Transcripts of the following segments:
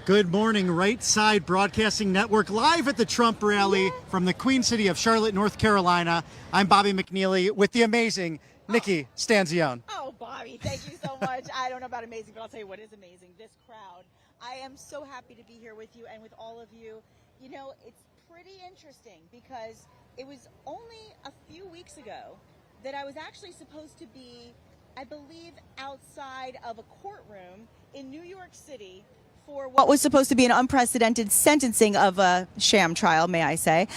Good morning, Right Side Broadcasting Network, live at the Trump rally from the Queen City of Charlotte, North Carolina. I'm Bobby McNeely with the amazing Nikki Stanzione. Oh, Bobby, thank you so much. I don't know about amazing, but I'll tell you what is amazing. This crowd. I am so happy to be here with you and with all of you. You know, it's pretty interesting because it was only a few weeks ago that I was actually supposed to be, I believe, outside of a courtroom in New York City for what was supposed to be an unprecedented sentencing of a sham trial, may I say.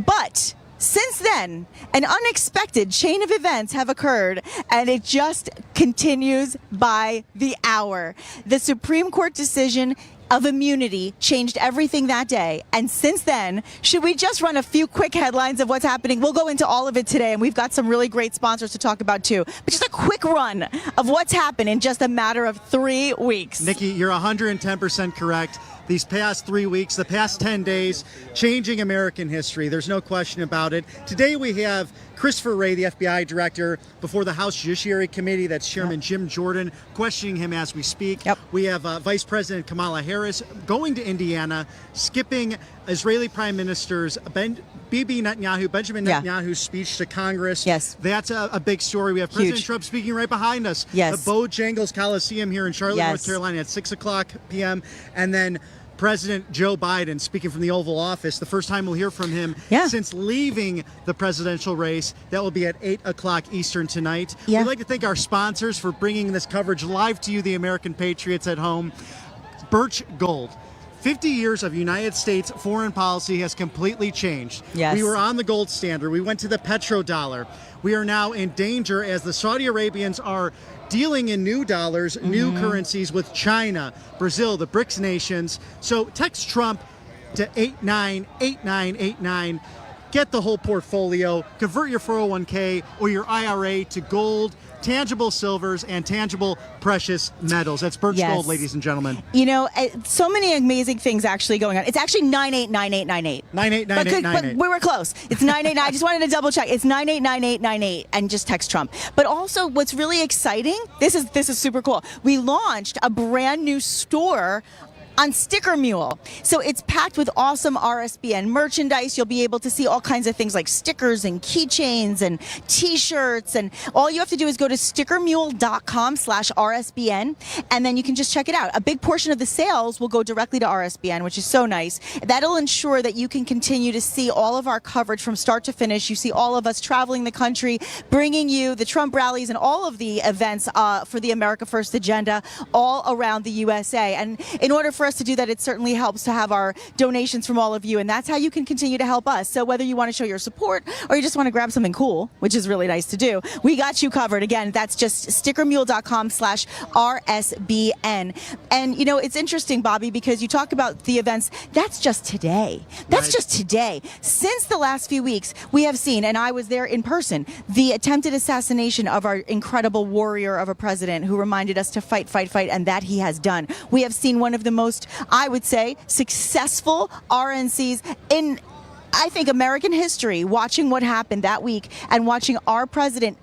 But since then, an unexpected chain of events have occurred, and it just continues by the hour. The Supreme Court decision of immunity changed everything that day. And since then, should we just run a few quick headlines of what's happening? We'll go into all of it today, and we've got some really great sponsors to talk about too. But just a quick run of what's happened in just a matter of 3 weeks. Nikki, you're 110% correct. These past 3 weeks, the past 10 days, changing American history. There's no question about it. Today we have Christopher Wray, the FBI director, before the House Judiciary Committee. That's Chairman Jim Jordan, questioning him as we speak. We have Vice President Kamala Harris going to Indiana, skipping Israeli Prime Minister's Benjamin Netanyahu's speech to Congress. Yes. That's a big story. We have President Trump speaking right behind us. Yes. The Bojangles Coliseum here in Charlotte, North Carolina at 6 o'clock p.m. And then President Joe Biden speaking from the Oval Office. The first time we'll hear from him since leaving the presidential race. That will be at 8 o'clock Eastern tonight. We'd like to thank our sponsors for bringing this coverage live to you, the American Patriots at home. Birch Gold. 50 years of United States foreign policy has completely changed. Yes. We were on the gold standard. We went to the petrodollar. We are now in danger as the Saudi Arabians are dealing in new dollars, new currencies with China, Brazil, the BRICS nations. So text Trump to 898989. Get the whole portfolio. Convert your 401k or your IRA to gold, tangible silvers, and tangible precious metals. That's Birch Gold, ladies and gentlemen. You know, so many amazing things actually going on. It's actually 989898. 989898. But we were close. It's 989. I just wanted to double check. It's 989898 and just text Trump. But also what's really exciting, this is super cool. We launched a brand new store on Sticker Mule. So it's packed with awesome RSBN merchandise. You'll be able to see all kinds of things like stickers and keychains and t-shirts. And all you have to do is go to stickermule.com/RSBN, and then you can just check it out. A big portion of the sales will go directly to RSBN, which is so nice. That'll ensure that you can continue to see all of our coverage from start to finish. You see all of us traveling the country, bringing you the Trump rallies and all of the events for the America First agenda all around the USA. And in order for us to do that, it certainly helps to have our donations from all of you, and that's how you can continue to help us. So whether you want to show your support or you just want to grab something cool, which is really nice to do, we got you covered. Again, that's just stickermule.com/RSBN. And you know, it's interesting, Bobby, because you talk about the events. That's just today. That's just today. Since the last few weeks, we have seen, and I was there in person, the attempted assassination of our incredible warrior of a president who reminded us to fight, fight, fight, and that he has done. We have seen one of the most, I would say, successful RNCs in, I think, American history, watching what happened that week and watching our president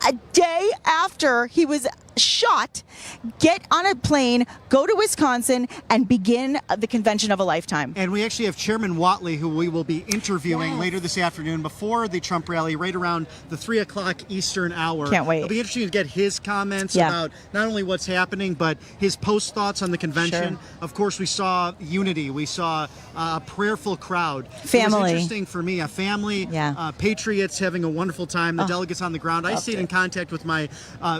a day after he was shot get on a plane, go to Wisconsin, and begin the convention of a lifetime. And we actually have Chairman Whatley, who we will be interviewing later this afternoon before the Trump rally, right around the 3 o'clock Eastern hour. Can't wait. It'll be interesting to get his comments about not only what's happening, but his post-thoughts on the convention. Of course, we saw unity. We saw a prayerful crowd. Family. It was interesting for me, a family, patriots having a wonderful time, the delegates on the ground. I stayed in contact with my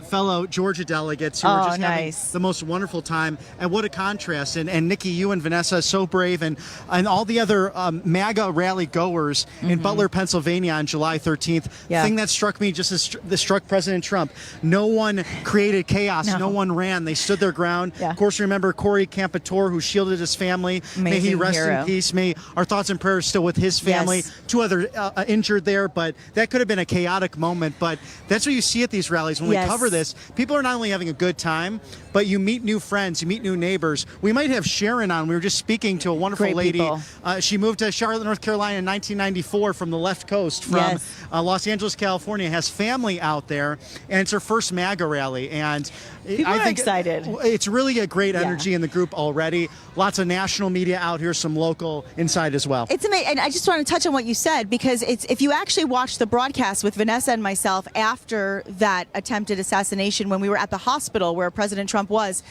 fellow Georgia delegates who were just having the most wonderful time. And what a contrast. And Nikki, you and Vanessa, so brave. And all the other MAGA rally goers in Butler, Pennsylvania on July 13th. The thing that struck me, just as struck President Trump, no one created chaos. No one ran. They stood their ground. Of course, remember Corey Campitor, who shielded his family. May he rest in peace. May our thoughts and prayers still with his family. 2 other injured there, but that could have been a chaotic moment. But that's what you see at these rallies when we cover this. People are not not only having a good time, but you meet new friends, you meet new neighbors. We might have Sharon on. We were just speaking to a wonderful Great lady. people. She moved to Charlotte, North Carolina in 1994 from the left coast, from Los Angeles, California, has family out there, and it's her first MAGA rally. And people I are think excited. It's really a great energy in the group already. Lots of national media out here, some local inside as well. It's amazing, and I just want to touch on what you said, because if you actually watch the broadcast with Vanessa and myself after that attempted assassination, when we were at the hospital where President Trump was,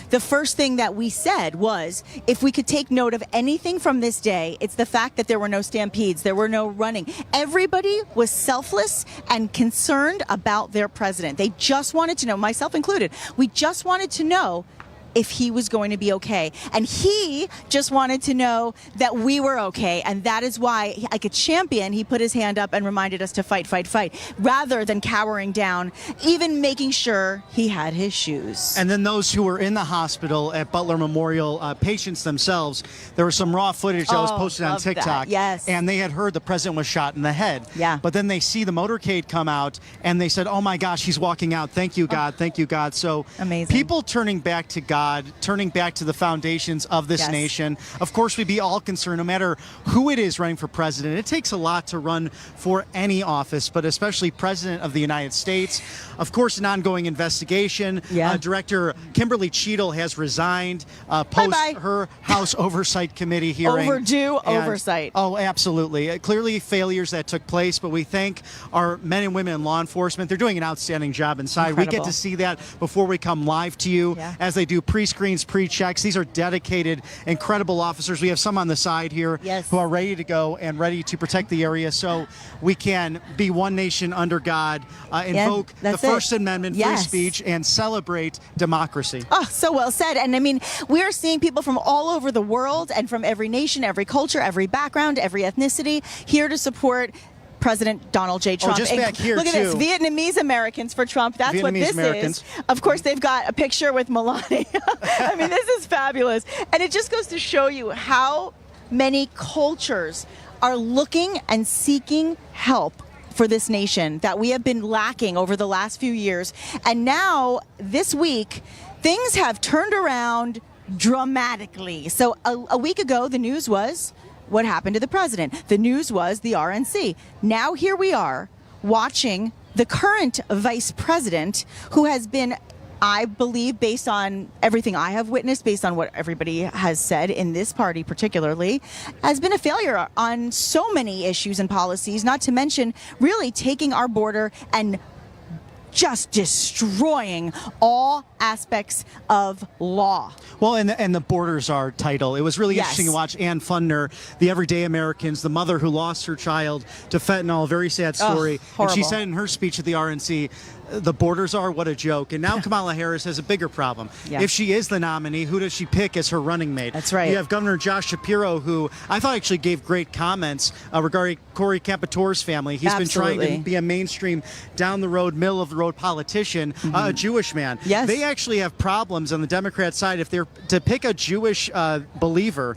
the first thing that we said was, if we could take note of anything from this day, it's the fact that there were no stampedes, there were no running. Everybody was selfless and concerned about their president. They just wanted to know, myself included, we just wanted to know if he was going to be okay. And he just wanted to know that we were okay. And that is why, like a champion, he put his hand up and reminded us to fight, fight, fight, rather than cowering down, even making sure he had his shoes. And then those who were in the hospital at Butler Memorial, patients themselves, there was some raw footage that was posted on TikTok. Yes. And they had heard the president was shot in the head. Yeah. But then they see the motorcade come out, and they said, oh my gosh, he's walking out. Thank you, God. Thank you, God. So amazing. People turning back to God, turning back to the foundations of this nation. Of course, we'd be all concerned, no matter who it is running for president. It takes a lot to run for any office, but especially president of the United States. Of course, an ongoing investigation. Director Kimberly Cheadle has resigned post her House Oversight Committee hearing. Overdue oversight. Oh, absolutely. Clearly failures that took place, but we thank our men and women in law enforcement. They're doing an outstanding job inside. Incredible. We get to see that before we come live to you as they do pre-screens, pre-checks. These are dedicated, incredible officers. We have some on the side here who are ready to go and ready to protect the area so we can be one nation under God, invoke the First Amendment, free speech, and celebrate democracy. Oh, so well said. And I mean, we're seeing people from all over the world and from every nation, every culture, every background, every ethnicity here to support President Donald J. Trump. Oh, just back here, look at this, Vietnamese Americans for Trump. That's what this is. Of course, they've got a picture with Melania. I mean, this is fabulous. And it just goes to show you how many cultures are looking and seeking help for this nation that we have been lacking over the last few years. And now, this week, things have turned around dramatically. So a week ago, the news was what happened to the president. The news was the RNC. Now here we are watching the current vice president, who has been, I believe, based on everything I have witnessed, based on what everybody has said in this party particularly, has been a failure on so many issues and policies, not to mention really taking our border and just destroying all aspects of law. Well, and the borders are title. It was really interesting to watch Ann Fundner, the Everyday Americans, the mother who lost her child to fentanyl, a very sad story. And she said in her speech at the RNC, the borders are what a joke. And now Kamala Harris has a bigger problem. If she is the nominee, who does she pick as her running mate? That's right. You have Governor Josh Shapiro, who I thought actually gave great comments regarding Corey Capitor's family. He's been trying to be a mainstream, down the road, middle of the road politician, a Jewish man. They actually have problems on the Democrat side if they're to pick a Jewish believer.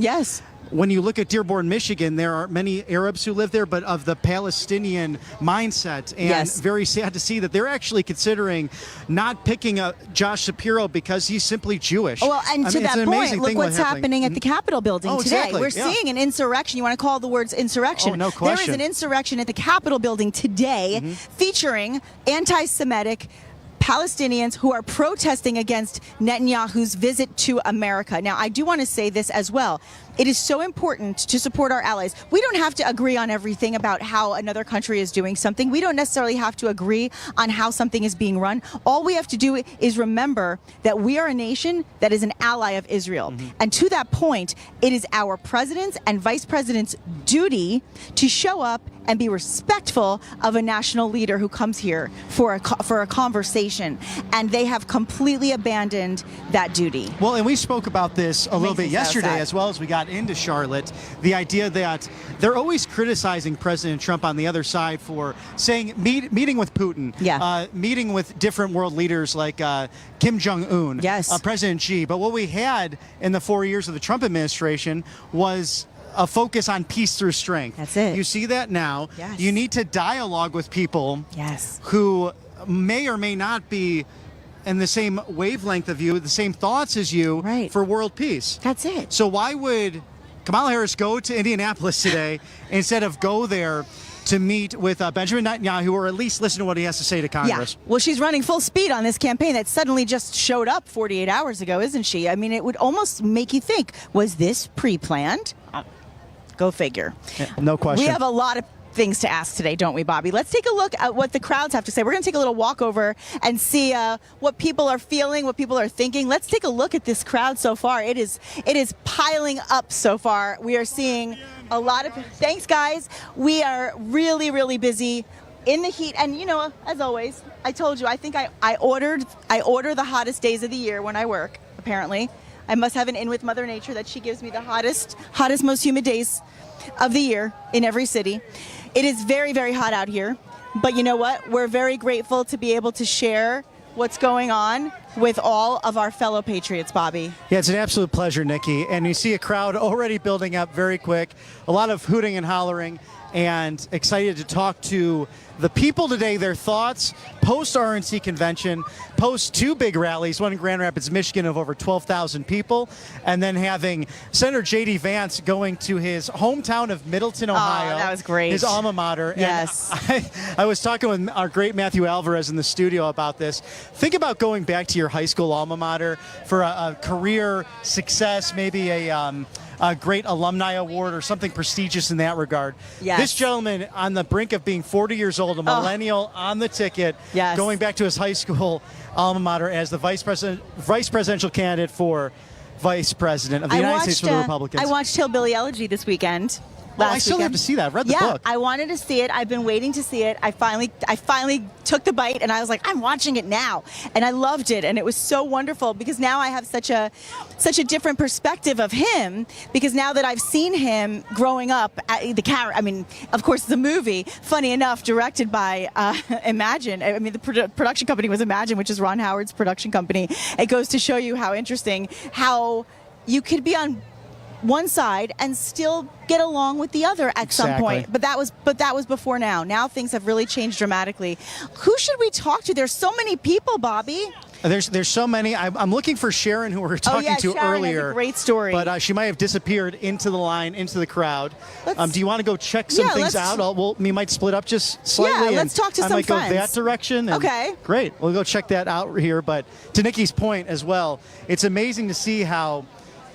When you look at Dearborn, Michigan, there are many Arabs who live there, but of the Palestinian mindset. And very sad to see that they're actually considering not picking a Josh Shapiro because he's simply Jewish. Well, and to that point, look what's happening at the Capitol building today. We're seeing an insurrection. You want to call the words insurrection? Oh, no question. There is an insurrection at the Capitol building today featuring anti-Semitic Palestinians who are protesting against Netanyahu's visit to America. Now, I do want to say this as well. It is so important to support our allies. We don't have to agree on everything about how another country is doing something. We don't necessarily have to agree on how something is being run. All we have to do is remember that we are a nation that is an ally of Israel. And to that point, it is our president's and vice president's duty to show up and be respectful of a national leader who comes here for a conversation. And they have completely abandoned that duty. Well, and we spoke about this a little bit yesterday as well as we got into Charlotte. The idea that they're always criticizing President Trump on the other side for saying meeting with Putin, meeting with different world leaders like Kim Jong-un, President Xi. But what we had in the 4 years of the Trump administration was a focus on peace through strength. That's it. You see that now. You need to dialogue with people who may or may not be and the same wavelength of you, the same thoughts as you for world peace. That's it. So why would Kamala Harris go to Indianapolis today instead of go there to meet with Benjamin Netanyahu, or at least listen to what he has to say to Congress? Yeah. Well, she's running full speed on this campaign that suddenly just showed up 48 hours ago, isn't she? I mean, it would almost make you think, was this pre-planned? Go figure. Yeah, no question. We have a lot of things to ask today, don't we, Bobby? Let's take a look at what the crowds have to say. We're going to take a little walk over and see what people are feeling, what people are thinking. Let's take a look at this crowd so far. It is piling up so far. We are seeing a lot of, thanks guys. We are really, really busy in the heat. And you know, as always, I told you, I think I order the hottest days of the year when I work, apparently. I must have an in with Mother Nature that she gives me the hottest, most humid days of the year in every city. It is very, very hot out here, but you know what? We're very grateful to be able to share what's going on with all of our fellow patriots, Bobby. Yeah, it's an absolute pleasure, Nikki. And you see a crowd already building up very quick, a lot of hooting and hollering, and excited to talk to the people today, their thoughts post-RNC convention, post two big rallies, one in Grand Rapids, Michigan of over 12,000 people, and then having Senator J.D. Vance going to his hometown of Middleton, Ohio. Oh, that was great. His alma mater. Yes. And I was talking with our great Matthew Alvarez in the studio about this. Think about going back to your high school alma mater for a career success, maybe a great alumni award or something prestigious in that regard. Yes. This gentleman on the brink of being 40 years old, a millennial on the ticket, going back to his high school alma mater as the vice presidential candidate for vice president of the United States for the Republicans. I watched Hillbilly Elegy this weekend. I still have to see that. I've read the book. I wanted to see it. I've been waiting to see it. I finally took the bite, and I was like, I'm watching it now, and I loved it, and it was so wonderful because now I have such a different perspective of him, because now that I've seen him growing up, I mean, of course, the movie, funny enough, directed by Imagine. I mean, the production company was Imagine, which is Ron Howard's production company. It goes to show you how interesting, how you could be on one side and still get along with the other at some point. But that was before now. Now things have really changed dramatically. Who should we talk to? There's so many people, Bobby. There's so many. I'm looking for Sharon, who we were talking to Sharon earlier. Has a great story. But she might have disappeared into the line, into the crowd. Do you want to go check some things out? We might split up just slightly. Yeah, let's talk to some friends. I might go that direction. Okay. Great. We'll go check that out here. But to Nikki's point as well, it's amazing to see how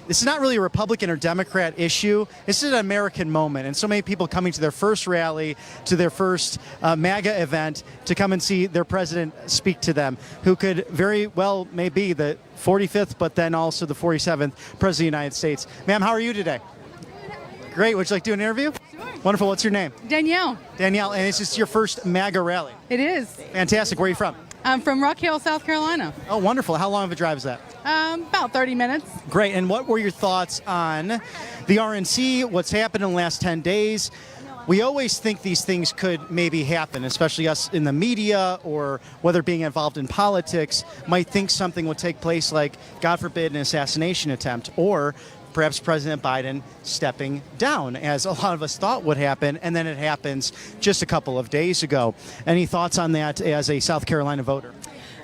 this is not really a Republican or Democrat issue. This is an American moment. And so many people coming to their first rally, to their first MAGA event, to come and see their president speak to them, who could very well may be the 45th, but then also the 47th President of the United States. Ma'am, how are you today? Great. Would you like to do an interview? Sure. Wonderful. What's your name? Danielle. Danielle. And is this your first MAGA rally? It is. Fantastic. Where are you from? I'm from Rock Hill, South Carolina. Oh, wonderful. How long of a drive is that? About 30 minutes. Great. And what were your thoughts on the RNC, what's happened in the last 10 days? We always think these things could maybe happen, especially us in the media, or whether being involved in politics might think something would take place, like, God forbid, an assassination attempt, or perhaps President Biden stepping down, as a lot of us thought would happen, and then it happens just a couple of days ago. Any thoughts on that as a South Carolina voter?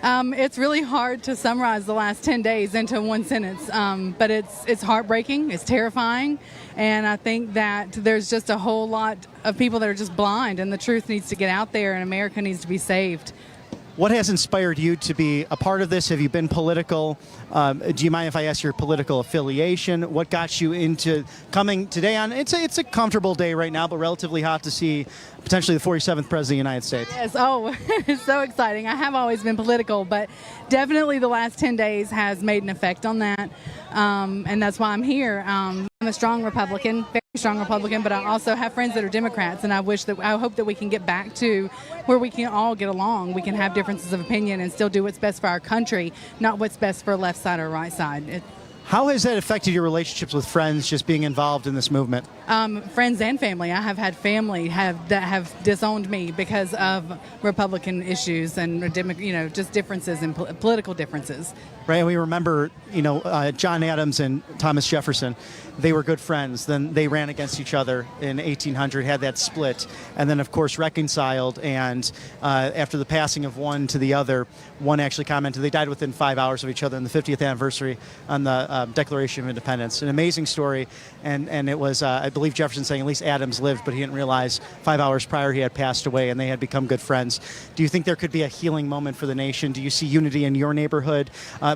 It's really hard to summarize the last 10 days into one sentence, but it's heartbreaking, it's terrifying, and I think that there's just a whole lot of people that are just blind, and the truth needs to get out there, and America needs to be saved. What has inspired you to be a part of this? Have you been political? Do you mind if I ask your political affiliation? What got you into coming today on? It's a comfortable day right now, but relatively hot to see potentially the 47th President of the United States. Yes. Oh, it's so exciting. I have always been political, but definitely the last 10 days has made an effect on that. And that's why I'm here. I'm a strong Republican, very strong Republican, but I also have friends that are Democrats, and I hope that we can get back to where we can all get along. We can have differences of opinion and still do what's best for our country, not what's best for left side or right side. How has that affected your relationships with friends, just being involved in this movement? Friends and family. I have had family that have disowned me because of Republican issues and just differences in political differences. Right, and we remember, John Adams and Thomas Jefferson. They were good friends. Then they ran against each other in 1800, had that split, and then of course reconciled. And after the passing of one to the other, one actually commented they died within 5 hours of each other on the 50th anniversary on the Declaration of Independence. An amazing story, and it was I believe Jefferson saying at least Adams lived, but he didn't realize 5 hours prior he had passed away, and they had become good friends. Do you think there could be a healing moment for the nation? Do you see unity in your neighborhood?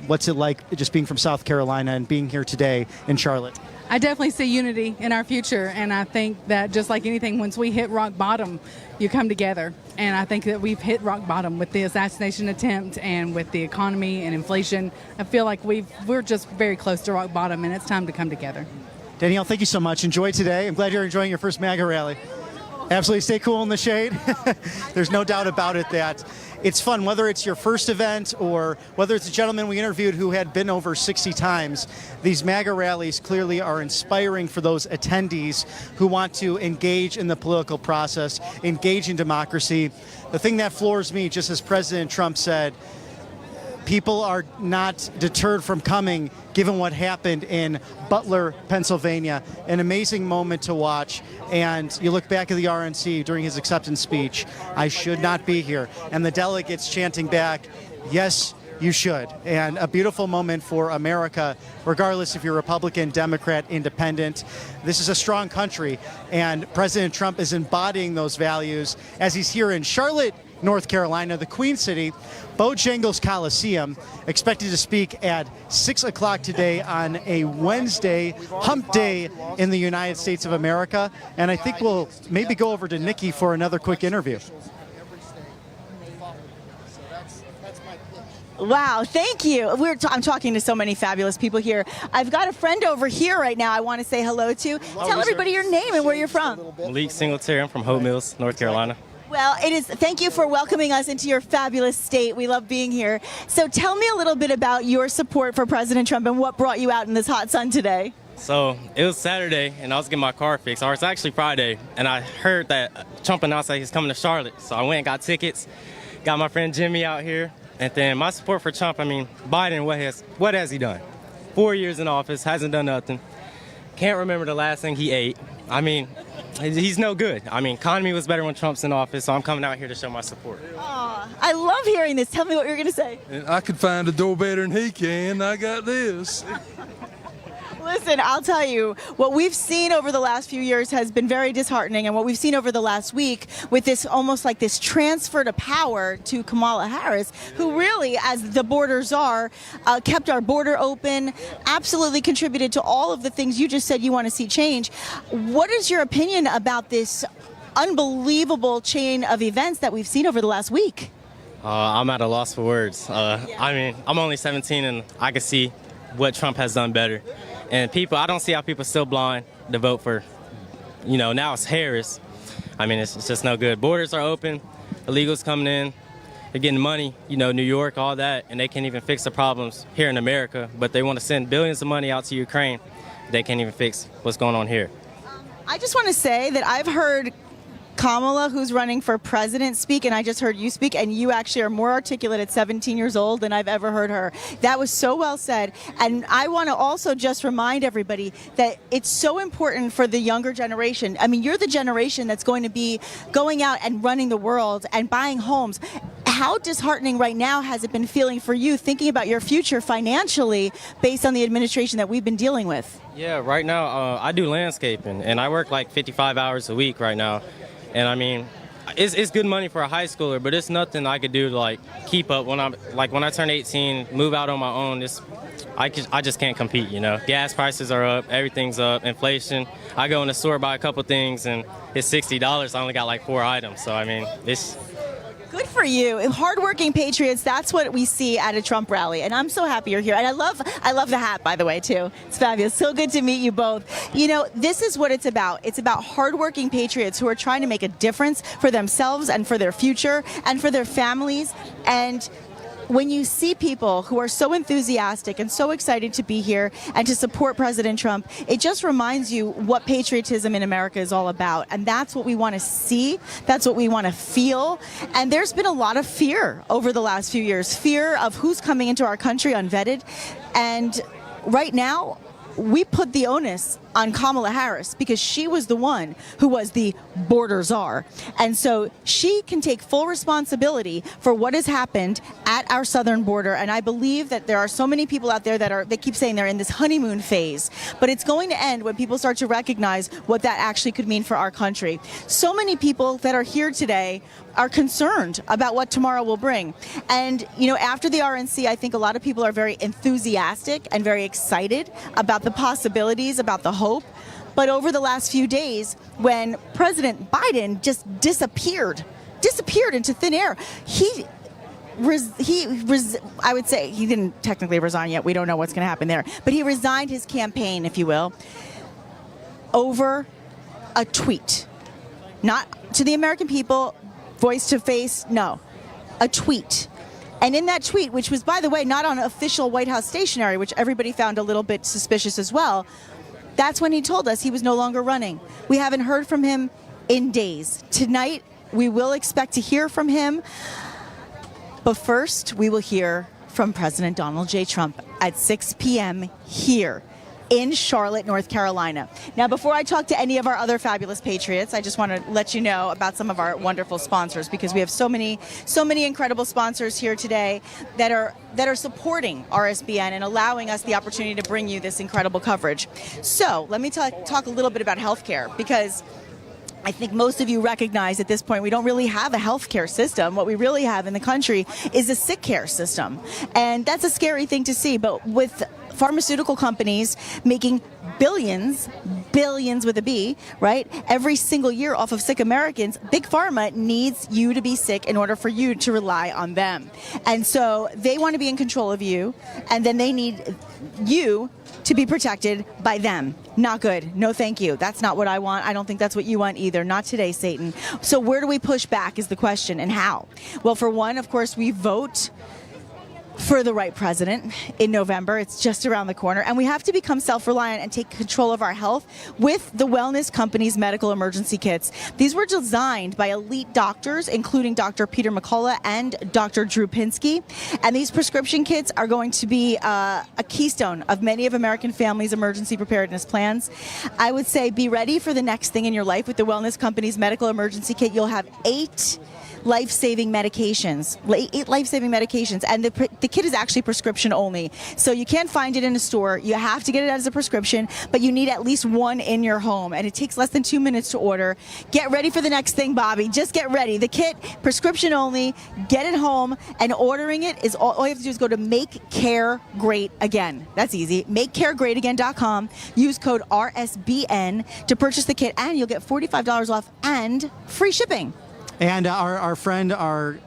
What's it like just being from South Carolina and being here today in Charlotte? I definitely see unity in our future, and I think that just like anything, once we hit rock bottom, you come together. And I think that we've hit rock bottom with the assassination attempt and with the economy and inflation. I feel like we're just very close to rock bottom, and it's time to come together. Danielle, thank you so much. Enjoy today. I'm glad you're enjoying your first MAGA rally. Absolutely stay cool in the shade. There's no doubt about it that it's fun, whether it's your first event or whether it's a gentleman we interviewed who had been over 60 times. These MAGA rallies clearly are inspiring for those attendees who want to engage in the political process, engage in democracy. The thing that floors me, just as President Trump said, people are not deterred from coming given what happened in Butler, Pennsylvania. An amazing moment to watch. And you look back at the RNC during his acceptance speech, I should not be here. And the delegates chanting back, yes, you should. And a beautiful moment for America, regardless if you're Republican, Democrat, Independent. This is a strong country, and President Trump is embodying those values as he's here in Charlotte, North Carolina, the Queen City, Bojangles Coliseum, expected to speak at 6 o'clock today on a Wednesday, hump day in the United States of America. And I think we'll maybe go over to Nikki for another quick interview. Wow, thank you. I'm talking to so many fabulous people here. I've got a friend over here right now I want to say hello to. Tell everybody your name and where you're from. Malik Singletary. I'm from Hope Mills, North Carolina. Well, thank you for welcoming us into your fabulous state. We love being here. So tell me a little bit about your support for President Trump and what brought you out in this hot sun today. So it was Saturday, and I was getting my car fixed. Or it's actually Friday, and I heard that Trump announced that he's coming to Charlotte. So I went and got tickets, got my friend Jimmy out here. And then my support for Trump, Biden, what has he done? 4 years in office, hasn't done nothing. Can't remember the last thing he ate. He's no good. Economy was better when Trump's in office, so I'm coming out here to show my support. Aw, I love hearing this. Tell me what you're going to say. And I could find a door better than he can. I got this. Listen, I'll tell you, what we've seen over the last few years has been very disheartening, and what we've seen over the last week with this almost like this transfer to power to Kamala Harris, who really, as the border czar, kept our border open, absolutely contributed to all of the things you just said you want to see change. What is your opinion about this unbelievable chain of events that we've seen over the last week? I'm at a loss for words. I'm only 17, and I can see what Trump has done better. And I don't see how people are still blind to vote for, now it's Harris. It's just no good. Borders are open, illegals coming in, they're getting money, New York, all that, and they can't even fix the problems here in America, but they want to send billions of money out to Ukraine. They can't even fix what's going on here. I just want to say that I've heard Kamala, who's running for president, speak, and I just heard you speak, and you actually are more articulate at 17 years old than I've ever heard her. That was so well said. And I want to also just remind everybody that it's so important for the younger generation. You're the generation that's going to be going out and running the world and buying homes. How disheartening right now has it been feeling for you, thinking about your future financially based on the administration that we've been dealing with? Yeah, right now I do landscaping, and I work like 55 hours a week right now. And it's good money for a high schooler, but it's nothing I could do to keep up when I turn 18, move out on my own. I just can't compete, Gas prices are up, everything's up, inflation. I go in the store, buy a couple things, and it's $60. I only got like 4 items. So it's good for you. Hardworking patriots, that's what we see at a Trump rally. And I'm so happy you're here. And I love the hat, by the way, too. It's fabulous. So good to meet you both. This is what it's about. It's about hardworking patriots who are trying to make a difference for themselves and for their future and for their families. And when you see people who are so enthusiastic and so excited to be here and to support President Trump, it just reminds you what patriotism in America is all about. And that's what we want to see. That's what we want to feel. And there's been a lot of fear over the last few years, fear of who's coming into our country unvetted. And right now, we put the onus on Kamala Harris because she was the one who was the border czar. And so she can take full responsibility for what has happened at our southern border. And I believe that there are so many people out there they keep saying they're in this honeymoon phase, but it's going to end when people start to recognize what that actually could mean for our country. So many people that are here today are concerned about what tomorrow will bring. And, you know, after the RNC, I think a lot of people are very enthusiastic and very excited about the possibilities, about the hope. But over the last few days, when President Biden just disappeared into thin air, I would say he didn't technically resign yet. We don't know what's going to happen there. But he resigned his campaign, if you will, over a tweet. Not to the American people, voice to face, no, a tweet. And in that tweet, which was, by the way, not on official White House stationery, which everybody found a little bit suspicious as well, that's when he told us he was no longer running. We haven't heard from him in days. Tonight, we will expect to hear from him. But first, we will hear from President Donald J. Trump at 6 p.m. here in Charlotte, North Carolina. Now, before I talk to any of our other fabulous patriots, I just want to let you know about some of our wonderful sponsors, because we have so many incredible sponsors here today that are supporting RSBN and allowing us the opportunity to bring you this incredible coverage. So let me talk a little bit about healthcare, because I think most of you recognize at this point we don't really have a healthcare system. What we really have in the country is a sick care system. And that's a scary thing to see. But with pharmaceutical companies making billions with a B, right, every single year off of sick Americans, Big Pharma needs you to be sick in order for you to rely on them. And so they want to be in control of you, and then they need you to be protected by them. Not good. No, thank you. That's not what I want. I don't think that's what you want either. Not today, Satan. So where do we push back is the question, and how? Well, for one, of course, we vote for the right president in November. It's just around the corner. And we have to become self-reliant and take control of our health with the wellness company's medical emergency kits. These were designed by elite doctors, including Dr. Peter McCullough and Dr. Drew Pinsky. And these prescription kits are going to be a keystone of many of American families' emergency preparedness plans. I would say be ready for the next thing in your life with the wellness company's medical emergency kit. You'll have 8 life-saving medications, and the kit is actually prescription only. So you can't find it in a store. You have to get it as a prescription, but you need at least one in your home, and it takes less than 2 minutes to order. Get ready for the next thing, Bobby. Just get ready. The kit, prescription only, get it home, and ordering it is all you have to do is go to Make Care Great Again. That's easy. MakeCareGreatAgain.com. Use code RSBN to purchase the kit, and you'll get $45 off and free shipping. And our friend, our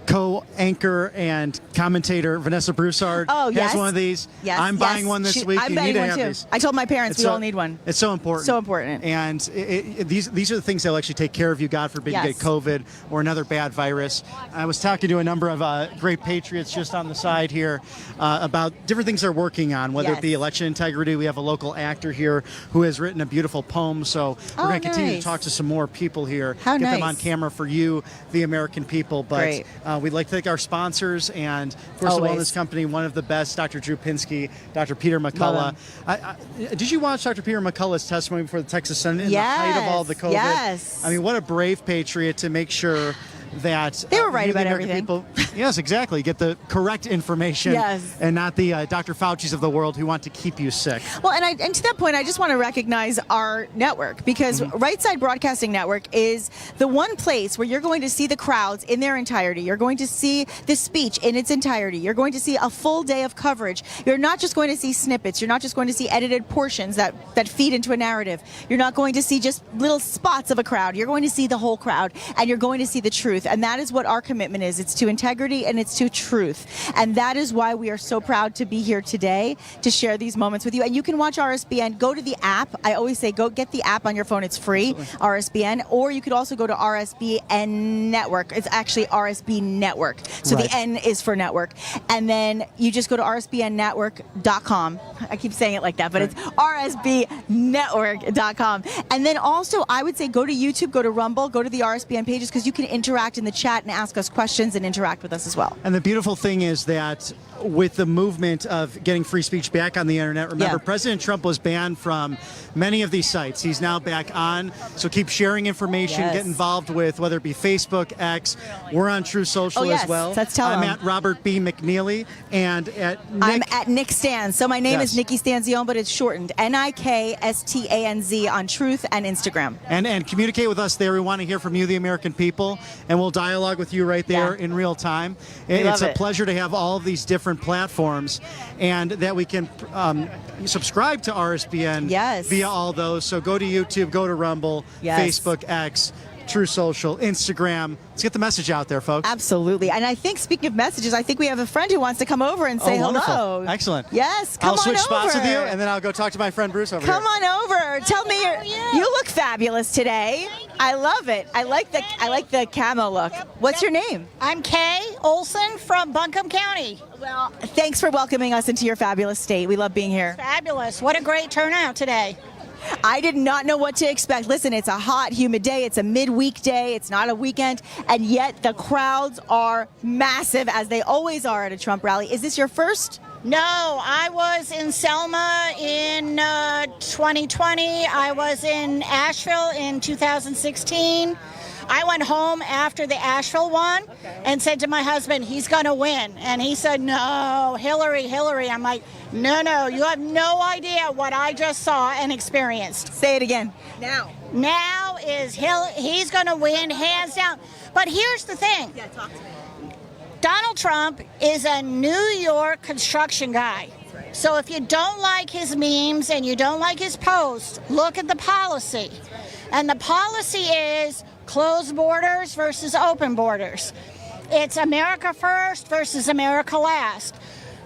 co-anchor and commentator Vanessa Broussard has one of these. Yes, I'm buying one this week. I'm you need buying to one have too. these. I told my parents we all need one. It's so important. So important. And these are the things that will actually take care of you. God forbid you get COVID or another bad virus. I was talking to a number of great patriots just on the side here about different things they're working on, whether it be election integrity. We have a local actor here who has written a beautiful poem. So we're going to continue to talk to some more people here. How get nice. them on camera for you, the American people. But we'd like to thank our sponsors, and of course the wellness company, one of the best, Dr. Drew Pinsky, Dr. Peter McCullough. Did you watch Dr. Peter McCullough's testimony before the Texas Senate in the height of all the COVID? Yes. I mean, what a brave patriot to make sure that they were right about everything. People, yes, exactly. Get the correct information, and not the Dr. Fauci's of the world who want to keep you sick. Well, and to that point, I just want to recognize our network, because Right Side Broadcasting Network is the one place where you're going to see the crowds in their entirety. You're going to see the speech in its entirety. You're going to see a full day of coverage. You're not just going to see snippets. You're not just going to see edited portions that feed into a narrative. You're not going to see just little spots of a crowd. You're going to see the whole crowd, and you're going to see the truth. truth. And that is what our commitment is. It's to integrity and it's to truth. And that is why we are so proud to be here today to share these moments with you. And you can watch RSBN. Go to the app. I always say go get the app on your phone. It's free, RSBN. Or you could also go to RSBN Network. It's actually RSB Network. So the N is for network. And then you just go to rsbnnetwork.com. I keep saying it like that, but it's rsbnetwork.com. And then also, I would say go to YouTube, go to Rumble, go to the RSBN pages, because you can interact in the chat and ask us questions and interact with us as well. And the beautiful thing is that with the movement of getting free speech back on the internet, remember, President Trump was banned from many of these sites. He's now back on. So keep sharing information, get involved with whether it be Facebook, X. We're on True Social as well. Let's tell I'm him. at Robert B. McNeely, and at Nick. I'm at Nick Stanz. So my name is Nikki Stanzione, but it's shortened. NIKSTANZ on Truth and Instagram. And communicate with us there. We want to hear from you, the American people, and we'll dialogue with you right there in real time. It's a pleasure to have all of these different platforms, and that we can subscribe to RSBN via all those. So go to YouTube, go to Rumble, Facebook, X, True Social, Instagram. Let's get the message out there, folks. Absolutely. And I think, speaking of messages, I think we have a friend who wants to come over and say hello. Excellent. Yes, come on over. I'll switch spots with you, and then I'll go talk to my friend Bruce over here. Come on over. Tell me, you look fabulous today. I love it. I like the camo look. What's your name? I'm Kay Olson from Buncombe County. Well, thanks for welcoming us into your fabulous state. We love being here. Fabulous. What a great turnout today. I did not know what to expect. Listen, it's a hot, humid day. It's a midweek day. It's not a weekend. And yet the crowds are massive, as they always are at a Trump rally. Is this your first? No, I was in Selma in 2020. I was in Asheville in 2016. I went home after the Asheville one and said to my husband, he's going to win. And he said, no, Hillary. I'm like, no, you have no idea what I just saw and experienced. Say it again. Now is he's going to win, hands down. But here's the thing. Yeah, talk to me. Donald Trump is a New York construction guy. So if you don't like his memes and you don't like his posts, look at the policy. And the policy is closed borders versus open borders. It's America first versus America last.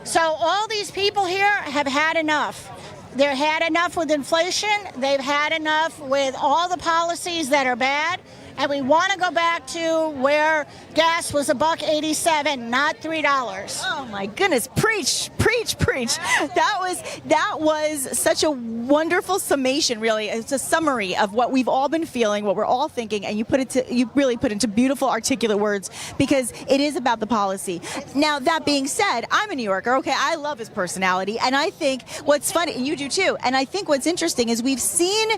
So all these people here have had enough. They've had enough with inflation. They've had enough with all the policies that are bad. And we want to go back to where gas was $1.87, not $3. Oh my goodness! Preach! That was such a wonderful summation. Really, it's a summary of what we've all been feeling, what we're all thinking, and you really put into beautiful, articulate words, because it is about the policy. Now, that being said, I'm a New Yorker. Okay, I love his personality, and I think what's funny, and you do too. And I think what's interesting is we've seen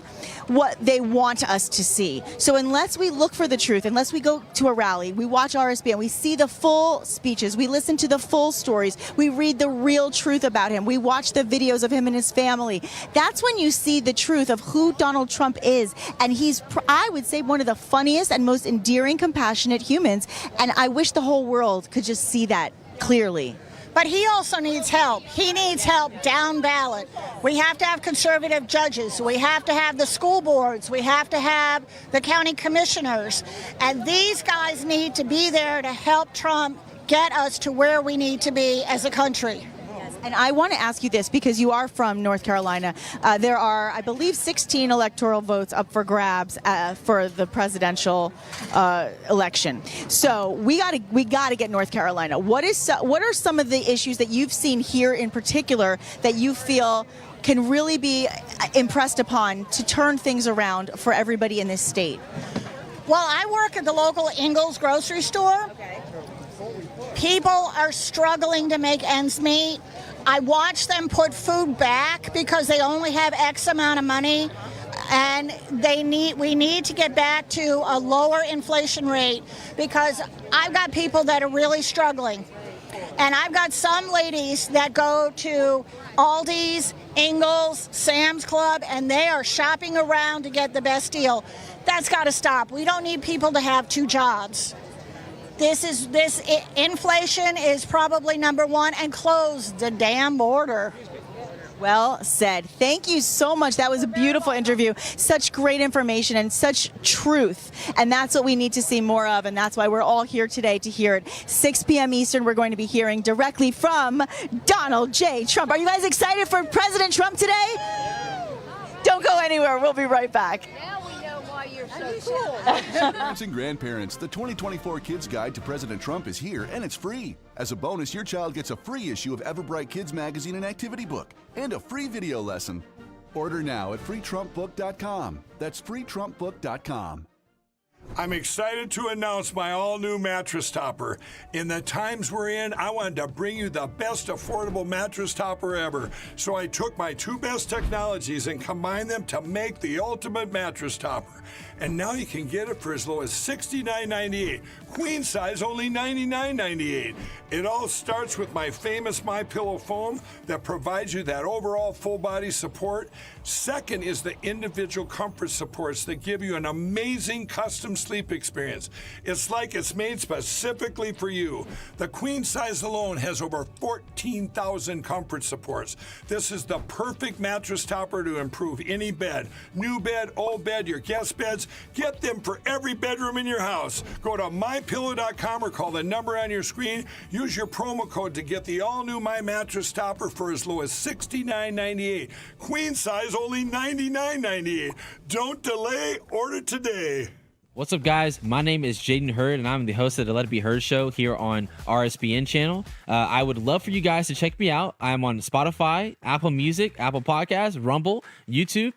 what they want us to see. So unless we look for the truth, unless we go to a rally, we watch RSBN, we see the full speeches, we listen to the full stories, we read the real truth about him, we watch the videos of him and his family. That's when you see the truth of who Donald Trump is. And he's, I would say, one of the funniest and most endearing, compassionate humans. And I wish the whole world could just see that clearly. But he also needs help. He needs help down ballot. We have to have conservative judges. We have to have the school boards. We have to have the county commissioners. And these guys need to be there to help Trump get us to where we need to be as a country. And I want to ask you this, because you are from North Carolina. There are, I believe, 16 electoral votes up for grabs for the presidential election. So we got to get North Carolina. What are some of the issues that you've seen here in particular that you feel can really be impressed upon to turn things around for everybody in this state? Well, I work at the local Ingles grocery store. Okay. People are struggling to make ends meet. I watch them put food back because they only have X amount of money, and we need to get back to a lower inflation rate, because I've got people that are really struggling. And I've got some ladies that go to Aldi's, Ingles, Sam's Club, and they are shopping around to get the best deal. That's got to stop. We don't need people to have two jobs. Inflation is probably number one, and close the damn border. Well said. Thank you so much. That was a beautiful interview. Such great information and such truth. And that's what we need to see more of. And that's why we're all here today to hear it. 6 p.m. Eastern, we're going to be hearing directly from Donald J. Trump. Are you guys excited for President Trump today? Don't go anywhere. We'll be right back. Parents and grandparents, the 2024 Kids Guide to President Trump is here, and it's free. As a bonus, your child gets a free issue of Everbright Kids Magazine and Activity Book, and a free video lesson. Order now at freetrumpbook.com. That's freetrumpbook.com. I'm excited to announce my all-new mattress topper. In the times we're in, I wanted to bring you the best affordable mattress topper ever. So I took my two best technologies and combined them to make the ultimate mattress topper. And now you can get it for as low as $69.98. Queen size, only $99.98. It all starts with my famous MyPillow foam that provides you that overall full body support. Second is the individual comfort supports that give you an amazing custom sleep experience. It's like it's made specifically for you. The queen size alone has over 14,000 comfort supports. This is the perfect mattress topper to improve any bed. New bed, old bed, your guest beds. Get them for every bedroom in your house. Go to mypillow.com or call the number on your screen. Use your promo code to get the all-new My Mattress Topper for as low as $69.98. Queen size, only $99.98. Don't delay. Order today. What's up, guys? My name is Jaden Hurd, and I'm the host of the Let It Be Heard show here on RSBN channel. I would love for you guys to check me out. I'm on Spotify, Apple Music, Apple Podcasts, Rumble, YouTube.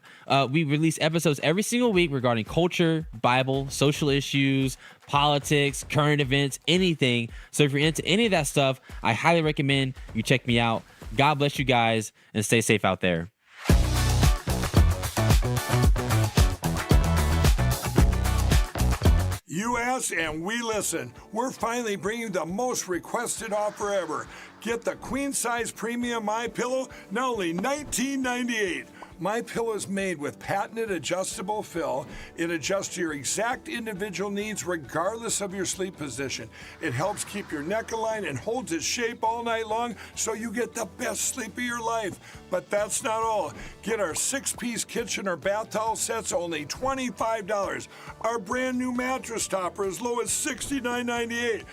We release episodes every single week regarding culture, Bible, social issues, politics, current events, anything. So if you're into any of that stuff, I highly recommend you check me out. God bless you guys, and stay safe out there. You ask and we listen. We're finally bringing the most requested offer ever. Get the queen size premium MyPillow, now only $19.98. MyPillow is made with patented adjustable fill. It adjusts to your exact individual needs regardless of your sleep position. It helps keep your neck aligned and holds its shape all night long so you get the best sleep of your life. But that's not all. Get our 6-piece kitchen or bath towel sets, only $25. Our brand new mattress topper as low as $69.98.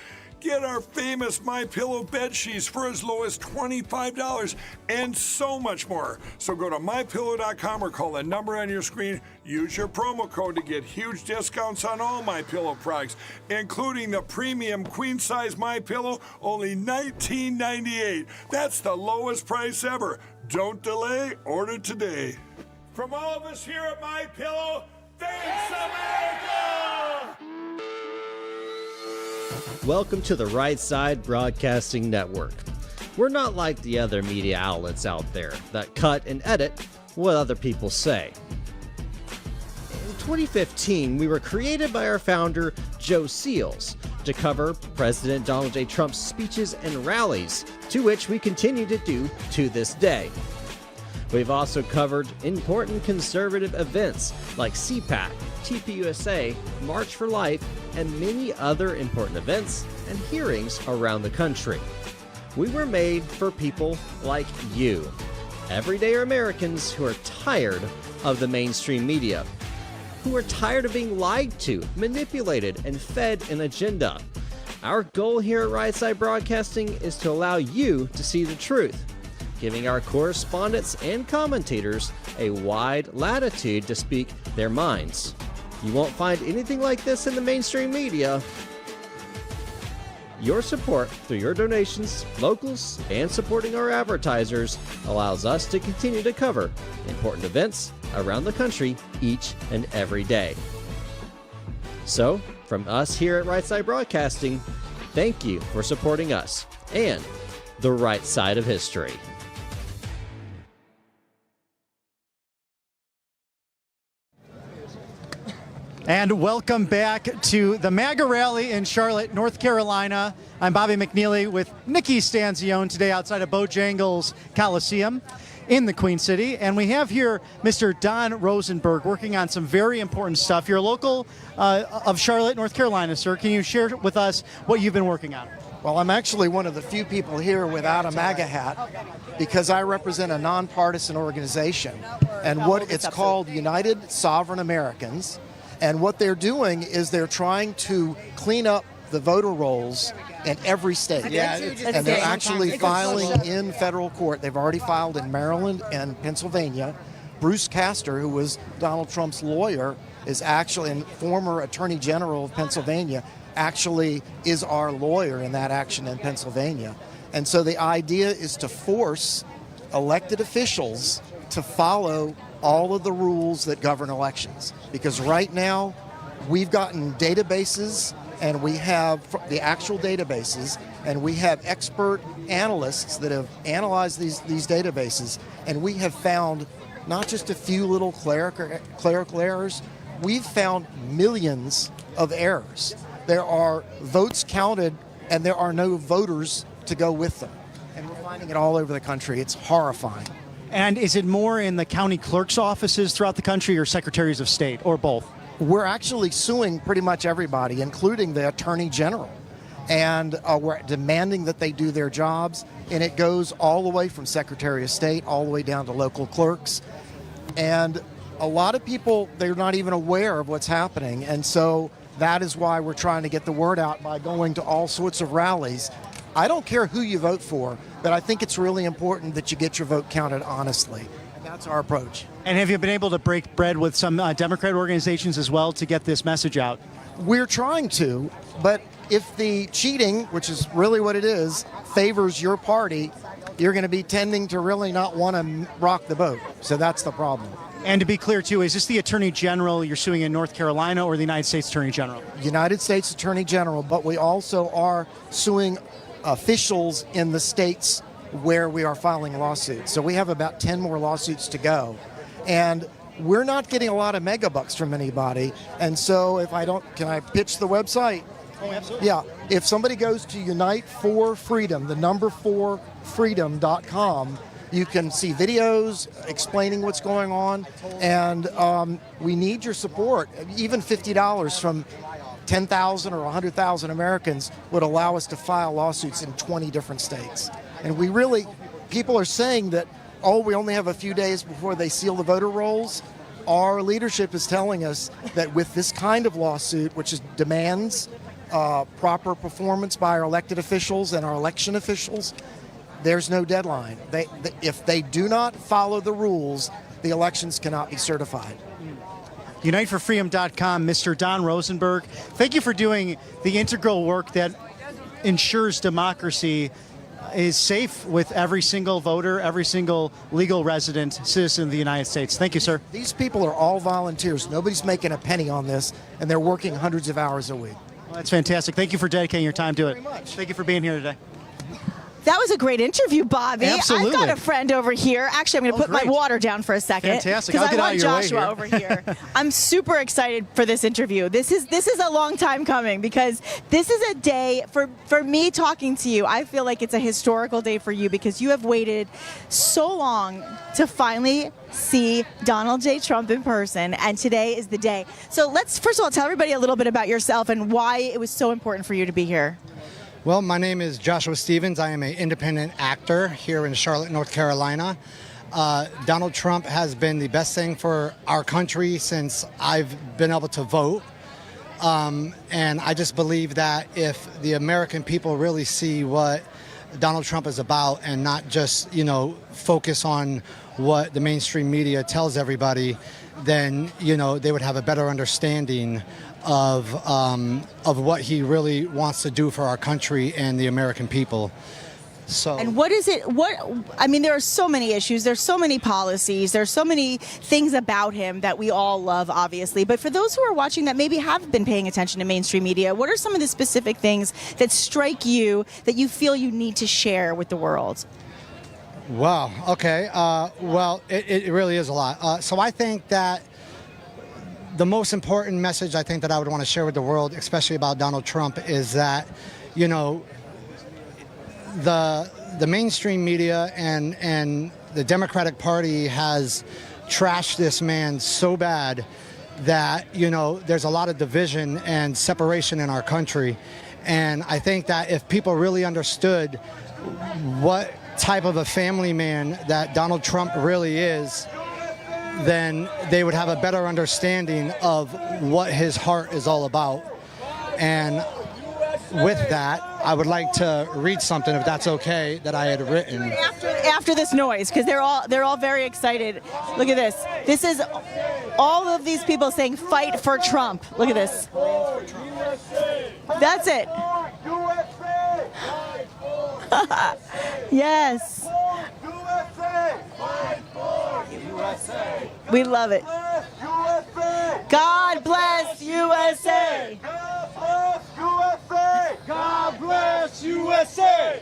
Get our famous MyPillow bed sheets for as low as $25 and so much more. So go to MyPillow.com or call the number on your screen. Use your promo code to get huge discounts on all MyPillow products, including the premium queen size MyPillow, only $19.98. That's the lowest price ever. Don't delay, order today. From all of us here at MyPillow, thanks America! Welcome to the Right Side Broadcasting Network. We're not like the other media outlets out there that cut and edit what other people say. In 2015, we were created by our founder, Joe Seals, to cover President Donald J. Trump's speeches and rallies, to which we continue to do to this day. We've also covered important conservative events like CPAC, TPUSA, March for Life, and many other important events and hearings around the country. We were made for people like you, everyday Americans who are tired of the mainstream media, who are tired of being lied to, manipulated, and fed an agenda. Our goal here at Right Side Broadcasting is to allow you to see the truth, giving our correspondents and commentators a wide latitude to speak their minds. You won't find anything like this in the mainstream media. Your support through your donations, locals, and supporting our advertisers allows us to continue to cover important events around the country each and every day. So, from us here at Right Side Broadcasting, thank you for supporting us and the right side of history. And welcome back to the MAGA rally in Charlotte, North Carolina. I'm Bobby McNeely with Nikki Stanzione today outside of Bojangles Coliseum in the Queen City. And we have here Mr. Don Rosenberg working on some very important stuff. You're local of Charlotte, North Carolina, sir. Can you share with us what you've been working on? Well, I'm actually one of the few people here without a MAGA hat because I represent a nonpartisan organization, and what it's called United Sovereign Americans. And what they're doing is they're trying to clean up the voter rolls in every state. And they're actually filing in federal court. They've already filed in Maryland and Pennsylvania. Bruce Castor, who was Donald Trump's lawyer, is actually, and former Attorney General of Pennsylvania, actually is our lawyer in that action in Pennsylvania. And so the idea is to force elected officials to follow all of the rules that govern elections. Because right now, we've gotten databases, and we have the actual databases, and we have expert analysts that have analyzed these databases, and we have found not just a few little clerical errors, we've found millions of errors. There are votes counted, and there are no voters to go with them. And we're finding it all over the country. It's horrifying. And is it more in the county clerk's offices throughout the country or secretaries of state, or both? We're actually suing pretty much everybody, including the Attorney General. And we're demanding that they do their jobs. And it goes all the way from Secretary of State all the way down to local clerks. And a lot of people, they're not even aware of what's happening. And so that is why we're trying to get the word out by going to all sorts of rallies. I don't care who you vote for, but I think it's really important that you get your vote counted honestly. And that's our approach. And have you been able to break bread with some Democrat organizations as well to get this message out? We're trying to, but if the cheating, which is really what it is, favors your party, you're going to be tending to really not want to rock the boat. So that's the problem. And to be clear, too, is this the Attorney General you're suing in North Carolina or the United States Attorney General? United States Attorney General, but we also are suing officials in the states where we are filing lawsuits. So we have about 10 more lawsuits to go. And we're not getting a lot of megabucks from anybody. And so if I don't, can I pitch the website? Oh, absolutely. Yeah. If somebody goes to Unite for Freedom, the number 4freedom.com, you can see videos explaining what's going on. And we need your support. Even $50 from 10,000 or 100,000 Americans would allow us to file lawsuits in 20 different states. And we really, people are saying that, oh, we only have a few days before they seal the voter rolls. Our leadership is telling us that with this kind of lawsuit, which demands proper performance by our elected officials and our election officials, there's no deadline. If they do not follow the rules, the elections cannot be certified. UniteForFreedom.com, Mr. Don Rosenberg, thank you for doing the integral work that ensures democracy is safe with every single voter, every single legal resident citizen of the United States. Thank you, sir. These people are all volunteers. Nobody's making a penny on this, and they're working hundreds of hours a week. Well, that's fantastic. Thank you for dedicating your time to it. Thank you very much. Thank you for being here today. That was a great interview, Bobby. Absolutely. I've got a friend over here. Actually, I'm going to put great. my water down for a second. Fantastic. Because I'll get I out want of your way Joshua here. over here. I'm super excited for this interview. This is a long time coming because this is a day for me talking to you. I feel like it's a historical day for you because you have waited so long to finally see Donald J. Trump in person, and today is the day. So let's first of all tell everybody a little bit about yourself and why it was so important for you to be here. Well, my name is Joshua Stevens. I am an independent actor here in Charlotte, North Carolina. Donald Trump has been the best thing for our country since I've been able to vote. And I just believe that if the American people really see what Donald Trump is about and not just, focus on what the mainstream media tells everybody, then, they would have a better understanding of what he really wants to do for our country and the American people. So. And what is it? There are so many issues. There's so many policies. There's so many things about him that we all love, obviously. But for those who are watching that maybe have been paying attention to mainstream media, what are some of the specific things that strike you that you feel you need to share with the world? Wow. Okay. Well, it really is a lot. So I think that the most important message I think that I would want to share with the world, especially about Donald Trump, is that, the mainstream media and the Democratic Party has trashed this man so bad that, there's a lot of division and separation in our country. And I think that if people really understood what type of a family man that Donald Trump really is, then they would have a better understanding of what his heart is all about. And with that, I would like to read something, if that's okay, that I had written. After this noise, because they're all very excited. Look at this. This is all of these people saying "Fight for Trump." Look at this. That's it. Yes. We love it. God bless USA. God bless USA.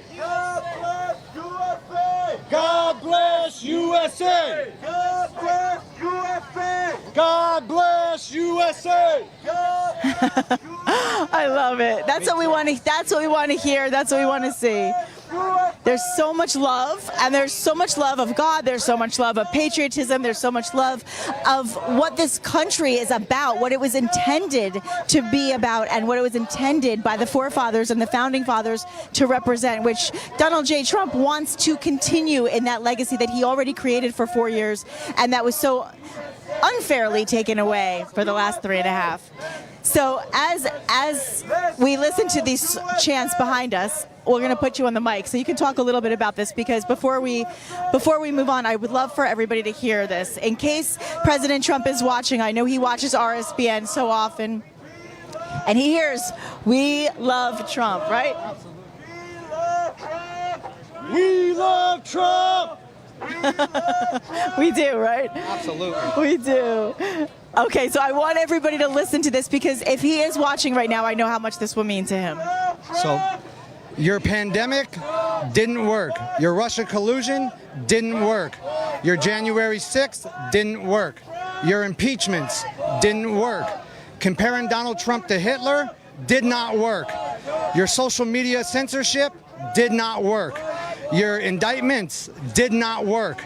God bless USA. God bless USA. God bless USA. I love it. That's what we want to. That's what we want to hear. That's what we want to see. There's so much love, and there's so much love of God. There's so much love of patriotism. There's so much love of what this country is about, what it was intended to be about, and what it was intended by the forefathers and the founding fathers to represent, which Donald J. Trump wants to continue in that legacy that he already created for 4 years, and that was so unfairly taken away for the last 3.5. So as we listen to these chants behind us, we're going to put you on the mic so you can talk a little bit about this, because before we move on, I would love for everybody to hear this. In case President Trump is watching, I know he watches RSBN so often, and he hears, "We love Trump," right? We love Trump. We do, right? Absolutely. We do. Okay, so I want everybody to listen to this, because if he is watching right now, I know how much this will mean to him. So, your pandemic didn't work. Your Russia collusion didn't work. Your January 6th didn't work. Your impeachments didn't work. Comparing Donald Trump to Hitler did not work. Your social media censorship did not work. Your indictments did not work.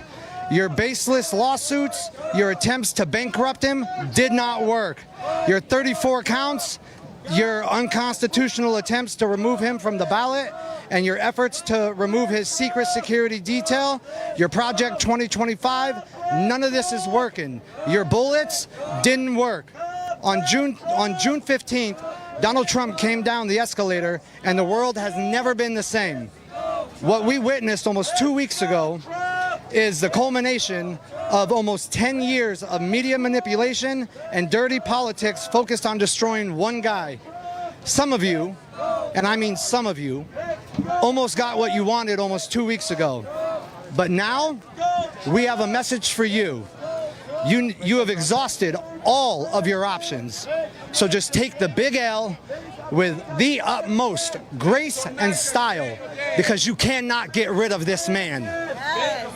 Your baseless lawsuits, your attempts to bankrupt him did not work. Your 34 counts, your unconstitutional attempts to remove him from the ballot, and your efforts to remove his secret security detail, your Project 2025, none of this is working. Your bullets didn't work. On June 15th, Donald Trump came down the escalator, and the world has never been the same. What we witnessed almost 2 weeks ago is the culmination of almost 10 years of media manipulation and dirty politics focused on destroying one guy. Some of you, and I mean some of you, almost got what you wanted almost 2 weeks ago. But now, we have a message for you. You have exhausted all of your options. So just take the big L with the utmost grace and style, because you cannot get rid of this man. Yes.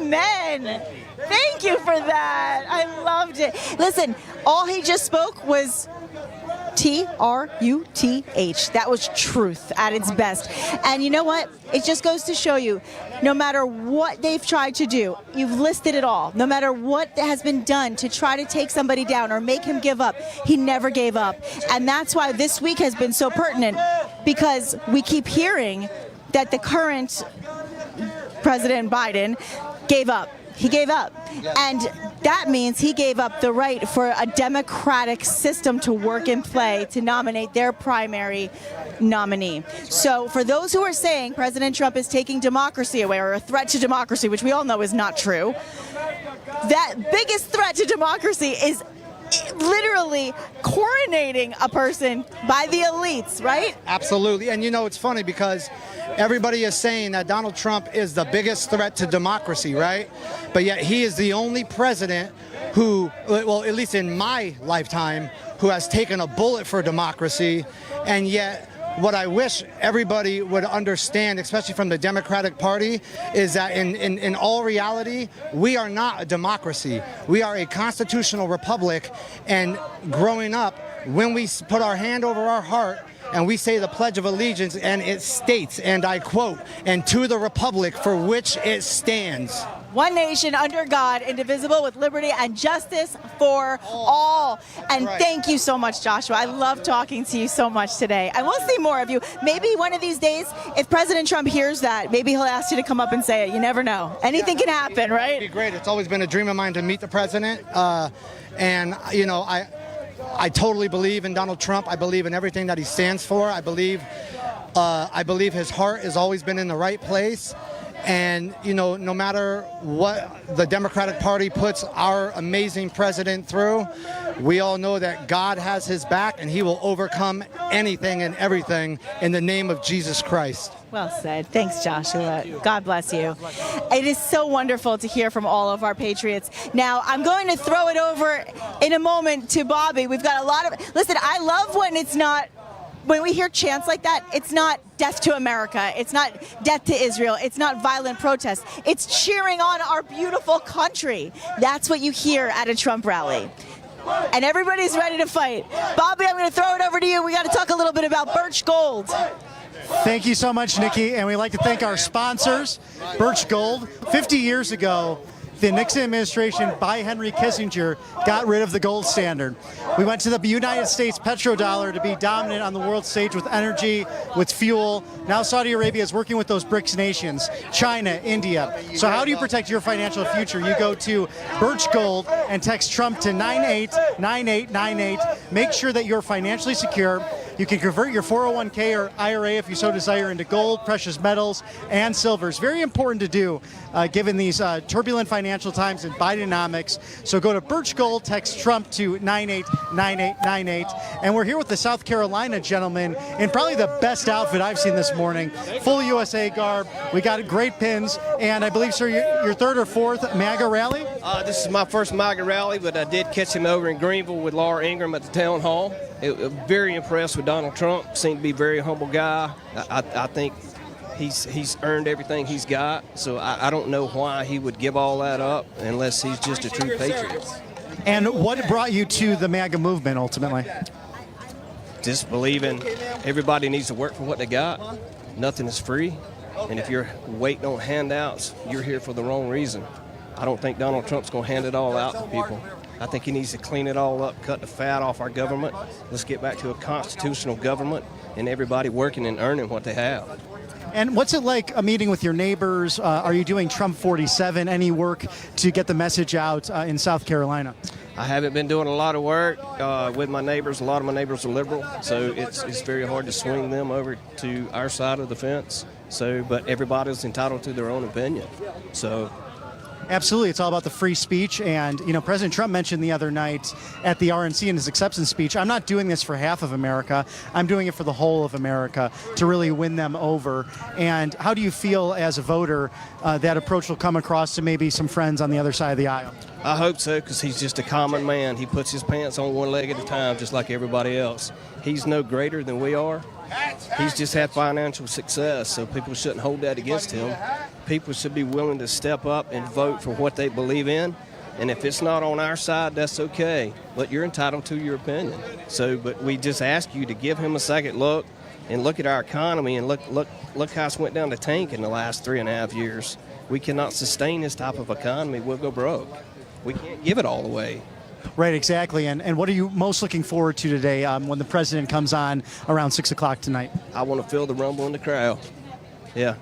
Amen. Thank you for that. I loved it. Listen, all he just spoke was Truth. That was truth at its best. And you know what? It just goes to show you, no matter what they've tried to do, you've listed it all. No matter what has been done to try to take somebody down or make him give up, he never gave up. And that's why this week has been so pertinent, because we keep hearing that the current President Biden gave up. He gave up. And that means he gave up the right for a democratic system to work and play to nominate their primary nominee. So for those who are saying President Trump is taking democracy away, or a threat to democracy, which we all know is not true, that biggest threat to democracy is literally coronating a person by the elites, right? Absolutely. And you know, it's funny because everybody is saying that Donald Trump is the biggest threat to democracy, right? But yet he is the only president who, well, at least in my lifetime, who has taken a bullet for democracy. And yet what I wish everybody would understand, especially from the Democratic Party, is that in all reality, we are not a democracy. We are a constitutional republic. And growing up, when we put our hand over our heart and we say the Pledge of Allegiance, and it states, and I quote, "and to the republic for which it stands." one nation under God, indivisible with liberty and justice for all. And thank you so much, Joshua. I love talking to you so much today. And we'll see more of you. Maybe one of these days, if President Trump hears that, maybe he'll ask you to come up and say it. You never know. Anything can happen, right? It'd be great. It's always been a dream of mine to meet the president. And, you know, I totally believe in Donald Trump. I believe in everything that he stands for. I believe his heart has always been in the right place. And, you know, no matter what the Democratic Party puts our amazing president through, we all know that God has his back and he will overcome anything and everything in the name of Jesus Christ. Well said. Thanks, Joshua. God bless you. It is so wonderful to hear from all of our patriots. Now, I'm going to throw it over in a moment to Bobby. We've got a lot of... Listen, I love when it's not... When we hear chants like that, it's not death to America, it's not death to Israel, it's not violent protest, it's cheering on our beautiful country. That's what you hear at a Trump rally. And everybody's ready to fight. Bobby, I'm going to throw it over to you. We got to talk a little bit about Birch Gold. Thank you so much, Nikki, and we'd like to thank our sponsors, Birch Gold. 50 years ago, the Nixon administration, by Henry Kissinger, got rid of the gold standard. We went to the United States petrodollar to be dominant on the world stage with energy, with fuel. Now Saudi Arabia is working with those BRICS nations, China, India. So how do you protect your financial future? You go to Birch Gold and text Trump to 989898. Make sure that you're financially secure. You can convert your 401k or IRA if you so desire into gold, precious metals, and silver. It's very important to do given these turbulent financial times in Bidenomics. So go to Birch Gold, text Trump to 989898. And we're here with the South Carolina gentleman in probably the best outfit I've seen this morning. Full USA garb. We got great pins. And I believe, sir, your third or fourth MAGA rally? This is my first MAGA rally, but I did catch him over in Greenville with Laura Ingraham at the town hall. Very impressed with Donald Trump. Seemed to be a very humble guy. I think he's earned everything he's got. So I don't know why he would give all that up unless he's just a true patriot. And what brought you to the MAGA movement ultimately? Just believing everybody needs to work for what they got. Nothing is free. And if you're waiting on handouts, you're here for the wrong reason. I don't think Donald Trump's going to hand it all out to people. I think he needs to clean it all up, cut the fat off our government. Let's get back to a constitutional government and everybody working and earning what they have. And what's it like a meeting with your neighbors? Are you doing Trump 47? Any work to get the message out in South Carolina? I haven't been doing a lot of work with my neighbors. A lot of my neighbors are liberal, so it's very hard to swing them over to our side of the fence. So, but everybody's entitled to their own opinion. So. Absolutely. It's all about the free speech. And, you know, President Trump mentioned the other night at the RNC in his acceptance speech, I'm not doing this for half of America. I'm doing it for the whole of America to really win them over. And how do you feel as a voter that approach will come across to maybe some friends on the other side of the aisle? I hope so, because he's just a common man. He puts his pants on one leg at a time, just like everybody else. He's no greater than we are. He's just had financial success, so people shouldn't hold that against him. People should be willing to step up and vote for what they believe in. And if it's not on our side, that's okay. But you're entitled to your opinion. So, but we just ask you to give him a second look and look at our economy and look how it's went down the tank in the last 3.5 years. We cannot sustain this type of economy. We'll go broke. We can't give it all away. Right, exactly. And what are you most looking forward to today when the president comes on around 6 o'clock tonight? I want to feel the rumble in the crowd. Yeah.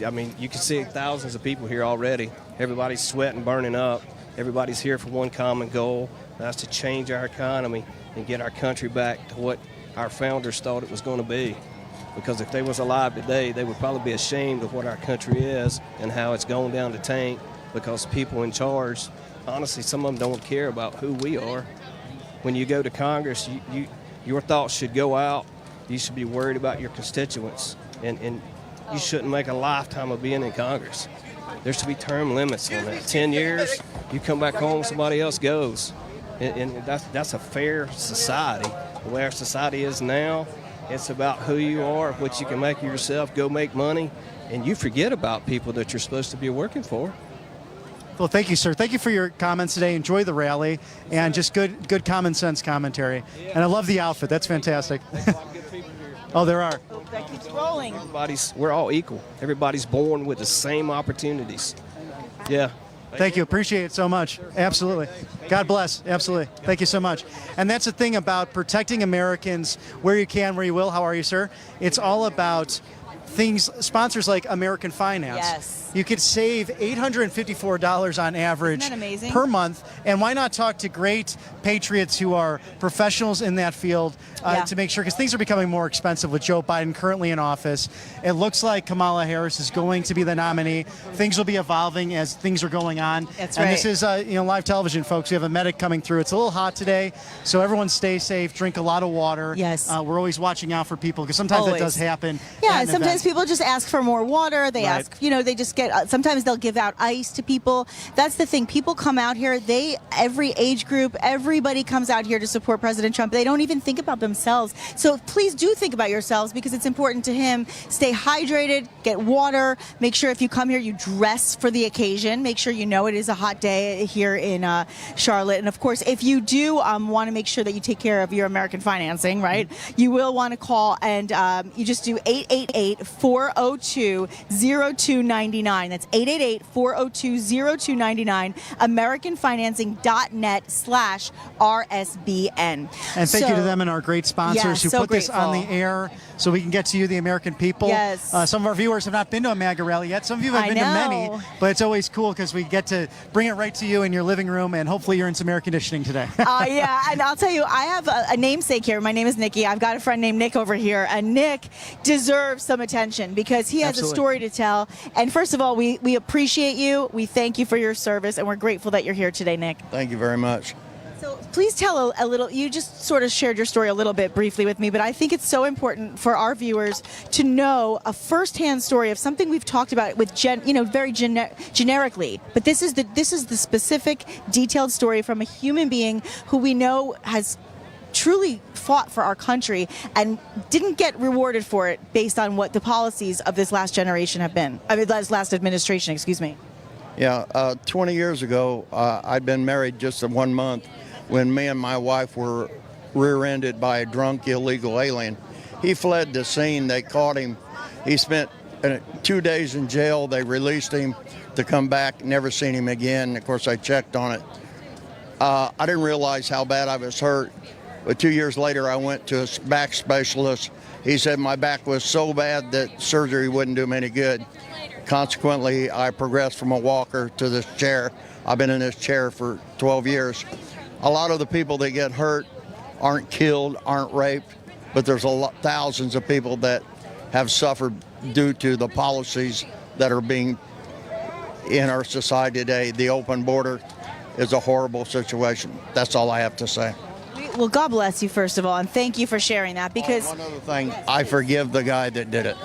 I mean, you can see thousands of people here already. Everybody's sweating, burning up. Everybody's here for one common goal. That's to change our economy and get our country back to what our founders thought it was going to be. Because if they was alive today, they would probably be ashamed of what our country is and how it's going down the tank, because people in charge, honestly, some of them don't care about who we are. When you go to Congress, your thoughts should go out. You should be worried about your constituents. And you shouldn't make a lifetime of being in Congress. There should be term limits on that. 10 years, you come back home, somebody else goes. And that's a fair society. The way our society is now, it's about who you are, what you can make of yourself, go make money, and you forget about people that you're supposed to be working for. Well, thank you, sir. Thank you for your comments today. Enjoy the rally and just good common sense commentary. And I love the outfit. That's fantastic. Oh, there are. Oh, that keeps rolling. We're all equal. Everybody's born with the same opportunities. Yeah, Thank you. Appreciate it so much. Absolutely. God bless. Absolutely. Thank you so much. And that's the thing about protecting Americans where you can, where you will. How are you, sir? It's all about sponsors like American Finance. Yes. You could save $854 on average Isn't that amazing? per month. And why not talk to great patriots who are professionals in that field to make sure, because things are becoming more expensive with Joe Biden currently in office. It looks like Kamala Harris is going to be the nominee. Things will be evolving as things are going on. That's and right. this is live television, folks. We have a medic coming through. It's a little hot today, so everyone stay safe, drink a lot of water. Yes. We're always watching out for people because sometimes that does happen. Yeah, at an sometimes event. people just ask for more water. They Right. ask, they just get, sometimes they'll give out ice to people. That's the thing. People come out here, every age group, everybody comes out here to support President Trump. They don't even think about themselves. So please do think about yourselves because it's important to him. Stay hydrated, get water. Make sure if you come here, you dress for the occasion. Make sure you know it is a hot day here in Charlotte. And of course, if you do want to make sure that you take care of your American financing, right, you will want to call and you just do 888-402-0299. That's 888-402-0299, AmericanFinancing.net/RSBN. And thank you to them and our great sponsors who put this on the air so we can get to you, the American people. Yes. Some of our viewers have not been to a MAGA rally yet. Some of you have been to many, but it's always cool because we get to bring it right to you in your living room, and hopefully you're in some air conditioning today. Yeah, and I'll tell you, I have a namesake here. My name is Nikki. I've got a friend named Nick over here, and Nick deserves some attention because he has a story to tell. And first of all, we appreciate you. We thank you for your service, and we're grateful that you're here today, Nick. Thank you very much. So please tell a little, you just sort of shared your story a little bit briefly with me, but I think it's so important for our viewers to know a firsthand story of something we've talked about with very generically. But this is the specific, detailed story from a human being who we know has truly fought for our country and didn't get rewarded for it based on what the policies of this last generation have been. This last administration, excuse me. Yeah, 20 years ago, I'd been married just 1 month when me and my wife were rear-ended by a drunk illegal alien. He fled the scene. They caught him. He spent 2 days in jail. They released him to come back. Never seen him again. Of course, I checked on it. I didn't realize how bad I was hurt. But 2 years later, I went to a back specialist. He said my back was so bad that surgery wouldn't do me any good. Consequently, I progressed from a walker to this chair. I've been in this chair for 12 years. A lot of the people that get hurt aren't killed, aren't raped, but there's thousands of people that have suffered due to the policies that are being in our society today. The open border is a horrible situation. That's all I have to say. Well, God bless you, first of all, and thank you for sharing that because... one other thing, I forgive the guy that did it.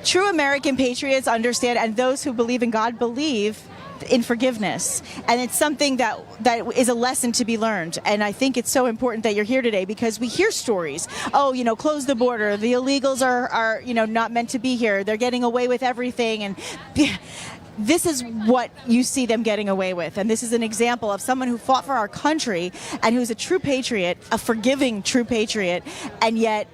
True American patriots understand, and those who believe in God believe in forgiveness, and it's something that is a lesson to be learned. And I think it's so important that you're here today because we hear stories. Oh, close the border. The illegals are not meant to be here. They're getting away with everything, and this is what you see them getting away with. And this is an example of someone who fought for our country and who's a true patriot, a forgiving true patriot, and yet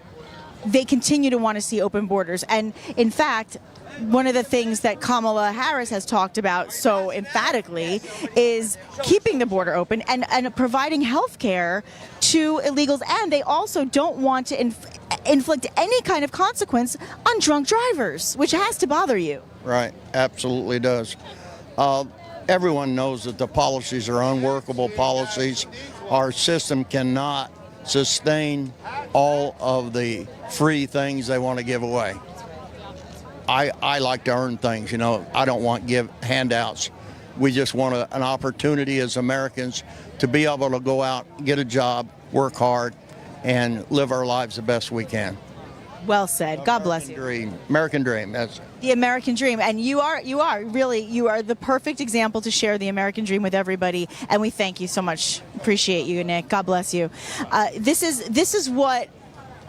they continue to want to see open borders. And in fact, one of the things that Kamala Harris has talked about so emphatically is keeping the border open and providing health care to illegals. And they also don't want to inflict any kind of consequence on drunk drivers, which has to bother you. Right, absolutely does. Everyone knows that the policies are unworkable policies. Our system cannot sustain all of the free things they want to give away. I like to earn things, I don't want handouts. We just want an opportunity as Americans to be able to go out, get a job, work hard, and live our lives the best we can. Well said. God bless you. American dream. That's the American dream. And you are the perfect example to share the American dream with everybody. And we thank you so much. Appreciate you, Nick. God bless you. This is what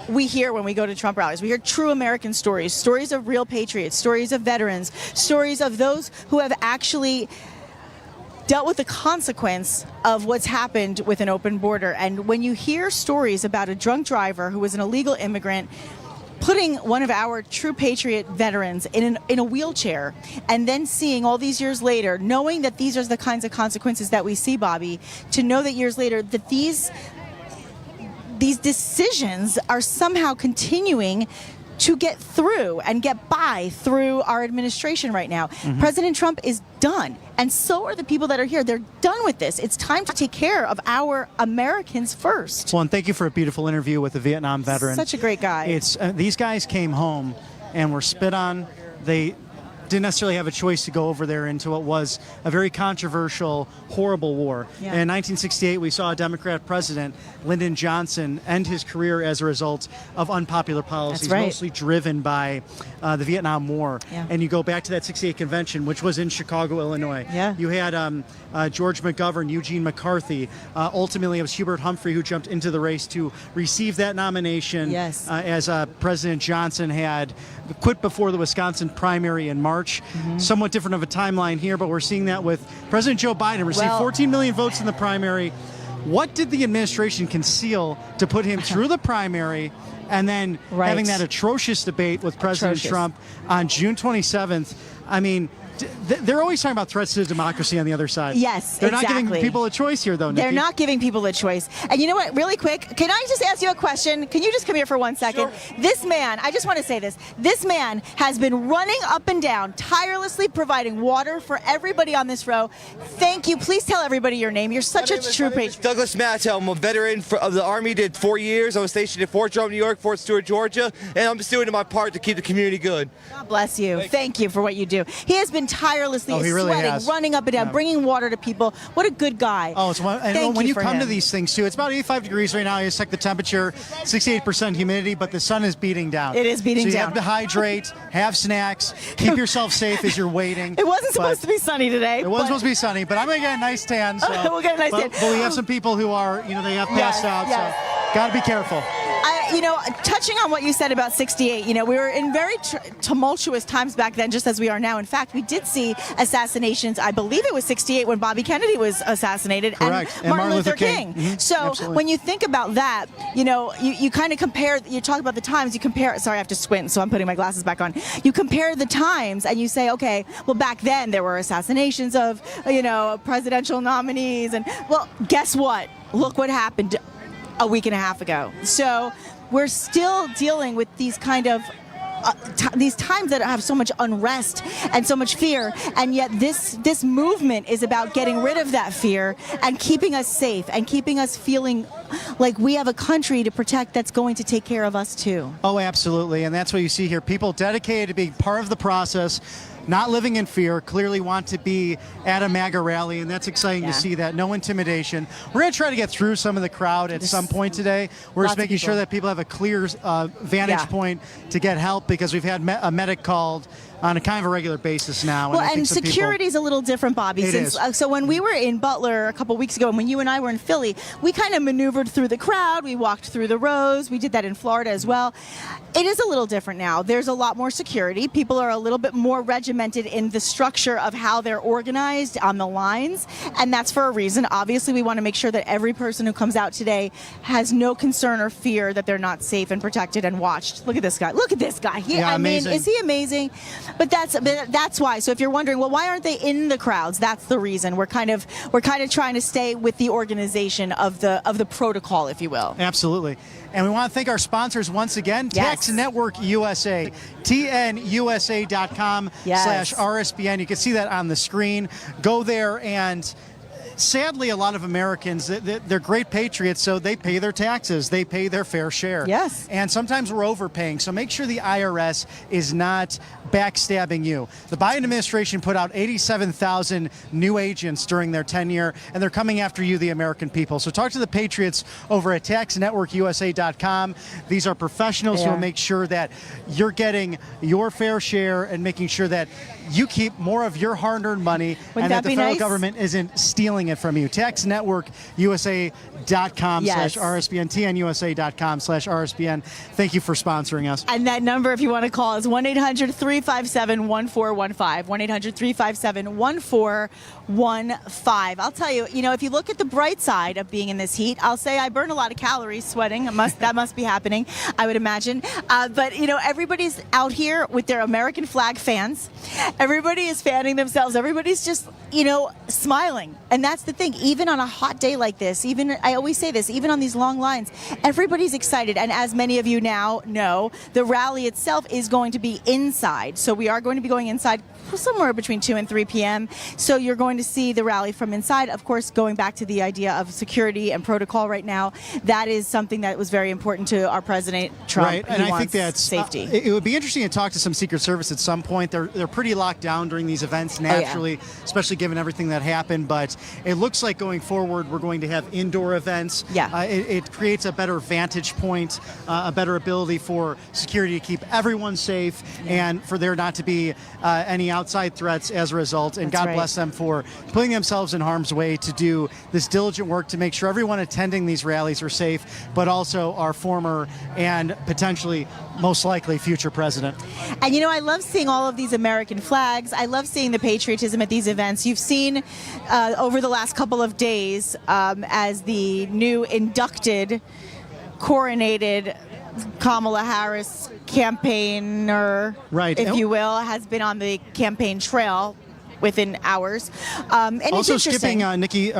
we hear when we go to Trump rallies. We hear true American stories, stories of real patriots, stories of veterans, stories of those who have actually dealt with the consequence of what's happened with an open border. And when you hear stories about a drunk driver who was an illegal immigrant putting one of our true patriot veterans in a wheelchair, and then seeing all these years later, knowing that these are the kinds of consequences that we see, Bobby, to know that years later that these decisions are somehow continuing to get through and get by through our administration right now. President Trump is done, and so are the people that are here. They're done with this. It's time to take care of our Americans first. Well, and thank you for a beautiful interview with a Vietnam veteran. Such a great guy. It's these guys came home and were spit on. They didn't necessarily have a choice to go over there into what was a very controversial, horrible war. Yeah. And in 1968, we saw a Democrat president, Lyndon Johnson, end his career as a result of unpopular policies, right. mostly driven by the Vietnam War. Yeah. And you go back to that 68 convention, which was in Chicago, Illinois. Yeah. You had George McGovern, Eugene McCarthy. Ultimately, it was Hubert Humphrey who jumped into the race to receive that nomination. Yes. As President Johnson had quit before the Wisconsin primary in March. Somewhat different of a timeline here, but we're seeing that with President Joe Biden received 14 million votes in the primary. What did the administration conceal to put him through the primary and then having that atrocious debate with President Trump on June 27th? I mean, they're always talking about threats to democracy on the other side. Yes, They're not giving people a choice here, though, Nikki. They're not giving people a choice. And you know what, really quick, can I just ask you a question? Can you just come here for 1 second? Sure. This man, I just want to say this. This man has been running up and down, tirelessly providing water for everybody on this row. Thank you. Please tell everybody your name. You're such a true patriot. Douglas Mattel. I'm a veteran of the Army, did 4 years. I was stationed at Fort Drum, New York, Fort Stewart, Georgia, and I'm just doing my part to keep the community good. God bless you. Thank you for what you do. He has been tirelessly sweating, running up and down, bringing water to people. What a good guy. Oh, it's when you come to these things, too, it's about 85 degrees right now. You check the temperature, 68% humidity, but the sun is beating down. It is beating down. down. You have to hydrate, have snacks, keep yourself safe as you're waiting. It wasn't supposed to be sunny today. It wasn't supposed to be sunny, but I'm going to get a nice tan. So. We'll get a nice tan. But we have some people who are, they have passed out, so got to be careful. Touching on what you said about 68, we were in very tumultuous times back then, just as we are now. In fact, we did see assassinations. I believe it was 68 when Bobby Kennedy was assassinated. Correct. And Martin Luther King. Mm-hmm. So Absolutely. when you think about that, you kind of compare, you talk about the times, you compare, sorry, I have to squint, so I'm putting my glasses back on. You compare the times and you say, okay, well, back then there were assassinations of, presidential nominees. And, well, guess what? Look what happened a week and a half ago. So we're still dealing with these kind of these times that have so much unrest and so much fear, and yet this movement is about getting rid of that fear and keeping us safe and keeping us feeling like we have a country to protect that's going to take care of us too. Oh, absolutely, and that's what you see here. People dedicated to being part of the process, not living in fear, clearly want to be at a MAGA rally, and that's exciting to see that. No intimidation. We're going to try to get through some of the crowd at some point today. We're just making sure that people have a clear vantage point to get help, because we've had a medic called on a kind of a regular basis now. Well, and security's a little different, Bobby. So when we were in Butler a couple weeks ago, and when you and I were in Philly, we kind of maneuvered through the crowd. We walked through the rows. We did that in Florida as well. It is a little different now. There's a lot more security. People are a little bit more regimented in the structure of how they're organized on the lines, and that's for a reason. Obviously, we want to make sure that every person who comes out today has no concern or fear that they're not safe and protected and watched. Look at this guy. Look at this guy. Amazing. Is he amazing? But that's why. So if you're wondering, well, why aren't they in the crowds? That's the reason. We're kind of trying to stay with the organization of the protocol, if you will. Absolutely. And we want to thank our sponsors once again, Tax Network USA, tnusa.com/RSBN. You can see that on the screen. Go there, and sadly, a lot of Americans, they're great patriots, so they pay their taxes. They pay their fair share. Yes. And sometimes we're overpaying, so make sure the IRS is not backstabbing you. The Biden administration put out 87,000 new agents during their tenure, and they're coming after you, the American people. So talk to the patriots over at taxnetworkusa.com. These are professionals who will make sure that you're getting your fair share and making sure that you keep more of your hard-earned money and that the federal government isn't stealing it from you. TaxNetworkUSA.com/RSBN, TNUSA.com/RSBN. Thank you for sponsoring us. And that number, if you want to call, is 1-800-357-1415. 1-800-357-1415. I'll tell you, if you look at the bright side of being in this heat, I'll say I burn a lot of calories sweating. That must be happening, I would imagine. But, everybody's out here with their American flag fans. Everybody is fanning themselves. Everybody's just, smiling. And that's the thing. Even on a hot day like this, I always say this, even on these long lines, everybody's excited. And as many of you now know, the rally itself is going to be inside. So we are going to be going inside somewhere between 2 and 3 p.m. So you're going to see the rally from inside. Of course, going back to the idea of security and protocol right now, that is something that was very important to our President Trump. Right, and I think that's safety. It would be interesting to talk to some Secret Service at some point. They're pretty locked down during these events naturally, especially given everything that happened. But it looks like going forward, we're going to have indoor events. Yeah. It creates a better vantage point, a better ability for security to keep everyone safe and for there not to be any outside threats as a result. And God bless them for putting themselves in harm's way to do this diligent work to make sure everyone attending these rallies are safe, but also our former and potentially most likely future president. And I love seeing all of these American flags. I love seeing the patriotism at these events. You've seen over the last couple of days as the new inducted, coronated Kamala Harris campaigner, if you will, has been on the campaign trail within hours. And also it's skipping Bibi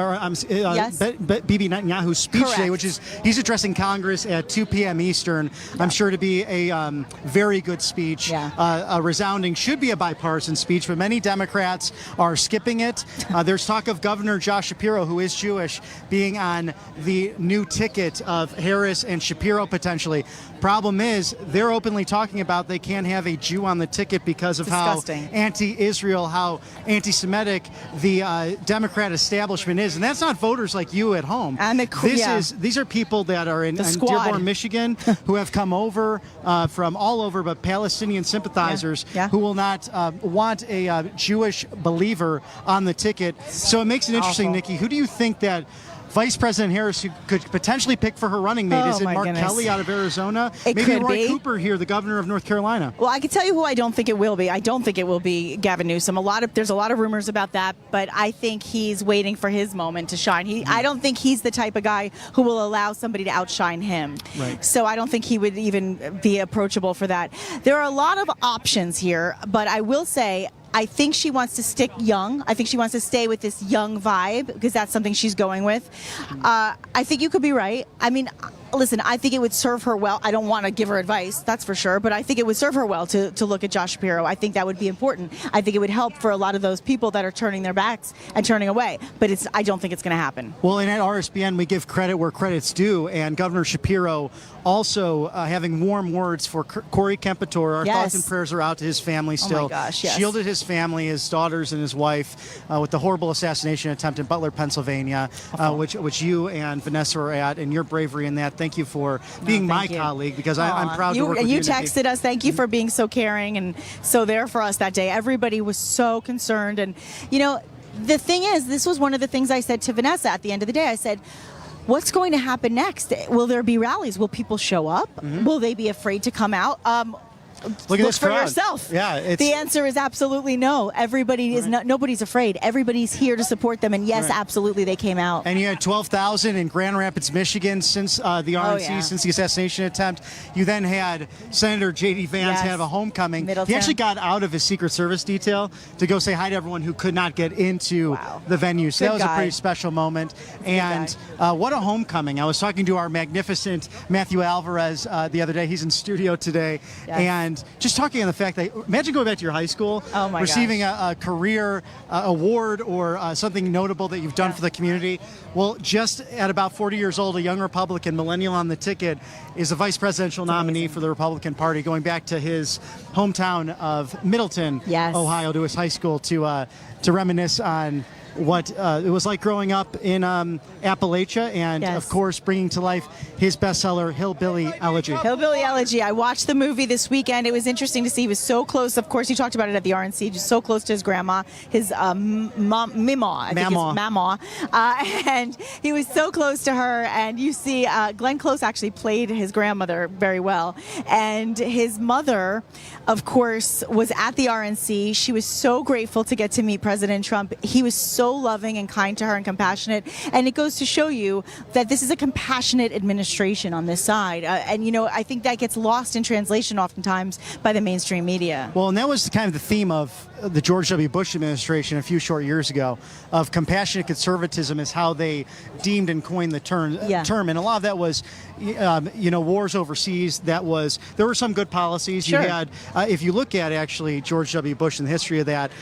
Netanyahu's speech today, which is he's addressing Congress at 2 p.m. Eastern. I'm sure to be a very good speech, a resounding, should be a bipartisan speech, but many Democrats are skipping it. There's talk of Governor Josh Shapiro, who is Jewish, being on the new ticket of Harris and Shapiro potentially. Problem is, they're openly talking about they can't have a Jew on the ticket because of how anti-Israel, how anti-Semitic the Democrat establishment is, and that's not voters like you at home. And these are people that are in Dearborn, Michigan, who have come over from all over, but Palestinian sympathizers who will not want a Jewish believer on the ticket. So it makes it interesting, Nikki. Who do you think that Vice President Harris who could potentially pick for her running mate? Is it Mark Kelly out of Arizona? Maybe Roy Cooper here, the governor of North Carolina. Well, I can tell you who I don't think it will be. I don't think it will be Gavin Newsom. There's a lot of rumors about that, but I think he's waiting for his moment to shine. I don't think he's the type of guy who will allow somebody to outshine him. Right. So I don't think he would even be approachable for that. There are a lot of options here, but I will say I think she wants to stick young. I think she wants to stay with this young vibe because that's something she's going with. I think you could be right. I mean, listen, I think it would serve her well. I don't want to give her advice, that's for sure, but I think it would serve her well to look at Josh Shapiro. I think that would be important. I think it would help for a lot of those people that are turning their backs and turning away. But I don't think it's going to happen. Well, and at RSBN, we give credit where credit's due, and Governor Shapiro also having warm words for Corey Kempetor. Our thoughts and prayers are out to his family still. Oh my gosh, yes. Shielded his family, his daughters and his wife with the horrible assassination attempt in Butler, Pennsylvania, which you and Vanessa were at, and your bravery in that. Thank you for being my colleague, because I'm proud to work with you. You texted us. Thank you for being so caring and so there for us that day. Everybody was so concerned. And, the thing is, this was one of the things I said to Vanessa at the end of the day. I said, what's going to happen next? Will there be rallies? Will people show up? Will they be afraid to come out? Look at this for crowd. yourself. Yeah, the answer is absolutely no. Everybody is nobody's afraid. Everybody's here to support them, and yes, absolutely, they came out. And you had 12,000 in Grand Rapids, Michigan, since the RNC, since the assassination attempt. You then had Senator J.D. Vance have a homecoming. Middleton. He actually got out of his Secret Service detail to go say hi to everyone who could not get into the venue. So that was a pretty special moment. And what a homecoming! I was talking to our magnificent Matthew Alvarez the other day. He's in studio today, and just talking on the fact that imagine going back to your high school, receiving a career award or something notable that you've done for the community. Well, just at about 40 years old, a young Republican, millennial on the ticket, is a vice presidential nominee for the Republican Party, going back to his hometown of Middleton, Ohio, to his high school to reminisce on what it was like growing up in Appalachia, and of course bringing to life his bestseller Hillbilly Elegy. Hillbilly Elegy. I watched the movie this weekend. It was interesting to see. He was so close. Of course, he talked about it at the RNC. Just so close to his grandma, his Mama, and he was so close to her. And you see, Glenn Close actually played his grandmother very well, and his mother, of course, was at the RNC. She was so grateful to get to meet President Trump. He was so loving and kind to her and compassionate. And it goes to show you that this is a compassionate administration on this side. And, you know, I think that gets lost in translation oftentimes by the mainstream media. Well, and that was kind of the theme of the George W. Bush administration a few short years ago, of compassionate conservatism is how they deemed and coined the term. And a lot of that was, wars overseas. There were some good policies. Sure. You had, if you look at actually George W. Bush and the history of that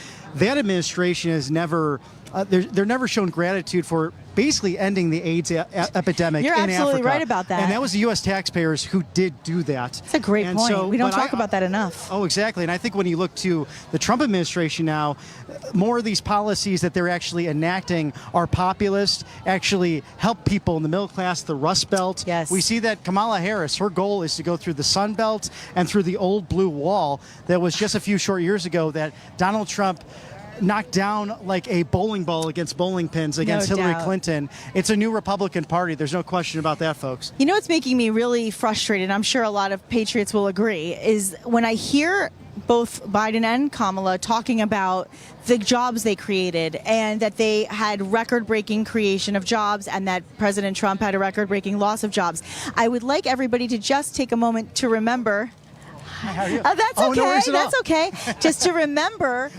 administration has never, they're never shown gratitude for basically ending the AIDS epidemic in Africa. You're absolutely right about that. And that was the U.S. taxpayers who did do that. That's a great point. So, we don't talk about that enough. Oh, exactly. And I think when you look to the Trump administration now, more of these policies that they're actually enacting are populist, actually help people in the middle class, the Rust Belt. Yes. We see that Kamala Harris, her goal is to go through the Sun Belt and through the old blue wall that was just a few short years ago that Donald Trump knocked down like a bowling ball against bowling pins against Hillary Clinton. It's a new Republican Party. There's no question about that, folks. You know what's making me really frustrated, I'm sure a lot of patriots will agree, is when I hear both Biden and Kamala talking about the jobs they created and that they had record-breaking creation of jobs and that President Trump had a record-breaking loss of jobs. I would like everybody to just take a moment to remember. How are you? That's okay. No, that's okay. Just to remember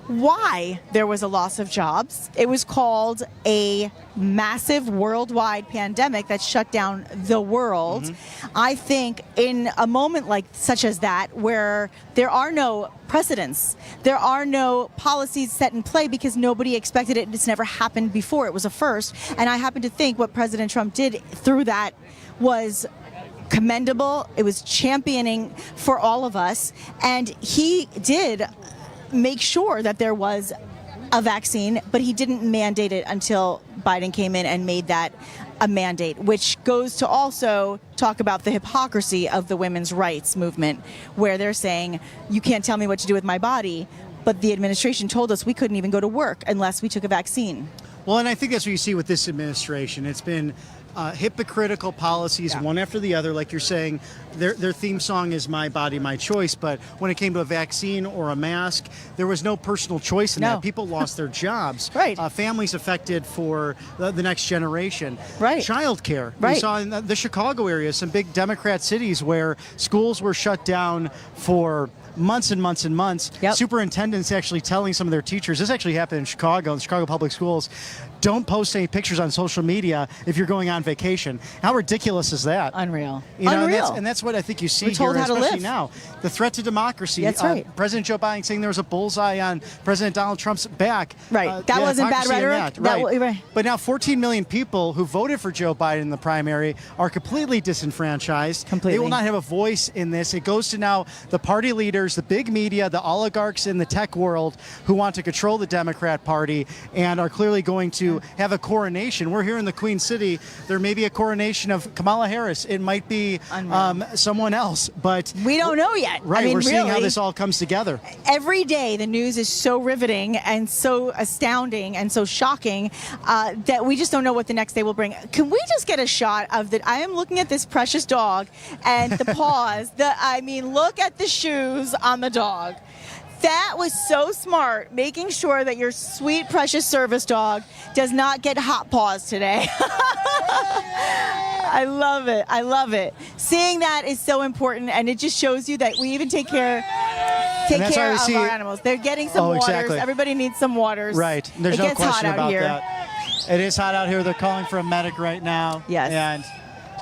why there was a loss of jobs. It was called a massive worldwide pandemic that shut down the world. Mm-hmm. I think in a moment like such as that, where there are no precedents, there are no policies set in play because nobody expected it. It's never happened before. It was a first. And I happen to think what President Trump did through that was commendable. It was championing for all of us, and he did make sure that there was a vaccine, but he didn't mandate it until Biden came in and made that a mandate, which goes to also talk about the hypocrisy of the women's rights movement, where they're saying, you can't tell me what to do with my body, but the administration told us we couldn't even go to work unless we took a vaccine. Well, and I think that's what you see with this administration. It's been hypocritical policies, one after the other. Like you're saying, their theme song is "My Body, My Choice," but when it came to a vaccine or a mask, there was no personal choice in that. People lost their jobs. Right. Families affected for the next generation. Right. Childcare. Right. We saw in the Chicago area, some big Democrat cities where schools were shut down for months and months and months. Yep. Superintendents actually telling some of their teachers, this actually happened in Chicago, in Chicago Public Schools, don't post any pictures on social media if you're going on vacation. How ridiculous is that? Unreal. You know, Unreal. And that's what I think you see We're told here, how to especially live. now. The threat to democracy. That's right. President Joe Biden saying there was a bullseye on President Donald Trump's back. Right. That wasn't bad rhetoric. Right. But now 14 million people who voted for Joe Biden in the primary are completely disenfranchised. Completely. They will not have a voice in this. It goes to now the party leaders, the big media, the oligarchs in the tech world who want to control the Democrat Party and are clearly going to have a coronation. We're here in the Queen City. There may be a coronation of Kamala Harris. It might be someone else, but we don't know yet. Right. I mean, we're seeing how really, this all comes together. Every day, the news is so riveting and so astounding and so shocking that we just don't know what the next day will bring. Can we just get a shot of that? I am looking at this precious dog and the paws. Look at the shoes on the dog. That was so smart, making sure that your sweet, precious service dog does not get hot paws today. I love it. I love it. Seeing that is so important, and it just shows you that we even take care of our animals. They're getting some waters. Exactly. Everybody needs some waters. Right. There's no question about here. that. It is hot out here. They're calling for a medic right now. Yes. And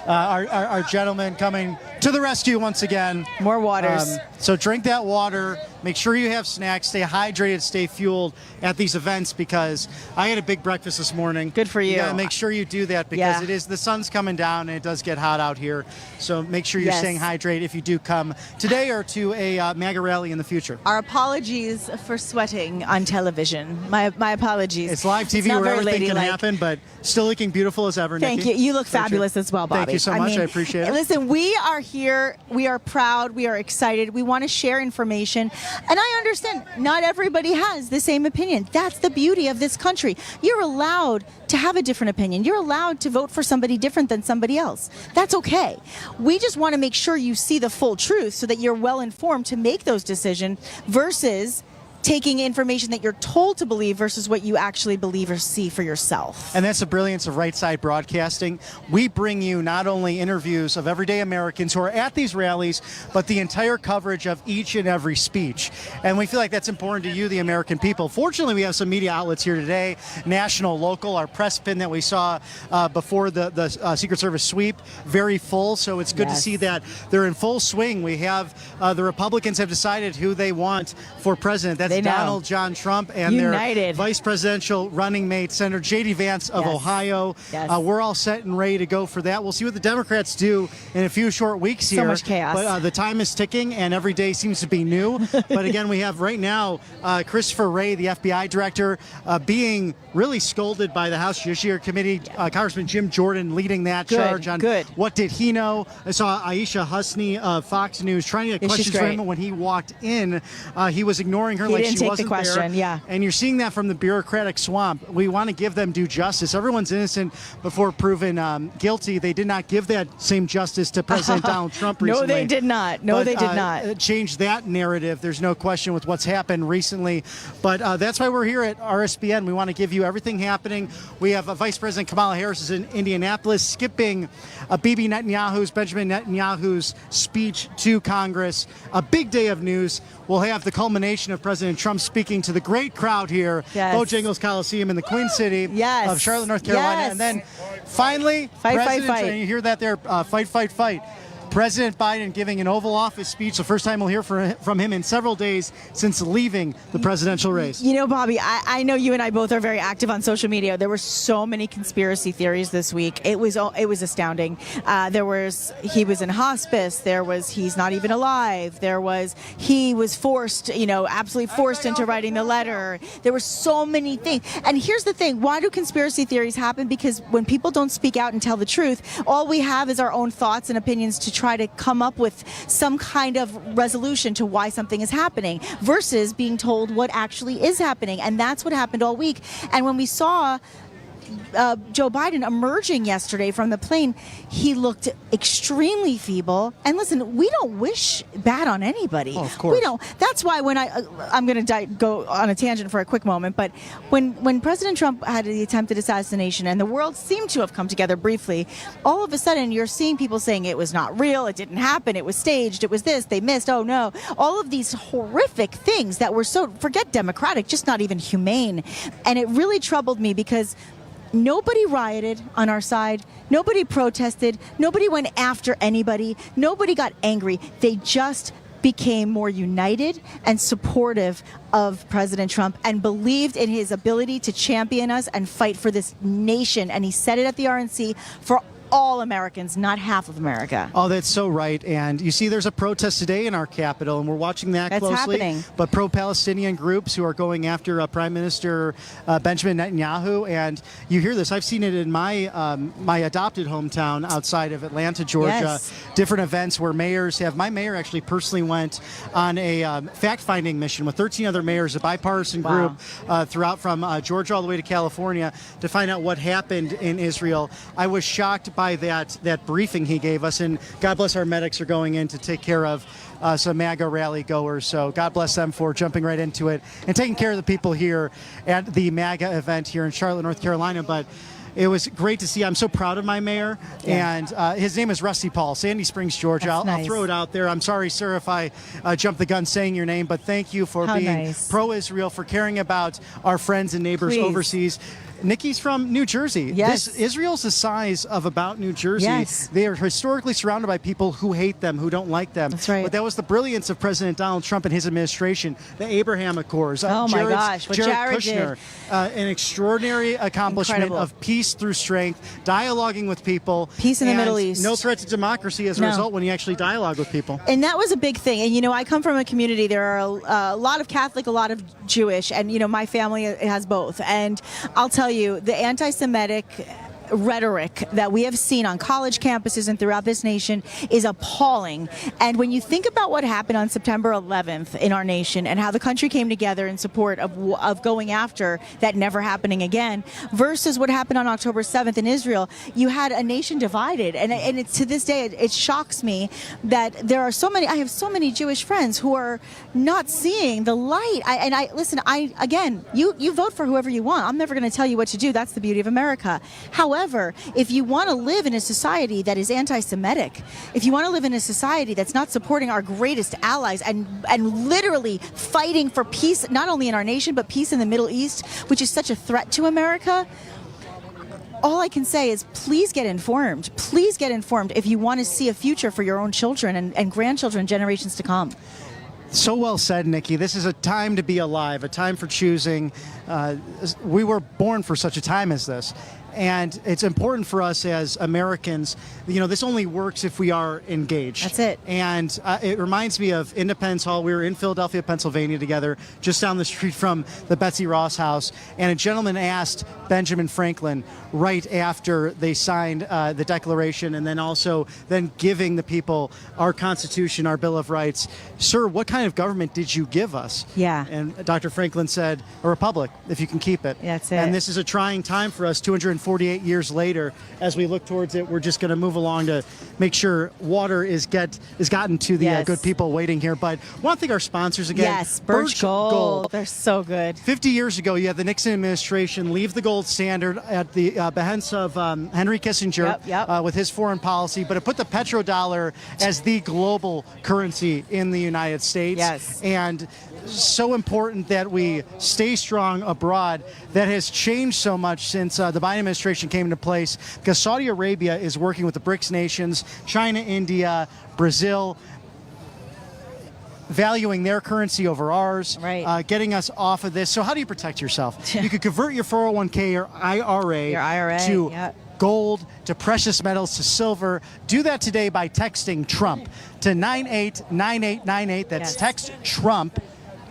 our gentleman coming to the rescue once again. More waters. So drink that water. make sure you have snacks, stay hydrated, stay fueled at these events, because I had a big breakfast this morning. Good for you. You gotta make sure you do that, because the sun's coming down and it does get hot out here. So make sure you're staying hydrated if you do come today or to a MAGA rally in the future. Our apologies for sweating on television. My apologies. It's live TV where everything can happen, but still looking beautiful as ever, Thank Nikki. you. You look fabulous as well, Bobby. Thank you so much. I appreciate it. Listen, we are here. We are proud. We are excited. We want to share information. And I understand not everybody has the same opinion. That's the beauty of this country. You're allowed to have a different opinion. You're allowed to vote for somebody different than somebody else. That's okay. We just want to make sure you see the full truth so that you're well informed to make those decisions versus taking information that you're told to believe versus what you actually believe or see for yourself. And that's the brilliance of Right Side Broadcasting. We bring you not only interviews of everyday Americans who are at these rallies, but the entire coverage of each and every speech. And we feel like that's important to you, the American people. Fortunately, we have some media outlets here today, national, local. Our press pin that we saw before the Secret Service sweep, very full. So it's good to see that they're in full swing. We have the Republicans have decided who they want for president. That's Donald John Trump and their vice presidential running mate, Senator J.D. Vance of Ohio. We're all set and ready to go for that. We'll see what the Democrats do in a few short weeks here. So much chaos. But the time is ticking, and every day seems to be new. But again, we have right now Christopher Wray, the FBI director, being really scolded by the House Judiciary Committee. Congressman Jim Jordan leading that charge on what did he know. I saw Aisha Husney of Fox News trying to get questions from him when he walked in. He was ignoring her like she wasn't there. And you're seeing that from the bureaucratic swamp. We want to give them due justice. Everyone's innocent before proven guilty. They did not give that same justice to President Donald Trump recently. No, they did not. No, they did not. Change that narrative. There's no question with what's happened recently. But that's why we're here at RSBN. We want to give you everything happening. We have Vice President Kamala Harris is in Indianapolis, skipping Benjamin Netanyahu's speech to Congress. A big day of news. We'll have the culmination of President Trump speaking to the great crowd here, Bojangles Coliseum in the Queen City of Charlotte, North Carolina. And then finally, fight. And you hear that there, fight. President Biden giving an Oval Office speech, the first time we'll hear from him in several days since leaving the presidential race. You know, Bobby, I know you and I both are very active on social media. There were so many conspiracy theories this week. It was astounding. He was in hospice. There was he's not even alive. There was he was forced, absolutely forced into writing the letter. There were so many things. And here's the thing. Why do conspiracy theories happen? Because when people don't speak out and tell the truth, all we have is our own thoughts and opinions to try to come up with some kind of resolution to why something is happening versus being told what actually is happening. And that's what happened all week. And when we saw Joe Biden emerging yesterday from the plane, he looked extremely feeble. And listen, we don't wish bad on anybody. Oh, of course. We don't. That's why when I'm going to go on a tangent for a quick moment, but when President Trump had the attempted assassination and the world seemed to have come together briefly, all of a sudden you're seeing people saying it was not real, it didn't happen, it was staged, it was this, they missed, oh no. All of these horrific things that were so, forget democratic, just not even humane. And it really troubled me because nobody rioted on our side. Nobody protested. Nobody went after anybody. Nobody got angry. They just became more united and supportive of President Trump and believed in his ability to champion us and fight for this nation. And he said it at the RNC for all Americans, not half of America. Oh, that's so right. And you see there's a protest today in our capital, and we're watching that closely. That's happening. But pro-Palestinian groups who are going after Prime Minister Benjamin Netanyahu. And you hear this. I've seen it in my my adopted hometown outside of Atlanta, Georgia. Different events where mayors have. My mayor actually personally went on a fact-finding mission with 13 other mayors, a bipartisan group throughout from Georgia all the way to California to find out what happened in Israel. I was shocked by that briefing he gave us, and God bless our medics are going in to take care of some MAGA rally goers. So God bless them for jumping right into it and taking care of the people here at the MAGA event here in Charlotte, North Carolina. But it was great to see. I'm so proud of my mayor, and his name is Rusty Paul, Sandy Springs, Georgia. I'll throw it out there. I'm sorry, sir, if I jumped the gun saying your name, but thank you for being pro-Israel, for caring about our friends and neighbors overseas. Nikki's from New Jersey. Israel's the size of about New Jersey. They are historically surrounded by people who hate them, who don't like them. That's right. But that was the brilliance of President Donald Trump and his administration, the Abraham Accords. Oh my gosh, what Jared Kushner, an extraordinary accomplishment of peace through strength, dialoguing with people. Peace in the Middle East. No threat to democracy as a result when you actually dialogue with people. And that was a big thing. And, I come from a community, there are a lot of Catholic, a lot of Jewish, and, my family has both. And I'll tell you, the anti-Semitic rhetoric that we have seen on college campuses and throughout this nation is appalling. And when you think about what happened on September 11th in our nation and how the country came together in support of going after that never happening again versus what happened on October 7th in Israel, you had a nation divided. And it's, to this day, it shocks me that there are I have so many Jewish friends who are not seeing the light. Listen, you vote for whoever you want. I'm never going to tell you what to do. That's the beauty of America. However, if you want to live in a society that is anti-Semitic, if you want to live in a society that's not supporting our greatest allies and literally fighting for peace, not only in our nation, but peace in the Middle East, which is such a threat to America, all I can say is please get informed. Please get informed if you want to see a future for your own children and grandchildren, generations to come. So well said, Nikki. This is a time to be alive, a time for choosing. We were born for such a time as this. And it's important for us as Americans, this only works if we are engaged. That's it. And it reminds me of Independence Hall. We were in Philadelphia, Pennsylvania together, just down the street from the Betsy Ross House. And a gentleman asked Benjamin Franklin right after they signed the Declaration and then giving the people our Constitution, our Bill of Rights, "Sir, what kind of government did you give us?" Yeah. And Dr. Franklin said, "A republic, if you can keep it." That's it. And this is a trying time for us, 248 years later. As we look towards it, we're just going to move along to make sure water is gotten to the good people waiting here. But I want to thank our sponsors again. Yes, Birch Gold. They're so good. 50 years ago, you had the Nixon administration leave the gold standard at the behest of Henry Kissinger with his foreign policy, but it put the petrodollar as the global currency in the United States. Yes. And so important that we stay strong abroad. That has changed so much since the Biden administration came into place, because Saudi Arabia is working with the BRICS nations, China, India, Brazil, valuing their currency over ours, getting us off of this. So how do you protect yourself? You could convert your 401k or IRA to gold, to precious metals, to silver. Do that today by texting Trump to 989898. That's text Trump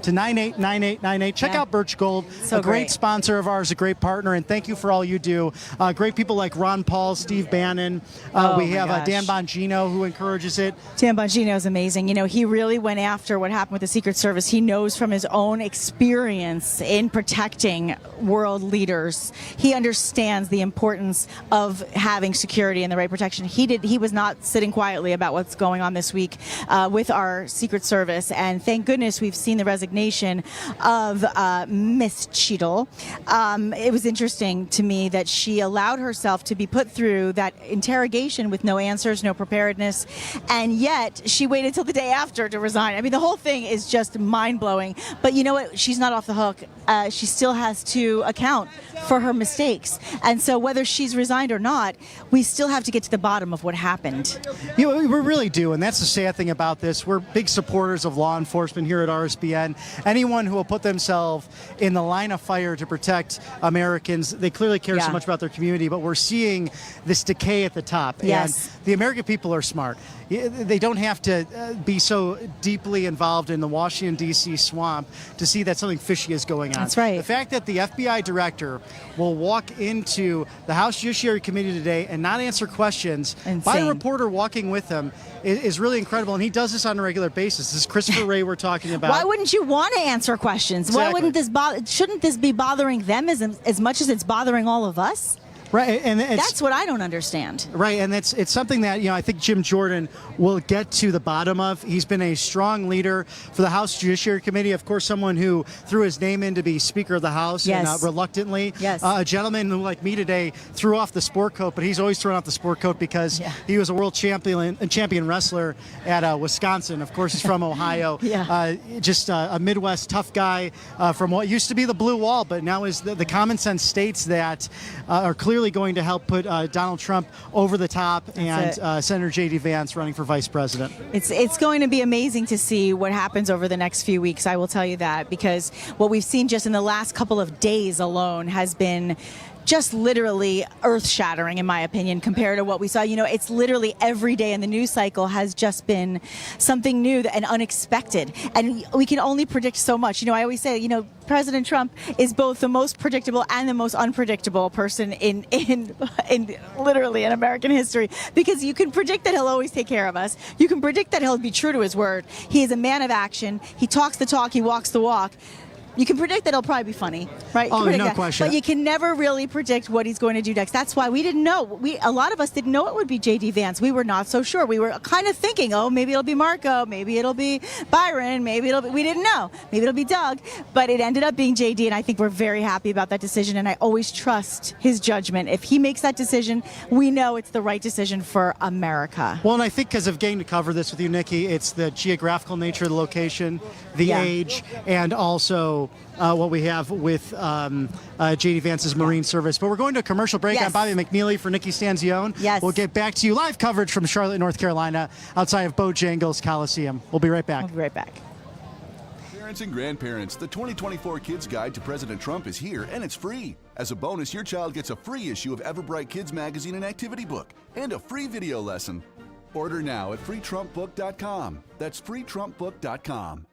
to 989898. Check out Birch Gold, So a great sponsor of ours, a great partner, and thank you for all you do. Great people like Ron Paul, Steve Bannon. We have Dan Bongino, who encourages it. Dan Bongino is amazing. He really went after what happened with the Secret Service. He knows from his own experience in protecting world leaders. He understands the importance of having security and the right protection. He was not sitting quietly about what's going on this week with our Secret Service, and thank goodness we've seen the resignation of Miss Cheadle. It was interesting to me that she allowed herself to be put through that interrogation with no answers, no preparedness, and yet she waited till the day after to resign. I mean, the whole thing is just mind-blowing. But you know what? She's not off the hook. She still has to account for her mistakes. And so whether she's resigned or not, we still have to get to the bottom of what happened. We really do, and that's the sad thing about this. We're big supporters of law enforcement here at RSBN. Anyone who will put themselves in the line of fire to protect Americans, they clearly care so much about their community, but we're seeing this decay at the top. Yes. And the American people are smart. They don't have to be so deeply involved in the Washington, D.C. swamp to see that something fishy is going on. That's right. The fact that the FBI director will walk into the House Judiciary Committee today and not answer questions by a reporter walking with him is really incredible, and he does this on a regular basis. This is Christopher Wray we're talking about. Why wouldn't you want to answer questions? Exactly. Why wouldn't shouldn't this be bothering them as much as it's bothering all of us? Right, and that's what I don't understand. Right, and it's something that I think Jim Jordan will get to the bottom of. He's been a strong leader for the House Judiciary Committee. Of course, someone who threw his name in to be Speaker of the House, and reluctantly. Yes. A gentleman who, like me today, threw off the sport coat, but he's always thrown off the sport coat because he was a world champion wrestler at Wisconsin. Of course, he's from Ohio. Just a Midwest tough guy from what used to be the blue wall, but now is the common sense states that are clear clearly going to help put Donald Trump over the top, and Senator J.D. Vance running for vice president. It's going to be amazing to see what happens over the next few weeks. I will tell you that, because what we've seen just in the last couple of days alone has been just literally earth-shattering, in my opinion, compared to what we saw. You know, it's literally every day in the news cycle has just been something new and unexpected. And we can only predict so much. You know, I always say, you know, President Trump is both the most predictable and the most unpredictable person in literally in American history, because you can predict that he'll always take care of us. You can predict that he'll be true to his word. He is a man of action. He talks the talk. He walks the walk. You can predict that it'll probably be funny, right? Oh, no question. But you can never really predict what he's going to do next. That's why we didn't know. A lot of us didn't know it would be J.D. Vance. We were not so sure. We were kind of thinking, oh, maybe it'll be Marco, maybe it'll be Byron, maybe it'll be, we didn't know. Maybe it'll be Doug. But it ended up being J.D., and I think we're very happy about that decision, and I always trust his judgment. If he makes that decision, we know it's the right decision for America. Well, and I think because of getting to cover this with you, Nikki, it's the geographical nature of the location, the age, and also what we have with J.D. Vance's Marine Service. But we're going to a commercial break. Yes. I'm Bobby McNeely for Nikki Stanzione. Yes. We'll get back to you. Live coverage from Charlotte, North Carolina, outside of Bojangles Coliseum. We'll be right back. We'll be right back. Parents and grandparents, the 2024 Kids Guide to President Trump is here, and it's free. As a bonus, your child gets a free issue of Everbright Kids Magazine and Activity Book, and a free video lesson. Order now at freetrumpbook.com. That's freetrumpbook.com.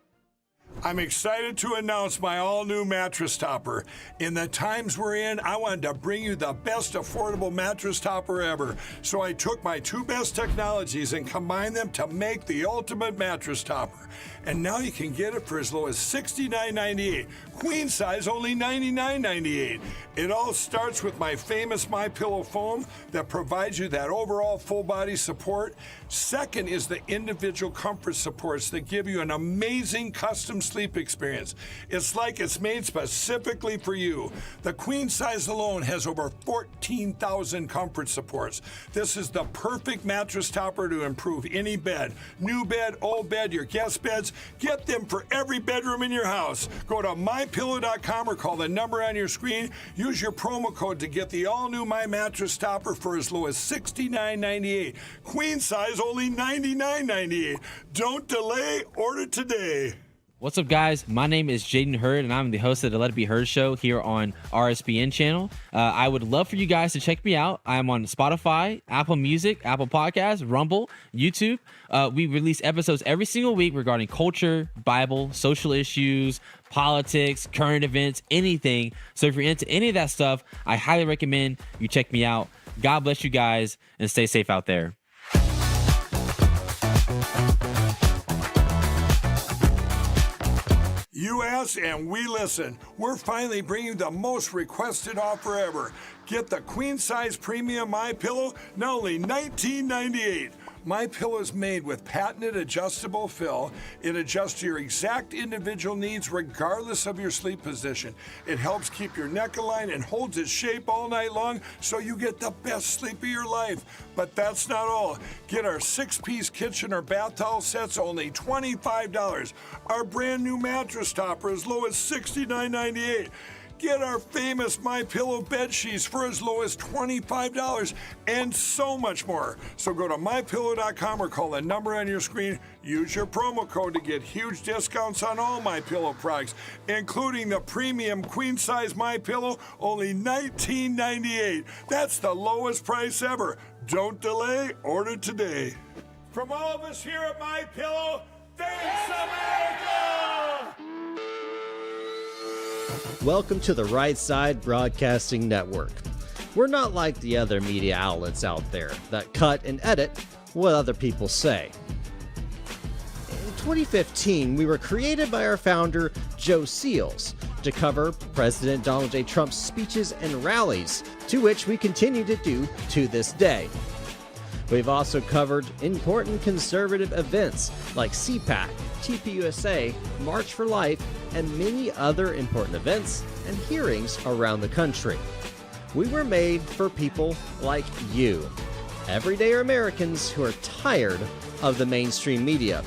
I'm excited to announce my all-new mattress topper. In the times we're in, I wanted to bring you the best affordable mattress topper ever. So I took my two best technologies and combined them to make the ultimate mattress topper. And now you can get it for as low as $69.98. Queen size, only $99.98. It all starts with my famous MyPillow foam that provides you that overall full body support. Second is the individual comfort supports that give you an amazing custom sleep experience. It's like it's made specifically for you. The queen size alone has over 14,000 comfort supports. This is the perfect mattress topper to improve any bed. New bed, old bed, your guest beds. Get them for every bedroom in your house. Go to mypillow.com or call the number on your screen. Use your promo code to get the all-new My Mattress Topper for as low as $69.98. Queen size, only $99.98. Don't delay. Order today. What's up, guys? My name is Jaden Hurd, and I'm the host of the Let It Be Heard show here on RSBN channel. I would love for you guys to check me out. I'm on Spotify, Apple Music, Apple Podcasts, Rumble, YouTube. We release episodes every single week regarding culture, Bible, social issues, politics, current events, anything. So if you're into any of that stuff, I highly recommend you check me out. God bless you guys, and stay safe out there. You ask and we listen. We're finally bringing the most requested offer ever. Get the queen size premium MyPillow, now only $19.98. MyPillow is made with patented adjustable fill. It adjusts to your exact individual needs regardless of your sleep position. It helps keep your neck aligned and holds its shape all night long so you get the best sleep of your life. But that's not all. Get our 6-piece kitchen or bath towel sets, only $25. Our brand new mattress topper as low as $69.98. Get our famous MyPillow bed sheets for as low as $25 and so much more. So go to mypillow.com or call the number on your screen. Use your promo code to get huge discounts on all MyPillow products, including the premium queen size MyPillow, only $19.98. That's the lowest price ever. Don't delay, order today. From all of us here at MyPillow, thanks America! Welcome to the Right Side Broadcasting Network. We're not like the other media outlets out there that cut and edit what other people say. In 2015, we were created by our founder, Joe Seals, to cover President Donald J. Trump's speeches and rallies, to which we continue to do to this day. We've also covered important conservative events like CPAC, TPUSA, March for Life, and many other important events and hearings around the country. We were made for people like you, everyday Americans who are tired of the mainstream media,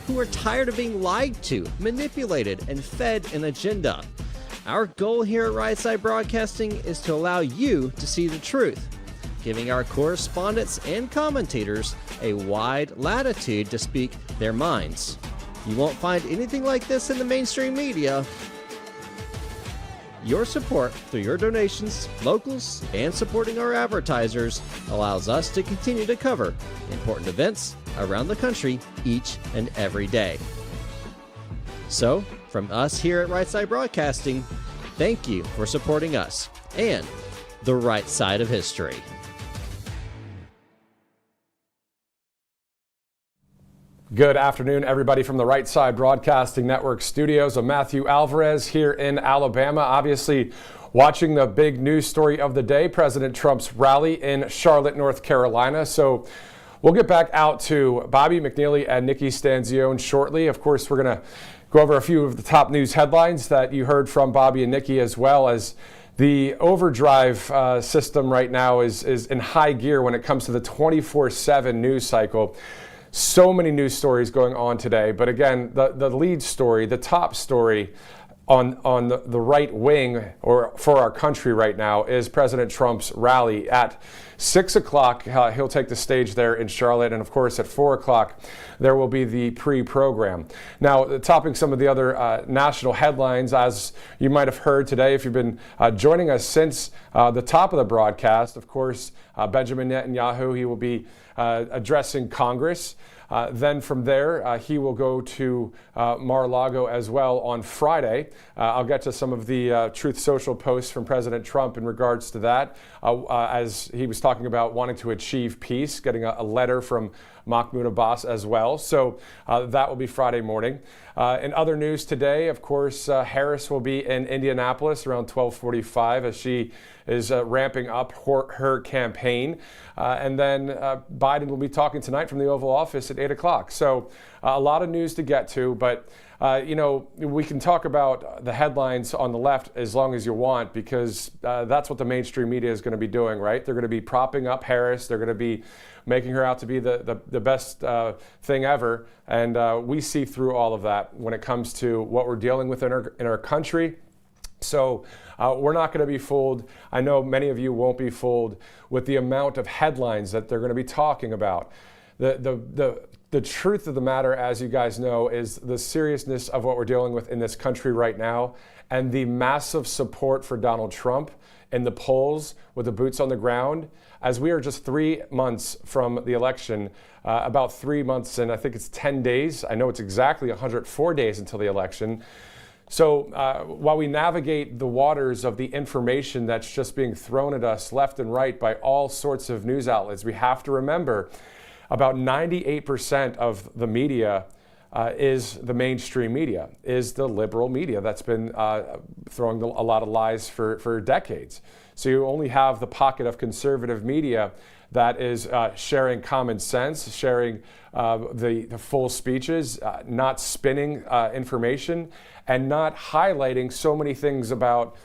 who are tired of being lied to, manipulated, and fed an agenda. Our goal here at Right Side Broadcasting is to allow you to see the truth, giving our correspondents and commentators a wide latitude to speak their minds. You won't find anything like this in the mainstream media. Your support through your donations, locals, and supporting our advertisers allows us to continue to cover important events around the country each and every day. So, from us here at Right Side Broadcasting, thank you for supporting us and the right side of history. Good afternoon, everybody, from the Right Side Broadcasting Network studios. I'm Matthew Alvarez here in Alabama. Obviously, watching the big news story of the day, President Trump's rally in Charlotte, North Carolina. So we'll get back out to Bobby McNeely and Nikki Stanzione shortly. Of course, we're going to go over a few of the top news headlines that you heard from Bobby and Nikki, as well as the overdrive system right now is in high gear when it comes to the 24/7 news cycle. So many news stories going on today, but again, the lead story, the top story on the right wing or for our country right now is President Trump's rally at 6 o'clock. He'll take the stage there in Charlotte, and of course at 4 o'clock there will be the pre-program. Now, topping some of the other national headlines, as you might have heard today if you've been joining us since the top of the broadcast, of course, Benjamin Netanyahu, he will be addressing Congress. Then from there, he will go to Mar-a-Lago as well on Friday. I'll get to some of the Truth Social posts from President Trump in regards to that, as he was talking about wanting to achieve peace, getting a letter from Mahmoud Abbas as well. So that will be Friday morning. In other news today, of course, Harris will be in Indianapolis around 12:45 as she is ramping up her campaign. And then Biden will be talking tonight from the Oval Office at 8 o'clock. So a lot of news to get to, but we can talk about the headlines on the left as long as you want, because that's what the mainstream media is going to be doing, right? They're going to be propping up Harris. They're going to be making her out to be the best thing ever. And we see through all of that when it comes to what we're dealing with in our country. So we're not going to be fooled. I know many of you won't be fooled with the amount of headlines that they're going to be talking about. The truth of the matter, as you guys know, is the seriousness of what we're dealing with in this country right now, and the massive support for Donald Trump in the polls with the boots on the ground. As we are just 3 months from the election, about 3 months and I think it's 10 days. I know it's exactly 104 days until the election. So while we navigate the waters of the information that's just being thrown at us left and right by all sorts of news outlets, we have to remember about 98% of the media is the mainstream media, is the liberal media that's been throwing a lot of lies for decades. So you only have the pocket of conservative media that is sharing common sense, sharing the full speeches, not spinning information, and not highlighting so many things about,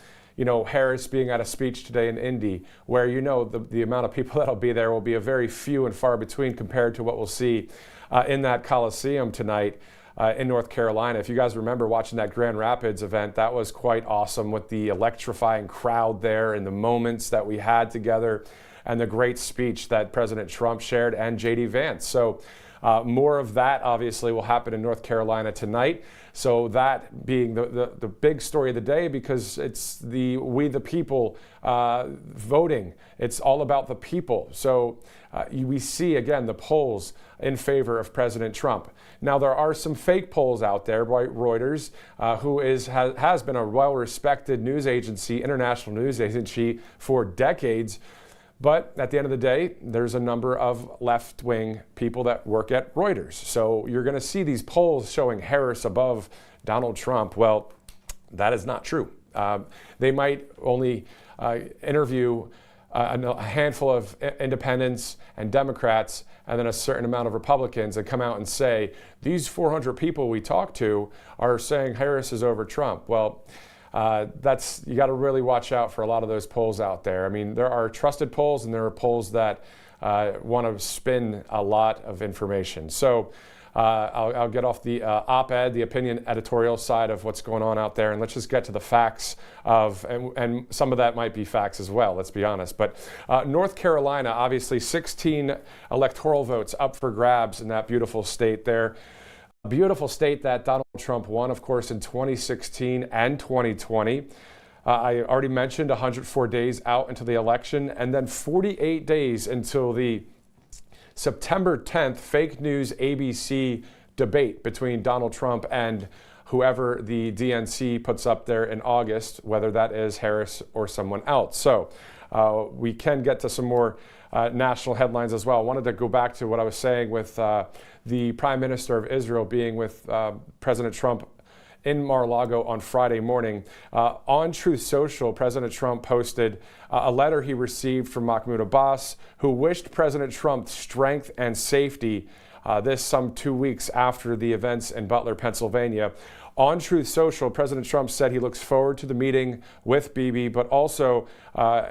Harris being at a speech today in Indy, where the amount of people that'll be there will be a very few and far between compared to what we'll see in that Coliseum tonight in North Carolina. If you guys remember watching that Grand Rapids event, that was quite awesome with the electrifying crowd there and the moments that we had together and the great speech that President Trump shared and J.D. Vance. So more of that obviously will happen in North Carolina tonight. So that being the big story of the day, because it's we the people voting. It's all about the people. So we see again the polls in favor of President Trump. Now there are some fake polls out there by Reuters, who has been a well-respected news agency, international news agency for decades. But at the end of the day, there's a number of left-wing people that work at Reuters. So you're going to see these polls showing Harris above Donald Trump. Well, that is not true. They might only interview a handful of independents and Democrats and then a certain amount of Republicans and come out and say, these 400 people we talked to are saying Harris is over Trump. Well, you got to really watch out for a lot of those polls out there. I mean, there are trusted polls and there are polls that want to spin a lot of information. So I'll get off the op-ed, the opinion editorial side of what's going on out there, and let's just get to the facts and some of that might be facts as well, let's be honest. But North Carolina, obviously 16 electoral votes up for grabs in that beautiful state there. A beautiful state that Donald Trump won, of course, in 2016 and 2020. I already mentioned 104 days out until the election, and then 48 days until the September 10th fake news ABC debate between Donald Trump and whoever the DNC puts up there in August, whether that is Harris or someone else. So we can get to some more national headlines as well. I wanted to go back to what I was saying with the Prime Minister of Israel being with President Trump in Mar-a-Lago on Friday morning. On Truth Social, President Trump posted a letter he received from Mahmoud Abbas, who wished President Trump strength and safety, this some 2 weeks after the events in Butler, Pennsylvania. On Truth Social, President Trump said he looks forward to the meeting with Bibi, but also,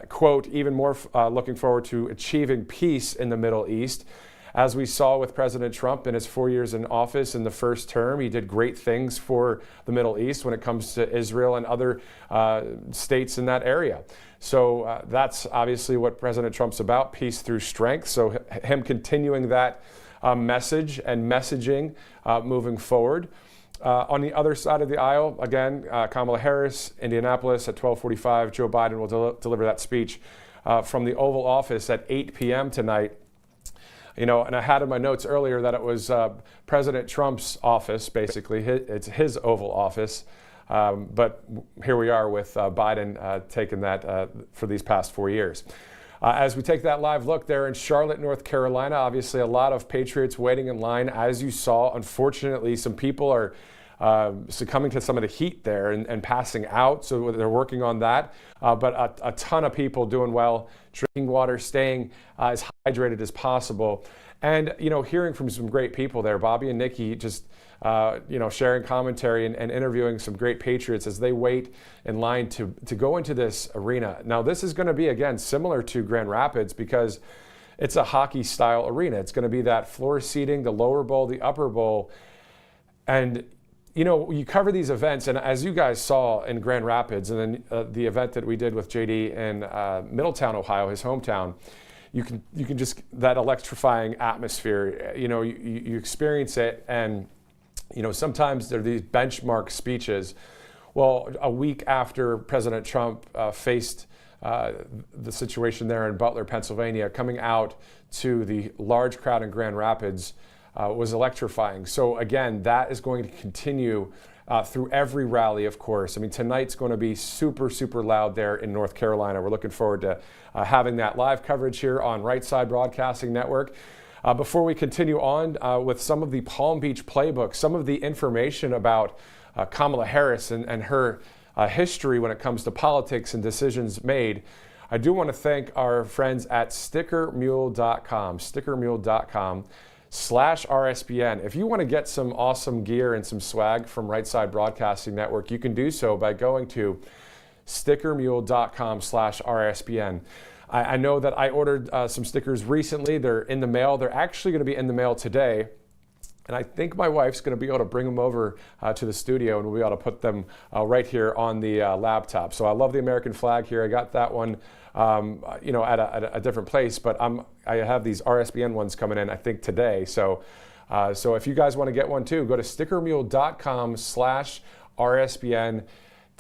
quote, even more looking forward to achieving peace in the Middle East. As we saw with President Trump in his 4 years in office in the first term, he did great things for the Middle East when it comes to Israel and other states in that area. So that's obviously what President Trump's about, peace through strength. So him continuing that message and messaging moving forward. On the other side of the aisle, again, Kamala Harris, Indianapolis at 12:45. Joe Biden will deliver that speech from the Oval Office at 8 p.m. tonight. You know, and I had in my notes earlier that it was President Trump's office, basically. It's his Oval Office. But here we are with Biden taking that for these past 4 years. As we take that live look there in Charlotte, North Carolina, obviously a lot of Patriots waiting in line. As you saw, unfortunately, some people are succumbing to some of the heat there and passing out. So they're working on that. But a ton of people doing well, drinking water, staying as hydrated as possible. And, you know, hearing from some great people there, Bobby and Nikki just, you know, sharing commentary and interviewing some great Patriots as they wait in line to go into this arena. Now, this is going to be, again, similar to Grand Rapids because it's a hockey style arena. It's going to be that floor seating, the lower bowl, the upper bowl. And, you know, you cover these events, and as you guys saw in Grand Rapids, and then the event that we did with JD in Middletown, Ohio, his hometown, you can just, that electrifying atmosphere, you know, you experience it, and, you know, sometimes there are these benchmark speeches. Well, a week after President Trump faced the situation there in Butler, Pennsylvania, coming out to the large crowd in Grand Rapids was electrifying. So again, that is going to continue through every rally, of course. I mean, tonight's going to be super, super loud there in North Carolina. We're looking forward to having that live coverage here on Right Side Broadcasting Network. Before we continue on with some of the Palm Beach playbook, some of the information about Kamala Harris and her history when it comes to politics and decisions made, I do want to thank our friends at stickermule.com, stickermule.com/RSBN. If you want to get some awesome gear and some swag from Right Side Broadcasting Network, you can do so by going to stickermule.com/RSBN. I know that I ordered some stickers recently. They're in the mail. They're actually going to be in the mail today. And I think my wife's going to be able to bring them over to the studio, and we'll be able to put them right here on the laptop. So I love the American flag here. I got that one, you know, at a different place, but I have these RSBN ones coming in, I think, today. So if you guys want to get one too, go to stickermule.com/RSBN.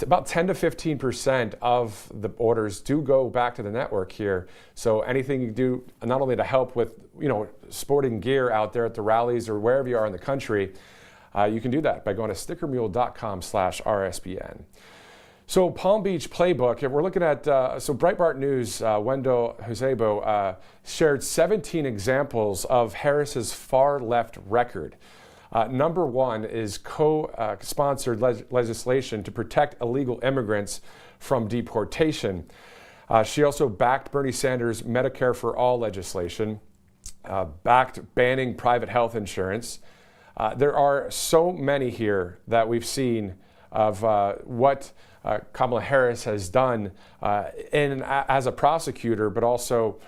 About 10 to 15% of the orders do go back to the network here. So anything you do, not only to help with, you know, sporting gear out there at the rallies or wherever you are in the country, you can do that by going to stickermule.com/RSBN. So Palm Beach playbook, if we're looking at, so Breitbart News, Wendell Husebo shared 17 examples of Harris's far left record. Number one is co-sponsored legislation to protect illegal immigrants from deportation. She also backed Bernie Sanders' Medicare for All legislation, backed banning private health insurance. There are so many here that we've seen of what Kamala Harris has done as a prosecutor, but also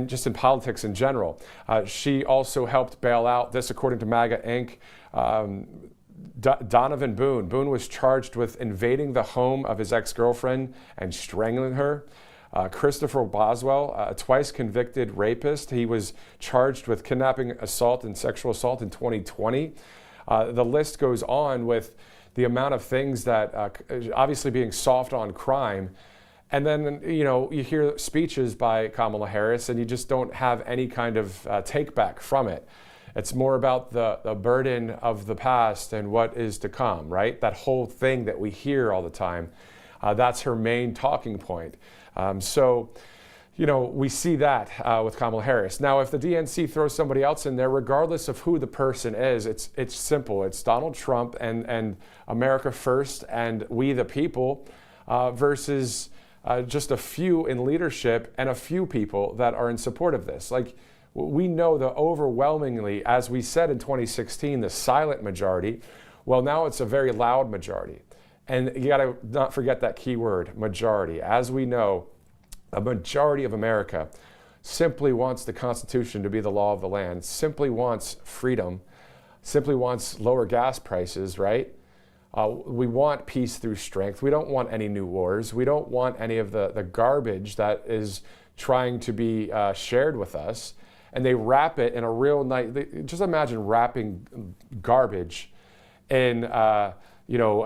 just in politics in general. She also helped bail out, this according to MAGA Inc., Donovan Boone. Boone was charged with invading the home of his ex-girlfriend and strangling her. Christopher Boswell, a twice convicted rapist. He was charged with kidnapping, assault, and sexual assault in 2020. The list goes on with the amount of things that obviously being soft on crime. And then, you hear speeches by Kamala Harris and you just don't have any kind of take back from it. It's more about the burden of the past and what is to come, right? That whole thing that we hear all the time. That's her main talking point. So, we see that with Kamala Harris. Now, if the DNC throws somebody else in there, regardless of who the person is, it's simple. It's Donald Trump and America First and we the people versus just a few in leadership and a few people that are in support of this. Like, we know the overwhelmingly, as we said in 2016, the silent majority. Well, now it's a very loud majority. And you got to not forget that key word, majority. As we know, a majority of America simply wants the Constitution to be the law of the land, simply wants freedom, simply wants lower gas prices, right? We want peace through strength. We don't want any new wars. We don't want any of the garbage that is trying to be shared with us. And they wrap it in a real nice, just imagine wrapping garbage in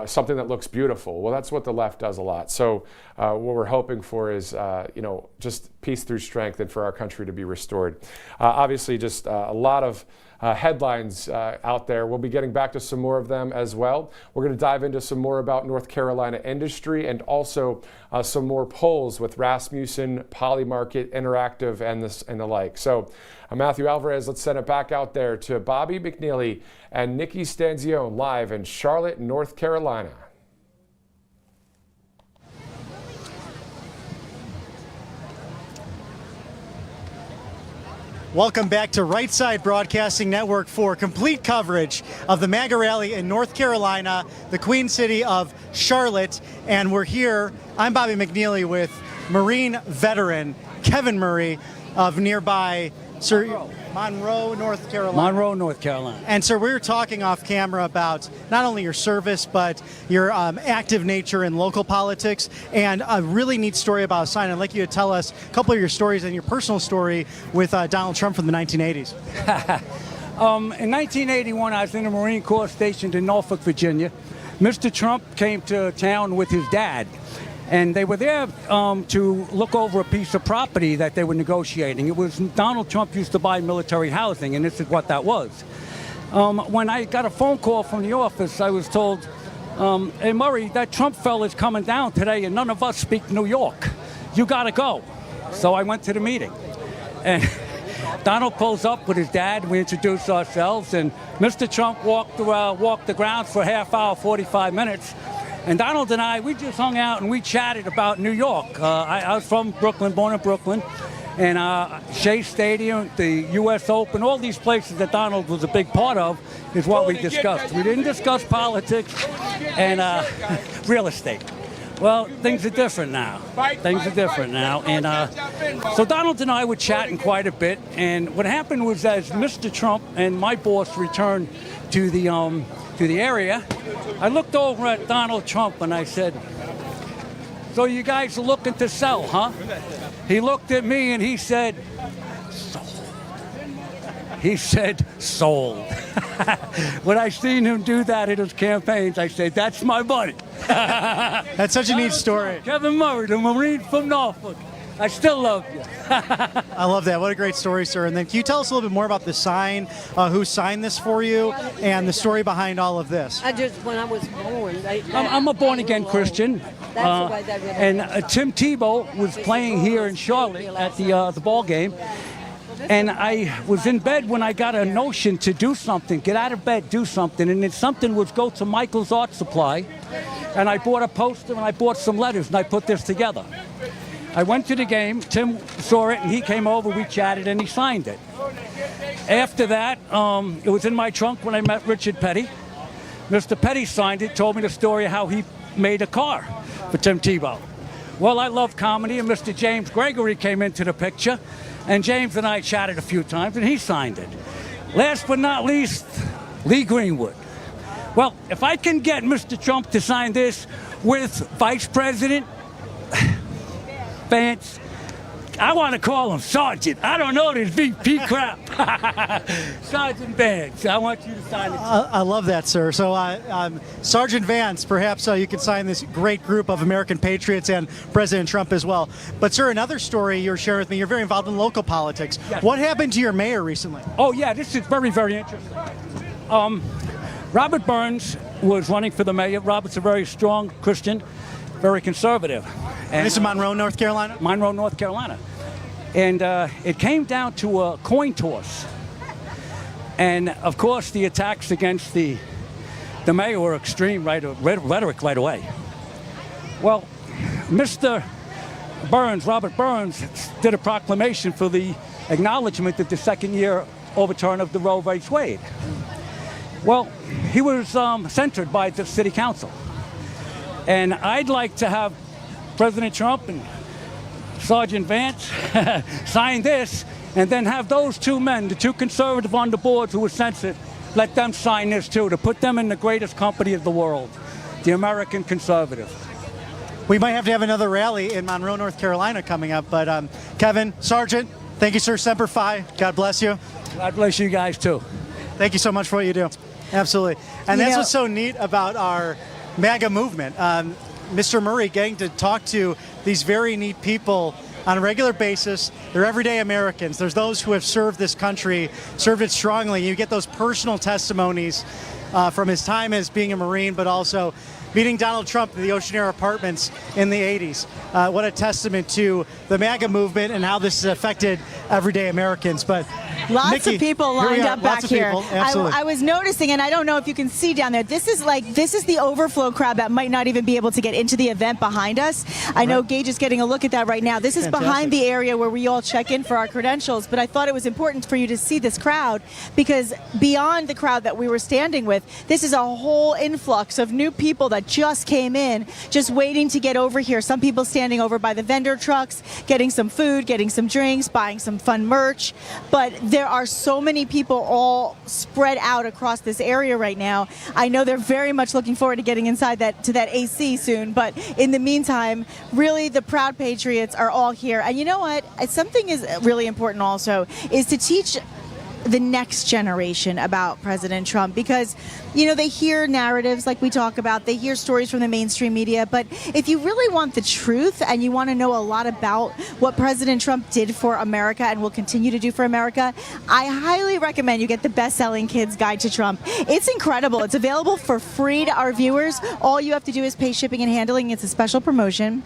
something that looks beautiful. Well, that's what the left does a lot. So what we're hoping for is, just peace through strength and for our country to be restored. Obviously, just a lot of headlines out there. We'll be getting back to some more of them as well. We're going to dive into some more about North Carolina industry and also some more polls with Rasmussen, Polymarket, Interactive, and the like. So Matthew Alvarez, let's send it back out there to Bobby McNeely and Nikki Stanzione live in Charlotte, North Carolina. Welcome back to Right Side Broadcasting Network for complete coverage of the MAGA rally in North Carolina, the Queen City of Charlotte. And we're here, I'm Bobby McNeely with Marine veteran Kevin Murray of nearby Monroe, North Carolina. Monroe, North Carolina. And so we were talking off camera about not only your service, but your active nature in local politics, and a really neat story about a sign. I'd like you to tell us a couple of your stories and your personal story with Donald Trump from the 1980s. In 1981, I was in the Marine Corps stationed in Norfolk, Virginia. Mr. Trump came to town with his dad. And they were there to look over a piece of property that they were negotiating. It was Donald Trump used to buy military housing, and this is what that was. When I got a phone call from the office, I was told, hey, Murray, that Trump fella's coming down today, and none of us speak New York. You got to go. So I went to the meeting. And Donald pulls up with his dad. We introduced ourselves, and Mr. Trump walked the grounds for a half hour, 45 minutes. And Donald and I, we just hung out and we chatted about New York. I was from Brooklyn, born in Brooklyn. And Shea Stadium, the U.S. Open, all these places that Donald was a big part of is what we discussed. We didn't discuss politics and real estate. Well, things are different now. Things are different now. And so Donald and I were chatting quite a bit. And what happened was as Mr. Trump and my boss returned to the area, I looked over at Donald Trump and I said, so you guys are looking to sell, huh? He looked at me and he said, sold. He said, sold. When I seen him do that in his campaigns, I said, that's my money. That's such a neat story. Kevin Murray, the Marine from Norfolk. I still love you. I love that. What a great story, sir. And then can you tell us a little bit more about the sign, who signed this for you, and the story behind all of this? When I was born. I'm a born-again Christian. That's the way and Tim Tebow was playing here in Charlotte at the ball game. And I was in bed when I got a notion to do something, get out of bed, do something. And then something was go to Michael's Art Supply. And I bought a poster and I bought some letters and I put this together. I went to the game, Tim saw it, and he came over, we chatted, and he signed it. After that, it was in my trunk when I met Richard Petty. Mr. Petty signed it, told me the story of how he made a car for Tim Tebow. Well, I love comedy, and Mr. James Gregory came into the picture, and James and I chatted a few times, and he signed it. Last but not least, Lee Greenwood. Well, if I can get Mr. Trump to sign this with Vice President Vance, I want to call him Sergeant. I don't know this VP crap. Sergeant Vance, I want you to sign it. I love that, sir. So, Sergeant Vance, perhaps you could sign this great group of American patriots and President Trump as well. But, sir, another story you're sharing with me, you're very involved in local politics. Yes. What happened to your mayor recently? Oh, yeah, this is very, very interesting. Robert Burns was running for the mayor. Robert's a very strong Christian, very conservative. And this is Monroe, North Carolina? Monroe, North Carolina. And it came down to a coin toss. And, of course, the attacks against the mayor were extreme rhetoric right away. Well, Mr. Burns, Robert Burns, did a proclamation for the acknowledgement of the second-year overturn of the Roe v. Wade. Well, he was censored by the city council. And I'd like to have President Trump and Sergeant Vance sign this, and then have those two men, the two conservatives on the board who were censored, let them sign this too, to put them in the greatest company of the world, the American conservative. We might have to have another rally in Monroe, North Carolina coming up. But Kevin, Sergeant, thank you, sir. Semper Fi. God bless you. God bless you guys, too. Thank you so much for what you do. Absolutely. And that's what's so neat about our MAGA movement. Mr. Murray getting to talk to these very neat people on a regular basis. They're everyday Americans. There's those who have served this country, served it strongly. You get those personal testimonies from his time as being a Marine, but also meeting Donald Trump in the Ocean Apartments in the 80s. What a testament to the MAGA movement and how this has affected everyday Americans. But Lots Nikki, of people lined up back here. Absolutely. I was noticing, and I don't know if you can see down there, this is the overflow crowd that might not even be able to get into the event behind us. I know Gage is getting a look at that right now. This is behind the area where we all check in for our credentials, but I thought it was important for you to see this crowd, because beyond the crowd that we were standing with, this is a whole influx of new people that just came in, just waiting to get over here. Some people standing over by the vendor trucks, getting some food, getting some drinks, buying some fun merch. But there are so many people all spread out across this area right now. I know they're very much looking forward to getting inside to that AC soon. But in the meantime, really the proud patriots are all here. And you know what? Something is really important also is to teach the next generation about President Trump, because, you know, they hear narratives like we talk about, they hear stories from the mainstream media, but if you really want the truth and you want to know a lot about what President Trump did for America and will continue to do for America, I highly recommend you get the best-selling Kids Guide to Trump. It's incredible. It's available for free to our viewers. All you have to do is pay shipping and handling. It's a special promotion.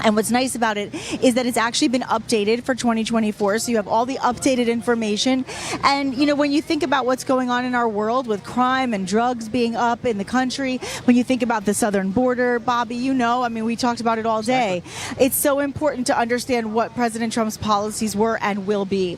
And what's nice about it is that it's actually been updated for 2024, so you have all the updated information. And, you know, when you think about what's going on in our world with crime and drugs being up in the country, when you think about the southern border, Bobby, you know, I mean, we talked about it all day. It's so important to understand what President Trump's policies were and will be.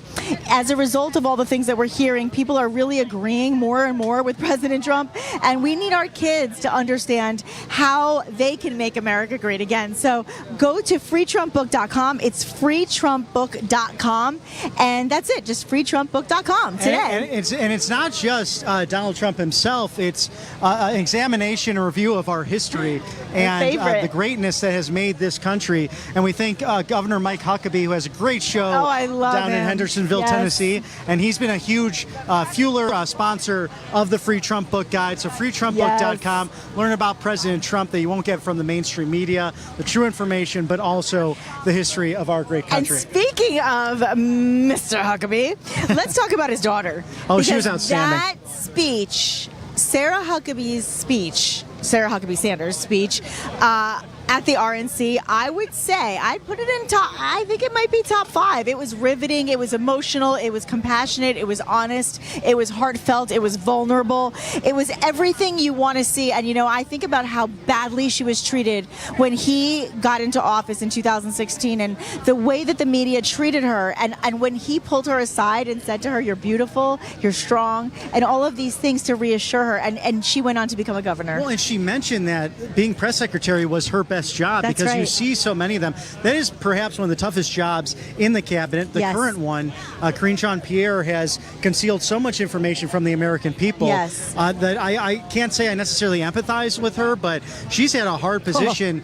As a result of all the things that we're hearing, people are really agreeing more and more with President Trump, and we need our kids to understand how they can make America great again. So go to freetrumpbook.com. It's freetrumpbook.com, and that's it. Just freetrumpbook.com today. And it's not just Donald Trump himself. It's an examination and review of our history and the greatness that has made this country. And we thank Governor Mike Huckabee, who has a great show down in Hendersonville, Tennessee. And he's been a huge fueler, sponsor of the Free Trump Book Guide. So freetrumpbook.com. Learn about President Trump that you won't get from the mainstream media, the true information, but also the history of our great country. And speaking of Mr. Huckabee, let's talk about his daughter. Oh, she was outstanding. That speech, Sarah Huckabee Sanders' speech, at the RNC. I would say I'd put it in top. I think it might be top 5. It was riveting. It was emotional. It was compassionate. It was honest. It was heartfelt. It was vulnerable. It was everything you want to see. And, you know, I think about how badly she was treated when he got into office in 2016 and the way that the media treated her. And when he pulled her aside and said to her, you're beautiful, you're strong, and all of these things to reassure her. And she went on to become a governor. Well, and she mentioned that being press secretary was her best job. That's because right. you see so many of them. That is perhaps one of the toughest jobs in the cabinet. The Yes. current one, Karine Jean-Pierre, has concealed so much information from the American people Yes. That I can't say I necessarily empathize with her, but she's had a hard position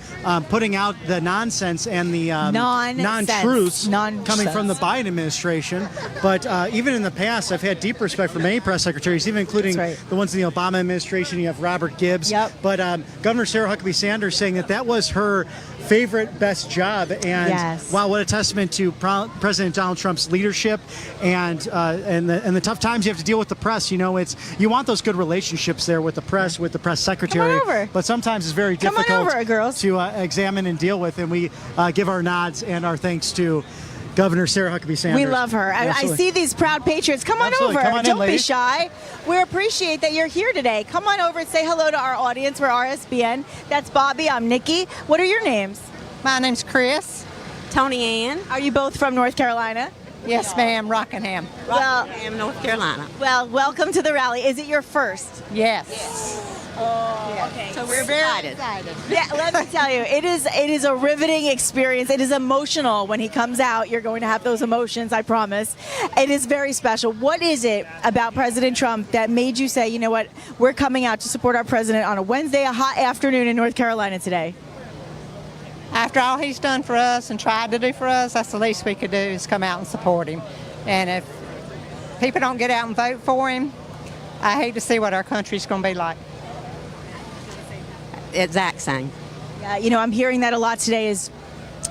putting out the nonsense and the non-truths coming from the Biden administration. But even in the past, I've had deep respect for many press secretaries, even including the ones in the Obama administration. You have Robert Gibbs. But Governor Sarah Huckabee Sanders saying that was her favorite, best job. And wow, what a testament to President Donald Trump's leadership and the tough times you have to deal with the press. You know, you want those good relationships there with the press, with the press secretary. But sometimes it's very difficult to examine and deal with. And we give our nods and our thanks to Governor Sarah Huckabee Sanders. We love her. I see these proud patriots. Come on over. Come on Don't in, be shy. We appreciate that you're here today. Come on over and say hello to our audience. We're RSBN. That's Bobby. I'm Nikki. What are your names? My name's Chris. Tony Ann. Are you both from North Carolina? Yes, ma'am. Rockingham. Rockingham, North Carolina. Well, welcome to the rally. Is it your first? Yes. Oh, okay. So we're very excited. Yeah, let me tell you, it is a riveting experience. It is emotional. When he comes out, you're going to have those emotions, I promise. It is very special. What is it about President Trump that made you say, you know what, we're coming out to support our president on a Wednesday, a hot afternoon in North Carolina today? After all he's done for us and tried to do for us, that's the least we could do is come out and support him. And if people don't get out and vote for him, I hate to see what our country's going to be like. Exact same. Yeah, you know, I'm hearing that a lot today is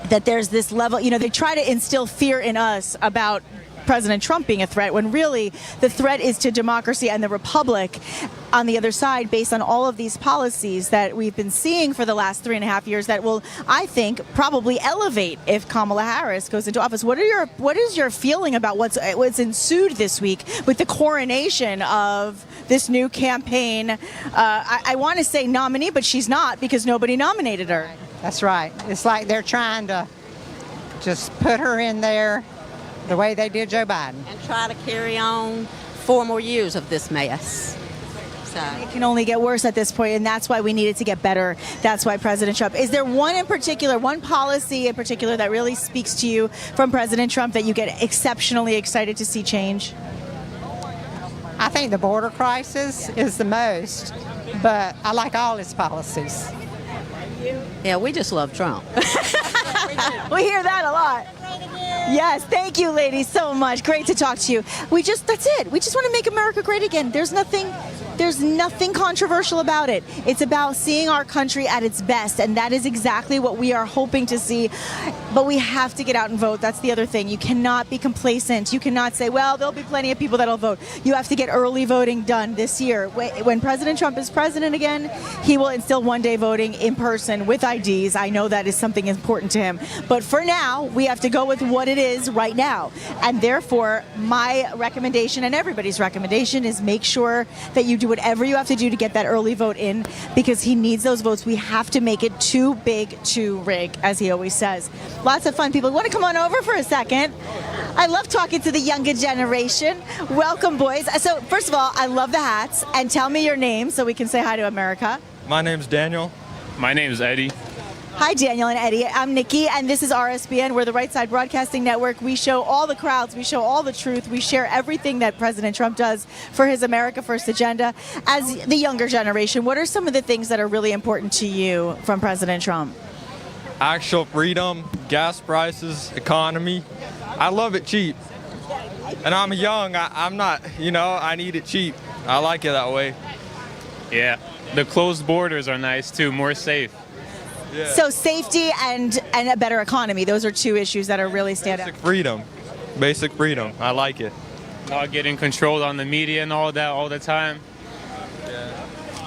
that there's this level, you know, they try to instill fear in us about President Trump being a threat when really the threat is to democracy and the republic on the other side based on all of these policies that we've been seeing for the last 3.5 years that will, I think, probably elevate if Kamala Harris goes into office. What is your feeling about what's ensued this week with the coronation of this new campaign? I want to say nominee, but she's not because nobody nominated her. That's right. It's like they're trying to just put her in there the way they did Joe Biden. And try to carry on 4 more years of this mess. So it can only get worse at this point, and that's why we need it to get better. That's why President Trump. Is there one in particular, one policy in particular that really speaks to you from President Trump that you get exceptionally excited to see change? I think the border crisis is the most, but I like all his policies. yeah, we just love Trump. We hear that a lot. Yes, thank you, ladies, so much. Great to talk to you. That's it. We just want to make America great again. There's nothing controversial about it. It's about seeing our country at its best, and that is exactly what we are hoping to see. But we have to get out and vote. That's the other thing. You cannot be complacent. You cannot say, well, there'll be plenty of people that'll vote. You have to get early voting done this year. When President Trump is president again, he will instill one-day voting in person with IDs. I know that is something important to him. But for now, we have to go with what it is right now. And therefore, my recommendation and everybody's recommendation is make sure that you do whatever you have to do to get that early vote in because he needs those votes. We have to make it too big to rig, as he always says. Lots of fun people. Want to come on over for a second? I love talking to the younger generation. Welcome, boys. So first of all, I love the hats. And tell me your name so we can say hi to America. My name's Daniel. My name's Eddie. Hi, Daniel and Eddie. I'm Nikki, and this is RSBN. We're the Right Side Broadcasting Network. We show all the crowds. We show all the truth. We share everything that President Trump does for his America First agenda. As the younger generation, what are some of the things that are really important to you from President Trump? Actual freedom, gas prices, economy. I love it cheap. And I'm young. I'm not, I need it cheap. I like it that way. Yeah. The closed borders are nice, too. More safe. Yeah. So safety and a better economy, those are two issues that are really stand out. Basic freedom. I like it. Not getting controlled on the media and all that all the time.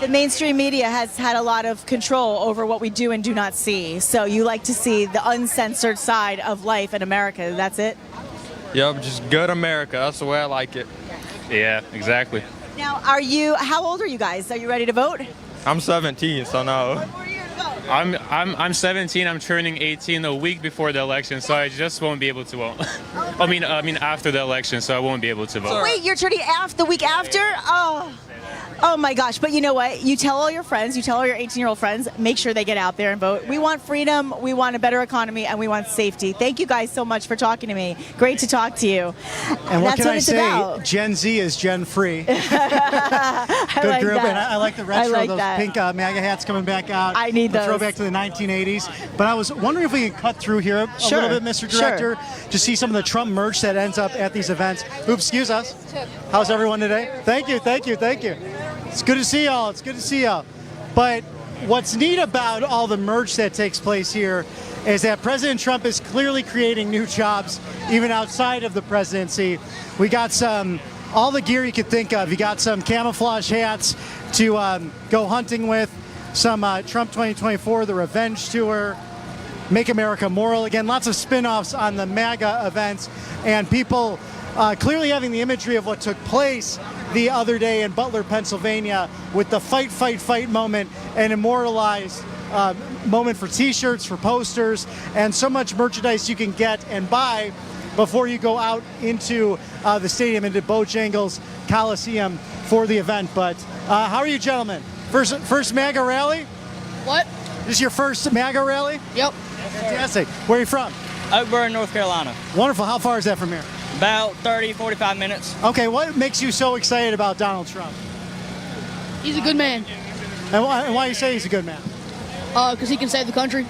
The mainstream media has had a lot of control over what we do and do not see. So you like to see the uncensored side of life in America. That's it? Yep, just good America. That's the way I like it. Yeah, exactly. Now, how old are you guys? Are you ready to vote? I'm 17, so no. I'm 17. I'm turning 18 a week before the election, so I just won't be able to vote. I mean after the election, so I won't be able to vote. Wait, you're turning the week after? Oh my gosh. But you know what? You tell all your friends, you tell all your 18-year-old friends, make sure they get out there and vote. We want freedom, we want a better economy, and we want safety. Thank you guys so much for talking to me. Great to talk to you. And what That's can I it's say? about. Gen Z is Gen free. Good like group. that. And I like the retro, I like those that. pink MAGA hats coming back out. I need the those. throwback to the 1980s. But I was wondering if we could cut through here a Sure. little bit, Mr. Director, to see some of the Trump merch that ends up at these events. Oops, excuse us. How's everyone today? Thank you. It's good to see y'all. But what's neat about all the merch that takes place here is that President Trump is clearly creating new jobs even outside of the presidency. We got all the gear you could think of. You got some camouflage hats to go hunting with, some Trump 2024, the Revenge Tour, Make America Moral Again, lots of spin-offs on the MAGA events, and people clearly having the imagery of what took place the other day in Butler, Pennsylvania, with the fight, fight, fight moment, an immortalized moment for t-shirts, for posters, and so much merchandise you can get and buy before you go out into the stadium, into Bojangles Coliseum for the event. But how are you, gentlemen? First MAGA rally? What? This is your first MAGA rally? Yep. Fantastic. Where are you from? Oakburn, North Carolina. Wonderful. How far is that from here? About 30, 45 minutes. Okay, what makes you so excited about Donald Trump? He's a good man. And why you say he's a good man? Because he can save the country.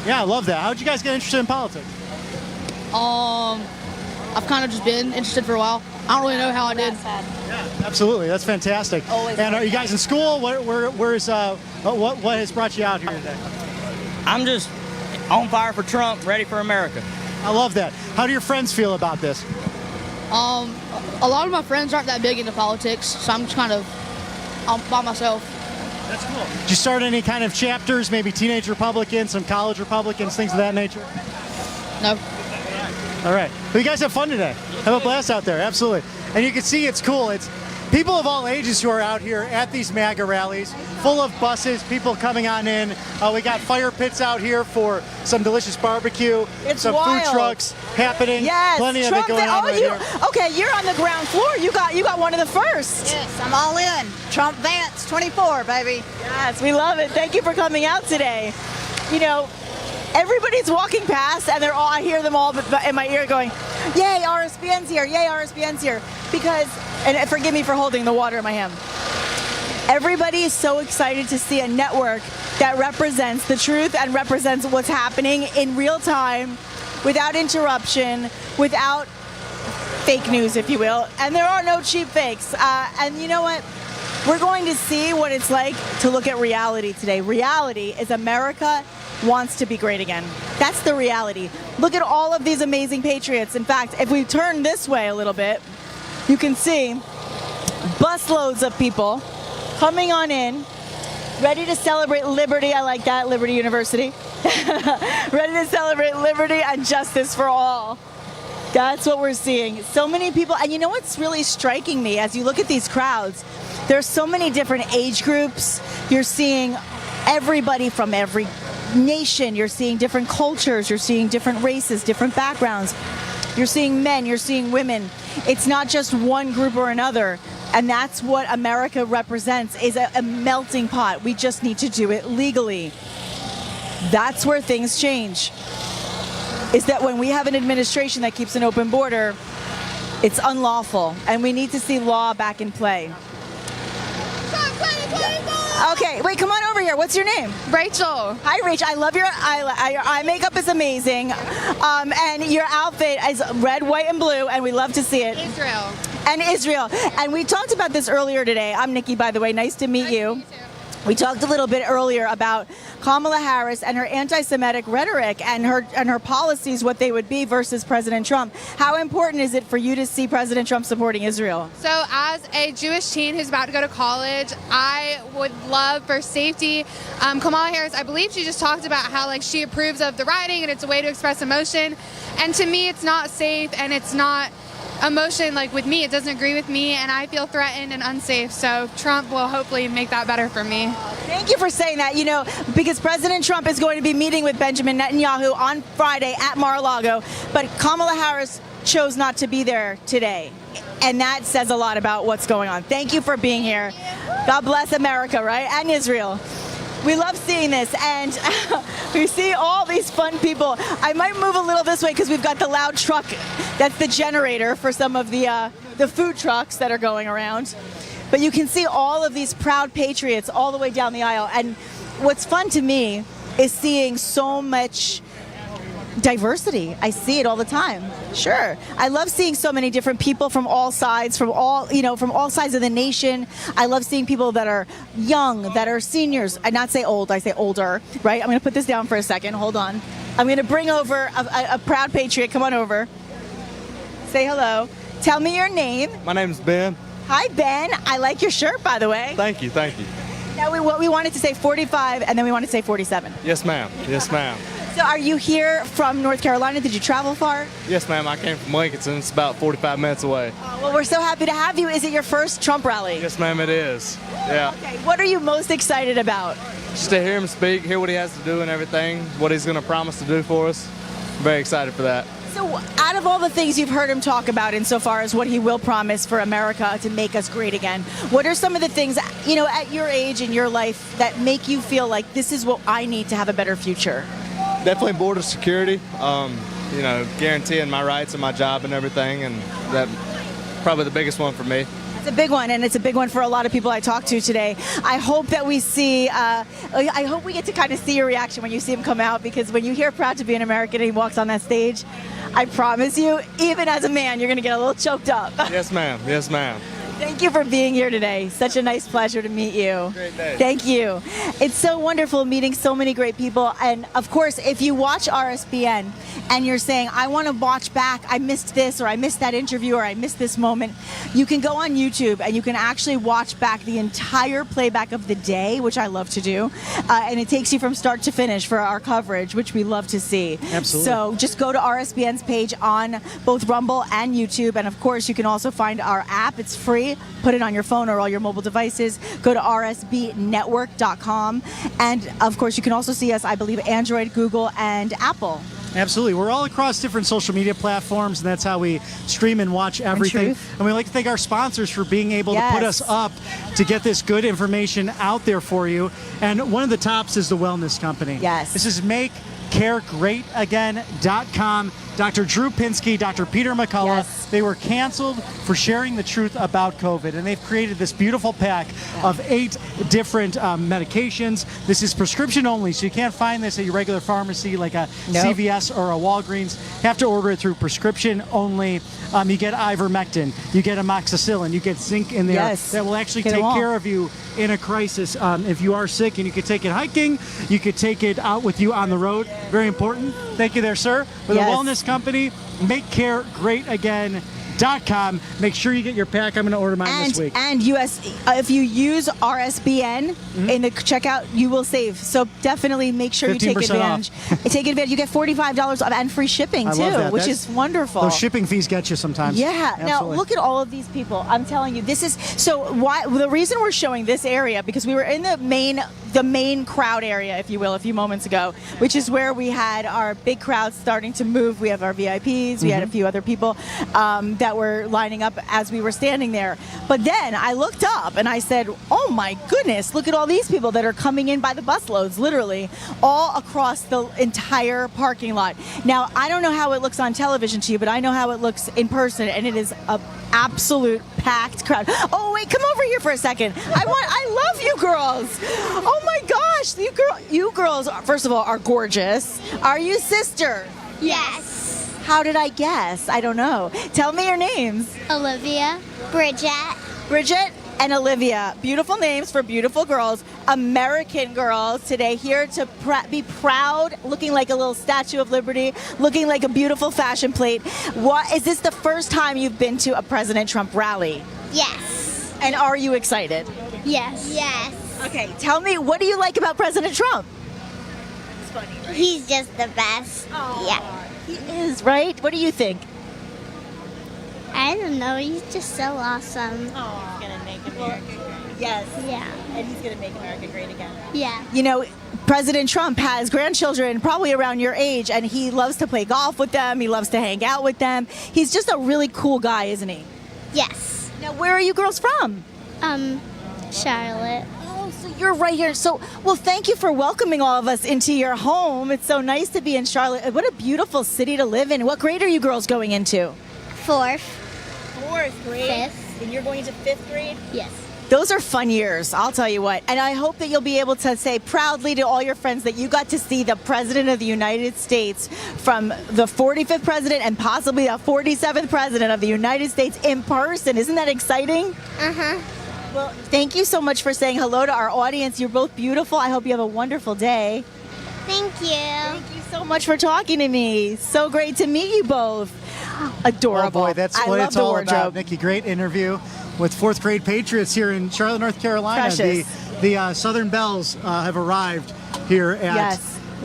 Yeah, I love that. How'd you guys get interested in politics? I've kind of just been interested for a while. I don't really know how I did. Yeah, absolutely. That's fantastic. And are you guys in school? What has brought you out here today? I'm just on fire for Trump, ready for America. I love that. How do your friends feel about this? A lot of my friends aren't that big into politics, so I'm just kind of by myself. That's cool. Did you start any kind of chapters, maybe teenage Republicans, some college Republicans, things of that nature? No. All right. Well, you guys have fun today. Have a blast out there. Absolutely. And you can see it's cool. It's people of all ages who are out here at these MAGA rallies, full of buses, people coming on in. We got fire pits out here for some delicious barbecue. It's some wild. Food trucks happening. Yes, Plenty of Trump it going on right here. Okay, you're on the ground floor. You got one of the first. Yes, I'm all in. Trump Vance 24, baby. Yes, we love it. Thank you for coming out today. You know, everybody's walking past, and I hear them all in my ear going, "Yay, RSBN's here! Yay, RSBN's here!" Because, and forgive me for holding the water in my hand. Everybody is so excited to see a network that represents the truth and represents what's happening in real time, without interruption, without fake news, if you will. And there are no cheap fakes. And you know what? We're going to see what it's like to look at reality today. Reality is America wants to be great again. That's the reality. Look at all of these amazing patriots. In fact, if we turn this way a little bit, you can see busloads of people coming on in, ready to celebrate liberty. I like that, Liberty University. Ready to celebrate liberty and justice for all. That's what we're seeing. So many people, and you know what's really striking me as you look at these crowds? There's so many different age groups. You're seeing everybody from every nation. You're seeing different cultures. You're seeing different races, different backgrounds. You're seeing men. You're seeing women. It's not just one group or another. And that's what America represents, is a melting pot. We just need to do it legally. That's where things change. Is that when we have an administration that keeps an open border, it's unlawful. And we need to see law back in play. Okay, wait, come on over here. What's your name? Rachel. Hi, Rachel. I love your eye makeup is amazing. And your outfit is red, white, and blue, and we love to see it. Israel. And Israel. And we talked about this earlier today. I'm Nikki, by the way. Nice to meet you. We talked a little bit earlier about Kamala Harris and her anti-Semitic rhetoric and her policies, what they would be versus President Trump. How important is it for you to see President Trump supporting Israel? So as a Jewish teen who's about to go to college, I would love for safety. Kamala Harris, I believe she just talked about how like she approves of the rioting and it's a way to express emotion. And to me, it's not safe and it's not emotion. Like with me, it doesn't agree with me and I feel threatened and unsafe. So Trump will hopefully make that better for me. Thank you for saying that, because President Trump is going to be meeting with Benjamin Netanyahu on Friday at Mar-a-Lago, but Kamala Harris chose not to be there today. And that says a lot about what's going on. Thank you for being here. God bless America, right? And Israel. We love seeing this, and we see all these fun people. I might move a little this way because we've got the loud truck. That's the generator for some of the food trucks that are going around. But you can see all of these proud patriots all the way down the aisle. And what's fun to me is seeing so much diversity. I see it all the time. Sure. I love seeing so many different people from all sides, from all sides of the nation. I love seeing people that are young, that are seniors. I not say old, I say older, right? I'm going to put this down for a second. Hold on. I'm going to bring over a proud patriot. Come on over. Say hello. Tell me your name. My name's Ben. Hi, Ben. I like your shirt, by the way. Thank you. Thank you. Now, we wanted to say 45, and then we wanted to say 47. Yes, ma'am. Yes, ma'am. So are you here from North Carolina? Did you travel far? Yes, ma'am. I came from Lincoln. It's about 45 minutes away. Well, we're so happy to have you. Is it your first Trump rally? Yes, ma'am, it is. Yeah. Okay. What are you most excited about? Just to hear him speak, hear what he has to do and everything, what he's going to promise to do for us. I'm very excited for that. So out of all the things you've heard him talk about insofar as what he will promise for America to make us great again, what are some of the things, at your age in your life that make you feel like this is what I need to have a better future? Definitely border security, guaranteeing my rights and my job and everything, and that probably the biggest one for me. It's a big one, and it's a big one for a lot of people I talked to today. I hope that we see, I hope we get to kind of see your reaction when you see him come out, because when you hear Proud to be an American and he walks on that stage, I promise you, even as a man, you're going to get a little choked up. Yes, ma'am. Yes, ma'am. Thank you for being here today. Such a nice pleasure to meet you. Great day. Thank you. It's so wonderful meeting so many great people. And of course, if you watch RSBN and you're saying, I want to watch back, I missed this, or I missed that interview, or I missed this moment, you can go on YouTube and you can actually watch back the entire playback of the day, which I love to do. And it takes you from start to finish for our coverage, which we love to see. Absolutely. So just go to RSBN's page on both Rumble and YouTube. And of course, you can also find our app. It's free. Put it on your phone or all your mobile devices. Go to rsbnetwork.com. And of course, you can also see us, I believe, Android, Google, and Apple. Absolutely. We're all across different social media platforms, and that's how we stream and watch everything. And we like to thank our sponsors for being able to put us up to get this good information out there for you. And one of the tops is the Wellness Company. Yes. This is MakeCareGreatAgain.com. Dr. Drew Pinsky, Dr. Peter McCullough, they were canceled for sharing the truth about COVID, and they've created this beautiful pack of 8 different medications. This is prescription only, so you can't find this at your regular pharmacy like a CVS or a Walgreens. You have to order it through prescription only. You get ivermectin, you get amoxicillin, you get zinc in there that will actually take care of you in a crisis. If you are sick, and you could take it hiking, you could take it out with you on the road. Very important. Thank you there, sir. For the Wellness Company, MakeCareGreatAgain.com. Make sure you get your pack. I'm going to order mine this week. And if you use RSBN in the checkout, you will save. So definitely make sure you take advantage. Take advantage. You get $45 off and free shipping too, which is wonderful. Those shipping fees get you sometimes. Yeah. Absolutely. Now look at all of these people. I'm telling you, this is so. Why the reason we're showing this area, because we were in the main crowd area, if you will, a few moments ago, which is where we had our big crowd starting to move. We have our VIPs. We had a few other people that were lining up as we were standing there. But then I looked up and I said, oh my goodness, look at all these people that are coming in by the busloads, literally, all across the entire parking lot. Now, I don't know how it looks on television to you, but I know how it looks in person, and it is an absolute packed crowd. Oh, wait, come over here for a second. I love you girls. Oh my gosh, you girls, first of all, are gorgeous. Are you sisters? Yes. How did I guess? I don't know. Tell me your names. Olivia. Bridget. Bridget, and Olivia. Beautiful names for beautiful girls, American girls today, here to be proud, looking like a little Statue of Liberty, looking like a beautiful fashion plate. Is this the first time you've been to a President Trump rally? Yes. And are you excited? Yes. Yes. Okay, tell me, what do you like about President Trump? It's funny, right? He's just the best. Yeah. He is, right? What do you think? I don't know. He's just so awesome. Oh, he's going to make America great. Yes. Yeah. And he's going to make America great again. Yeah. You know, President Trump has grandchildren probably around your age, and he loves to play golf with them. He loves to hang out with them. He's just a really cool guy, isn't he? Yes. Now, where are you girls from? Charlotte. Oh, so you're right here. So, well, thank you for welcoming all of us into your home. It's so nice to be in Charlotte. What a beautiful city to live in. What grade are you girls going into? Fourth. Fourth grade? Fifth. And you're going to fifth grade? Yes. Those are fun years, I'll tell you what. And I hope that you'll be able to say proudly to all your friends that you got to see the President of the United States, from the 45th President and possibly the 47th President of the United States, in person. Isn't that exciting? Uh-huh. Well, thank you so much for saying hello to our audience. You're both beautiful. I hope you have a wonderful day. Thank you. Thank you so much for talking to me. So great to meet you both. Adorable. Oh boy, that's what it's all about, Nikki. Great interview with fourth grade Patriots here in Charlotte, North Carolina. Precious. The Southern Bells have arrived here at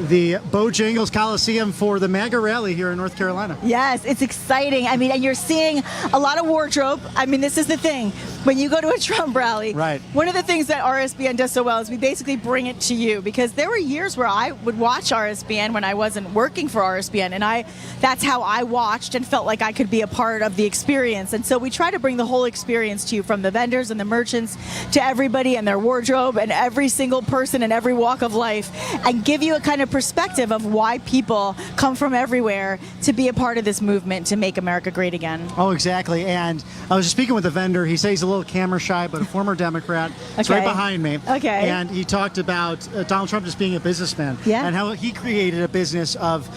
the Bojangles Coliseum for the MAGA rally here in North Carolina. Yes, it's exciting. I mean, and you're seeing a lot of wardrobe. I mean, this is the thing. When you go to a Trump rally, right, one of the things that RSBN does so well is we basically bring it to you, because there were years where I would watch RSBN when I wasn't working for RSBN, and that's how I watched and felt like I could be a part of the experience. And so we try to bring the whole experience to you, from the vendors and the merchants to everybody and their wardrobe and every single person in every walk of life, and give you a kind of perspective of why people come from everywhere to be a part of this movement to make America great again. Oh, exactly. And I was just speaking with a vendor. He says he's a little camera shy, but a former Democrat. It's right behind me. Okay. And he talked about Donald Trump just being a businessman. Yeah. And how he created a business of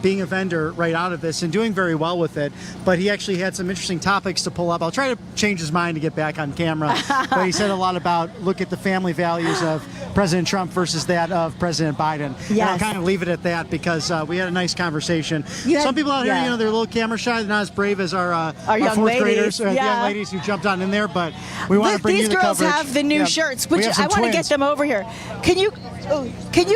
being a vendor right out of this and doing very well with it. But he actually had some interesting topics to pull up. I'll try to change his mind to get back on camera. But he said a lot about, look at the family values of President Trump versus that of President Biden. Yes. And I'll kind of leave it at that, because we had a nice conversation. Some people out here, you know, they're a little camera shy. They're not as brave as our young fourth ladies. graders, the young ladies who jumped on in there. But we want to bring you the coverage. These girls have the new shirts, which I want to get them over here. Can you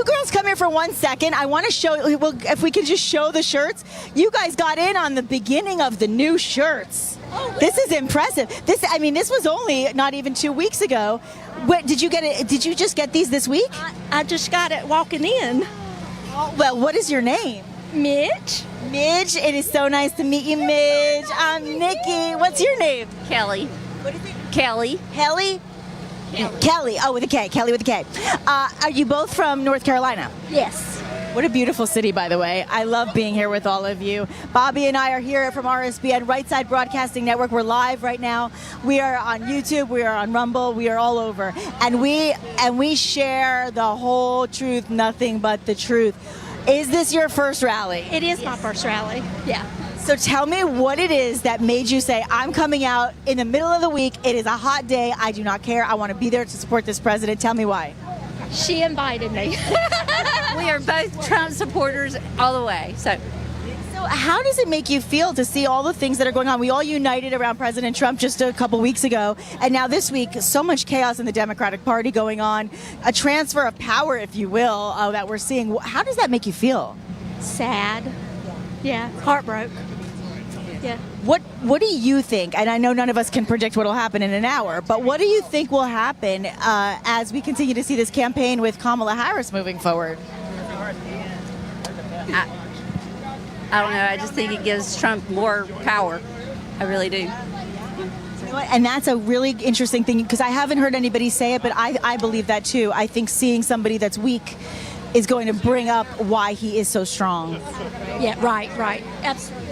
girls come here for 1 second? I want to show. Well, if we could just show the shirts. You guys got in on the beginning of the new shirts. Oh, really? This is impressive. This was only not even 2 weeks ago. What did you get it? Did you just get these this week? I just got it walking in. Oh, well, what is your name? Midge. Midge, it is so nice to meet you, Midge. I'm Nikki. What's your name? Kelly. What is it? Kelly. Kelly? Kelly. Oh, with a K. Kelly with a K. Are you both from North Carolina? Yes. What a beautiful city, by the way. I love being here with all of you. Bobby and I are here from RSBN, Right Side Broadcasting Network. We're live right now. We are on YouTube. We are on Rumble. We are all over. And we share the whole truth, nothing but the truth. Is this your first rally? It is my first rally. Yeah. So tell me what it is that made you say, I'm coming out in the middle of the week. It is a hot day. I do not care. I want to be there to support this president. Tell me why. She invited me. We are both Trump supporters all the way. So how does it make you feel to see all the things that are going on? We all united around President Trump just a couple weeks ago, and now this week, so much chaos in the Democratic Party going on, a transfer of power, if you will, that we're seeing. How does that make you feel? Sad. Yeah, heartbroken. Yeah. What do you think? And I know none of us can predict what will happen in an hour, but what do you think will happen as we continue to see this campaign with Kamala Harris moving forward? I don't know. I just think it gives Trump more power. I really do. And that's a really interesting thing, because I haven't heard anybody say it, but I believe that too. I think seeing somebody that's weak is going to bring up why he is so strong. Yeah, right. Absolutely.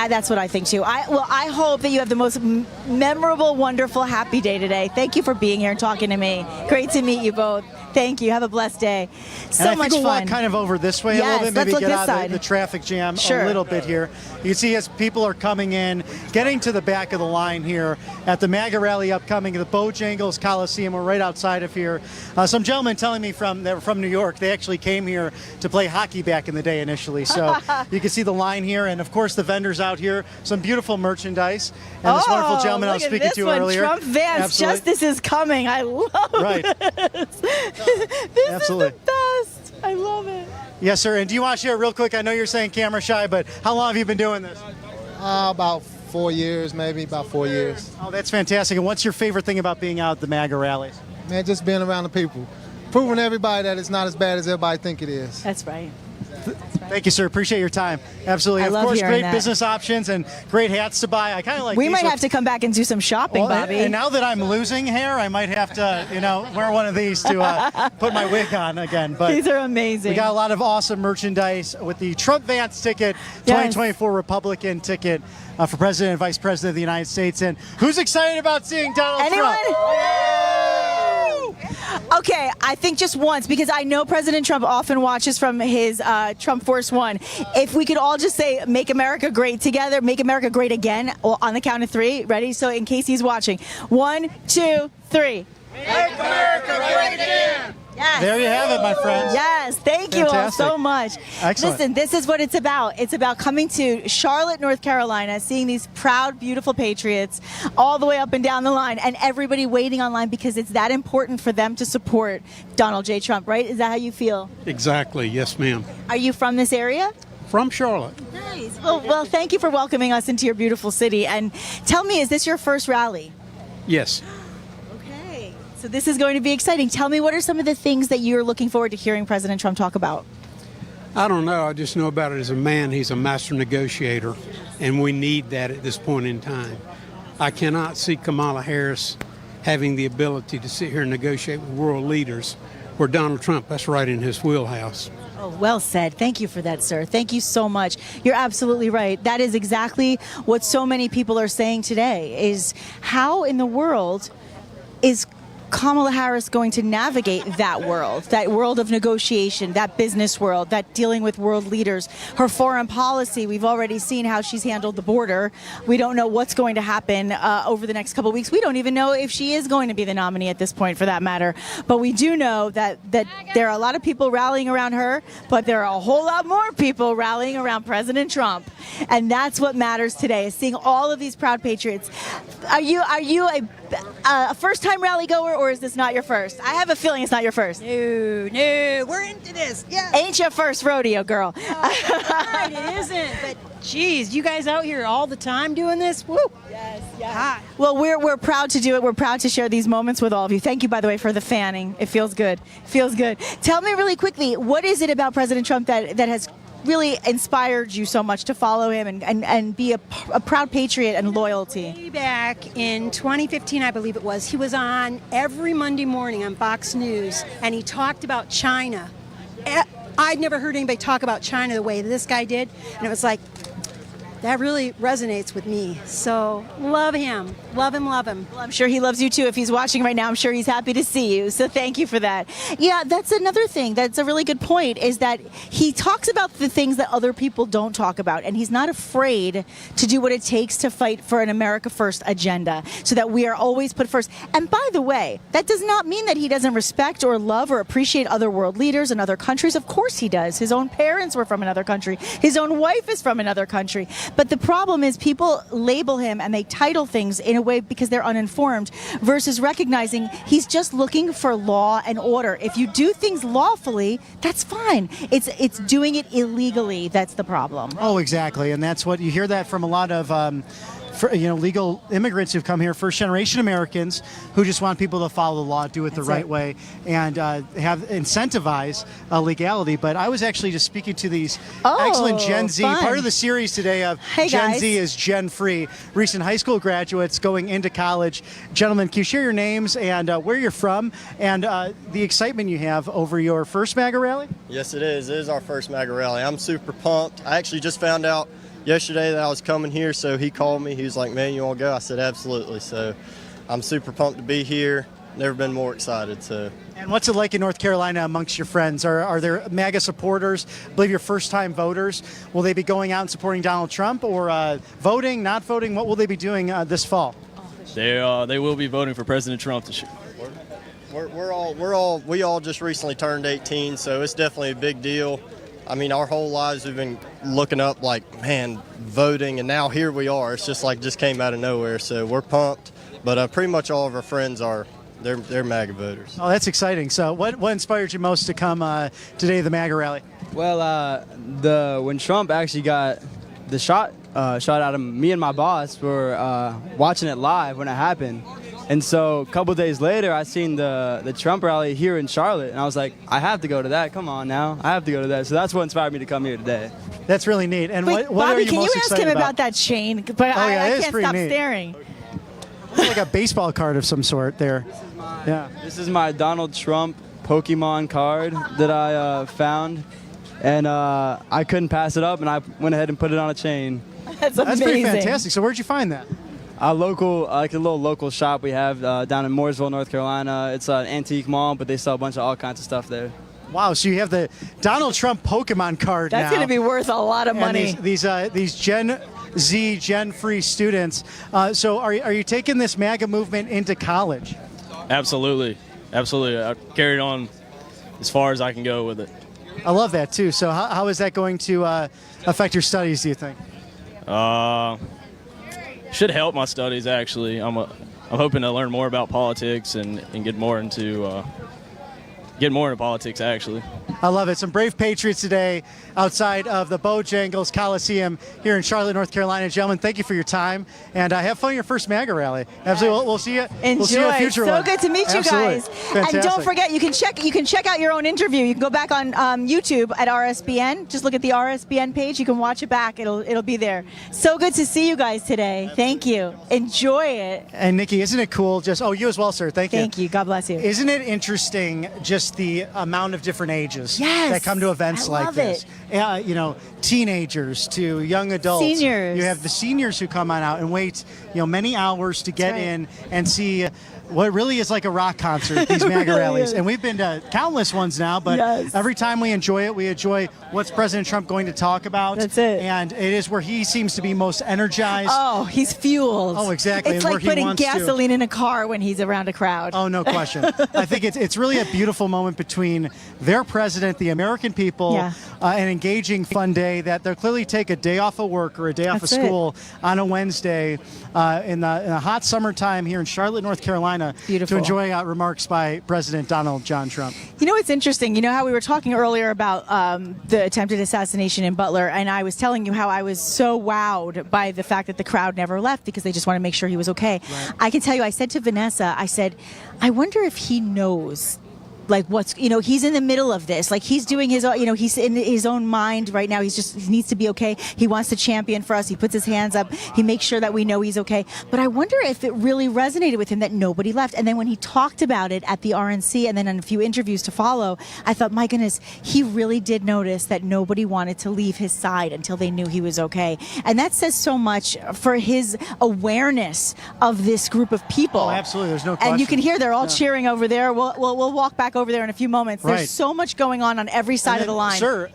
That's what I think too. I hope that you have the most memorable, wonderful, happy day today. Thank you for being here and talking to me. Great to meet you both. Thank you. Have a blessed day. So and I much think we'll fun. walk kind of over this way a little bit, maybe let's get look out this of side. the traffic jam Sure. a little bit here. You can see as people are coming in, getting to the back of the line here at the MAGA rally upcoming at the Bojangles Coliseum. We're right outside of here. Some gentlemen telling me they were from New York. They actually came here to play hockey back in the day initially. So you can see the line here, and of course the vendors out here. Some beautiful mercendise. And this wonderful gentleman I was speaking to earlier. Trump Vance, Absolutely. justice is coming. I love this. This Absolutely. is the best. I love it. Yes, sir. And do you want to share real quick? I know you're saying camera shy, but how long have you been doing this? About 4 years, maybe about 4 years. Oh, that's fantastic. And what's your favorite thing about being out at the MAGA rallies? Man, just being around the people. Proving to everybody that it's not as bad as everybody think it is. That's right. Thank you, sir. Appreciate your time. Absolutely. I Of love course, hearing great that. business options and great hats to buy. I kind of like We these might with- have to come back and do some shopping, Well, Bobby. And now that I'm losing hair, I might have to, wear one of these to put my wig on again. But These are amazing. We got a lot of awesome merchandise with the Trump Vance ticket, 2024 Republican ticket for President and Vice President of the United States. And who's excited about seeing Donald Anyone? Trump? Okay, I think just once, because I know President Trump often watches from his Trump Force One. If we could all just say, make America great together, make America great again, on the count of three. Ready? So in case he's watching. 1, 2, 3. Make America great again! Yes. There you have it, my friends. Yes, thank you all Fantastic. so much. Excellent. Listen, this is what it's about. It's about coming to Charlotte, North Carolina, seeing these proud, beautiful patriots all the way up and down the line, and everybody waiting online because it's that important for them to support Donald J. Trump, right? Is that how you feel? Exactly. Yes, ma'am. Are you from this area? From Charlotte. Nice. Well, thank you for welcoming us into your beautiful city. And tell me, is this your first rally? Yes. So this is going to be exciting. Tell me, what are some of the things that you're looking forward to hearing President Trump talk about? I don't know. I just know about it as a man. He's a master negotiator, and we need that at this point in time. I cannot see Kamala Harris having the ability to sit here and negotiate with world leaders, where Donald Trump, that's right in his wheelhouse. Oh, well said. Thank you for that, sir. Thank you so much. You're absolutely right. That is exactly what so many people are saying today, is how in the world is Kamala Harris going to navigate that world of negotiation, that business world, that dealing with world leaders. Her foreign policy, we've already seen how she's handled the border. We don't know what's going to happen over the next couple of weeks. We don't even know if she is going to be the nominee at this point, for that matter. But we do know that there are a lot of people rallying around her, but there are a whole lot more people rallying around President Trump. And that's what matters today, is seeing all of these proud patriots. Are you a first-time rally goer, or is this not your first? I have a feeling it's not your first. No, we're into this. Yeah. Ain't your first rodeo, girl. Right, it isn't. But geez, you guys out here all the time doing this? Woo. Yes. Hot. Well, we're proud to do it. We're proud to share these moments with all of you. Thank you, by the way, for the fanning. It feels good. It feels good. Tell me really quickly, what is it about President Trump that has really inspired you so much to follow him and be a proud patriot and loyalty? Way back in 2015, I believe it was, he was on every Monday morning on Fox News, and he talked about China. I'd never heard anybody talk about China the way this guy did, and it was like, that really resonates with me. So love him. Love him, love him. Well, I'm sure he loves you too. If he's watching right now, I'm sure he's happy to see you. So thank you for that. Yeah, that's another thing. That's a really good point, is that he talks about the things that other people don't talk about. And he's not afraid to do what it takes to fight for an America First agenda, so that we are always put first. And by the way, that does not mean that he doesn't respect or love or appreciate other world leaders and other countries. Of course he does. His own parents were from another country. His own wife is from another country. But the problem is, people label him and they title things in a way because they're uninformed, versus recognizing he's just looking for law and order. If you do things lawfully, that's fine. It's doing it illegally that's the problem. Oh, exactly. And that's what you hear that from a lot of legal immigrants who've come here, first-generation Americans who just want people to follow the law, do it the right way, and have incentivize legality. But I was actually just speaking to these excellent Gen Z, fun. part of the series today of Hey, Gen guys. Z is Gen Free, recent high school graduates going into college. Gentlemen, can you share your names and where you're from and the excitement you have over your first MAGA rally? Yes, it is. It is our first MAGA rally. I'm super pumped. I actually just found out yesterday that I was coming here, so he called me. He was like, man, you want to go? I said, absolutely. So I'm super pumped to be here. never been more excited. So. And what's it like in North Carolina amongst your friends? Are there MAGA supporters? I believe you're first-time voters. Will they be going out and supporting Donald Trump, or voting, not voting? What will they be doing this fall? They will be voting for President Trump this year. We all just recently turned 18, so it's definitely a big deal. I mean, our whole lives we've been looking up, like, man, voting, and now here we are. It's just like just came out of nowhere, so we're pumped. But pretty much all of our friends are they're MAGA voters. Oh, that's exciting. So, what inspired you most to come today to the MAGA rally? Well, when Trump actually got the shot out of me and my boss were watching it live when it happened. And so a couple days later, I seen the Trump rally here in Charlotte, and I was like, I have to go to that. Come on now, I have to go to that. So that's what inspired me to come here today. That's really neat. And Wait, what Bobby, are you can most you ask excited him about that chain? But I can't stop neat. staring. It's like a baseball card of some sort there. Yeah. This is my Donald Trump Pokemon card that I found, and I couldn't pass it up, and I went ahead and put it on a chain. That's amazing. Pretty fantastic. So where'd you find that? A little local shop we have down in Mooresville, North Carolina. It's an antique mall, but they sell a bunch of all kinds of stuff there. Wow, so you have the Donald Trump Pokemon card now. That's going to be worth a lot of money. And these Gen Z, Gen Free students. So are you taking this MAGA movement into college? Absolutely. I carried on as far as I can go with it. I love that too. So how is that going to affect your studies, do you think? Should help my studies, actually. I'm hoping to learn more about politics and get more into politics, actually. I love it. Some brave patriots today outside of the Bojangles Coliseum here in Charlotte, North Carolina. Gentlemen, thank you for your time, and have fun at your first MAGA rally. Absolutely. We'll see you. Enjoy. We'll see you at a future so one. good to meet you Absolutely. guys. Fantastic. And don't forget, you can check out your own interview. You can go back on YouTube at RSBN. Just look at the RSBN page. You can watch it back. It'll be there. So good to see you guys today. Thank you. Enjoy it. And Nikki, isn't it cool? You as well, sir. Thank you. Thank you. God bless you. Isn't it interesting just the amount of different ages that come to events I like this? Teenagers to young adults. Seniors. You have the seniors who come on out and wait, many hours to get in and see what really is like a rock concert, these MAGA rallies. And we've been to countless ones now, but every time we enjoy it, we enjoy what's President Trump going to talk about. That's it. And it is where he seems to be most energized. Oh, he's fueled. Oh, exactly. It's and like where he putting wants gasoline in a car when he's around a crowd. Oh, no question. I think it's really a beautiful moment between their president, the American people, an engaging fun day that they'll clearly take a day off of work or a day off of school on a Wednesday in the hot summertime here in Charlotte, North Carolina. Beautiful. To enjoy remarks by President Donald John Trump. You know what's interesting? You know how we were talking earlier about the attempted assassination in Butler, and I was telling you how I was so wowed by the fact that the crowd never left because they just wanted to make sure he was okay. Right. I can tell you, I said to Vanessa, I wonder if he knows like what's, he's in the middle of this. Like he's doing his, he's in his own mind right now. He needs to be okay. He wants to champion for us. He puts his hands up. He makes sure that we know he's okay. But I wonder if it really resonated with him that nobody left. And then when he talked about it at the RNC and then in a few interviews to follow, I thought, my goodness, he really did notice that nobody wanted to leave his side until they knew he was okay. And that says so much for his awareness of this group of people. Oh, absolutely. There's no question. And you can hear they're all cheering over there. We'll walk back over there in a few moments. Right. There's so much going on every side of the line. Sir,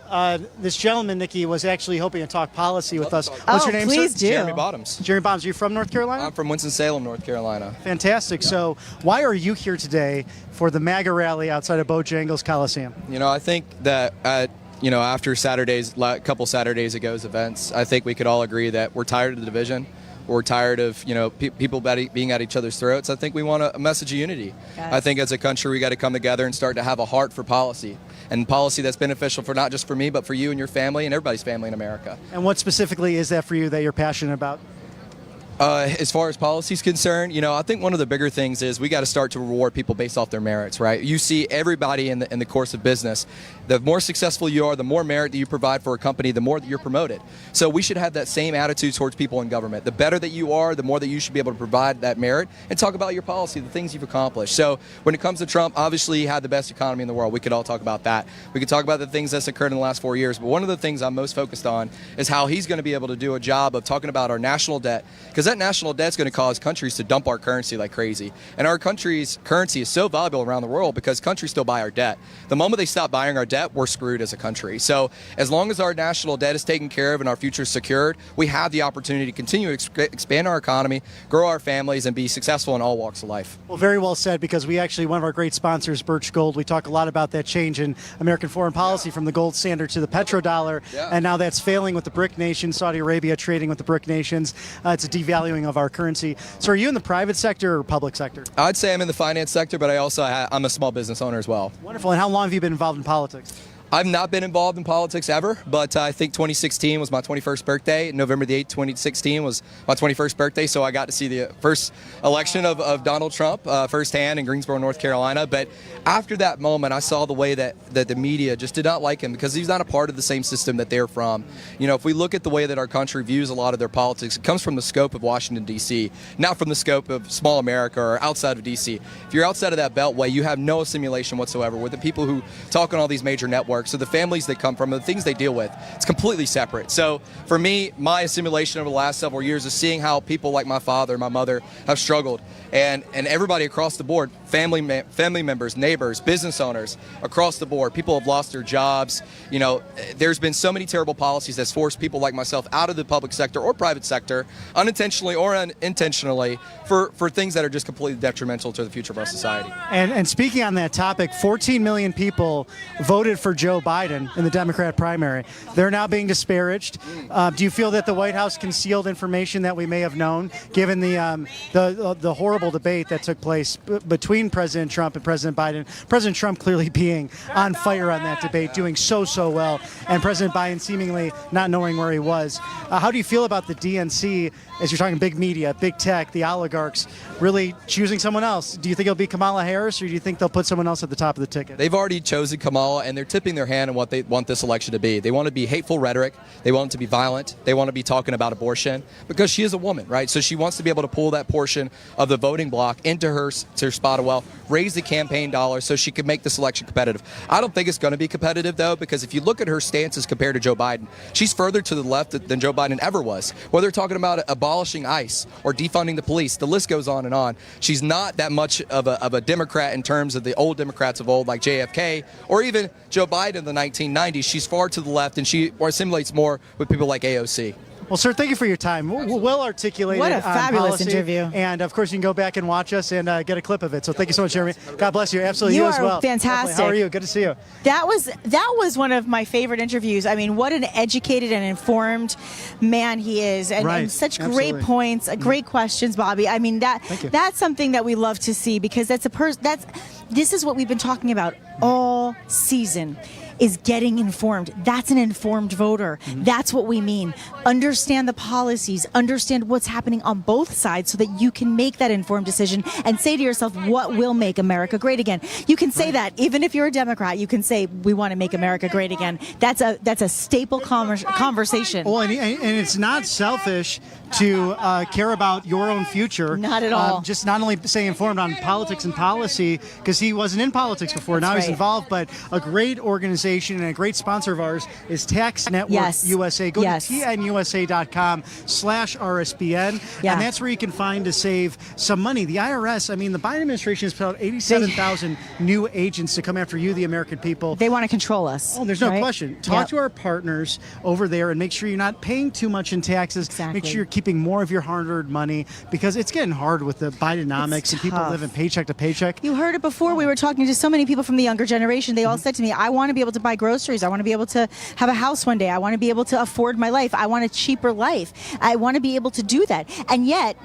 this gentleman, Nikki, was actually hoping to talk policy with us. What's your name, please sir? do. Jeremy Bottoms. Jeremy Bottoms, are you from North Carolina? I'm from Winston-Salem, North Carolina. Fantastic. Yeah. So why are you here today for the MAGA rally outside of Bojangles Coliseum? I think that after couple Saturdays ago's events, I think we could all agree that we're tired of the division. We're tired of people being at each other's throats. I think we want a message of unity. Yes. I think as a country we got to come together and start to have a heart for policy, and policy that's beneficial for not just for me but for you and your family and everybody's family in America. And what specifically is that for you that you're passionate about? As far as policy is concerned, I think one of the bigger things is we got to start to reward people based off their merits, right? You see everybody in the course of business, the more successful you are, the more merit that you provide for a company, the more that you're promoted. So we should have that same attitude towards people in government. The better that you are, the more that you should be able to provide that merit and talk about your policy, the things you've accomplished. So when it comes to Trump, obviously he had the best economy in the world. We could all talk about that. We could talk about the things that's occurred in the last 4 years. But one of the things I'm most focused on is how he's going to be able to do a job of talking about our national debt, because because that national debt's going to cause countries to dump our currency like crazy. And our country's currency is so valuable around the world because countries still buy our debt. The moment they stop buying our debt, we're screwed as a country. So as long as our national debt is taken care of and our future is secured, we have the opportunity to continue to expand our economy, grow our families, and be successful in all walks of life. Well, very well said, because we actually, one of our great sponsors, Birch Gold, we talk a lot about that change in American foreign policy from the gold standard to the petrodollar, and now that's failing with the BRIC nations, Saudi Arabia trading with the BRIC nations. It's a devaluing of our currency. So are you in the private sector or public sector? I'd say I'm in the finance sector, but I'm a small business owner as well. Wonderful. And how long have you been involved in politics? I've not been involved in politics ever, but I think 2016 was my 21st birthday. November the 8th, 2016 was my 21st birthday, so I got to see the first election of Donald Trump firsthand in Greensboro, North Carolina. But after that moment, I saw the way that the media just did not like him because he's not a part of the same system that they're from. You know, if we look at the way that our country views a lot of their politics, it comes from the scope of Washington, D.C., not from the scope of small America or outside of D.C. If you're outside of that beltway, you have no assimilation whatsoever with the people who talk on all these major networks. So the families they come from, the things they deal with, it's completely separate. So for me, my assimilation over the last several years is seeing how people like my father and my mother have struggled, and everybody across the board, family members, neighbors, business owners across the board, people have lost their jobs. You know, there's been so many terrible policies that's forced people like myself out of the public sector or private sector, unintentionally or unintentionally, for things that are just completely detrimental to the future of our society. And speaking on that topic, 14 million people voted for Joe Biden in the Democrat primary. They're now being disparaged. Do you feel that the White House concealed information that we may have known, given the horrible debate that took place between President Trump and President Biden? President Trump clearly being on fire on that debate, doing so well, and President Biden seemingly not knowing where he was. How do you feel about the DNC, as you're talking big media, big tech, the oligarchs, really choosing someone else? Do you think it'll be Kamala Harris, or do you think they'll put someone else at the top of the ticket? They've already chosen Kamala, and they're tipping their hand on what they want this election to be. They want to be hateful rhetoric. They want it to be violent. They want to be talking about abortion because she is a woman, right? So she wants to be able to pull that portion of the voting block into her spot of wealth, raise the campaign dollars so she can make this election competitive. I don't think it's going to be competitive, though, because if you look at her stances compared to Joe Biden, she's further to the left than Joe Biden ever was. Whether they're talking about abolishing ICE or defunding the police, the list goes on and on. She's not that much of a Democrat in terms of the old Democrats of old, like JFK, or even Joe Biden in the 1990s. She's far to the left, and she assimilates more with people like AOC. Well, sir, thank you for your time. Well articulated. What a fabulous policy. interview. And, of course, you can go back and watch us and get a clip of it. So thank you so much, Jeremy. God bless you. Absolutely, you as well. Fantastic. Definitely. How are you? Good to see you. That was one of my favorite interviews. I mean, what an educated and informed man he is, and such great points, great questions, Bobby. I mean, that's something that we love to see, because this is what we've been talking about all season. Is getting informed. That's an informed voter. That's what we mean. Understand the policies, understand what's happening on both sides so that you can make that informed decision and say to yourself, what will make America great again? You can say that even if you're a Democrat. You can say, we want to make America great again. That's a staple conversation. Well, and it's not selfish to care about your own future. Not at all. Just not only stay informed on politics and policy, because he wasn't in politics before. Now he's involved, but a great organization and a great sponsor of ours is Tax Network USA. Go to tnusa.com/RSBN, and that's where you can find to save some money. The IRS, I mean, the Biden administration has put out 87,000 new agents to come after you, the American people. They want to control us. Oh, there's no question. Talk to our partners over there and make sure you're not paying too much in taxes. Exactly. Make sure you're keeping more of your hard-earned money, because it's getting hard with the Bidenomics and people living paycheck to paycheck. You heard it before. We were talking to so many people from the younger generation. They all said to me, I want to be able to buy groceries. I want to be able to have a house one day. I want to be able to afford my life. I want a cheaper life. I want to be able to do that. And yet,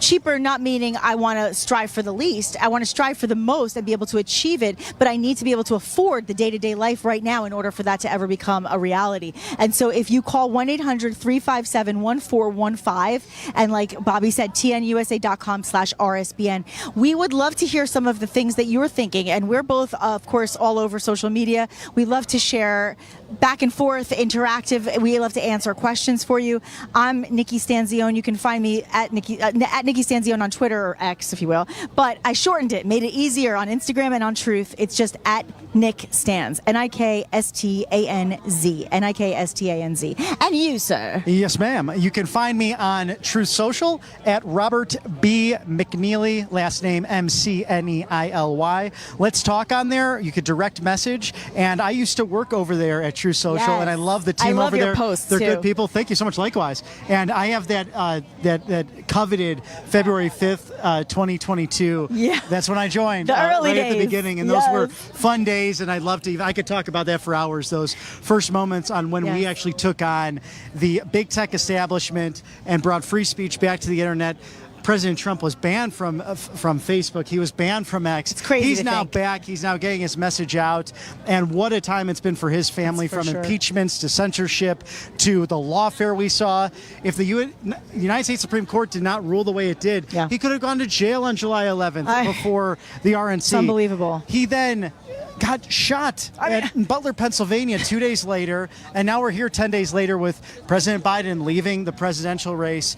cheaper not meaning I want to strive for the least. I want to strive for the most and be able to achieve it, but I need to be able to afford the day-to-day life right now in order for that to ever become a reality. And so if you call 1-800-357-1415, and like Bobby said, tnusa.com/RSBN, we would love to hear some of the things that you're thinking. And we're both, of course, all over social media. We love to share back and forth, interactive. We love to answer questions for you. I'm Nikki Stanzione. You can find me at Nikki Nikki Stanzione on Twitter, or X, if you will, but I shortened it, made it easier on Instagram and on Truth. It's just at Nick Stanz, Nikstanz, Nikstanz. And you, sir? Yes, ma'am. You can find me on Truth Social at Robert B. McNeely, last name McNeily. Let's talk on there. You could direct message. And I used to work over there at Truth Social, and I love the team over there. Posts They're too. good people. Thank you so much. Likewise. And I have that coveted February 5th, 2022. Yeah. That's when I joined. The early right days. At the beginning. And those were fun days, and I'd love to. I could talk about that for hours. Those first moments on when we actually took on the big tech establishment and brought free speech back to the internet. President Trump was banned from Facebook. He was banned from X. It's crazy. He's now back. He's now getting his message out. And what a time it's been for his family, from impeachments to censorship to the lawfare we saw. If the United States Supreme Court did not rule the way it did, he could have gone to jail on July 11th before the RNC. It's unbelievable. He then got shot in Butler, Pennsylvania 2 days later. And now we're here 10 days later with President Biden leaving the presidential race.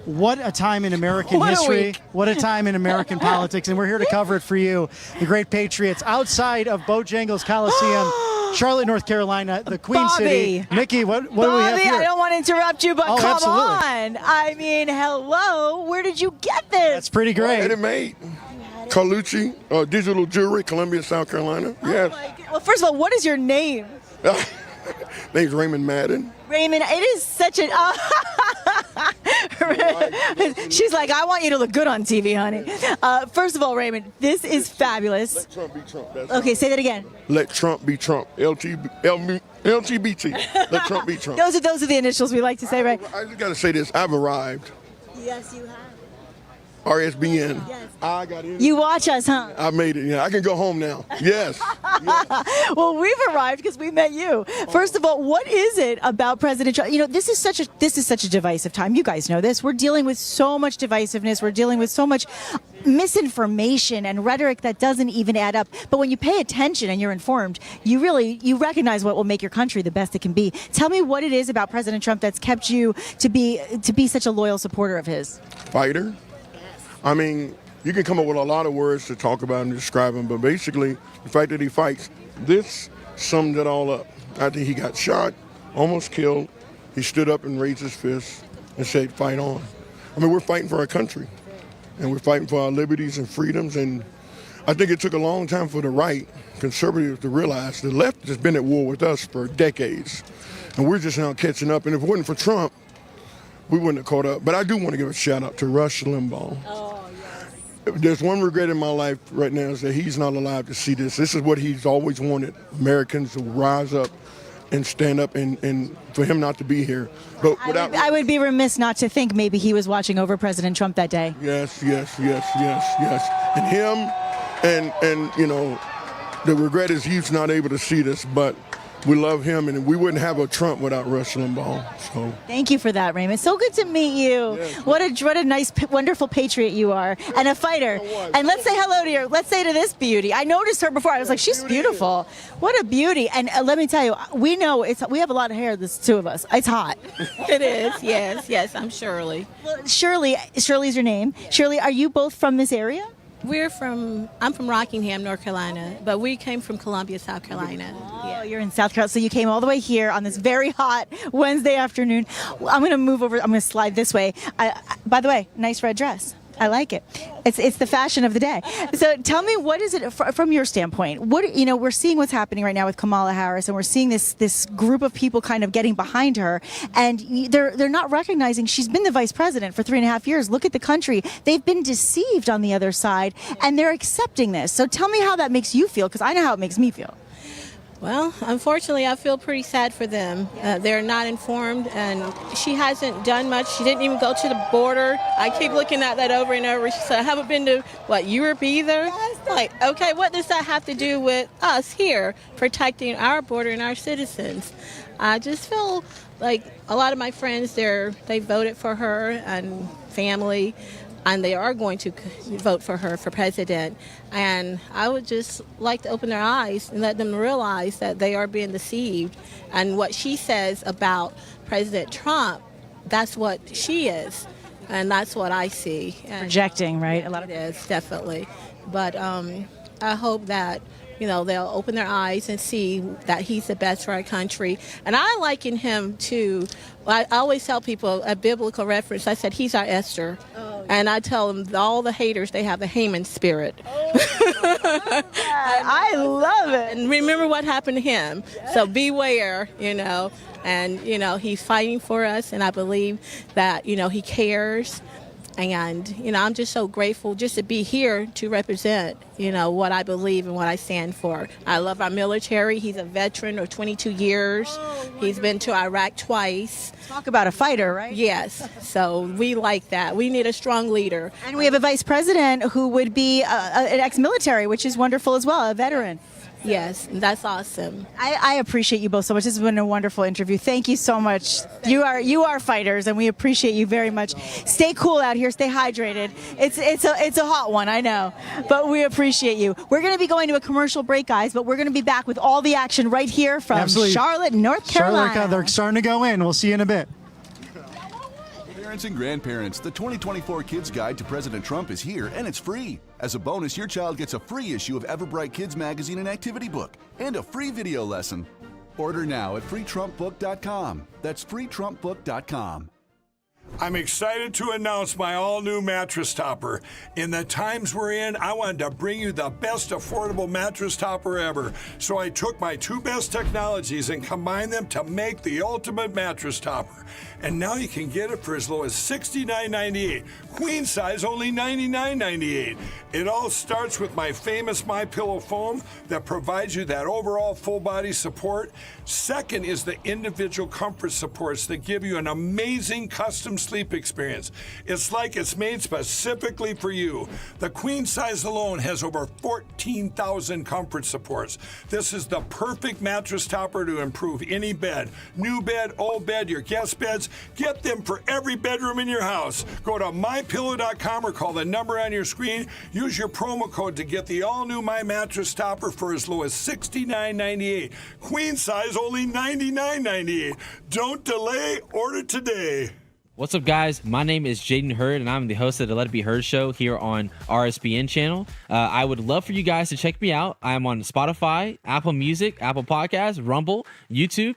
What a time in American history. What a time in American politics. And we're here to cover it for you, the great Patriots, outside of Bojangles Coliseum, Charlotte, North Carolina, the Queen City. Nikki, what do we have here? I don't want to interrupt you, but come absolutely. on. I mean, hello. Where did you get this? That's pretty great. Had it made. Carlucci, digital jewelry, Columbia, South Carolina. Yes. Well, first of all, what is your name? Name's Raymond Madden. Raymond, it is such a... She's like, I want you to look good on TV, honey. First of all, Raymond, this is fabulous. Let Trump be Trump. That's Okay, say that again. Let Trump be Trump. LGBT. Let Trump be Trump. Those are the initials we like to say, right? I just got to say this. I've arrived. Yes, you have. RSBN. Yes. I got in. You watch us, huh? I made it. Yeah, I can go home now. Yes. Well, we've arrived because we met you. First of all, what is it about President Trump? You know, this is such a divisive time. You guys know this. We're dealing with so much divisiveness. We're dealing with so much misinformation and rhetoric that doesn't even add up. But when you pay attention and you're informed, you recognize what will make your country the best it can be. Tell me what it is about President Trump that's kept you to be such a loyal supporter of his. Fighter. I mean, you can come up with a lot of words to talk about and describe him, but basically, the fact that he fights, this summed it all up. After he got shot, almost killed, he stood up and raised his fist and said, fight on. I mean, we're fighting for our country, and we're fighting for our liberties and freedoms, and I think it took a long time for the right, conservatives, to realize the left has been at war with us for decades, and we're just now catching up, and if it wasn't for Trump, we wouldn't have caught up. But I do want to give a shout out to Rush Limbaugh. Oh, yes. There's one regret in my life right now is that he's not alive to see this. This is what he's always wanted, Americans to rise up and stand up, and for him not to be here. But I would be remiss not to think maybe he was watching over President Trump that day. Yes. And him, and you know, the regret is he's not able to see this, but we love him, and we wouldn't have a Trump without Rush Limbaugh. So thank you for that, Raymond. So good to meet you. Yes. What a nice, wonderful patriot you are, and a fighter. And let's say hello to her. Let's say to this beauty. I noticed her before. I was like, she's beautiful. What a beauty! And let me tell you, we know we have a lot of hair. The two of us. It's hot. It is. Yes. I'm Shirley. Well, Shirley's your name. Shirley, are you both from this area? I'm from Rockingham, North Carolina, but we came from Columbia, South Carolina. Oh, you're in South Carolina, so you came all the way here on this very hot Wednesday afternoon. I'm going to move over. I'm going to slide this way. By the way, nice red dress. I like it. It's the fashion of the day. So tell me, what is it from your standpoint? We're seeing what's happening right now with Kamala Harris, and we're seeing this group of people kind of getting behind her, and they're not recognizing she's been the vice president for 3.5 years. Look at the country; they've been deceived on the other side, and they're accepting this. So tell me how that makes you feel, because I know how it makes me feel. Well, unfortunately, I feel pretty sad for them. They're not informed, and she hasn't done much. She didn't even go to the border. I keep looking at that over and over. She said, I haven't been to, Europe either? Like, okay, what does that have to do with us here protecting our border and our citizens? I just feel like a lot of my friends, they voted for her and family, and they are going to vote for her for president. And I would just like to open their eyes and let them realize that they are being deceived. And what she says about President Trump, that's what she is. and that's what I see. And, Projecting, right? A lot of it is, definitely. But I hope that, they'll open their eyes and see that he's the best for our country. And I liken him to, I always tell people a biblical reference. I said, he's our Esther. Oh, yeah. And I tell them, all the haters, they have the Haman spirit. Oh, I love it. And remember what happened to him. So beware, and, he's fighting for us. And I believe that, he cares. And, I'm just so grateful just to be here to represent, what I believe and what I stand for. I love our military. He's a veteran of 22 years. He's been to Iraq twice. Talk about a fighter, right? Yes. So we like that. We need a strong leader. And we have a vice president who would be an ex-military, which is wonderful as well, a veteran. Yes, that's awesome. I appreciate you both so much. This has been a wonderful interview. Thank you so much. You are fighters, and we appreciate you very much. Stay cool out here. Stay hydrated. It's a hot one, I know, but we appreciate you. We're going to be going to a commercial break, guys, but we're going to be back with all the action right here from Charlotte, North Carolina. Charlotte, they're starting to go in. We'll see you in a bit. Parents and grandparents, the 2024 Kids Guide to President Trump is here, and it's free. As a bonus, your child gets a free issue of Everbright Kids Magazine and Activity Book, and a free video lesson. Order now at freetrumpbook.com. That's freetrumpbook.com. I'm excited to announce my all-new mattress topper. In the times we're in, I wanted to bring you the best affordable mattress topper ever. So I took my two best technologies and combined them to make the ultimate mattress topper. And now you can get it for as low as $69.98. Queen size, only $99.98. It all starts with my famous MyPillow foam that provides you that overall full body support. Second is the individual comfort supports that give you an amazing custom sleep experience. It's like it's made specifically for you. The queen size alone has over 14,000 comfort supports. This is the perfect mattress topper to improve any bed. New bed, old bed, your guest beds. Get them for every bedroom in your house. Go to mypillow.com or call the number on your screen. Use your promo code to get the all-new My Mattress Topper for as low as $69.98. Queen size, only $99.98. Don't delay. Order today. What's up, guys? My name is Jaden Hurd, and I'm the host of the Let It Be Heard show here on RSBN channel. I would love for you guys to check me out. I'm on Spotify, Apple Music, Apple Podcasts, Rumble, YouTube.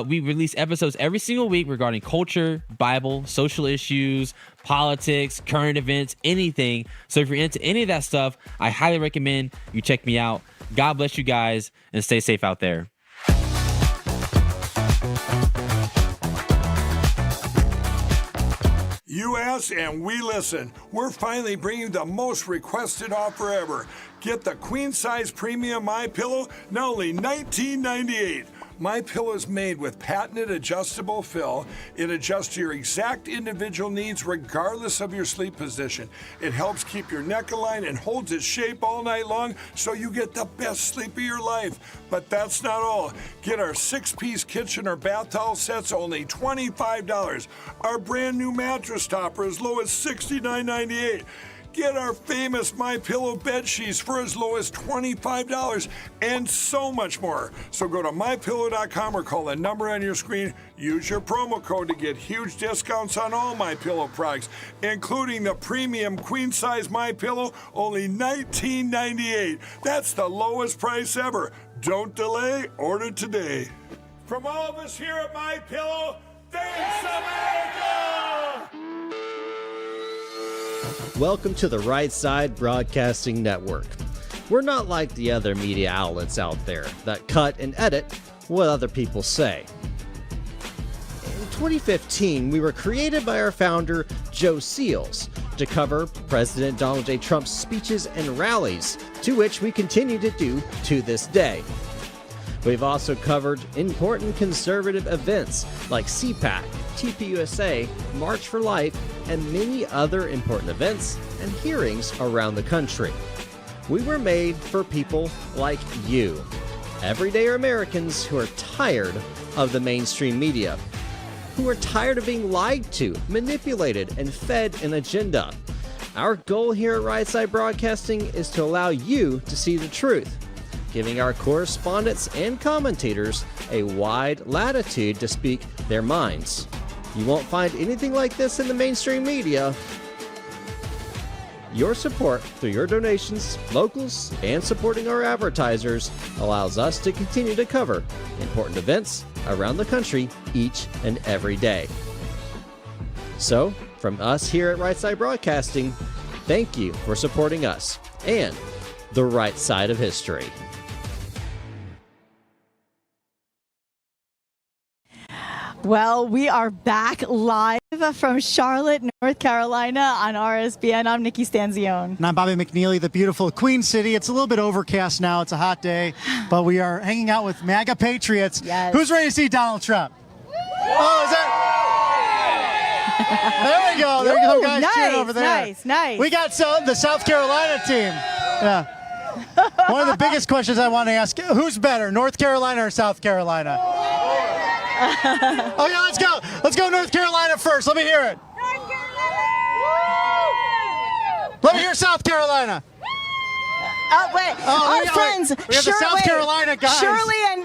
We release episodes every single week regarding culture, Bible, social issues, politics, current events, anything. So if you're into any of that stuff, I highly recommend you check me out. God bless you guys, and stay safe out there. You ask and we listen. We're finally bringing the most requested offer ever. Get the queen size premium MyPillow, now only $19.98. MyPillow is made with patented adjustable fill. It adjusts to your exact individual needs regardless of your sleep position. It helps keep your neck aligned and holds its shape all night long so you get the best sleep of your life. But that's not all. Get our 6-piece kitchen or bath towel sets, only $25. Our brand new mattress topper as low as $69.98. Get our famous MyPillow bed sheets for as low as $25 and so much more. So go to mypillow.com or call the number on your screen. Use your promo code to get huge discounts on all MyPillow products, including the premium queen size MyPillow, only $19.98. That's the lowest price ever. Don't delay, order today. From all of us here at MyPillow, thanks America! Welcome to the Right Side Broadcasting Network. We're not like the other media outlets out there that cut and edit what other people say. In 2015, we were created by our founder, Joe Seals, to cover President Donald J. Trump's speeches and rallies, to which we continue to do to this day. We've also covered important conservative events like CPAC, TPUSA, March for Life, and many other important events and hearings around the country. We were made for people like you, everyday Americans who are tired of the mainstream media, who are tired of being lied to, manipulated, and fed an agenda. Our goal here at Right Side Broadcasting is to allow you to see the truth, giving our correspondents and commentators a wide latitude to speak their minds. You won't find anything like this in the mainstream media. Your support through your donations, locals, and supporting our advertisers allows us to continue to cover important events around the country each and every day. So, from us here at Right Side Broadcasting, thank you for supporting us and the right side of history. Well, we are back live from Charlotte, North Carolina on RSBN. I'm Nikki Stanzione. And I'm Bobby McNeely, the beautiful Queen City. It's a little bit overcast now. It's a hot day, but we are hanging out with MAGA Patriots. Yes. Who's ready to see Donald Trump? Oh, is that? There we go. There you go, guys cheering over there. Nice. We got the South Carolina team. Yeah. One of the biggest questions I want to ask, who's better, North Carolina or South Carolina? Oh, yeah, let's go. Let's go North Carolina first. Let me hear it. North Carolina! Let me hear South Carolina. Wait. Our friends. We have the South Carolina guys.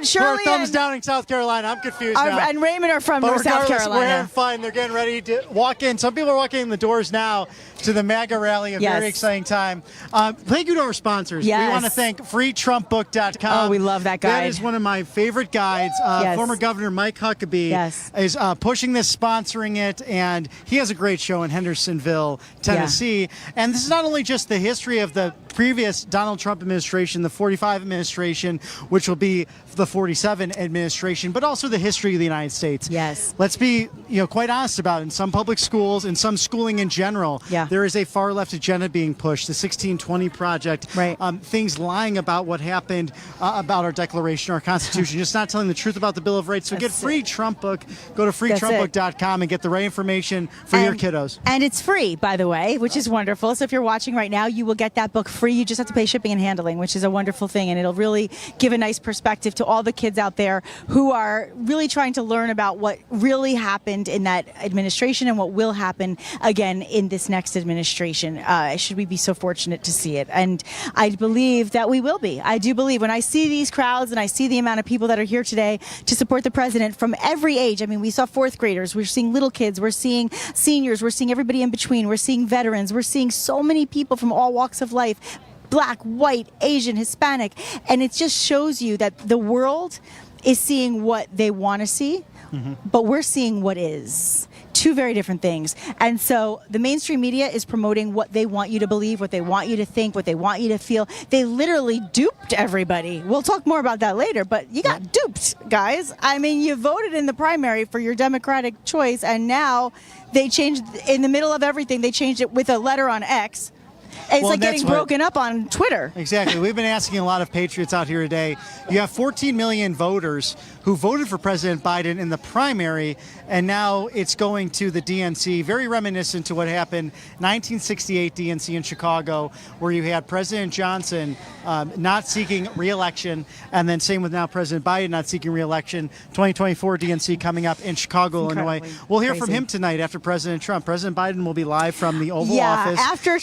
Shirley thumbs down in South Carolina. I'm confused now. And Raymond are from South Carolina. We're having fun. They're getting ready to walk in. Some people are walking in the doors now to the MAGA rally. A very exciting time. Thank you to our sponsors. Yes. We want to thank freetrumpbook.com. Oh, we love that guide. That is one of my favorite guides. Former Governor Mike Huckabee is pushing this, sponsoring it, and he has a great show in Hendersonville, Tennessee. And this is not only just the history of the previous Donald Trump administration, the 45 administration, which will be the 47 administration, but also the history of the United States. Yes. Let's be, quite honest about it. In some public schools, in some schooling in general, there is a far left agenda being pushed. The 1620 Project, things lying about what happened, about our Declaration, our Constitution, just not telling the truth about the Bill of Rights. So get free Trump book. Go to freetrumpbook.com and get the right information for your kiddos. And it's free, by the way, which is wonderful. So if you're watching right now, you will get that book free. You just have to pay shipping and handling, which is a wonderful thing, and it'll really give a nice perspective to all the kids out there who are really trying to learn about what really happened in that administration and what will happen again in this next administration. Should we be so fortunate to see it? And I believe that we will be. I do believe when I see these crowds and I see the amount of people that are here today to support the president from every age. I mean, we saw fourth graders, we're seeing little kids, we're seeing seniors, we're seeing everybody in between, we're seeing veterans, we're seeing so many people from all walks of life. Black, white, Asian, Hispanic. And it just shows you that the world is seeing what they want to see, but we're seeing what is. Two very different things. And so the mainstream media is promoting what they want you to believe, what they want you to think, what they want you to feel. They literally duped everybody. We'll talk more about that later, but you got duped, guys. I mean, you voted in the primary for your Democratic choice, and now they changed, in the middle of everything, they changed it with a letter on X. It's like getting broken up on Twitter. Exactly. We've been asking a lot of patriots out here today. You have 14 million voters who voted for President Biden in the primary, and now it's going to the DNC. Very reminiscent to what happened 1968 DNC in Chicago, where you had President Johnson not seeking re-election, and then same with now President Biden not seeking re-election. 2024 DNC coming up in Chicago, Illinois. We'll hear from him tonight after President Trump. President Biden will be live from the Oval Office. After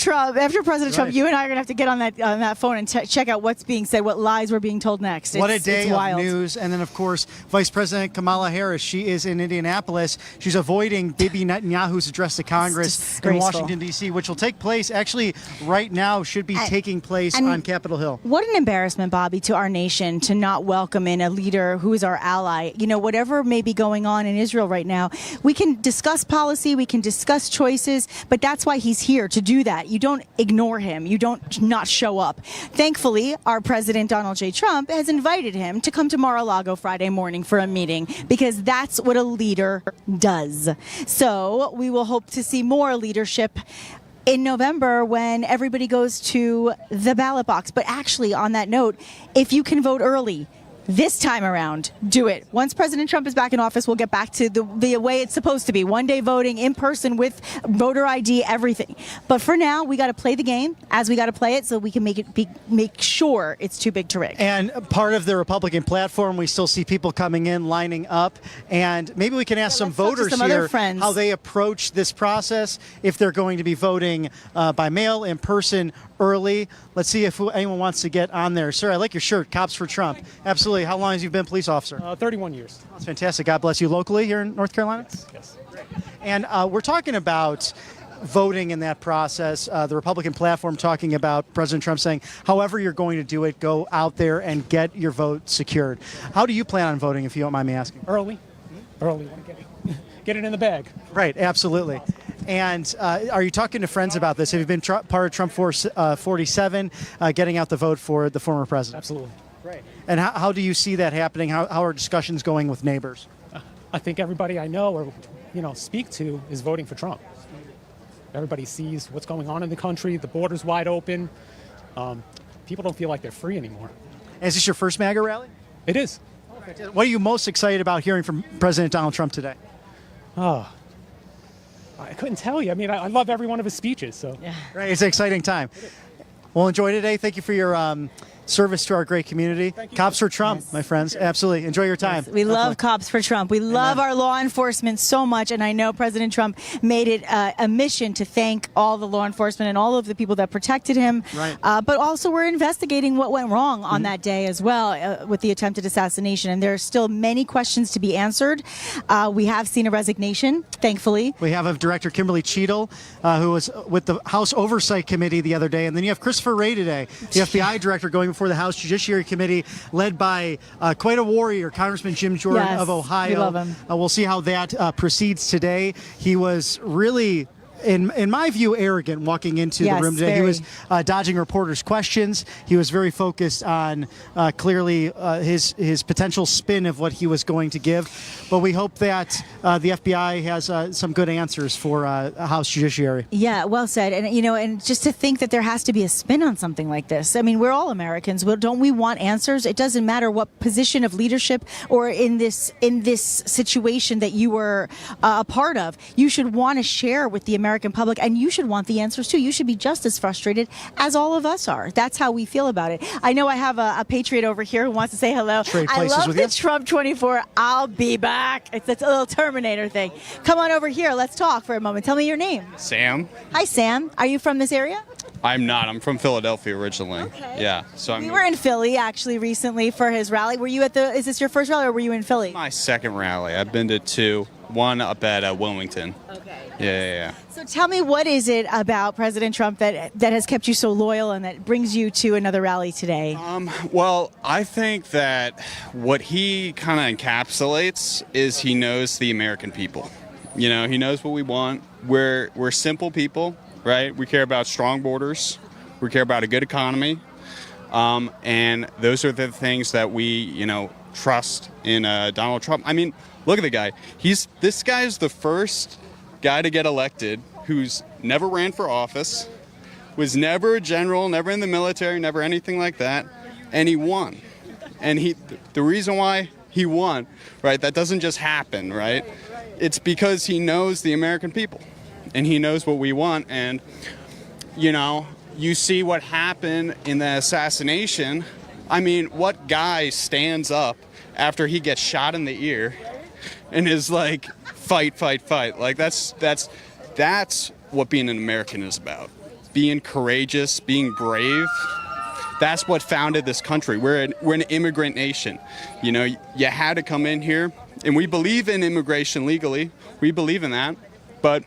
President Trump, you and I are going to have to get on that phone and check out what's being said, what lies were being told next. What a day of news. And then, of course, Vice President Kamala Harris, she is in Indianapolis. She's avoiding Bibi Netanyahu's address to Congress in Washington, D.C., which will take place, actually, right now, should be taking place on Capitol Hill. What an embarrassment, Bobby, to our nation to not welcome in a leader who is our ally. Whatever may be going on in Israel right now, we can discuss policy, we can discuss choices, but that's why he's here, to do that. You don't ignore him. You don't not show up. Thankfully, our president, Donald J. Trump, has invited him to come to Mar-a-Lago Friday morning for a meeting, because that's what a leader does. So we will hope to see more leadership in November when everybody goes to the ballot box. But actually, on that note, if you can vote early, this time around, do it. Once President Trump is back in office, we'll get back to the way it's supposed to be. One day voting in person with voter ID, everything. But for now, we got to play the game as we got to play it, so we can make sure it's too big to rig. And part of the Republican platform, we still see people coming in, lining up. And maybe we can ask some voters here how they approach this process, if they're going to be voting by mail, in person, early. Let's see if anyone wants to get on there. Sir, I like your shirt, Cops for Trump. Absolutely. How long have you been a police officer? 31 years. That's fantastic. God bless you. Locally here in North Carolina? Yes. And we're talking about voting in that process. The Republican platform talking about President Trump saying, however you're going to do it, go out there and get your vote secured. How do you plan on voting, if you don't mind me asking? Early. Want to get it in the bag. Right, absolutely. And are you talking to friends about this? Have you been part of Trump Force 47, getting out the vote for the former president? Absolutely. Great. And how do you see that happening? How are discussions going with neighbors? I think everybody I know or speak to is voting for Trump. Everybody sees what's going on in the country. The border's wide open. People don't feel like they're free anymore. Is this your first MAGA rally? It is. What are you most excited about hearing from President Donald Trump today? Oh, I couldn't tell you. I mean, I love every one of his speeches. So, Right, it's an exciting time. Well, enjoy today. Thank you for your service to our great community. Cops for Trump, my friends. Absolutely. Enjoy your time. Yes, we love Cops for Trump. We love our law enforcement so much, and I know President Trump made it a mission to thank all the law enforcement and all of the people that protected him. Right. But also we're investigating what went wrong on that day as well with the attempted assassination, and there are still many questions to be answered. We have seen a resignation, thankfully. We have Director Kimberly Cheadle, who was with the House Oversight Committee the other day, and then you have Christopher Wray today, the FBI Director, going before the House Judiciary Committee, led by quite a warrior, Congressman Jim Jordan of Ohio. We love him. We'll see how that proceeds today. He was really, in my view, arrogant walking into the room today. He was dodging reporters' questions. He was very focused on clearly his potential spin of what he was going to give. But we hope that the FBI has some good answers for House Judiciary. Yeah, well said. And and just to think that there has to be a spin on something like this. I mean, we're all Americans. Don't we want answers? It doesn't matter what position of leadership or in this situation that you were a part of. You should want to share with the American public, and you should want the answers too. You should be just as frustrated as all of us are. That's how we feel about it. I know I have a patriot over here who wants to say hello. I love the Trump 24. I'll be back. It's a little Terminator thing. Come on over here. Let's talk for a moment. Tell me your name. Sam. Hi, Sam. Are you from this area? I'm not. I'm from Philadelphia originally. Okay. Yeah. So We were in Philly actually recently for his rally. Were you is this your first rally or were you in Philly? My second rally. I've been to two. One up at Wilmington. Okay. Yeah. So tell me, what is it about President Trump that has kept you so loyal and that brings you to another rally today? Well, I think that what he kind of encapsulates is he knows the American people. He knows what we want. We're simple people, right? We care about strong borders. We care about a good economy. And those are the things that we, trust in Donald Trump. I mean, look at the guy. This guy is the first guy to get elected who's never ran for office, was never a general, never in the military, never anything like that, and he won. And the reason why he won, right, that doesn't just happen, right? It's because he knows the American people, and he knows what we want. And, you see what happened in the assassination. I mean, what guy stands up after he gets shot in the ear and is like, fight, fight, fight? Like, that's what being an American is about. Being courageous, being brave. That's what founded this country. We're an immigrant nation. You had to come in here, and we believe in immigration legally. We believe in that, but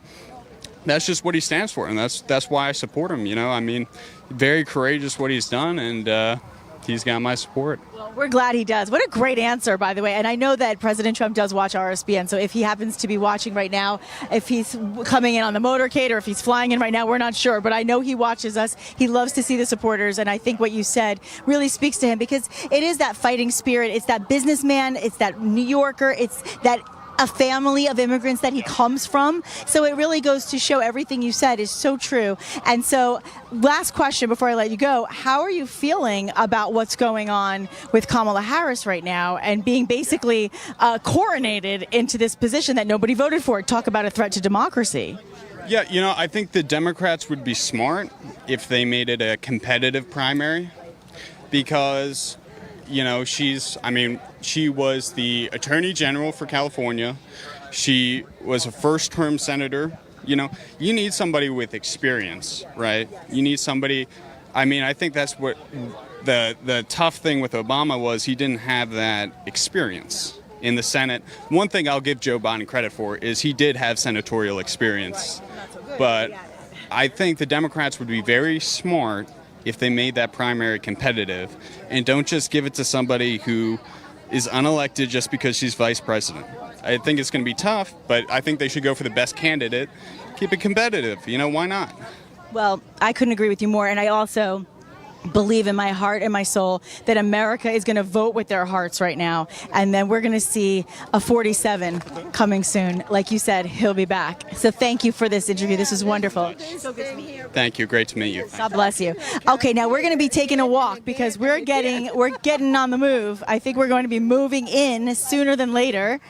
that's just what he stands for, and that's why I support him. I mean, very courageous what he's done, and he's got my support. Well, we're glad he does. What a great answer, by the way. And I know that President Trump does watch RSBN, so if he happens to be watching right now, if he's coming in on the motorcade or if he's flying in right now, we're not sure. But I know he watches us. He loves to see the supporters, and I think what you said really speaks to him, because it is that fighting spirit. It's that businessman. It's that New Yorker. It's that a family of immigrants that he comes from. So it really goes to show everything you said is so true. And so last question before I let you go, how are you feeling about what's going on with Kamala Harris right now and being basically coronated into this position that nobody voted for? Talk about a threat to democracy. Yeah, I think the Democrats would be smart if they made it a competitive primary, because she was the Attorney General for California. She was a first-term senator. You need somebody with experience, right? You need somebody. I think that's what the tough thing with Obama was. He didn't have that experience. in the Senate. One thing I'll give Joe Biden credit for is he did have senatorial experience. But I think the Democrats would be very smart if they made that primary competitive and don't just give it to somebody who is unelected just because she's vice president. I think it's going to be tough, but I think they should go for the best candidate. Keep it competitive. Why not? Well, I couldn't agree with you more. And I also believe in my heart and my soul that America is going to vote with their hearts right now. And then we're going to see a 47 coming soon. Like you said, he'll be back. So thank you for this interview. This was wonderful. So good to meet you. Thank you. Great to meet you. God bless you. Okay, now we're going to be taking a walk because we're getting on the move. I think we're going to be moving in sooner than later.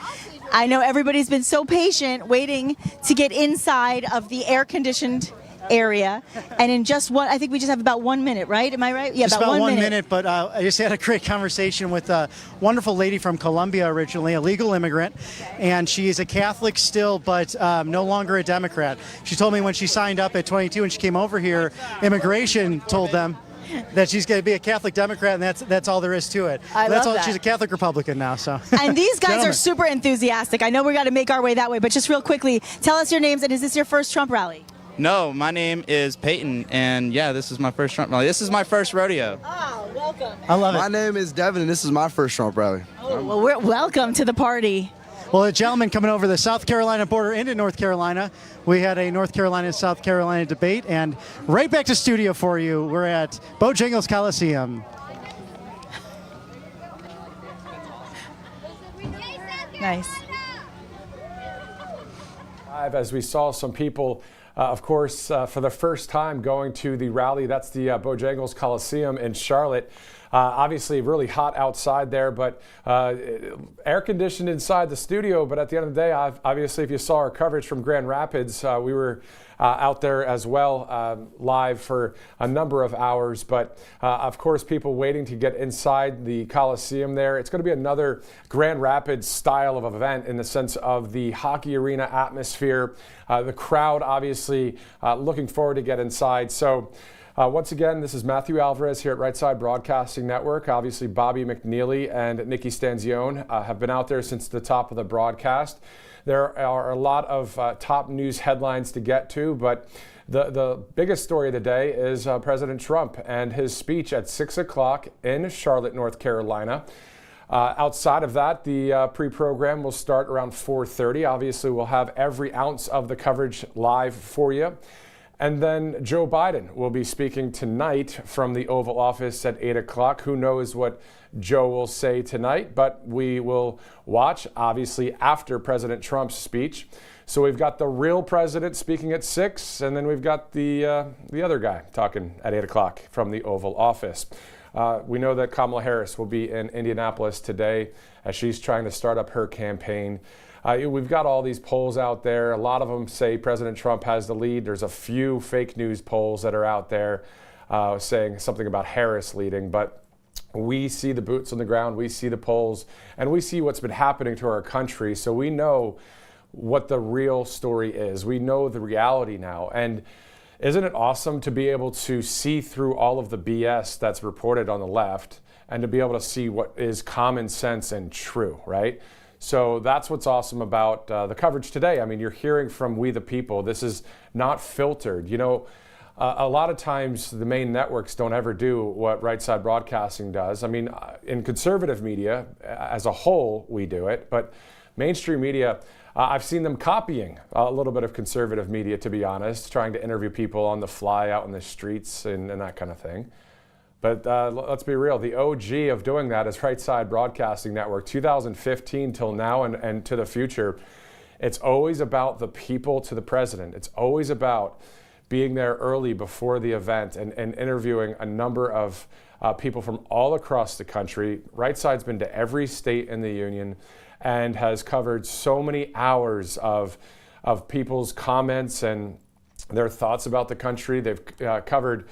I know everybody's been so patient waiting to get inside of the air-conditioned area, and in just I think we just have about 1 minute, right? Am I right? Yeah, just about 1 minute. But I just had a great conversation with a wonderful lady from Colombia originally, a legal immigrant, and she is a Catholic still, but no longer a Democrat. She told me when she signed up at 22 and she came over here, immigration told them that she's going to be a Catholic Democrat, and that's all there is to it. Love that. She's a Catholic Republican now. So. And these guys are super enthusiastic. I know we got to make our way that way, but just real quickly, tell us your names, and is this your first Trump rally? No, my name is Peyton, and yeah, this is my first Trump rally. This is my first rodeo. Oh, welcome. I love it. My name is Devin, and this is my first Trump rally. Oh, well, we're welcome to the party. Well, a gentleman coming over the South Carolina border into North Carolina. We had a North Carolina-South Carolina debate, and right back to studio for you. We're at Bojangles Coliseum. Nice. As we saw some people, of course, for the first time going to the rally. That's the Bojangles Coliseum in Charlotte. Obviously really hot outside there, but air conditioned inside the studio. But at the end of the day, obviously, if you saw our coverage from Grand Rapids, we were out there as well, live for a number of hours. But of course, people waiting to get inside the Coliseum there. It's going to be another Grand Rapids style of event in the sense of the hockey arena atmosphere. The crowd, obviously, looking forward to get inside. So. Once again, this is Matthew Alvarez here at Right Side Broadcasting Network. Obviously, Bobby McNeely and Nikki Stanzione have been out there since the top of the broadcast. There are a lot of top news headlines to get to, but the biggest story of the day is President Trump and his speech at 6 o'clock in Charlotte, North Carolina. Outside of that, the pre-program will start around 4:30. Obviously, we'll have every ounce of the coverage live for you. And then Joe Biden will be speaking tonight from the Oval Office at 8 o'clock. Who knows what Joe will say tonight, but we will watch, obviously, after President Trump's speech. So we've got the real president speaking at 6, and then we've got the other guy talking at 8 o'clock from the Oval Office. We know that Kamala Harris will be in Indianapolis today as she's trying to start up her campaign. We've got all these polls out there. A lot of them say President Trump has the lead. There's a few fake news polls that are out there saying something about Harris leading. But we see the boots on the ground. We see the polls. And we see what's been happening to our country. So we know what the real story is. We know the reality now. And isn't it awesome to be able to see through all of the BS that's reported on the left and to be able to see what is common sense and true, right? So that's what's awesome about the coverage today. I mean, you're hearing from we the people. This is not filtered. You know, a lot of times the main networks don't ever do what Right Side Broadcasting does. I mean, in conservative media as a whole, we do it. But mainstream media, I've seen them copying a little bit of conservative media, to be honest, trying to interview people on the fly out in the streets and that kind of thing. But let's be real, the OG of doing that is Right Side Broadcasting Network, 2015 till now and to the future. It's always about the people to the president. It's always about being there early before the event and interviewing a number of people from all across the country. Right Side's been to every state in the union and has covered so many hours of people's comments and their thoughts about the country. They've covered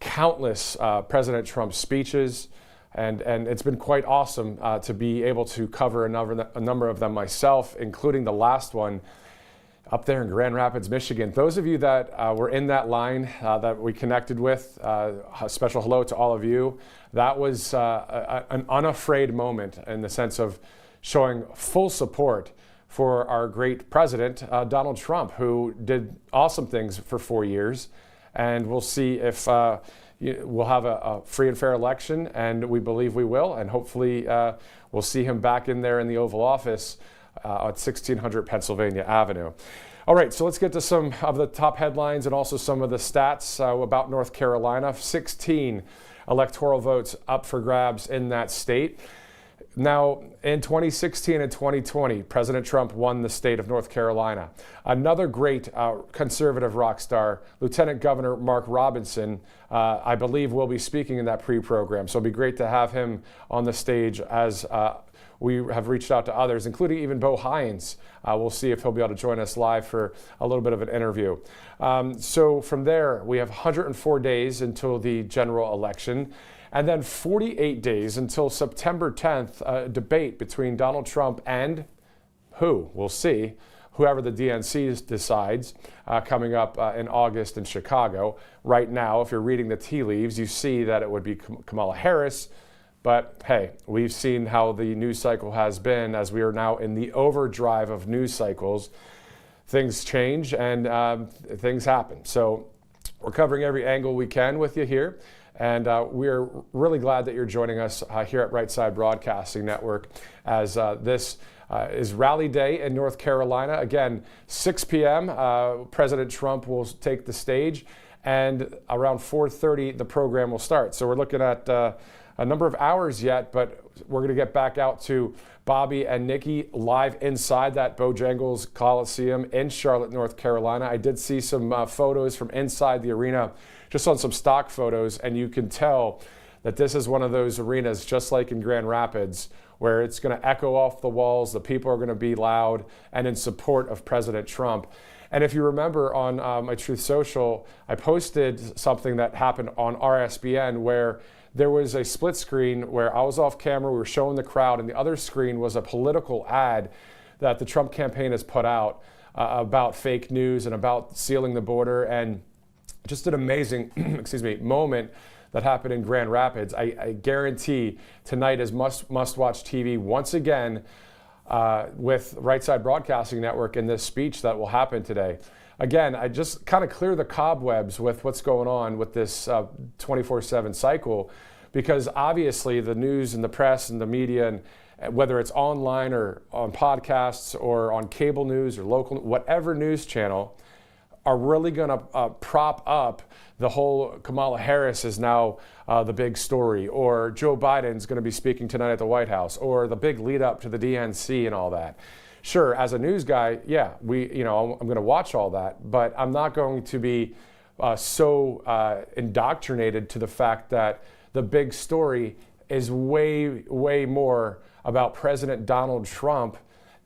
countless President Trump speeches, and it's been quite awesome to be able to cover a number of them myself, including the last one up there in Grand Rapids, Michigan. Those of you that were in that line that we connected with, a special hello to all of you. That was an unafraid moment in the sense of showing full support for our great president, Donald Trump, who did awesome things for 4 years. And we'll see if we'll have a free and fair election, and we believe we will. And hopefully we'll see him back in there in the Oval Office at 1600 Pennsylvania Avenue. All right, so let's get to some of the top headlines and also some of the stats about North Carolina. 16 electoral votes up for grabs in that state. Now, in 2016 and 2020, President Trump won the state of North Carolina. Another great conservative rock star, Lieutenant Governor Mark Robinson, I believe will be speaking in that pre-program. So it'll be great to have him on the stage as we have reached out to others, including even Bo Hines. We'll see if he'll be able to join us live for a little bit of an interview. So from there, we have 104 days until the general election. And then 48 days until September 10th, a debate between Donald Trump and who? We'll see. Whoever the DNC decides, coming up in August in Chicago. Right now, if you're reading the tea leaves, you see that it would be Kamala Harris. But hey, we've seen how the news cycle has been as we are now in the overdrive of news cycles. Things change and things happen. So we're covering every angle we can with you here. And we're really glad that you're joining us here at Right Side Broadcasting Network as this is Rally Day in North Carolina. Again, 6 p.m., President Trump will take the stage, and around 4:30, the program will start. So we're looking at a number of hours yet, but we're going to get back out to Bobby and Nikki live inside that Bojangles Coliseum in Charlotte, North Carolina. I did see some photos from inside the arena, just on some stock photos, and you can tell that this is one of those arenas, just like in Grand Rapids, where it's going to echo off the walls, the people are going to be loud and in support of President Trump. And if you remember on my Truth Social, I posted something that happened on RSBN where there was a split screen where I was off camera, we were showing the crowd, and the other screen was a political ad that the Trump campaign has put out about fake news and about sealing the border, and just an amazing moment that happened in Grand Rapids. I guarantee tonight is must-watch TV once again with Right Side Broadcasting Network in this speech that will happen today. Again, I just kind of clear the cobwebs with what's going on with this 24/7 cycle, because obviously the news and the press and the media, and whether it's online or on podcasts or on cable news or local, whatever news channel, are really going to prop up the whole Kamala Harris is now the big story, or Joe Biden's going to be speaking tonight at the White House, or the big lead up to the DNC and all that. Sure, as a news guy, yeah, I'm going to watch all that, but I'm not going to be so indoctrinated to the fact that the big story is way, way more about President Donald Trump,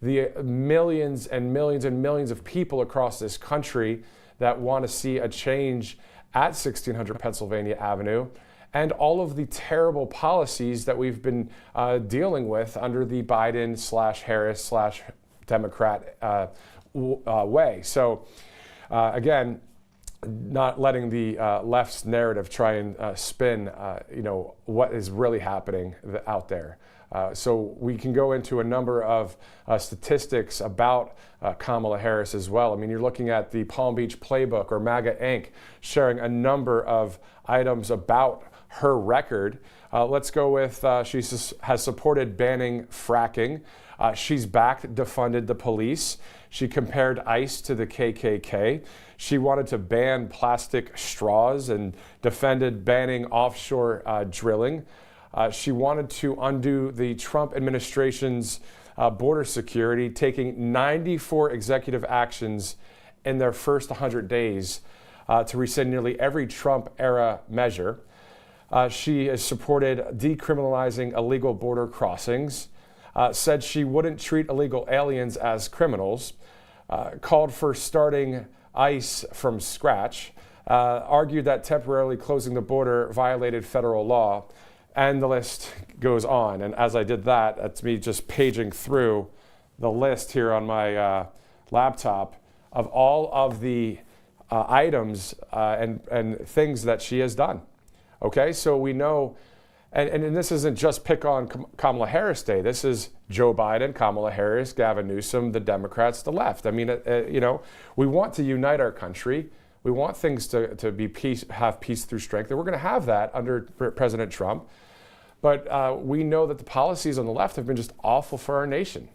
the millions and millions and millions of people across this country that want to see a change at 1600 Pennsylvania Avenue, and all of the terrible policies that we've been dealing with under the Biden/Harris/Democrat way. So again, not letting the left's narrative try and spin, what is really happening out there. So we can go into a number of statistics about Kamala Harris as well. I mean, you're looking at the Palm Beach Playbook or MAGA Inc. sharing a number of items about her record. Let's go with she has supported banning fracking. She's backed, defunded the police. She compared ICE to the KKK. She wanted to ban plastic straws and defended banning offshore drilling. She wanted to undo the Trump administration's border security, taking 94 executive actions in their first 100 days to rescind nearly every Trump-era measure. She has supported decriminalizing illegal border crossings, said she wouldn't treat illegal aliens as criminals, called for starting ICE from scratch, argued that temporarily closing the border violated federal law, and the list goes on. And as I did that, that's me just paging through the list here on my laptop of all of the items and things that she has done. Okay, so we know and this isn't just pick on Kamala Harris Day. This is Joe Biden, Kamala Harris, Gavin Newsom, the Democrats, the left. I mean, we want to unite our country. We want things to be have peace through strength, and we're going to have that under President Trump. But we know that the policies on the left have been just awful for our nation.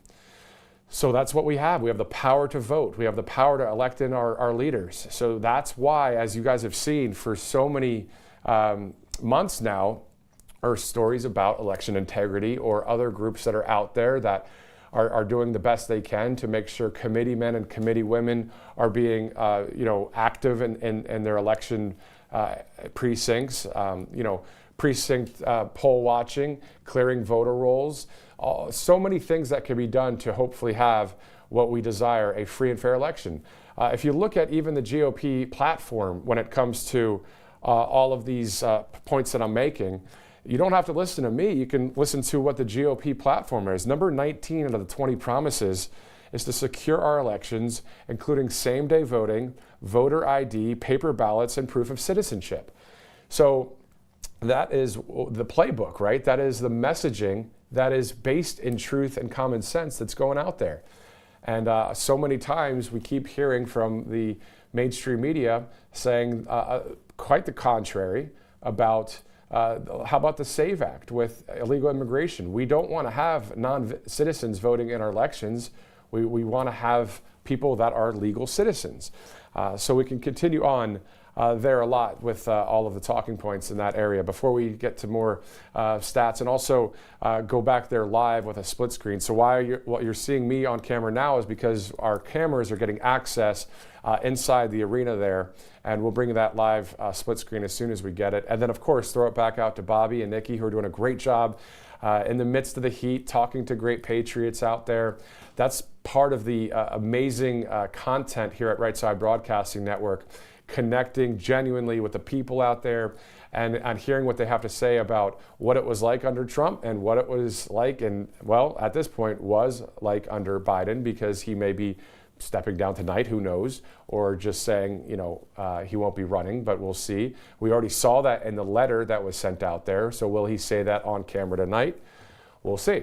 So that's what we have. We have the power to vote. We have the power to elect in our leaders. So that's why, as you guys have seen for so many months now, are stories about election integrity or other groups that are out there that are doing the best they can to make sure committee men and committee women are being active in their election precincts, precinct poll watching, clearing voter rolls, so many things that can be done to hopefully have what we desire, a free and fair election. If you look at even the GOP platform when it comes to all of these points that I'm making, you don't have to listen to me. You can listen to what the GOP platform is. Number 19 out of the 20 promises is to secure our elections, including same-day voting, voter ID, paper ballots, and proof of citizenship. So that is the playbook, right? That is the messaging that is based in truth and common sense that's going out there. And so many times we keep hearing from the mainstream media saying quite the contrary about how about the SAVE Act with illegal immigration? We don't want to have non-citizens voting in our elections. We want to have people that are legal citizens. So we can continue on there a lot with all of the talking points in that area before we get to more stats, and also go back there live with a split screen. So what you're seeing me on camera now is because our cameras are getting access inside the arena there, and we'll bring that live split screen as soon as we get it. And then, of course, throw it back out to Bobby and Nikki, who are doing a great job in the midst of the heat, talking to great patriots out there. That's part of the amazing content here at Right Side Broadcasting Network, connecting genuinely with the people out there and hearing what they have to say about what it was like under Trump and what it was like, and well, at this point was like under Biden, because he may be stepping down tonight, who knows, or just saying, he won't be running, but we'll see. We already saw that in the letter that was sent out there. So will he say that on camera tonight? We'll see.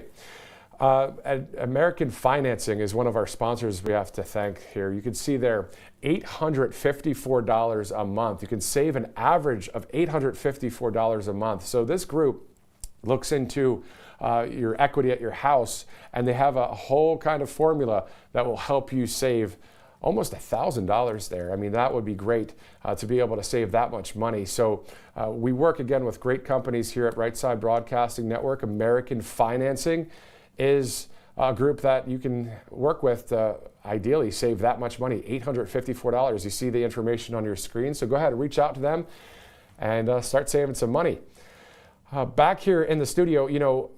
American Financing is one of our sponsors we have to thank here. You can see there, $854 a month. You can save an average of $854 a month. So this group looks into your equity at your house, and they have a whole kind of formula that will help you save almost $1,000 there. I mean, that would be great to be able to save that much money. So we work again with great companies here at Right Side Broadcasting Network. American Financing is a group that you can work with to ideally save that much money, $854. You see the information on your screen. So go ahead and reach out to them and start saving some money. Back here in the studio,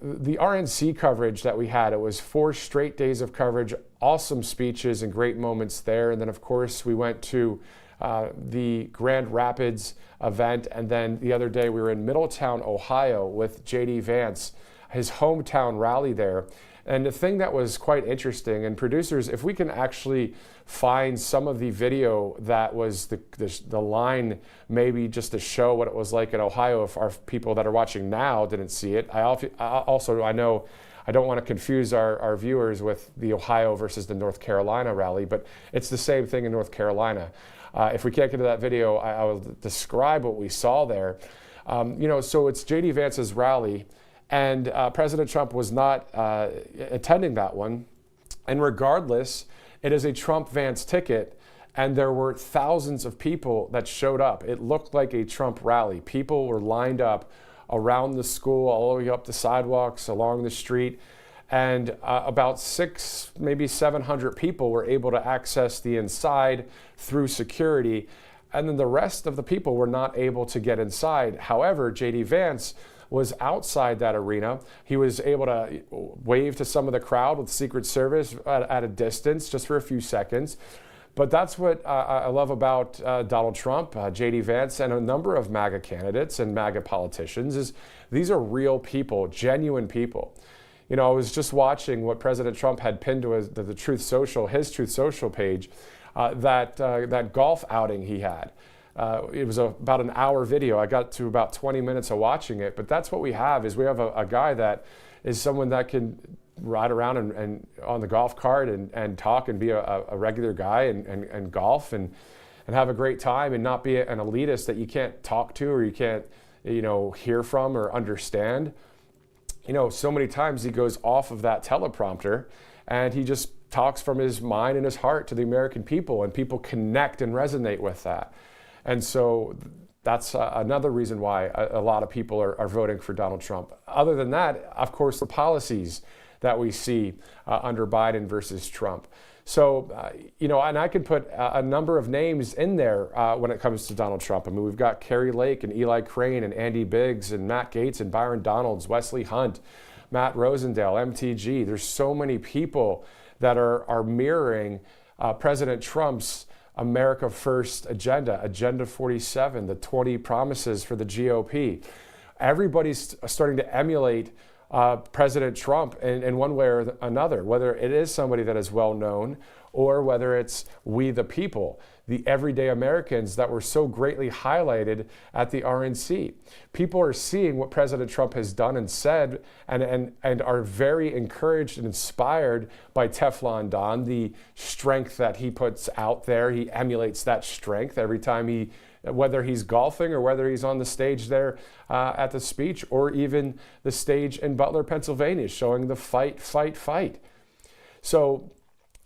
the RNC coverage that we had, it was 4 straight days of coverage, awesome speeches and great moments there. And then, of course, we went to the Grand Rapids event. And then the other day we were in Middletown, Ohio with J.D. Vance, his hometown rally there. And the thing that was quite interesting, and producers, if we can actually find some of the video that was the line, maybe just to show what it was like in Ohio, if our people that are watching now didn't see it. I know I don't want to confuse our viewers with the Ohio versus the North Carolina rally, but it's the same thing in North Carolina. If we can't get to that video, I will describe what we saw there. So it's J.D. Vance's rally, and President Trump was not attending that one. And regardless, it is a Trump-Vance ticket, and there were thousands of people that showed up. It looked like a Trump rally. People were lined up around the school, all the way up the sidewalks, along the street, and about 600, maybe 700 people were able to access the inside through security, and then the rest of the people were not able to get inside. However, J.D. Vance was outside that arena. He was able to wave to some of the crowd with Secret Service at a distance, just for a few seconds. But that's what I love about Donald Trump, J.D. Vance, and a number of MAGA candidates and MAGA politicians, is these are real people, genuine people. I was just watching what President Trump had pinned to his Truth Social page, that golf outing he had. it was about an hour video. I got to about 20 minutes of watching it, but that's what we have. Is we have a guy that is someone that can ride around and on the golf cart and talk and be a regular guy and golf and have a great time and not be an elitist that you can't talk to or you can't hear from or understand. So many times he goes off of that teleprompter and he just talks from his mind and his heart to the American people, and people connect and resonate with that. And so that's another reason why a lot of people are voting for Donald Trump. Other than that, of course, the policies that we see under Biden versus Trump. So, and I could put a number of names in there when it comes to Donald Trump. I mean, we've got Carrie Lake and Eli Crane and Andy Biggs and Matt Gaetz and Byron Donalds, Wesley Hunt, Matt Rosendale, MTG. There's so many people that are mirroring President Trump's America First agenda, Agenda 47, the 20 promises for the GOP. Everybody's starting to emulate President Trump in one way or another, whether it is somebody that is well known or whether it's we the people, the everyday Americans that were so greatly highlighted at the RNC. People are seeing what President Trump has done and said and are very encouraged and inspired by Teflon Don, the strength that he puts out there. He emulates that strength every time whether he's golfing or whether he's on the stage there at the speech or even the stage in Butler, Pennsylvania, showing the fight, fight, fight. So,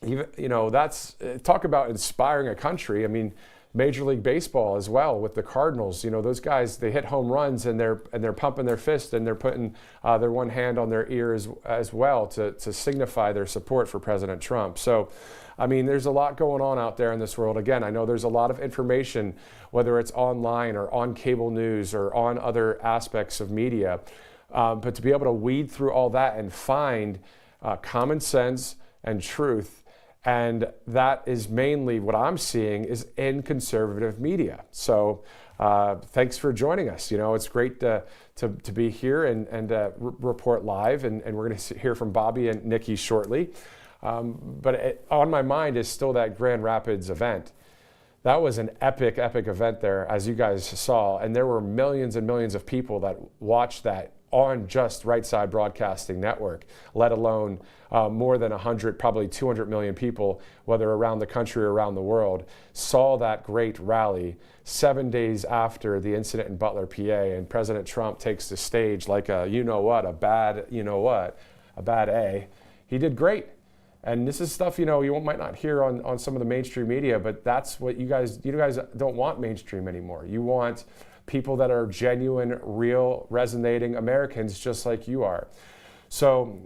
that's talk about inspiring a country. I mean, Major League Baseball as well with the Cardinals. Those guys, they hit home runs and they're pumping their fist and they're putting their one hand on their ear as well to signify their support for President Trump. So, I mean, there's a lot going on out there in this world. Again, I know there's a lot of information, whether it's online or on cable news or on other aspects of media. But to be able to weed through all that and find common sense and truth, and that is mainly what I'm seeing is in conservative media. So thanks for joining us. It's great to be here and report live, and we're going to hear from Bobby and Nikki shortly. But on my mind is still that Grand Rapids event. That was an epic, epic event there, as you guys saw, and there were millions and millions of people that watched that on just Right Side Broadcasting Network, let alone more than 100, probably 200 million people, whether around the country or around the world, saw that great rally 7 days after the incident in Butler, PA, and President Trump takes the stage like a bad A. He did great. And this is stuff, you might not hear on some of the mainstream media, but that's what you guys don't want mainstream anymore. You want people that are genuine, real, resonating Americans just like you are. So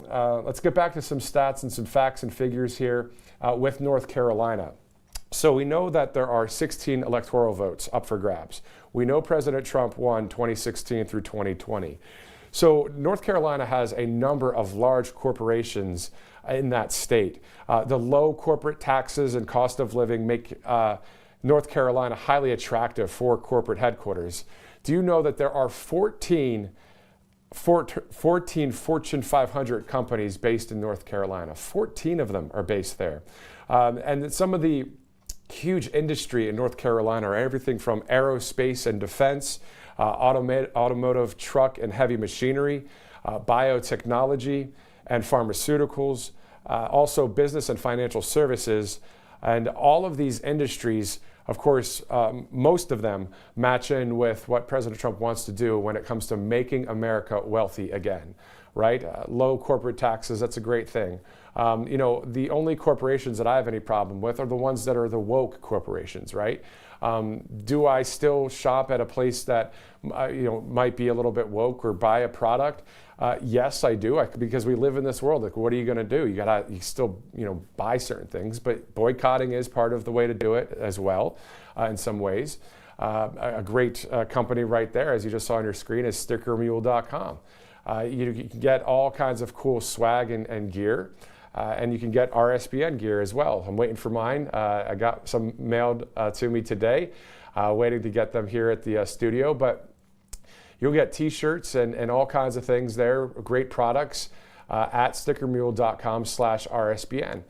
let's get back to some stats and some facts and figures here with North Carolina. So we know that there are 16 electoral votes up for grabs. We know President Trump won 2016 through 2020. So North Carolina has a number of large corporations in that state. The low corporate taxes and cost of living make North Carolina highly attractive for corporate headquarters. Do you know that there are 14 Fortune 500 companies based in North Carolina? 14 of them are based there. And some of the huge industry in North Carolina are everything from aerospace and defense, automotive, truck and heavy machinery, biotechnology and pharmaceuticals, also business and financial services. And all of these industries, of course, most of them match in with what President Trump wants to do when it comes to making America wealthy again, right? Low corporate taxes, that's a great thing. The only corporations that I have any problem with are the ones that are the woke corporations, right? Do I still shop at a place that might be a little bit woke or buy a product? Yes, I do, because we live in this world. Like, what are you going to do? You still buy certain things, but boycotting is part of the way to do it as well, in some ways. A great company right there, as you just saw on your screen, is stickermule.com. You can get all kinds of cool swag and gear. And you can get RSBN gear as well. I'm waiting for mine. I got some mailed to me today, waiting to get them here at the studio. But you'll get t-shirts and all kinds of things there, great products at stickermule.com/RSBN.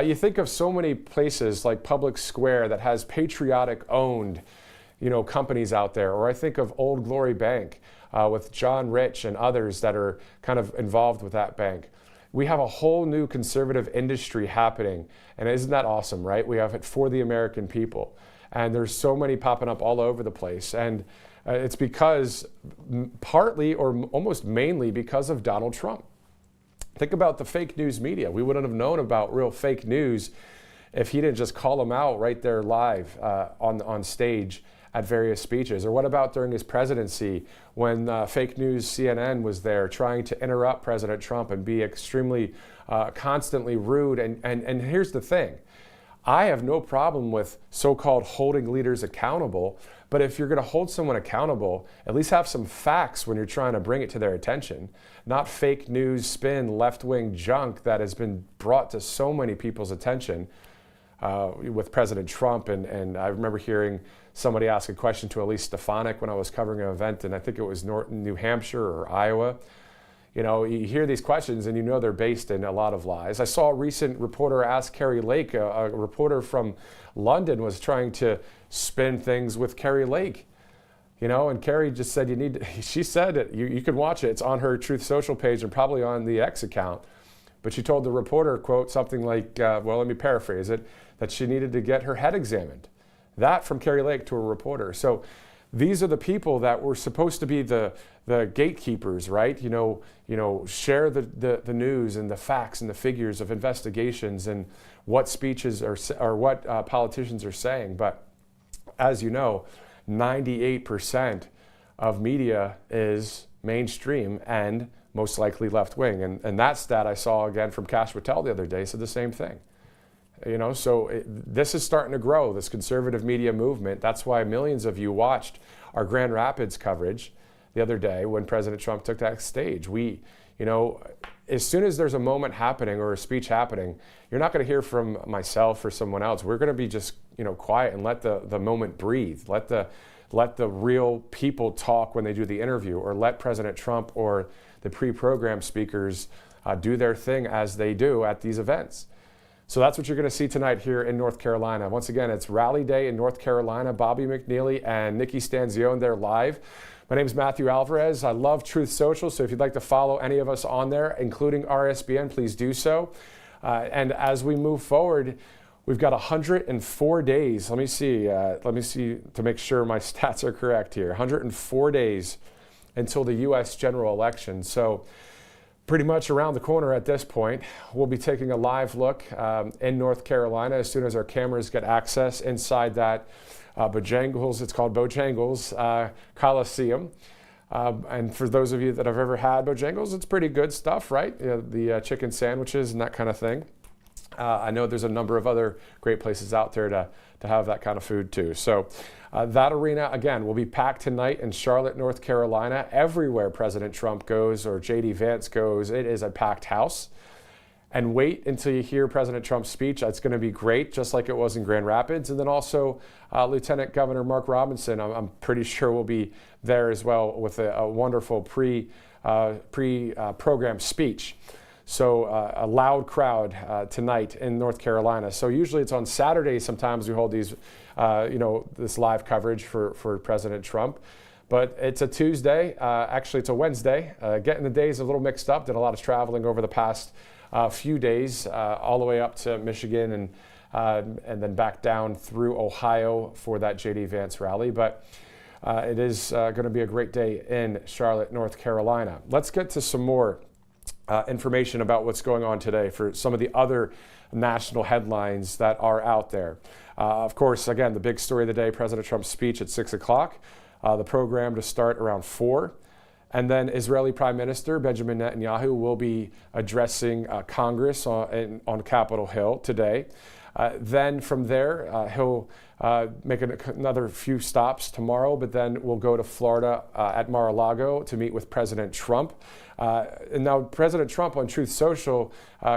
You think of so many places like Public Square that has patriotic owned companies out there, or I think of Old Glory Bank with John Rich and others that are kind of involved with that bank. We have a whole new conservative industry happening, and isn't that awesome, right? We have it for the American people, and there's so many popping up all over the place, and it's because partly or almost mainly because of Donald Trump. Think about the fake news media. We wouldn't have known about real fake news if he didn't just call them out right there live on stage at various speeches. Or what about during his presidency when fake news CNN was there trying to interrupt President Trump and be extremely constantly rude. And here's the thing. I have no problem with so-called holding leaders accountable, but if you're going to hold someone accountable, at least have some facts when you're trying to bring it to their attention, not fake news, spin, left-wing junk that has been brought to so many people's attention with President Trump. And I remember hearing somebody ask a question to Elise Stefanik when I was covering an event, and I think it was Norton, New Hampshire or Iowa. You hear these questions and they're based in a lot of lies. I saw a recent reporter ask Carrie Lake, a reporter from London was trying to spin things with Carrie Lake. And Carrie just said she said it, you can watch it, it's on her Truth Social page and probably on the X account. But she told the reporter, quote, something like, well, let me paraphrase it, that she needed to get her head examined. That from Carrie Lake to a reporter. So these are the people that were supposed to be the gatekeepers, right? Share the news and the facts and the figures of investigations and what speeches or what politicians are saying. But as you know, 98% of media is mainstream and most likely left-wing. And that stat I saw again from Kash Patel the other day said the same thing. This is starting to grow, this conservative media movement. That's why millions of you watched our Grand Rapids coverage the other day when President Trump took that stage. As soon as there's a moment happening or a speech happening, you're not going to hear from myself or someone else. We're going to be just, quiet and let the moment breathe. Let the real people talk when they do the interview, or let President Trump or the pre-programmed speakers do their thing as they do at these events. So that's what you're going to see tonight here in North Carolina. Once again, it's Rally Day in North Carolina. Bobby McNeely and Nikki Stanzione, they're live. My name is Matthew Alvarez. I love Truth Social, so if you'd like to follow any of us on there, including RSBN, please do so. And as we move forward, we've got 104 days. Let me see to make sure my stats are correct here. 104 days until the U.S. general election. So pretty much around the corner at this point. We'll be taking a live look in North Carolina as soon as our cameras get access inside that Bojangles, it's called Bojangles Coliseum. And for those of you that have ever had Bojangles, it's pretty good stuff, right? The chicken sandwiches and that kind of thing. I know there's a number of other great places out there to have that kind of food too. So that arena, again, will be packed tonight in Charlotte, North Carolina. Everywhere President Trump goes or J.D. Vance goes, it is a packed house. And wait until you hear President Trump's speech. It's going to be great, just like it was in Grand Rapids. And then also Lieutenant Governor Mark Robinson, I'm pretty sure will be there as well with a wonderful pre-program speech. So a loud crowd tonight in North Carolina. So usually it's on Saturday. Sometimes we hold these, this live coverage for President Trump. But it's a Tuesday. Actually, it's a Wednesday. Getting the days a little mixed up. Did a lot of traveling over the past few days, all the way up to Michigan and then back down through Ohio for that J.D. Vance rally. But it is going to be a great day in Charlotte, North Carolina. Let's get to some more information about what's going on today for some of the other national headlines that are out there. Of course, again, the big story of the day, President Trump's speech at 6 o'clock, the program to start around 4. And then Israeli Prime Minister Benjamin Netanyahu will be addressing Congress on Capitol Hill today. Then from there, he'll make another few stops tomorrow, but then we'll go to Florida at Mar-a-Lago to meet with President Trump. And now President Trump on Truth Social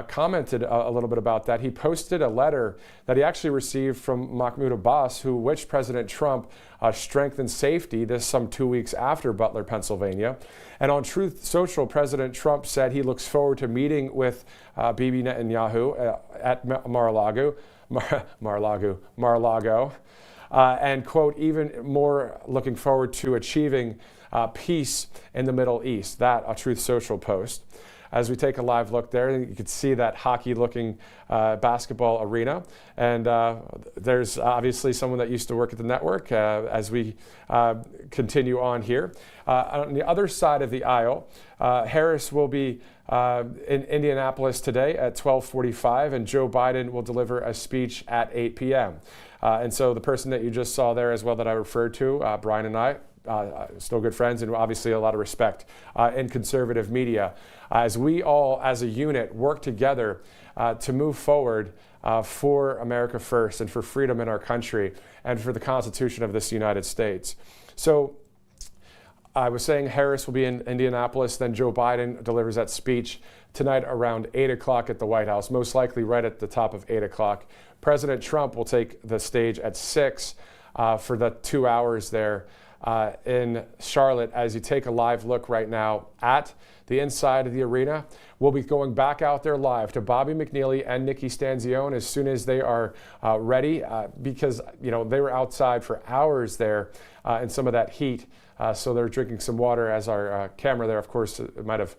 commented a little bit about that. He posted a letter that he actually received from Mahmoud Abbas, who wished President Trump strength and safety, this some 2 weeks after Butler, Pennsylvania. And on Truth Social, President Trump said he looks forward to meeting with Bibi Netanyahu at Mar-a-Lago. and, quote, even more looking forward to achieving peace in the Middle East. That, a Truth Social post. As we take a live look there, you can see that hockey-looking basketball arena. And there's obviously someone that used to work at the network as we continue on here. On the other side of the aisle, Harris will be in Indianapolis today at 12:45, and Joe Biden will deliver a speech at 8 p.m. And so the person that you just saw there as well that I referred to, Brian and I, still good friends, and obviously a lot of respect in conservative media, as we all as a unit work together to move forward for America first and for freedom in our country and for the Constitution of this United States. So I was saying Harris will be in Indianapolis, then Joe Biden delivers that speech tonight around 8 o'clock at the White House, most likely right at the top of 8 o'clock. President Trump will take the stage at 6 for the 2 hours there in Charlotte. As you take a live look right now at the inside of the arena, we'll be going back out there live to Bobby McNeely and Nikki Stanzione as soon as they are ready, because they were outside for hours there in some of that heat. So they're drinking some water as our camera there, of course, it might have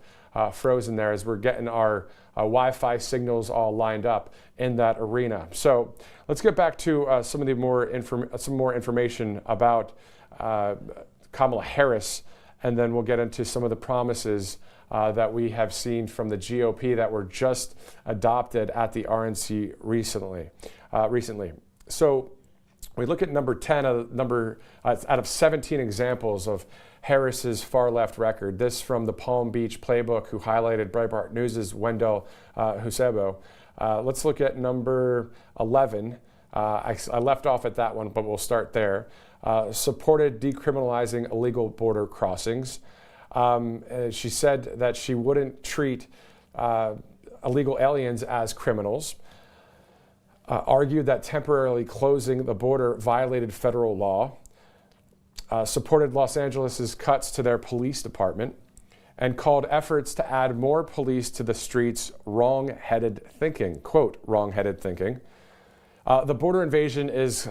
frozen there as we're getting our Wi-Fi signals all lined up in that arena. So let's get back to some more information about Kamala Harris, and then we'll get into some of the promises that we have seen from the GOP that were just adopted at the RNC recently. So we look at number 10 out of 17 examples of Harris's far left record. This from the Palm Beach Playbook, who highlighted Breitbart News' Wendell Husebo. Let's look at number 11. I left off at that one, but we'll start there. Supported decriminalizing illegal border crossings. She said that she wouldn't treat illegal aliens as criminals. Argued that temporarily closing the border violated federal law. Supported Los Angeles' cuts to their police department, and called efforts to add more police to the streets wrong-headed thinking. Quote, wrong-headed thinking. The border invasion is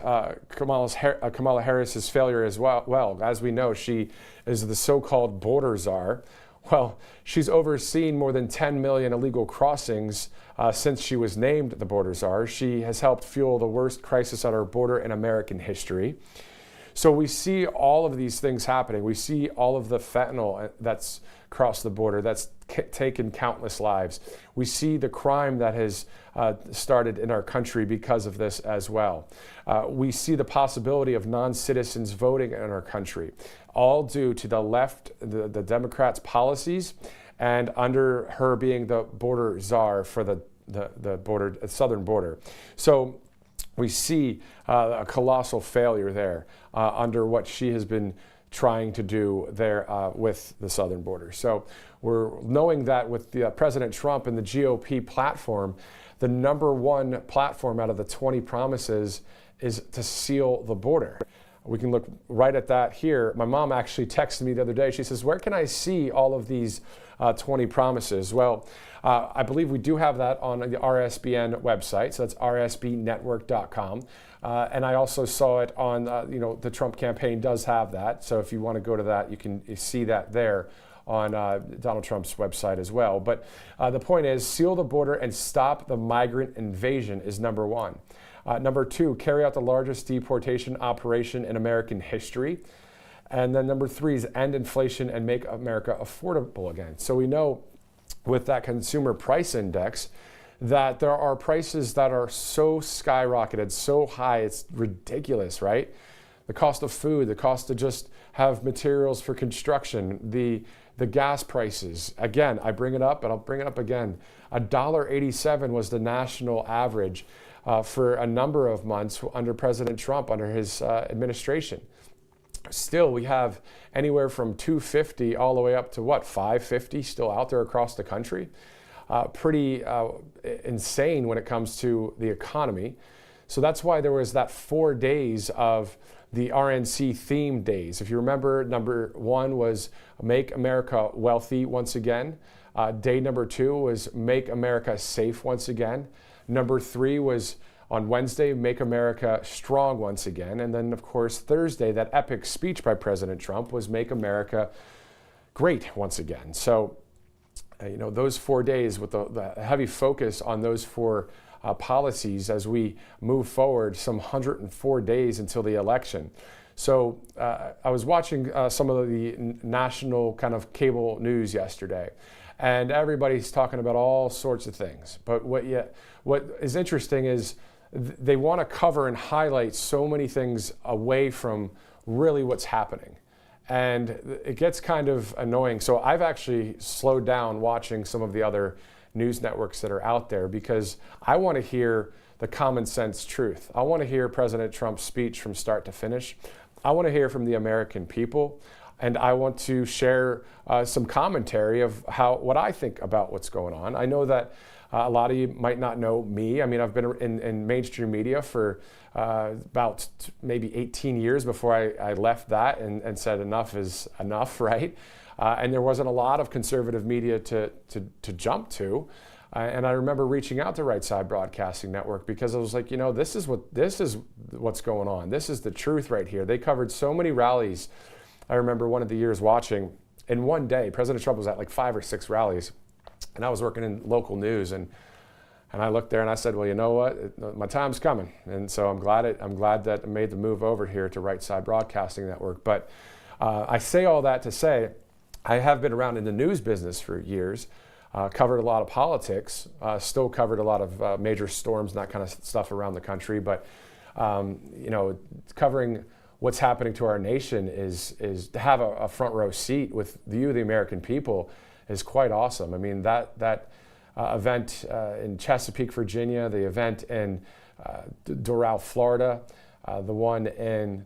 Kamala Harris's failure as well. As we know, she is the so-called border czar. Well, she's overseen more than 10 million illegal crossings since she was named the border czar. She has helped fuel the worst crisis on our border in American history. So we see all of these things happening. We see all of the fentanyl that's crossed the border, that's taken countless lives. We see the crime that has started in our country because of this as well. We see the possibility of non-citizens voting in our country, all due to the left, the Democrats' policies, and under her being the border czar for the border, southern border. So we see a colossal failure there under what she has been trying to do there with the southern border. So we're knowing that with the President Trump and the GOP platform, the number one platform out of the 20 promises is to seal the border. We can look right at that here. My mom actually texted me the other day. She says, where can I see all of these 20 promises? Well, I believe we do have that on the RSBN website. So that's rsbnetwork.com. And I also saw it on, the Trump campaign does have that. So if you want to go to that, you can see that there on Donald Trump's website as well. But the point is, seal the border and stop the migrant invasion is number one. Number two, carry out the largest deportation operation in American history. And then number three is end inflation and make America affordable again. So we know with that consumer price index that there are prices that are so skyrocketed, so high, it's ridiculous, right? The cost of food, the cost to just have materials for construction, the gas prices. Again, I bring it up and I'll bring it up again. $1.87 was the national average for a number of months under President Trump, under his administration. Still, we have anywhere from $2.50 all the way up to $5.50 still out there across the country. Pretty insane when it comes to the economy. So that's why there was that 4 days of the RNC theme days. If you remember, number one was Make America Wealthy once again. Day number two was Make America Safe once again. Number three was On Wednesday, Make America Strong once again. And then, of course, Thursday, that epic speech by President Trump was Make America Great once again. So, those 4 days with the heavy focus on those four policies as we move forward, some 104 days until the election. So I was watching some of the national kind of cable news yesterday, and everybody's talking about all sorts of things. But what is interesting is they want to cover and highlight so many things away from really what's happening. And it gets kind of annoying. So I've actually slowed down watching some of the other news networks that are out there because I want to hear the common sense truth. I want to hear President Trump's speech from start to finish. I want to hear from the American people. And I want to share some commentary of what I think about what's going on. I know that a lot of you might not know me. I mean, I've been in mainstream media for about maybe 18 years before I left that and said enough is enough, right? And there wasn't a lot of conservative media to jump to. And I remember reaching out to Right Side Broadcasting Network because I was like, this is what's going on. This is the truth right here. They covered so many rallies. I remember one of the years watching, in one day, President Trump was at like 5 or 6 rallies. And I was working in local news, and I looked there and I said, well, you know what? My time's coming. And so I'm glad that I made the move over here to Right Side Broadcasting Network. But I say all that to say, I have been around in the news business for years, covered a lot of politics, still covered a lot of major storms and that kind of stuff around the country. But, covering what's happening to our nation is to have a front row seat with you, the American people, is quite awesome. I mean, that event in Chesapeake, Virginia, the event in Doral, Florida, the one in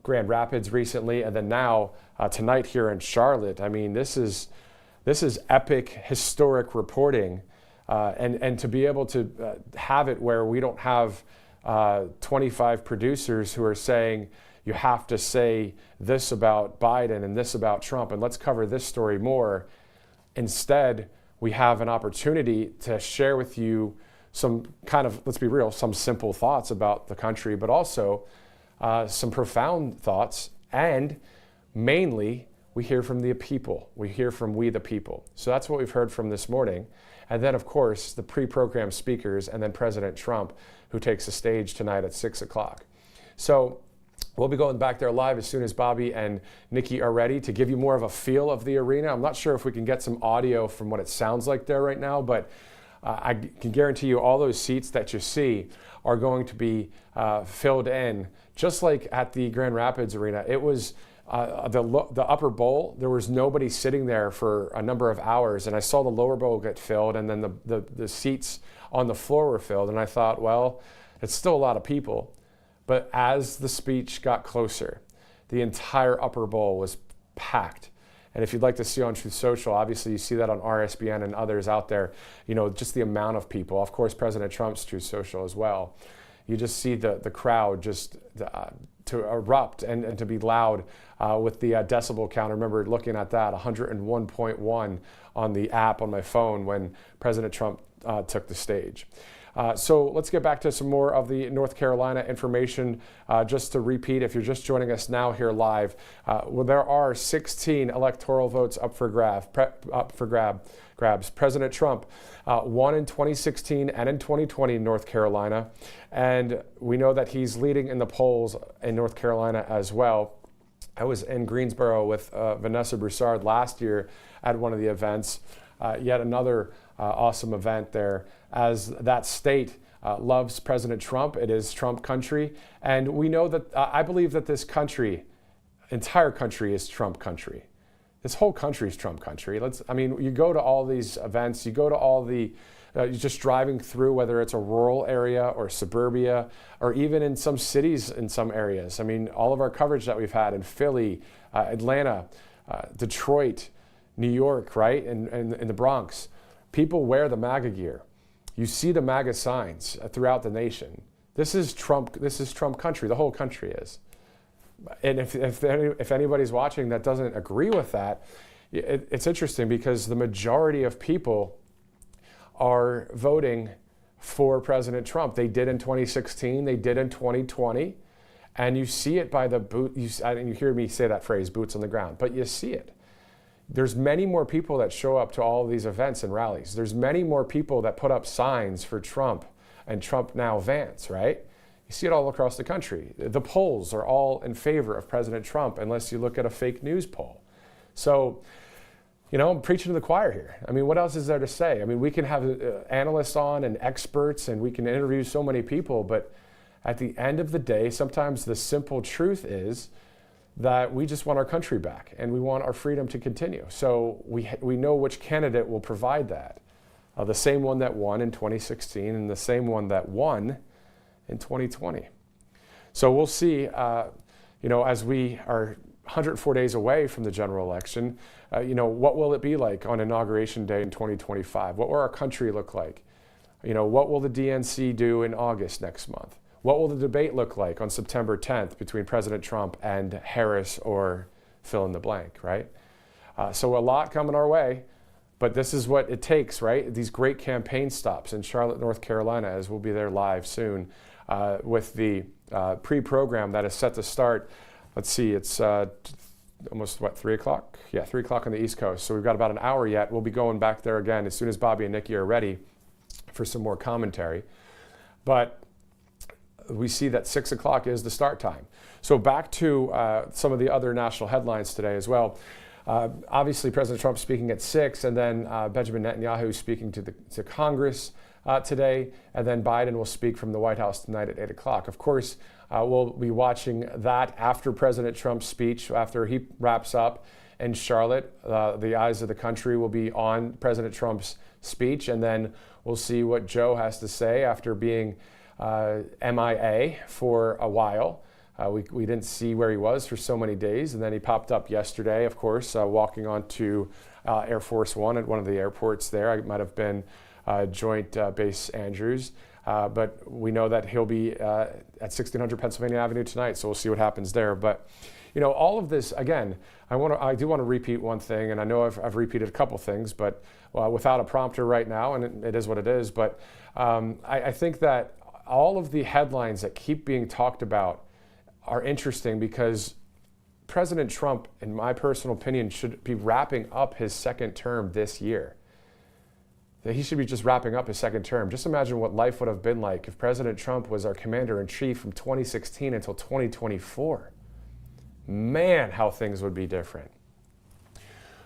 Grand Rapids recently, and then now tonight here in Charlotte. I mean, this is epic, historic reporting, and to be able to have it where we don't have 25 producers who are saying you have to say this about Biden and this about Trump, and let's cover this story more. Instead, we have an opportunity to share with you some kind of, let's be real, some simple thoughts about the country, but also some profound thoughts. And mainly, we hear from the people. We hear from we the people. So that's what we've heard from this morning. And then, of course, the pre-programmed speakers, and then President Trump, who takes the stage tonight at 6 o'clock. So we'll be going back there live as soon as Bobby and Nikki are ready to give you more of a feel of the arena. I'm not sure if we can get some audio from what it sounds like there right now, but I can guarantee you all those seats that you see are going to be filled in, just like at the Grand Rapids Arena. It was the upper bowl, there was nobody sitting there for a number of hours, and I saw the lower bowl get filled, and then the seats on the floor were filled, and I thought, well, it's still a lot of people. But as the speech got closer, the entire upper bowl was packed. And if you'd like to see on Truth Social, obviously you see that on RSBN and others out there, just the amount of people. Of course, President Trump's Truth Social as well. You just see the crowd just to erupt and to be loud with the decibel count. I remember looking at that, 101.1 on the app on my phone when President Trump took the stage. So let's get back to some more of the North Carolina information. Just to repeat, if you're just joining us now here live, there are 16 electoral votes up for grabs. President Trump won in 2016 and in 2020 in North Carolina, and we know that he's leading in the polls in North Carolina as well. I was in Greensboro with Vanessa Broussard last year at one of the events, yet another awesome event there, as that state loves President Trump. It is Trump country. And we know that, I believe that this country, entire country, is Trump country. This whole country is Trump country. You go to all these events, you go to all the, you're just driving through, whether it's a rural area or suburbia, or even in some cities in some areas. I mean, all of our coverage that we've had in Philly, Atlanta, Detroit, New York, right, and in the Bronx, people wear the MAGA gear. You see the MAGA signs throughout the nation. This is Trump country. The whole country is. And if anybody's watching that doesn't agree with that, it's interesting because the majority of people are voting for President Trump. They did in 2016, they did in 2020, and you see it by the boot. You hear me say that phrase, boots on the ground, but you see it. There's many more people that show up to all of these events and rallies. There's many more people that put up signs for Trump and Trump now Vance, right? You see it all across the country. The polls are all in favor of President Trump unless you look at a fake news poll. So, you know, I'm preaching to the choir here. I mean, what else is there to say? I mean, we can have analysts on and experts and we can interview so many people, but at the end of the day, sometimes the simple truth is that we just want our country back and we want our freedom to continue. So we know which candidate will provide that. The same one that won in 2016 and the same one that won in 2020. So we'll see, you know, as we are 104 days away from the general election, you know, what will it be like on Inauguration Day in 2025? What will our country look like? You know, what will the DNC do in August next month? What will the debate look like on September 10th between President Trump and Harris or fill in the blank, right? So a lot coming our way, but this is what it takes, right? These great campaign stops in Charlotte, North Carolina, as we'll be there live soon with the pre-program that is set to start. Let's see, it's almost, 3 o'clock? Yeah, 3 o'clock on the East Coast. So we've got about an hour yet. We'll be going back there again as soon as Bobby and Nikki are ready for some more commentary. But we see that 6 o'clock is the start time. So back to some of the other national headlines today as well. Obviously, President Trump speaking at 6, and then Benjamin Netanyahu speaking to Congress today, and then Biden will speak from the White House tonight at 8 o'clock. Of course, we'll be watching that after President Trump's speech, after he wraps up in Charlotte. The eyes of the country will be on President Trump's speech, and then we'll see what Joe has to say after being MIA for a while. We didn't see where he was for so many days, and then he popped up yesterday, of course, walking onto Air Force One at one of the airports there. It might have been Joint Base Andrews, but we know that he'll be at 1600 Pennsylvania Avenue tonight, so we'll see what happens there. But you know, all of this, again, I do want to repeat one thing, and I know I've repeated a couple things, but without a prompter right now, and it is what it is, but I think that all of the headlines that keep being talked about are interesting because President Trump, in my personal opinion, should be wrapping up his second term this year. That he should be just wrapping up his second term. Just imagine what life would have been like if President Trump was our commander-in-chief from 2016 until 2024. Man, how things would be different.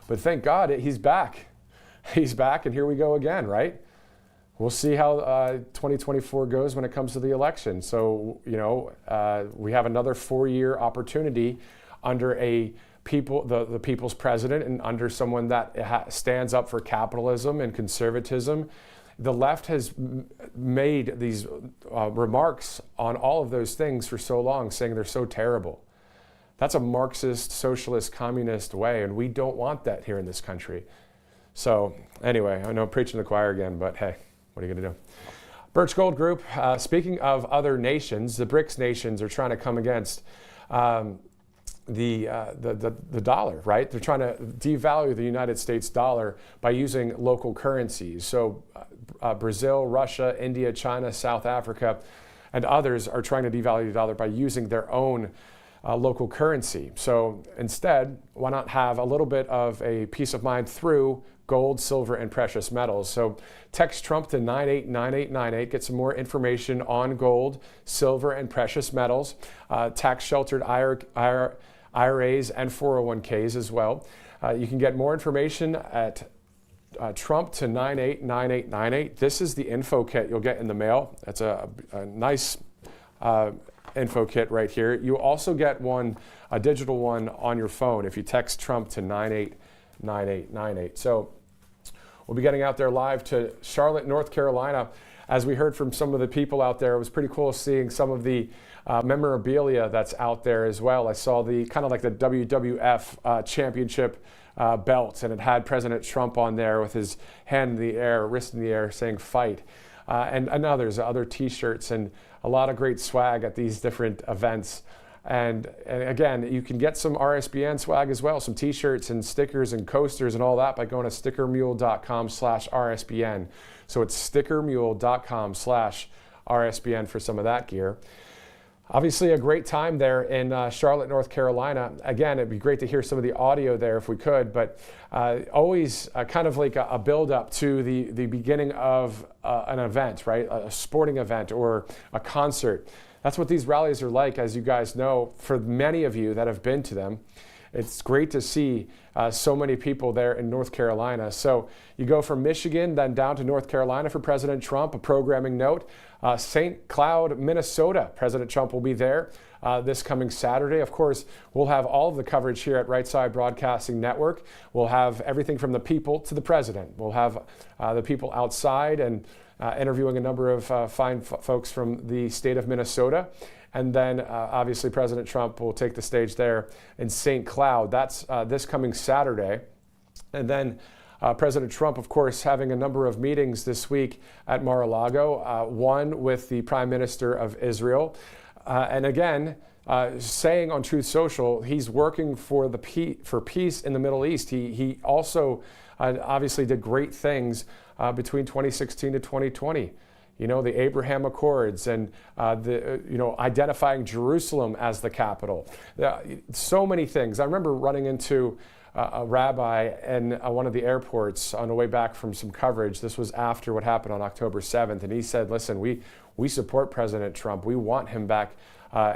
But thank God he's back. He's back, and here we go again, right? We'll see how 2024 goes when it comes to the election. So, you know, we have another 4-year opportunity under the people's president and under someone that stands up for capitalism and conservatism. The left has made these remarks on all of those things for so long, saying they're so terrible. That's a Marxist, socialist, communist way, and we don't want that here in this country. So anyway, I know I'm preaching to the choir again, but hey, what are you going to do? Birch Gold Group, speaking of other nations, the BRICS nations are trying to come against the dollar, right? They're trying to devalue the United States dollar by using local currencies. So Brazil, Russia, India, China, South Africa, and others are trying to devalue the dollar by using their own local currency. So instead, why not have a little bit of a peace of mind through gold, silver, and precious metals? So text Trump to 989898. Get some more information on gold, silver, and precious metals, tax-sheltered IRAs and 401ks as well. You can get more information at Trump to 989898. This is the info kit you'll get in the mail. That's a nice info kit right here. You also get a digital one on your phone if you text Trump to 989898. So we'll be getting out there live to Charlotte, North Carolina. As we heard from some of the people out there, it was pretty cool seeing some of the memorabilia that's out there as well. I saw the kind of like the WWF championship belt, and it had President Trump on there with his hand in the air, wrist in the air, saying fight. And others, other t-shirts, and a lot of great swag at these different events. And again, you can get some RSBN swag as well, some t-shirts and stickers and coasters and all that by going to stickermule.com/RSBN. So it's stickermule.com/RSBN for some of that gear. Obviously a great time there in Charlotte, North Carolina. Again, it'd be great to hear some of the audio there if we could, but always kind of like a build-up to the beginning of an event, right? A sporting event or a concert. That's what these rallies are like, as you guys know, for many of you that have been to them. It's great to see so many people there in North Carolina. So you go from Michigan, then down to North Carolina for President Trump. A programming note, St. Cloud, Minnesota. President Trump will be there this coming Saturday. Of course, we'll have all of the coverage here at Right Side Broadcasting Network. We'll have everything from the people to the president. We'll have the people outside and interviewing a number of fine folks from the state of Minnesota. And then obviously President Trump will take the stage there in St. Cloud. That's this coming Saturday. And then President Trump, of course, having a number of meetings this week at Mar-a-Lago, one with the Prime Minister of Israel. And again, saying on Truth Social, he's working for peace in the Middle East. He also obviously did great things between 2016 to 2020. You know, the Abraham Accords and identifying Jerusalem as the capital. So many things. I remember running into a rabbi in one of the airports on the way back from some coverage. This was after what happened on October 7th. And he said, listen, we support President Trump. We want him back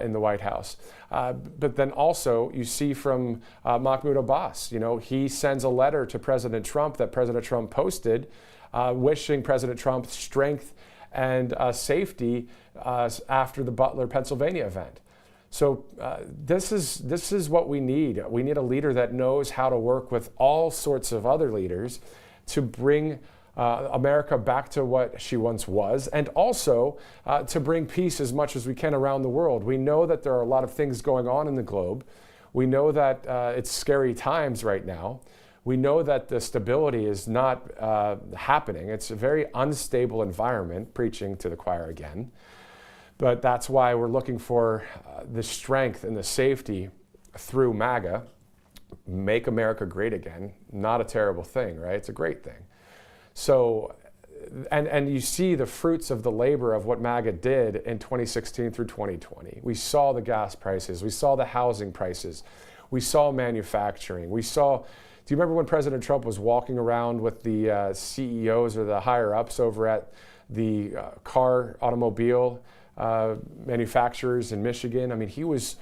in the White House. But then also you see from Mahmoud Abbas, he sends a letter to President Trump that President Trump posted wishing President Trump strength and safety after the Butler, Pennsylvania event. So this is what we need. We need a leader that knows how to work with all sorts of other leaders to bring America back to what she once was, and also to bring peace as much as we can around the world. We know that there are a lot of things going on in the globe. We know that it's scary times right now. We know that the stability is not happening. It's a very unstable environment, preaching to the choir again. But that's why we're looking for the strength and the safety through MAGA. Make America great again. Not a terrible thing, right? It's a great thing. So, and you see the fruits of the labor of what MAGA did in 2016 through 2020. We saw the gas prices. We saw the housing prices. We saw manufacturing. We saw... Do you remember when President Trump was walking around with the CEOs or the higher-ups over at the automobile manufacturers in Michigan? I mean, he was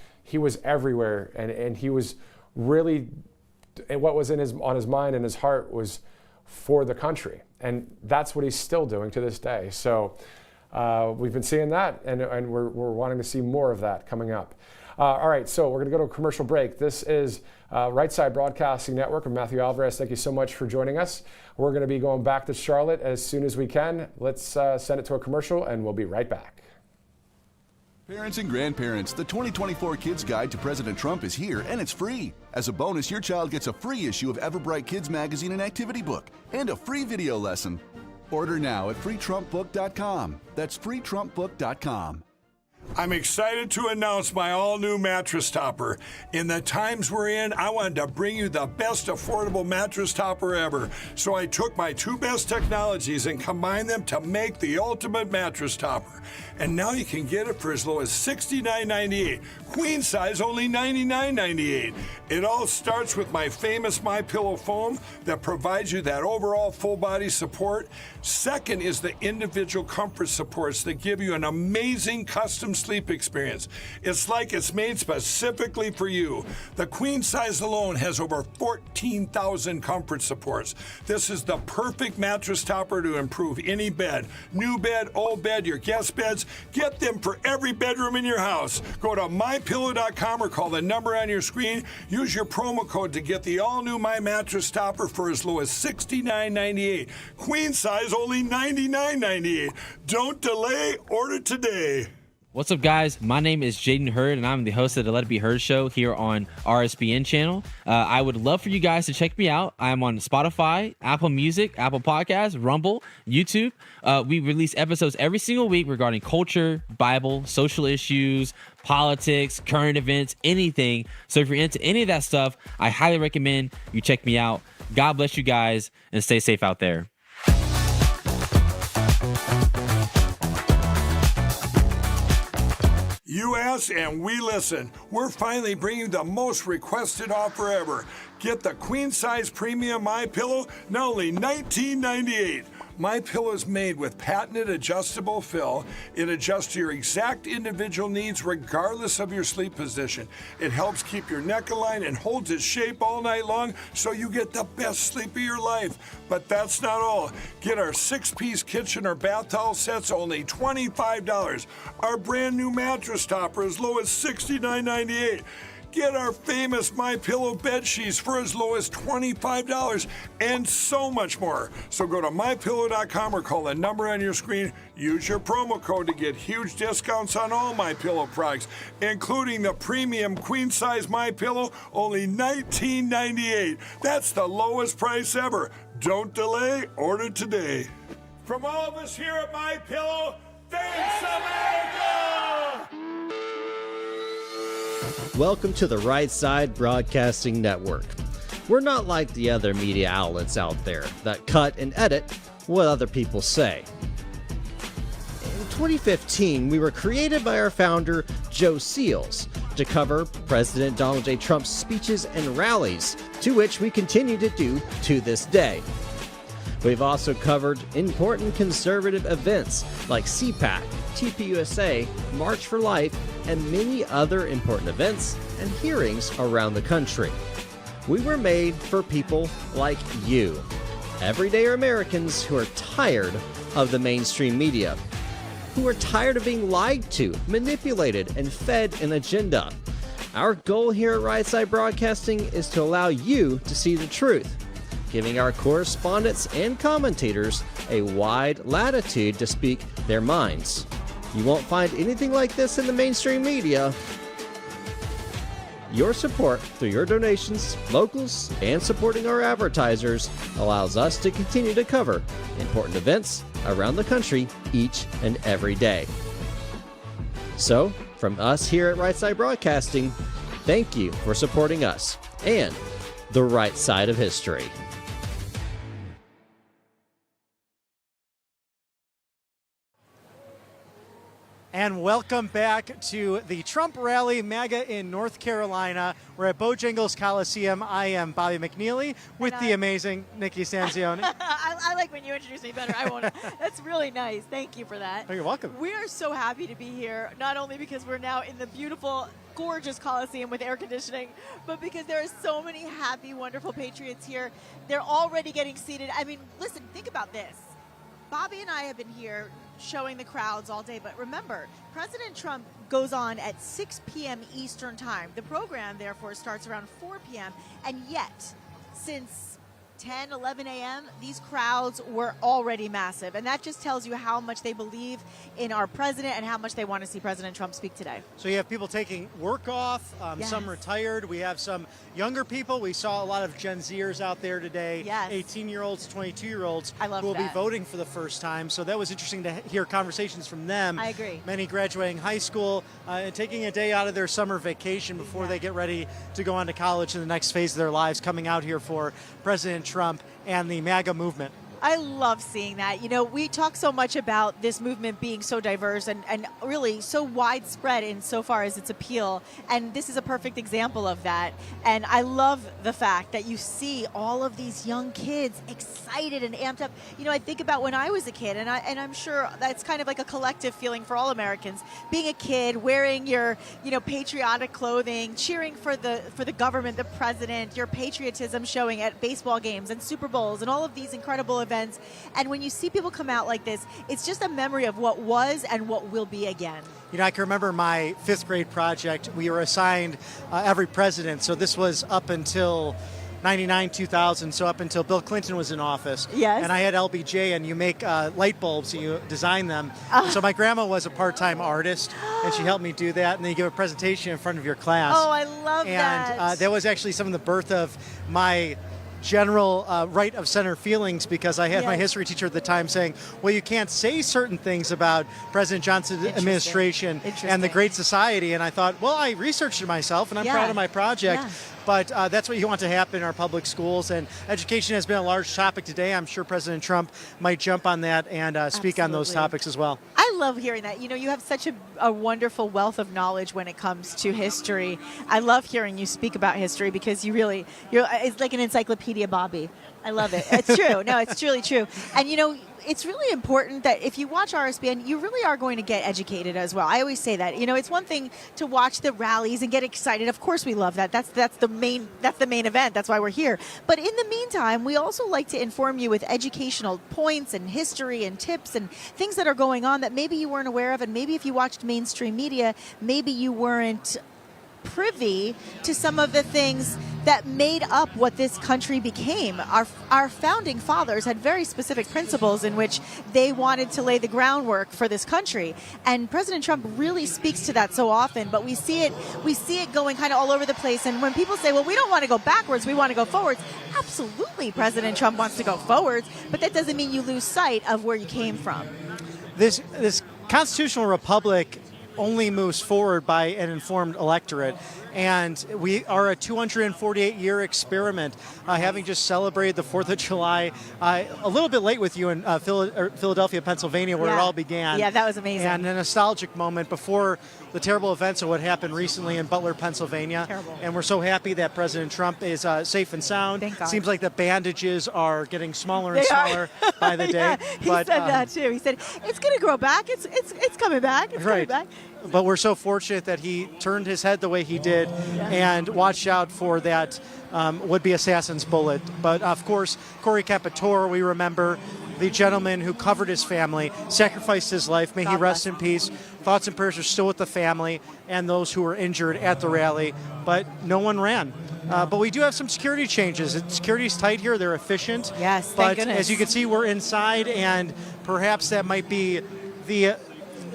everywhere, and he was really, what was on his mind and his heart was for the country, and that's what he's still doing to this day. So we've been seeing that, and we're wanting to see more of that coming up. All right, so we're going to go to a commercial break. This is Right Side Broadcasting Network. I'm Matthew Alvarez. Thank you so much for joining us. We're going to be going back to Charlotte as soon as we can. Let's send it to a commercial, and we'll be right back. Parents and grandparents, the 2024 Kids Guide to President Trump is here, and it's free. As a bonus, your child gets a free issue of Everbright Kids Magazine and Activity Book, and a free video lesson. Order now at freetrumpbook.com. That's freetrumpbook.com. I'm excited to announce my all-new mattress topper. In the times we're in, I wanted to bring you the best affordable mattress topper ever. So I took my two best technologies and combined them to make the ultimate mattress topper. And now you can get it for as low as $69.98. Queen size, only $99.98. It all starts with my famous MyPillow foam that provides you that overall full body support. Second is the individual comfort supports that give you an amazing custom sleep experience. It's like it's made specifically for you. The queen size alone has over 14,000 comfort supports. This is the perfect mattress topper to improve any bed. New bed, old bed, your guest beds. Get them for every bedroom in your house. Go to mypillow.com or call the number on your screen. Use your promo code to get the all-new My Mattress Topper for as low as $69.98. Queen size, only $99.98. Don't delay, order today. What's up, guys? My name is Jaden Hurd, and I'm the host of the Let It Be Heard show here on RSBN channel. I would love for you guys to check me out. I'm on Spotify, Apple Music, Apple Podcasts, Rumble, YouTube. We release episodes every single week regarding culture, Bible, social issues, politics, current events, anything. So if you're into any of that stuff, I highly recommend you check me out. God bless you guys, and stay safe out there. You ask and we listen. We're finally bringing the most requested offer ever. Get the queen size premium MyPillow, now only $19.98. MyPillow is made with patented adjustable fill. It adjusts to your exact individual needs regardless of your sleep position. It helps keep your neck aligned and holds its shape all night long so you get the best sleep of your life. But that's not all. Get our 6-piece kitchen or bath towel sets only $25. Our brand new mattress topper as low as $69.98. Get our famous MyPillow bed sheets for as low as $25 and so much more. So go to MyPillow.com or call the number on your screen. Use your promo code to get huge discounts on all MyPillow products, including the premium queen-size MyPillow, only $19.98. That's the lowest price ever. Don't delay, order today. From all of us here at MyPillow, thanks America! Welcome to the Right Side Broadcasting Network. We're not like the other media outlets out there that cut and edit what other people say. In 2015, we were created by our founder, Joe Seals, to cover President Donald J. Trump's speeches and rallies, to which we continue to do to this day. We've also covered important conservative events like CPAC, TPUSA, March for Life, and many other important events and hearings around the country. We were made for people like you, everyday Americans who are tired of the mainstream media, who are tired of being lied to, manipulated, and fed an agenda. Our goal here at Right Side Broadcasting is to allow you to see the truth, giving our correspondents and commentators a wide latitude to speak their minds. You won't find anything like this in the mainstream media. Your support through your donations, locals, and supporting our advertisers allows us to continue to cover important events around the country each and every day. So, from us here at Right Side Broadcasting, thank you for supporting us and the right side of history. And welcome back to the Trump rally, MAGA in North Carolina. We're at Bojangles Coliseum. I am Bobby McNeely with the amazing Nikki Stanzione. I like when you introduce me better. I won't. That's really nice. Thank you for that. Oh, you're welcome. We are so happy to be here, not only because we're now in the beautiful, gorgeous Coliseum with air conditioning, but because there are so many happy, wonderful patriots here. They're already getting seated. I mean, listen, think about this. Bobby and I have been here showing the crowds all day, but remember, President Trump goes on at 6 p.m. Eastern Time. The program, therefore, starts around 4 p.m., and yet, since 10, 11 a.m., these crowds were already massive, and that just tells you how much they believe in our president and how much they want to see President Trump speak today. So you have people taking work off, Yes. some retired. We have some younger people. We saw a lot of Gen Zers out there today, Yes. 18-year-olds, 22-year-olds I love who will be that. voting for the first time. So that was interesting to hear conversations from them. I agree. Many graduating high school and taking a day out of their summer vacation before they get ready to go on to college in the next phase of their lives, coming out here for President Trump and the MAGA movement. I love seeing that. You know, we talk so much about this movement being so diverse and really so widespread in so far as its appeal. And this is a perfect example of that. And I love the fact that you see all of these young kids excited and amped up. You know, I think about when I was a kid, and I'm sure that's kind of like a collective feeling for all Americans. Being a kid, wearing your, you know, patriotic clothing, cheering for the government, the president, your patriotism showing at baseball games and Super Bowls and all of these incredible events. And when you see people come out like this, it's just a memory of what was and what will be again. You know, I can remember my 5th grade project. We were assigned every president. So this was up until 99, 2000, so up until Bill Clinton was in office. Yes. And I had LBJ, and you make light bulbs, and you design them. So my grandma was a part-time artist, and she helped me do that, and then you give a presentation in front of your class. Oh, I love that. And that was actually some of the birth of my general right of center feelings, because I had my history teacher at the time saying, well, you can't say certain things about President Johnson's administration and the Great Society. And I thought, well, I researched it myself, and I'm proud of my project. Yeah. But that's what you want to happen in our public schools. And education has been a large topic today. I'm sure President Trump might jump on that and speak on those topics as well. I love hearing that. You know, you have such a wonderful wealth of knowledge when it comes to history. I love hearing you speak about history because you're it's like an encyclopedia, Bobby. I love it. It's true. No, it's truly true. And, you know, it's really important that if you watch RSBN, you really are going to get educated as well. I always say that. You know, it's one thing to watch the rallies and get excited. Of course, we love that. That's the main event. That's why we're here. But in the meantime, we also like to inform you with educational points and history and tips and things that are going on that maybe you weren't aware of, and maybe if you watched mainstream media, maybe you weren't privy to some of the things that made up what this country became. Our founding fathers had very specific principles in which they wanted to lay the groundwork for this country, and President Trump really speaks to that so often. But we see it going kind of all over the place. And when people say, well, we don't want to go backwards, we want to go forwards, absolutely President Trump wants to go forwards, but that doesn't mean you lose sight of where you came from. This constitutional republic only moves forward by an informed electorate. And we are a 248-year experiment, having just celebrated the 4th of July a little bit late with you in Philadelphia, Pennsylvania, where it all began. Yeah, that was amazing. And a nostalgic moment before the terrible events of what happened recently in Butler, Pennsylvania. Terrible. And we're so happy that President Trump is safe and sound. Thank God. Seems like the bandages are getting smaller and smaller by the day. Yeah, he said that too. He said, it's going to grow back. It's coming back. It's coming back. But we're so fortunate that he turned his head the way he did and watched out for that would-be assassin's bullet. But, of course, Corey Capitore, we remember, the gentleman who covered his family, sacrificed his life. May he rest in peace. Thoughts and prayers are still with the family and those who were injured at the rally. But no one ran. But we do have some security changes. Security's tight here. They're efficient. Yes, thank but goodness. As you can see, we're inside, and perhaps that might be the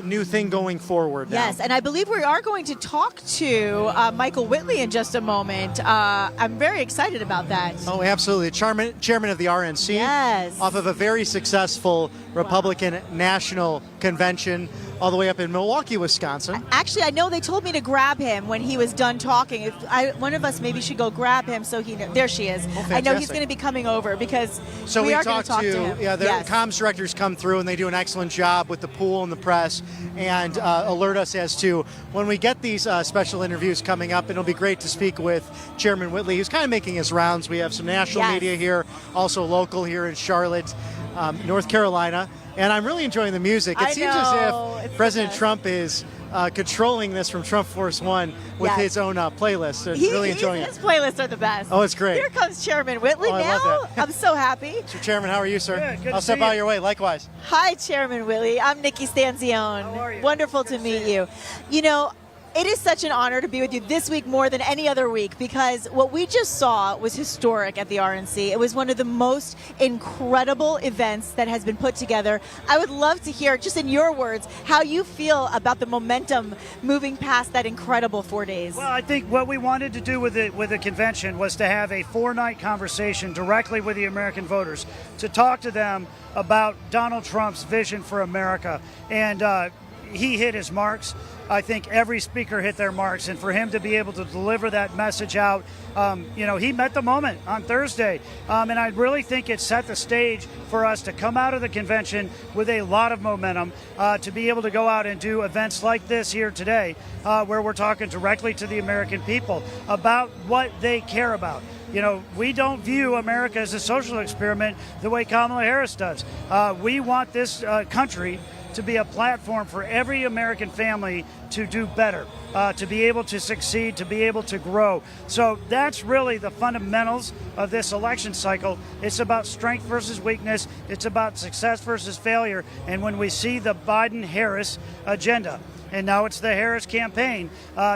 new thing going forward now. Yes, and I believe we are going to talk to Michael Whitley in just a moment. I'm very excited about that. Oh, absolutely. Chairman of the RNC. Yes. Off of a very successful Republican National Convention all the way up in Milwaukee, Wisconsin. Actually, I know they told me to grab him when he was done talking. One of us maybe should go grab him so he knows. There she is. Oh, I know he's going to be coming over because so we are going talked to talk to him. Yeah, the comms directors come through and they do an excellent job with the pool and the press and alert us as to when we get these special interviews coming up. And it'll be great to speak with Chairman Whitley, who's kind of making his rounds. We have some national media here, also local here in Charlotte, North Carolina. And I'm really enjoying the music. It seems as if President Trump is controlling this from Trump Force One with his own playlist. Really enjoying it. His playlists are the best. Oh, it's great. Here comes Chairman Whitley I now. love that. I'm so happy. So, Chairman, how are you, sir? Good I'll to step see out you. your way. Likewise. Hi, Chairman Whitley. I'm Nikki Stanzione. How are you? Wonderful to meet you. You know, it is such an honor to be with you this week more than any other week because what we just saw was historic at the RNC. It was one of the most incredible events that has been put together. I would love to hear, just in your words, how you feel about the momentum moving past that incredible 4 days. Well, I think what we wanted to do with the convention was to have a 4-night conversation directly with the American voters, to talk to them about Donald Trump's vision for America. And he hit his marks. I think every speaker hit their marks, and for him to be able to deliver that message out, he met the moment on Thursday, and I really think it set the stage for us to come out of the convention with a lot of momentum, to be able to go out and do events like this here today, where we're talking directly to the American people about what they care about. You know, we don't view America as a social experiment the way Kamala Harris does. We want this country to be a platform for every American family to do better, to be able to succeed, to be able to grow. So that's really the fundamentals of this election cycle. It's about strength versus weakness. It's about success versus failure. And when we see the Biden-Harris agenda, and now it's the Harris campaign.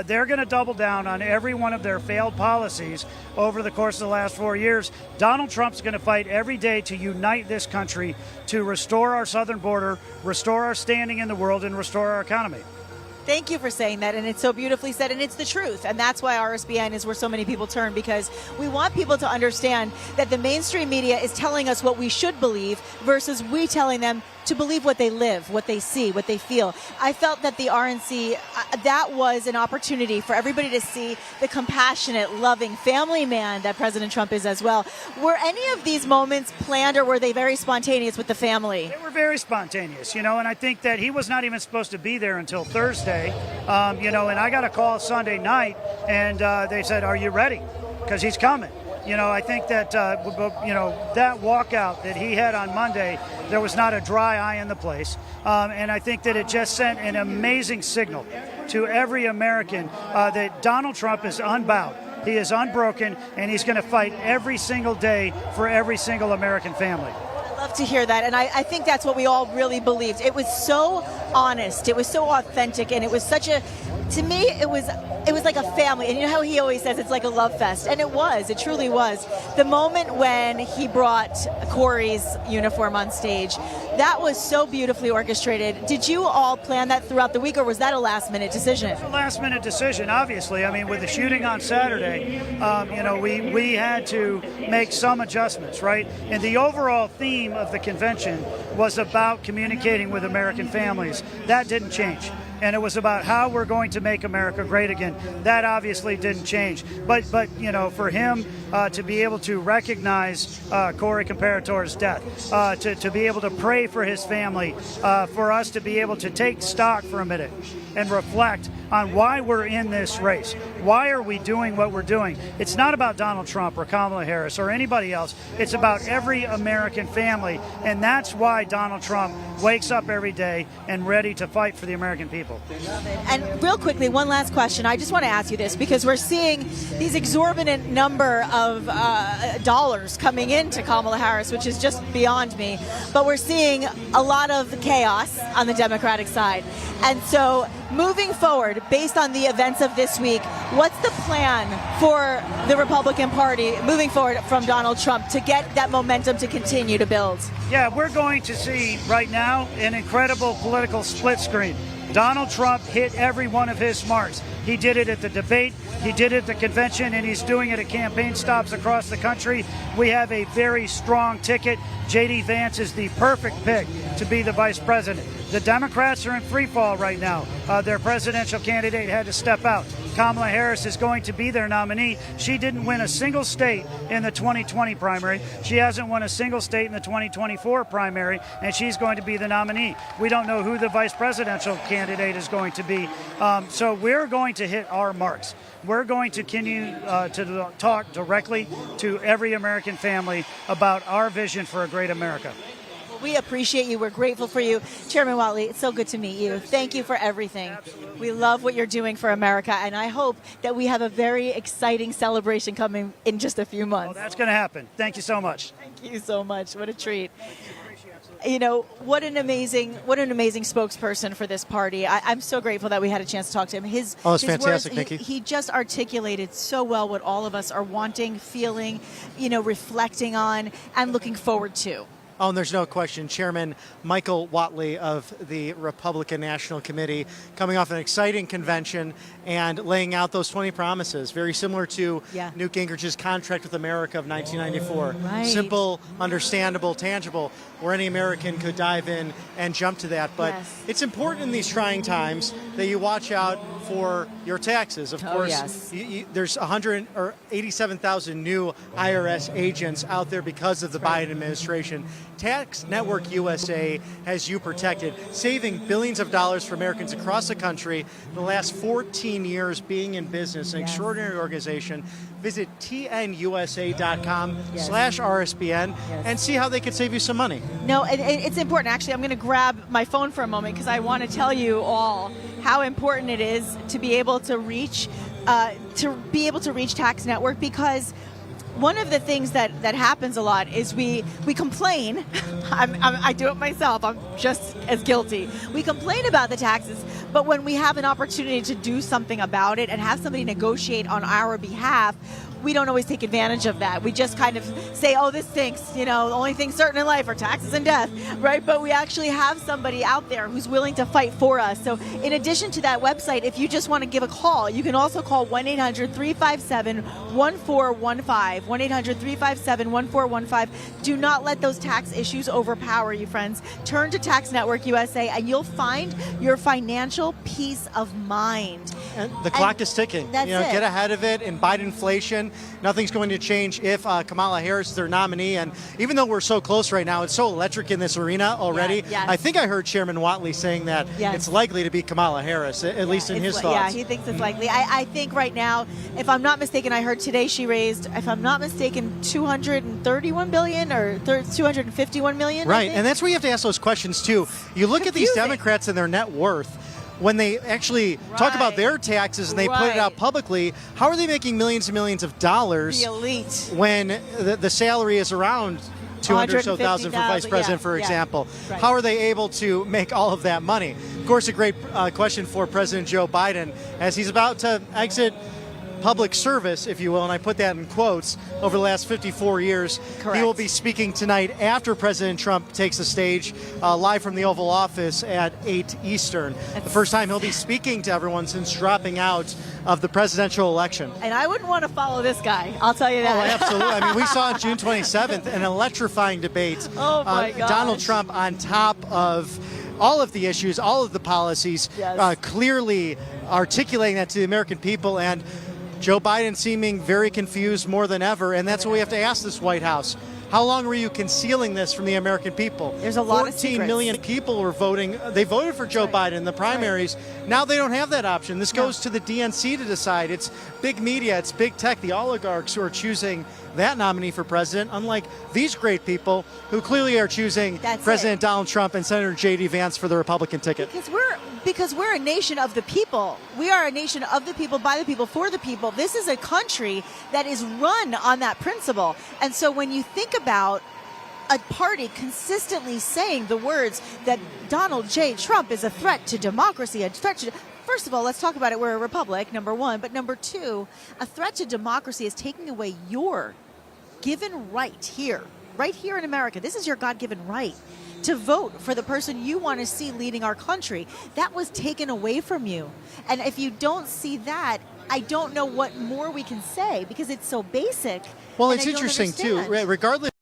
They're going to double down on every one of their failed policies over the course of the last 4 years. Donald Trump's going to fight every day to unite this country, to restore our southern border, restore our standing in the world, and restore our economy. Thank you for saying that, and it's so beautifully said, and it's the truth. And that's why RSBN is where so many people turn, because we want people to understand that the mainstream media is telling us what we should believe versus we telling them to believe what they live, what they see, what they feel. I felt that the RNC, that was an opportunity for everybody to see the compassionate, loving family man that President Trump is as well. Were any of these moments planned, or were they very spontaneous with the family? They were very spontaneous, and I think that he was not even supposed to be there until Thursday, and I got a call Sunday night, and they said, "Are you ready?" Because he's coming. I think that, that walkout that he had on Monday, there was not a dry eye in the place. And I think that it just sent an amazing signal to every American that Donald Trump is unbound. He is unbroken, and he's going to fight every single day for every single American family. I love to hear that, and I think that's what we all really believed. It was so honest, it was so authentic, and it was such a, to me, it was like a family. And you know how he always says it's like a love fest, and it truly was. The moment when he brought Corey's uniform on stage, that was so beautifully orchestrated. Did you all plan that throughout the week, or was that a last-minute decision? It was a last-minute decision, obviously. I mean, with the shooting on Saturday, we had to make some adjustments, right? And the overall theme of the convention was about communicating with American families. That didn't change. And it was about how we're going to make America great again. That obviously didn't change. But for him to be able to recognize Corey Comparator's death, to be able to pray for his family, for us to be able to take stock for a minute and reflect on why we're in this race. Why are we doing what we're doing? It's not about Donald Trump or Kamala Harris or anybody else. It's about every American family. And that's why Donald Trump wakes up every day and ready to fight for the American people. And real quickly, one last question. I just want to ask you this, because we're seeing these exorbitant number of dollars coming into Kamala Harris, which is just beyond me. But we're seeing a lot of chaos on the Democratic side. And so moving forward, based on the events of this week, what's the plan for the Republican Party moving forward from Donald Trump to get that momentum to continue to build? Yeah, we're going to see right now an incredible political split screen. Donald Trump hit every one of his marks. He did it at the debate, he did it at the convention, and he's doing it at campaign stops across the country. We have a very strong ticket. J.D. Vance is the perfect pick to be the vice president. The Democrats are in free fall right now. Their presidential candidate had to step out. Kamala Harris is going to be their nominee. She didn't win a single state in the 2020 primary. She hasn't won a single state in the 2024 primary, and she's going to be the nominee. We don't know who the vice presidential candidate is going to be. So we're going to hit our marks. We're going to continue to talk directly to every American family about our vision for a great America. We appreciate you. We're grateful for you. Chairman Whatley, it's so good to meet you. Thank you for everything. Absolutely. We love what you're doing for America, and I hope that we have a very exciting celebration coming in just a few months. Well, that's going to happen. Thank you so much. Thank you so much. What a treat. What an amazing spokesperson for this party. I'm so grateful that we had a chance to talk to him. His fantastic, words, Nikki. He just articulated so well what all of us are wanting, feeling, reflecting on, and looking forward to. Oh, and there's no question. Chairman Michael Whatley of the Republican National Committee, coming off an exciting convention and laying out those 20 promises, very similar to Newt Gingrich's contract with America of 1994. Right. Simple, understandable, tangible, where any American could dive in and jump to that. But it's important in these trying times that you watch out for your taxes. Of course, there's 187,000 new IRS agents out there because of the Biden administration. Tax Network USA has you protected, saving billions of dollars for Americans across the country. The last 14 years being in business, an extraordinary organization. Visit tnusa.com/RSBN and see how they can save you some money. No, it's important. Actually, I'm going to grab my phone for a moment because I want to tell you all how important it is to be able to reach Tax Network, because one of the things that happens a lot is we complain. I do it myself. I'm just as guilty. We complain about the taxes, but when we have an opportunity to do something about it and have somebody negotiate on our behalf, we don't always take advantage of that. We just kind of say, oh, this stinks. The only things certain in life are taxes and death, right? But we actually have somebody out there who's willing to fight for us. So in addition to that website, if you just want to give a call, you can also call 1-800-357-1415. 1-800-357-1415. Do not let those tax issues overpower you, friends. Turn to Tax Network USA and you'll find your financial peace of mind. And the clock is ticking. That's it. Get ahead of it and fight inflation. Nothing's going to change if Kamala Harris is their nominee. And even though we're so close right now, it's so electric in this arena already. Yes. I think I heard Chairman Watley saying that it's likely to be Kamala Harris, at least in his thoughts. Yeah, he thinks it's likely. I think right now, if I'm not mistaken, I heard today she raised, if I'm not mistaken, $231 billion or $251 million. Right, and that's where you have to ask those questions too. You look at these Democrats and their net worth. When they actually talk about their taxes and they put it out publicly, how are they making millions and millions of dollars? The elite. When the salary is around 200 or so thousand for vice president, for example. Right. How are they able to make all of that money? Of course, a great question for President Joe Biden as he's about to exit public service, if you will, and I put that in quotes, over the last 54 years. Correct. He will be speaking tonight after President Trump takes the stage, live from the Oval Office at 8 Eastern. The first time he'll be speaking to everyone since dropping out of the presidential election. And I wouldn't want to follow this guy, I'll tell you that. Oh, absolutely. I mean, we saw on June 27th an electrifying debate. Oh, my gosh. Donald Trump on top of all of the issues, all of the policies, clearly articulating that to the American people, and Joe Biden seeming very confused more than ever, and that's what we have to ask this White House. How long were you concealing this from the American people? There's a lot of 14 million people were voting. They voted for Joe Biden in the primaries. Now they don't have that option. This goes to the DNC to decide. It's big media, it's big tech, the oligarchs who are choosing that nominee for president, unlike these great people who clearly are choosing President Donald Trump and Senator J.D. Vance for the Republican ticket. Because we're a nation of the people. We are a nation of the people, by the people, for the people. This is a country that is run on that principle. And so when you think about a party consistently saying the words that Donald J. Trump is a threat to democracy, a threat to... First of all, let's talk about it. We're a republic, number one. But number two, a threat to democracy is taking away your given right here in America. This is your God-given right to vote for the person you want to see leading our country. That was taken away from you. And if you don't see that, I don't know what more we can say because it's so basic. Well, it's interesting, too. Regardless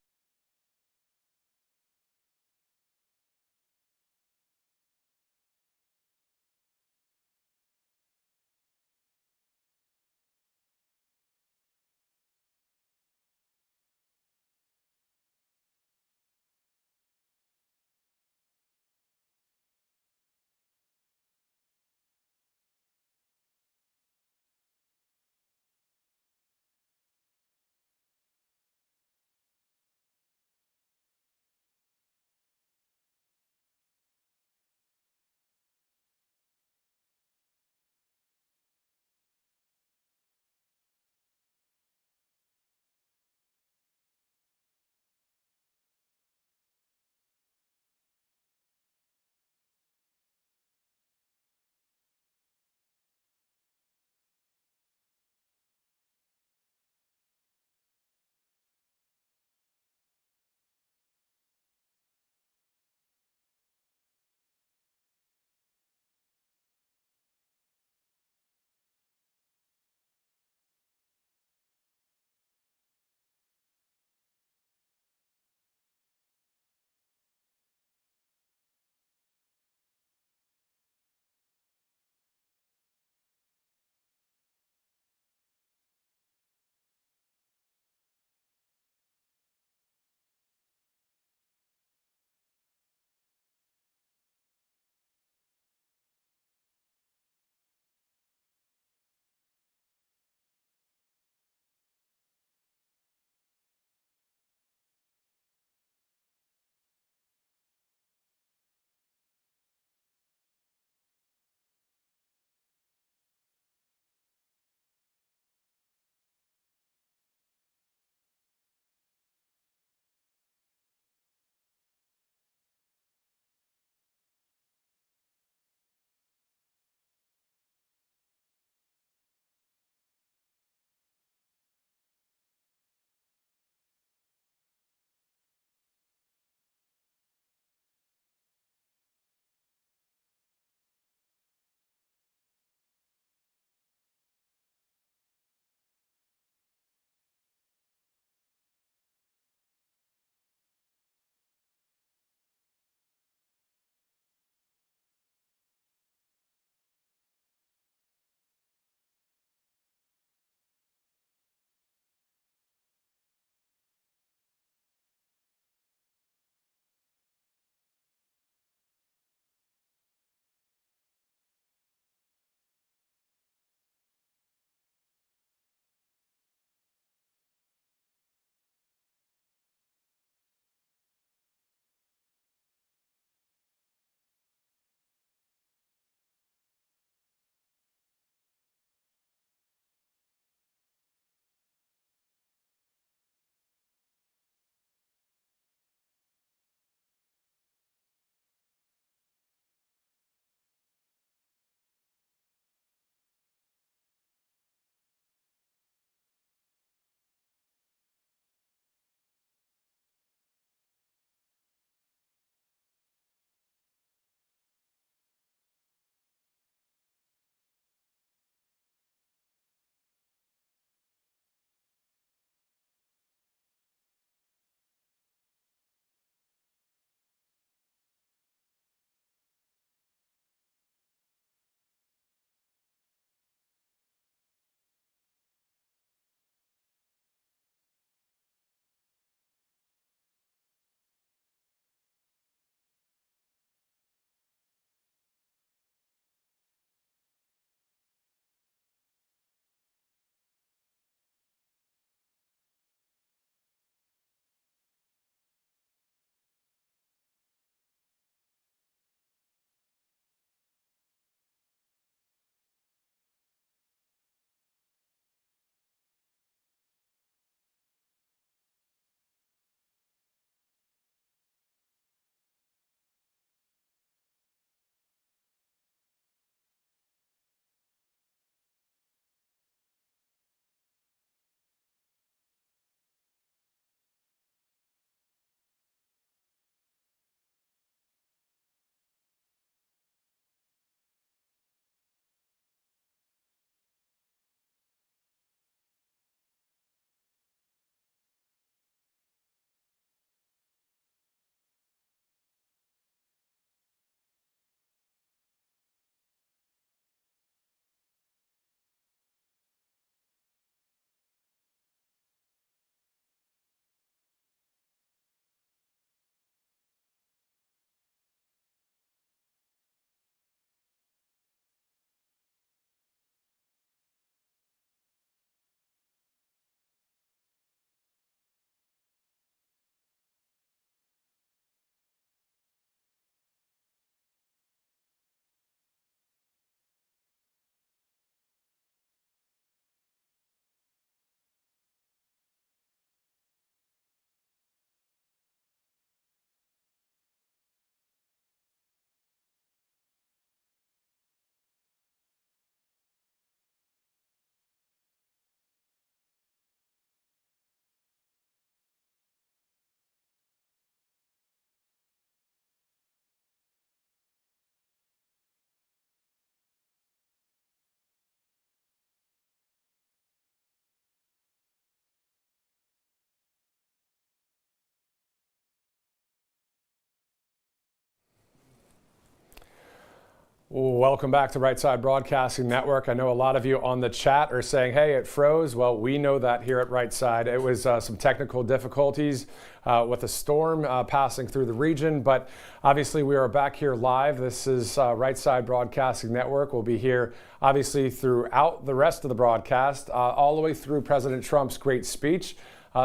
Welcome back to Right Side Broadcasting Network. I know a lot of you on the chat are saying, hey, it froze. Well, we know that here at Right Side. It was some technical difficulties with a storm passing through the region, but obviously we are back here live. This is Right Side Broadcasting Network. We'll be here obviously throughout the rest of the broadcast, all the way through President Trump's great speech,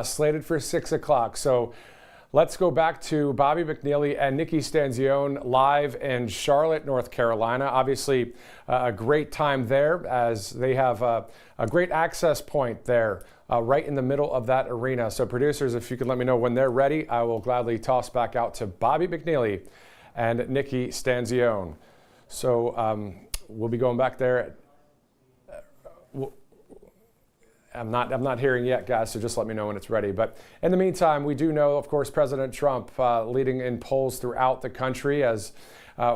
slated for 6 o'clock. So let's go back to Bobby McNeely and Nikki Stanzione live in Charlotte, North Carolina. Obviously, a great time there as they have a great access point there right in the middle of that arena. So producers, if you could let me know when they're ready, I will gladly toss back out to Bobby McNeely and Nikki Stanzione. So we'll be going back there. I'm not hearing yet, guys, so just let me know when it's ready. But in the meantime, we do know, of course, President Trump leading in polls throughout the country as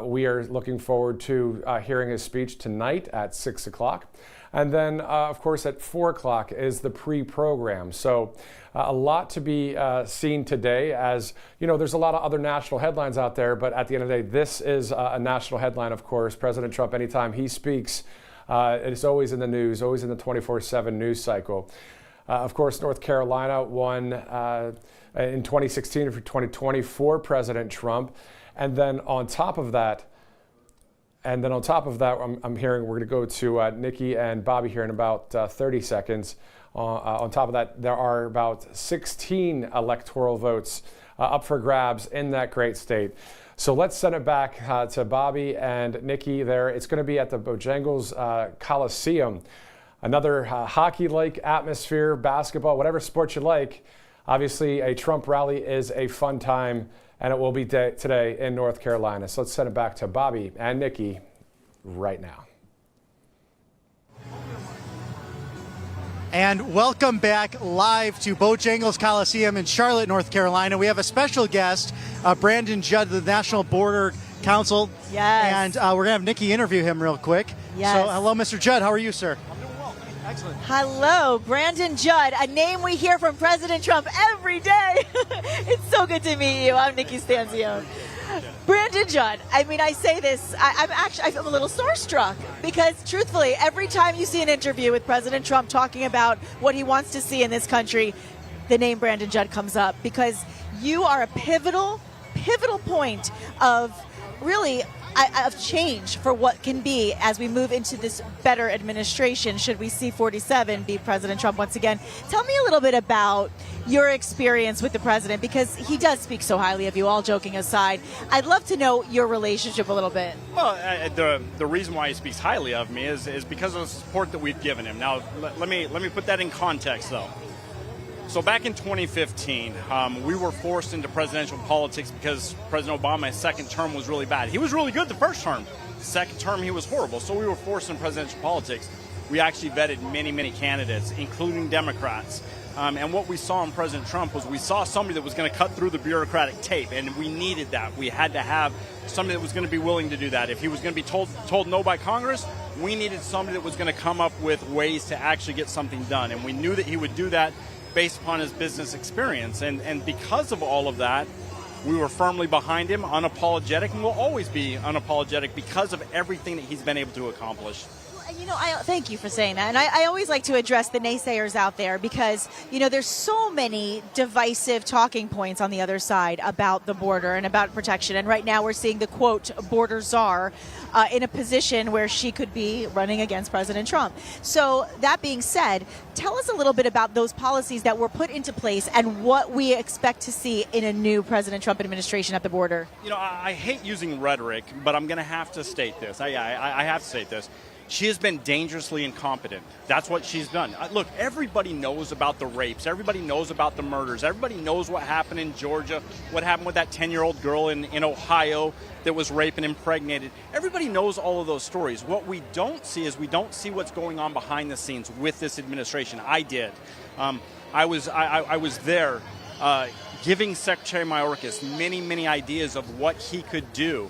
we are looking forward to hearing his speech tonight at 6 o'clock. And then, of course, at 4 o'clock is the pre-program. So a lot to be seen today as, you know, there's a lot of other national headlines out there. But at the end of the day, this is a national headline, of course. President Trump, anytime he speaks, it's always in the news, always in the 24/7 news cycle. Of course, North Carolina won in 2016 for 2020 President Trump. And then on top of that, I'm hearing we're going to go to Nikki and Bobby here in about 30 seconds. On top of that, there are about 16 electoral votes up for grabs in that great state. So let's send it back to Bobby and Nikki there. It's going to be at the Bojangles Coliseum. Another hockey-like atmosphere, basketball, whatever sport you like. Obviously, a Trump rally is a fun time, and it will be today in North Carolina. So let's send it back to Bobby and Nikki right now. And welcome back live to Bojangles Coliseum in Charlotte, North Carolina. We have a special guest, Brandon Judd, the National Border Council. Yes. And we're going to have Nikki interview him real quick. Yes. So hello, Mr. Judd. How are you, sir? I'm doing well. Excellent. Hello, Brandon Judd, a name we hear from President Trump every day. It's so good to meet you. I'm Nikki Stanzione. Brandon Judd, I mean, I say this, I'm a little starstruck because truthfully, every time you see an interview with President Trump talking about what he wants to see in this country, the name Brandon Judd comes up because you are a pivotal point of really of change for what can be as we move into this better administration should we see 47 be President Trump once again. Tell me a little bit about your experience with the president because he does speak so highly of you, all joking aside. I'd love to know your relationship a little bit. Well, the reason why he speaks highly of me is because of the support that we've given him. Now, let me put that in context, though. So back in 2015, we were forced into presidential politics because President Obama's second term was really bad. He was really good the first term. Second term, he was horrible. So we were forced into presidential politics. We actually vetted many candidates, including Democrats. And what we saw in President Trump was we saw somebody that was going to cut through the bureaucratic tape, and we needed that. We had to have somebody that was going to be willing to do that. If he was going to be told no by Congress, we needed somebody that was going to come up with ways to actually get something done. And we knew that he would do that based upon his business experience. And because of all of that, we were firmly behind him, unapologetic, and will always be unapologetic because of everything that he's been able to accomplish. You know, thank you for saying that. And I always like to address the naysayers out there because, you know, there's so many divisive talking points on the other side about the border and about protection. And right now we're seeing the, quote, border czar in a position where she could be running against President Trump. So that being said, tell us a little bit about those policies that were put into place and what we expect to see in a new President Trump administration at the border. You know, I hate using rhetoric, but I'm going to have to state this. I have to state this. She has been dangerously incompetent. That's what she's done. Look, everybody knows about the rapes. Everybody knows about the murders. Everybody knows what happened in Georgia, what happened with that 10-year-old girl in Ohio that was raped and impregnated. Everybody knows all of those stories. What we don't see is we don't see what's going on behind the scenes with this administration. I did. I was there giving Secretary Mayorkas many ideas of what he could do.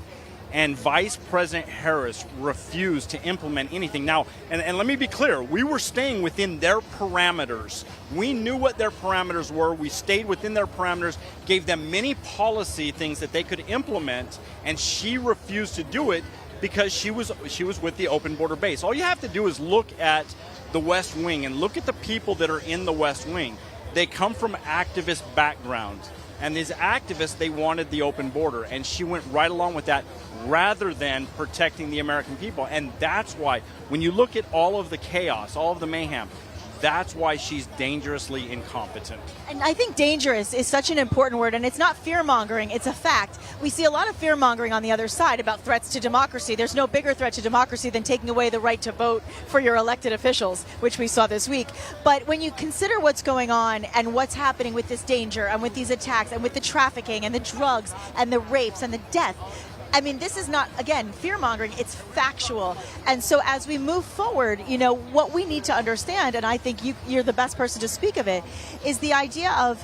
And Vice President Harris refused to implement anything. Now, and let me be clear, we were staying within their parameters. We knew what their parameters were. We stayed within their parameters, gave them many policy things that they could implement, and she refused to do it because she was with the open border base. All you have to do is look at the West Wing and look at the people that are in the West Wing. They come from activist backgrounds. And these activists, they wanted the open border, and she went right along with that rather than protecting the American people. And that's why, when you look at all of the chaos, all of the mayhem, that's why she's dangerously incompetent. And I think dangerous is such an important word, and it's not fear-mongering, it's a fact. We see a lot of fear-mongering on the other side about threats to democracy. There's no bigger threat to democracy than taking away the right to vote for your elected officials, which we saw this week. But when you consider what's going on and what's happening with this danger and with these attacks and with the trafficking and the drugs and the rapes and the death, I mean, this is not, again, fear-mongering, it's factual. And so as we move forward, you know, what we need to understand, and I think you're the best person to speak of it, is the idea of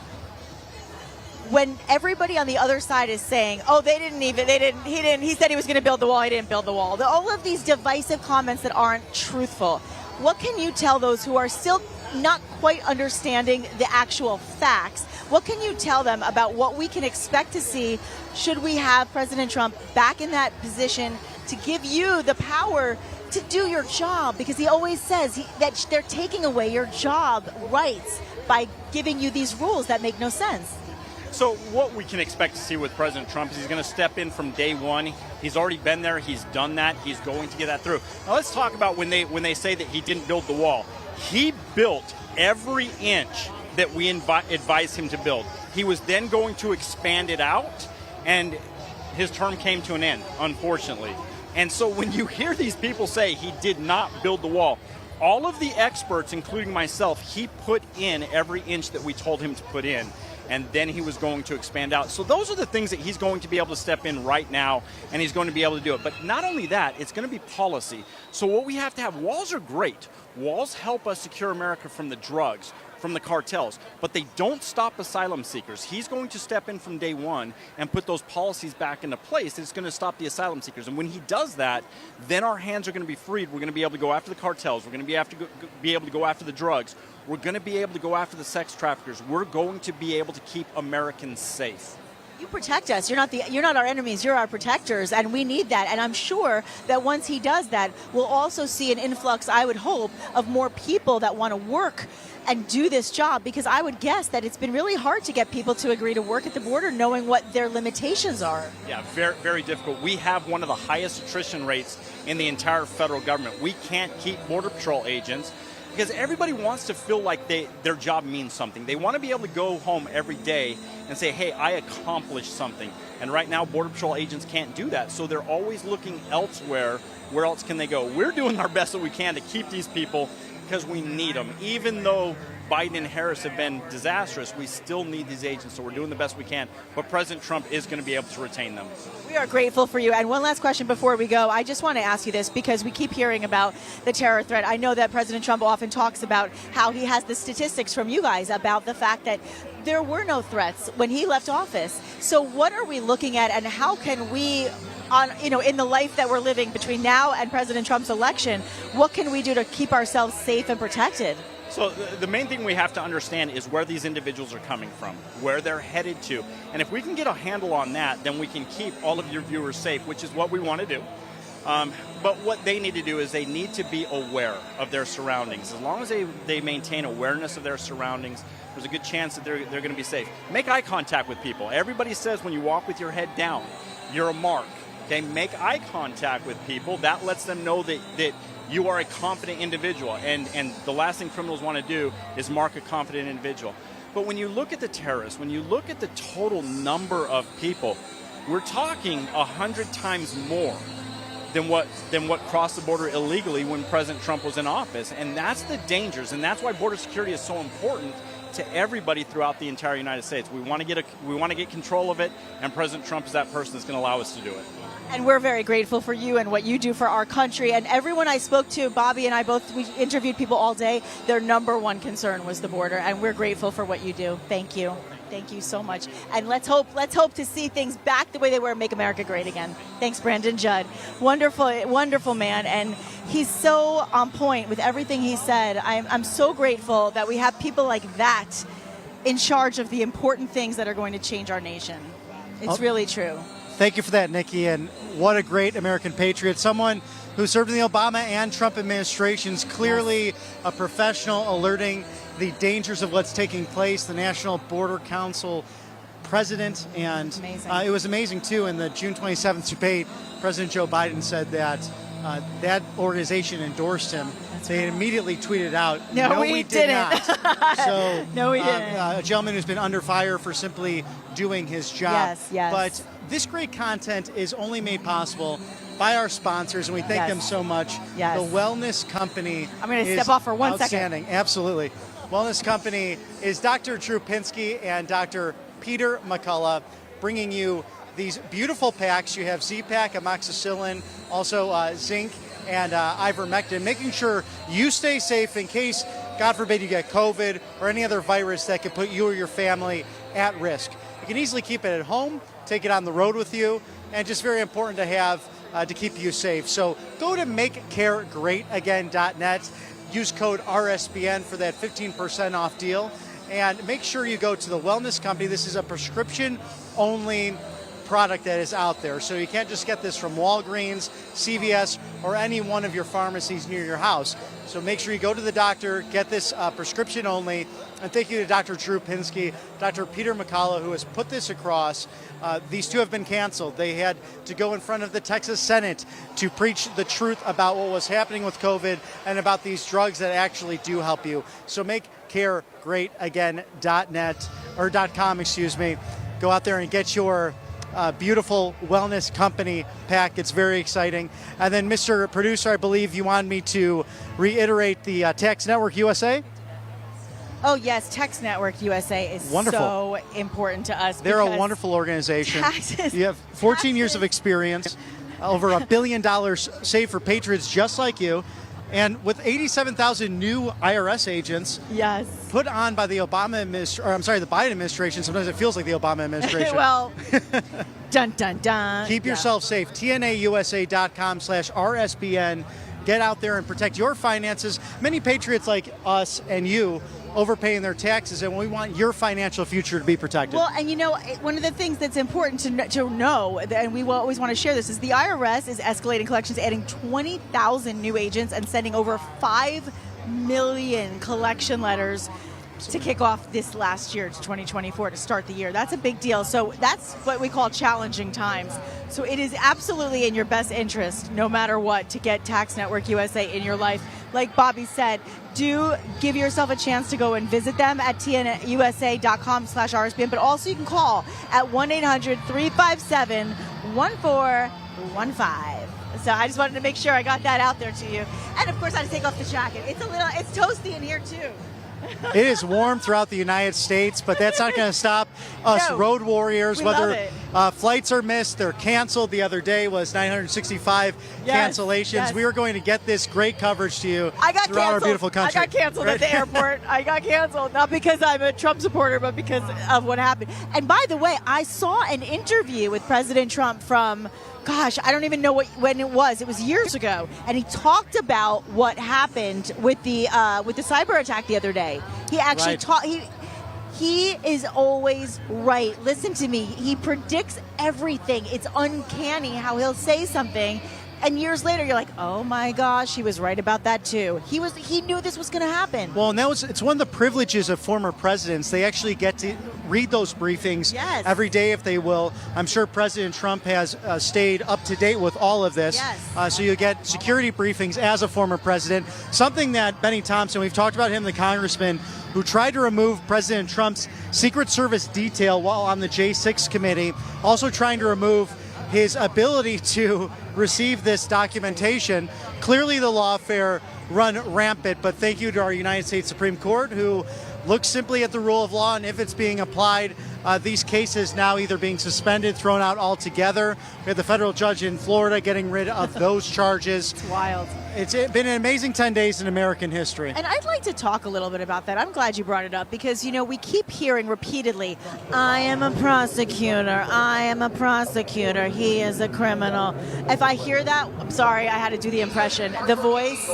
when everybody on the other side is saying, oh, he said he was going to build the wall, he didn't build the wall. All of these divisive comments that aren't truthful. What can you tell those who are still not quite understanding the actual facts? What can you tell them about what we can expect to see should we have President Trump back in that position to give you the power to do your job? Because he always says that they're taking away your job rights by giving you these rules that make no sense. So what we can expect to see with President Trump is he's going to step in from day one. He's already been there. He's done that. He's going to get that through. Now let's talk about when they say that he didn't build the wall. He built every inch that we advised him to build. He was then going to expand it out, and his term came to an end, unfortunately. And so when you hear these people say he did not build the wall, all of the experts, including myself, he put in every inch that we told him to put in, and then he was going to expand out. So those are the things that he's going to be able to step in right now, and he's going to be able to do it. But not only that, it's going to be policy. So what we have to have, walls are great. Walls help us secure America from the drugs, from the cartels, but they don't stop asylum seekers. He's going to step in from day one and put those policies back into place. It's going to stop the asylum seekers. And when he does that, then our hands are going to be freed. We're going to be able to go after the cartels. We're going to be able to go after the drugs. We're going to be able to go after the sex traffickers. We're going to be able to keep Americans safe. You protect us. You're not our enemies. You're our protectors, and we need that. And I'm sure that once he does that, we'll also see an influx, I would hope, of more people that want to work and do this job, because I would guess that it's been really hard to get people to agree to work at the border knowing what their limitations are. Yeah, very, very difficult. We have one of the highest attrition rates in the entire federal government. We can't keep Border Patrol agents because everybody wants to feel like their job means something. They want to be able to go home every day and say, hey, I accomplished something. And right now, Border Patrol agents can't do that. So they're always looking elsewhere. Where else can they go? We're doing our best that we can to keep these people because we need them. Even though Biden and Harris have been disastrous, we still need these agents, so we're doing the best we can. But President Trump is going to be able to retain them. We are grateful for you. And one last question before we go. I just want to ask you this because we keep hearing about the terror threat. I know that President Trump often talks about how he has the statistics from you guys about the fact that there were no threats when he left office. So what are we looking at, and how can we, in the life that we're living between now and President Trump's election, what can we do to keep ourselves safe and protected? So the main thing we have to understand is where these individuals are coming from, where they're headed to. And if we can get a handle on that, then we can keep all of your viewers safe, which is what we want to do. But what they need to do is they need to be aware of their surroundings. As long as they maintain awareness of their surroundings, there's a good chance that they're going to be safe. Make eye contact with people. Everybody says when you walk with your head down, you're a mark. Okay, make eye contact with people. That lets them know that you are a confident individual. And the last thing criminals want to do is mark a confident individual. But when you look at the terrorists, when you look at the total number of people, we're talking 100 times more than what crossed the border illegally when President Trump was in office. And that's the dangers, and that's why border security is so important to everybody throughout the entire United States. We want to get control of it, and President Trump is that person that's going to allow us to do it. And we're very grateful for you and what you do for our country. And everyone I spoke to, Bobby and I both, we interviewed people all day, their number one concern was the border. And we're grateful for what you do. Thank you. Thank you so much. And let's hope to see things back the way they were and make America great again. Thanks, Brandon Judd. Wonderful, wonderful man. And he's so on point with everything he said. I'm so grateful that we have people like that in charge of the important things that are going to change our nation. It's really true. Thank you for that, Nikki. And what a great American patriot. Someone who served in the Obama and Trump administrations, clearly a professional, alerting the dangers of what's taking place, the National Border Council president. And it was amazing, too, in the June 27th debate, President Joe Biden said that that organization endorsed him. They immediately tweeted out, no, we did not. So, no, we didn't. A gentleman who's been under fire for simply doing his job. Yes. But this great content is only made possible by our sponsors, and we thank them so much. Yes. The Wellness Company. I'm going to step off for 1 second. Outstanding. Absolutely. Wellness Company is Dr. Drew Pinsky and Dr. Peter McCullough bringing you these beautiful packs. You have Z-Pack, amoxicillin, also zinc, and ivermectin, making sure you stay safe in case, God forbid, you get COVID or any other virus that could put you or your family at risk. You can easily keep it at home, take it on the road with you, and just very important to have to keep you safe. So go to makecaregreatagain.net, use code RSBN for that 15% off deal, and make sure you go to the Wellness Company. This is a prescription-only product that is out there. So you can't just get this from Walgreens, CVS, or any one of your pharmacies near your house. So make sure you go to the doctor, get this prescription only. And thank you to Dr. Drew Pinsky, Dr. Peter McCullough, who has put this across. These two have been canceled. They had to go in front of the Texas Senate to preach the truth about what was happening with COVID and about these drugs that actually do help you. So make caregreatagain.net or .com, excuse me. Go out there and get your beautiful Wellness Company pack. It's very exciting. And then, Mr. Producer, I believe you wanted me to reiterate the Tax Network USA. Oh, yes. Tax Network USA is so important to us. They're a wonderful organization. You have 14 years of experience, over $1 billion saved for patriots just like you. And with 87,000 new IRS agents put on by the the Biden administration, sometimes it feels like the Obama administration. Well, dun, dun, dun. Keep yourself safe. TNAUSA.com/RSBN. Get out there and protect your finances. Many patriots like us and you overpaying their taxes, and we want your financial future to be protected. Well, and one of the things that's important to know, and we will always want to share this, is the IRS is escalating collections, adding 20,000 new agents and sending over 5 million collection letters to kick off this last year, to 2024, to start the year. That's a big deal. So that's what we call challenging times. So it is absolutely in your best interest, no matter what, to get Tax Network USA in your life. Like Bobby said, do give yourself a chance to go and visit them at tnusa.com/RSBN, but also you can call at 1-800-357-1415. So I just wanted to make sure I got that out there to you. And of course I had to take off the jacket. It's toasty in here too. It is warm throughout the United States, but that's not going to stop us road warriors. Whether flights are missed, they're canceled. The other day was 965 cancellations. Yes. We are going to get this great coverage to you throughout our beautiful country. I got canceled at the airport. I got canceled, not because I'm a Trump supporter, but because of what happened. And by the way, I saw an interview with President Trump from, gosh, I don't even know when it was. It was years ago, and he talked about what happened with the cyber attack the other day. He actually talked. He is always right. Listen to me. He predicts everything. It's uncanny how he'll say something, and years later you're like, oh my gosh, he was right about that too. He knew this was going to happen. Well, and it's one of the privileges of former presidents. They actually get to read those briefings every day if they will. I'm sure President Trump has stayed up to date with all of this. So you get security briefings as a former president. Something that Benny Thompson, we've talked about him, the congressman who tried to remove President Trump's Secret Service detail while on the J6 committee, also trying to remove his ability to receive this documentation. Clearly the lawfare run rampant, but thank you to our United States Supreme Court, who looks simply at the rule of law and if it's being applied. These cases now either being suspended, thrown out altogether. We had the federal judge in Florida getting rid of those charges. It's wild. It's been an amazing 10 days in American history. And I'd like to talk a little bit about that. I'm glad you brought it up because, we keep hearing repeatedly, I am a prosecutor. I am a prosecutor. He is a criminal. If I hear that, I'm sorry, I had to do the impression. The voice,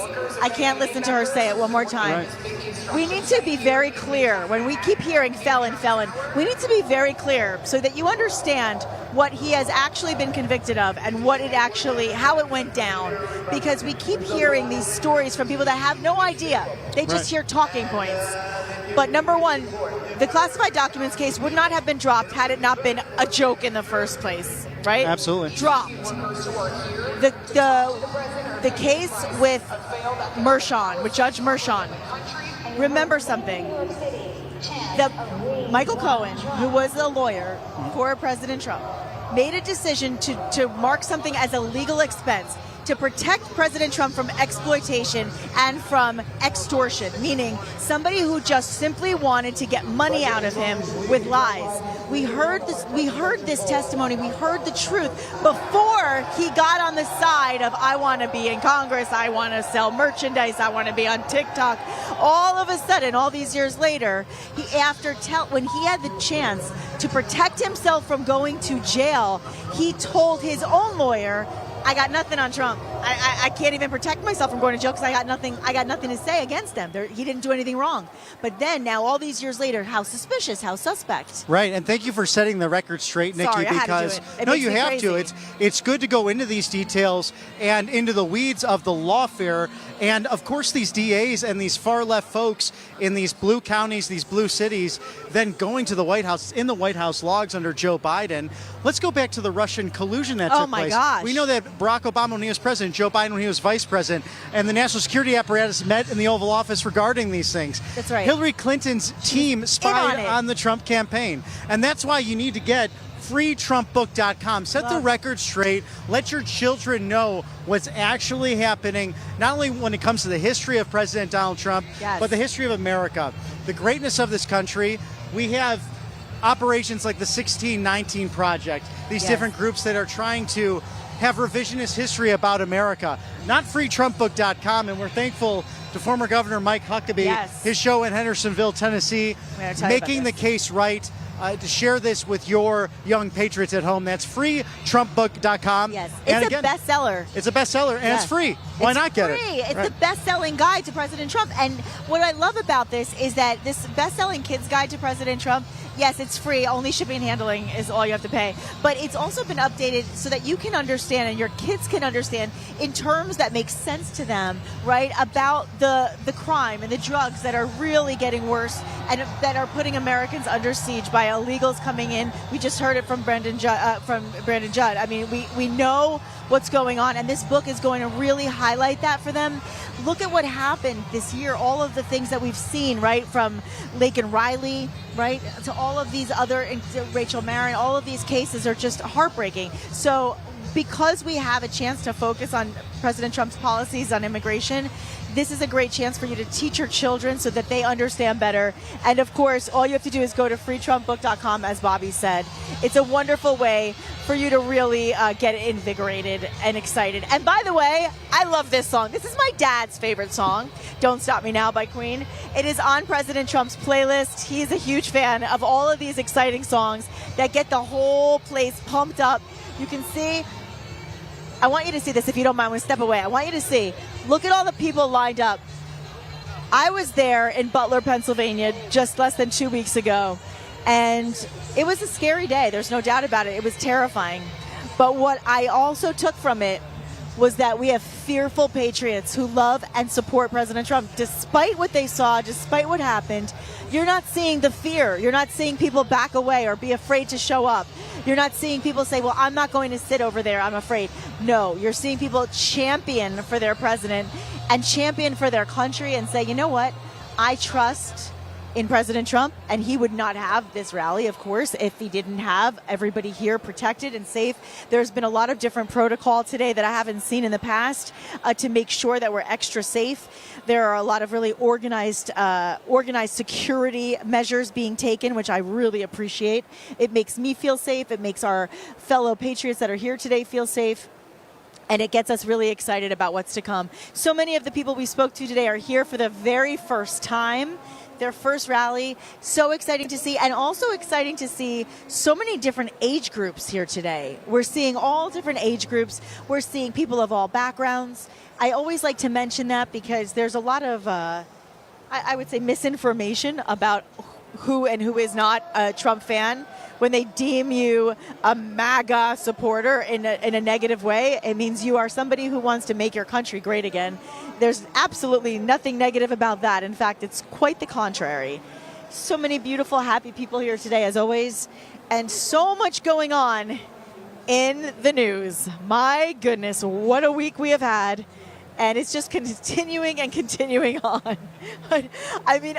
I can't listen to her say it one more time. We need to be very clear. When we keep hearing felon, we need to be very clear so that you understand what he has actually been convicted of and how it went down, because we keep hearing these stories from people that have no idea. They just hear talking points. But number one, the classified documents case would not have been dropped had it not been a joke in the first place, right? Absolutely. Dropped. The case with Mershon, with Judge Mershon, remember something. Michael Cohen, who was the lawyer for President Trump, made a decision to mark something as a legal expense to protect President Trump from exploitation and from extortion, meaning somebody who just simply wanted to get money out of him with lies. We heard this testimony, we heard the truth before he got on the side of, I want to be in Congress, I want to sell merchandise, I want to be on TikTok. All of a sudden, all these years later, when he had the chance to protect himself from going to jail, he told his own lawyer, I got nothing on Trump. I can't even protect myself from going to jail because I got nothing to say against him. He didn't do anything wrong. But then now, all these years later, how suspicious, how suspect. Right, and thank you for setting the record straight, Nikki. Sorry, I had to do it. It makes you me have crazy. to. It's good to go into these details and into the weeds of the lawfare. And of course, these DAs and these far left folks in these blue counties, these blue cities, then going to the White House, in the White House logs under Joe Biden. Let's go back to the Russian collusion that took place. Oh my gosh. We know that Barack Obama when he was president, Joe Biden when he was vice president, and the national security apparatus met in the Oval Office regarding these things. That's right. Hillary Clinton's team spied on the Trump campaign. And that's why you need to get freetrumpbook.com. Set the record straight. Let your children know what's actually happening, not only when it comes to the history of President Donald Trump, but the history of America, the greatness of this country. We have operations like the 1619 Project, these different groups that are trying to have revisionist history about America. Not freetrumpbook.com, and we're thankful to former Governor Mike Huckabee, his show in Hendersonville, Tennessee, making the case right. To share this with your young patriots at home. That's freetrumpbook.com. Yes, it's a bestseller. It's a bestseller, and it's free. Why not get it? It's the best-selling guide to President Trump. And what I love about this is that this best-selling kids guide to President Trump, yes, it's free. Only shipping and handling is all you have to pay. But it's also been updated so that you can understand and your kids can understand in terms that make sense to them, right, about the crime and the drugs that are really getting worse and that are putting Americans under siege by illegals coming in. We just heard it from Brandon Judd. I mean, we know what's going on, and this book is going to really highlight that for them. Look at what happened this year, all of the things that we've seen, right, from Laken Riley, right, to all of these other, Rachel Marin, all of these cases are just heartbreaking. So because we have a chance to focus on President Trump's policies on immigration, this is a great chance for you to teach your children so that they understand better. And of course, all you have to do is go to freetrumpbook.com, as Bobby said. It's a wonderful way for you to really get invigorated and excited. And by the way, I love this song. This is my dad's favorite song, Don't Stop Me Now by Queen. It is on President Trump's playlist. He is a huge fan of all of these exciting songs that get the whole place pumped up. You can see, I want you to see this if you don't mind. I'm going to step away. I want you to see. Look at all the people lined up. I was there in Butler, Pennsylvania just less than 2 weeks ago, and it was a scary day. There's no doubt about it. It was terrifying. But what I also took from it was that we have fearful patriots who love and support President Trump. Despite what they saw, despite what happened, you're not seeing the fear. You're not seeing people back away or be afraid to show up. You're not seeing people say, well, I'm not going to sit over there, I'm afraid. No, you're seeing people champion for their president and champion for their country and say, you know what, I trust in President Trump, and he would not have this rally, of course, if he didn't have everybody here protected and safe. There's been a lot of different protocol today that I haven't seen in the past to make sure that we're extra safe. There are a lot of really organized security measures being taken, which I really appreciate. It makes me feel safe. It makes our fellow patriots that are here today feel safe. And it gets us really excited about what's to come. So many of the people we spoke to today are here for the very first time, their first rally. So exciting to see, and also exciting to see so many different age groups here today. We're seeing all different age groups. We're seeing people of all backgrounds. I always like to mention that because there's a lot of, I would say, misinformation about who and who is not a Trump fan. when they deem you a MAGA supporter in a negative way, it means you are somebody who wants to make your country great again. There's absolutely nothing negative about that. In fact, it's quite the contrary. So many beautiful, happy people here today, as always, and so much going on in the news. My goodness, what a week we have had. And it's just continuing and continuing on. I mean,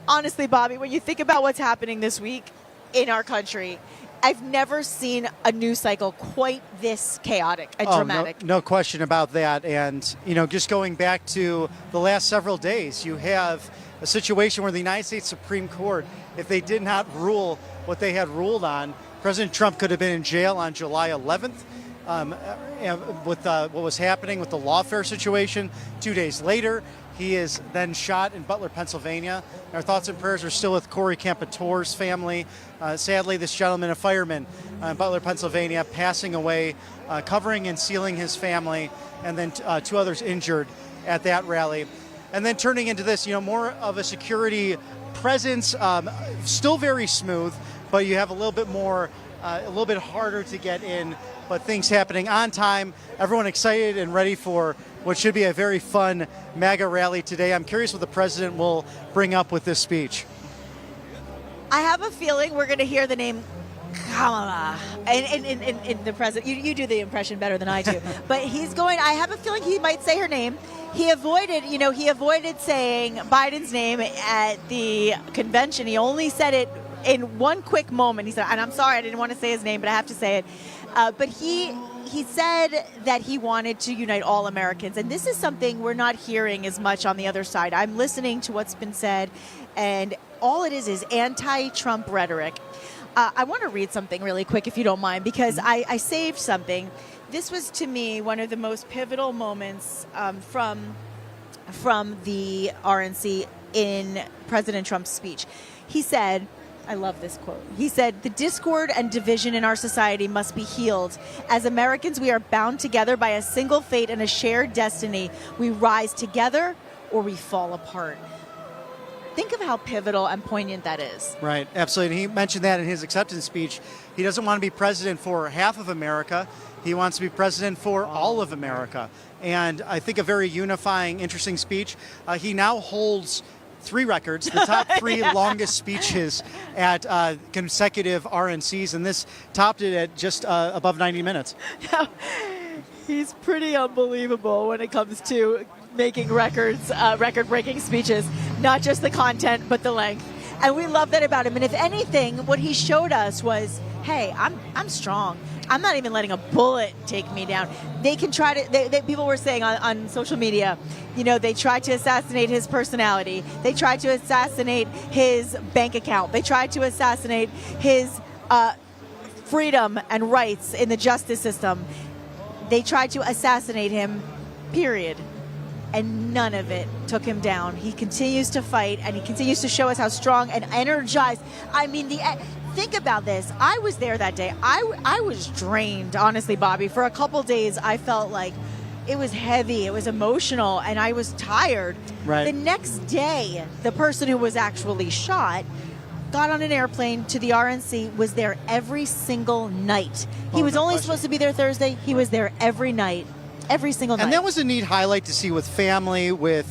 honestly, Bobby, when you think about what's happening this week in our country, I've never seen a news cycle quite this chaotic and dramatic. No question about that. And, you know, just going back to the last several days, you have a situation where the United States Supreme Court, if they did not rule what they had ruled on, President Trump could have been in jail on July 11th. With what was happening with the lawfare situation. 2 days later, he is then shot in Butler, Pennsylvania. Our thoughts and prayers are still with Corey Campator's family. Sadly, this gentleman, a fireman in Butler, Pennsylvania, passing away, covering and sealing his family, and then 2 others injured at that rally. And then turning into this, you know, more of a security presence, still very smooth, but you have a little bit more, a little bit harder to get in, but things happening on time. Everyone excited and ready for what should be a very fun MAGA rally today. I'm curious what the president will bring up with this speech. I have a feeling we're going to hear the name Kamala in the president. You do the impression better than I do. But I have a feeling he might say her name. He avoided saying Biden's name at the convention. He only said it in one quick moment. He said, and I'm sorry, I didn't want to say his name, but I have to say it. But he said that he wanted to unite all Americans. And this is something we're not hearing as much on the other side. I'm listening to what's been said, and all it is anti-Trump rhetoric. I want to read something really quick, if you don't mind, because I saved something. This was, to me, one of the most pivotal moments from the RNC in President Trump's speech. He said, I love this quote. He said, "The discord and division in our society must be healed. As Americans, we are bound together by a single fate and a shared destiny. We rise together or we fall apart." Think of how pivotal and poignant that is. Right, absolutely. And he mentioned that in his acceptance speech. He doesn't want to be president for half of America. He wants to be president for all of America. And I think a very unifying, interesting speech. He now holds 3 records, the top 3 longest speeches at consecutive RNCs, and this topped it at just above 90 minutes. He's pretty unbelievable when it comes to making record-breaking speeches, not just the content, but the length. And we love that about him. And if anything, what he showed us was, hey, I'm strong. I'm not even letting a bullet take me down. They can try to, people were saying on social media, you know, they tried to assassinate his personality. They tried to assassinate his bank account. They tried to assassinate his freedom and rights in the justice system. They tried to assassinate him, period. And none of it took him down. He continues to fight, and he continues to show us how strong and energized. I mean, think about this. I was there that day. I was drained, honestly, Bobby. For a couple days, I felt like it was heavy, it was emotional, and I was tired. Right. The next day, the person who was actually shot got on an airplane to the RNC, was there every single night. He was only supposed to be there Thursday. He was there every night. Every single night. And that was a neat highlight to see with family, with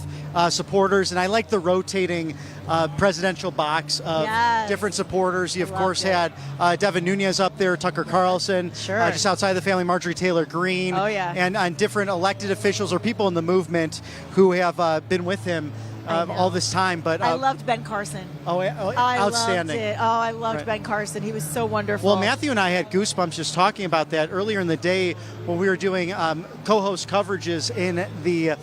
supporters, and I like the rotating presidential box of different supporters. You, of course, had Devin Nunes up there, Tucker Carlson, just outside the family, Marjorie Taylor Greene, and different elected officials or people in the movement who have been with him all this time. But I loved Ben Carson. Outstanding. I loved Ben Carson. He was so wonderful. Well, Matthew and I had goosebumps just talking about that earlier in the day when we were doing co-host coverages in the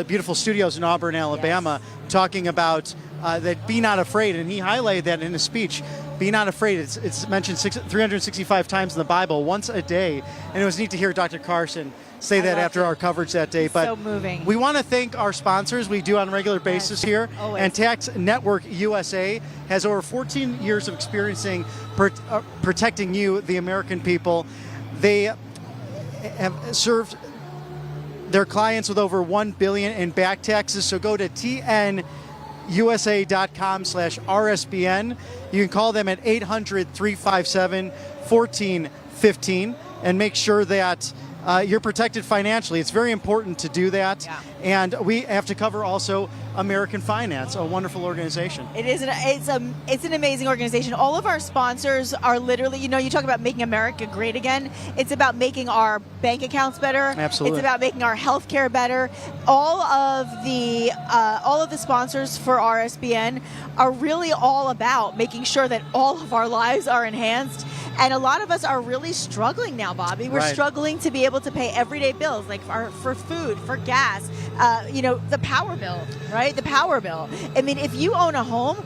beautiful studios in Auburn, Alabama, talking about that be not afraid. And he highlighted that in his speech. Be not afraid. It's mentioned 365 times in the Bible, once a day. And it was neat to hear Dr. Carson say that after our coverage that day. But so moving. We want to thank our sponsors. We do on a regular basis here. Always. And Tax Network USA has over 14 years of experiencing protecting you, the American people. They have served their clients with over $1 billion in back taxes. So go to TNUSA.com USA.com/RSBN. You can call them at 800-357-1415 and make sure that you're protected financially. It's very important to do that. Yeah. And we have to cover also American Finance, a wonderful organization. It is. It's an amazing organization. All of our sponsors are literally, you talk about making America great again. It's about making our bank accounts better. Absolutely. It's about making our healthcare better. All of the sponsors for RSBN are really all about making sure that all of our lives are enhanced. And a lot of us are really struggling now, Bobby. We're Right. struggling to be able to pay everyday bills, like for food, for gas, the power bill, right? The power bill. I mean, if you own a home,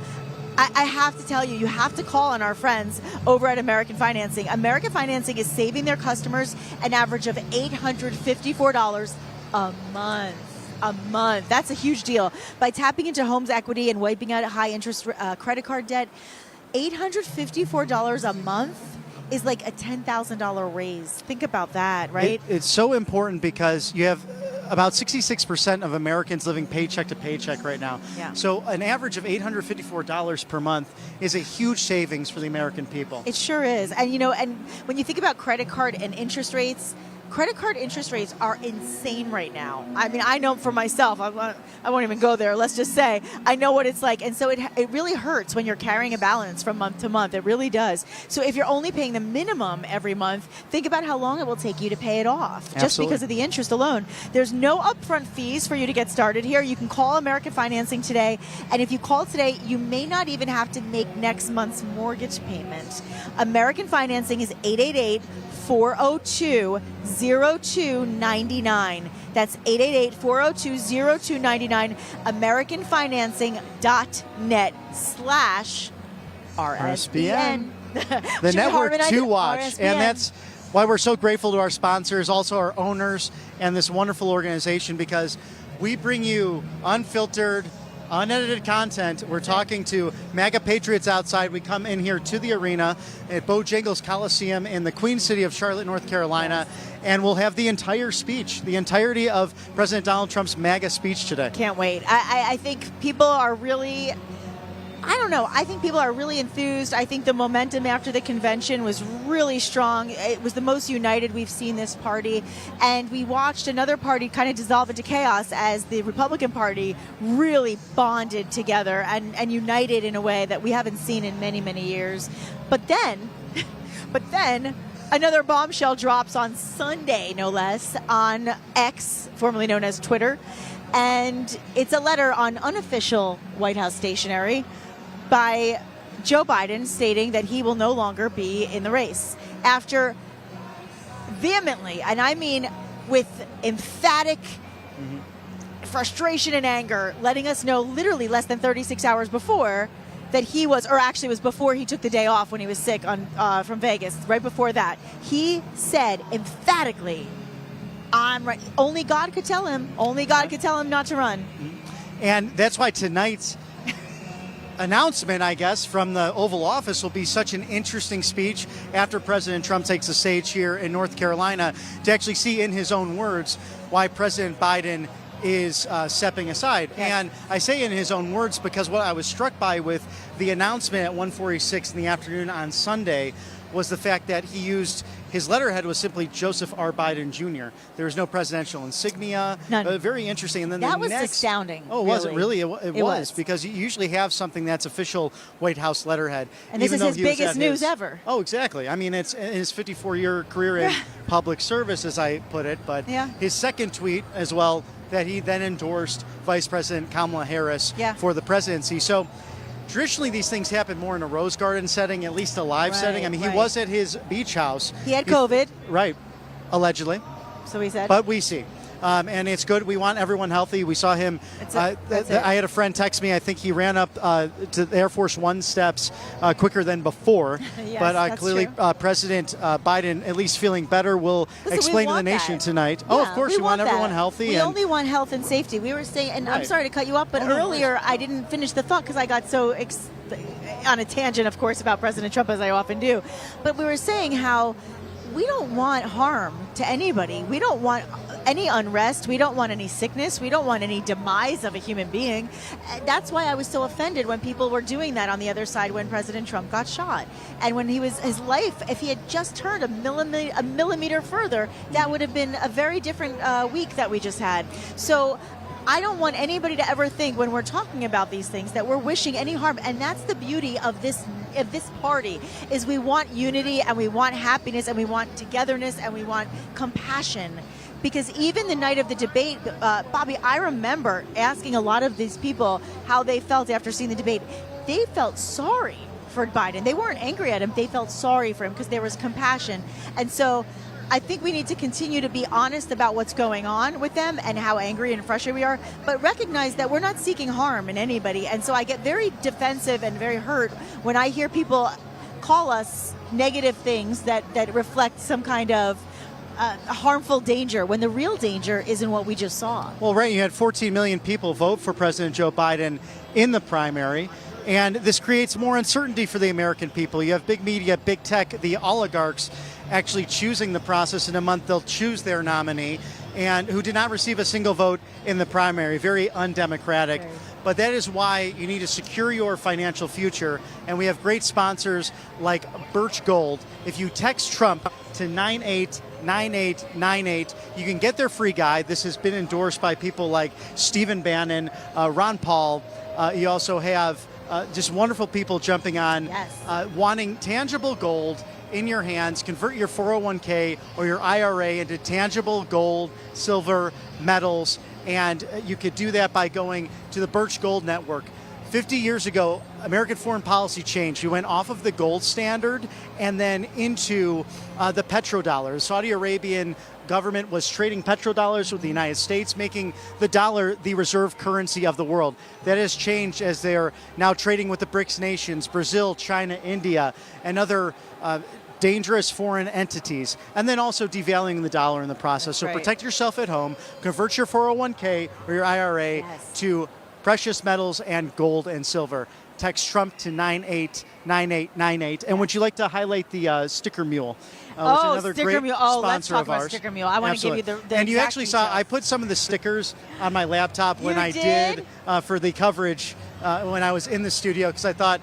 I have to tell you, you have to call on our friends over at American Financing. American Financing is saving their customers an average of $854 a month. A month. That's a huge deal. By tapping into home's equity and wiping out high interest credit card debt, $854 a month is like a $10,000 raise. Think about that, right? It's so important because you have about 66% of Americans living paycheck to paycheck right now. Yeah. So an average of $854 per month is a huge savings for the American people. It sure is. And and when you think about credit card and interest rates, credit card interest rates are insane right now. I mean, I know for myself, I won't even go there. Let's just say I know what it's like. And so it really hurts when you're carrying a balance from month to month. It really does. So if you're only paying the minimum every month, think about how long it will take you to pay it off just Absolutely. because of the interest alone. There's no upfront fees for you to get started here. You can call American Financing today. And if you call today, you may not even have to make next month's mortgage payment. American Financing is 888-402-0299. That's 888-402-0299. AmericanFinancing.net/RSBN. The network to watch. RSBN. And that's why we're so grateful to our sponsors, also our owners, and this wonderful organization, because we bring you unfiltered, unedited content. We're talking to MAGA patriots outside. We come in here to the arena at Bojangles Coliseum in the Queen City of Charlotte, North Carolina, and we'll have the entire speech, the entirety of President Donald Trump's MAGA speech today. Can't wait. I think people are really, I think people are really enthused. I think the momentum after the convention was really strong. It was the most united we've seen this party. And we watched another party kind of dissolve into chaos as the Republican Party really bonded together and united in a way that we haven't seen in many, many years. But then another bombshell drops on Sunday, no less, on X, formerly known as Twitter. And it's a letter on unofficial White House stationery by Joe Biden stating that he will no longer be in the race after vehemently, and I mean with emphatic frustration and anger, letting us know literally less than 36 hours before that he was, or actually it was before he took the day off when he was sick from Vegas, right before that, he said emphatically, I'm right. Only God could tell him. Only God could tell him not to run. And that's why tonight's announcement, I guess, from the Oval Office will be such an interesting speech after President Trump takes the stage here in North Carolina to actually see in his own words why President Biden is stepping aside. Yes. And I say in his own words because what I was struck by with the announcement at 1:46 in the afternoon on Sunday was the fact that he used, his letterhead was simply Joseph R. Biden Jr. There was no presidential insignia. None. Very interesting. And then That the was next, astounding. Oh, was it really? It It was, was. because you usually have something that's official White House letterhead. And this even is though his he was biggest at news ever. Oh, exactly. I mean, it's in his 54-year career in public service, as I put it. But Yeah. his second tweet as well, that he then endorsed Vice President Kamala Harris for the presidency. So traditionally, these things happen more in a Rose Garden setting, at least a live setting. I mean, he was at his beach house. He had COVID. Right, allegedly. So he said. But we see. And it's good. We want everyone healthy. We saw him. That's it. I had a friend text me. I think he ran up to the Air Force One steps quicker than before. Yes, but that's clearly, true. President Biden, at least feeling better, will Listen, we explain to the want nation that. tonight. Oh, of Yeah, course, we want everyone healthy. We and only want health and safety. We were saying, and I'm Right. sorry to cut you off, but Oh, no, earlier I didn't finish the thought because I got so on a tangent, of course, about President Trump, as I often do. But we were saying how we don't want harm to anybody. We don't want any unrest. We don't want any sickness. We don't want any demise of a human being. That's why I was so offended when people were doing that on the other side when President Trump got shot. And when his life, if he had just turned a millimeter further, that would have been a very different week that we just had. So I don't want anybody to ever think when we're talking about these things that we're wishing any harm. And that's the beauty of this party, is we want unity and we want happiness and we want togetherness and we want compassion. Because even the night of the debate, Bobby, I remember asking a lot of these people how they felt after seeing the debate. They felt sorry for Biden. They weren't angry at him. They felt sorry for him because there was compassion. And so I think we need to continue to be honest about what's going on with them and how angry and frustrated we are, but recognize that we're not seeking harm in anybody. And so I get very defensive and very hurt when I hear people call us negative things that reflect some kind of harmful danger, when the real danger is in what we just saw. Well, right, you had 14 million people vote for President Joe Biden in the primary. And this creates more uncertainty for the American people. You have big media, big tech, the oligarchs actually choosing the process. In a month, they'll choose their nominee, and who did not receive a single vote in the primary. Very undemocratic. Right. But that is why you need to secure your financial future. And we have great sponsors like Birch Gold. If you text Trump to 989898, you can get their free guide. This has been endorsed by people like Stephen Bannon, Ron Paul. You also have just wonderful people jumping on, wanting tangible gold in your hands. Convert your 401k or your IRA into tangible gold, silver, metals, and you could do that by going to the Birch Gold Network. 50 years ago, American foreign policy changed. We went off of the gold standard and then into the petrodollar. The Saudi Arabian government was trading petrodollars with the United States, making the dollar the reserve currency of the world. That has changed as they're now trading with the BRICS nations, Brazil, China, India, and other dangerous foreign entities, and then also devaluing the dollar in the process. So protect yourself at home, convert your 401k or your IRA to precious metals and gold and silver. Text Trump to 989898. And would you like to highlight the Sticker Mule? Which is another great let's sponsor talk of about ours. Sticker Mule. I want to give you the And you exact actually details. saw, I put some of the stickers on my laptop when I did for the coverage when I was in the studio, because I thought,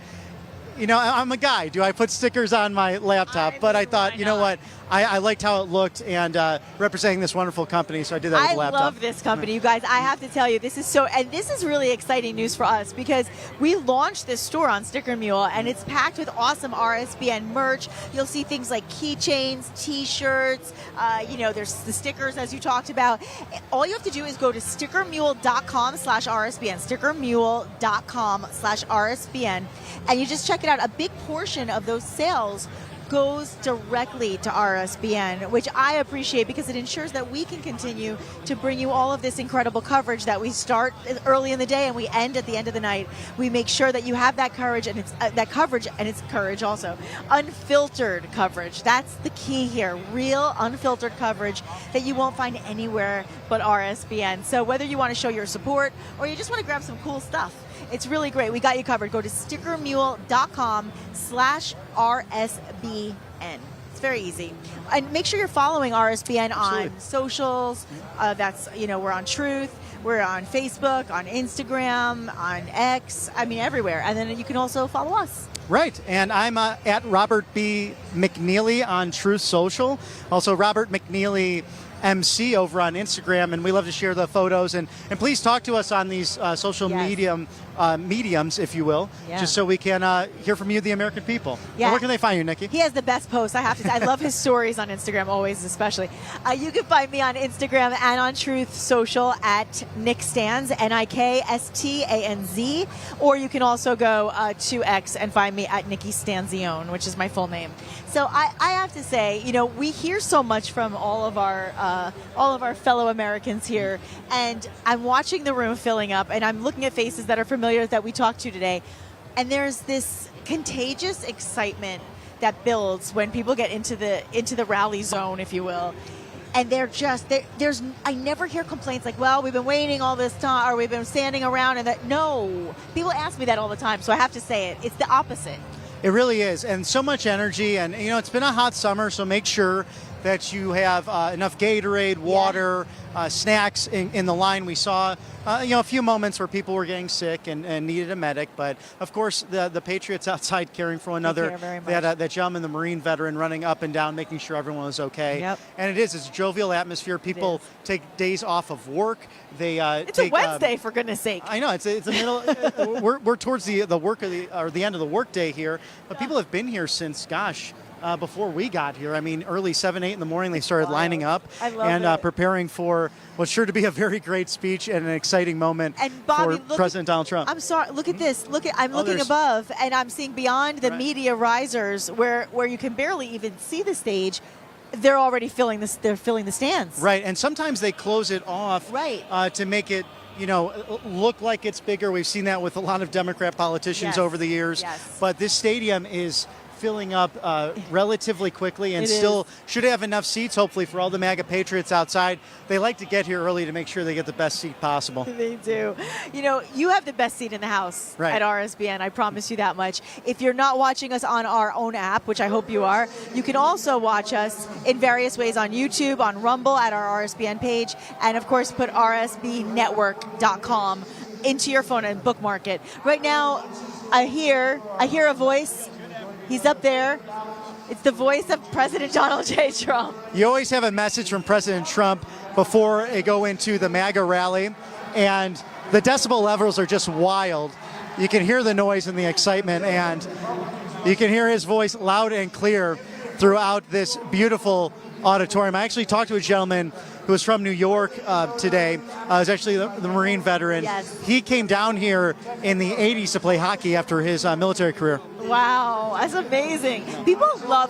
you know, I'm a guy. Do I put stickers on my laptop? But I thought, you know what? I liked how it looked and representing this wonderful company, so I did that with the laptop. I love this company, you guys. I have to tell you, this is really exciting news for us because we launched this store on Sticker Mule, and it's packed with awesome RSBN merch. You'll see things like keychains, T-shirts. There's the stickers, as you talked about. All you have to do is go to stickermule.com/RSBN, stickermule.com/RSBN, and you just check it out. A big portion of those sales goes directly to RSBN, which I appreciate because it ensures that we can continue to bring you all of this incredible coverage that we start early in the day and we end at the end of the night. We make sure that you have that courage and it's courage also. Unfiltered coverage. That's the key here. Real unfiltered coverage that you won't find anywhere but RSBN. So whether you want to show your support or you just want to grab some cool stuff, it's really great. We got you covered. Go to stickermule.com/RSBN. It's very easy. And make sure you're following RSBN on socials. We're on Truth. We're on Facebook, on Instagram, on X. I mean, everywhere. And then you can also follow us. Right, and I'm at Robert B. McNeely on Truth Social. Also, Robert McNeely MC over on Instagram, and we love to share the photos. And please talk to us on these social mediums, if you will, just so we can hear from you, the American people. Yeah. Where can they find you, Nikki? He has the best posts, I have to say. I love his stories on Instagram, always, especially. You can find me on Instagram and on Truth Social at Nick Stanz, NIKSTANZ, or you can also go to X and find me at Nikki Stanzione, which is my full name. So I have to say, we hear so much from all of our fellow Americans here, and I'm watching the room filling up, and I'm looking at faces that are familiar that we talked to today, and there's this contagious excitement that builds when people get into the rally zone, if you will. And I never hear complaints like, well, we've been waiting all this time, or we've been standing around, and that. No, people ask me that all the time, so I have to say it. It's the opposite. It really is, and so much energy, and it's been a hot summer, so make sure that you have enough Gatorade, water, snacks in the line. We saw a few moments where people were getting sick and needed a medic, but of course the Patriots outside caring for one another. They had that gentleman, the Marine veteran, running up and down, making sure everyone was okay. Yep. And it's a jovial atmosphere. People take days off of work. They It's a Wednesday, for goodness sake. I know it's the middle. we're towards the work of the end of the workday here, but people have been here since before we got here. I mean, early 7, 8 in the morning, they started lining up and preparing for what's sure to be a very great speech and an exciting moment Bobby, for President Donald Trump. I'm sorry. Look at this. I'm looking above, and I'm seeing beyond the media risers, where you can barely even see the stage. They're already filling this. They're filling the stands. Right, and sometimes they close it off to make it look like it's bigger. We've seen that with a lot of Democrat politicians over the years. Yes. But this stadium is filling up relatively quickly and still should have enough seats, hopefully, for all the MAGA Patriots outside. They like to get here early to make sure they get the best seat possible. They do. You have the best seat in the house at RSBN. I promise you that much. If you're not watching us on our own app, which I hope you are, you can also watch us in various ways on YouTube, on Rumble, at our RSBN page, and of course put rsbnetwork.com into your phone and bookmark it. Right now, I hear a voice. He's up there. It's the voice of President Donald J. Trump. You always have a message from President Trump before they go into the MAGA rally, and the decibel levels are just wild. You can hear the noise and the excitement, and you can hear his voice loud and clear throughout this beautiful auditorium. I actually talked to a gentleman who was from New York today. Was actually the Marine veteran. Yes. He came down here in the 80s to play hockey after his military career. Wow, that's amazing. People love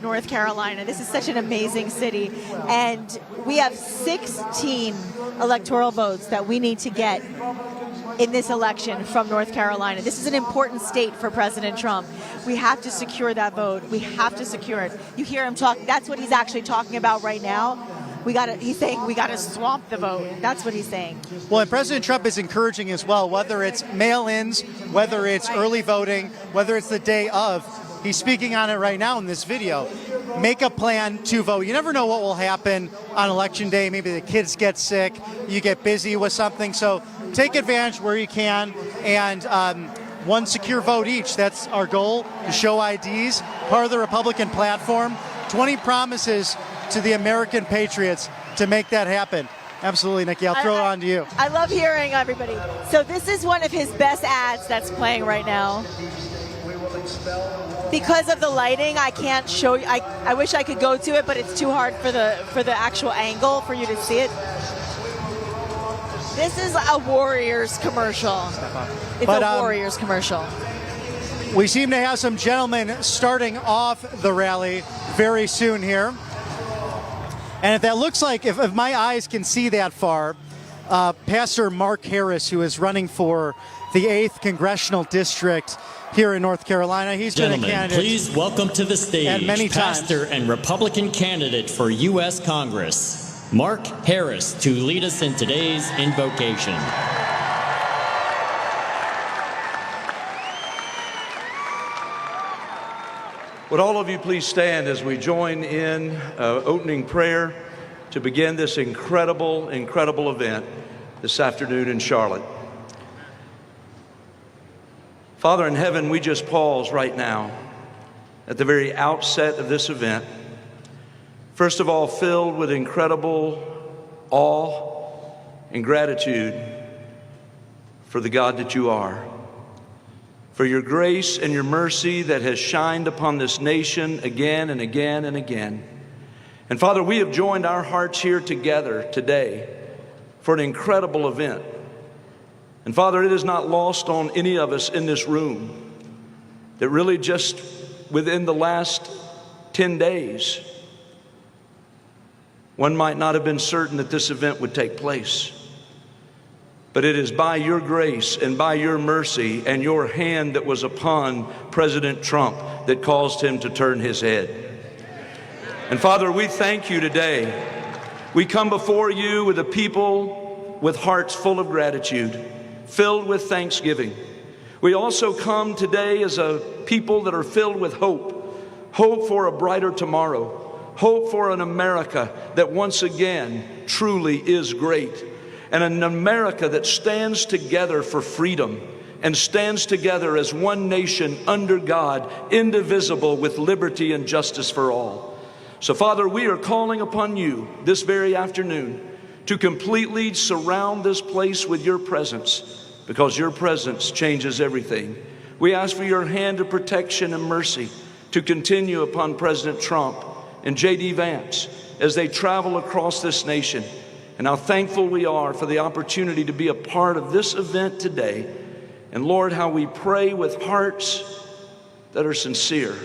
North Carolina. This is such an amazing city. And we have 16 electoral votes that we need to get in this election from North Carolina. This is an important state for President Trump. We have to secure that vote. We have to secure it. You hear him talk. That's what he's actually talking about right now. He's saying we got to swamp the vote. That's what he's saying. Well, and President Trump is encouraging as well, whether it's mail-ins, whether it's early voting, whether it's the day of. He's speaking on it right now in this video. Make a plan to vote. You never know what will happen on Election Day. Maybe the kids get sick, you get busy with something. So take advantage where you can, and one secure vote each. That's our goal, to show IDs. Part of the Republican platform, 20 promises to the American Patriots to make that happen. Absolutely, Nikki. I'll throw it on to you. I love hearing everybody. So this is one of his best ads that's playing right now. Because of the lighting, I can't show you. I wish I could go to it, but it's too hard for the actual angle for you to see it. This is a Warriors commercial. It's a Warriors commercial. We seem to have some gentlemen starting off the rally very soon here. And if that looks like, if my eyes can see that far, Pastor Mark Harris, who is running for the 8th Congressional District here in North Carolina. He's been a candidate. Please welcome to the stage many Pastor and Republican candidate for U.S. Congress, Mark Harris, to lead us in today's invocation. Would all of you please stand as we join in opening prayer to begin this incredible, incredible event this afternoon in Charlotte. Father in heaven, we just pause right now at the very outset of this event. First of all, filled with incredible awe and gratitude for the God that you are, for your grace and your mercy that has shined upon this nation again and again and again. And Father, we have joined our hearts here together today for an incredible event. And Father, it is not lost on any of us in this room that really just within the last 10 days, one might not have been certain that this event would take place. But it is by your grace and by your mercy and your hand that was upon President Trump that caused him to turn his head. And Father, we thank you today. We come before you with a people with hearts full of gratitude, filled with thanksgiving. We also come today as a people that are filled with hope hope for a brighter tomorrow, hope for an America that once again truly is great, and an America that stands together for freedom and stands together as one nation under God, indivisible, with liberty and justice for all. So, Father, we are calling upon you this very afternoon to completely surround this place with your presence, because your presence changes everything. We ask for your hand of protection and mercy to continue upon President Trump and J.D. Vance as they travel across this nation. And how thankful we are for the opportunity to be a part of this event today. And Lord, how we pray with hearts that are sincere.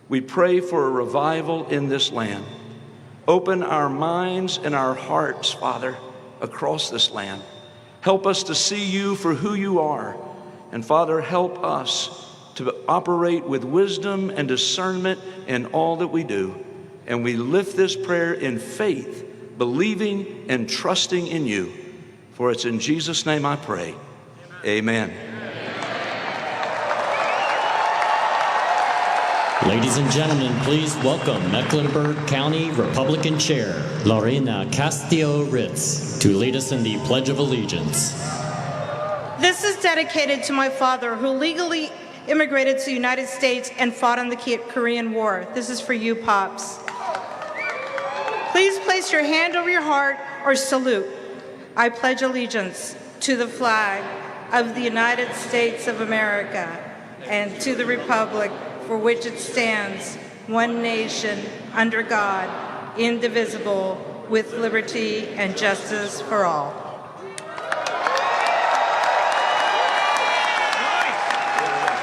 We pray for a revival in this land. Open our minds and our hearts, Father, across this land. Help us to see you for who you are. And Father, help us to operate with wisdom and discernment in all that we do. And we lift this prayer in faith, believing and trusting in you. For it's in Jesus' name I pray. Amen. Ladies and gentlemen, please welcome Mecklenburg County Republican Chair Lorena Castillo-Ritz to lead us in the Pledge of Allegiance. This is dedicated to my father, who legally immigrated to the United States and fought in the Korean War. This is for you, Pops. Please place your hand over your heart or salute. I pledge allegiance to the flag of the United States of America and to the republic for which it stands, one nation, under God, indivisible, with liberty and justice for all.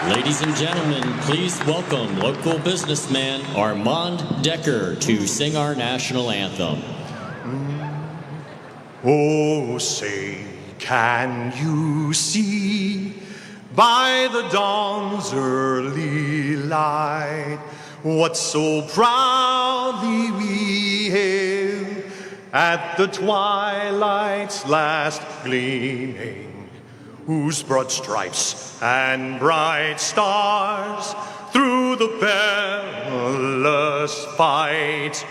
Ladies and gentlemen, please welcome local businessman Armand Decker to sing our national anthem. Oh, say, can you see by the dawn's early light what so proudly we hailed at the twilight's last gleaming, whose broad stripes and bright stars through the perilous fight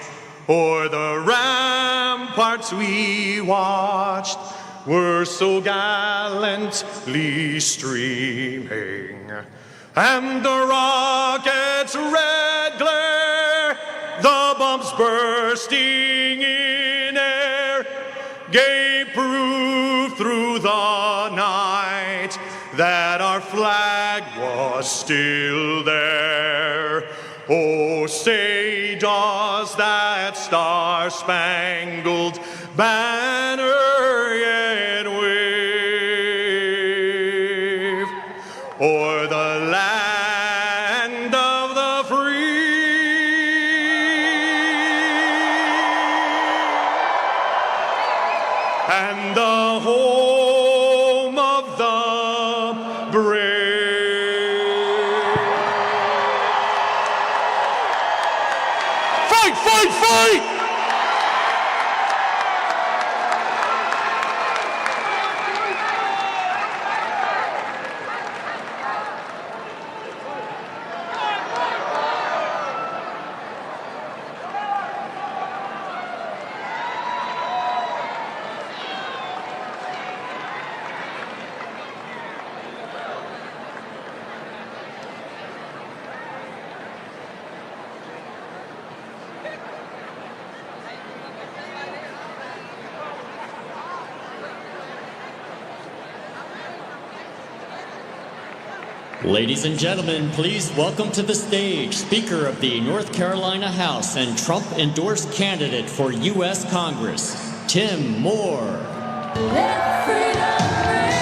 o'er the ramparts we watched were so gallantly streaming, and the rocket's red glare, the bombs bursting in air, gave proof through the night that our flag was still there. Oh, say, does that star-spangled banner yet wave o'er the land of the free and the home of the brave? Fight, fight, fight! Ladies and gentlemen, please welcome to the stage Speaker of the North Carolina House and Trump-endorsed candidate for U.S. Congress, Tim Moore. Let freedom ring.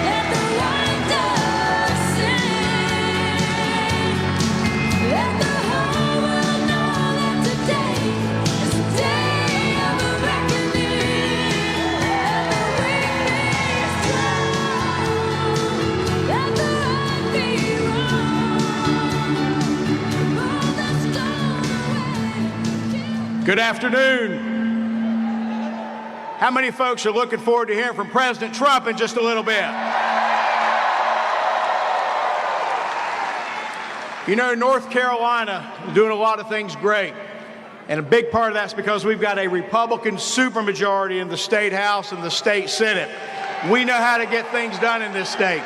Let the white dove sing. Let the whole world know that today is the day of a reckoning. Let the weak be strong. Let the right be wrong. Roll the stone away. Good afternoon. How many folks are looking forward to hearing from President Trump in just a little bit? You know, North Carolina is doing a lot of things great. And a big part of that's because we've got a Republican supermajority in the state House and the state Senate. We know how to get things done in this state.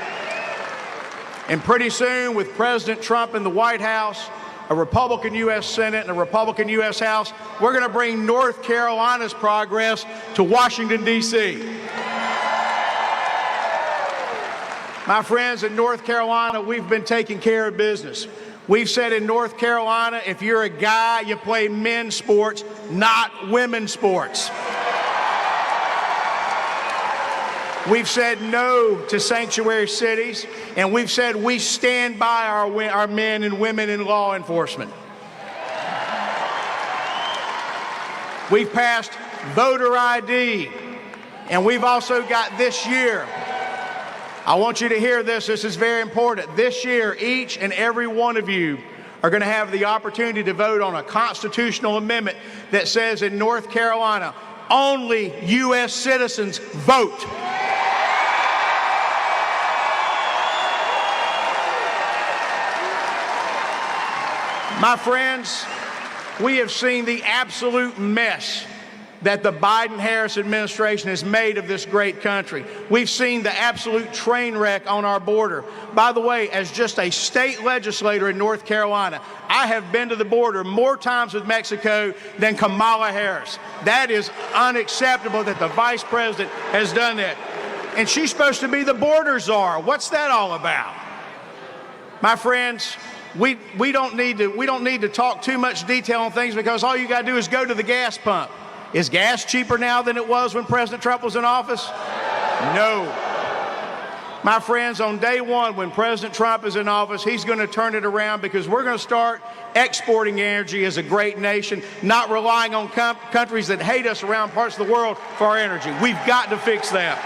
And pretty soon, with President Trump in the White House, a Republican U.S. Senate and a Republican U.S. House, we're going to bring North Carolina's progress to Washington, D.C. My friends, in North Carolina, we've been taking care of business. We've said in North Carolina, if you're a guy, you play men's sports, not women's sports. We've said no to sanctuary cities, and we've said we stand by our men and women in law enforcement. We've passed voter ID, and we've also got this year. I want you to hear this. This is very important. This year, each and every one of you are going to have the opportunity to vote on a constitutional amendment that says in North Carolina, only U.S. citizens vote. My friends, we have seen the absolute mess that the Biden-Harris administration has made of this great country. We've seen the absolute train wreck on our border. By the way, as just a state legislator in North Carolina, I have been to the border more times with Mexico than Kamala Harris. That is unacceptable that the vice president has done that. And she's supposed to be the border czar. What's that all about? My friends, we don't need to talk too much detail on things because all you got to do is go to the gas pump. Is gas cheaper now than it was when President Trump was in office? No. My friends, on day one, when President Trump is in office, he's going to turn it around because we're going to start exporting energy as a great nation, not relying on countries that hate us around parts of the world for our energy. We've got to fix that.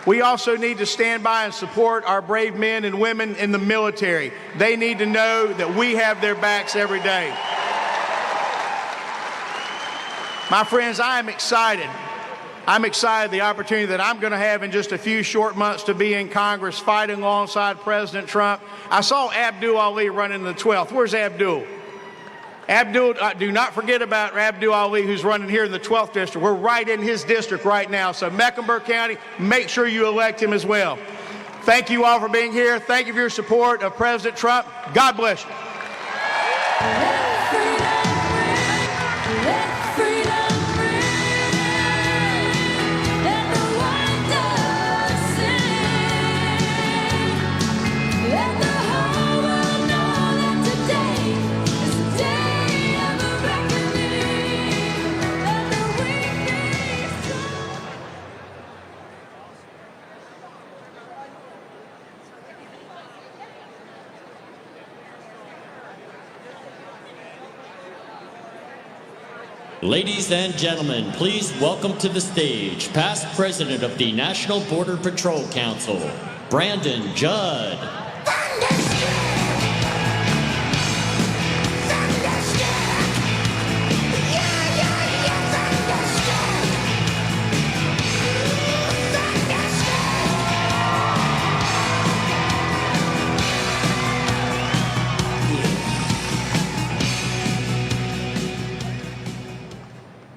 We also need to stand by and support our brave men and women in the military. They need to know that we have their backs every day. My friends, I am excited. I'm excited the opportunity that I'm going to have in just a few short months to be in Congress fighting alongside President Trump. I saw Abdul Ali running the 12th. Where's Abdul? Do not forget about Abdul Ali, who's running here in the 12th district. We're right in his district right now. So Mecklenburg County, make sure you elect him as well. Thank you all for being here. Thank you for your support of President Trump. God bless you. Ladies and gentlemen, please welcome to the stage past president of the National Border Patrol Council, Brandon Judd.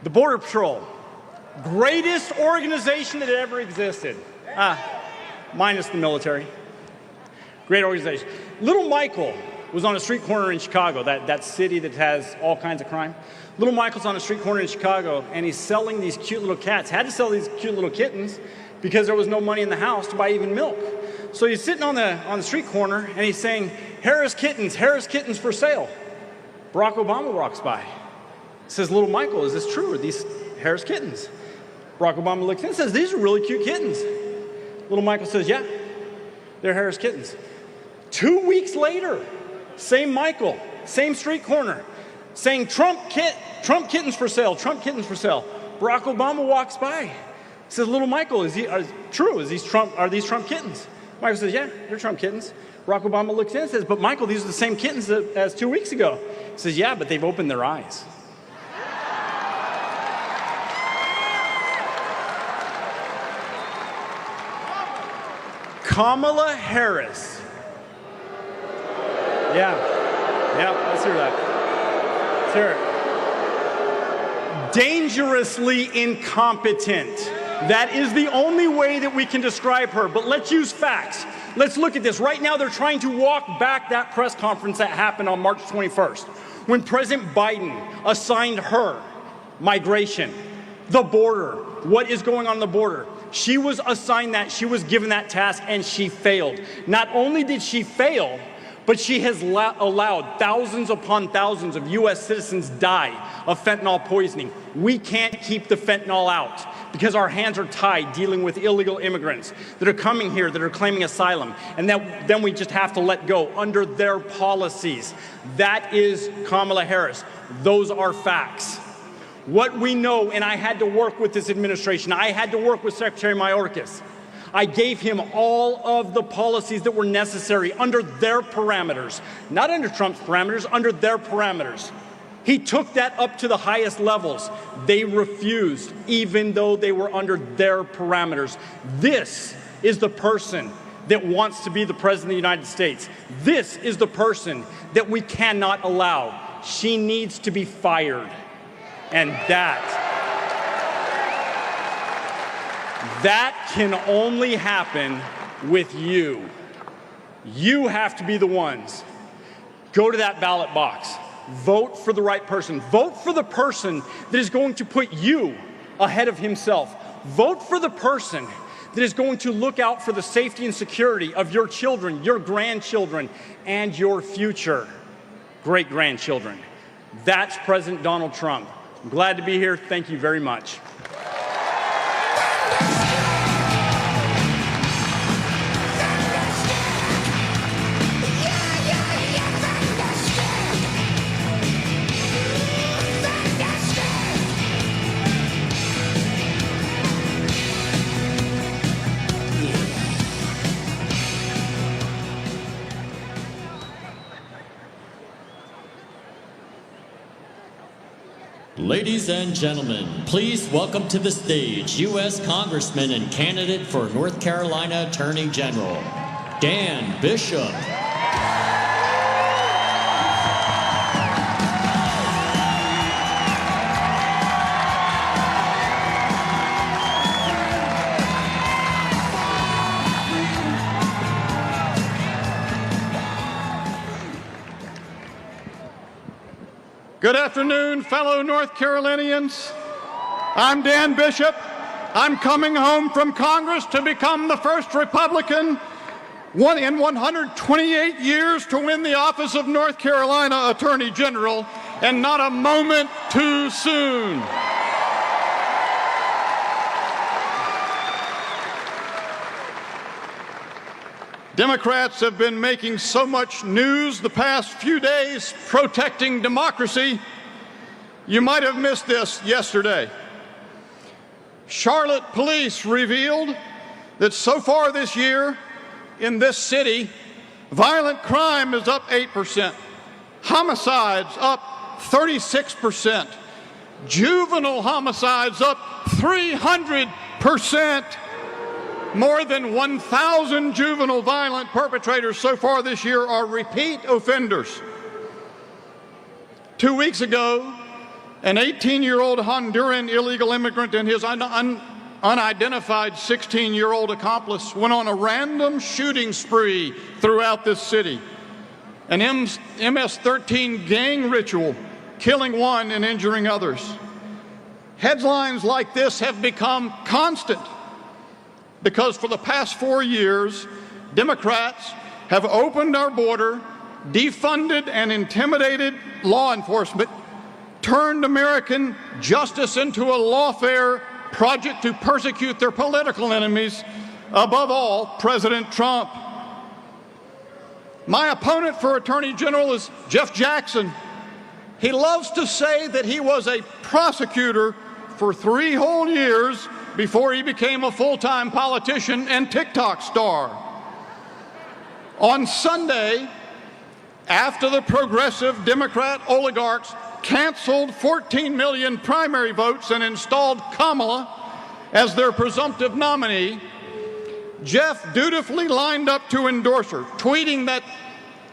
The Border Patrol, greatest organization that ever existed. Minus the military. Great organization. Little Michael was on a street corner in Chicago, that city that has all kinds of crime. Little Michael's on a street corner in Chicago, and he's selling these cute little cats. Had to sell these cute little kittens because there was no money in the house to buy even milk. So he's sitting on the street corner, and he's saying, Harris kittens for sale. Barack Obama walks by. Says, little Michael, is this true? Are these Harris kittens? Barack Obama looks in and says, these are really cute kittens. Little Michael says, yeah, they're Harris kittens. 2 weeks later, same Michael, same street corner, saying Trump kittens for sale, Trump kittens for sale. Barack Obama walks by. Says, little Michael, are these Trump kittens? Michael says, yeah, they're Trump kittens. Barack Obama looks in and says, but Michael, these are the same kittens as 2 weeks ago. He says, yeah, but they've opened their eyes. Kamala Harris Yeah. Yeah, let's hear that. Let's hear it. Dangerously incompetent. That is the only way that we can describe her. But let's use facts. Let's look at this. Right now, they're trying to walk back that press conference that happened on March 21st, when President Biden assigned her migration, the border, what is going on the border. She was assigned that, she was given that task, and she failed. Not only did she fail, but she has allowed thousands upon thousands of U.S. citizens die of fentanyl poisoning. We can't keep the fentanyl out because our hands are tied dealing with illegal immigrants that are coming here, that are claiming asylum, and then we just have to let go under their policies. That is Kamala Harris. Those are facts. What we know, and I had to work with this administration, I had to work with Secretary Mayorkas. I gave him all of the policies that were necessary under their parameters, not under Trump's parameters, under their parameters. He took that up to the highest levels. They refused, even though they were under their parameters. This is the person that wants to be the President of the United States. This is the person that we cannot allow. She needs to be fired. And that can only happen with you. You have to be the ones. Go to that ballot box. Vote for the right person. Vote for the person that is going to put you ahead of himself. Vote for the person that is going to look out for the safety and security of your children, your grandchildren, and your future great-grandchildren. That's President Donald Trump. I'm glad to be here. Thank you very much. Ladies and gentlemen, please welcome to the stage U.S. Congressman and candidate for North Carolina Attorney General, Dan Bishop. Good afternoon, fellow North Carolinians. I'm Dan Bishop. I'm coming home from Congress to become the first Republican in 128 years to win the office of North Carolina Attorney General, and not a moment too soon. Democrats have been making so much news the past few days protecting democracy. You might have missed this yesterday. Charlotte police revealed that so far this year in this city, violent crime is up 8%, homicides up 36%, juvenile homicides up 300%. More than 1,000 juvenile violent perpetrators so far this year are repeat offenders. 2 weeks ago, an 18-year-old Honduran illegal immigrant and his unidentified 16-year-old accomplice went on a random shooting spree throughout this city. An MS-13 gang ritual, killing one and injuring others. Headlines like this have become constant, because for the past 4 years, Democrats have opened our border, defunded and intimidated law enforcement, turned American justice into a lawfare project to persecute their political enemies, above all, President Trump. My opponent for Attorney General is Jeff Jackson. He loves to say that he was a prosecutor for 3 whole years before he became a full-time politician and TikTok star. On Sunday, after the progressive Democrat oligarchs canceled 14 million primary votes and installed Kamala as their presumptive nominee, Jeff dutifully lined up to endorse her, tweeting that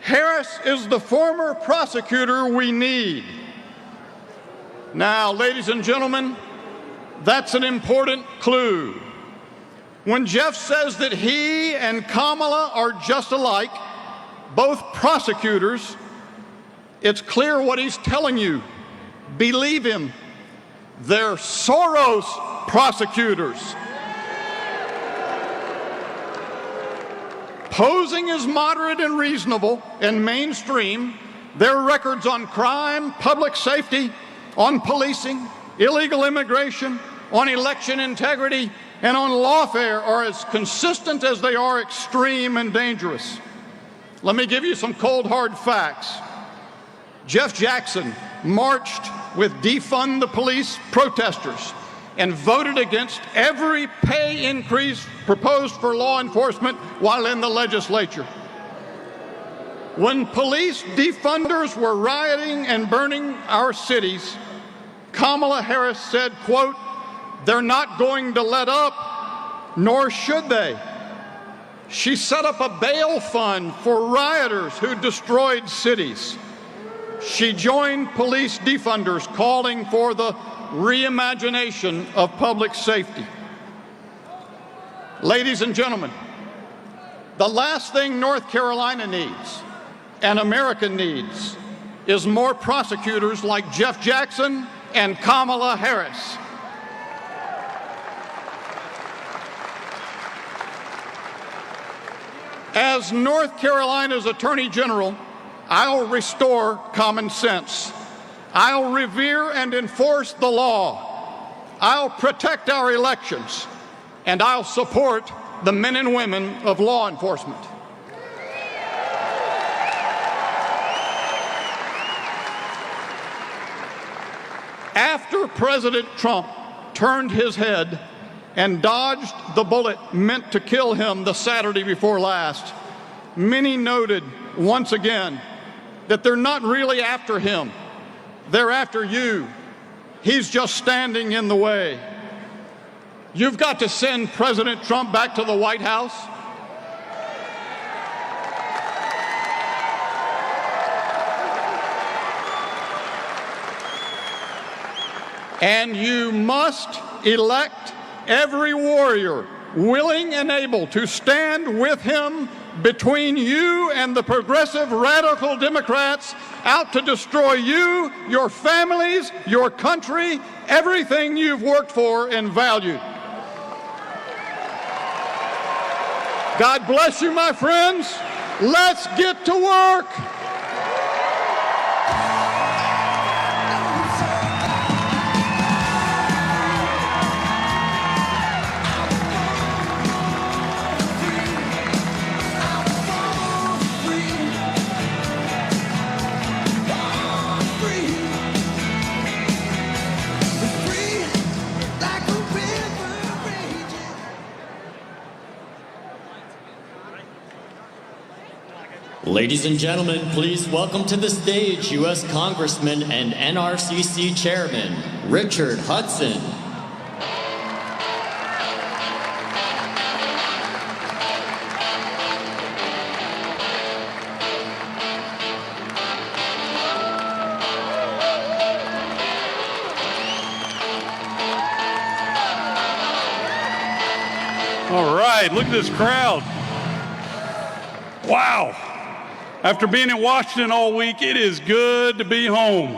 Harris is the former prosecutor we need. Now, ladies and gentlemen, that's an important clue. When Jeff says that he and Kamala are just alike, both prosecutors, it's clear what he's telling you. Believe him. They're Soros prosecutors. Posing as moderate and reasonable and mainstream, their records on crime, public safety, on policing, illegal immigration, on election integrity, and on lawfare are as consistent as they are extreme and dangerous. Let me give you some cold, hard facts. Jeff Jackson marched with defund the police protesters and voted against every pay increase proposed for law enforcement while in the legislature. When police defunders were rioting and burning our cities, Kamala Harris said, quote, "They're not going to let up, nor should they." She set up a bail fund for rioters who destroyed cities. She joined police defunders calling for the reimagination of public safety. Ladies and gentlemen, the last thing North Carolina needs and America needs is more prosecutors like Jeff Jackson and Kamala Harris. As North Carolina's Attorney General, I'll restore common sense. I'll revere and enforce the law. I'll protect our elections. And I'll support the men and women of law enforcement. After President Trump turned his head and dodged the bullet meant to kill him the Saturday before last, many noted once again that they're not really after him. They're after you. He's just standing in the way. You've got to send President Trump back to the White House. And you must elect every warrior willing and able to stand with him between you and the progressive radical Democrats out to destroy you, your families, your country, everything you've worked for and valued. God bless you, my friends. Let's get to work. Ladies and gentlemen, please welcome to the stage U.S. Congressman and NRCC Chairman, Richard Hudson. All right, look at this crowd. Wow. After being in Washington all week, it is good to be home.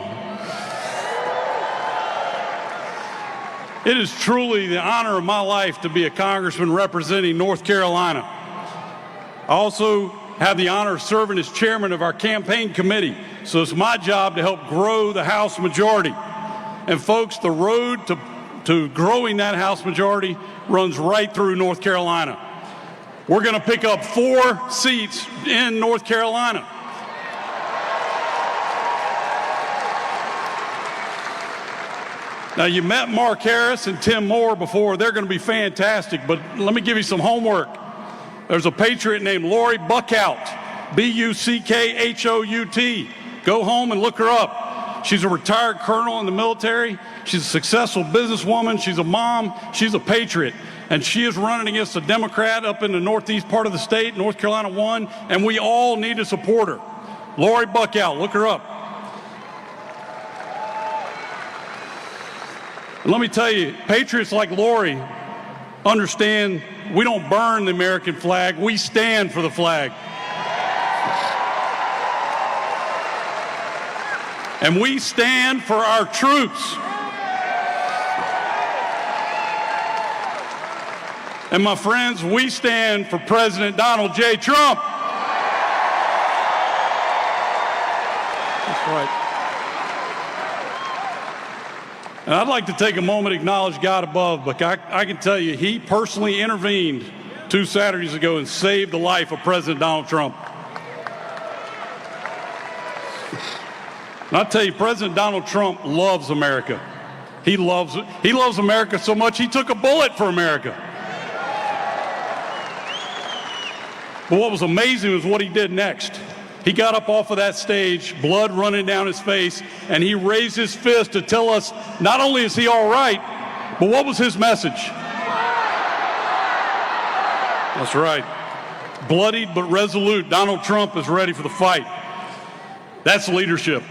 It is truly the honor of my life to be a congressman representing North Carolina. I also have the honor of serving as chairman of our campaign committee, so it's my job to help grow the House majority. And folks, the road to growing that House majority runs right through North Carolina. We're going to pick up 4 seats in North Carolina. Now, you met Mark Harris and Tim Moore before. They're going to be fantastic, but let me give you some homework. There's a patriot named Lori Buckhout, B-U-C-K-H-O-U-T. Go home and look her up. She's a retired colonel in the military. She's a successful businesswoman. She's a mom. She's a patriot. And she is running against a Democrat up in the northeast part of the state, North Carolina 1, and we all need to support her. Lori Buckout, look her up. And let me tell you, patriots like Lori understand we don't burn the American flag, we stand for the flag. And we stand for our troops. And my friends, we stand for President Donald J. Trump. That's right. And I'd like to take a moment to acknowledge God above, but I can tell you, he personally intervened 2 Saturdays ago and saved the life of President Donald Trump. And I'll tell you, President Donald Trump loves America. He loves America so much, he took a bullet for America. But what was amazing was what he did next. He got up off of that stage, blood running down his face, and he raised his fist to tell us not only is he all right, but what was his message? That's right. Bloodied but resolute, Donald Trump is ready for the fight. That's leadership.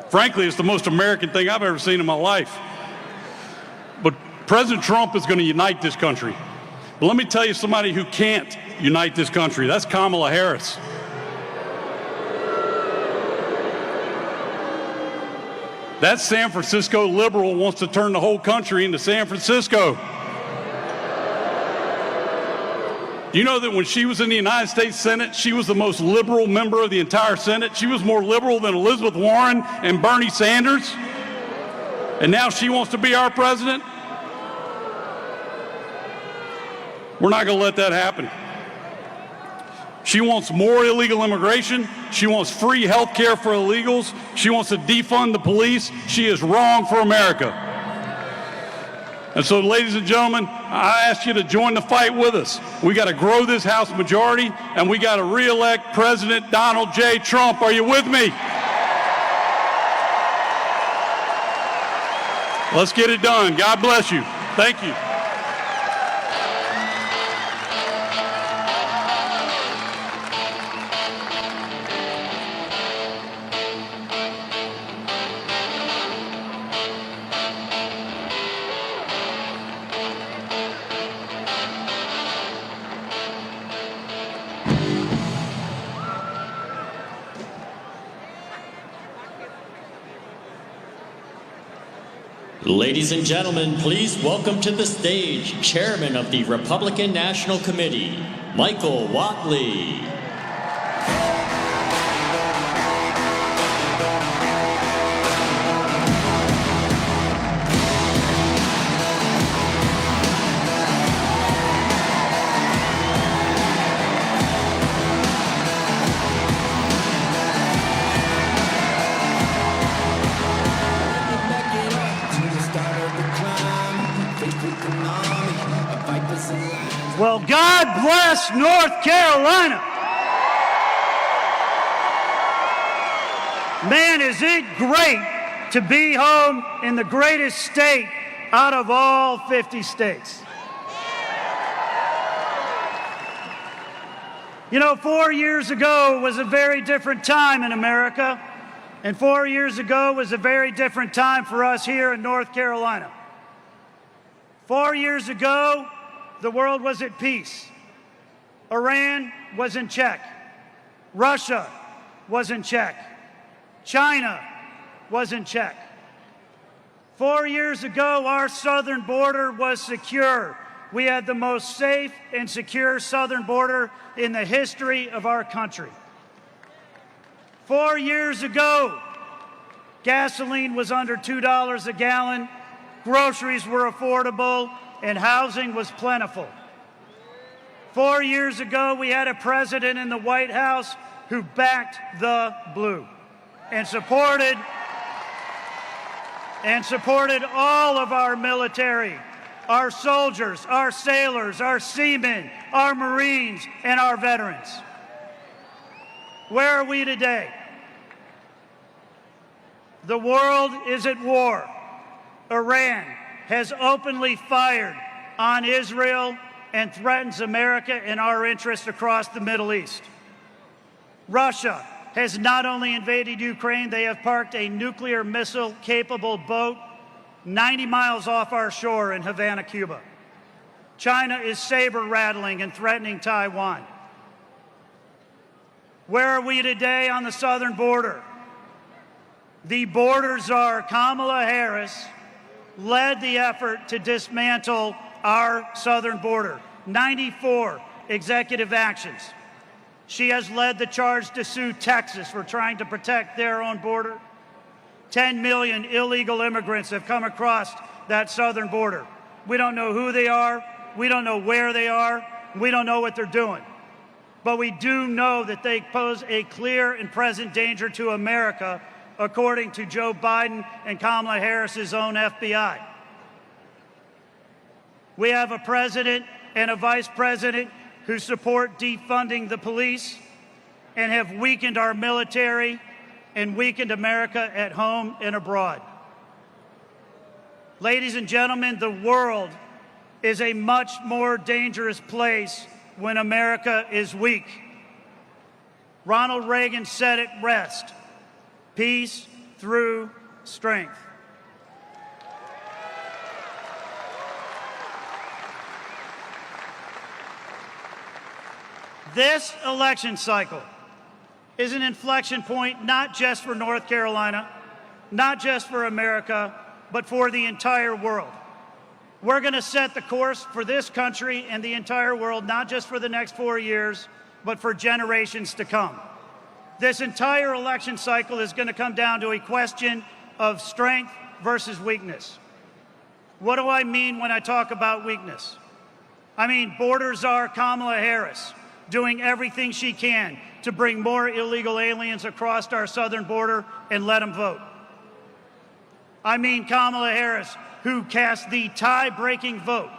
Frankly, it's the most American thing I've ever seen in my life. But President Trump is going to unite this country. But let me tell you somebody who can't unite this country. That's Kamala Harris. That San Francisco liberal wants to turn the whole country into San Francisco. You know that when she was in the United States Senate, she was the most liberal member of the entire Senate. She was more liberal than Elizabeth Warren and Bernie Sanders. And now she wants to be our president? We're not going to let that happen. She wants more illegal immigration. She wants free health care for illegals. She wants to defund the police. She is wrong for America. And so, ladies and gentlemen, I ask you to join the fight with us. We got to grow this House majority, and we got to re-elect President Donald J. Trump. Are you with me? Let's get it done. God bless you. Thank you. Ladies and gentlemen, please welcome to the stage Chairman of the Republican National Committee, Michael Whatley. Well, God bless North Carolina. Man, is it great to be home in the greatest state out of all 50 states. You know, 4 years ago was a very different time in America, and 4 years ago was a very different time for us here in North Carolina. 4 years ago, the world was at peace. Iran was in check. Russia was in check. China was in check. 4 years ago, our southern border was secure. We had the most safe and secure southern border in the history of our country. 4 years ago, gasoline was under $2 a gallon, groceries were affordable, and housing was plentiful. 4 years ago, we had a president in the White House who backed the blue and supported all of our military, our soldiers, our sailors, our seamen, our Marines, and our veterans. Where are we today? The world is at war. Iran has openly fired on Israel and threatens America and our interests across the Middle East. Russia has not only invaded Ukraine, they have parked a nuclear missile-capable boat 90 miles off our shore in Havana, Cuba. China is saber-rattling and threatening Taiwan. Where are we today on the southern border? The border czar, Kamala Harris, led the effort to dismantle our southern border. 94 executive actions. She has led the charge to sue Texas for trying to protect their own border. 10 million illegal immigrants have come across that southern border. We don't know who they are. We don't know where they are. We don't know what they're doing. But we do know that they pose a clear and present danger to America, according to Joe Biden and Kamala Harris's own FBI. We have a president and a vice president who support defunding the police and have weakened our military and weakened America at home and abroad. Ladies and gentlemen, the world is a much more dangerous place when America is weak. Ronald Reagan said it best: peace through strength. This election cycle is an inflection point not just for North Carolina, not just for America, but for the entire world. We're going to set the course for this country and the entire world, not just for the next 4 years, but for generations to come. This entire election cycle is going to come down to a question of strength versus weakness. What do I mean when I talk about weakness? I mean border czar Kamala Harris doing everything she can to bring more illegal aliens across our southern border and let them vote. I mean Kamala Harris, who cast the tie-breaking vote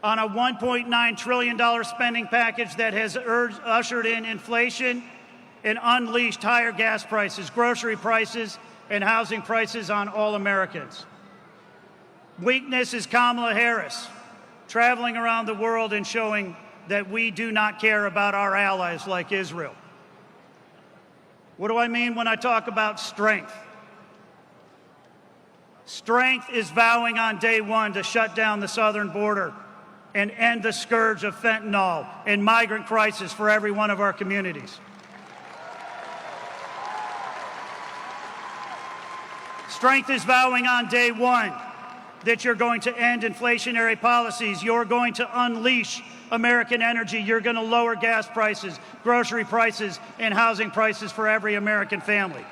on a $1.9 trillion spending package that has ushered in inflation and unleashed higher gas prices, grocery prices, and housing prices on all Americans. Weakness is Kamala Harris traveling around the world and showing that we do not care about our allies like Israel. What do I mean when I talk about strength? Strength is vowing on day one to shut down the southern border and end the scourge of fentanyl and migrant crisis for every one of our communities. Strength is vowing on day one that you're going to end inflationary policies. You're going to unleash American energy. You're going to lower gas prices, grocery prices, and housing prices for every American family.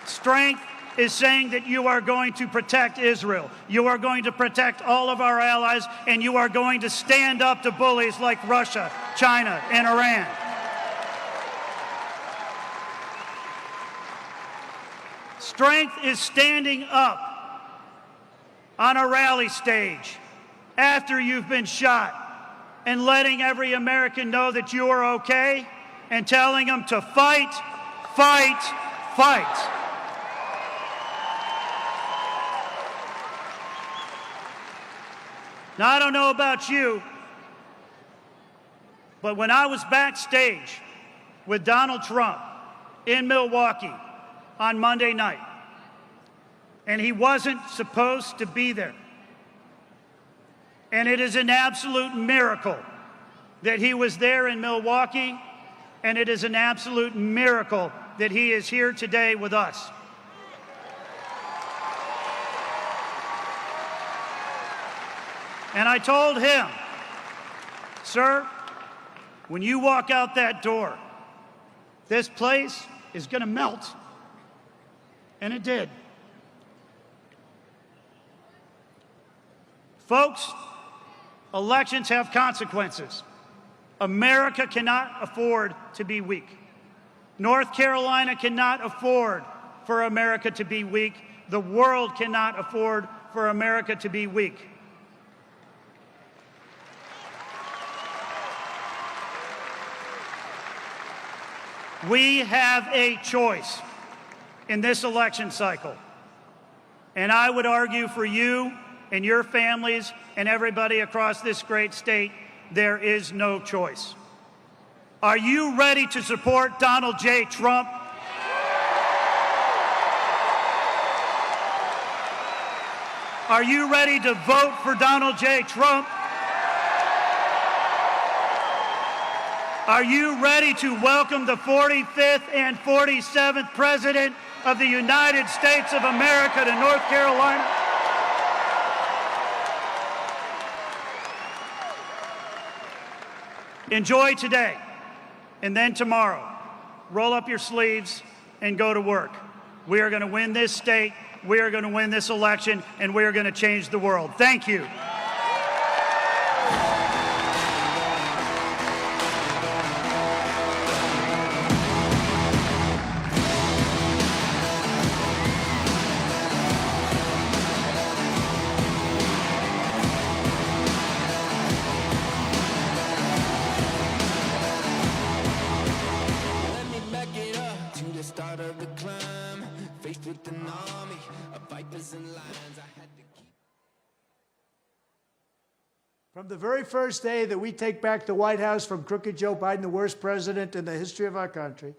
Strength is saying that you are going to protect Israel. You are going to protect all of our allies, and you are going to stand up to bullies like Russia, China, and Iran. Strength is standing up on a rally stage after you've been shot and letting every American know that you are okay and telling them to fight, fight, fight. Now, I don't know about you, but when I was backstage with Donald Trump in Milwaukee on Monday night, and he wasn't supposed to be there, and it is an absolute miracle that he was there in Milwaukee, and it is an absolute miracle that he is here today with us. And I told him, sir, when you walk out that door, this place is going to melt. And it did. Folks, elections have consequences. America cannot afford to be weak. North Carolina cannot afford for America to be weak. The world cannot afford for America to be weak. We have a choice in this election cycle. And I would argue for you and your families and everybody across this great state there is no choice. Are you ready to support Donald J. Trump? Are you ready to vote for Donald J. Trump? Are you ready to welcome the 45th and 47th President of the United States of America to North Carolina? Enjoy today, and then tomorrow, roll up your sleeves and go to work. We are going to win this state, we are going to win this election, and we are going to change the world. Thank you. From the very first day that we take back the White House from crooked Joe Biden, the worst president in the history of our country,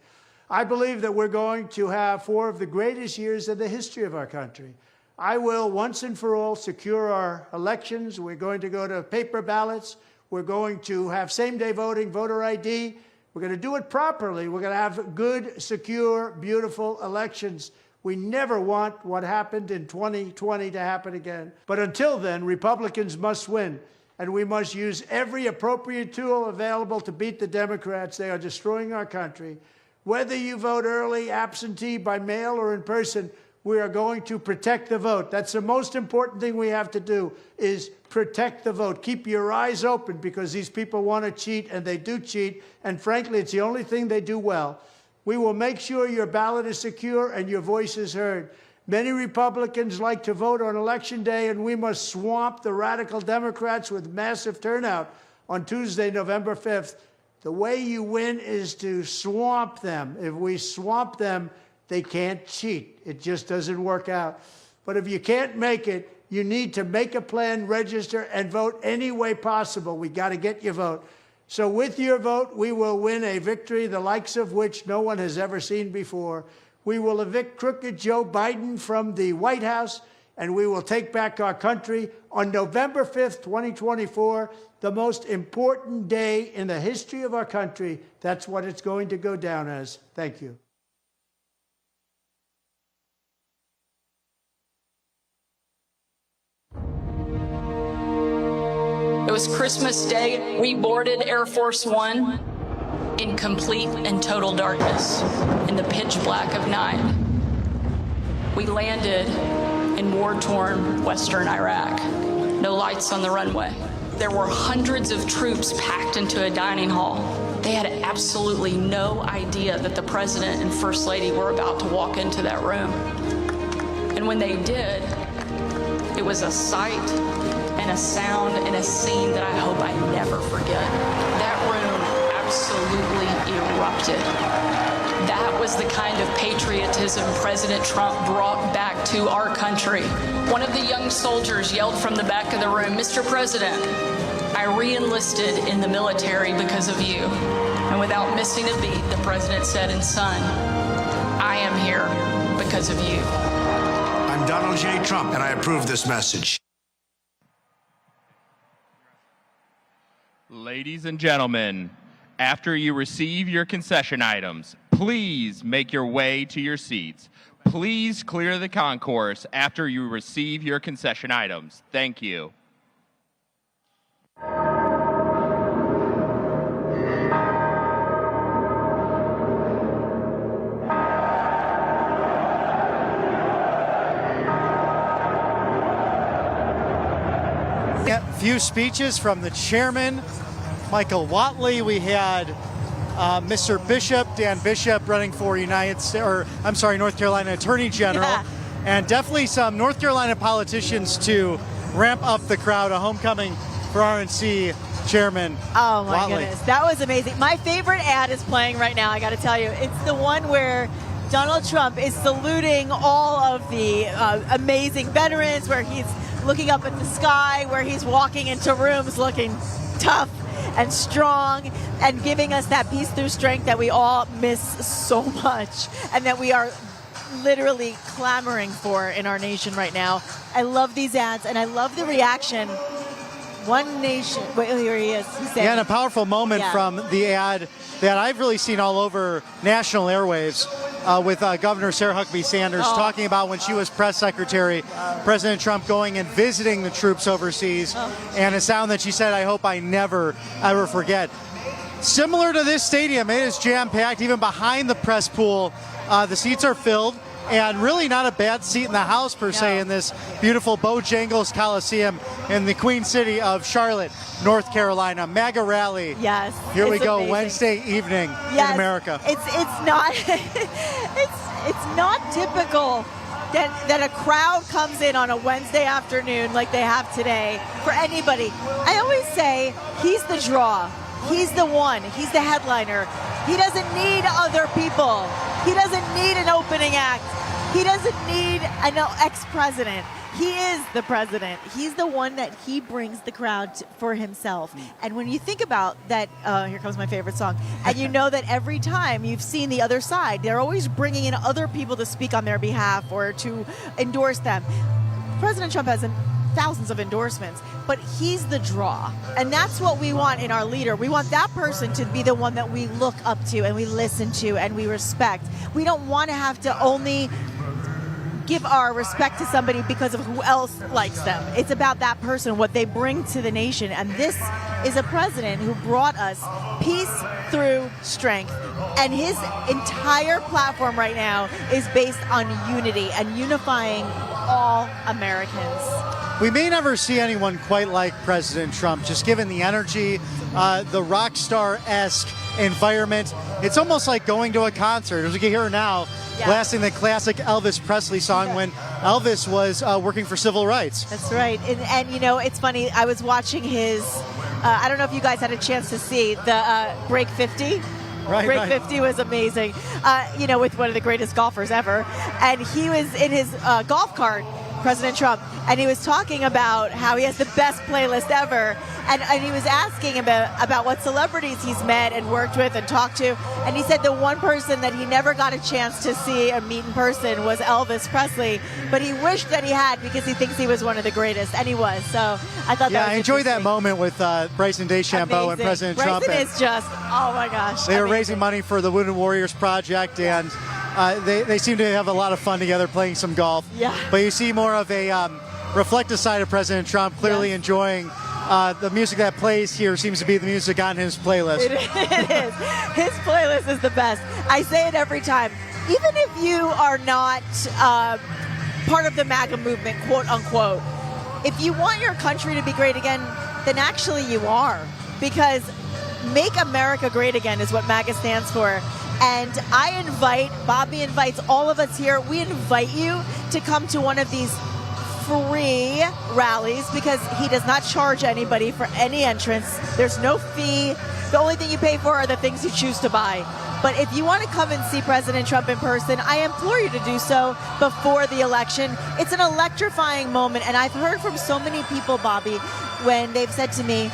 I believe that we're going to have 4 of the greatest years in the history of our country. I will once and for all secure our elections. We're going to go to paper ballots. We're going to have same-day voting, voter ID. We're going to do it properly. We're going to have good, secure, beautiful elections. We never want what happened in 2020 to happen again. But until then, Republicans must win. And we must use every appropriate tool available to beat the Democrats. They are destroying our country. Whether you vote early, absentee, by mail, or in person, we are going to protect the vote. That's the most important thing we have to do, is protect the vote. Keep your eyes open, because these people want to cheat, and they do cheat. And frankly, it's the only thing they do well. We will make sure your ballot is secure and your voice is heard. Many Republicans like to vote on Election Day, and we must swamp the radical Democrats with massive turnout on Tuesday, November 5th. The way you win is to swamp them. If we swamp them, they can't cheat. It just doesn't work out. But if you can't make it, you need to make a plan, register, and vote any way possible. We got to get your vote. So with your vote, we will win a victory the likes of which no one has ever seen before. We will evict crooked Joe Biden from the White House, and we will take back our country on November 5th, 2024, the most important day in the history of our country. That's what it's going to go down as. Thank you. It was Christmas Day. We boarded Air Force One in complete and total darkness, in the pitch black of night. We landed in war-torn western Iraq. No lights on the runway. There were hundreds of troops packed into a dining hall. They had absolutely no idea that the president and first lady were about to walk into that room. And when they did, it was a sight and a sound and a scene that I hope I never forget. That room absolutely erupted. That was the kind of patriotism President Trump brought back to our country. One of the young soldiers yelled from the back of the room, "Mr. President, I re-enlisted in the military because of you." And without missing a beat, the president said, "And son, I am here because of you." I'm Donald J. Trump, and I approve this message. Ladies and gentlemen, after you receive your concession items, please make your way to your seats. Please clear the concourse after you receive your concession items. Thank you. Few speeches from the chairman, Michael Whatley. We had Mr. Bishop, Dan Bishop, running for North Carolina Attorney General, and definitely some North Carolina politicians to ramp up the crowd. A homecoming for RNC Chairman. Oh my Whatley. goodness, that was amazing. My favorite ad is playing right now. I got to tell you, it's the one where Donald Trump is saluting all of the amazing veterans, where he's looking up at the sky, where he's walking into rooms looking tough. and strong and giving us that peace through strength that we all miss so much and that we are literally clamoring for in our nation right now. I love these ads, and I love the reaction. One nation. Wait, here he is. He's saying, and a powerful moment from the ad that I've really seen all over national airwaves with Governor Sarah Huckabee Sanders talking about when she was press secretary, President Trump going and visiting the troops overseas, and a sound that she said, "I hope I never, ever forget." Similar to this stadium, it is jam-packed, even behind the press pool. The seats are filled, and really not a bad seat in the house, per se, in this beautiful Bojangles Coliseum in the Queen City of Charlotte, North Carolina. MAGA rally. Yes. Here we go, amazing. Wednesday evening in America. It's not it's not typical that a crowd comes in on a Wednesday afternoon like they have today for anybody. I always say he's the draw. He's the one. He's the headliner. He doesn't need other people. He doesn't need an opening act. He doesn't need an ex-president. He is the president. He's the one that he brings the crowd for himself. And when you think about that, here comes my favorite song, and you know that every time you've seen the other side, they're always bringing in other people to speak on their behalf or to endorse them. President Trump has thousands of endorsements, but he's the draw. And that's what we want in our leader. We want that person to be the one that we look up to and we listen to and we respect. We don't want to have to only give our respect to somebody because of who else likes them. It's about that person, what they bring to the nation. And this is a president who brought us peace through strength. And his entire platform right now is based on unity and unifying all Americans. We may never see anyone quite like President Trump, just given the energy, the rock star-esque environment. It's almost like going to a concert. As we can hear now, blasting the classic Elvis Presley song when Elvis was working for civil rights. That's right. And you know, it's funny, I was watching his, I don't know if you guys had a chance to see the Break 50. Break 50 was amazing, you know, with one of the greatest golfers ever. And he was in his golf cart, President Trump, and he was talking about how he has the best playlist ever. And he was asking about what celebrities he's met and worked with and talked to. And he said the one person that he never got a chance to see or meet in person was Elvis Presley. But he wished that he had because he thinks he was one of the greatest. And he was. So I thought that was I enjoyed that moment with Bryson DeChambeau and President Trump. Bryson is just, oh my gosh. They were raising money for the Wounded Warriors Project, and they seem to have a lot of fun together playing some golf. Yeah. But you see more of a reflective side of President Trump, clearly enjoying the music that plays here seems to be the music on his playlist. It is. His playlist is the best. I say it every time. Even if you are not part of the MAGA movement, quote unquote, if you want your country to be great again, then actually you are. Because Make America Great Again is what MAGA stands for. And Bobby invites all of us here, we invite you to come to one of these free rallies because he does not charge anybody for any entrance. There's no fee. The only thing you pay for are the things you choose to buy. But if you want to come and see President Trump in person, I implore you to do so before the election. It's an electrifying moment, and I've heard from so many people, Bobby, when they've said to me,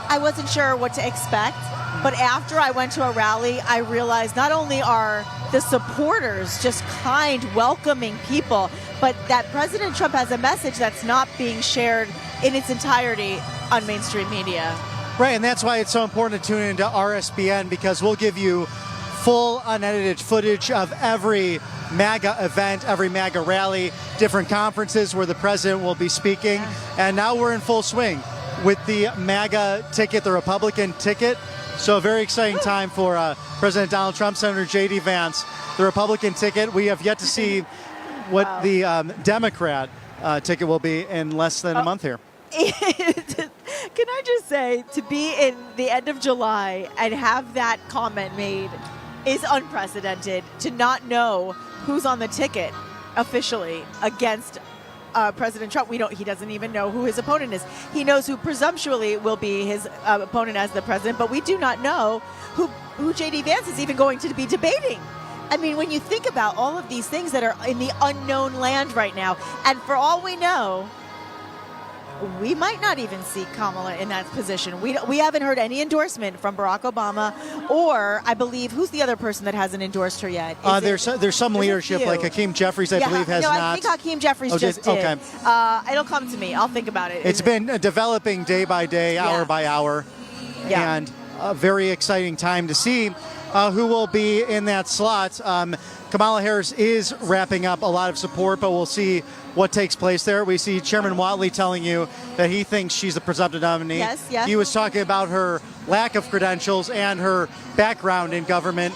I wasn't sure what to expect, but after I went to a rally, I realized not only are the supporters just kind, welcoming people, but that President Trump has a message that's not being shared in its entirety on mainstream media. Right, and that's why it's so important to tune into RSBN, because we'll give you full, unedited footage of every MAGA event, every MAGA rally, different conferences where the president will be speaking. And now we're in full swing with the MAGA ticket, the Republican ticket. So a very exciting time for President Donald Trump, Senator J.D. Vance. The Republican ticket, we have yet to see what the Democrat ticket will be in less than a month here. Can I just say, to be in the end of July and have that comment made is unprecedented. To not know who's on the ticket officially against President Trump. He doesn't even know who his opponent is. He knows who presumptually will be his opponent as the president, but we do not know who J.D. Vance is even going to be debating. I mean, when you think about all of these things that are in the unknown land right now, and for all we know, we might not even see Kamala in that position. We haven't heard any endorsement from Barack Obama, or I believe, who's the other person that hasn't endorsed her yet? There's some leadership, like Hakeem Jeffries, I believe, has no, not. I think Hakeem Jeffries just did. Okay. It'll come to me. I'll think about it. It's been developing day by day, hour by hour, and a very exciting time to see who will be in that slot. Kamala Harris is wrapping up a lot of support, but we'll see what takes place there. We see Chairman Whatley telling you that he thinks she's the presumptive nominee. Yes, yes. He was talking about her lack of credentials and her background in government,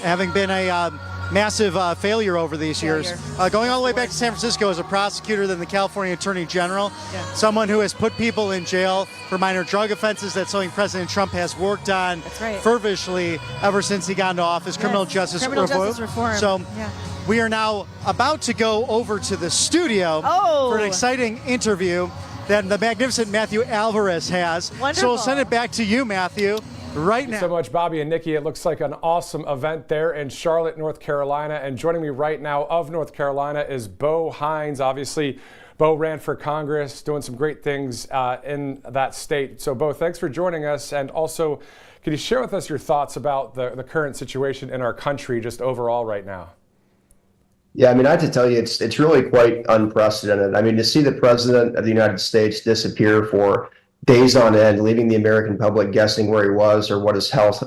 having been a massive failure over these years. Going all the way back to San Francisco as a prosecutor, then the California Attorney General, someone who has put people in jail for minor drug offenses. That's something President Trump has worked on fervishly ever since he got into office, criminal justice reform. So we are now about to go over to the studio for an exciting interview that the magnificent Matthew Alvarez has. Wonderful. So we'll send it back to you, Matthew. Right now. Thanks so much, Bobby and Nikki. It looks like an awesome event there in Charlotte, North Carolina. And joining me right now of North Carolina is Bo Hines. Obviously, Bo ran for Congress, doing some great things in that state. So, Bo, thanks for joining us. And also, could you share with us your thoughts about the current situation in our country just overall right now? Yeah, I mean, I have to tell you, it's really quite unprecedented. I mean, to see the president of the United States disappear for days on end, leaving the American public guessing where he was or what his health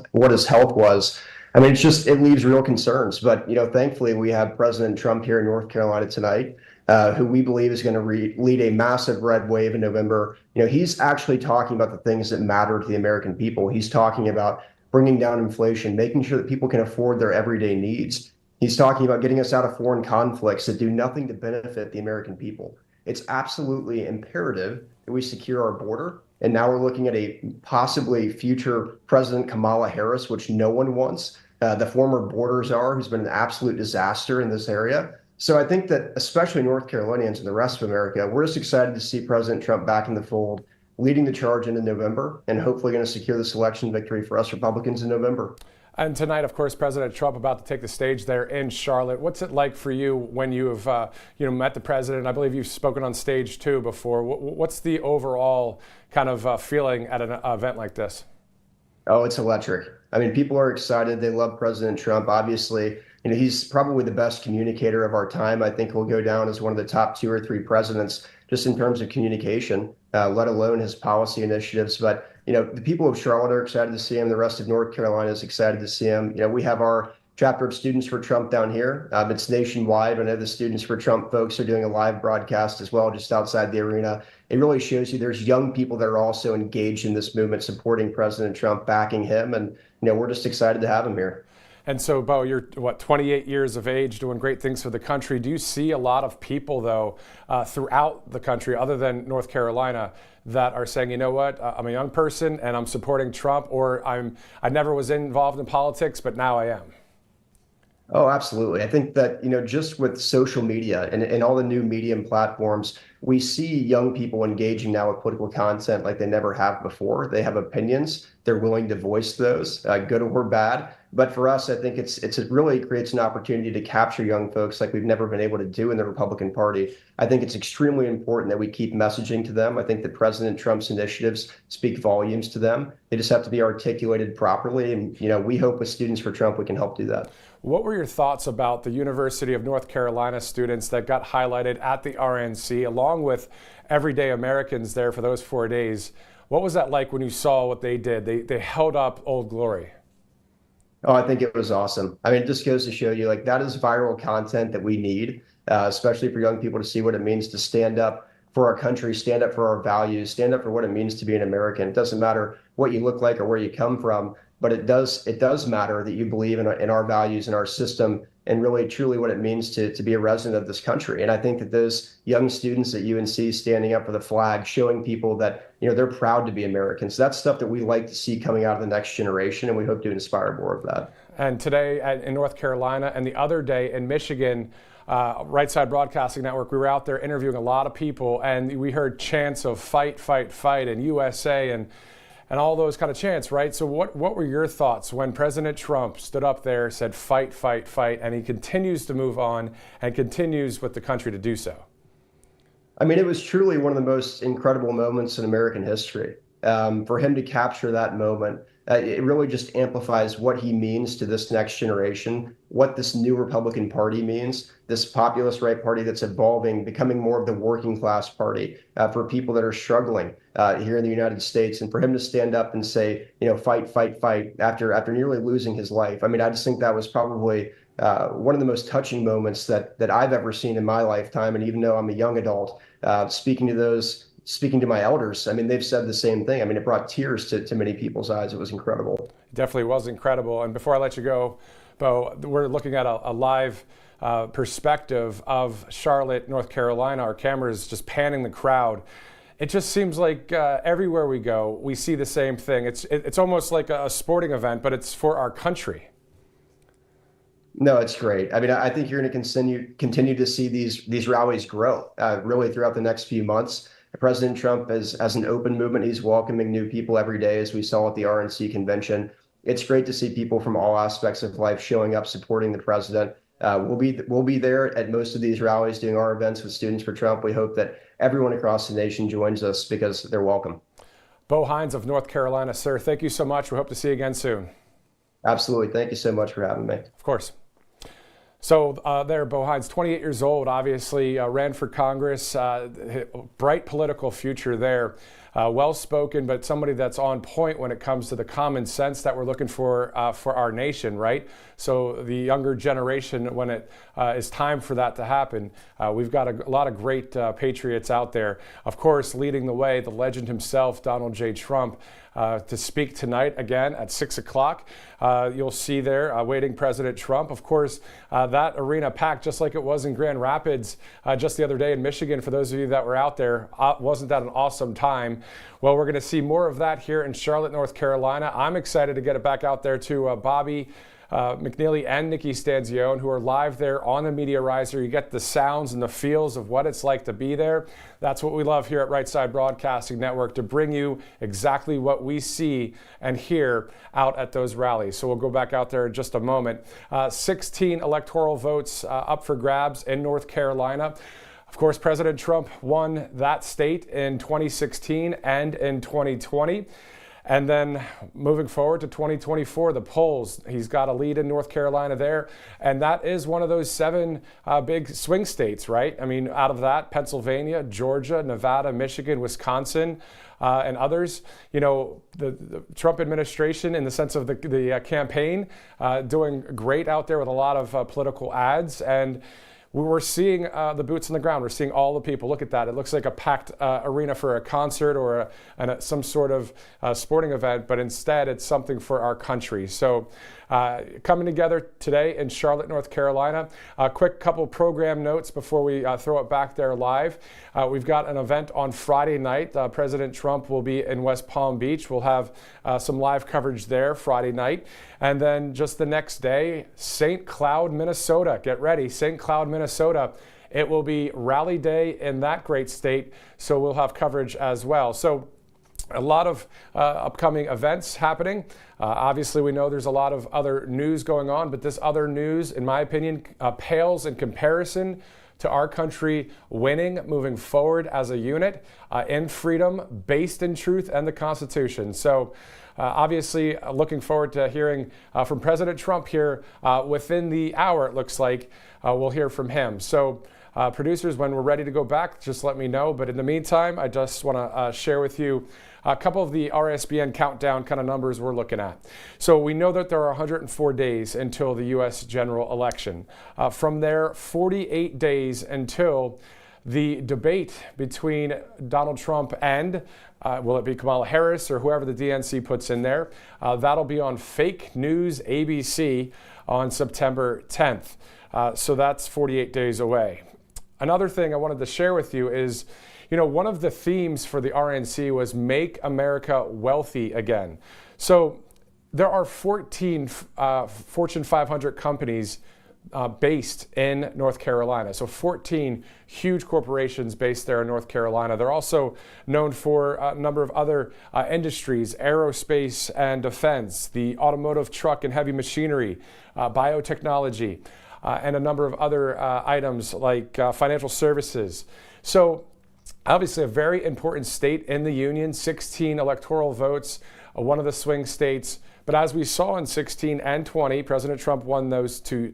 was. I mean, it leaves real concerns. But, thankfully, we have President Trump here in North Carolina tonight, who we believe is going to lead a massive red wave in November. He's actually talking about the things that matter to the American people. He's talking about bringing down inflation, making sure that people can afford their everyday needs. He's talking about getting us out of foreign conflicts that do nothing to benefit the American people. It's absolutely imperative that we secure our border. And now we're looking at a possibly future President Kamala Harris, which no one wants. The former border czar, who's been an absolute disaster in this area. So I think that especially North Carolinians and the rest of America, we're just excited to see President Trump back in the fold, leading the charge into November, and hopefully going to secure this election victory for us Republicans in November. And tonight, of course, President Trump about to take the stage there in Charlotte. What's it like for you when you have met the president? I believe you've spoken on stage too before. What's the overall kind of feeling at an event like this? Oh, it's electric. I mean, people are excited. They love President Trump. Obviously, he's probably the best communicator of our time. I think he'll go down as one of the top 2 or 3 presidents just in terms of communication, let alone his policy initiatives. But the people of Charlotte are excited to see him. The rest of North Carolina is excited to see him. We have our chapter of Students for Trump down here. It's nationwide. I know the Students for Trump folks are doing a live broadcast as well, just outside the arena. It really shows you there's young people that are also engaged in this movement, supporting President Trump, backing him. And, we're just excited to have him here. And so, Bo, you're 28 years of age, doing great things for the country. Do you see a lot of people, though, throughout the country, other than North Carolina, that are saying, you know what, I'm a young person and I'm supporting Trump, or I never was involved in politics, but now I am? Oh, absolutely. I think that, just with social media and all the new medium platforms, we see young people engaging now with political content like they never have before. They have opinions. They're willing to voice those, good or bad. But for us, I think it really creates an opportunity to capture young folks like we've never been able to do in the Republican Party. I think it's extremely important that we keep messaging to them. I think that President Trump's initiatives speak volumes to them. They just have to be articulated properly. And, we hope with Students for Trump, we can help do that. What were your thoughts about the University of North Carolina students that got highlighted at the RNC, along with everyday Americans there for those 4 days? What was that like when you saw what they did? They held up Old Glory. Oh, I think it was awesome. I mean, it just goes to show you, that is viral content that we need, especially for young people to see what it means to stand up for our country, stand up for our values, stand up for what it means to be an American. It doesn't matter what you look like or where you come from, but it does matter that you believe in our values and our system and really truly what it means to be a resident of this country. And I think that those young students at UNC standing up for the flag, showing people that, they're proud to be Americans, that's stuff that we like to see coming out of the next generation, and we hope to inspire more of that. And today in North Carolina and the other day in Michigan, Right Side Broadcasting Network, we were out there interviewing a lot of people, and we heard chants of fight, fight, fight, and USA and all those kind of chants, right? So what were your thoughts when President Trump stood up there, said fight, fight, fight, and he continues to move on and continues with the country to do so? I mean, it was truly one of the most incredible moments in American history. For him to capture that moment, it really just amplifies what he means to this next generation, what this new Republican Party means, this populist right party that's evolving, becoming more of the working class party for people that are struggling here in the United States. And for him to stand up and say, fight, fight, fight after nearly losing his life. I mean, I just think that was probably one of the most touching moments that I've ever seen in my lifetime. And even though I'm a young adult, speaking to my elders, I mean, they've said the same thing. I mean, it brought tears to many people's eyes. It was incredible. Definitely was incredible. And before I let you go, Bo, we're looking at a live perspective of Charlotte, North Carolina. Our camera is just panning the crowd. It just seems like everywhere we go, we see the same thing. It's almost like a sporting event, but it's for our country. No, it's great. I mean, I think you're going to continue to see these rallies grow really throughout the next few months. President Trump, as an open movement, he's welcoming new people every day, as we saw at the RNC convention. It's great to see people from all aspects of life showing up, supporting the president. We'll be there at most of these rallies doing our events with Students for Trump. We hope that everyone across the nation joins us because they're welcome. Bo Hines of North Carolina, sir, thank you so much. We hope to see you again soon. Absolutely. Thank you so much for having me. Of course. So there, Bo Hines, 28 years old, obviously ran for Congress, bright political future there, well-spoken, but somebody that's on point when it comes to the common sense that we're looking for our nation, right? So the younger generation, when it is time for that to happen, we've got a lot of great patriots out there. Of course, leading the way, the legend himself, Donald J. Trump, to speak tonight again at 6 o'clock. You'll see there awaiting President Trump. Of course, that arena packed just like it was in Grand Rapids just the other day in Michigan. For those of you that were out there, wasn't that an awesome time? Well, we're going to see more of that here in Charlotte, North Carolina. I'm excited to get it back out there to Bobby McNeely and Nikki Stanzione, who are live there on the Media Riser. You get the sounds and the feels of what it's like to be there. That's what we love here at Right Side Broadcasting Network, to bring you exactly what we see and hear out at those rallies. So we'll go back out there in just a moment. 16 electoral votes up for grabs in North Carolina. Of course, President Trump won that state in 2016 and in 2020. And then moving forward to 2024, the polls, he's got a lead in North Carolina there. And that is one of those 7 big swing states, right? I mean, out of that, Pennsylvania, Georgia, Nevada, Michigan, Wisconsin, and others. You know, the Trump administration, in the sense of the campaign, doing great out there with a lot of political ads. And we're seeing the boots on the ground. We're seeing all the people. Look at that. It looks like a packed arena for a concert or some sort of sporting event, but instead it's something for our country. So coming together today in Charlotte, North Carolina. A quick couple program notes before we throw it back there live. We've got an event on Friday night. President Trump will be in West Palm Beach. We'll have some live coverage there Friday night. And then just the next day, St. Cloud, Minnesota. Get ready, St. Cloud, Minnesota. It will be rally day in that great state, so we'll have coverage as well. So a lot of upcoming events happening. Obviously, we know there's a lot of other news going on, but this other news, in my opinion, pales in comparison to our country winning, moving forward as a unit in freedom, based in truth and the Constitution. So obviously, looking forward to hearing from President Trump here within the hour, it looks like. We'll hear from him. So producers, when we're ready to go back, just let me know. But in the meantime, I just want to share with you a couple of the RSBN countdown kind of numbers we're looking at. So we know that there are 104 days until the U.S. general election. From there, 48 days until the debate between Donald Trump and will it be Kamala Harris or whoever the DNC puts in there? That'll be on Fake News ABC on September 10th. So that's 48 days away. Another thing I wanted to share with you is, you know, one of the themes for the RNC was Make America Wealthy Again. So there are 14 Fortune 500 companies based in North Carolina. So 14 huge corporations based there in North Carolina. They're also known for a number of other industries, aerospace and defense, the automotive, truck and heavy machinery, biotechnology, and a number of other items like financial services. So Obviously, a very important state in the Union, 16 electoral votes, one of the swing states. But as we saw in 16 and 20, President Trump won those two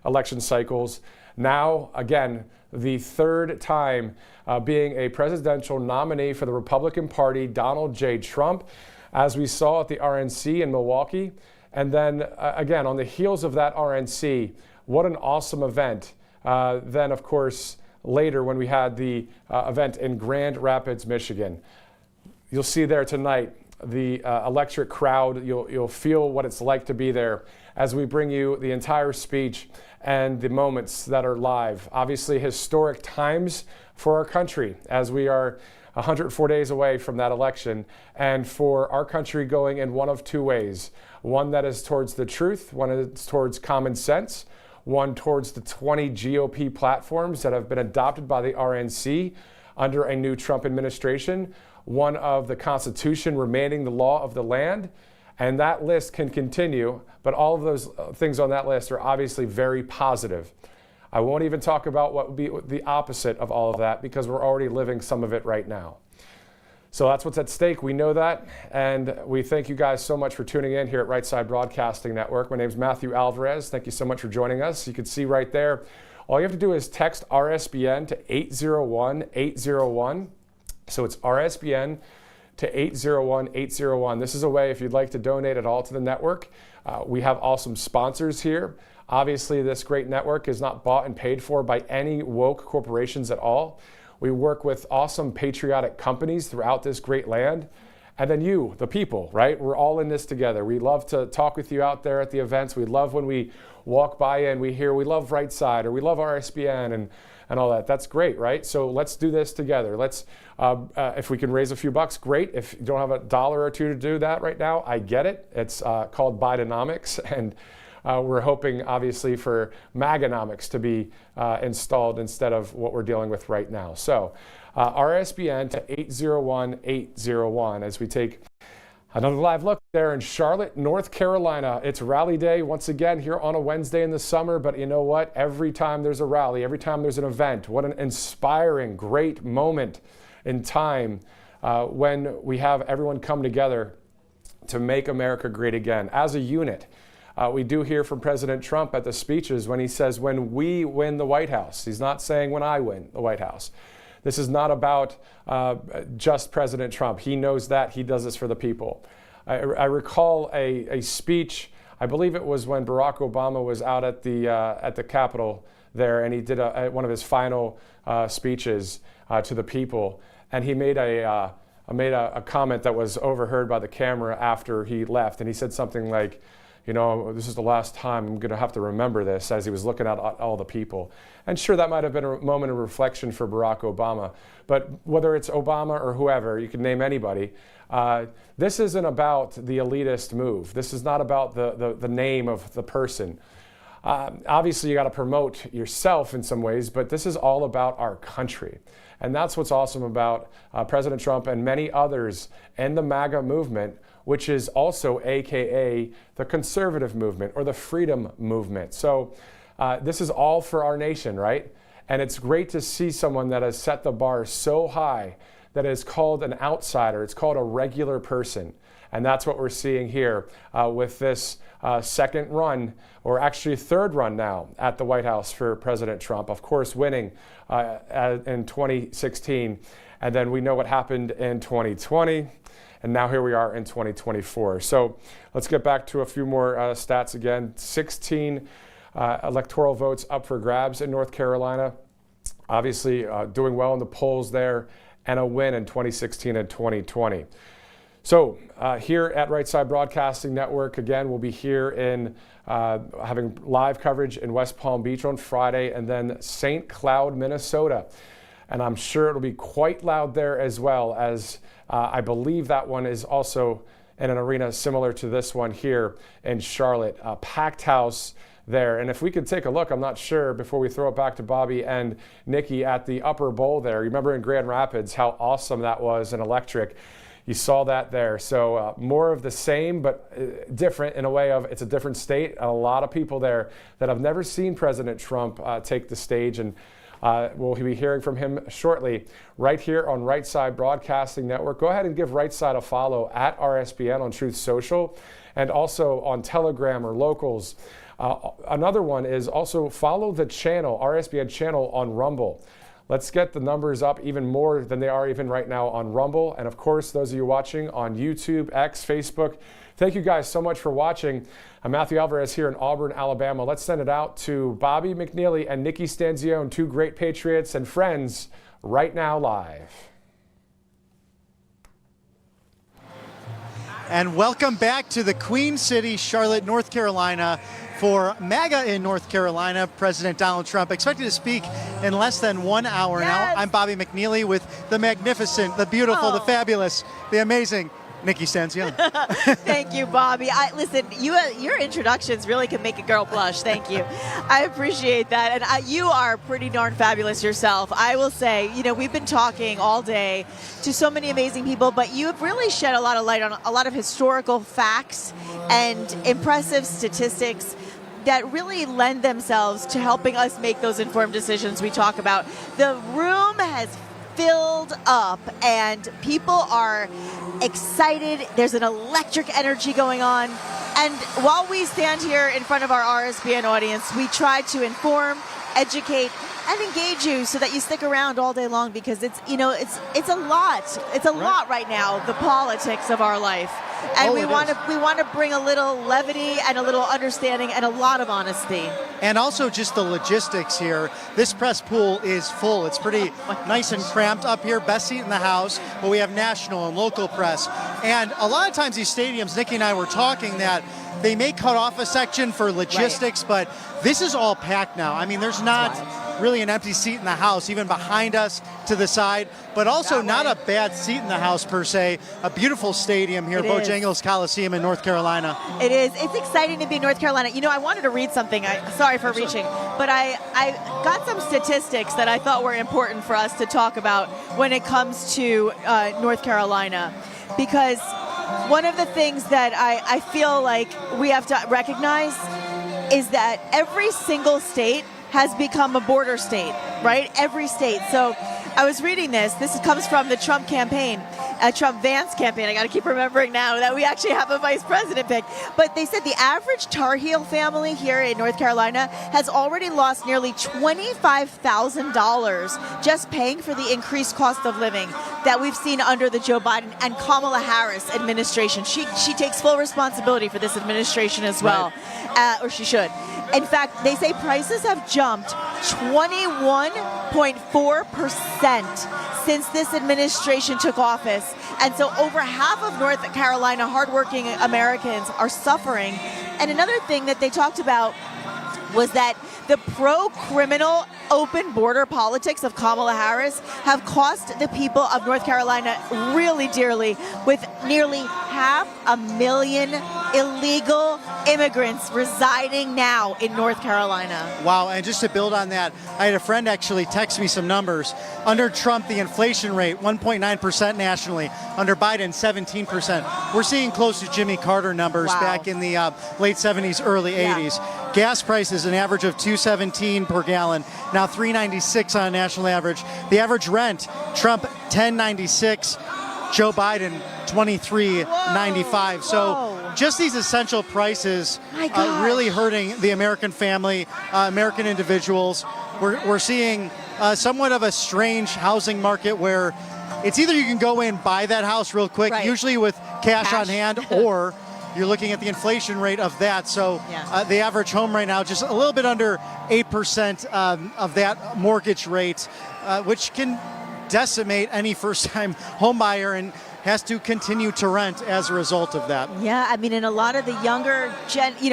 election cycles. Now, again, the third time being a presidential nominee for the Republican Party, Donald J. Trump, as we saw at the RNC in Milwaukee. And then, again, on the heels of that RNC, what an awesome event. Then, of course, later when we had the event in Grand Rapids, Michigan. You'll see there tonight the electric crowd. You'll feel what it's like to be there as we bring you the entire speech and the moments that are live. Obviously, historic times for our country as we are 104 days away from that election, and for our country going in one of two ways. One that is towards the truth, one is towards common sense, one towards the 20 GOP platforms that have been adopted by the RNC under a new Trump administration, one of the Constitution remaining the law of the land, and that list can continue, but all of those things on that list are obviously very positive. I won't even talk about what would be the opposite of all of that because we're already living some of it right now. So that's what's at stake. We know that, and we thank you guys so much for tuning in here at Right Side Broadcasting Network. My name is Matthew Alvarez. Thank you so much for joining us. You can see right there, all you have to do is text RSBN to 801-801. So it's RSBN to 801-801. This is a way if you'd like to donate at all to the network. We have awesome sponsors here. Obviously, this great network is not bought and paid for by any woke corporations at all. We work with awesome patriotic companies throughout this great land. And then you, the people, right? We're all in this together. We love to talk with you out there at the events. We love when we walk by and we hear, we love Right Side or we love RSBN and all that. That's great, right? So let's do this together. Let's, if we can raise a few bucks, great. If you don't have $1 or $2 to do that right now, I get it. It's called Bidenomics, and we're hoping, obviously, for Maganomics to be installed instead of what we're dealing with right now. So RSBN to 801-801 as we take another live look there in Charlotte, North Carolina. It's rally day once again here on a Wednesday in the summer, but you know what? Every time there's a rally, every time there's an event, what an inspiring, great moment in time when we have everyone come together to make America great again as a unit. We do hear from President Trump at the speeches when he says, when we win the White House. He's not saying when I win the White House. This is not about just President Trump. He knows that. He does this for the people. I recall a speech, I believe it was when Barack Obama was out at the Capitol there, and he did one of his final speeches to the people. And he made a comment that was overheard by the camera after he left. And he said something like, you know, this is the last time I'm going to have to remember this, as he was looking at all the people. And sure, that might have been a moment of reflection for Barack Obama. But whether it's Obama or whoever, you can name anybody, this isn't about the elitist move. This is not about the name of the person. Obviously, you got to promote yourself in some ways, but this is all about our country. And that's what's awesome about President Trump and many others in the MAGA movement, which is also AKA the conservative movement or the freedom movement. So this is all for our nation, right? And it's great to see someone that has set the bar so high that is called an outsider. It's called a regular person. And that's what we're seeing here with this second run, or actually third run now at the White House for President Trump. Of course, winning in 2016. And then we know what happened in 2020. And now here we are in 2024. So let's get back to a few more stats again. 16 electoral votes up for grabs in North Carolina. Obviously doing well in the polls there, and a win in 2016 and 2020. So here at Right Side Broadcasting Network, again, we'll be here in having live coverage in West Palm Beach on Friday, and then St. Cloud, Minnesota. And I'm sure it'll be quite loud there as well, as I believe that one is also in an arena similar to this one here in Charlotte. A packed house there. And if we could take a look, I'm not sure, before we throw it back to Bobby and Nikki, at the upper bowl there. You remember in Grand Rapids how awesome that was and electric. You saw that there. So more of the same, but different in a way of it's a different state. A lot of people there that have never seen President Trump take the stage. And We'll be hearing from him shortly right here on Right Side Broadcasting Network. Go ahead and give Right Side a follow at RSBN on Truth Social and also on Telegram or Locals. Another one is also follow the channel, RSBN channel on Rumble. Let's get the numbers up even more than they are even right now on Rumble. And of course, those of you watching on YouTube, X, Facebook, thank you guys so much for watching. I'm Matthew Alvarez here in Auburn, Alabama. Let's send it out to Bobby McNeely and Nikki Stanzione, two great patriots and friends, right now live. And welcome back to the Queen City, Charlotte, North Carolina, for MAGA in North Carolina. President Donald Trump expected to speak in less than 1 hour. Now, I'm Bobby McNeely with the magnificent, the beautiful, the fabulous, the amazing Nikki Stanzione. Thank you, Bobby. Listen, your introductions really can make a girl blush. Thank you. I appreciate that. And you are pretty darn fabulous yourself. I will say, we've been talking all day to so many amazing people, but you have really shed a lot of light on a lot of historical facts and impressive statistics that really lend themselves to helping us make those informed decisions we talk about. The room has filled up and people are excited. There's an electric energy going on. And while we stand here in front of our RSBN audience, we try to inform, educate, and engage you so that you stick around all day long, because it's a lot. It's a lot right now, the politics of our life. And we want to bring a little levity and a little understanding and a lot of honesty. And also just the logistics here. This press pool is full. It's pretty nice and cramped up here. Best seat in the house, but we have national and local press. And a lot of times these stadiums, Nikki and I were talking that they may cut off a section for logistics, but this is all packed now. I mean, there's not really an empty seat in the house, even behind us to the side, but also not a bad seat in the house per se. A beautiful stadium here, Bojangles Coliseum in North Carolina. It is. It's exciting to be in North Carolina. I wanted to read something. Sorry for reaching, but I got some statistics that I thought were important for us to talk about when it comes to North Carolina, because one of the things that I feel like we have to recognize is that every single state has become a border state, right? Every state. So I was reading this. This comes from the Trump campaign, Trump-Vance campaign. I got to keep remembering now that we actually have a vice president pick. But they said the average Tar Heel family here in North Carolina has already lost nearly $25,000 just paying for the increased cost of living that we've seen under the Joe Biden and Kamala Harris administration. She takes full responsibility for this administration as well, or she should. In fact, they say prices have jumped 21.4% since this administration took office. And so over half of North Carolina hardworking Americans are suffering. And another thing that they talked about was that the pro-criminal open border politics of Kamala Harris have cost the people of North Carolina really dearly, with nearly 500,000 illegal immigrants residing now in North Carolina. Wow, and just to build on that, I had a friend actually text me some numbers. Under Trump, the inflation rate, 1.9% nationally. Under Biden, 17%. We're seeing close to Jimmy Carter numbers back in the late 70s, early 80s. Gas prices, an average of $2.17 per gallon, now $3.96 on a national average. The average rent, Trump $10.96, Joe Biden $23.95. So just these essential prices really hurting the American family, American individuals. We're seeing somewhat of a strange housing market where it's either you can go in, buy that house real quick, usually with cash on hand, or you're looking at the inflation rate of that. So the average home right now, just a little bit under 8% of that mortgage rate, which can decimate any first-time home buyer and has to continue to rent as a result of that. Yeah, I mean, and a lot of the younger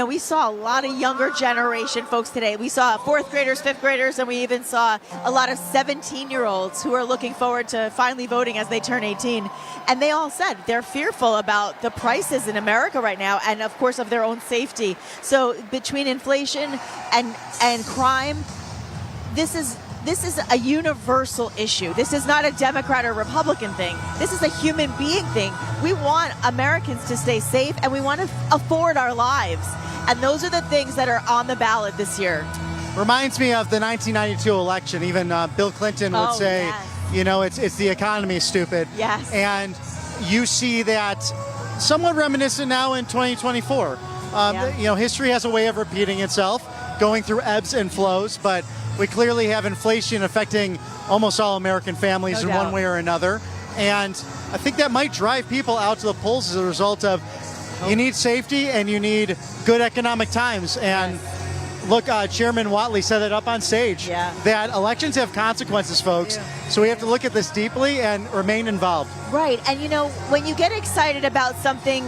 we saw a lot of younger generation folks today. We saw fourth graders, fifth graders, and we even saw a lot of 17-year-olds who are looking forward to finally voting as they turn 18. And they all said they're fearful about the prices in America right now, and of course of their own safety. So between inflation and crime, this is a universal issue. This is not a Democrat or Republican thing. This is a human being thing. We want Americans to stay safe, and we want to afford our lives. And those are the things that are on the ballot this year. Reminds me of the 1992 election. Even Bill Clinton would say, yes. It's the economy, stupid. Yes. And you see that somewhat reminiscent now in 2024. History has a way of repeating itself, going through ebbs and flows, but we clearly have inflation affecting almost all American families in one way or another. And I think that might drive people out to the polls as a result of you need safety and you need good economic times. And look, Chairman Whatley set it up on stage that elections have consequences, folks. So we have to look at this deeply and remain involved. Right. And, when you get excited about something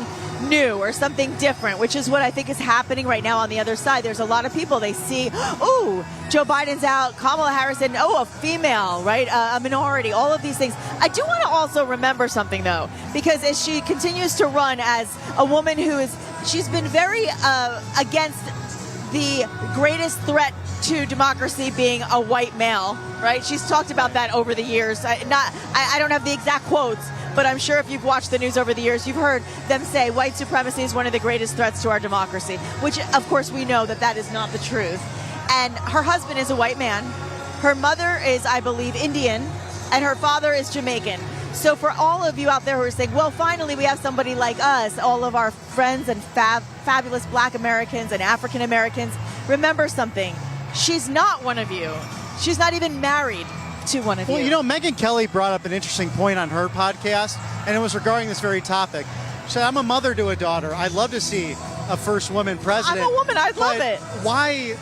new or something different, which is what I think is happening right now on the other side, there's a lot of people, they see, ooh, Joe Biden's out, Kamala Harris, and a female, right? A minority, all of these things. I do want to also remember something, though, because as she continues to run as a woman she's been very against the greatest threat to democracy being a white male, right? She's talked about that over the years. I don't have the exact quotes, but I'm sure if you've watched the news over the years, you've heard them say white supremacy is one of the greatest threats to our democracy, which, of course, we know that is not the truth. And her husband is a white man. Her mother is, I believe, Indian, and her father is Jamaican. So for all of you out there who are saying, well, finally we have somebody like us, all of our friends and fabulous Black Americans and African Americans, remember something. She's not one of you. She's not even married to one of you. Well, Megyn Kelly brought up an interesting point on her podcast, and it was regarding this very topic. She said, I'm a mother to a daughter. I'd love to see a first woman president. I'm a woman. I'd love it. Why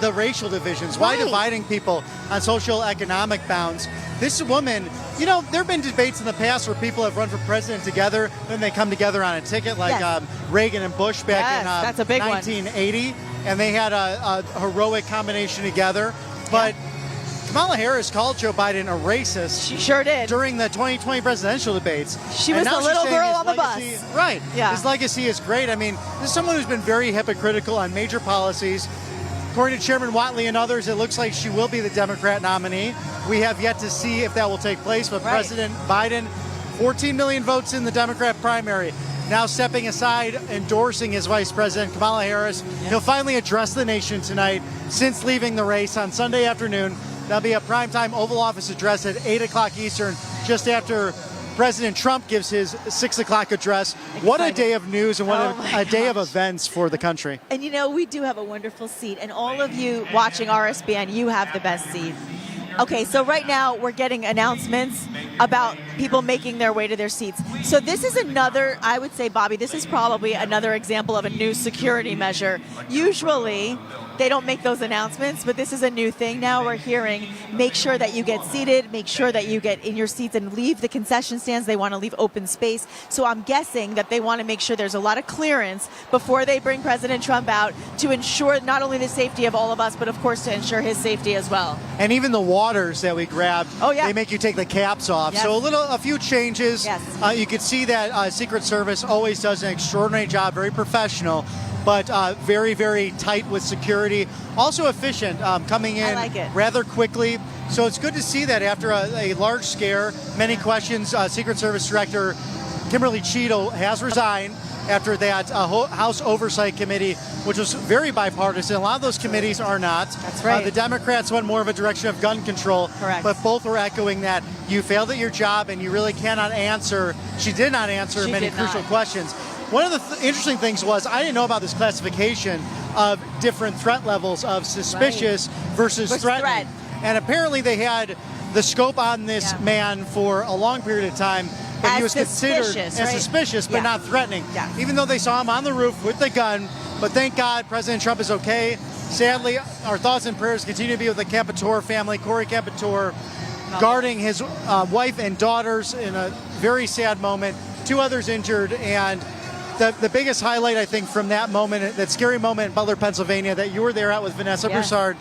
the racial divisions? Why dividing people on social economic bounds? This woman, there have been debates in the past where people have run for president together, then they come together on a ticket, like Reagan and Bush back in that's a big 1980, and they had a heroic combination together. But Kamala Harris called Joe Biden a racist. She sure did. During the 2020 presidential debates. She was the little girl on the bus. Right. Yeah. His legacy is great. I mean, this is someone who's been very hypocritical on major policies. According to Chairman Whatley and others, it looks like she will be the Democrat nominee. We have yet to see if that will take place, but President Biden, 14 million votes in the Democrat primary, now stepping aside, endorsing his vice president, Kamala Harris. He'll finally address the nation tonight since leaving the race on Sunday afternoon. There'll be a primetime Oval Office address at 8 o'clock Eastern, just after President Trump gives his 6 o'clock address. Exciting. What a day of news and what a day of events for the country. And we do have a wonderful seat. And all of you watching RSBN, you have the best seat. Okay, so right now we're getting announcements about people making their way to their seats. So this is another, I would say, Bobby, this is probably another example of a new security measure. Usually they don't make those announcements, but this is a new thing now we're hearing. Make sure that you get seated, make sure that you get in your seats and leave the concession stands. They want to leave open space. So I'm guessing that they want to make sure there's a lot of clearance before they bring President Trump out to ensure not only the safety of all of us, but of course to ensure his safety as well. And even the waters that we grabbed, they make you take the caps off. Yes. So a few changes. Yes. You can see that Secret Service always does an extraordinary job, very professional, but very, very tight with security. Also efficient, coming in rather quickly. So it's good to see that after a large scare, many questions. Secret Service Director Kimberly Cheadle has resigned after that House Oversight Committee, which was very bipartisan. A lot of those committees are not. That's right. The Democrats went more of a direction of gun control. Correct. But both were echoing that you failed at your job and you really cannot answer. She did not answer many crucial questions. One of the interesting things was I didn't know about this classification of different threat levels of suspicious versus threatening. And apparently they had the scope on this man for a long period of time. But he was considered as suspicious, but not threatening. Yeah. Even though they saw him on the roof with the gun. But thank God President Trump is okay. Sadly, our thoughts and prayers continue to be with the Capitor family, Corey Capitor, guarding his wife and daughters in a very sad moment. 2 others injured. And the biggest highlight, I think, from that moment, that scary moment in Butler, Pennsylvania, that you were there at with Vanessa Broussard,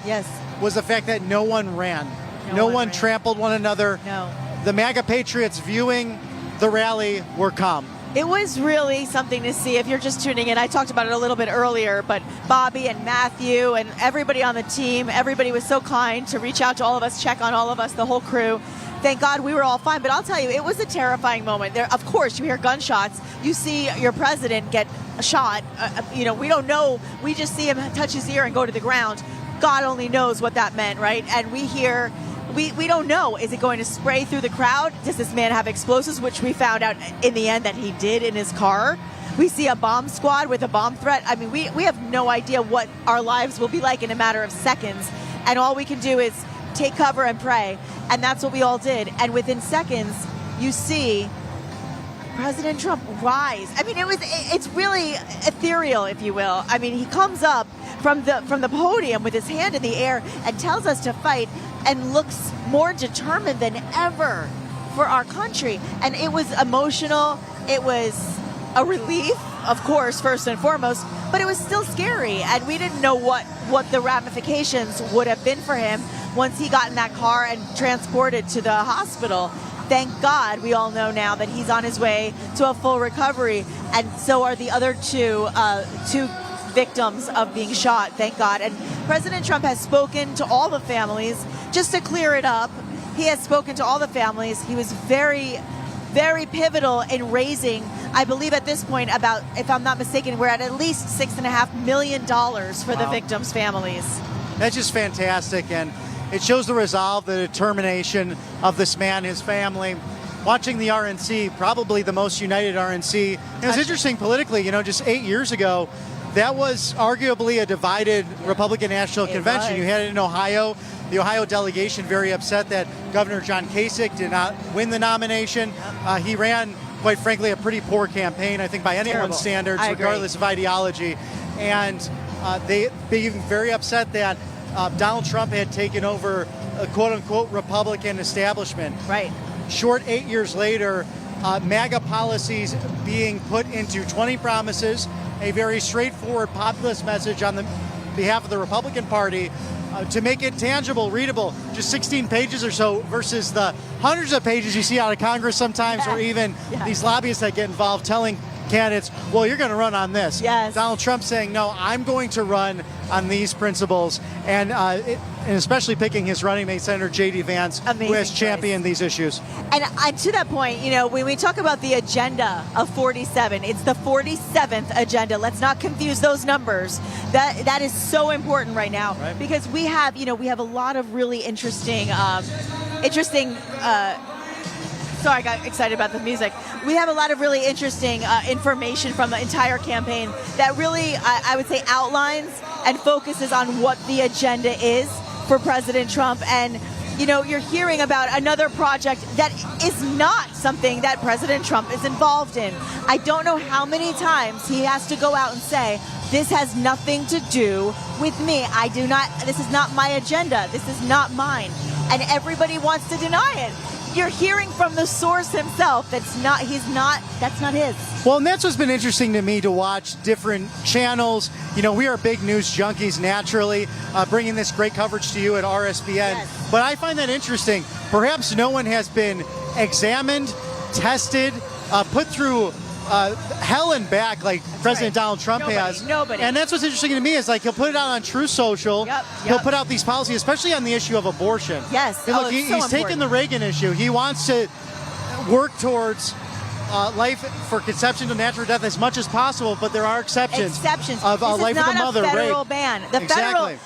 was the fact that no one ran. No one trampled one another. No. The MAGA Patriots viewing the rally were calm. It was really something to see. If you're just tuning in, I talked about it a little bit earlier, but Bobby and Matthew and everybody on the team, everybody was so kind to reach out to all of us, check on all of us, the whole crew. Thank God we were all fine. But I'll tell you, it was a terrifying moment. There, of course, you hear gunshots. You see your president get shot. We don't know. We just see him touch his ear and go to the ground. God only knows what that meant, right? And we hear, we don't know. Is it going to spray through the crowd? Does this man have explosives, which we found out in the end that he did in his car? We see a bomb squad with a bomb threat. I mean, we have no idea what our lives will be like in a matter of seconds. And all we can do is take cover and pray. And that's what we all did. And within seconds, you see President Trump rise. I mean, it's really ethereal, if you will. I mean, he comes up from the podium with his hand in the air and tells us to fight and looks more determined than ever for our country. And it was emotional. It was a relief, of course, first and foremost, but it was still scary. And we didn't know what the ramifications would have been for him once he got in that car and transported to the hospital. Thank God we all know now that he's on his way to a full recovery, and so are the other two victims of being shot, thank God. And President Trump has spoken to all the families. Just to clear it up, he has spoken to all the families. He was very, very pivotal in raising, I believe at this point, about, if I'm not mistaken, we're at least $6.5 million for the victims' families. That's just fantastic, and it shows the resolve, the determination of this man, his family. Watching the RNC, probably the most united RNC. It was interesting politically, just 8 years ago, that was arguably a divided Republican National Convention. You had it in Ohio. The Ohio delegation very upset that Governor John Kasich did not win the nomination. He ran, quite frankly, a pretty poor campaign, I think, by anyone's standards, regardless of ideology. And they became very upset that Donald Trump had taken over a quote-unquote Republican establishment. Right. Short 8 years later, MAGA policies being put into 20 promises, a very straightforward populist message on the behalf of the Republican Party to make it tangible, readable, just 16 pages or so versus the hundreds of pages you see out of Congress sometimes, or even these lobbyists that get involved telling candidates, well, you're going to run on this. Yes. Donald Trump saying, no, I'm going to run on these principles, and especially picking his running mate, Senator J.D. Vance, who has championed these issues. And to that point, when we talk about the agenda of 47, it's the 47th agenda. Let's not confuse those numbers. That is so important right now, because we have a lot of really interesting sorry, I got excited about the music. We have a lot of really interesting information from the entire campaign that really, I would say, outlines and focuses on what the agenda is for President Trump. And, you're hearing about another project that is not something that President Trump is involved in. I don't know how many times he has to go out and say, this has nothing to do with me. This is not my agenda. This is not mine. And everybody wants to deny it. You're hearing from the source himself that's not his. Well, and that's what's been interesting to me, to watch different channels. We are big news junkies naturally, bringing this great coverage to you at RSBN. Yes. But I find that interesting. Perhaps no one has been examined, tested, put through hell and back like President Donald Trump has. Nobody. And that's what's interesting to me is he'll put it out on Truth Social. He'll put out these policies, especially on the issue of abortion. Yes. Look, he's taken the Reagan issue. He wants to work towards life for conception to natural death as much as possible, but there are exceptions. Of life of the mother, rape. This is not a federal ban.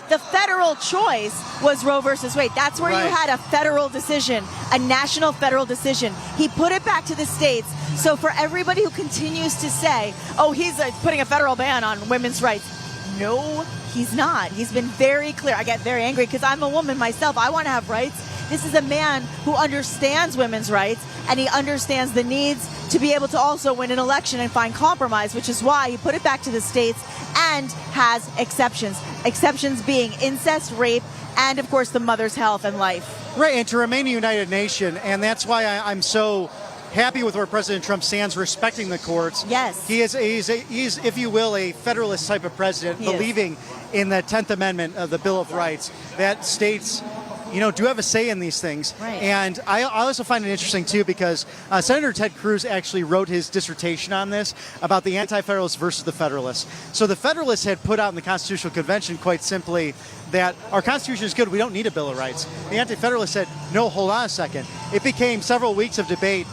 The federal choice was Roe versus Wade. That's where you had a federal decision, a national federal decision. He put it back to the states. So for everybody who continues to say, oh, he's putting a federal ban on women's rights, no, he's not. He's been very clear. I get very angry because I'm a woman myself. I want to have rights. This is a man who understands women's rights, and he understands the needs to be able to also win an election and find compromise, which is why he put it back to the states and has exceptions. Exceptions being incest, rape, and, of course, the mother's health and life. Right, and to remain a united nation, and that's why I'm so happy with where President Trump stands, respecting the courts. Yes. He's, if you will, a federalist type of president, believing in the 10th Amendment of the Bill of Rights that states do have a say in these things. Right. And I also find it interesting, too, because Senator Ted Cruz actually wrote his dissertation on this about the Anti-Federalists versus the Federalists. So the Federalists had put out in the Constitutional Convention, quite simply, that our Constitution is good, we don't need a Bill of Rights. The Anti-Federalists said, no, hold on a second. It became several weeks of debate,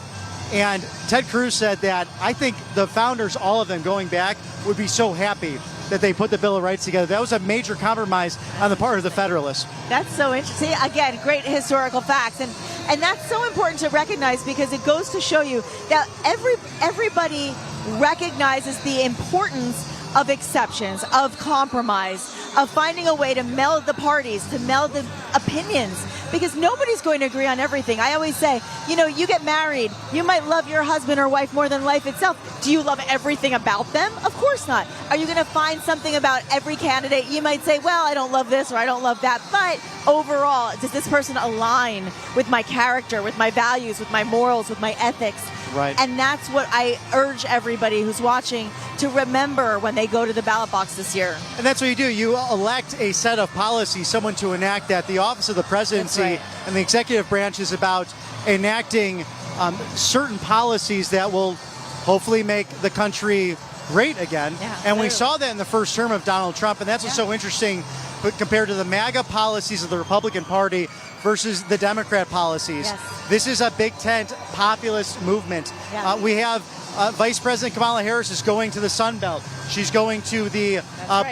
and Ted Cruz said that, I think the founders, all of them going back, would be so happy that they put the Bill of Rights together. That was a major compromise on the part of the Federalists. That's so interesting. Again, great historical facts, and that's so important to recognize because it goes to show you that everybody recognizes the importance of exceptions, of compromise, of finding a way to meld the parties, to meld the opinions, because nobody's going to agree on everything. I always say, you get married, you might love your husband or wife more than life itself. Do you love everything about them? Of course not. Are you going to find something about every candidate? You might say, well, I don't love this or I don't love that, but overall, does this person align with my character, with my values, with my morals, with my ethics? Right. And that's what I urge everybody who's watching to remember when they go to the ballot box this year. And that's what you do. You elect a set of policies, someone to enact that. The office of the presidency and the executive branch is about enacting certain policies that will hopefully make the country great again. And we saw that in the first term of Donald Trump. And that's what's so interesting compared to the MAGA policies of the Republican Party versus the Democrat policies. This is a big tent populist movement. We have Vice President Kamala Harris is going to the Sun Belt. She's going to the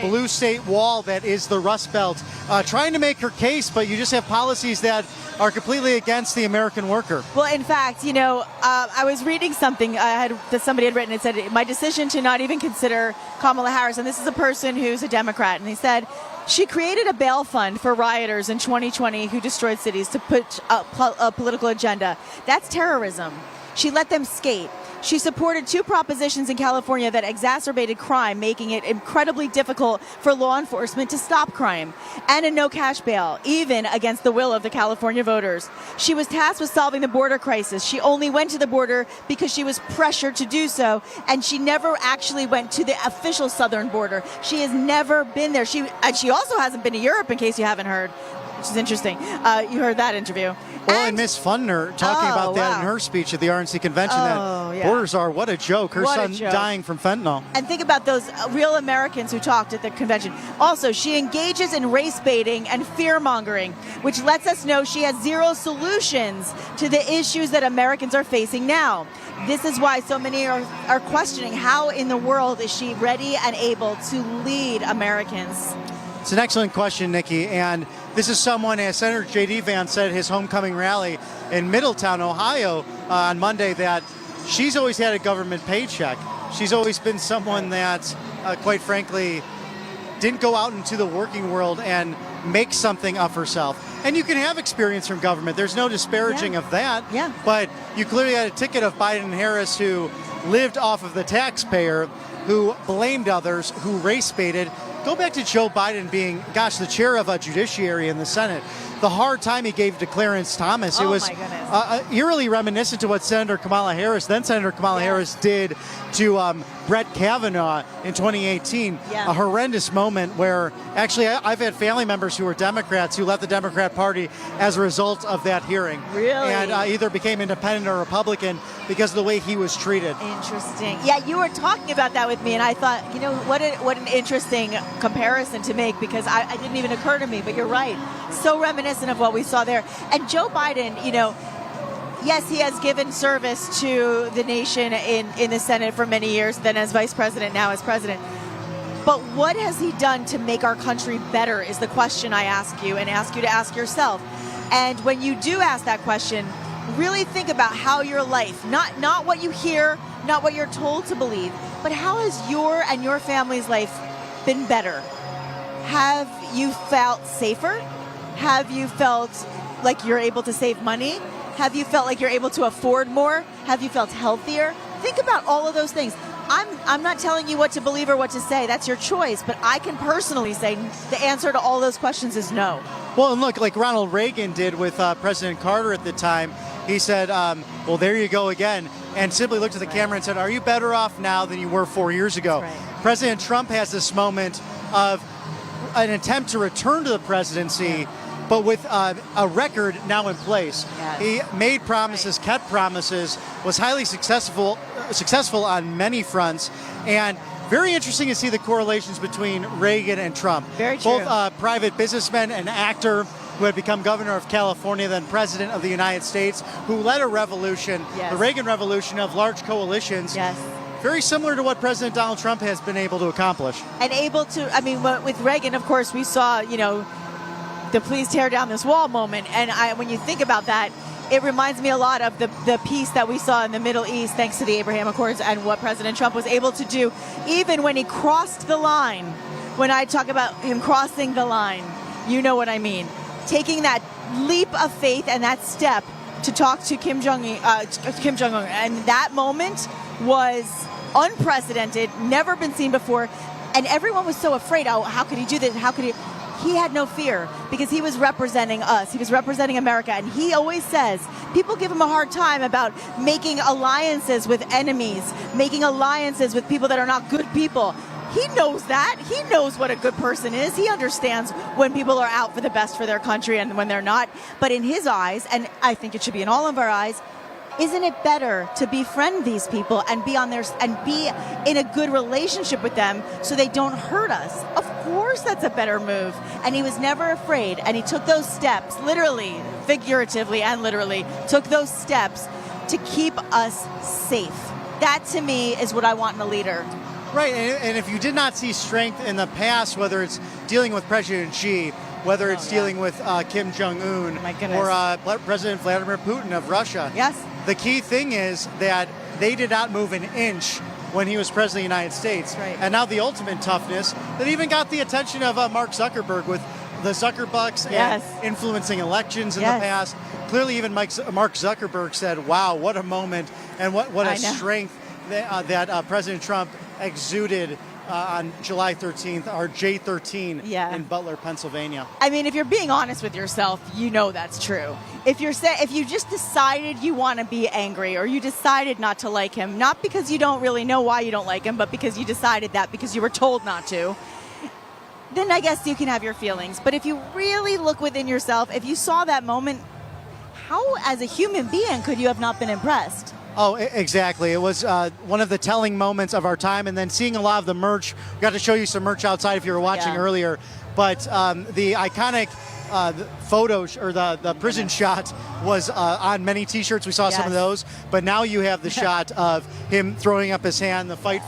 blue state wall that is the Rust Belt, trying to make her case, but you just have policies that are completely against the American worker. Well, in fact, I was reading something that somebody had written. It said, my decision to not even consider Kamala Harris, and this is a person who's a Democrat, and he said, she created a bail fund for rioters in 2020 who destroyed cities to put a political agenda. That's terrorism. She let them skate. She supported 2 propositions in California that exacerbated crime, making it incredibly difficult for law enforcement to stop crime, and a no-cash bail, even against the will of the California voters. She was tasked with solving the border crisis. She only went to the border because she was pressured to do so, and she never actually went to the official southern border. She has never been there. She also hasn't been to Europe, in case you haven't heard, which is interesting. You heard that interview. Well, and Miss Fundner talking about that in her speech at the RNC convention, that borders are, what a joke. Her son dying from fentanyl. And think about those real Americans who talked at the convention. Also, she engages in race baiting and fear-mongering, which lets us know she has zero solutions to the issues that Americans are facing now. This is why so many are questioning how in the world is she ready and able to lead Americans. It's an excellent question, Nikki, and this is someone, as Senator J.D. Vance said at his homecoming rally in Middletown, Ohio on Monday, that she's always had a government paycheck. She's always been someone that, quite frankly, didn't go out into the working world and make something of herself. And you can have experience from government. There's no disparaging of that. But you clearly had a ticket of Biden and Harris who lived off of the taxpayer, who blamed others, who race baited. Go back to Joe Biden being, the chair of a judiciary in the Senate. The hard time he gave to Clarence Thomas. It was eerily reminiscent to what Senator Kamala Harris did to Brett Kavanaugh in 2018. A horrendous moment where actually I've had family members who were Democrats who left the Democrat Party as a result of that hearing. Really? And either became independent or Republican because of the way he was treated. Interesting. Yeah, you were talking about that with me, and I thought, what an interesting comparison to make, because it didn't even occur to me, but you're right. So reminiscent of what we saw there. And Joe Biden, yes, he has given service to the nation in the Senate for many years, then as vice president, now as president. But what has he done to make our country better is the question I ask you, and ask you to ask yourself. And when you do ask that question, really think about how your life, not what you hear, not what you're told to believe, but how has your and your family's life been better? Have you felt safer? Have you felt like you're able to save money? Have you felt like you're able to afford more? Have you felt healthier? Think about all of those things. I'm not telling you what to believe or what to say. That's your choice. But I can personally say the answer to all those questions is no. Well, and look, like Ronald Reagan did with President Carter at the time. He said, well, there you go again, and simply looked at the camera and said, are you better off now than you were 4 years ago? President Trump has this moment of an attempt to return to the presidency, but with a record now in place. He made promises, kept promises, was highly successful on many fronts, and very interesting to see the correlations between Reagan and Trump. Very true. Both private businessmen, an actor who had become governor of California, then president of the United States, who led a revolution, the Reagan Revolution of large coalitions. Very similar to what President Donald Trump has been able to accomplish. And able to, I mean, with Reagan, of course, we saw, the please tear down this wall moment. And when you think about that, it reminds me a lot of the peace that we saw in the Middle East thanks to the Abraham Accords and what President Trump was able to do, even when he crossed the line. When I talk about him crossing the line, you know what I mean. Taking that leap of faith and that step to talk to Kim Jong-un. And that moment was unprecedented, never been seen before. And everyone was so afraid, oh, how could he do this? How could he? He had no fear because he was representing us. He was representing America. And he always says, people give him a hard time about making alliances with enemies, making alliances with people that are not good people. He knows that. He knows what a good person is. He understands when people are out for the best for their country and when they're not. But in his eyes, and I think it should be in all of our eyes, isn't it better to befriend these people and be on their and be in a good relationship with them so they don't hurt us? Of course that's a better move. And he was never afraid, and he took those steps, literally, figuratively and literally, took those steps to keep us safe. That to me is what I want in a leader. Right, and if you did not see strength in the past, whether it's dealing with President Xi, whether it's dealing with Kim Jong-un or President Vladimir Putin of Russia. Yes. The key thing is that they did not move an inch when he was president of the United States. Right. And now the ultimate toughness that even got the attention of Mark Zuckerberg with the Zuckerbucks and influencing elections in the past. Clearly even Mark Zuckerberg said, wow, what a moment and what a strength that President Trump exuded on July 13th, or J13 in Butler, Pennsylvania. I mean, if you're being honest with yourself, you know that's true. If you just decided you want to be angry or you decided not to like him, not because you don't really know why you don't like him, but because you decided that because you were told not to, then I guess you can have your feelings. But if you really look within yourself, if you saw that moment, how as a human being could you have not been impressed? Oh, exactly. It was one of the telling moments of our time. And then seeing a lot of the merch, we got to show you some merch outside if you were watching earlier. But the iconic photo or the prison shot was on many T-shirts. We saw some of those. But now you have the shot of him throwing up his hand, the fight,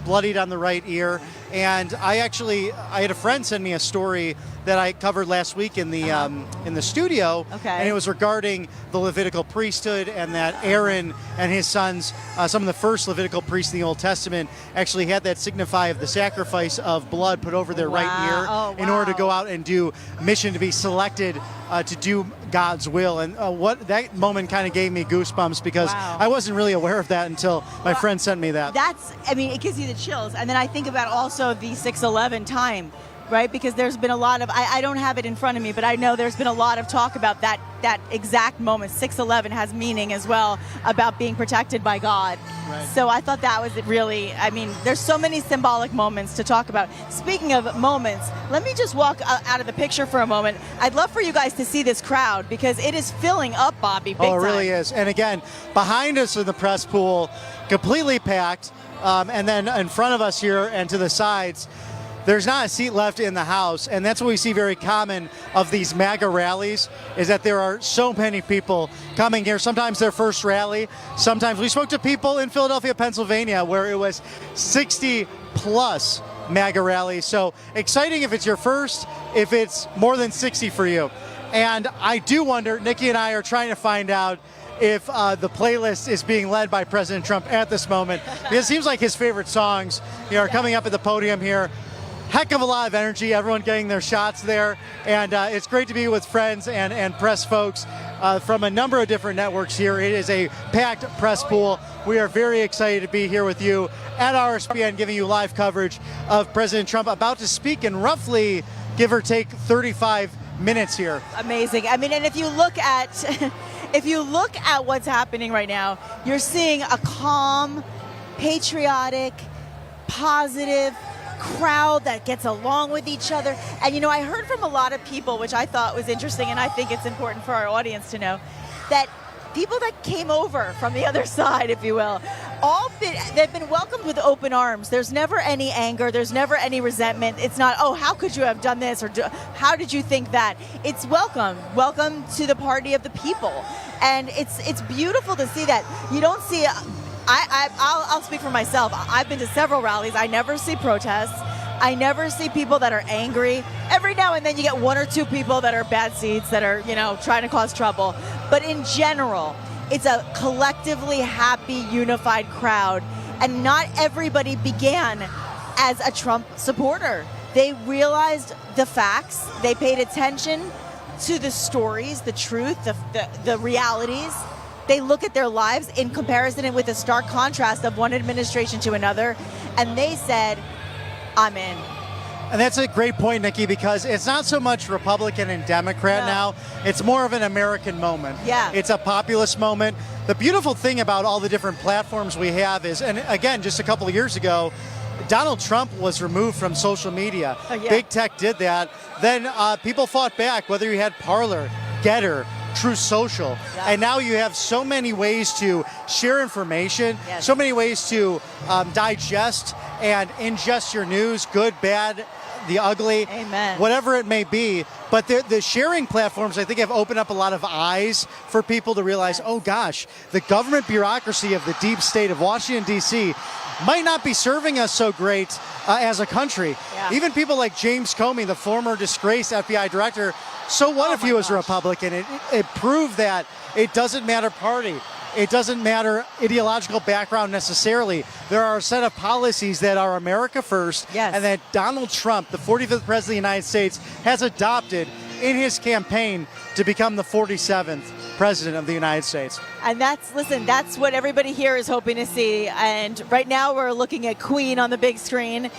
bloodied on the right ear. And I had a friend send me a story that I covered last week in the studio, and it was regarding the Levitical priesthood and that Aaron and his sons, some of the first Levitical priests in the Old Testament, actually had that signify of the sacrifice of blood put over their right ear in order to go out and do mission, to be selected to do God's will. And what that moment kind of gave me goosebumps because I wasn't really aware of that until my friend sent me that. It gives you the chills. And then I think about also the 6/11 time, right? Because there's been a lot of, I don't have it in front of me, but I know there's been a lot of talk about that exact moment. 6/11 has meaning as well about being protected by God. Right. So I thought that was really, there's so many symbolic moments to talk about. Speaking of moments, let me just walk out of the picture for a moment. I'd love for you guys to see this crowd because it is filling up, Bobby, big time. Oh, it really is. And again, behind us in the press pool, completely packed. And then in front of us here and to the sides, there's not a seat left in the House, and that's what we see very common of these MAGA rallies, is that there are so many people coming here. Sometimes their first rally. Sometimes we spoke to people in Philadelphia, Pennsylvania, where it was 60-plus MAGA rallies. So exciting if it's your first, if it's more than 60 for you. And I do wonder, Nikki and I are trying to find out if the playlist is being led by President Trump at this moment. It seems like his favorite songs are coming up at the podium here. Heck of a lot of energy, everyone getting their shots there. And it's great to be with friends and press folks from a number of different networks here. It is a packed press pool. We are very excited to be here with you at RSBN, giving you live coverage of President Trump about to speak in roughly, give or take, 35 minutes here. Amazing. And if you look at what's happening right now, you're seeing a calm, patriotic, positive crowd that gets along with each other. And I heard from a lot of people, which I thought was interesting, and I think it's important for our audience to know, that people that came over from the other side, if you will, they've been welcomed with open arms. There's never any anger. There's never any resentment. It's not, oh, how could you have done this? Or how did you think that? It's welcome. Welcome to the party of the people. And it's beautiful to see that. You don't see I'll speak for myself. I've been to several rallies. I never see protests. I never see people that are angry. Every now and then you get one or two people that are bad seeds that are, trying to cause trouble. But in general, it's a collectively happy, unified crowd. And not everybody began as a Trump supporter. They realized the facts. They paid attention to the stories, the truth, the realities. They look at their lives in comparison and with a stark contrast of one administration to another. And they said, I'm in. And that's a great point, Nikki, because it's not so much Republican and Democrat now. It's more of an American moment. Yeah. It's a populist moment. The beautiful thing about all the different platforms we have is, and again, just a couple of years ago, Donald Trump was removed from social media. Oh, yeah. Big tech did that. Then people fought back, whether you had Parler, Getter, True Social. Yeah. And now you have so many ways to share information, Yes. so many ways to digest and ingest your news, good, bad, the ugly, Amen. whatever it may be. But the sharing platforms, I think, have opened up a lot of eyes for people to realize, oh gosh, the government bureaucracy of the deep state of Washington, D.C. might not be serving us so great as a country. Yeah. Even people like James Comey, the former disgraced FBI director, so what if he was a Republican? It proved that it doesn't matter party. It doesn't matter ideological background necessarily. There are a set of policies that are America first, Yes. and that Donald Trump, the 45th president of the United States, has adopted in his campaign to become the 47th president of the United States. And that's what everybody here is hoping to see. And right now we're looking at Queen on the big screen.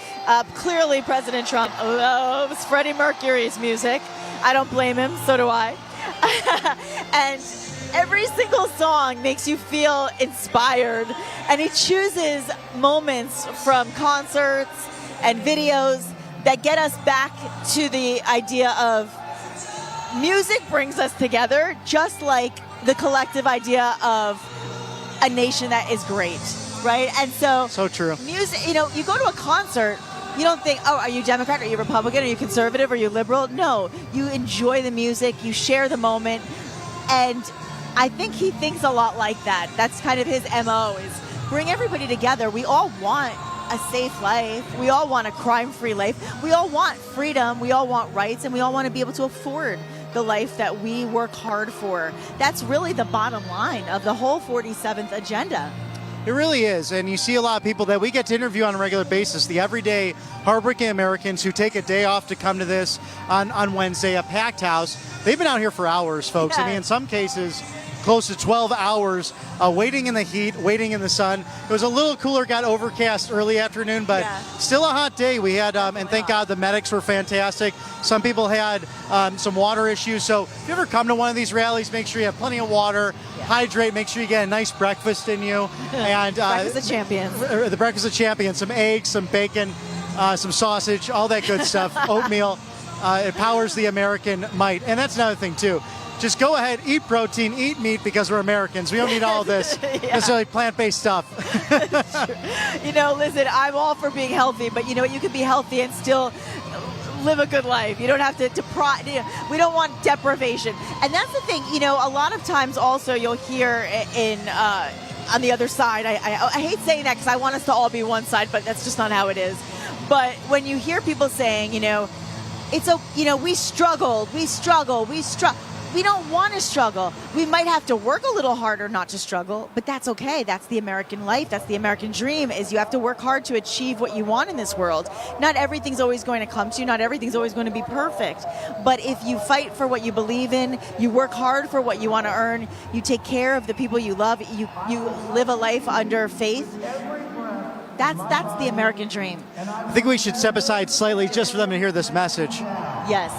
Clearly President Trump loves Freddie Mercury's music. I don't blame him, so do I. And every single song makes you feel inspired. And he chooses moments from concerts and videos that get us back to the idea of music brings us together, just like the collective idea of a nation that is great, right? And so true. Music, you go to a concert, you don't think, oh, are you Democrat, are you Republican, are you conservative, are you liberal? No, you enjoy the music, you share the moment, and I think he thinks a lot like that. That's kind of his MO, is bring everybody together. We all want a safe life. We all want a crime-free life. We all want freedom. We all want rights, and we all want to be able to afford the life that we work hard for. That's really the bottom line of the whole 47th agenda. It really is, and you see a lot of people that we get to interview on a regular basis, the everyday hardworking Americans who take a day off to come to this on Wednesday, a packed house. They've been out here for hours, folks. Yeah. I mean, in some cases, close to 12 hours, waiting in the heat, waiting in the sun. It was a little cooler, got overcast early afternoon, but still a hot day. We had, and thank God the medics were fantastic. Some people had some water issues. So if you ever come to one of these rallies, make sure you have plenty of water, hydrate, make sure you get a nice breakfast in you. And Breakfast of Champions. The Breakfast of Champions, some eggs, some bacon, some sausage, all that good stuff, oatmeal. It powers the American might. And that's another thing, too. Just go ahead, eat protein, eat meat, because we're Americans. We don't need all of this necessarily plant-based stuff. Listen, I'm all for being healthy, but you can be healthy and still live a good life. You don't have to we don't want deprivation. And that's the thing, a lot of times also you'll hear on the other side, I hate saying that because I want us to all be one side, but that's just not how it is. But when you hear people saying, we struggled. We don't want to struggle. We might have to work a little harder not to struggle, but that's okay. That's the American life. That's the American dream, is you have to work hard to achieve what you want in this world. Not everything's always going to come to you. Not everything's always going to be perfect. But if you fight for what you believe in, you work hard for what you want to earn, you take care of the people you love, you live a life under faith, that's the American dream. I think we should step aside slightly just for them to hear this message. Yes.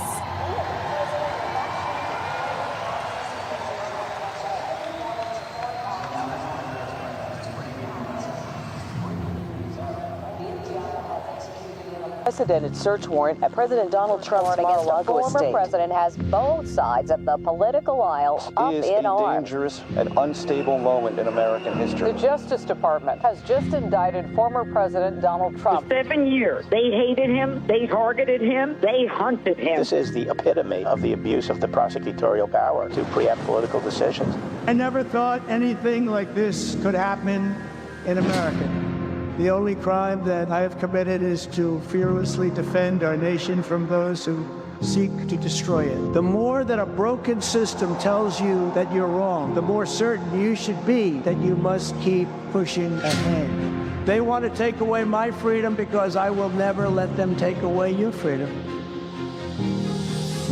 Unprecedented search warrant at President Donald Trump's Mar-a-Lago estate. The former president has both sides of the political aisle up in arms. It is a dangerous and unstable moment in American history. The Justice Department has just indicted former President Donald Trump. For 7 years, they hated him, they targeted him, they hunted him. This is the epitome of the abuse of the prosecutorial power to preempt political decisions. I never thought anything like this could happen in America. The only crime that I have committed is to fearlessly defend our nation from those who seek to destroy it. The more that a broken system tells you that you're wrong, the more certain you should be that you must keep pushing ahead. They want to take away my freedom because I will never let them take away your freedom.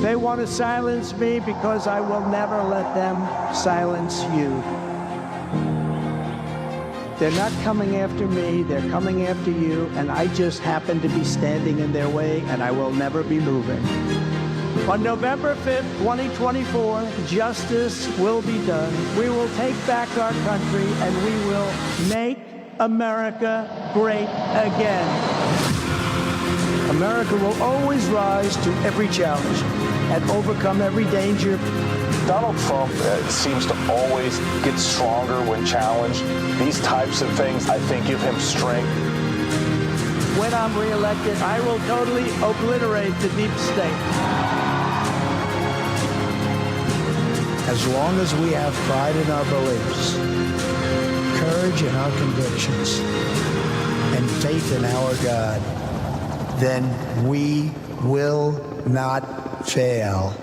They want to silence me because I will never let them silence you. They're not coming after me, they're coming after you, and I just happen to be standing in their way, and I will never be moving. On November 5th, 2024, justice will be done. We will take back our country, and we will make America great again. America will always rise to every challenge and overcome every danger. Donald Trump seems to always get stronger when challenged. These types of things, I think, give him strength. When I'm reelected, I will totally obliterate the deep state. As long as we have pride in our beliefs, courage in our convictions, and faith in our God, then we will not fail.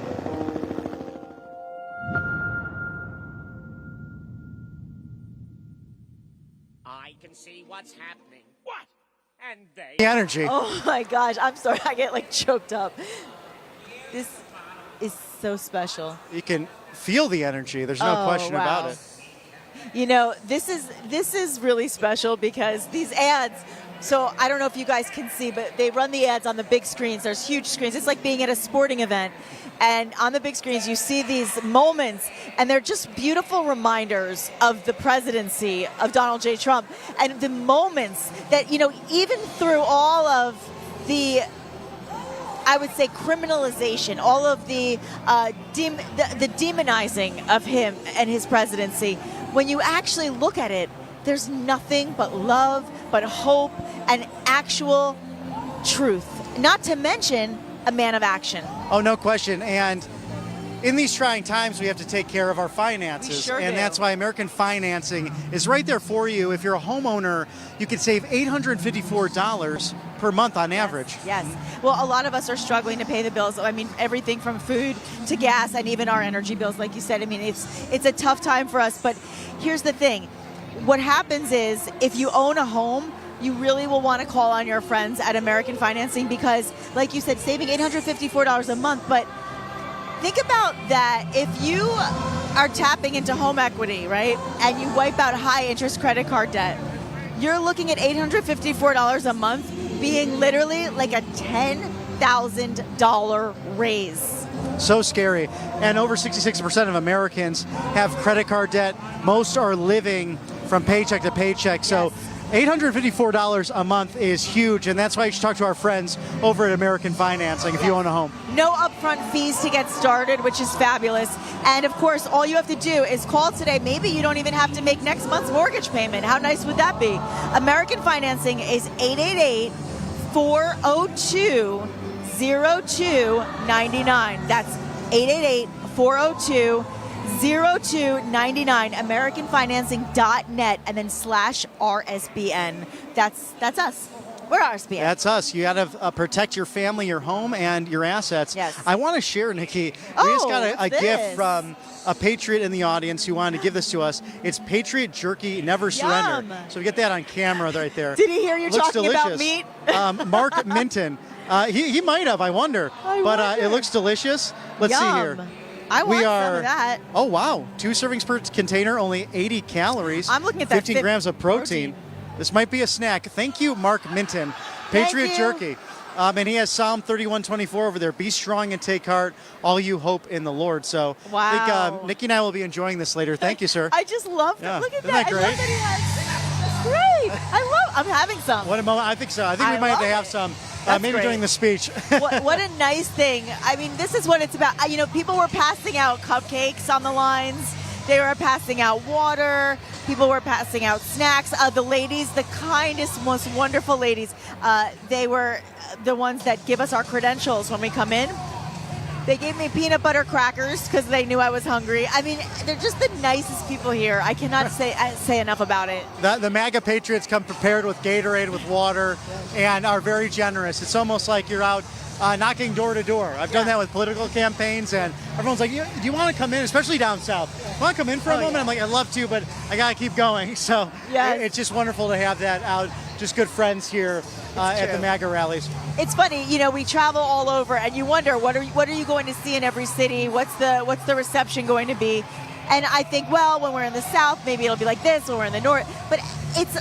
I can see what's happening. What? And they... The energy. Oh my gosh, I'm sorry, I get like choked up. This is so special. You can feel the energy. There's no question about it. You know, this is really special because these ads, so I don't know if you guys can see, but they run the ads on the big screens. There's huge screens. It's like being at a sporting event. And on the big screens, you see these moments, and they're just beautiful reminders of the presidency of Donald J. Trump. And the moments that, you know, even through all of the, I would say, criminalization, all of the demonizing of him and his presidency, when you actually look at it, there's nothing but love, but hope, and actual truth. Not to mention a man of action. Oh, no question. And in these trying times, we have to take care of our finances. We sure and do. that's why American Financing is right there for you. If you're a homeowner, you can save $854 per month on average. Yes. Well, a lot of us are struggling to pay the bills. I mean, everything from food to gas and even our energy bills, like you said. I mean, it's a tough time for us. But here's the thing. What happens is if you own a home, you really will want to call on your friends at American Financing because, like you said, saving $854 a month. But think about that. If you are tapping into home equity, right, and you wipe out high interest credit card debt, you're looking at $854 a month being literally like a $10,000 raise. So scary. And over 66% of Americans have credit card debt. Most are living from paycheck to paycheck. So $854 a month is huge, and that's why you should talk to our friends over at American Financing if you own a home. No upfront fees to get started, which is fabulous. And of course, all you have to do is call today. Maybe you don't even have to make next month's mortgage payment. How nice would that be? American Financing is 888-402-0299. That's 888-402-0299. AmericanFinancing.net and then /RSBN. That's us. We're RSBN. That's us. You got to protect your family, your home, and your assets. Yes. I want to share, Nikki. We just got a gift from a patriot in the audience who wanted to give this to us. It's Patriot Jerky, Never Surrender. So we get that on camera right there. Did he hear you Looks talking delicious. about meat? Mark Minton. He might have, I wonder. But it looks delicious. Let's see here. I want some of that. Oh, wow. 2 servings per container, only 80 calories. I'm looking at that 15 grams of protein. This might be a snack. Thank you, Mark Minton. Patriot Jerky. And he has Psalm 31:24 over there. Be strong and take heart, all you hope in the Lord. So I think Nikki and I will be enjoying this later. Thank you, sir. I just love that. Look at Isn't that great? I love that he has. Great. I'm having some. What a moment. I think so. I think we might have to have some. Maybe great. during the speech. what a nice thing. I mean, this is what it's about. You know, people were passing out cupcakes on the lines. They were passing out water. People were passing out snacks. The ladies, the kindest, most wonderful ladies, they were the ones that give us our credentials when we come in. They gave me peanut butter crackers because they knew I was hungry. I mean, they're just the nicest people here. I cannot say enough about it. The MAGA Patriots come prepared with Gatorade, with water, and are very generous. It's almost like you're out knocking door to door. I've done that with political campaigns, and everyone's like, do you want to come in, especially down south? Want to come in for a moment? I'm like, I'd love to, but I got to keep going. So it's just wonderful to have that out. Just good friends here at the MAGA rallies. It's funny, we travel all over, and you wonder what are you going to see in every city? What's the reception going to be? And I think, well, when we're in the South, maybe it'll be like this. When we're in the North, but it's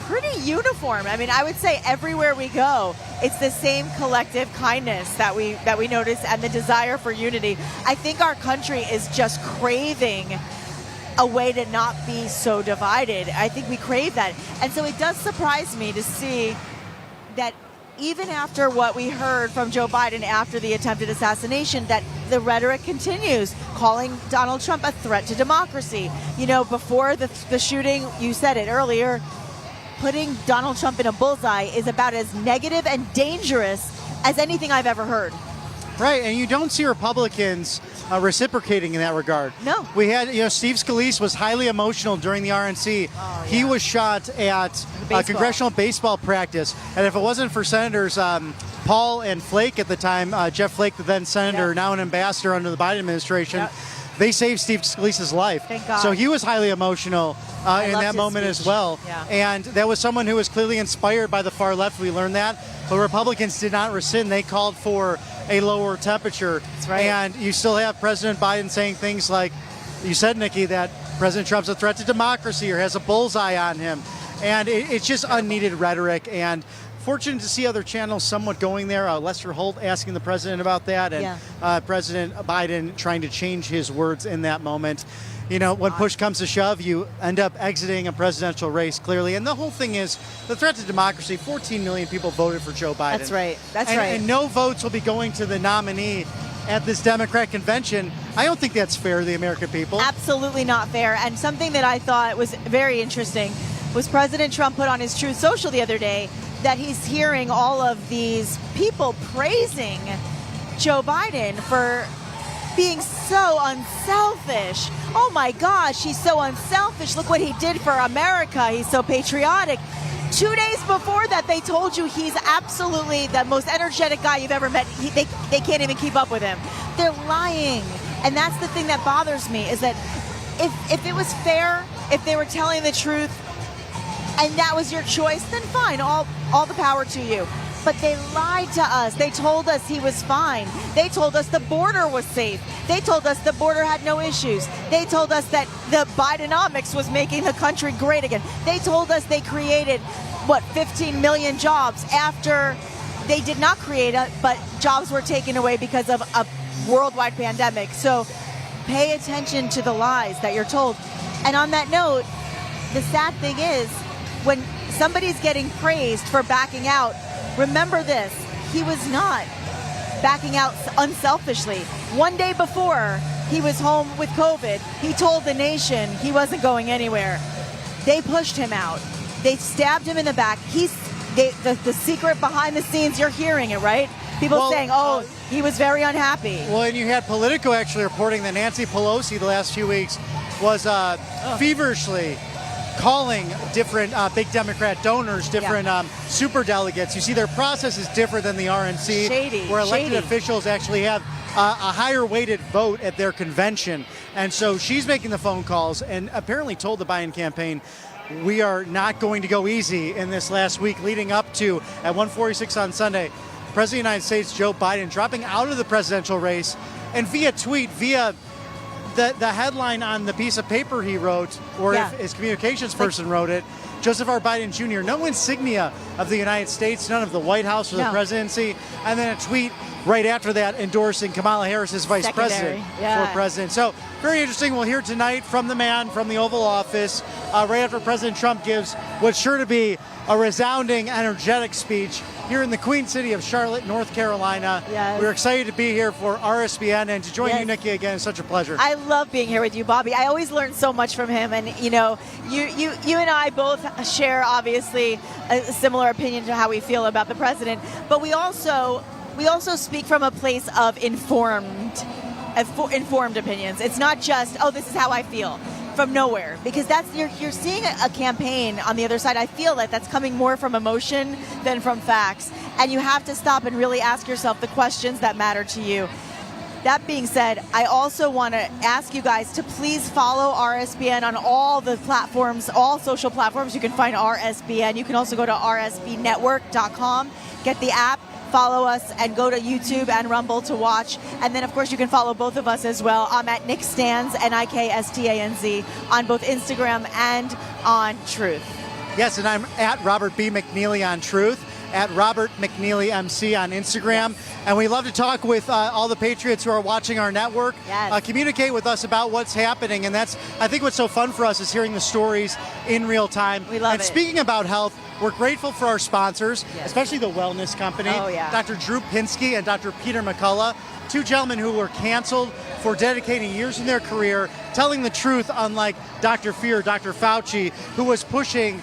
pretty uniform. I mean, I would say everywhere we go, it's the same collective kindness that we notice and the desire for unity. I think our country is just craving a way to not be so divided. I think we crave that. And so it does surprise me to see that even after what we heard from Joe Biden after the attempted assassination, that the rhetoric continues, calling Donald Trump a threat to democracy. Before the shooting, you said it earlier, putting Donald Trump in a bullseye is about as negative and dangerous as anything I've ever heard. Right, and you don't see Republicans reciprocating in that regard. No. We had, Steve Scalise was highly emotional during the RNC. He was shot at a congressional baseball practice, and if it wasn't for Senators Paul and Flake at the time, Jeff Flake, the then senator, now an ambassador under the Biden administration, they saved Steve Scalise's life. Thank God. So he was highly emotional in that moment as well. Yeah. And that was someone who was clearly inspired by the far left. We learned that. But Republicans did not rescind. They called for a lower temperature. That's right. And you still have President Biden saying things like, you said, Nikki, that President Trump's a threat to democracy or has a bullseye on him. And it's just unneeded rhetoric. And fortunate to see other channels somewhat going there. Lester Holt asking the president about that, and President Biden trying to change his words in that moment. When push comes to shove, you end up exiting a presidential race, clearly. And the whole thing is the threat to democracy. 14 million people voted for Joe Biden. That's right. That's right. right. And no votes will be going to the nominee at this Democrat convention. I don't think that's fair to the American people. Absolutely not fair. And something that I thought was very interesting was President Trump put on his Truth Social the other day that he's hearing all of these people praising Joe Biden for being so unselfish. Oh my gosh, he's so unselfish. Look what he did for America. He's so patriotic. 2 days before that, they told you he's absolutely the most energetic guy you've ever met. They can't even keep up with him. They're lying. And that's the thing that bothers me, is that if it was fair, if they were telling the truth, and that was your choice, then fine, all the power to you. But they lied to us. They told us he was fine. They told us the border was safe. They told us the border had no issues. They told us that the Bidenomics was making the country great again. They told us they created, 15 million jobs after they did not create it, but jobs were taken away because of a worldwide pandemic. So pay attention to the lies that you're told. And on that note, the sad thing is, when somebody's getting praised for backing out, remember this, he was not backing out unselfishly. One day before he was home with COVID, he told the nation he wasn't going anywhere. They pushed him out. They stabbed him in the back. The secret behind the scenes, you're hearing it, right? People saying, he was very unhappy. Well, and you had Politico actually reporting that Nancy Pelosi the last few weeks was feverishly calling different big Democrat donors, different super delegates. You see, their process is different than the RNC, Shady. where elected officials actually have a higher weighted vote at their convention. And so she's making the phone calls and apparently told the Biden campaign, we are not going to go easy in this last week leading up to, at 1:46 on Sunday, President of the United States, Joe Biden, dropping out of the presidential race. And via tweet, via the headline on the piece of paper he wrote, or if his communications person wrote it, Joseph R. Biden Jr., no insignia of the United States, none of the White House or the presidency, and then a tweet right after that endorsing Kamala Harris as vice president for president. So very interesting. We'll hear tonight from the man from the Oval Office right after President Trump gives what's sure to be a resounding, energetic speech here in the Queen City of Charlotte, North Carolina. Yes. We're excited to be here for RSBN and to join you, Nikki, again. It's such a pleasure. I love being here with you, Bobby. I always learn so much from him, and you and I both share obviously a similar opinion to how we feel about the president, but we also we also speak from a place of informed opinions. It's not just, oh, this is how I feel, from nowhere, because you're seeing a campaign on the other side. I feel like that's coming more from emotion than from facts, and you have to stop and really ask yourself the questions that matter to you. That being said, I also want to ask you guys to please follow RSBN on all the platforms, all social platforms. You can find RSBN. You can also go to rsbnetwork.com, get the app, follow us, and go to YouTube and Rumble to watch. And then, of course, you can follow both of us as well. I'm at Nick Stanz, NIKSTANZ, on both Instagram and on Truth. Yes, and I'm at Robert B. McNeely on Truth, at Robert McNeely MC on Instagram. Yes. And we love to talk with all the Patriots who are watching our network. Yes. Communicate with us about what's happening. And that's, I think what's so fun for us is hearing the stories in real time. We love and it. Speaking about health, we're grateful for our sponsors, especially the wellness company, Dr. Drew Pinsky and Dr. Peter McCullough, two gentlemen who were canceled for dedicating years in their career, telling the truth, unlike Dr. Fear, Dr. Fauci, who was pushing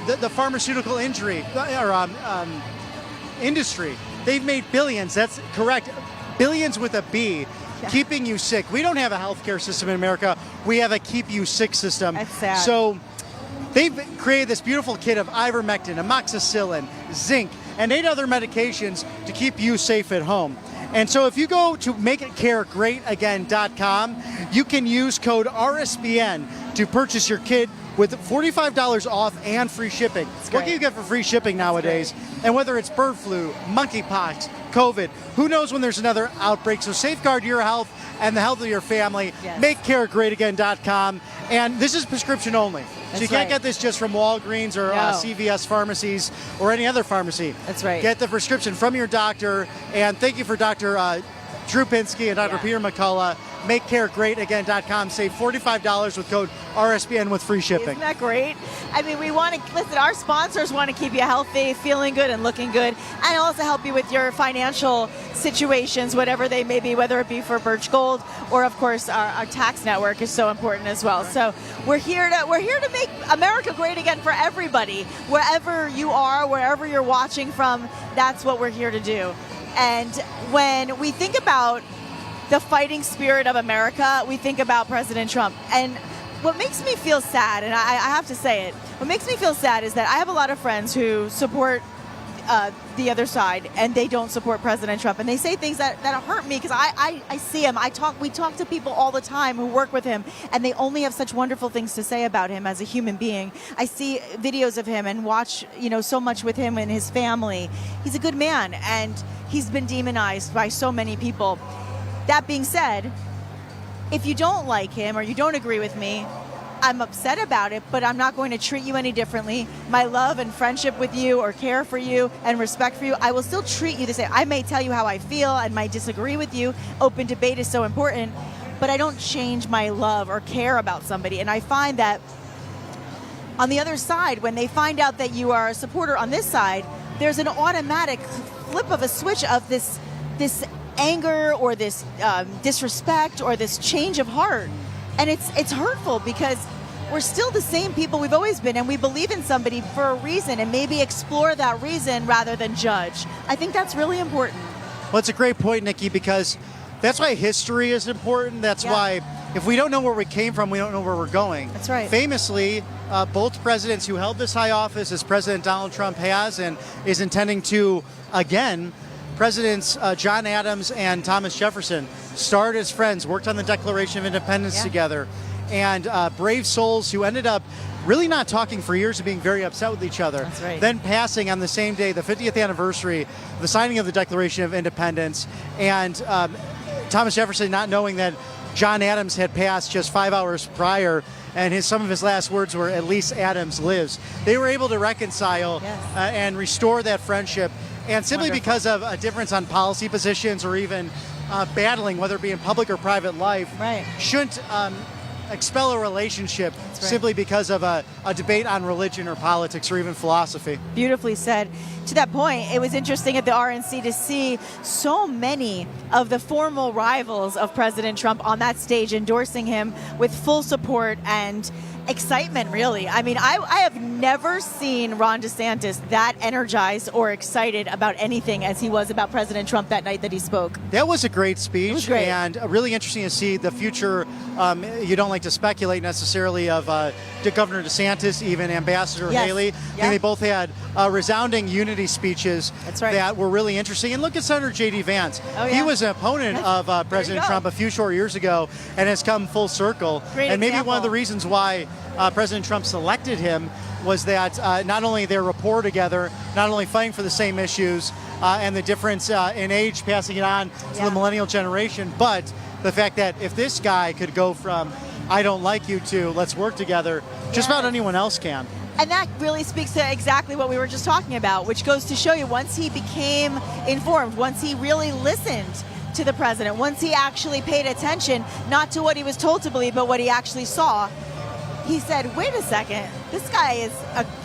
the pharmaceutical industry. They've made billions, that's correct, billions with a B, keeping you sick. We don't have a healthcare system in America. We have a keep you sick system. That's sad. So they've created this beautiful kit of ivermectin, amoxicillin, zinc, and 8 other medications to keep you safe at home. And so if you go to makeitcaregreatagain.com, you can use code RSBN to purchase your kit with $45 off and free shipping. What can you get for free shipping nowadays? And whether it's bird flu, monkeypox, COVID, who knows when there's another outbreak. So safeguard your health and the health of your family. Yes. MakeCareGreatAgain.com. And this is prescription only. So you can't get this just from Walgreens or CVS pharmacies or any other pharmacy. That's right. Get the prescription from your doctor. And thank you for Dr. Drew Pinsky and Dr. Peter McCullough. MakeCareGreatAgain.com. Save $45 with code RSBN with free shipping. Isn't that great? I mean, we want to, listen, our sponsors want to keep you healthy, feeling good, and looking good, and also help you with your financial situations, whatever they may be, whether it be for Birch Gold or, of course, our tax network is so important as well. So we're here to make America great again for everybody. Wherever you are, wherever you're watching from, that's what we're here to do. And when we think about the fighting spirit of America, we think about President Trump. And what makes me feel sad, and I have to say it, what makes me feel sad is that I have a lot of friends who support the other side, and they don't support President Trump. And they say things that hurt me, because I see him. We talk to people all the time who work with him, and they only have such wonderful things to say about him as a human being. I see videos of him and watch, so much with him and his family. He's a good man, and he's been demonized by so many people. That being said, if you don't like him or you don't agree with me, I'm upset about it, but I'm not going to treat you any differently. My love and friendship with you, or care for you and respect for you, I will still treat you the same. I may tell you how I feel and might disagree with you. Open debate is so important, but I don't change my love or care about somebody. And I find that on the other side, when they find out that you are a supporter on this side, there's an automatic flip of a switch of this anger or this disrespect or this change of heart. And it's hurtful, because we're still the same people we've always been, and we believe in somebody for a reason, and maybe explore that reason rather than judge. I think that's really important. Well, it's a great point, Nikki, because that's why history is important. That's why if we don't know where we came from, we don't know where we're going. That's right. Famously, both presidents who held this high office, as President Donald Trump has and is intending to again, Presidents John Adams and Thomas Jefferson started as friends, worked on the Declaration of Independence together, and brave souls who ended up really not talking for years and being very upset with each other. That's right. Then passing on the same day, the 50th anniversary, the signing of the Declaration of Independence, and Thomas Jefferson not knowing that John Adams had passed just 5 hours prior, and some of his last words were, "At least Adams lives." They were able to reconcile and restore that friendship. And simply because of a difference on policy positions, or even battling, whether it be in public or private life, shouldn't expel a relationship simply because of a debate on religion or politics or even philosophy. Beautifully said. To that point, it was interesting at the RNC to see so many of the formal rivals of President Trump on that stage endorsing him with full support and excitement, really. I mean, I have never seen Ron DeSantis that energized or excited about anything as he was about President Trump that night that he spoke. That was a great speech. It was great. And really interesting to see the future. You don't like to speculate necessarily of Governor DeSantis, even Ambassador Haley. I think they both had resounding unity speeches that were really interesting. And look at Senator J.D. Vance. He was an opponent of President Trump a few short years ago and has come full circle. Great Maybe example. one of the reasons why President Trump selected him was that not only their rapport together, not only fighting for the same issues and the difference in age, passing it on to the millennial generation, but the fact that if this guy could go from I don't like you to let's work together, just about anyone else can. And that really speaks to exactly what we were just talking about, which goes to show you once he became informed, once he really listened to the president, once he actually paid attention, not to what he was told to believe, but what he actually saw, he said, wait a second, this guy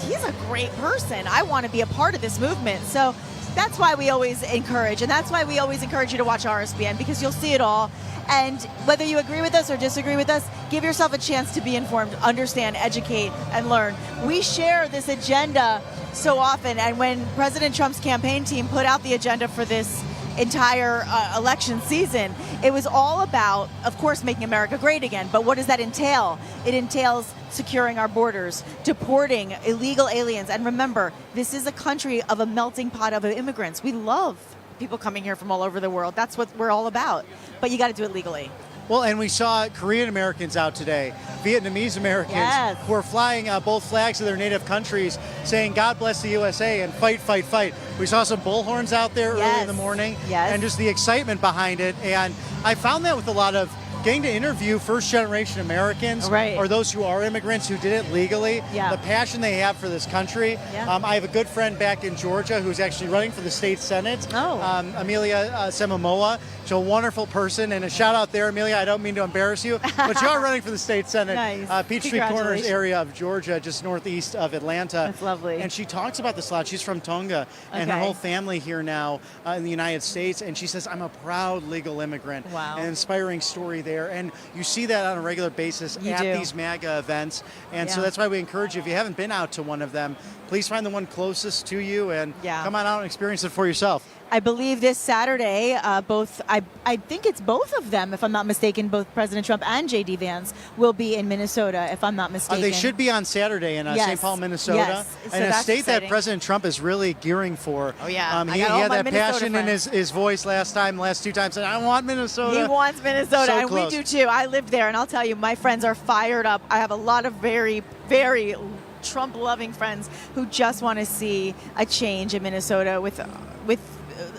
he's a great person. I want to be a part of this movement. So that's why we always encourage, and that's why we always encourage you to watch RSBN, because you'll see it all. And whether you agree with us or disagree with us, give yourself a chance to be informed, understand, educate, and learn. We share this agenda so often, and when President Trump's campaign team put out the agenda for this entire election season, it was all about, of course, making America great again. But what does that entail? It entails securing our borders, deporting illegal aliens. And remember, this is a country of a melting pot of immigrants. We love people coming here from all over the world. That's what we're all about. But you got to do it legally. Well, and we saw Korean Americans out today, Vietnamese Americans who are flying both flags of their native countries, saying, God bless the USA and fight, fight, fight. We saw some bullhorns out there early in the morning and just the excitement behind it. And I found that with a lot of getting to interview first-generation Americans or those who are immigrants who did it legally, the passion they have for this country. I have a good friend back in Georgia who's actually running for the state Senate, Amelia Semamoa. She's a wonderful person, and a shout-out there, Amelia. I don't mean to embarrass you, but you are running for the state Senate, Peachtree Corners area of Georgia, just northeast of Atlanta. That's lovely. And she talks about this a lot. She's from Tonga, and her whole family here now in the United States, and she says, I'm a proud legal immigrant. An inspiring story there. And you see that on a regular basis these MAGA events. And so that's why we encourage you, if you haven't been out to one of them, please find the one closest to you and come on out and experience it for yourself. I believe this Saturday, I think it's both of them, if I'm not mistaken, both President Trump and J.D. Vance will be in Minnesota, if I'm not mistaken. They should be on Saturday in St. Paul, Minnesota, and a state that President Trump is really gearing for. Oh, yeah. He had that passion in his voice last two times, and I want Minnesota. He wants Minnesota, so and close. we do too. I lived there, and I'll tell you, my friends are fired up. I have a lot of very, very Trump-loving friends who just want to see a change in Minnesota with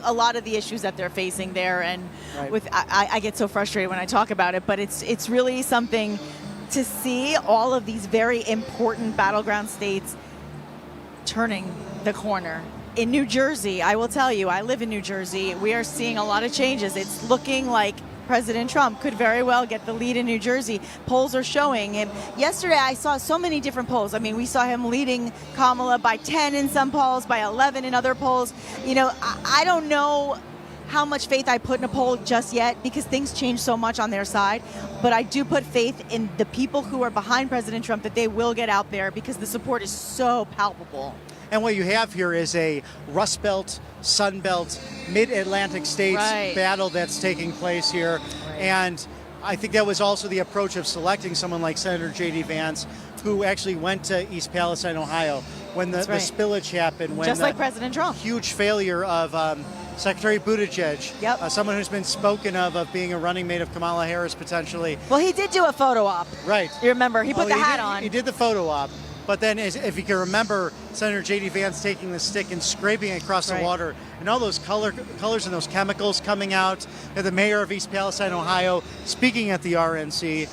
a lot of the issues that they're facing there, and I get so frustrated when I talk about it, but it's really something to see all of these very important battleground states turning the corner. In New Jersey, I will tell you, I live in New Jersey, we are seeing a lot of changes. It's looking like President Trump could very well get the lead in New Jersey. Polls are showing him. Yesterday, I saw so many different polls. I mean, we saw him leading Kamala by 10 in some polls, by 11 in other polls. You know, I don't know how much faith I put in a poll just yet because things change so much on their side. But I do put faith in the people who are behind President Trump that they will get out there because the support is so palpable. And what you have here is a Rust Belt, Sun Belt, Mid-Atlantic states battle that's taking place here. And I think that was also the approach of selecting someone like Senator J.D. Vance, who actually went to East Palestine, Ohio, when the spillage happened. When just like President Trump. Huge failure of Secretary Buttigieg, someone who's been spoken of being a running mate of Kamala Harris potentially. Well, he did do a photo op. Right. You remember, he put the hat on. He did the photo op. But then, if you can remember, Senator J.D. Vance taking the stick and scraping it across the water, and all those colors and those chemicals coming out, and the mayor of East Palestine, Ohio, speaking at the RNC.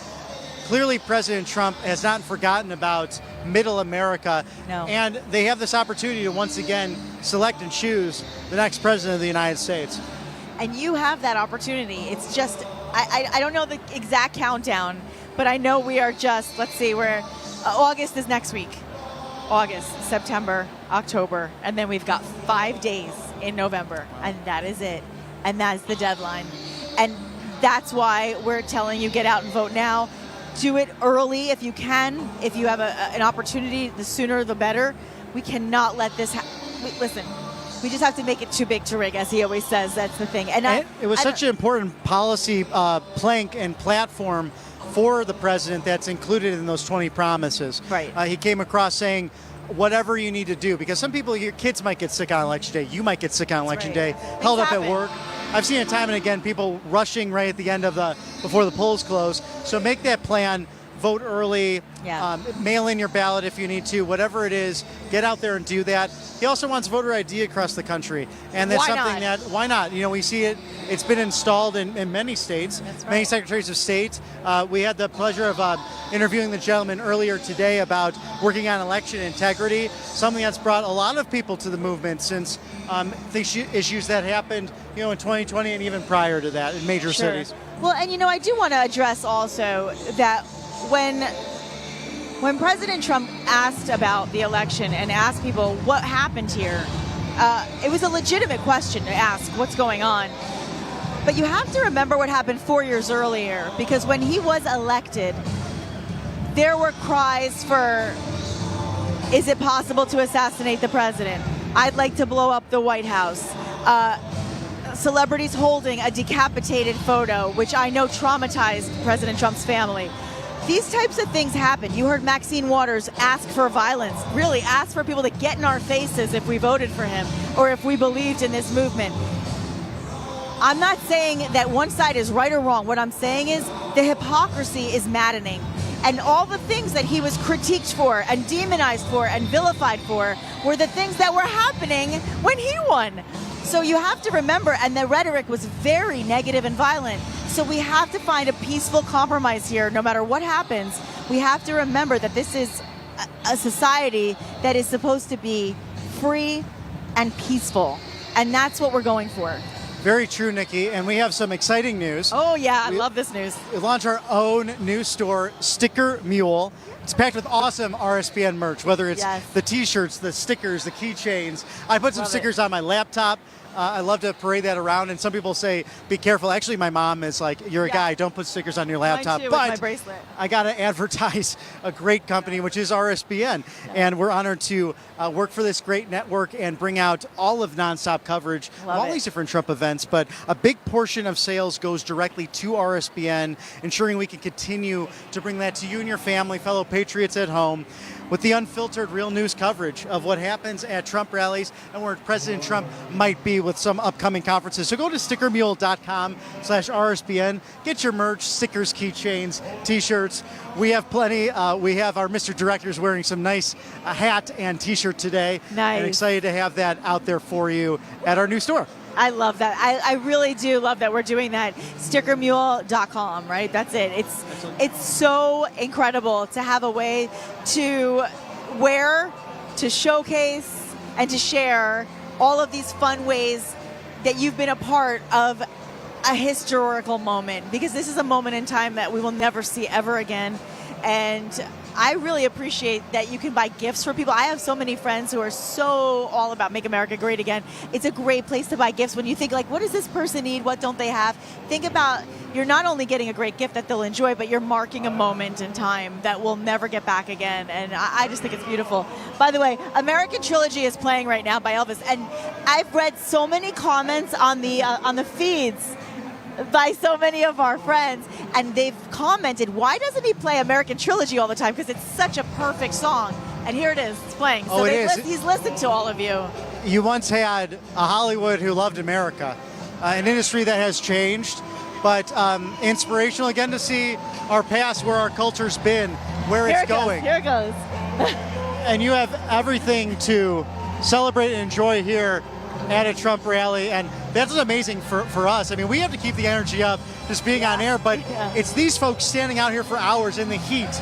Clearly, President Trump has not forgotten about Middle America, and they have this opportunity to once again select and choose the next president of the United States. And you have that opportunity. It's just, I don't know the exact countdown, but I know we are just, let's see, August is next week. August, September, October, and then we've got 5 days in November, and that is it. And that's the deadline. And that's why we're telling you get out and vote now. Do it early if you can. If you have an opportunity, the sooner the better. We cannot let this listen, we just have to make it too big to rig, as he always says. That's the thing. And it was such an important policy plank and platform for the president that's included in those 20 promises. Right. He came across saying, whatever you need to do, because some people, your kids might get sick on election day. You might get sick on election day, held up at work. I've seen it time and again, people rushing right at the end of before the polls close. So make that plan, vote early, mail in your ballot if you need to, whatever it is, get out there and do that. He also wants voter ID across the country. And that's why not? You know, we see it, it's been installed in many states, many secretaries of state. We had the pleasure of interviewing the gentleman earlier today about working on election integrity, something that's brought a lot of people to the movement since the issues that happened, in 2020 and even prior to that in major cities. Well, and I do want to address also that when President Trump asked about the election and asked people what happened here, it was a legitimate question to ask what's going on. But you have to remember what happened 4 years earlier, because when he was elected, there were cries for, is it possible to assassinate the president? I'd like to blow up the White House. Celebrities holding a decapitated photo, which I know traumatized President Trump's family. These types of things happen. You heard Maxine Waters ask for violence, really ask for people to get in our faces if we voted for him or if we believed in this movement. I'm not saying that one side is right or wrong. What I'm saying is the hypocrisy is maddening. And all the things that he was critiqued for and demonized for and vilified for were the things that were happening when he won. So you have to remember, and the rhetoric was very negative and violent. So we have to find a peaceful compromise here, no matter what happens. We have to remember that this is a society that is supposed to be free and peaceful. And that's what we're going for. Very true, Nikki. And we have some exciting news. Oh, yeah. I love this news. We launched our own news store, Sticker Mule. It's packed with awesome RSBN merch, whether it's the T-shirts, the stickers, the keychains. I put some stickers on my laptop. I love to parade that around, and some people say, be careful. Actually, my mom is like, you're a guy, don't put stickers on your laptop. Mine too, but with my bracelet. I got to advertise a great company, which is RSBN. And we're honored to work for this great network and bring out all of nonstop coverage of all these different Trump events. But a big portion of sales goes directly to RSBN, ensuring we can continue to bring that to you and your family, fellow patriots at home, with the unfiltered real news coverage of what happens at Trump rallies and where President Trump might be with some upcoming conferences. So go to stickermule.com/RSBN. Get your merch, stickers, keychains, T-shirts. We have plenty. We have our Mr. Directors wearing some nice hat and T-shirt today. Nice. And excited to have that out there for you at our new store. I love that. I really do love that we're doing that. Stickermule.com, right? That's it. It's so incredible to have a way to wear, to showcase, and to share all of these fun ways that you've been a part of a historical moment, because this is a moment in time that we will never see ever again. And I really appreciate that you can buy gifts for people. I have so many friends who are so all about Make America Great Again. It's a great place to buy gifts when you think, like, what does this person need? What don't they have? Think about, you're not only getting a great gift that they'll enjoy, but you're marking a moment in time that we'll never get back again. And I just think it's beautiful. By the way, American Trilogy is playing right now by Elvis. And I've read so many comments on the feeds by so many of our friends, and they've commented, why doesn't he play American Trilogy all the time? Because it's such a perfect song. And here it is, it's playing. So he's listened to all of you. You once had a Hollywood who loved America, an industry that has changed, but inspirational again to see our past, where our culture's been, where it's going. Here it goes. And you have everything to celebrate and enjoy here at a Trump rally, and that's amazing for us. I mean, we have to keep the energy up just being on air, but it's these folks standing out here for hours in the heat,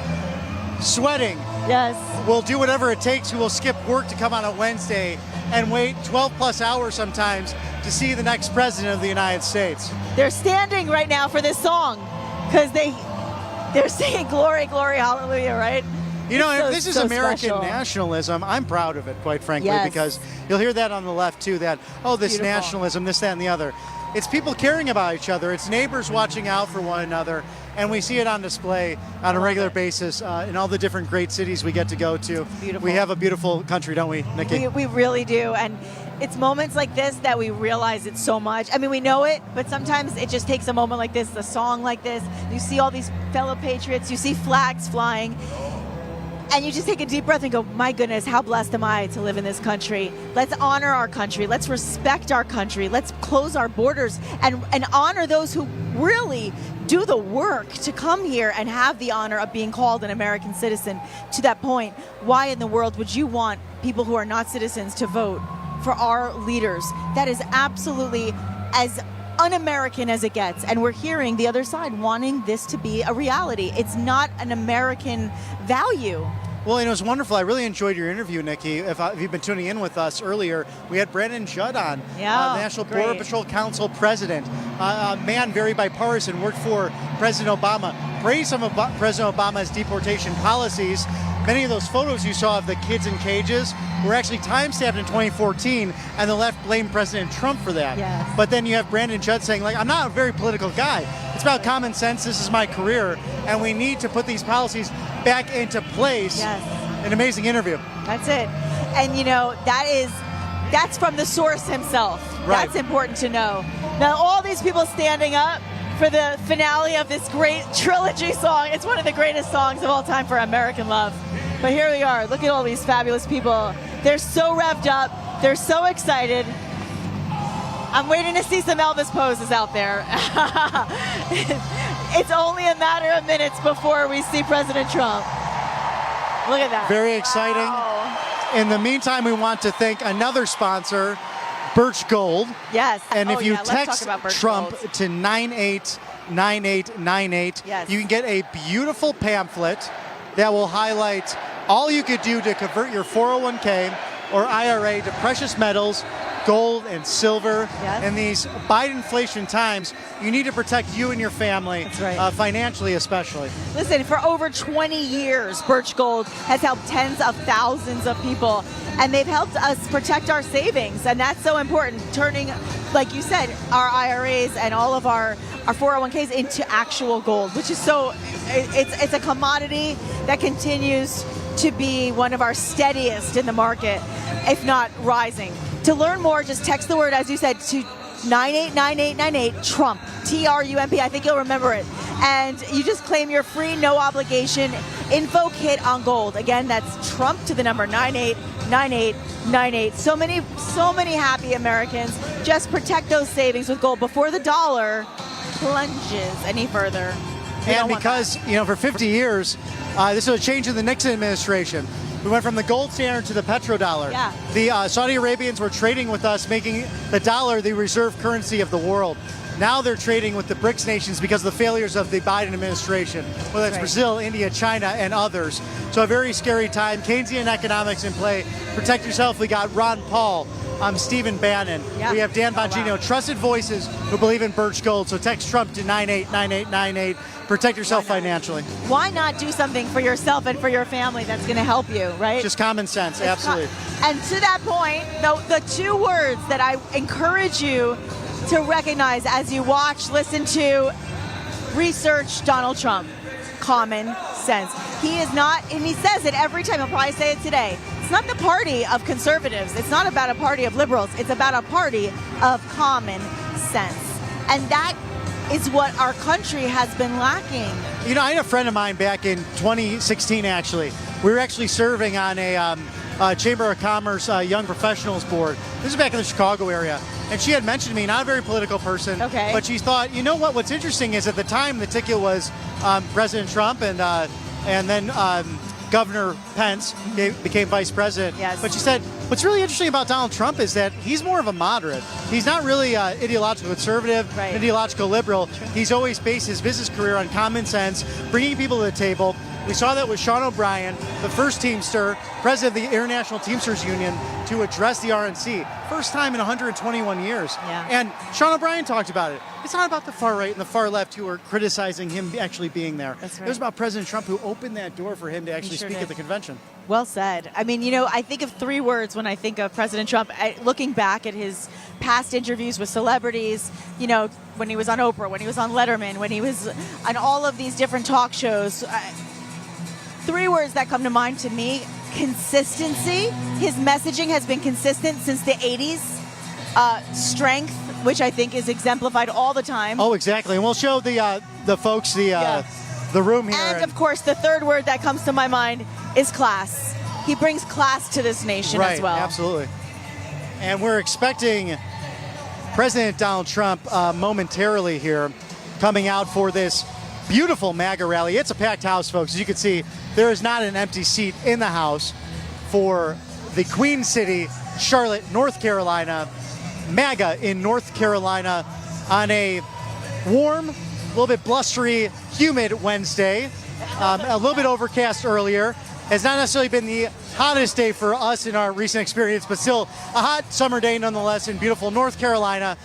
sweating. Yes. We'll do whatever it takes. We will skip work to come on a Wednesday and wait 12 plus hours sometimes to see the next president of the United States. They're standing right now for this song because they're saying glory, glory, hallelujah, right? You know, if this is American nationalism, I'm proud of it, quite frankly, because you'll hear that on the left, too, that, oh, this nationalism, this, that, and the other. It's people caring about each other. It's neighbors watching out for one another. and we see it on display on a regular basis in all the different great cities we get to go to. Beautiful. We have a beautiful country, don't we, Nikki? We really do. And it's moments like this that we realize it so much. I mean, we know it, but sometimes it just takes a moment like this, a song like this. You see all these fellow patriots, you see flags flying, and you just take a deep breath and go, my goodness, how blessed am I to live in this country? Let's honor our country. Let's respect our country. Let's close our borders and honor those who really do the work to come here and have the honor of being called an American citizen. To that point, why in the world would you want people who are not citizens to vote for our leaders? That is absolutely as un-American as it gets. And we're hearing the other side wanting this to be a reality. It's not an American value. Well, it was wonderful. I really enjoyed your interview, Nikki. If you've been tuning in with us earlier, we had Brandon Judd on, National Border Patrol Council President, a man very bipartisan, worked for President Obama, praised some of President Obama's deportation policies. Many of those photos you saw of the kids in cages were actually time-stamped in 2014, and the left blamed President Trump for that. Yes. But then you have Brandon Judd saying, like, I'm not a very political guy. It's about common sense. This is my career, and we need to put these policies back into place. Yes. An amazing interview. That's it. And you know, that's from the source himself. Right. That's important to know. Now, all these people standing up for the finale of this great trilogy song. It's one of the greatest songs of all time for American love. But here we are. Look at all these fabulous people. They're so revved up. They're so excited. I'm waiting to see some Elvis poses out there. It's only a matter of minutes before we see President Trump. Look at that. Very exciting. Wow. In the meantime, we want to thank another sponsor, Birch Gold. Yes. And if you let's talk text about Birch Trump Gold. to 989898, Yes. you can get a beautiful pamphlet that will highlight all you could do to convert your 401k or IRA to precious metals, gold and silver. Yes. In these Biden-inflation times, you need to protect you and your family, That's right. financially especially. Listen, for over 20 years, Birch Gold has helped tens of thousands of people, and they've helped us protect our savings, and that's so important, turning, like you said, our IRAs and all of our 401ks into actual gold, which is so, it's a commodity that continues to be one of our steadiest in the market, if not rising. To learn more, just text the word, as you said, to 989898 Trump, TRUMP. I think you'll remember it. And you just claim your free, no obligation info kit on gold. Again, that's Trump to the number 989898. So many happy Americans. Just protect those savings with gold before the dollar plunges any further. And because, for 50 years, this was a change in the Nixon administration. We went from the gold standard to the petrodollar. Yeah. The Saudi Arabians were trading with us, making the dollar the reserve currency of the world. Now they're trading with the BRICS nations because of the failures of the Biden administration, whether it's Brazil, India, China, and others. So a very scary time. Keynesian economics in play. Protect yourself. We got Ron Paul. I'm Stephen Bannon. Yeah. We have Dan Bongino, trusted voices who believe in Birch Gold. So text Trump to 989898. Protect yourself financially. Why not do something for yourself and for your family that's going to help you, right? Just common sense, absolutely. And to that point, the two words that I encourage you to recognize as you watch, listen to, research Donald Trump. Common sense. He is not, and he says it every time, he'll probably say it today, it's not the party of conservatives. It's not about a party of liberals. It's about a party of common sense. And that is what our country has been lacking. I had a friend of mine back in 2016, actually. We were actually serving on a Chamber of Commerce Young Professionals Board. This is back in the Chicago area. And she had mentioned to me, not a very political person, but she thought, what's interesting is at the time the ticket was President Trump and then Governor Pence became vice president. Yes. But she said, what's really interesting about Donald Trump is that he's more of a moderate. He's not really ideological conservative, ideological liberal. He's always based his business career on common sense, bringing people to the table, We saw that with Sean O'Brien, the first Teamster, president of the International Teamsters Union, to address the RNC. First time in 121 years. Yeah. And Sean O'Brien talked about it. It's not about the far right and the far left who are criticizing him actually being there. That's right. It was about President Trump, who opened that door for him to actually sure speak did. at the convention. Well said. I mean, I think of 3 words when I think of President Trump. Looking back at his past interviews with celebrities, when he was on Oprah, when he was on Letterman, when he was on all of these different talk shows, 3 words that come to mind to me: consistency. His messaging has been consistent since the 80s. Strength, which I think is exemplified all the time. Oh, exactly. And we'll show the folks the room here. And of course, the 3rd word that comes to my mind is class. He brings class to this nation as well. Absolutely. And we're expecting President Donald Trump momentarily here, coming out for this beautiful MAGA rally. It's a packed house, folks. As you can see, there is not an empty seat in the house for the Queen City, Charlotte, North Carolina, MAGA in North Carolina on a warm, a little bit blustery, humid Wednesday. A little bit overcast earlier. Has not necessarily been the hottest day for us in our recent experience, but still a hot summer day nonetheless in beautiful North Carolina,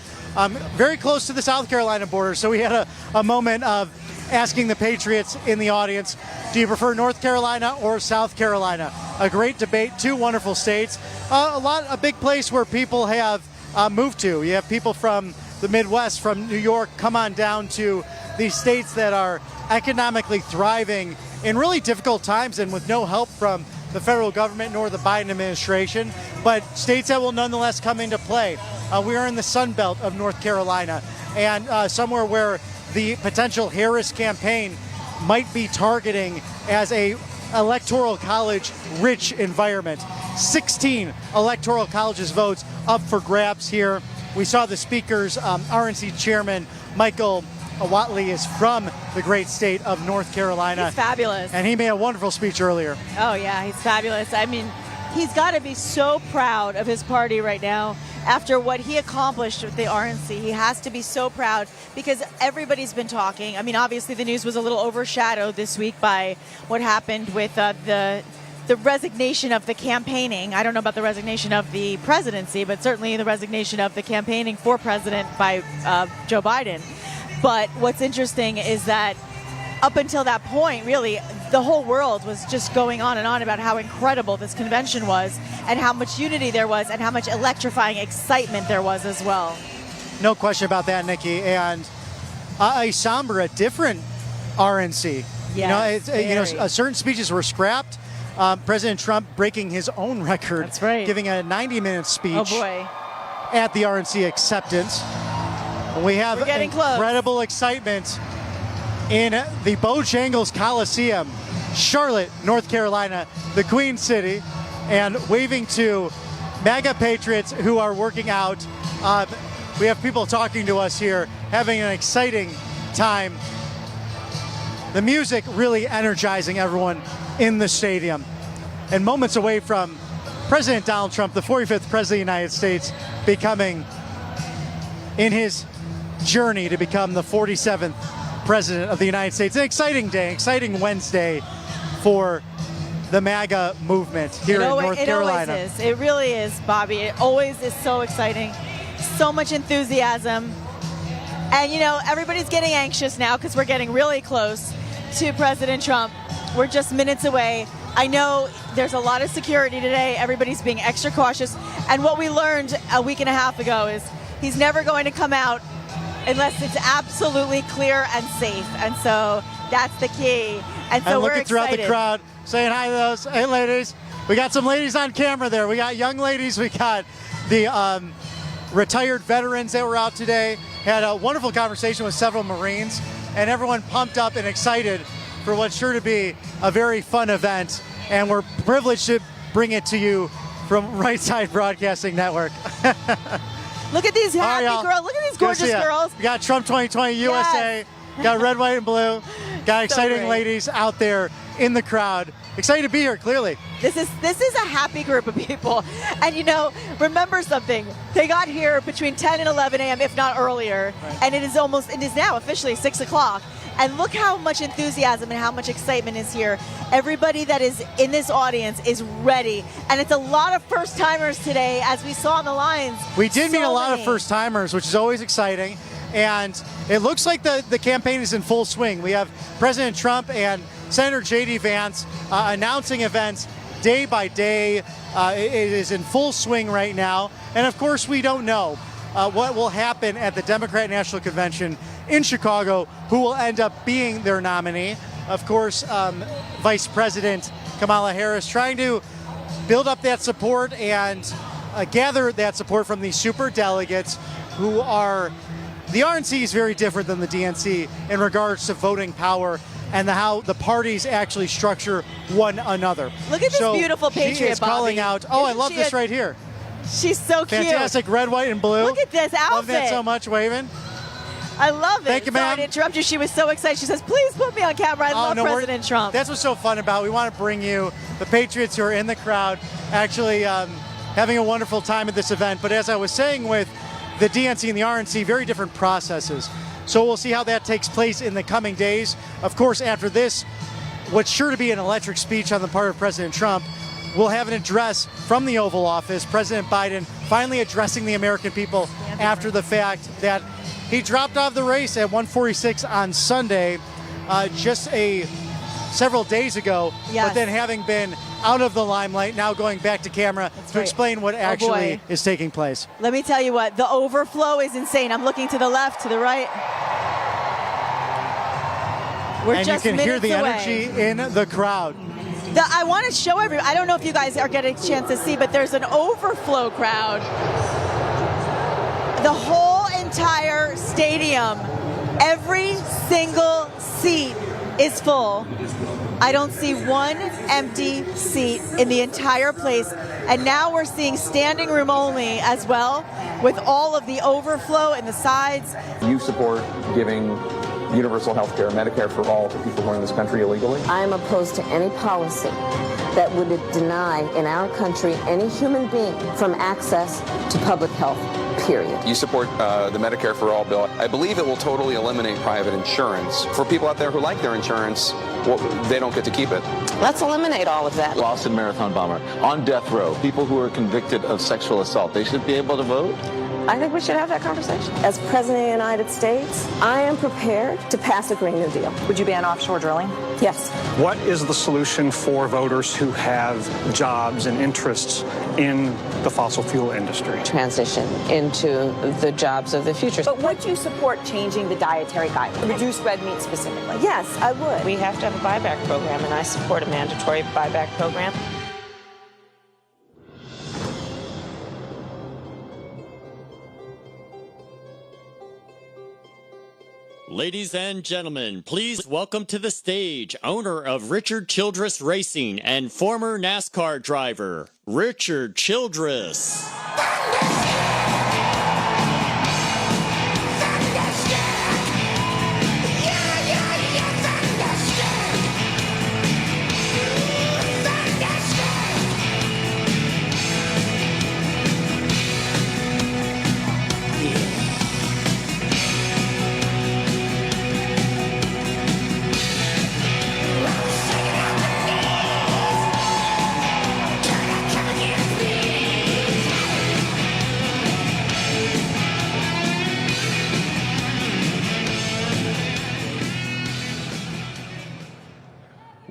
very close to the South Carolina border. So we had a moment of asking the Patriots in the audience, do you prefer North Carolina or South Carolina? A great debate, 2 wonderful states, a big place where people have moved to. You have people from the Midwest, from New York, come on down to these states that are economically thriving in really difficult times and with no help from the federal government nor the Biden administration, but states that will nonetheless come into play. We are in the Sun Belt of North Carolina, and somewhere where the potential Harris campaign might be targeting as a electoral college rich environment. 16 electoral colleges votes up for grabs here. We saw the speakers, RNC chairman Michael Whatley is from the great state of North Carolina. He's fabulous. And he made a wonderful speech earlier. Oh, yeah, he's fabulous. I mean, he's got to be so proud of his party right now after what he accomplished with the RNC. He has to be so proud because everybody's been talking. I mean, obviously the news was a little overshadowed this week by what happened with the resignation of the campaigning. I don't know about the resignation of the presidency, but certainly the resignation of the campaigning for president by Joe Biden. But what's interesting is that up until that point, really, the whole world was just going on and on about how incredible this convention was and how much unity there was and how much electrifying excitement there was as well. No question about that, Nikki. And a somber, a different RNC. Yes, certain speeches were scrapped. President Trump breaking his own record. That's right. Giving a 90-minute speech. Oh, boy. At the RNC acceptance. We have incredible excitement in the Bojangles Coliseum, Charlotte, North Carolina, the Queen City, and waving to MAGA patriots who are working out. We have people talking to us here, having an exciting time. The music really energizing everyone in the stadium. And moments away from President Donald Trump, the 45th President of the United States, becoming, in his journey to become the 47th President of the United States. An exciting day, exciting Wednesday for the MAGA movement here in North Carolina. It always is. It really is, Bobby. It always is so exciting. So much enthusiasm. And, everybody's getting anxious now because we're getting really close to President Trump. We're just minutes away. I know there's a lot of security today. Everybody's being extra cautious. And what we learned a week and a half ago is he's never going to come out unless it's absolutely clear and safe. And so that's the key. And so we're looking throughout the crowd, saying hi to those. Hey, ladies. We got some ladies on camera there. We got young ladies. We got the retired veterans that were out today. Had a wonderful conversation with several Marines, and everyone pumped up and excited for what's sure to be a very fun event. And we're privileged to bring it to you from Right Side Broadcasting Network. Look at these happy girls. Look at these gorgeous girls. We got Trump 2020 USA. Got red, white, and blue. Got exciting ladies out there in the crowd. Excited to be here, clearly. This is a happy group of people. And, remember something. They got here between 10 and 11 a.m., if not earlier. Right. And it is now officially 6 o'clock. And look how much enthusiasm and how much excitement is here. Everybody that is in this audience is ready. And it's a lot of first-timers today, as we saw on the lines. We did meet a lot of first-timers, which is always exciting. And it looks like the campaign is in full swing. We have President Trump and Senator J.D. Vance announcing events day by day. It is in full swing right now. And of course, we don't know what will happen at the Democrat National Convention in Chicago, who will end up being their nominee. Of course, Vice President Kamala Harris trying to build up that support and gather that support from these super delegates who are, the RNC is very different than the DNC in regards to voting power and how the parties actually structure one another. Look at this beautiful Patriot, she is calling Bobby. out, I love this right here. She's so cute. Fantastic red, white, and blue. Look at this outfit. Love that so much, waving. I love it. Thank you, ma'am. Sorry to interrupt you. She was so excited. She says, please put me on camera. I love President Trump. That's what's so fun about it. We want to bring you the Patriots who are in the crowd, actually having a wonderful time at this event. But as I was saying with the DNC and the RNC, very different processes. So we'll see how that takes place in the coming days. Of course, after this, what's sure to be an electric speech on the part of President Trump, we'll have an address from the Oval Office. President Biden finally addressing the American people after the fact that he dropped out of the race at 146 on Sunday, just several days ago, but then having been out of the limelight, now going back to camera to explain what actually is taking place. Let me tell you what, the overflow is insane. I'm looking to the left, to the right. And you can hear the energy in the crowd. I want to show everyone, I don't know if you guys are getting a chance to see, but there's an overflow crowd. The whole entire stadium, every single seat is full. I don't see one empty seat in the entire place. And now we're seeing standing room only as well, with all of the overflow in the sides. You support giving universal health care, Medicare for all, to people who are in this country illegally? I am opposed to any policy that would deny in our country any human being from access to public health, period. You support the Medicare for all bill. I believe it will totally eliminate private insurance. For people out there who like their insurance, well, they don't get to keep it. Let's eliminate all of that. Boston Marathon bomber, on death row, people who are convicted of sexual assault, they should be able to vote? I think we should have that conversation. As President of the United States, I am prepared to pass a Green New Deal. Would you ban offshore drilling? Yes. What is the solution for voters who have jobs and interests in the fossil fuel industry? Transition into the jobs of the future. But would you support changing the dietary guidelines? Reduce red meat specifically? Yes, I would. We have to have a buyback program, and I support a mandatory buyback program. Ladies and gentlemen, please welcome to the stage owner of Richard Childress Racing and former NASCAR driver, Richard Childress.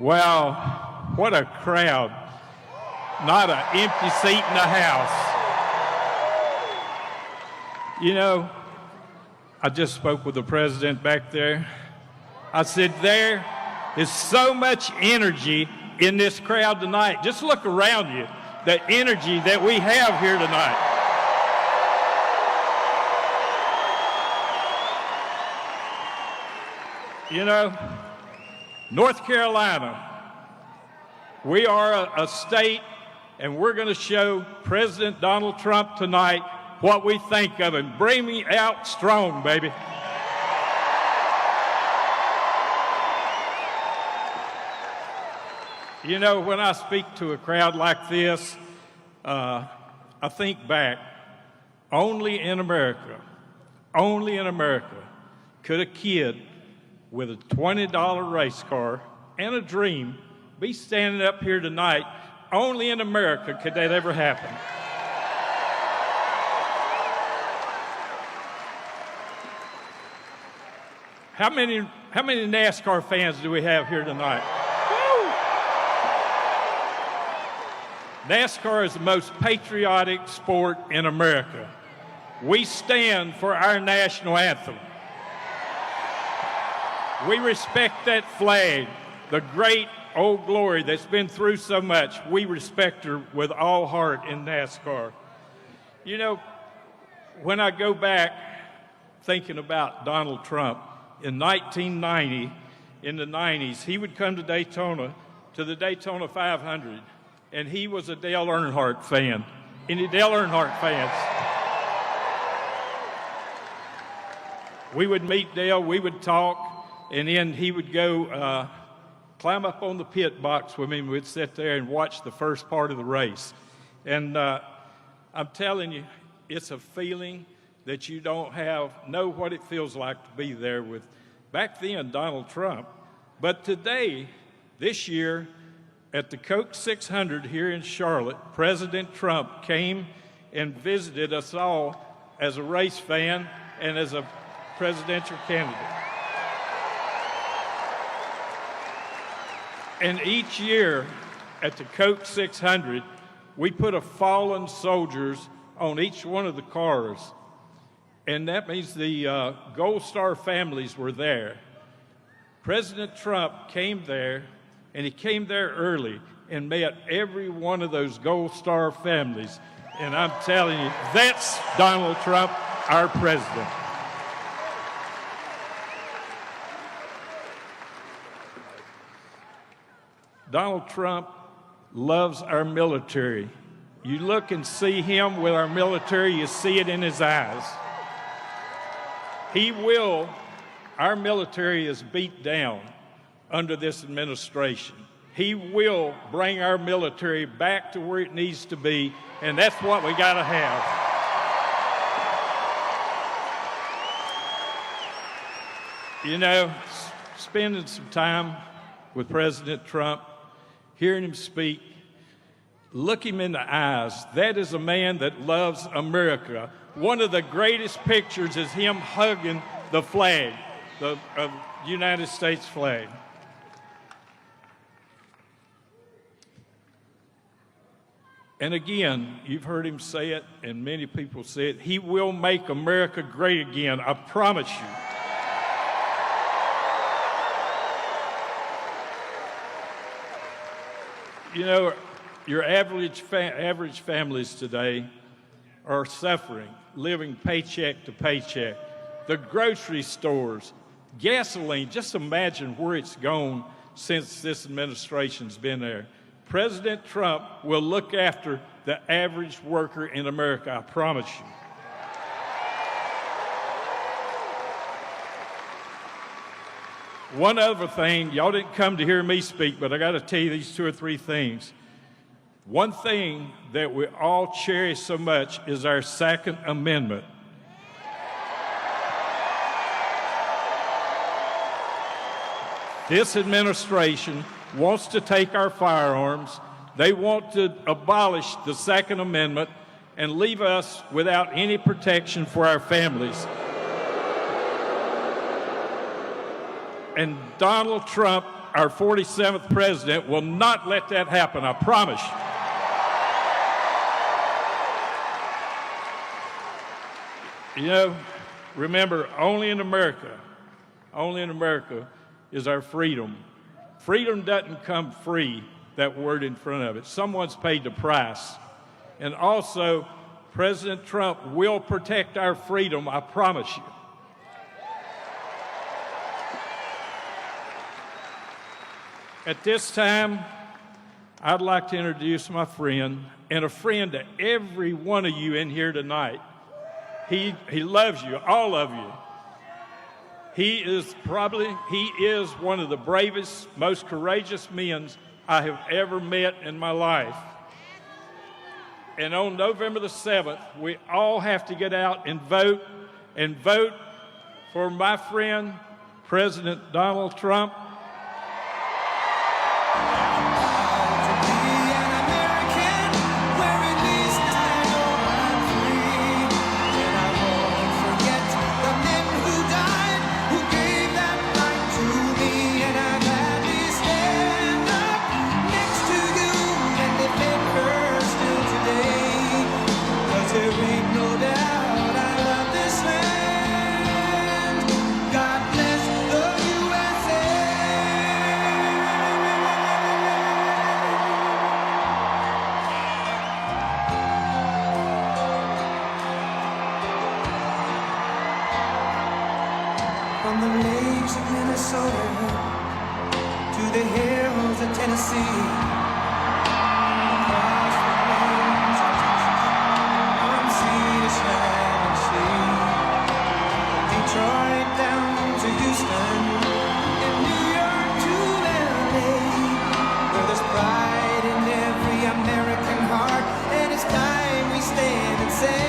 Wow, what a crowd. Not an empty seat in the house. You know, I just spoke with the president back there. I said, there is so much energy in this crowd tonight. Just look around you, the energy that we have here tonight. You know, North Carolina, we are a state, and we're going to show President Donald Trump tonight what we think of him. Bring me out strong, baby. You know, when I speak to a crowd like this, I think back, only in America could a kid with a $20 race car and a dream be standing up here tonight. Only in America could that ever happen. How many NASCAR fans do we have here tonight? Woo! NASCAR is the most patriotic sport in America. We stand for our national anthem. We respect that flag, the great Old Glory that's been through so much. We respect her with all heart in NASCAR. You know, when I go back thinking about Donald Trump, in 1990, in the 90s, he would come to Daytona, to the Daytona 500, and he was a Dale Earnhardt fan. Any Dale Earnhardt fans? We would meet Dale, we would talk, and then he would go climb up on the pit box with me, and we'd sit there and watch the first part of the race. And I'm telling you, it's a feeling that you don't know what it feels like to be there with, back then, Donald Trump. But today, this year, at the Coke 600 here in Charlotte, President Trump came and visited us all as a race fan and as a presidential candidate. And each year at the Coke 600, we put a fallen soldiers on each one of the cars. And that means the Gold Star families were there. President Trump came there, and he came there early and met every one of those Gold Star families. And I'm telling you, that's Donald Trump, our president. Donald Trump loves our military. You look and see him with our military, you see it in his eyes. Our military is beat down under this administration. He will bring our military back to where it needs to be, and that's what we got to have. You know, spending some time with President Trump, hearing him speak, look him in the eyes. That is a man that loves America. One of the greatest pictures is him hugging the flag, the United States flag. And again, you've heard him say it, and many people say it, he will make America great again, I promise you. You know, your average families today are suffering, living paycheck to paycheck. The grocery stores, gasoline, just imagine where it's gone since this administration's been there. President Trump will look after the average worker in America, I promise you. One other thing, y'all didn't come to hear me speak, but I got to tell you these 2 or 3 things. One thing that we all cherish so much is our Second Amendment. This administration wants to take our firearms. They want to abolish the Second Amendment and leave us without any protection for our families. And Donald Trump, our 47th president, will not let that happen, I promise you. You know, remember, only in America is our freedom. Freedom doesn't come free, that word in front of it. Someone's paid the price. And also, President Trump will protect our freedom, I promise you. At this time, I'd like to introduce my friend, and a friend to every one of you in here tonight. He loves you, all of you. He is one of the bravest, most courageous men I have ever met in my life. And on November the 7th, we all have to get out and vote for my friend, President Donald Trump. From the lakes of Minnesota to the hills of Tennessee, across the plains of Texas, from sea to shining sea, Detroit down to Houston, and New York to LA, where there's pride in every American heart, and it's time we stand and say,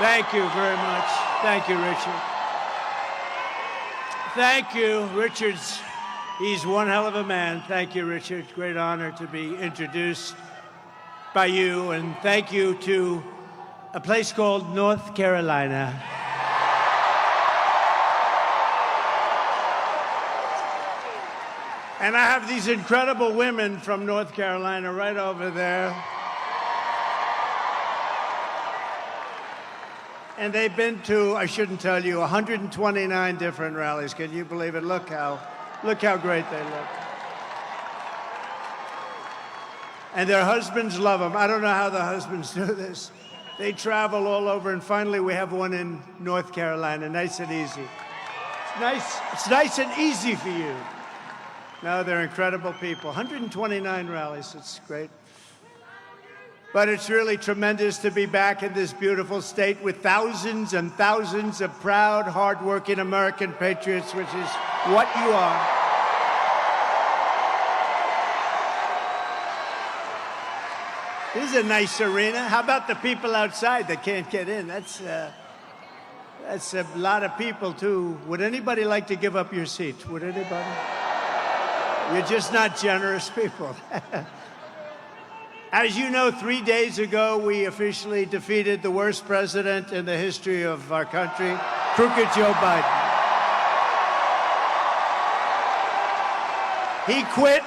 Thank you very much. Thank you, Richard. Thank you, Richard's. He's one hell of a man. Thank you, Richard. Great honor to be introduced by you. And thank you to a place called North Carolina. And I have these incredible women from North Carolina right over there. And they've been to, I shouldn't tell you, 129 different rallies. Can you believe it? Look how great they look. And their husbands love them. I don't know how the husbands do this. They travel all over, and finally we have one in North Carolina, nice and easy. It's nice and easy for you. No, they're incredible people. 129 rallies, it's great. But it's really tremendous to be back in this beautiful state with thousands and thousands of proud, hardworking American patriots, which is what you are. This is a nice arena. How about the people outside that can't get in? That's a lot of people, too. Would anybody like to give up your seat? Would anybody? You're just not generous people. As you know, 3 days ago, we officially defeated the worst president in the history of our country, crooked Joe Biden. He quit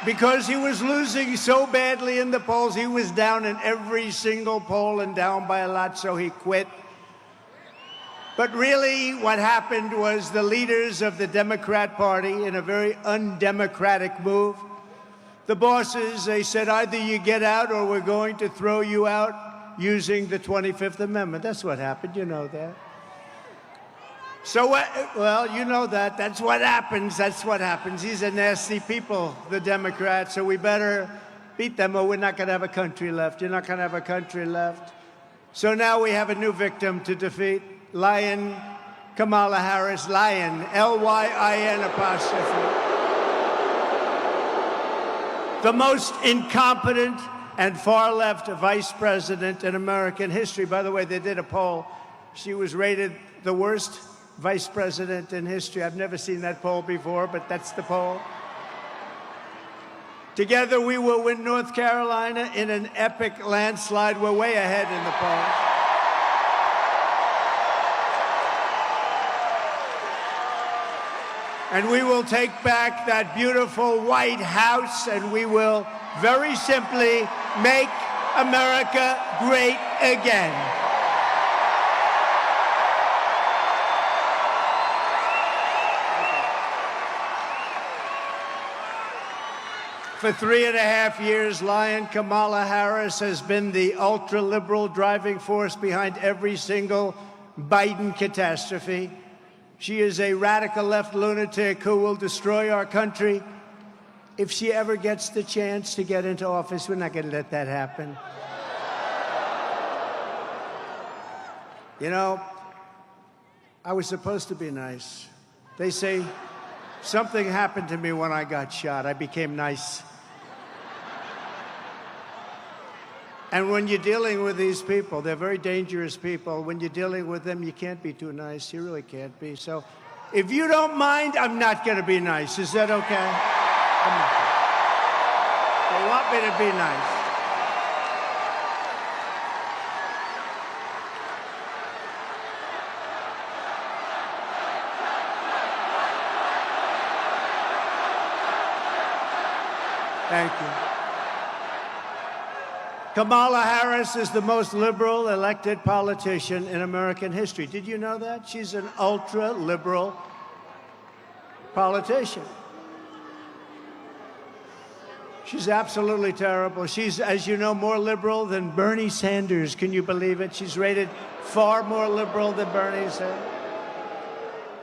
because he was losing so badly in the polls. He was down in every single poll and down by a lot, so he quit. But really, what happened was the leaders of the Democrat Party, in a very undemocratic move, the bosses, they said, either you get out or we're going to throw you out using the 25th Amendment. That's what happened. You know that. So, well, you know that. That's what happens. That's what happens. These are nasty people, the Democrats, so we better beat them or we're not going to have a country left. You're not going to have a country left. So now we have a new victim to defeat. Lion Kamala Harris. Lion, L-Y-I-N apostrophe. The most incompetent and far-left vice president in American history. By the way, they did a poll. She was rated the worst vice president in history. I've never seen that poll before, but that's the poll. Together, we will win North Carolina in an epic landslide. We're way ahead in the polls. And we will take back that beautiful White House, and we will very simply make America great again. For 3.5 years, Lion Kamala Harris has been the ultra-liberal driving force behind every single Biden catastrophe. She is a radical left lunatic who will destroy our country. If she ever gets the chance to get into office, we're not going to let that happen. You know, I was supposed to be nice. They say something happened to me when I got shot. I became nice. And when you're dealing with these people, they're very dangerous people. When you're dealing with them, you can't be too nice. You really can't be. So if you don't mind, I'm not going to be nice. Is that okay? I'm not gonna. They want me to be nice. Thank you. Kamala Harris is the most liberal elected politician in American history. Did you know that? She's an ultra-liberal politician. She's absolutely terrible. She's, as you know, more liberal than Bernie Sanders. Can you believe it? She's rated far more liberal than Bernie Sanders.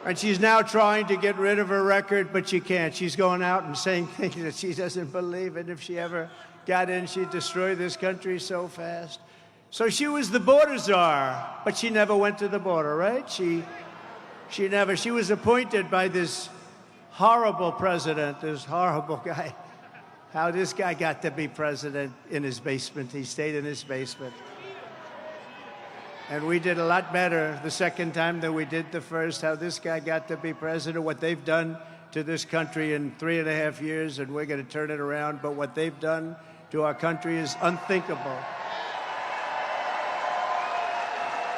And she's now trying to get rid of her record, but she can't. She's going out and saying things that she doesn't believe in. If she ever got in, she'd destroy this country so fast. So she was the border czar, but she never went to the border, right? She was appointed by this horrible president, this horrible guy. How this guy got to be president in his basement. He stayed in his basement. And we did a lot better the second time than we did the first. How this guy got to be president, what they've done to this country in 3.5 years, and we're going to turn it around. But what they've done to our country is unthinkable.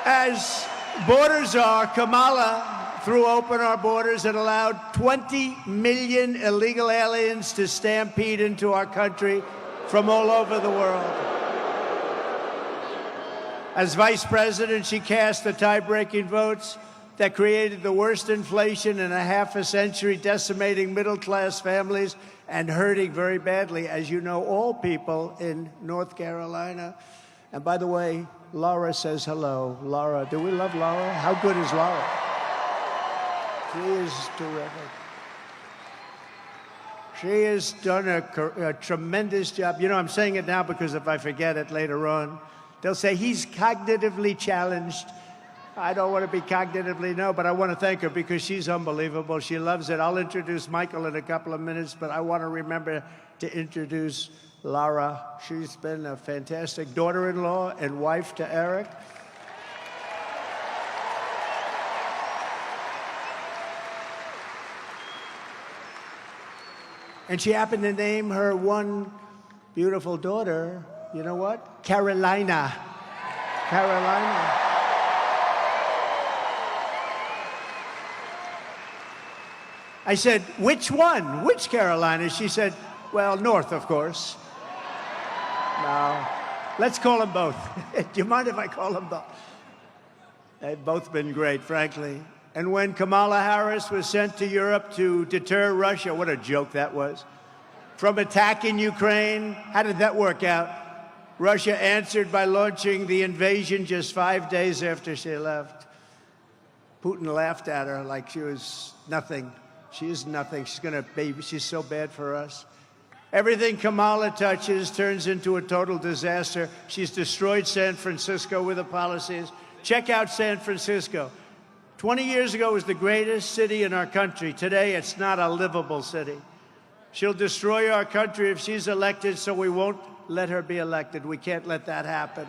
As border czar, Kamala threw open our borders and allowed 20 million illegal aliens to stampede into our country from all over the world. As vice president, she cast the tie-breaking votes that created the worst inflation in half a century, decimating middle-class families and hurting very badly, as you know, all people in North Carolina. And by the way, Laura says hello. Laura, do we love Laura? How good is Laura? She is terrific. She has done a tremendous job. You know, I'm saying it now because if I forget it later on, they'll say he's cognitively challenged. I don't want to be cognitively, no, but I want to thank her because she's unbelievable. She loves it. I'll introduce Michael in a couple of minutes, but I want to remember to introduce Laura. She's been a fantastic daughter-in-law and wife to Eric. And she happened to name her one beautiful daughter, you know what? Carolina. Carolina. I said, which one? Which Carolina? She said, well, North, of course. No, let's call them both. Do you mind if I call them both? They've both been great, frankly. And when Kamala Harris was sent to Europe to deter Russia, what a joke that was, from attacking Ukraine, how did that work out? Russia answered by launching the invasion just 5 days after she left. Putin laughed at her like she was nothing. She is nothing. She's so bad for us. Everything Kamala touches turns into a total disaster. She's destroyed San Francisco with her policies. Check out San Francisco. 20 years ago, it was the greatest city in our country. Today, it's not a livable city. She'll destroy our country if she's elected, so we won't let her be elected. We can't let that happen.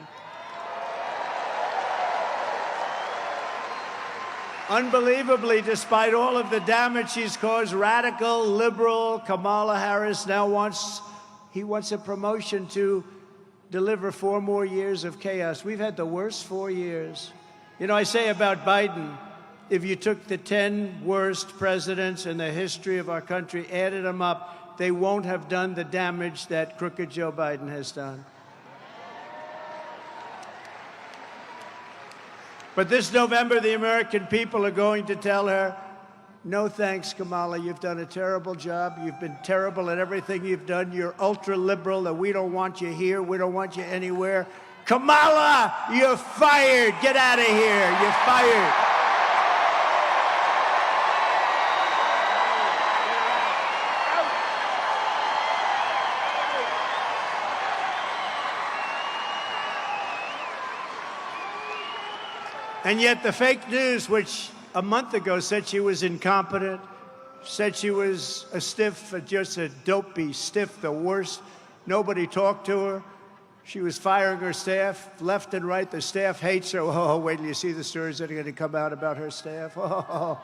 Unbelievably, despite all of the damage she's caused, radical, liberal Kamala Harris now wants a promotion to deliver 4 more years of chaos. We've had the worst 4 years. You know, I say about Biden, if you took the 10 worst presidents in the history of our country, added them up, they won't have done the damage that crooked Joe Biden has done. But this November, the American people are going to tell her, no thanks, Kamala. You've done a terrible job. You've been terrible at everything you've done. You're ultra-liberal, and we don't want you here. We don't want you anywhere. Kamala, you're fired. Get out of here. You're fired. And yet the fake news, which a month ago said she was incompetent, said she was a stiff, just a dopey stiff, the worst. Nobody talked to her. She was firing her staff left and right. The staff hates her. Oh, wait till you see the stories that are going to come out about her staff. Oh.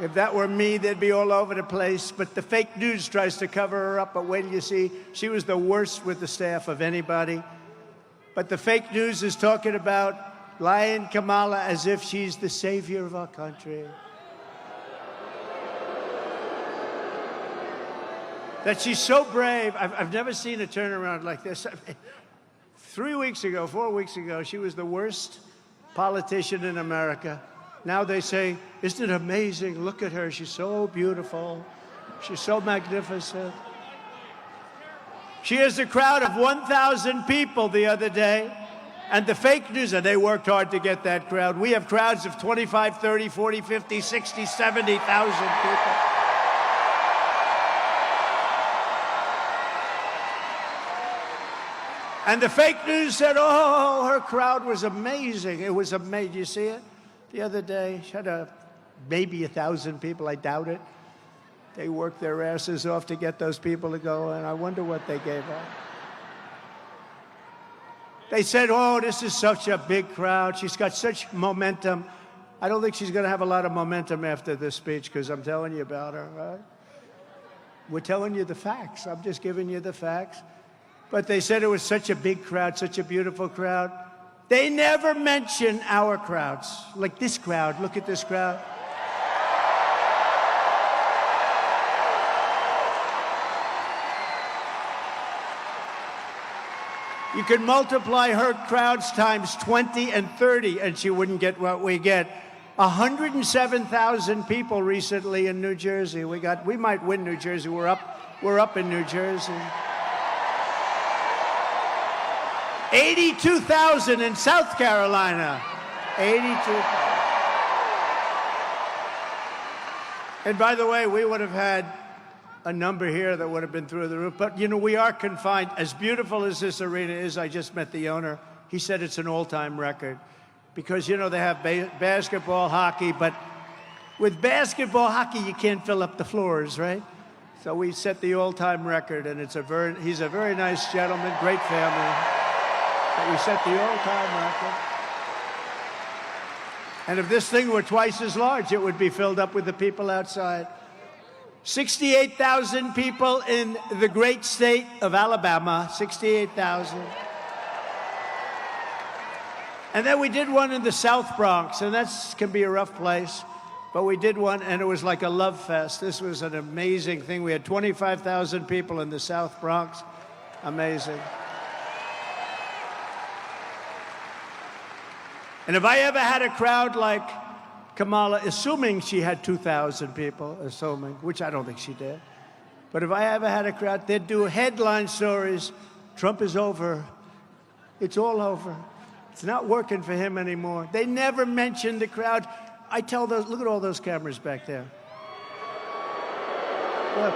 If that were me, they'd be all over the place. But the fake news tries to cover her up. But wait till you see, she was the worst with the staff of anybody. But the fake news is talking about lying Kamala as if she's the savior of our country. That she's so brave. I've never seen a turnaround like this. 3 weeks ago, 4 weeks ago, she was the worst politician in America. Now they say, isn't it amazing? Look at her. She's so beautiful. She's so magnificent. She has a crowd of 1,000 people the other day. And the fake news, and they worked hard to get that crowd. We have crowds of 25, 30, 40, 50, 60, 70,000 people. And the fake news said, oh, her crowd was amazing. It was amazing. You see it? The other day, she had maybe 1,000 people. I doubt it. They worked their asses off to get those people to go, and I wonder what they gave up. They said, oh, this is such a big crowd. She's got such momentum. I don't think she's going to have a lot of momentum after this speech, because I'm telling you about her, right? We're telling you the facts. I'm just giving you the facts. But they said it was such a big crowd, such a beautiful crowd. They never mention our crowds. Like this crowd. Look at this crowd. You could multiply her crowds times 20 and 30, and she wouldn't get what we get. 107,000 people recently in New Jersey. We might win New Jersey. We're up in New Jersey. 82,000 in South Carolina. 82,000. And by the way, we would have had a number here that would have been through the roof. But, you know, we are confined. As beautiful as this arena is, I just met the owner. He said it's an all-time record. Because, you know, they have basketball, hockey, but with basketball, hockey, you can't fill up the floors, right? So we set the all-time record, and he's a very nice gentleman, great family. But we set the all-time record. And if this thing were twice as large, it would be filled up with the people outside. 68,000 people in the great state of Alabama, 68,000. And then we did one in the South Bronx, and that can be a rough place. But we did one, and it was like a love fest. This was an amazing thing. We had 25,000 people in the South Bronx. Amazing. And if I ever had a crowd like Kamala, assuming she had 2,000 people, which I don't think she did. But if I ever had a crowd, they'd do headline stories. Trump is over. It's all over. It's not working for him anymore. They never mention the crowd. I tell those, look at all those cameras back there. Look.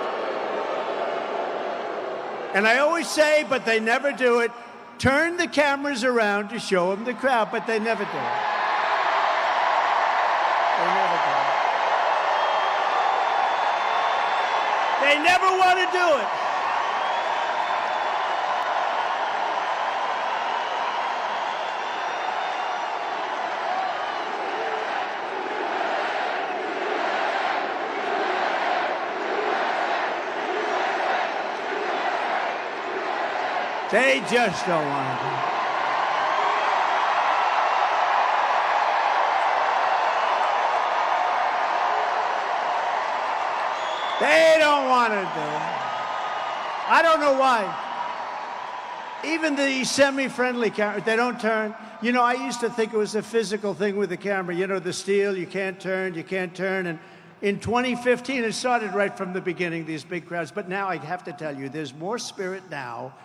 And I always say, but they never do it, turn the cameras around to show them the crowd, but they never do it. They never do it. They never want to do it. They just don't want to do it. They don't want to do it. I don't know why. Even the semi-friendly camera, they don't turn. You know, I used to think it was a physical thing with the camera. You know, the steel, you can't turn, you can't turn. And in 2015, it started right from the beginning, these big crowds. But now I have to tell you, there's more spirit now.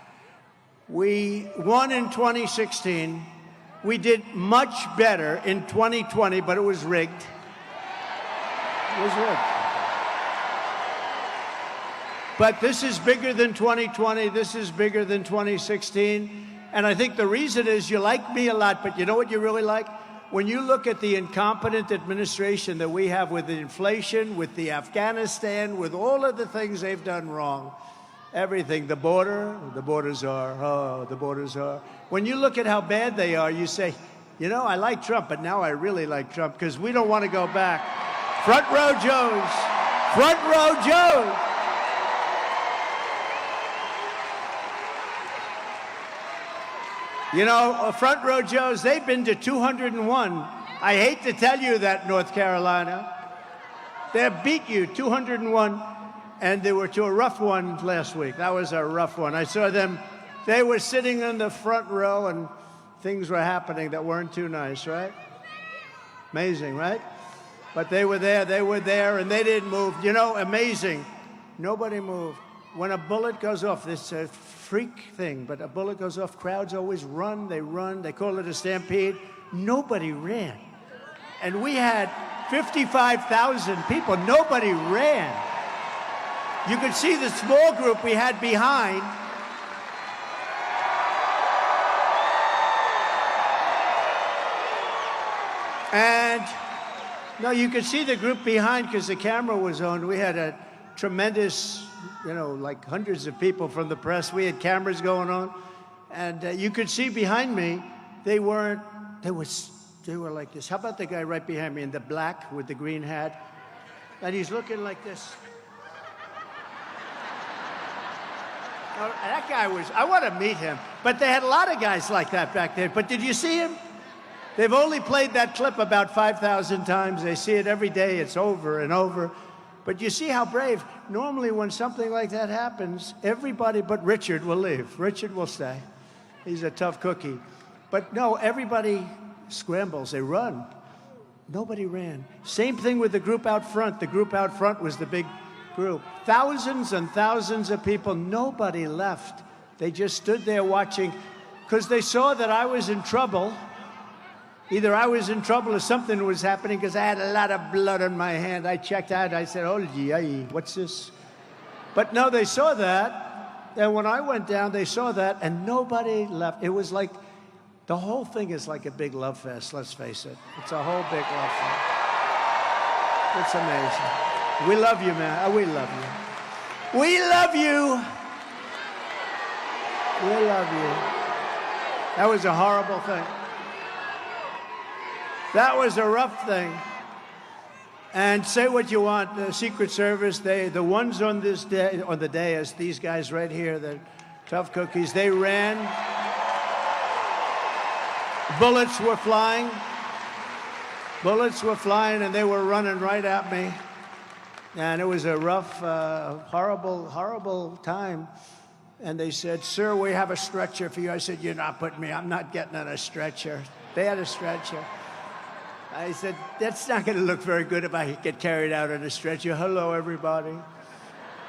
We won in 2016. We did much better in 2020, but it was rigged. It was rigged. But this is bigger than 2020. This is bigger than 2016. And I think the reason is you like me a lot, but you know what you really like? When you look at the incompetent administration that we have with the inflation, with the Afghanistan, with all of the things they've done wrong, everything, the borders are, the borders are. When you look at how bad they are, you say, you know, I like Trump, but now I really like Trump because we don't want to go back. Front row Joes. Front row Joes. You know, front row Joes, they've been to 201. I hate to tell you that, North Carolina. They beat you 201. And they were to a rough one last week. That was a rough one. I saw them. They were sitting in the front row, and things were happening that weren't too nice, right? Amazing, right? But they were there, and they didn't move. You know, amazing. Nobody moved. When a bullet goes off, this is a freak thing, but a bullet goes off, crowds always run. They call it a stampede. Nobody ran. And we had 55,000 people. Nobody ran. You could see the small group we had behind. And no, you could see the group behind because the camera was on. We had a tremendous, you know, like hundreds of people from the press. We had cameras going on. And you could see behind me, they were like this. How about the guy right behind me in the black with the green hat? And he's looking like this. That guy was, I want to meet him. But they had a lot of guys like that back there. But did you see him? They've only played that clip about 5,000 times. They see it every day. It's over and over. But you see how brave. Normally when something like that happens, everybody but Richard will leave. Richard will stay. He's a tough cookie. But no, everybody scrambles. They run. Nobody ran. Same thing with the group out front. The group out front was the big group. Thousands and thousands of people. Nobody left. They just stood there watching because they saw that I was in trouble. Either I was in trouble or something was happening because I had a lot of blood on my hand. I checked out. I said, oh, gee, what's this? But no, they saw that. And when I went down, they saw that, and nobody left. It was like, the whole thing is like a big love fest, let's face it. It's a whole big love fest. It's amazing. We love you, man. We love you. We love you. We love you. That was a horrible thing. That was a rough thing. And say what you want, the Secret Service, the ones on this day, on the dais, these guys right here, the tough cookies, they ran. Bullets were flying. Bullets were flying, and they were running right at me. And it was a rough, horrible, horrible time. And they said, sir, we have a stretcher for you. I said, you're not putting me, I'm not getting on a stretcher. They had a stretcher. I said, that's not going to look very good if I get carried out on a stretcher. Hello, everybody.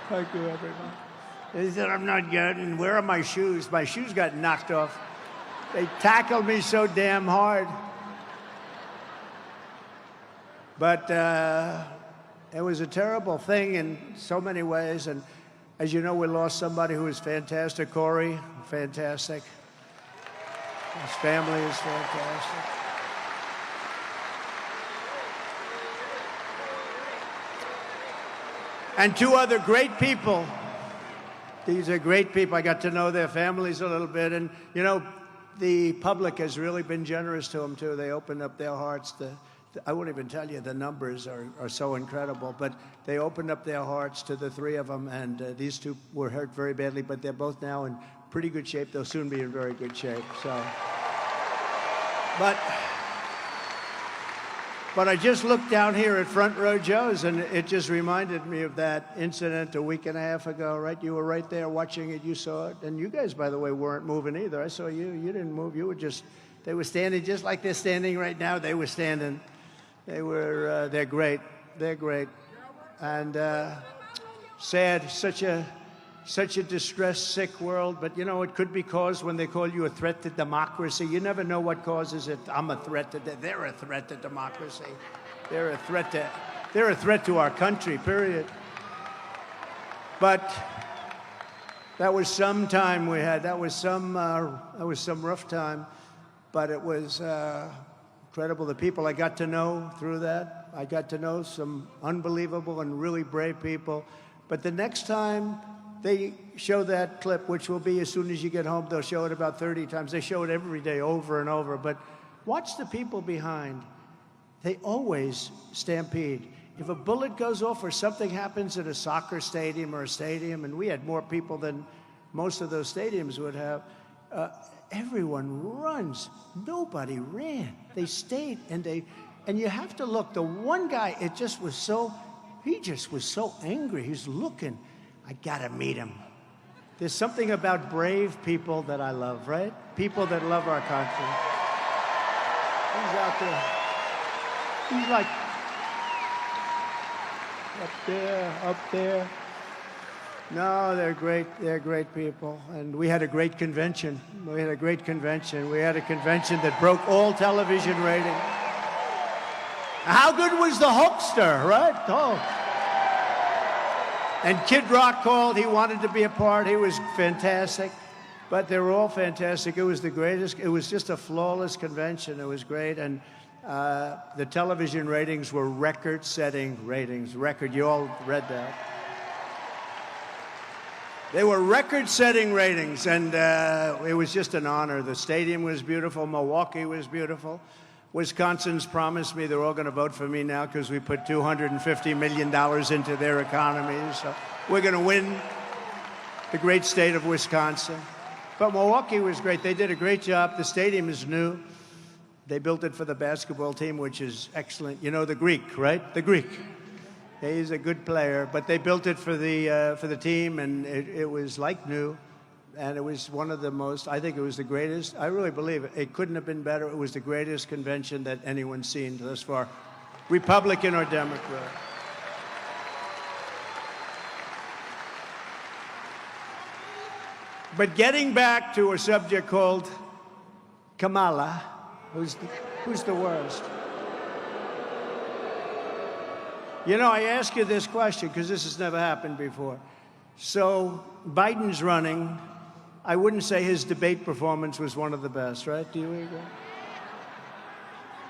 Thank you, everybody. They said, I'm not getting, where are my shoes? My shoes got knocked off. They tackled me so damn hard. But it was a terrible thing in so many ways. And as you know, we lost somebody who was fantastic, Corey, fantastic. His family is fantastic. And two other great people. These are great people. I got to know their families a little bit. And, you know, the public has really been generous to them, too. They opened up their hearts to, I won't even tell you, the numbers are so incredible. But they opened up their hearts to the three of them. And these two were hurt very badly, but they're both now in pretty good shape. They'll soon be in very good shape. So, But I just looked down here at Front Row Joe's, and it just reminded me of that incident a week and a half ago, right? You were right there watching it. You saw it. And you guys, by the way, weren't moving either. I saw you. You didn't move. You were just, they were standing just like they're standing right now. They were standing. They were, they're great. They're great. And sad, such a distressed, sick world. But, you know, it could be caused when they call you a threat to democracy. You never know what causes it. I'm a threat to, they're a threat to democracy. They're a threat to our country, period. But that was some time we had. That was some rough time. But it was incredible. The people I got to know through that, I got to know some unbelievable and really brave people. But the next time they show that clip, which will be as soon as you get home, they'll show it about 30 times. They show it every day over and over. But watch the people behind. They always stampede. If a bullet goes off or something happens at a soccer stadium or a stadium, and we had more people than most of those stadiums would have, everyone runs. Nobody ran. They stayed, and you have to look. The one guy, he just was so angry. He's looking. I gotta meet him. There's something about brave people that I love, right? People that love our country. He's out there. He's like up there. No, they're great. They're great people. And we had a great convention. We had a convention that broke all television ratings. How good was the Hulkster, right? Oh. And Kid Rock called. He wanted to be a part. He was fantastic. But they were all fantastic. It was the greatest. It was just a flawless convention. It was great. And the television ratings were record-setting ratings. You all read that. They were record-setting ratings. And it was just an honor. The stadium was beautiful. Milwaukee was beautiful. Wisconsin's promised me they're all going to vote for me now because we put $250 million into their economy. So we're going to win the great state of Wisconsin. But Milwaukee was great. They did a great job. The stadium is new. They built it for the basketball team, which is excellent. You know the Greek, right? The Greek. He's a good player. But they built it for the team, and it was like new. And it was one of the most, I think it was the greatest. I really believe it. It couldn't have been better. It was the greatest convention that anyone's seen thus far, Republican or Democrat. But getting back to a subject called Kamala, who's the worst? You know, I ask you this question because this has never happened before. So Biden's running. I wouldn't say his debate performance was one of the best, right? Do you agree?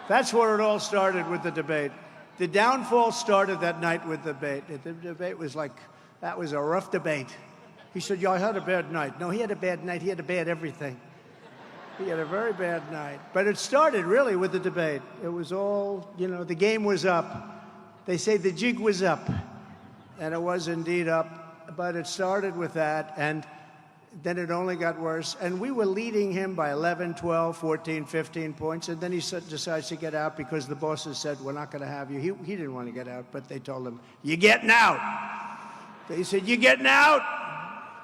That's where it all started, with the debate. The downfall started that night with the debate. The debate was like, that was a rough debate. He said, "Y'all had a bad night." No, he had a bad night. He had a bad everything. He had a very bad night. But it started really with the debate. It was all, you know, the game was up. They say the jig was up. And it was indeed up. But it started with that. And then it only got worse. And we were leading him by 11, 12, 14, 15 points. And then he decides to get out because the bosses said, "We're not going to have you." He didn't want to get out, but they told him, "You're getting out." They said, "You're getting out.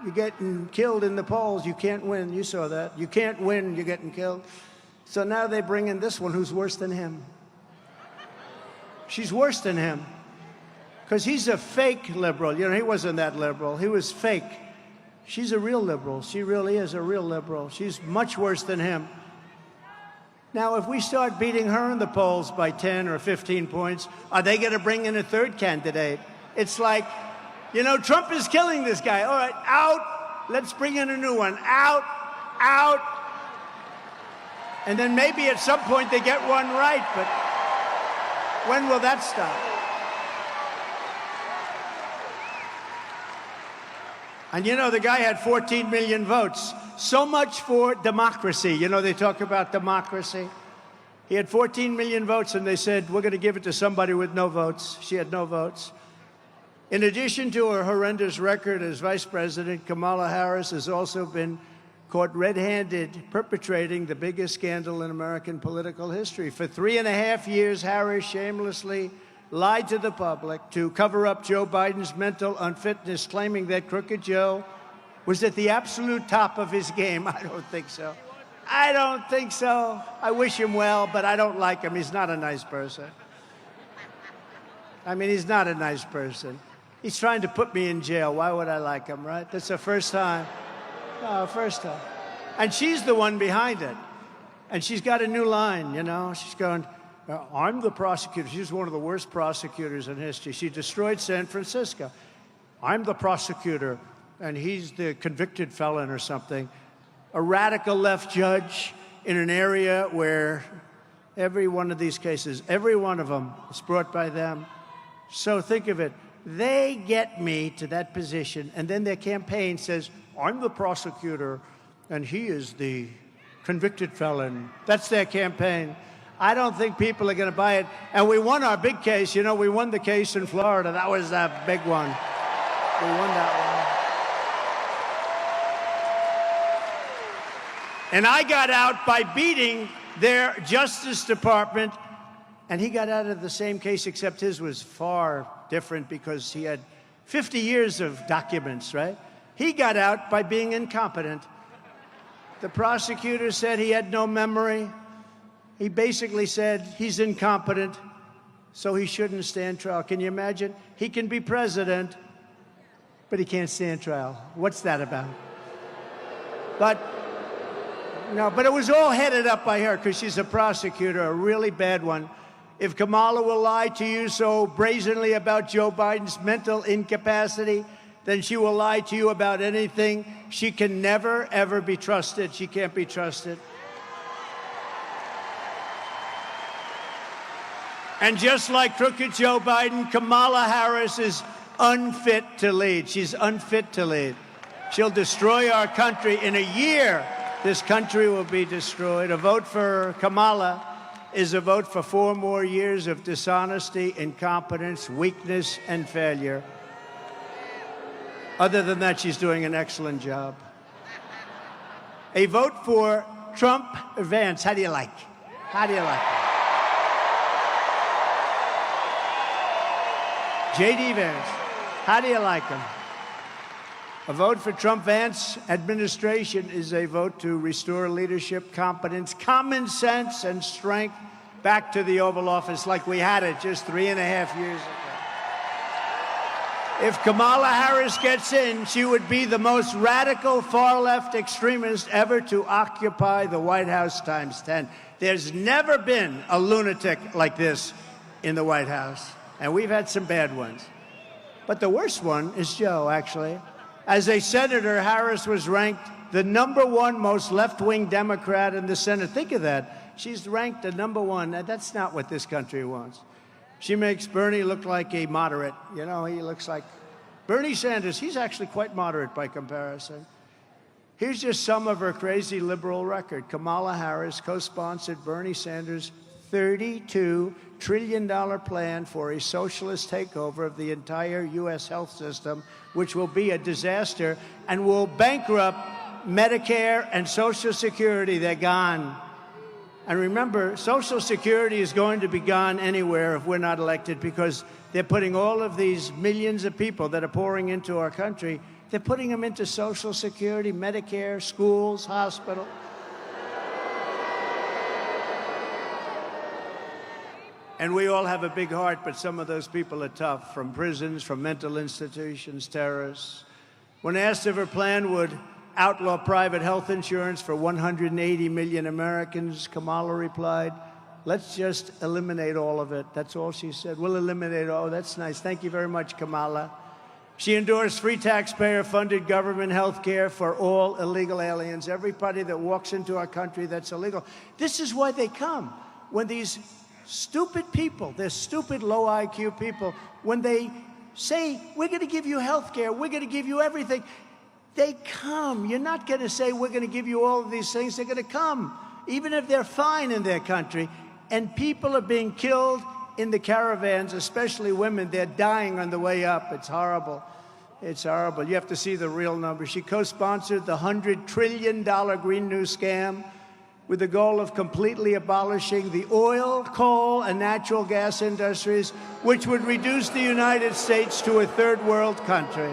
You're getting killed in the polls. You can't win." You saw that. You can't win. You're getting killed. So now they bring in this one who's worse than him. She's worse than him because he's a fake liberal. You know, he wasn't that liberal. He was fake. She's a real liberal. She really is a real liberal. She's much worse than him. Now, if we start beating her in the polls by 10 or 15 points, are they going to bring in a third candidate? It's like, you know, Trump is killing this guy. All right, out. Let's bring in a new one. Out, out. And then maybe at some point they get one right, but when will that stop? And you know, the guy had 14 million votes. So much for democracy. You know, they talk about democracy. He had 14 million votes, and they said, we're going to give it to somebody with no votes. She had no votes. In addition to her horrendous record as vice president, Kamala Harris has also been caught red-handed perpetrating the biggest scandal in American political history. For 3.5 years, Harris shamelessly lied to the public to cover up Joe Biden's mental unfitness, claiming that Crooked Joe was at the absolute top of his game. I don't think so. I don't think so. I wish him well, but I don't like him. He's not a nice person. I mean, he's not a nice person. He's trying to put me in jail. Why would I like him, right? That's the first time. Oh, first time. And she's the one behind it. And she's got a new line, you know. She's going, I'm the prosecutor. She's one of the worst prosecutors in history. She destroyed San Francisco. I'm the prosecutor, and he's the convicted felon or something. A radical left judge in an area where every one of these cases, every one of them is brought by them. So think of it. They get me to that position, and then their campaign says, I'm the prosecutor, and he is the convicted felon. That's their campaign. I don't think people are going to buy it. And we won our big case. You know, we won the case in Florida. That was that big one. We won that one. And I got out by beating their Justice Department. And he got out of the same case, except his was far different because he had 50 years of documents, right? He got out by being incompetent. The prosecutor said he had no memory. He basically said he's incompetent, so he shouldn't stand trial. Can you imagine? He can be president, but he can't stand trial. What's that about? But it was all headed up by her because she's a prosecutor, a really bad one. If Kamala will lie to you so brazenly about Joe Biden's mental incapacity, then she will lie to you about anything. She can never, ever be trusted. She can't be trusted. And just like crooked Joe Biden, Kamala Harris is unfit to lead. She's unfit to lead. She'll destroy our country. In a year, this country will be destroyed. A vote for Kamala is a vote for 4 more years of dishonesty, incompetence, weakness, and failure. Other than that, she's doing an excellent job. A vote for Trump Vance. How do you like? How do you like it? J.D. Vance. How do you like him? A vote for Trump Vance administration is a vote to restore leadership, competence, common sense, and strength back to the Oval Office like we had it just 3.5 years ago. If Kamala Harris gets in, she would be the most radical far-left extremist ever to occupy the White House times 10. There's never been a lunatic like this in the White House, and we've had some bad ones. But the worst one is Joe, actually. As a senator, Harris was ranked the #1 most left-wing Democrat in the Senate. Think of that. She's ranked the #1. That's not what this country wants. She makes Bernie look like a moderate. You know, he looks like Bernie Sanders. He's actually quite moderate by comparison. Here's just some of her crazy liberal record. Kamala Harris co-sponsored Bernie Sanders' $32 trillion plan for a socialist takeover of the entire U.S. health system, which will be a disaster and will bankrupt Medicare and Social Security. They're gone. And remember, Social Security is going to be gone anywhere if we're not elected, because they're putting all of these millions of people that are pouring into our country, they're putting them into Social Security, Medicare, schools, hospitals. And we all have a big heart, but some of those people are tough, from prisons, from mental institutions, terrorists. When asked if her plan would outlaw private health insurance for 180 million Americans. Kamala replied, let's just eliminate all of it. That's all she said. We'll eliminate all. That's nice. Thank you very much, Kamala. She endorsed free taxpayer-funded government health care for all illegal aliens, everybody that walks into our country that's illegal. This is why they come. When these stupid people, they're stupid, low IQ people, when they say, we're going to give you health care, we're going to give you everything, they come. You're not going to say, we're going to give you all of these things. They're going to come, even if they're fine in their country. And people are being killed in the caravans, especially women. They're dying on the way up. It's horrible. It's horrible. You have to see the real numbers. She co-sponsored the $100 trillion Green New scam with the goal of completely abolishing the oil, coal, and natural gas industries, which would reduce the United States to a third world country.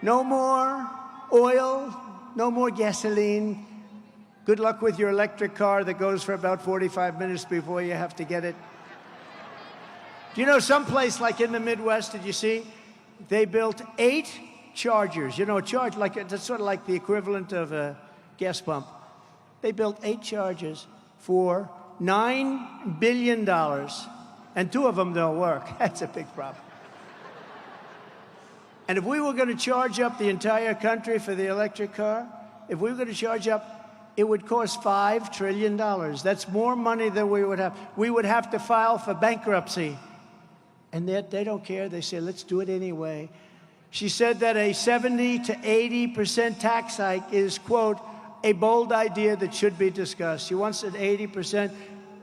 No more oil, no more gasoline. Good luck with your electric car that goes for about 45 minutes before you have to get it. Do you know someplace like in the Midwest, did you see? They built 8 chargers. You know, a charge, that's sort of like the equivalent of a gas pump. They built 8 chargers for $9 billion, and 2 of them don't work. That's a big problem. And if we were going to charge up the entire country for the electric car, if we were going to charge up, it would cost $5 trillion. That's more money than we would have. We would have to file for bankruptcy. And they don't care. They say, let's do it anyway. She said that a 70 to 80% tax hike is, quote, a bold idea that should be discussed. She wants an 80%.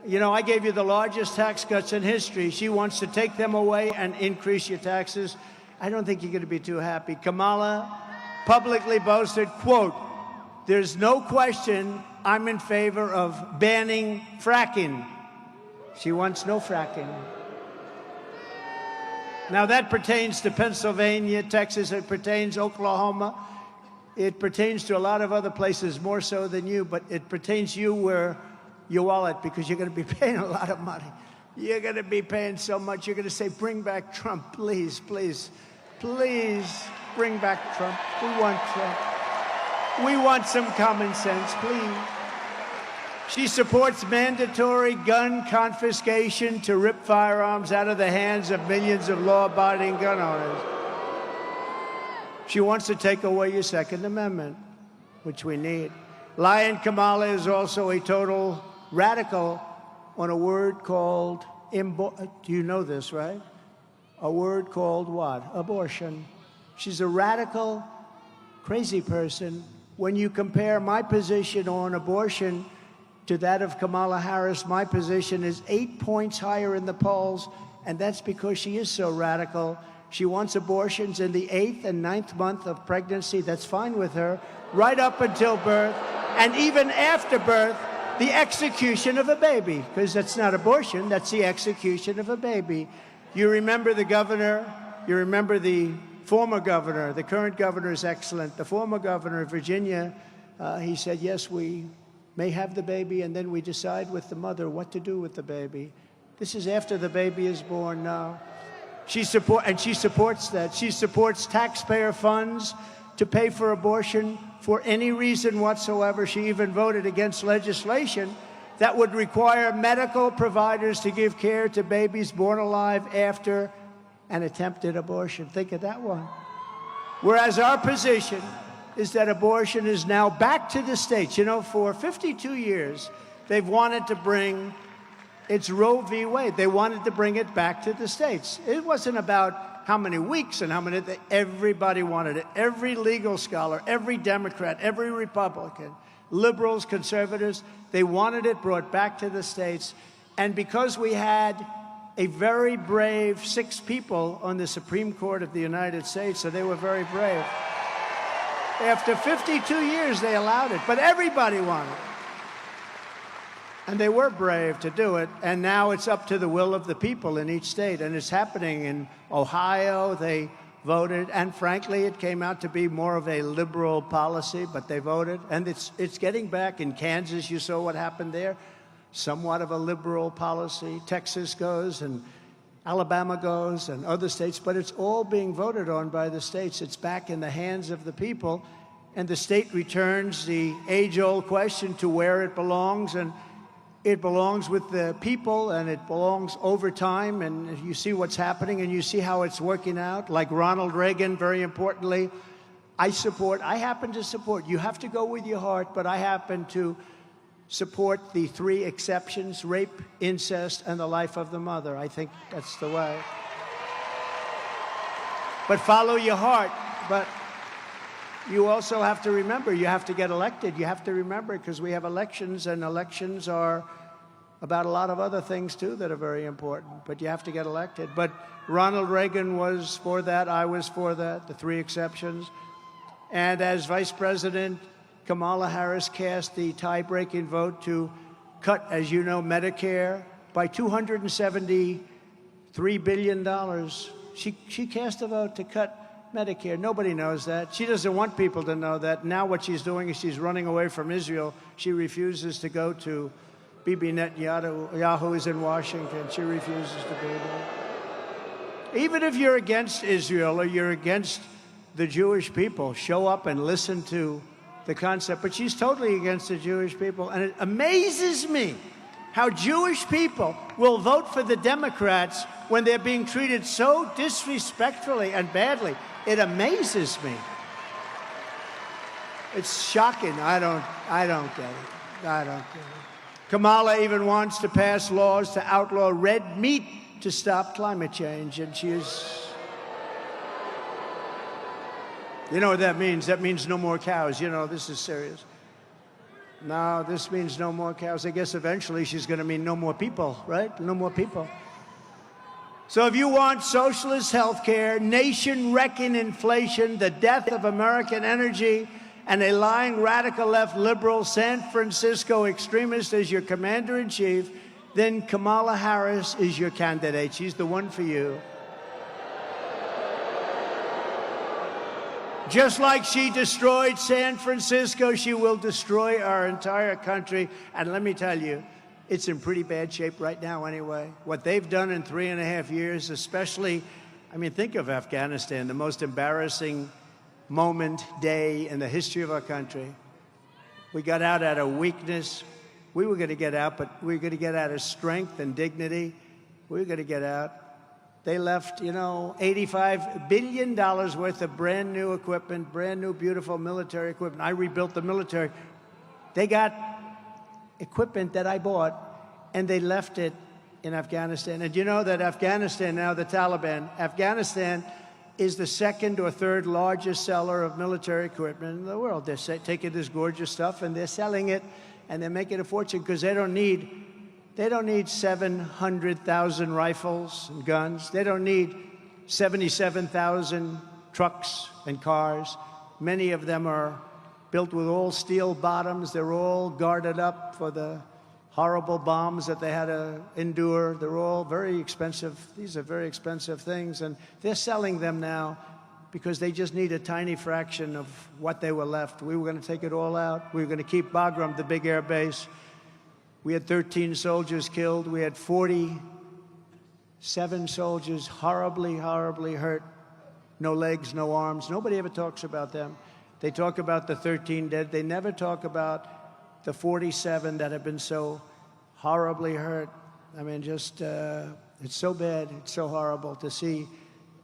You know, I gave you the largest tax cuts in history. She wants to take them away and increase your taxes. I don't think you're going to be too happy. Kamala publicly boasted, quote, there's no question I'm in favor of banning fracking. She wants no fracking. Now, that pertains to Pennsylvania, Texas, it pertains to Oklahoma. It pertains to a lot of other places, more so than you, but it pertains to you where your wallet, because you're going to be paying a lot of money. You're going to be paying so much. You're going to say, bring back Trump, please, please, please bring back Trump. We want Trump. We want some common sense, please. She supports mandatory gun confiscation to rip firearms out of the hands of millions of law-abiding gun owners. She wants to take away your Second Amendment, which we need. Lion Kamala is also a total radical on a word called, do you know this, right? A word called what? Abortion. She's a radical, crazy person. When you compare my position on abortion to that of Kamala Harris, my position is 8 points higher in the polls, and that's because she is so radical. She wants abortions in the 8th and 9th month of pregnancy. That's fine with her, right up until birth, and even after birth, the execution of a baby, because that's not abortion, that's the execution of a baby. You remember the governor, you remember the former governor, the current governor is excellent. The former governor of Virginia, he said, yes, we may have the baby, and then we decide with the mother what to do with the baby. This is after the baby is born now. She supports that. She supports taxpayer funds to pay for abortion for any reason whatsoever. She even voted against legislation that would require medical providers to give care to babies born alive after an attempted abortion. Think of that one. Whereas our position is that abortion is now back to the states. You know, for 52 years, they've wanted to bring, it's Roe v. Wade. They wanted to bring it back to the states. It wasn't about how many weeks and how many, everybody wanted it. Every legal scholar, every Democrat, every Republican, liberals, conservatives, they wanted it brought back to the states. And because we had a very brave 6 people on the Supreme Court of the United States, so they were very brave. After 52 years, they allowed it, but everybody wanted it. And they were brave to do it, and now it's up to the will of the people in each state, and it's happening in Ohio. They voted, and frankly, it came out to be more of a liberal policy, but they voted, and it's getting back. In Kansas, you saw what happened there. Somewhat of a liberal policy. Texas goes, and Alabama goes, and other states, but it's all being voted on by the states. It's back in the hands of the people, and the state returns the age-old question to where it belongs, and it belongs with the people, and it belongs over time, and you see what's happening, and you see how it's working out. Like Ronald Reagan, very importantly, I happen to support. You have to go with your heart, but I happen to support the 3 exceptions: rape, incest, and the life of the mother. I think that's the way. But follow your heart. But you also have to remember, you have to get elected. You have to remember, because we have elections, and elections are about a lot of other things, too, that are very important. But you have to get elected. But Ronald Reagan was for that. I was for that, the 3 exceptions. And as Vice President, Kamala Harris cast the tie-breaking vote to cut, as you know, Medicare by $273 billion. She cast a vote to cut Medicare. Nobody knows that. She doesn't want people to know that. Now what she's doing is she's running away from Israel. She refuses to go to Bibi Netanyahu is in Washington. She refuses to be there. Even if you're against Israel or you're against the Jewish people, show up and listen to the concept. But she's totally against the Jewish people. And it amazes me how Jewish people will vote for the Democrats when they're being treated so disrespectfully and badly. It amazes me. It's shocking. I don't get it. I don't get it. Kamala even wants to pass laws to outlaw red meat to stop climate change, and she is... You know what that means? That means no more cows. You know, this is serious. No, this means no more cows. I guess eventually she's going to mean no more people, right? No more people. So if you want socialist health care, nation-wrecking inflation, the death of American energy, and a lying radical left liberal San Francisco extremist as your commander-in-chief, then Kamala Harris is your candidate. She's the one for you. Just like she destroyed San Francisco, she will destroy our entire country. And let me tell you, it's in pretty bad shape right now anyway. What they've done in 3.5 years, especially, I mean, think of Afghanistan, the most embarrassing moment, day in the history of our country. We got out of weakness. We were going to get out, but we were going to get out of strength and dignity. We were going to get out. They left, you know, $85 billion worth of brand new equipment, brand new, beautiful military equipment. I rebuilt the military. They got equipment that I bought, and they left it in Afghanistan. And you know that Afghanistan now, the Taliban, Afghanistan is the 2nd or 3rd largest seller of military equipment in the world. They're taking this gorgeous stuff, and they're selling it, and they're making a fortune because they don't need 700,000 rifles and guns. They don't need 77,000 trucks and cars. Many of them are built with all steel bottoms. They're all guarded up for the horrible bombs that they had to endure. They're all very expensive. These are very expensive things, and they're selling them now because they just need a tiny fraction of what they were left. We were going to take it all out. We were going to keep Bagram, the big air base. We had 13 soldiers killed. We had 47 soldiers horribly, horribly hurt. No legs, no arms. Nobody ever talks about them. They talk about the 13 dead. They never talk about the 47 that have been so horribly hurt. I mean, just, it's so bad. It's so horrible to see.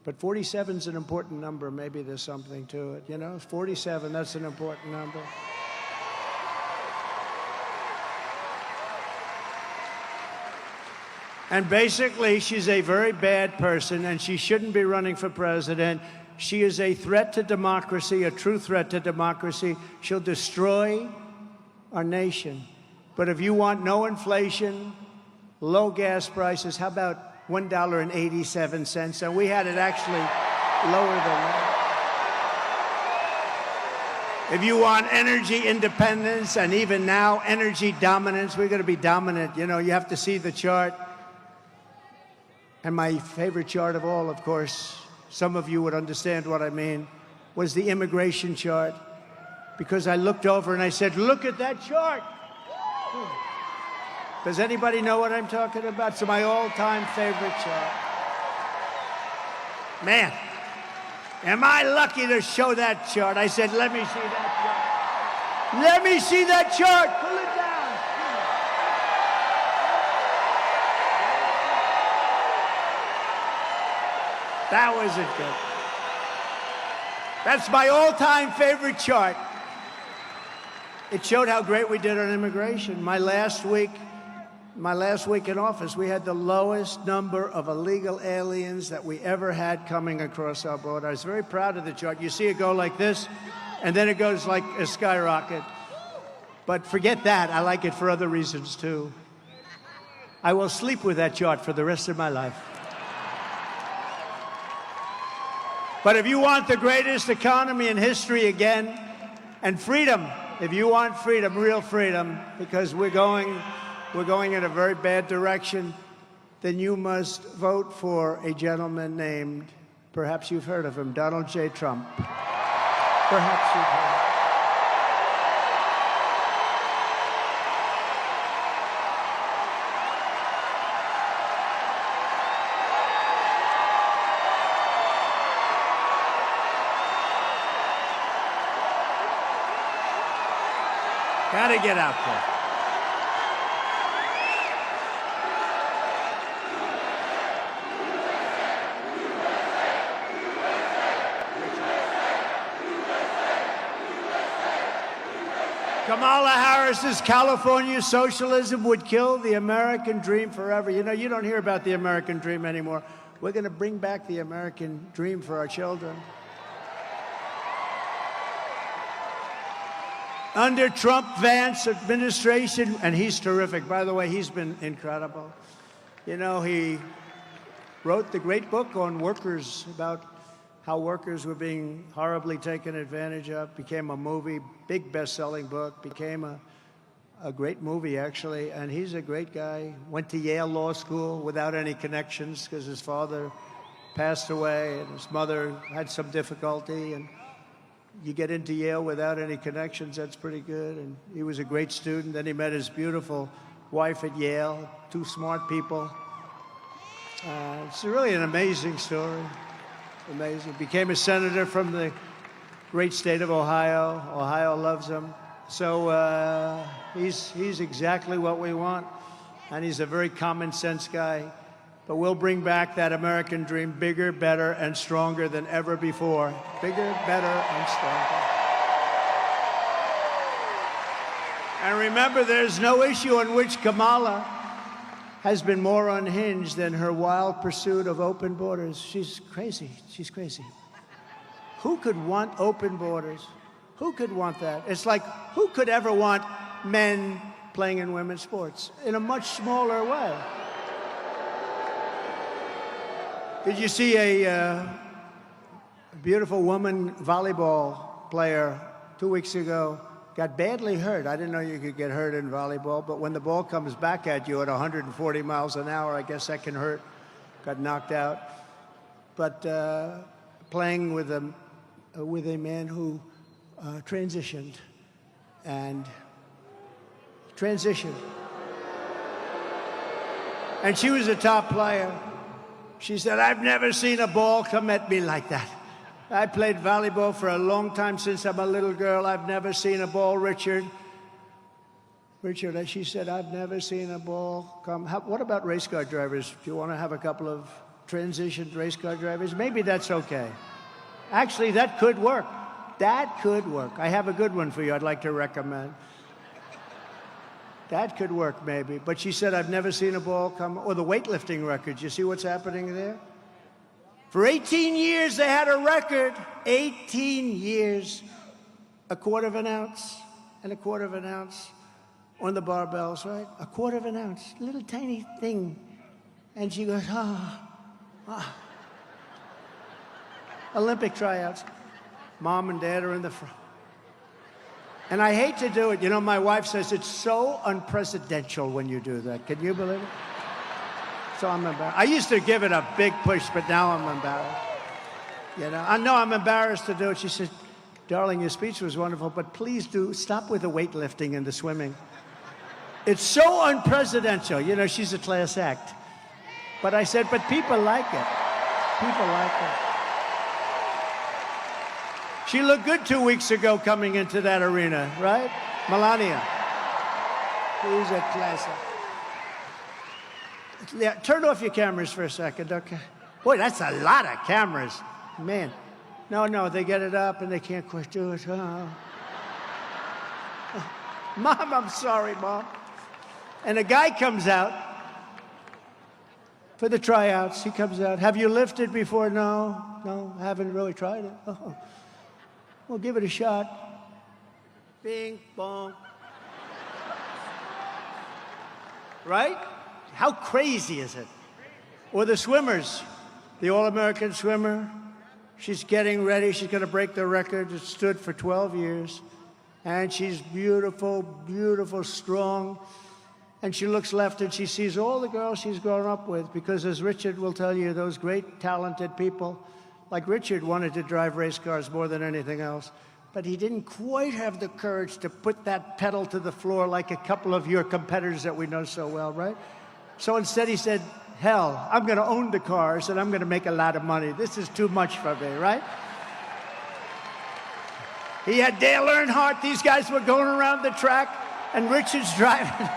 But 47 is an important number. Maybe there's something to it. You know, 47, that's an important number. And basically, she's a very bad person, and she shouldn't be running for president. She is a threat to democracy, a true threat to democracy. She'll destroy our nation. But if you want no inflation, low gas prices, how about $1.87? And we had it actually lower than that. If you want energy independence, and even now energy dominance, we're going to be dominant. You know, you have to see the chart. And my favorite chart of all, of course, some of you would understand what I mean, was the immigration chart. Because I looked over and I said, look at that chart. Does anybody know what I'm talking about? It's my all-time favorite chart. Man, am I lucky to show that chart? I said, let me see that chart. Let me see that chart. Pull it down. That wasn't good. That's my all-time favorite chart. It showed how great we did on immigration. My last week in office, we had the lowest number of illegal aliens that we ever had coming across our border. I was very proud of the chart. You see it go like this, and then it goes like a skyrocket. But forget that. I like it for other reasons, too. I will sleep with that chart for the rest of my life. But if you want the greatest economy in history again, and freedom, if you want freedom, real freedom, because we're going in a very bad direction, then you must vote for a gentleman named, perhaps you've heard of him, Donald J. Trump. Perhaps you've heard of him. Gotta get out there. Kamala Harris's California socialism would kill the American dream forever. You know, you don't hear about the American dream anymore. We're going to bring back the American dream for our children. Under Trump-Vance administration, and he's terrific. By the way, he's been incredible. You know, he wrote the great book on workers, about how workers were being horribly taken advantage of. Became a movie, big best-selling book, became a great movie, actually. And he's a great guy. Went to Yale Law School without any connections because his father passed away and his mother had some difficulty. And you get into Yale without any connections, that's pretty good. And he was a great student. Then he met his beautiful wife at Yale, two smart people. It's really an amazing story. Amazing. Became a senator from the great state of Ohio. Ohio loves him. So he's exactly what we want. And he's a very common sense guy. But we'll bring back that American dream bigger, better, and stronger than ever before. Bigger, better, and stronger. And remember, there's no issue on which Kamala has been more unhinged than her wild pursuit of open borders. She's crazy. She's crazy. Who could want open borders? Who could want that? It's like, who could ever want men playing in women's sports in a much smaller way? Did you see a beautiful woman volleyball player 2 weeks ago got badly hurt? I didn't know you could get hurt in volleyball, but when the ball comes back at you at 140 miles an hour, I guess that can hurt. Got knocked out. But playing with a man who transitioned. And she was a top player. She said, I've never seen a ball come at me like that. I played volleyball for a long time since I'm a little girl. I've never seen a ball, Richard, she said, I've never seen a ball come. What about race car drivers? Do you want to have a couple of transitioned race car drivers? Maybe that's okay. Actually, that could work. That could work. I have a good one for you I'd like to recommend. That could work, maybe. But she said, I've never seen a ball come. Or the weightlifting records. You see what's happening there? For 18 years, they had a record. 18 years. A quarter of an ounce and a quarter of an ounce on the barbells, right? A quarter of an ounce. Little tiny thing. And she goes, Olympic tryouts. Mom and Dad are in the front. And I hate to do it. You know, my wife says it's so unpresidential when you do that. Can you believe it? So I'm embarrassed. I used to give it a big push, but now I'm embarrassed. You know, I know I'm embarrassed to do it. She said, darling, your speech was wonderful, but please do stop with the weightlifting and the swimming. It's so unpresidential. You know, she's a class act. But I said, but people like it. People like it. She looked good 2 weeks ago coming into that arena, right? Melania. She's a classic. Yeah, turn off your cameras for a second, okay? Boy, that's a lot of cameras. Man. No, they get it up and they can't quite do it. Oh. Mom, I'm sorry, Mom. And a guy comes out for the tryouts. He comes out. Have you lifted before? No, I haven't really tried it. Oh. Well, give it a shot. Bing, bong. Right? How crazy is it? Or the swimmers, the All-American swimmer. She's getting ready. She's going to break the record. It stood for 12 years. And she's beautiful, beautiful, strong. And she looks left and she sees all the girls she's grown up with. Because as Richard will tell you, those great, talented people, like Richard wanted to drive race cars more than anything else. But he didn't quite have the courage to put that pedal to the floor like a couple of your competitors that we know so well, right? So instead he said, hell, I'm going to own the cars and I'm going to make a lot of money. This is too much for me, right? He had Dale Earnhardt. These guys were going around the track and Richard's driving.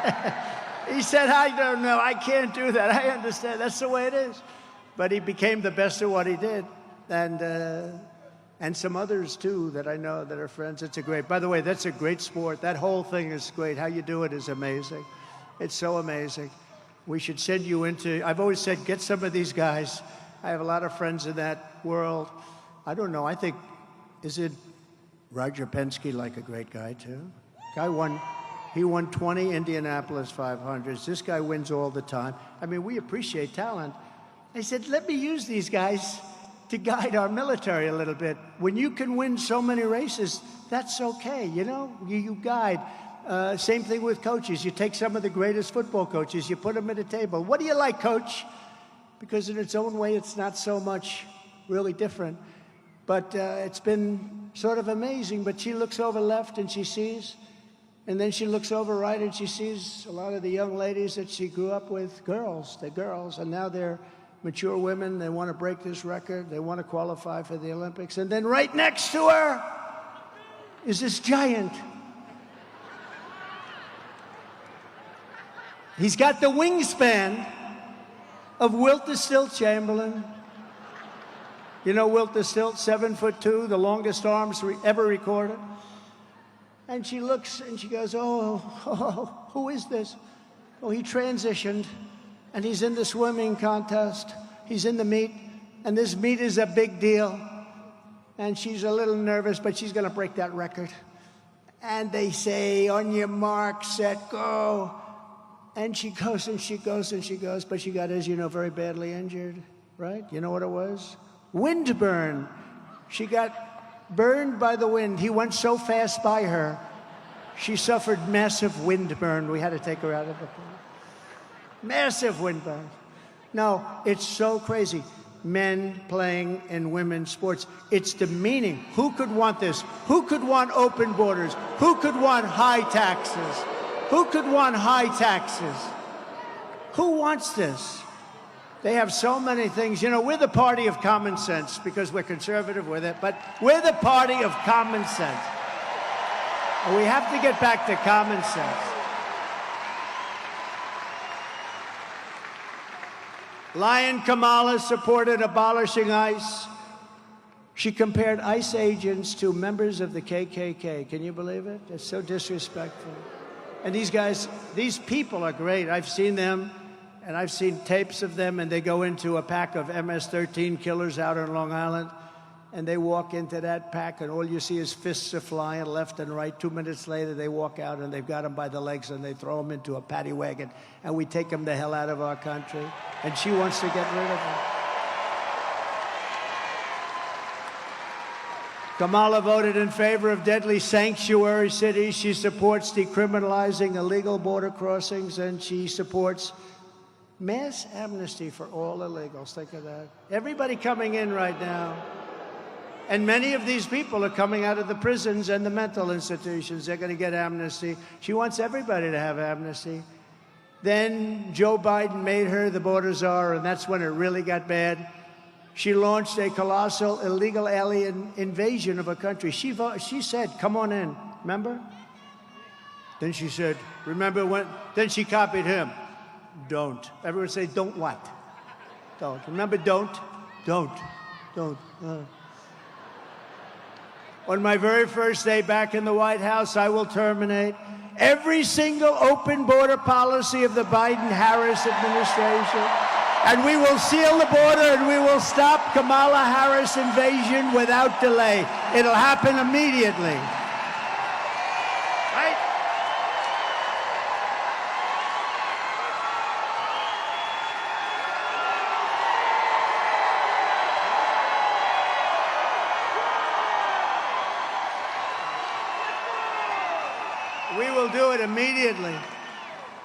He said, I don't know. I can't do that. I understand. That's the way it is. But he became the best at what he did. And some others, too, that I know that are friends. It's a great, by the way, that's a great sport. That whole thing is great. How you do it is amazing. It's so amazing. We should send you into, I've always said, get some of these guys. I have a lot of friends in that world. I don't know, I think, is it Roger Penske like a great guy, too? He won 20 Indianapolis 500s. This guy wins all the time. I mean, we appreciate talent. I said, let me use these guys to guide our military a little bit. When you can win so many races, that's okay, you know? You guide. Same thing with coaches. You take some of the greatest football coaches, you put them at a table. What do you like, coach? Because in its own way, it's not so much really different. But it's been sort of amazing. But she looks over left and she sees, and then she looks over right and she sees a lot of the young ladies that she grew up with, girls, they're girls, and now they're mature women. They want to break this record. They want to qualify for the Olympics. And then right next to her is this giant. He's got the wingspan of Wilt the Stilt Chamberlain. You know Wilt the Stilt, 7'2", the longest arms ever recorded. And she looks and she goes, oh, who is this? Oh, he transitioned. And he's in the swimming contest. He's in the meet. And this meet is a big deal. And she's a little nervous, but she's going to break that record. And they say, on your mark, set, go. And she goes and she goes and she goes. But she got, as you know, very badly injured, right? You know what it was? Wind burn. She got burned by the wind. He went so fast by her. She suffered massive wind burn. We had to take her out of the pool. Massive wind burn. No, it's so crazy. Men playing in women's sports. It's demeaning. Who could want this? Who could want open borders? Who could want high taxes? Who could want high taxes? Who wants this? They have so many things. You know, we're the party of common sense because we're conservative with it, but we're the party of common sense. And we have to get back to common sense. Lion Kamala supported abolishing ICE. She compared ICE agents to members of the KKK. Can you believe it? It's so disrespectful. And these guys, these people are great. I've seen them, and I've seen tapes of them, and they go into a pack of MS-13 killers out on Long Island, and they walk into that pack, and all you see is fists are flying left and right. 2 minutes later, they walk out, and they've got them by the legs, and they throw them into a paddy wagon, and we take them the hell out of our country. And she wants to get rid of them. Kamala voted in favor of deadly sanctuary cities. She supports decriminalizing illegal border crossings, and she supports mass amnesty for all illegals. Think of that. Everybody coming in right now. And many of these people are coming out of the prisons and the mental institutions. They're going to get amnesty. She wants everybody to have amnesty. Then Joe Biden made her the border czar, and that's when it really got bad. She launched a colossal illegal alien invasion of a country. She said, come on in, remember? Then she said, remember when? Then she copied him. Don't. Everyone say, don't what? Don't. Remember, don't? Don't. Don't. On my very first day back in the White House, I will terminate every single open border policy of the Biden-Harris administration. And we will seal the border and we will stop Kamala Harris invasion without delay. It'll happen immediately. Right? We will do it immediately.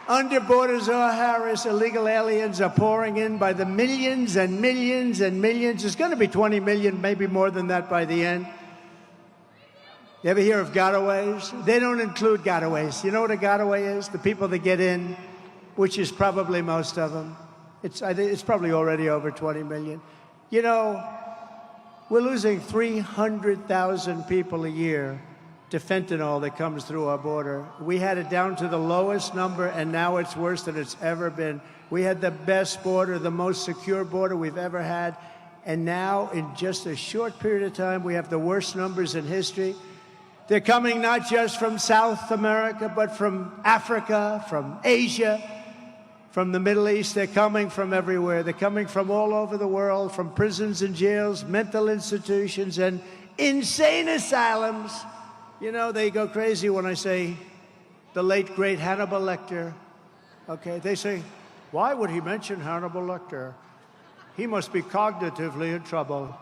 Under borders of Harris, illegal aliens are pouring in by the millions and millions and millions. There's going to be 20 million, maybe more than that by the end. You ever hear of gotaways? They don't include gotaways. You know what a gotaway is? The people that get in, which is probably most of them. It's probably already over 20 million. You know, we're losing 300,000 people a year to fentanyl that comes through our border. We had it down to the lowest number, and now it's worse than it's ever been. We had the best border, the most secure border we've ever had, and now, in just a short period of time, we have the worst numbers in history. They're coming not just from South America, but from Africa, from Asia, from the Middle East. They're coming from everywhere. They're coming from all over the world, from prisons and jails, mental institutions, and insane asylums. You know, they go crazy when I say the late, great Hannibal Lecter. Okay, they say, why would he mention Hannibal Lecter? He must be cognitively in trouble.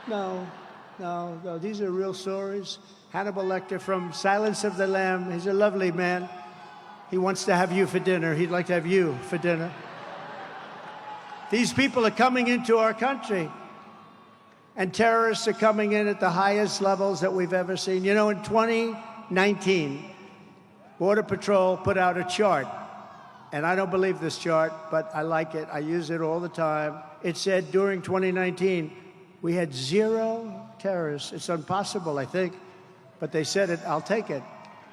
No, these are real stories. Hannibal Lecter from Silence of the Lamb. He's a lovely man. He wants to have you for dinner. He'd like to have you for dinner. These people are coming into our country. And terrorists are coming in at the highest levels that we've ever seen. You know, in 2019, Border Patrol put out a chart. And I don't believe this chart, but I like it. I use it all the time. It said during 2019, we had 0 terrorists. It's impossible, I think. But they said it. I'll take it.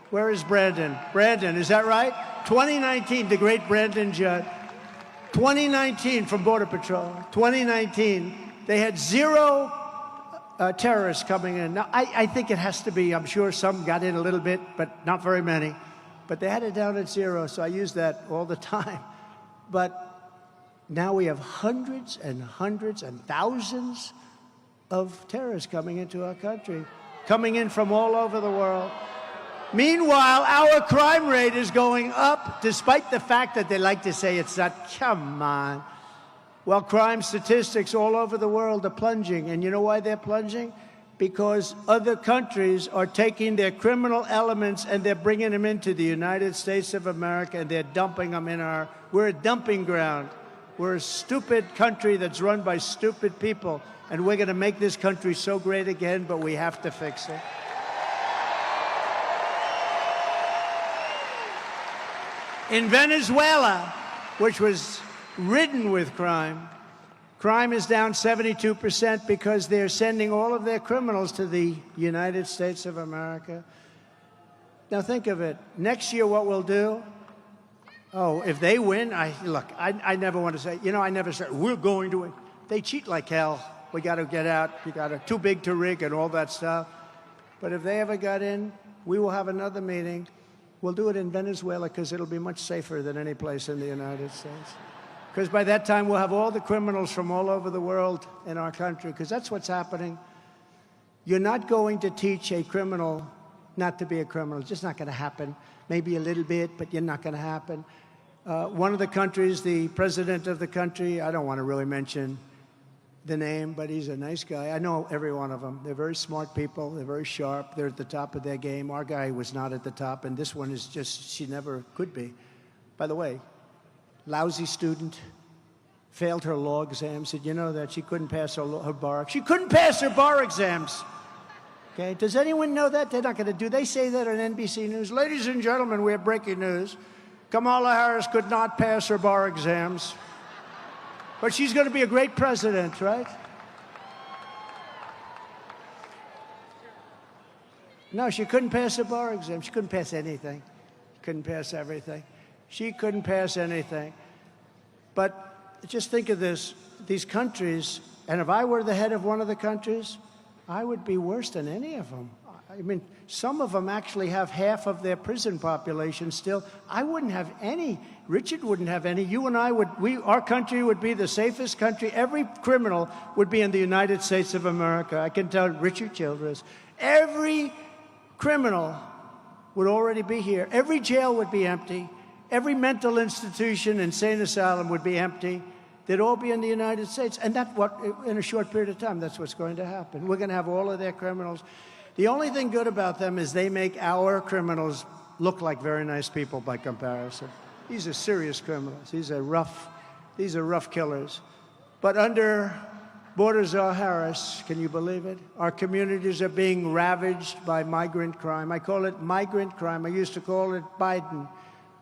Where is Brandon? Brandon, is that right? 2019, the great Brandon Judd. 2019 from Border Patrol. 2019. They had 0 terrorists coming in. Now, I think it has to be, I'm sure some got in a little bit, but not very many. But they had it down at 0, so I use that all the time. But now we have hundreds and hundreds and thousands of terrorists coming into our country, coming in from all over the world. Meanwhile, our crime rate is going up, despite the fact that they like to say it's not. Come on. Well, crime statistics all over the world are plunging. And you know why they're plunging? Because other countries are taking their criminal elements and they're bringing them into the United States of America, and they're dumping them in we're a dumping ground. We're a stupid country that's run by stupid people, and we're going to make this country so great again, but we have to fix it. In Venezuela, which was ridden with crime. Crime is down 72% because they're sending all of their criminals to the United States of America. Now think of it. Next year, what we'll do? Oh, if they win, I never want to say, I never say, we're going to win. They cheat like hell. We got to get out. You got to, too big to rig and all that stuff. But if they ever got in, we will have another meeting. We'll do it in Venezuela because it'll be much safer than any place in the United States. Because by that time, we'll have all the criminals from all over the world in our country, because that's what's happening. You're not going to teach a criminal not to be a criminal. It's just not going to happen. Maybe a little bit, but you're not going to happen. One of the countries, the president of the country, I don't want to really mention the name, but he's a nice guy. I know every one of them. They're very smart people. They're very sharp. They're at the top of their game. Our guy was not at the top, and this one is just, she never could be. By the way, lousy student, failed her law exam. Said, you know that she couldn't pass her bar. She couldn't pass her bar exams. Okay, does anyone know that? They're not going to do. They say that on NBC News. Ladies and gentlemen, we have breaking news. Kamala Harris could not pass her bar exams. But she's going to be a great president, right? No, she couldn't pass a bar exam. She couldn't pass anything. She couldn't pass everything. She couldn't pass anything. But just think of this. These countries, and if I were the head of one of the countries, I would be worse than any of them. I mean, some of them actually have half of their prison population still. I wouldn't have any. Richard wouldn't have any. You and I would, our country would be the safest country. Every criminal would be in the United States of America. I can tell Richard Childress. Every criminal would already be here. Every jail would be empty. Every mental institution, insane asylum would be empty. They'd all be in the United States. And that's what, in a short period of time, that's what's going to happen. We're going to have all of their criminals. The only thing good about them is they make our criminals look like very nice people by comparison. These are serious criminals. These are rough killers. But under Border Czar Harris, can you believe it? Our communities are being ravaged by migrant crime. I call it migrant crime. I used to call it Biden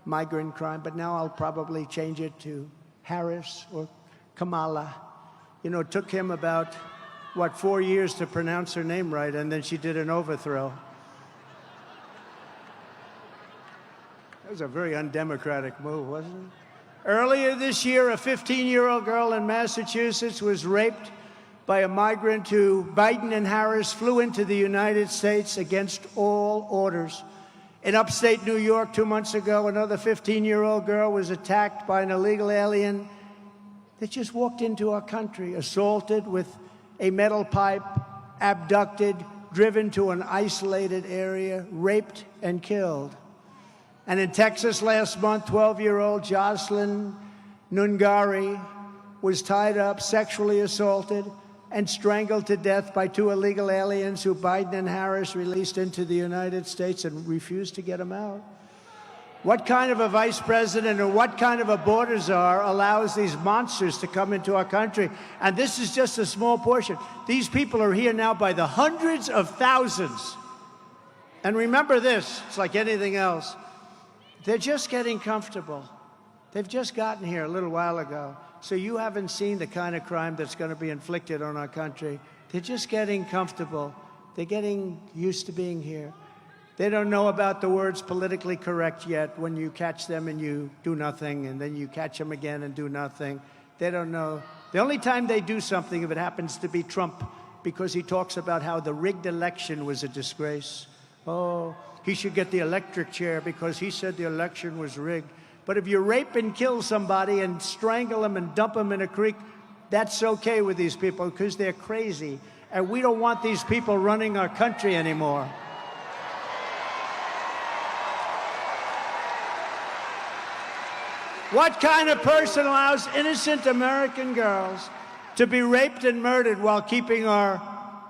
migrant crime, but now I'll probably change it to Harris or Kamala. You know, it took him about, 4 years to pronounce her name right, and then she did an overthrow. That was a very undemocratic move, wasn't it? Earlier this year, a 15-year-old girl in Massachusetts was raped by a migrant who Biden and Harris flew into the United States against all orders. In upstate New York 2 months ago, another 15-year-old girl was attacked by an illegal alien that just walked into our country, assaulted with a metal pipe, abducted, driven to an isolated area, raped and killed. And in Texas last month, 12-year-old Jocelyn Nungari was tied up, sexually assaulted, and strangled to death by 2 illegal aliens who Biden and Harris released into the United States and refused to get them out. What kind of a vice president or what kind of a border czar allows these monsters to come into our country? And this is just a small portion. These people are here now by the hundreds of thousands. And remember this, it's like anything else. They're just getting comfortable. They've just gotten here a little while ago. So you haven't seen the kind of crime that's going to be inflicted on our country. They're just getting comfortable. They're getting used to being here. They don't know about the words politically correct yet when you catch them and you do nothing, and then you catch them again and do nothing. They don't know. The only time they do something, if it happens to be Trump, because he talks about how the rigged election was a disgrace. Oh, he should get the electric chair because he said the election was rigged. But if you rape and kill somebody and strangle them and dump them in a creek, that's okay with these people because they're crazy. And we don't want these people running our country anymore. What kind of person allows innocent American girls to be raped and murdered while keeping our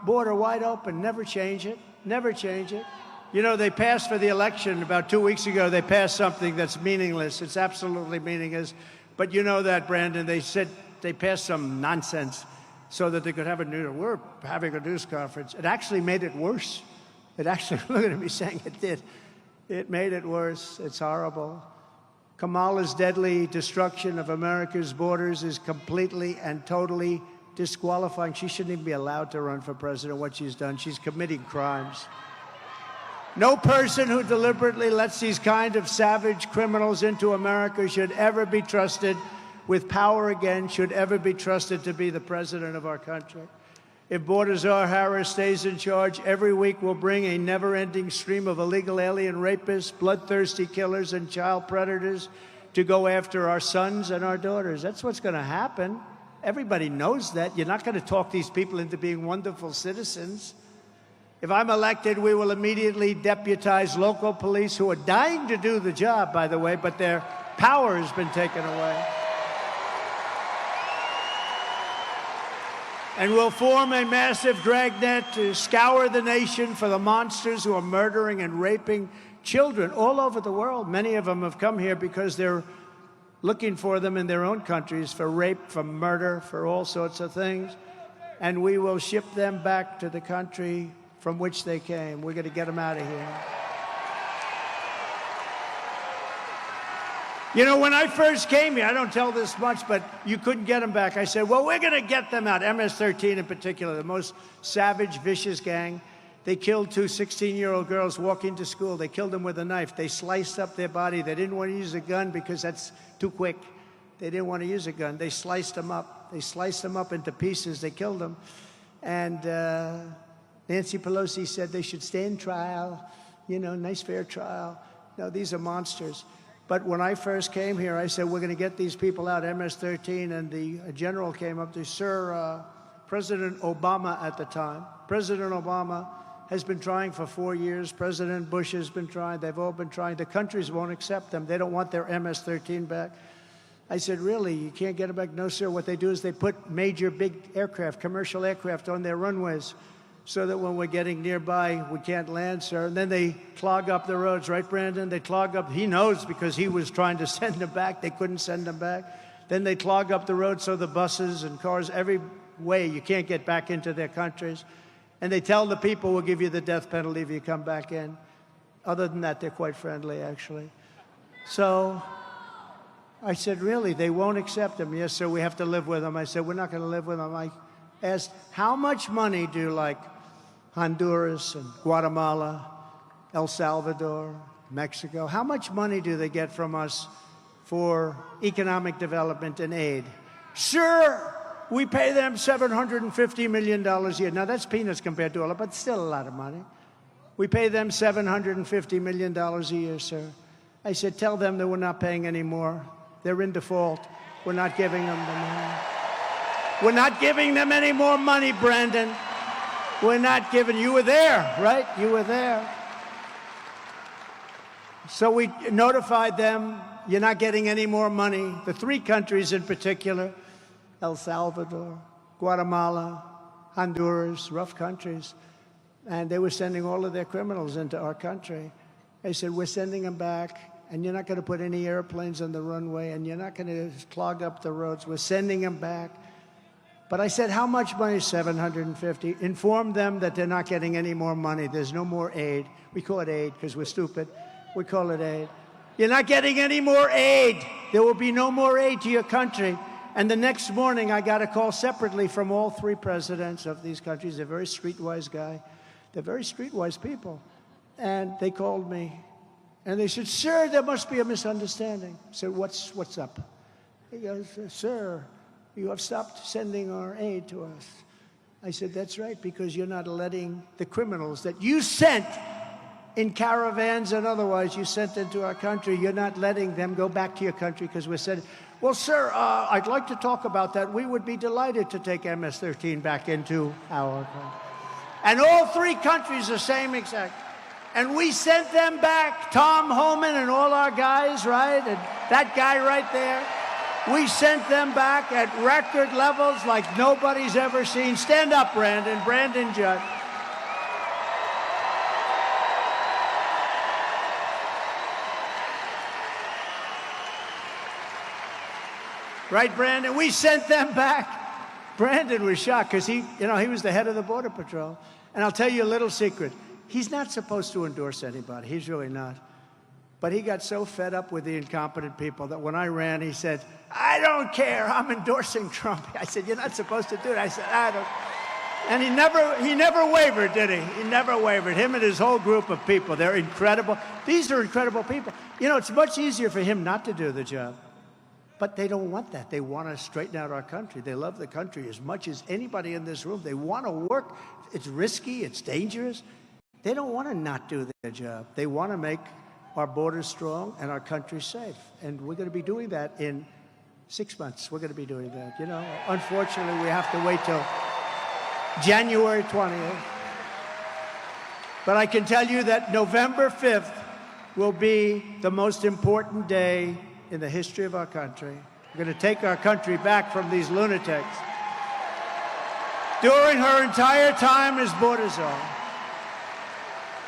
border wide open? Never change it. Never change it. You know, they passed for the election about 2 weeks ago. They passed something that's meaningless. It's absolutely meaningless. But you know that, Brandon. They said they passed some nonsense so that they could have we're having a news conference. It actually made it worse. It actually, look at me saying it did. It made it worse. It's horrible. Kamala's deadly destruction of America's borders is completely and totally disqualifying. She shouldn't even be allowed to run for president, what she's done. She's committing crimes. No person who deliberately lets these kind of savage criminals into America should ever be trusted with power again, should ever be trusted to be the president of our country. If Border Czar Harris stays in charge, every week will bring a never-ending stream of illegal alien rapists, bloodthirsty killers, and child predators to go after our sons and our daughters. That's what's going to happen. Everybody knows that. You're not going to talk these people into being wonderful citizens. If I'm elected, we will immediately deputize local police who are dying to do the job, by the way, but their power has been taken away. And we'll form a massive dragnet to scour the nation for the monsters who are murdering and raping children all over the world. Many of them have come here because they're looking for them in their own countries for rape, for murder, for all sorts of things. And we will ship them back to the country from which they came. We're going to get them out of here. You know, when I first came here, I don't tell this much, but you couldn't get them back. I said, well, we're going to get them out. MS-13 in particular, the most savage, vicious gang. They killed two 16-year-old girls walking to school. They killed them with a knife. They sliced up their body. They didn't want to use a gun because that's too quick. They didn't want to use a gun. They sliced them up. They sliced them up into pieces. They killed them. And Nancy Pelosi said they should stand trial, you know, nice fair trial. No, these are monsters. But when I first came here, I said, we're going to get these people out, MS-13, and the general came up to, sir, President Obama at the time. President Obama has been trying for 4 years. President Bush has been trying. They've all been trying. The countries won't accept them. They don't want their MS-13 back. I said, really, you can't get it back? No, sir. What they do is they put major big aircraft, commercial aircraft on their runways so that when we're getting nearby, we can't land, sir. And then they clog up the roads, right, Brandon? They clog up. He knows because he was trying to send them back. They couldn't send them back. Then they clog up the roads so the buses and cars, every way, you can't get back into their countries. And they tell the people, we'll give you the death penalty if you come back in. Other than that, they're quite friendly, actually. So I said, really, they won't accept them? Yes, sir, we have to live with them. I said, we're not going to live with them. I asked, how much money do like Honduras and Guatemala, El Salvador, Mexico, how much money do they get from us for economic development and aid? Sir, we pay them $750 million a year. Now, that's peanuts compared to all of it, but still a lot of money. We pay them $750 million a year, sir. I said, tell them that we're not paying any more. They're in default. We're not giving them the money. We're not giving them any more money, Brandon. We're not giving. You were there, right? You were there. So we notified them, you're not getting any more money. The three countries in particular, El Salvador, Guatemala, Honduras, rough countries. And they were sending all of their criminals into our country. They said, we're sending them back, and you're not going to put any airplanes on the runway, and you're not going to clog up the roads. We're sending them back. But I said, how much money? $750. Inform them that they're not getting any more money. There's no more aid. We call it aid because we're stupid. We call it aid. You're not getting any more aid. There will be no more aid to your country. And the next morning, I got a call separately from all three presidents of these countries. They're very streetwise guy. They're very streetwise people. And they called me. And they said, sir, there must be a misunderstanding. I said, what's up? He goes, sir, you have stopped sending our aid to us. I said, that's right, because you're not letting the criminals that you sent in caravans and otherwise you sent into our country, you're not letting them go back to your country because we're sending. Well, sir, I'd like to talk about that. We would be delighted to take MS-13 back into our country. And all three countries the same exact. And we sent them back, Tom Homan and all our guys, right? And that guy right there. We sent them back at record levels like nobody's ever seen. Stand up, Brandon. Brandon Judd. Right, Brandon? We sent them back. Brandon was shocked because he was the head of the Border Patrol. And I'll tell you a little secret. He's not supposed to endorse anybody. He's really not. But he got so fed up with the incompetent people that when I ran, he said, I don't care. I'm endorsing Trump. I said, you're not supposed to do it. I said, I don't. And he never wavered, did he? He never wavered. Him and his whole group of people, they're incredible. These are incredible people. You know, it's much easier for him not to do the job. But they don't want that. They want to straighten out our country. They love the country as much as anybody in this room. They want to work. It's risky. It's dangerous. They don't want to not do their job. They want to make our borders strong and our country safe. And we're going to be doing that in 6 months. We're going to be doing that. You know, unfortunately, we have to wait till January 20th. But I can tell you that November 5th will be the most important day in the history of our country. We're going to take our country back from these lunatics. During her entire time as border czar,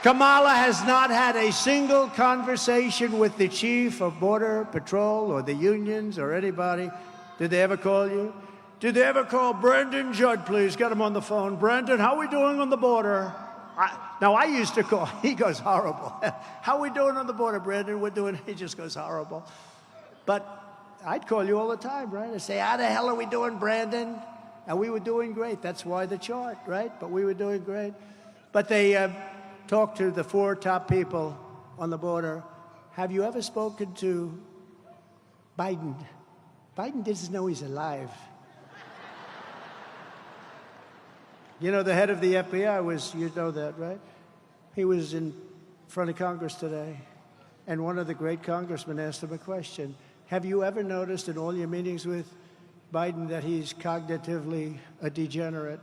Kamala has not had a single conversation with the chief of Border Patrol or the unions or anybody. Did they ever call you? Did they ever call Brandon Judd, please? Get him on the phone. Brandon, how are we doing on the border? I used to call. He goes, horrible. How are we doing on the border, Brandon? We're doing, he just goes, horrible. But I'd call you all the time, right? I'd say, how the hell are we doing, Brandon? And we were doing great. That's why the chart, right? But we were doing great. But they talked to the 4 top people on the border. Have you ever spoken to Biden? Biden doesn't know he's alive. You know, the head of the FBI was, you know that, right? He was in front of Congress today, and one of the great congressmen asked him a question. Have you ever noticed in all your meetings with Biden that he's cognitively a degenerate?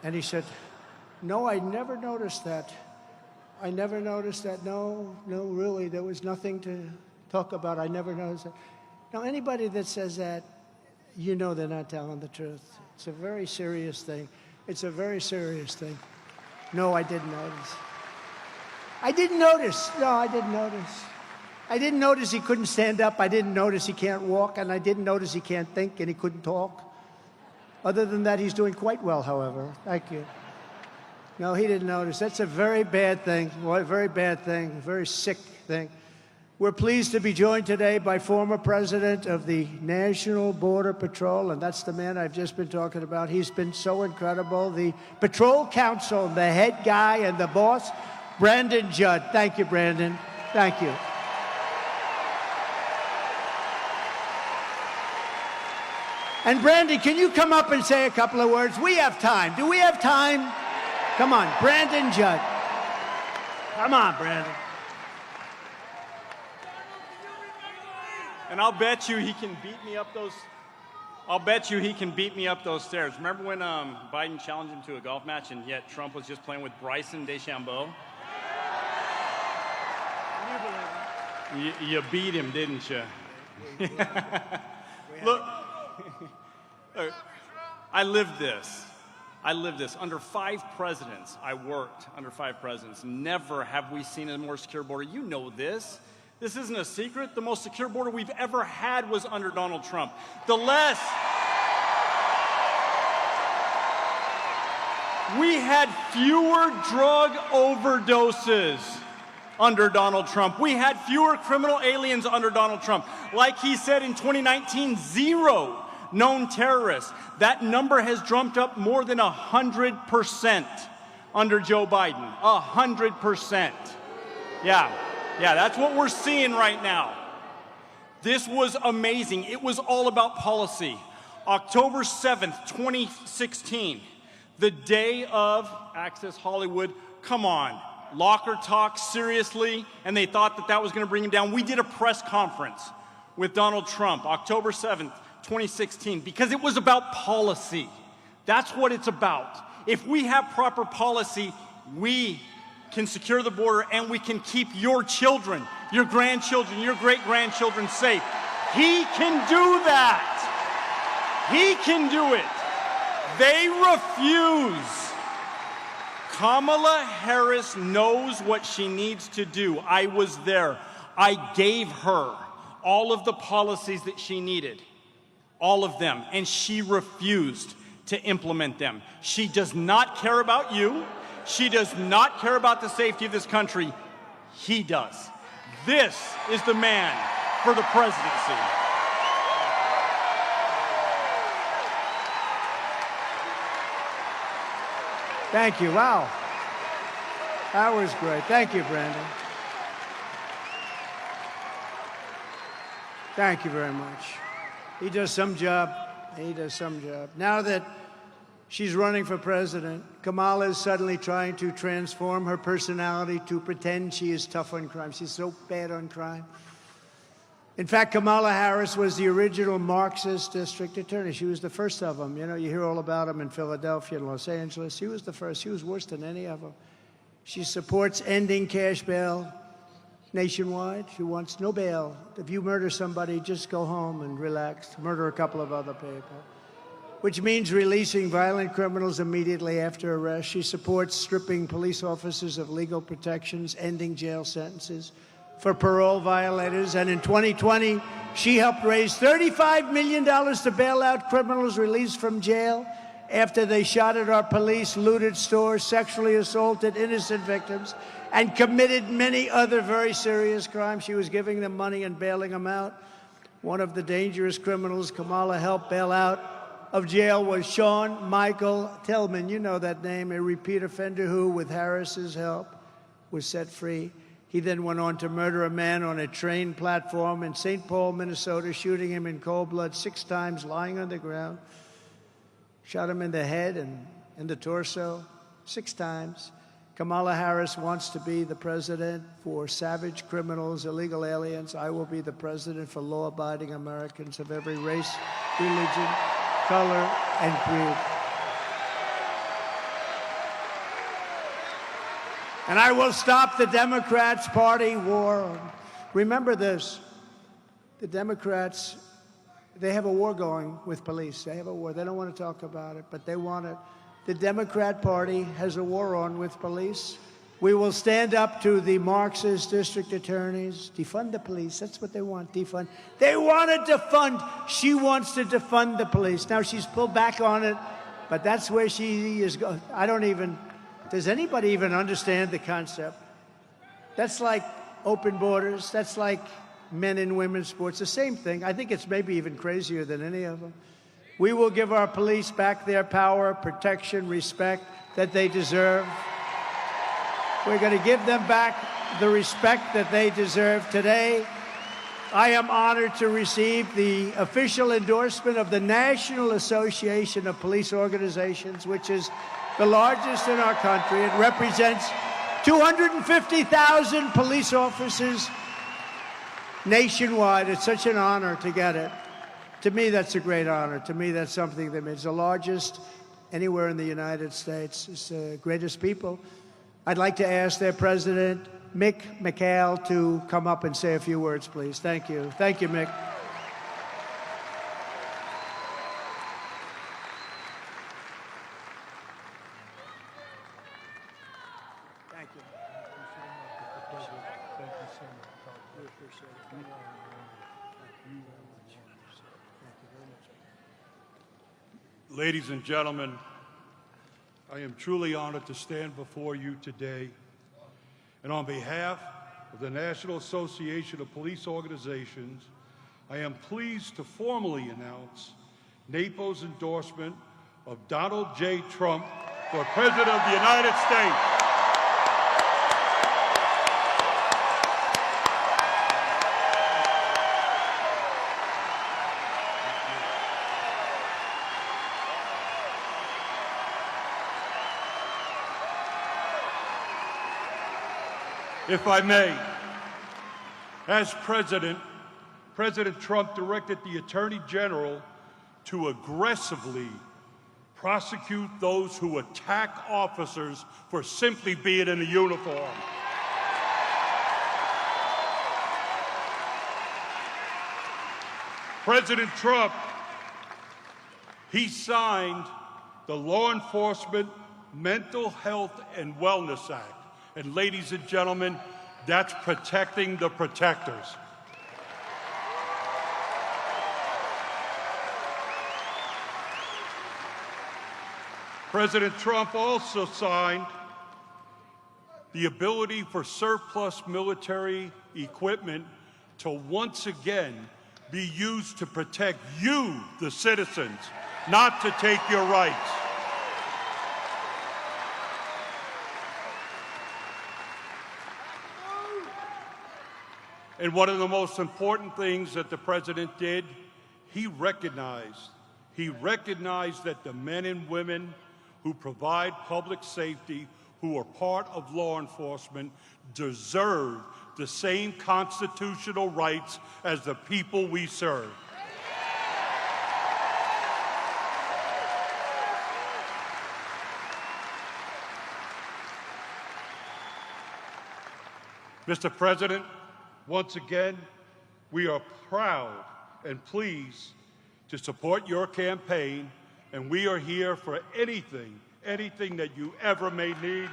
And he said, no, I never noticed that. I never noticed that. No, really, there was nothing to talk about. I never noticed that. Now, anybody that says that, you know they're not telling the truth. It's a very serious thing. It's a very serious thing. No, I didn't notice. I didn't notice. No, I didn't notice. I didn't notice he couldn't stand up. I didn't notice he can't walk. And I didn't notice he can't think and he couldn't talk. Other than that, he's doing quite well, however. Thank you. No, he didn't notice. That's a very bad thing. A very bad thing. A very sick thing. We're pleased to be joined today by former president of the National Border Patrol, and that's the man I've just been talking about. He's been so incredible. The Patrol Council, the head guy and the boss, Brandon Judd. Thank you, Brandon. Thank you. And Brandon, can you come up and say a couple of words? We have time. Do we have time? Come on, Brandon Judd. Come on, Brandon. And I'll bet you he can beat me up those. I'll bet you he can beat me up those stairs. Remember when Biden challenged him to a golf match, and yet Trump was just playing with Bryson DeChambeau? You beat him, didn't you? Look, I lived this. Under 5 presidents, I worked under 5 presidents. Never have we seen a more secure border. You know this. This isn't a secret. The most secure border we've ever had was under Donald Trump. We had fewer drug overdoses under Donald Trump. We had fewer criminal aliens under Donald Trump. Like he said in 2019, 0 known terrorists. That number has jumped up more than 100% under Joe Biden. 100%. Yeah, that's what we're seeing right now. This was amazing. It was all about policy. October 7th, 2016, the day of Access Hollywood. Come on, locker talk, seriously? And they thought that was going to bring him down. We did a press conference with Donald Trump, October 7th, 2016, because it was about policy. That's what it's about. If we have proper policy, we can secure the border and we can keep your children, your grandchildren, your great-grandchildren safe. He can do that. He can do it. They refuse. Kamala Harris knows what she needs to do. I was there. I gave her all of the policies that she needed, all of them, and she refused to implement them. She does not care about you. She does not care about the safety of this country. He does. This is the man for the presidency. Thank you. Wow. That was great. Thank you, Brandon. Thank you very much. He does some job. He does some job. Now that she's running for president, Kamala is suddenly trying to transform her personality to pretend she is tough on crime. She's so bad on crime. In fact, Kamala Harris was the original Marxist district attorney. She was the first of them. You know, you hear all about them in Philadelphia and Los Angeles. She was the first. She was worse than any of them. She supports ending cash bail nationwide. She wants no bail. If you murder somebody, just go home and relax. Murder a couple of other people. Which means releasing violent criminals immediately after arrest. She supports stripping police officers of legal protections, ending jail sentences for parole violators. And in 2020, she helped raise $35 million to bail out criminals released from jail after they shot at our police, looted stores, sexually assaulted innocent victims, and committed many other very serious crimes. She was giving them money and bailing them out. One of the dangerous criminals Kamala helped bail out of jail was Sean Michael Tillman. You know that name, a repeat offender who, with Harris's help, was set free. He then went on to murder a man on a train platform in St. Paul, Minnesota, shooting him in cold blood 6 times, lying on the ground. Shot him in the head and in the torso 6 times. Kamala Harris wants to be the president for savage criminals, illegal aliens. I will be the president for law-abiding Americans of every race, religion, color, and creed. And I will stop the Democrats' party war. Remember this, the Democrats, they have a war going with police. They have a war. They don't want to talk about it, but they want it. The Democrat Party has a war on with police. We will stand up to the Marxist district attorneys. Defund the police. That's what they want, defund. They want to defund. She wants to defund the police. Now, she's pulled back on it, but that's where she is going. Does anybody even understand the concept? That's like open borders. That's like men and women's sports. The same thing. I think it's maybe even crazier than any of them. We will give our police back their power, protection, respect that they deserve. We're going to give them back the respect that they deserve. Today, I am honored to receive the official endorsement of the National Association of Police Organizations, which is the largest in our country. It represents 250,000 police officers nationwide. It's such an honor to get it. To me, that's a great honor. To me, that's something that means the largest anywhere in the United States. It's the greatest people. I'd like to ask their president, Mick McHale, to come up and say a few words, please. Thank you. Thank you, Mick. Thank you. Thank you so much. We appreciate it. Thank you. Ladies and gentlemen, I am truly honored to stand before you today. And on behalf of the National Association of Police Organizations, I am pleased to formally announce NAPO's endorsement of Donald J. Trump for President of the United States. If I may, as President, President Trump directed the Attorney General to aggressively prosecute those who attack officers for simply being in a uniform. President Trump, he signed the Law Enforcement Mental Health and Wellness Act. And ladies and gentlemen, that's protecting the protectors. President Trump also signed the ability for surplus military equipment to once again be used to protect you, the citizens, not to take your rights. And one of the most important things that the president did, he recognized that the men and women who provide public safety, who are part of law enforcement, deserve the same constitutional rights as the people we serve. Mr. President, once again, we are proud and pleased to support your campaign, and we are here for anything that you ever may need.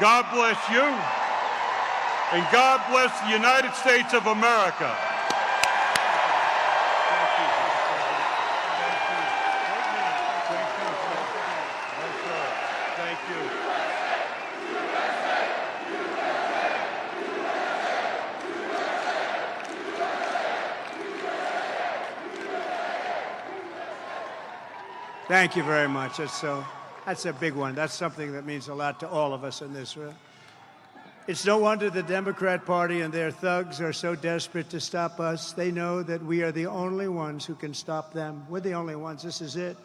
God bless you, and God bless the United States of America. Thank you. Thank you very much. That's a big one. That's something that means a lot to all of us in this room. It's no wonder the Democrat Party and their thugs are so desperate to stop us. They know that we are the only ones who can stop them. We're the only ones. This is it.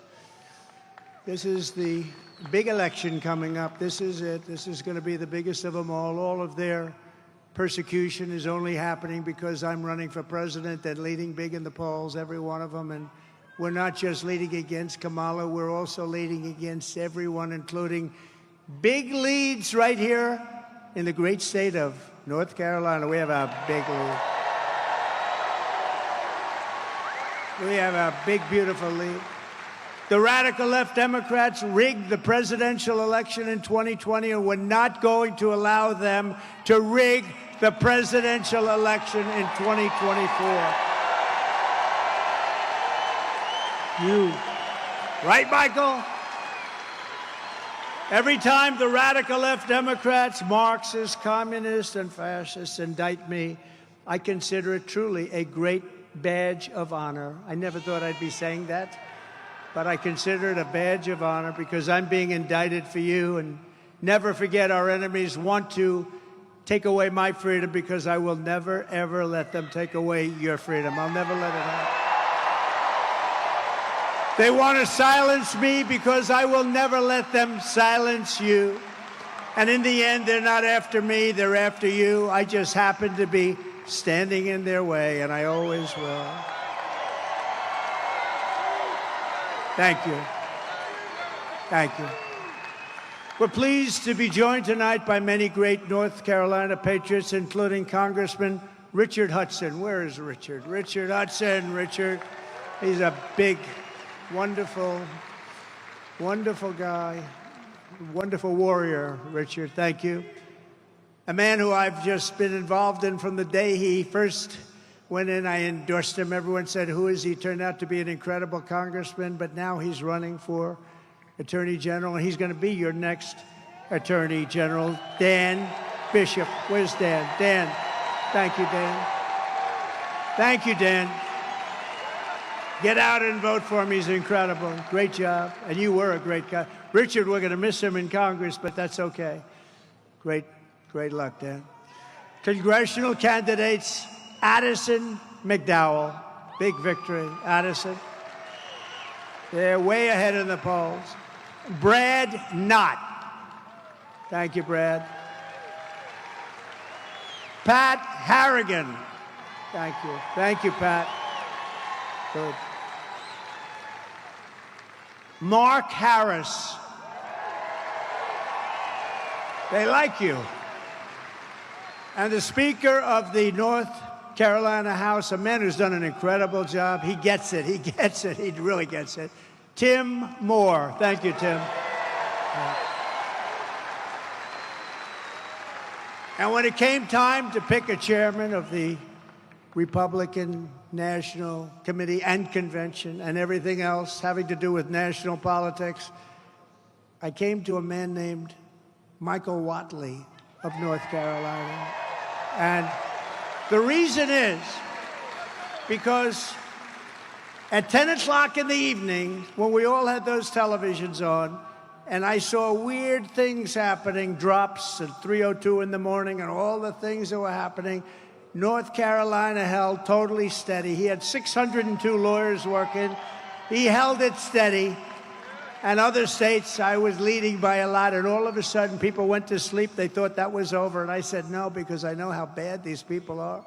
This is the big election coming up. This is it. This is going to be the biggest of them all. All of their persecution is only happening because I'm running for president and leading big in the polls, every one of them. And we're not just leading against Kamala, we're also leading against everyone, including big leads right here in the great state of North Carolina. We have a big lead. We have a big, beautiful lead. The radical left Democrats rigged the presidential election in 2020, and we're not going to allow them to rig the presidential election in 2024. You. Right, Michael? Every time the radical left Democrats, Marxists, communists, and fascists indict me, I consider it truly a great badge of honor. I never thought I'd be saying that, but I consider it a badge of honor because I'm being indicted for you. And never forget, our enemies want to take away my freedom because I will never, ever let them take away your freedom. I'll never let it happen. They want to silence me because I will never let them silence you. And in the end, they're not after me, they're after you. I just happen to be standing in their way, and I always will. Thank you. Thank you. We're pleased to be joined tonight by many great North Carolina patriots, including Congressman Richard Hudson. Where is Richard? Richard Hudson. Richard, he's a big, wonderful, wonderful guy, wonderful warrior, Richard. Thank you. A man who I've just been involved in from the day he first went in. I endorsed him. Everyone said, who is he? Turned out to be an incredible congressman, but now he's running for Attorney General, and he's going to be your next Attorney General, Dan Bishop. Where's Dan? Dan. Thank you, Dan. Thank you, Dan. Get out and vote for him. He's incredible. Great job. And you were a great guy. Richard, we're going to miss him in Congress, but that's okay. Great luck, Dan. Congressional candidates, Addison McDowell. Big victory, Addison. They're way ahead in the polls. Brad Knott. Thank you, Brad. Pat Harrigan. Thank you. Thank you, Pat. Good. Mark Harris. They like you. And the Speaker of the North Carolina House, a man who's done an incredible job. He gets it. He gets it. He really gets it. Tim Moore. Thank you, Tim. And when it came time to pick a chairman of the Republican National Committee and Convention and everything else having to do with national politics, I came to a man named Michael Whatley of North Carolina. And the reason is because at 10 o'clock in the evening, when we all had those televisions on, and I saw weird things happening, drops at 3:02 in the morning and all the things that were happening, North Carolina held totally steady. He had 602 lawyers working. He held it steady. And other states, I was leading by a lot, and all of a sudden, people went to sleep. They thought that was over, and I said no, because I know how bad these people are.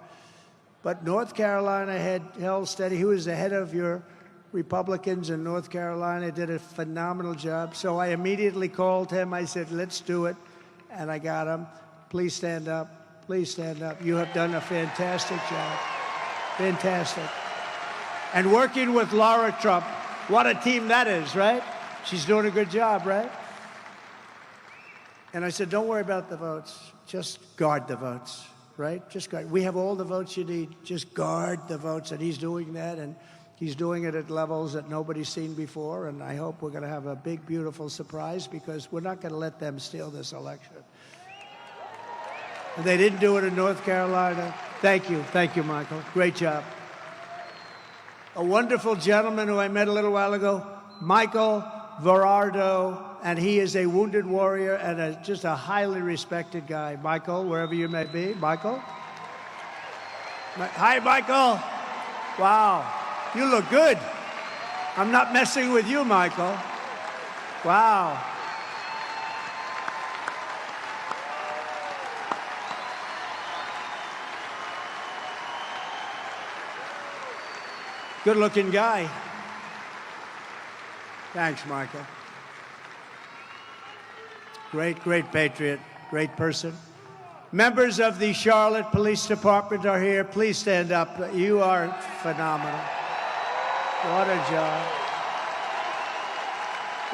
But North Carolina held steady. He was ahead of your Republicans in North Carolina, did a phenomenal job. So I immediately called him. I said, let's do it, and I got him. Please stand up. Please stand up. You have done a fantastic job. Fantastic. And working with Laura Trump, what a team that is, right? She's doing a good job, right? And I said, don't worry about the votes. Just guard the votes, right? Just guard. We have all the votes you need. Just guard the votes. And he's doing that, and he's doing it at levels that nobody's seen before. And I hope we're going to have a big, beautiful surprise, because we're not going to let them steal this election. And they didn't do it in North Carolina. Thank you. Thank you, Michael. Great job. A wonderful gentleman who I met a little while ago, Michael Verardo, and he is a wounded warrior and just a highly respected guy. Michael, wherever you may be. Michael? Hi, Michael. Wow, you look good. I'm not messing with you, Michael. Wow. Good-looking guy. Thanks, Michael. Great, great patriot, great person. Members of the Charlotte Police Department are here. Please stand up. You are phenomenal. What a job.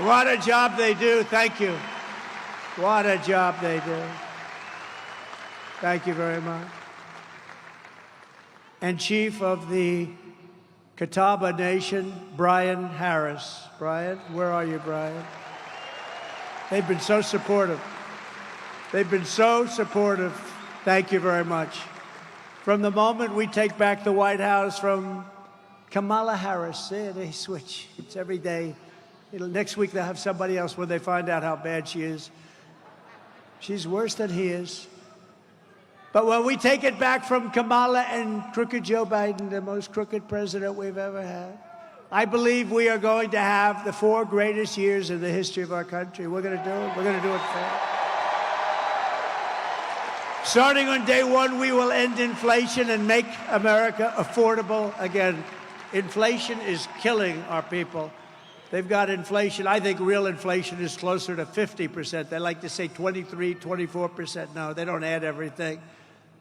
What a job they do. Thank you. What a job they do. Thank you very much. And Chief of the Catawba Nation, Brian Harris. Brian, where are you, Brian? They've been so supportive. They've been so supportive. Thank you very much. From the moment we take back the White House from Kamala Harris, they switch. It's every day. Next week they'll have somebody else when they find out how bad she is. She's worse than he is. But when we take it back from Kamala and crooked Joe Biden, the most crooked president we've ever had, I believe we are going to have the 4 greatest years in the history of our country. We're going to do it. We're going to do it fair. Starting on day 1, we will end inflation and make America affordable again. Inflation is killing our people. They've got inflation. I think real inflation is closer to 50%. They like to say 23, 24%. No, they don't add everything.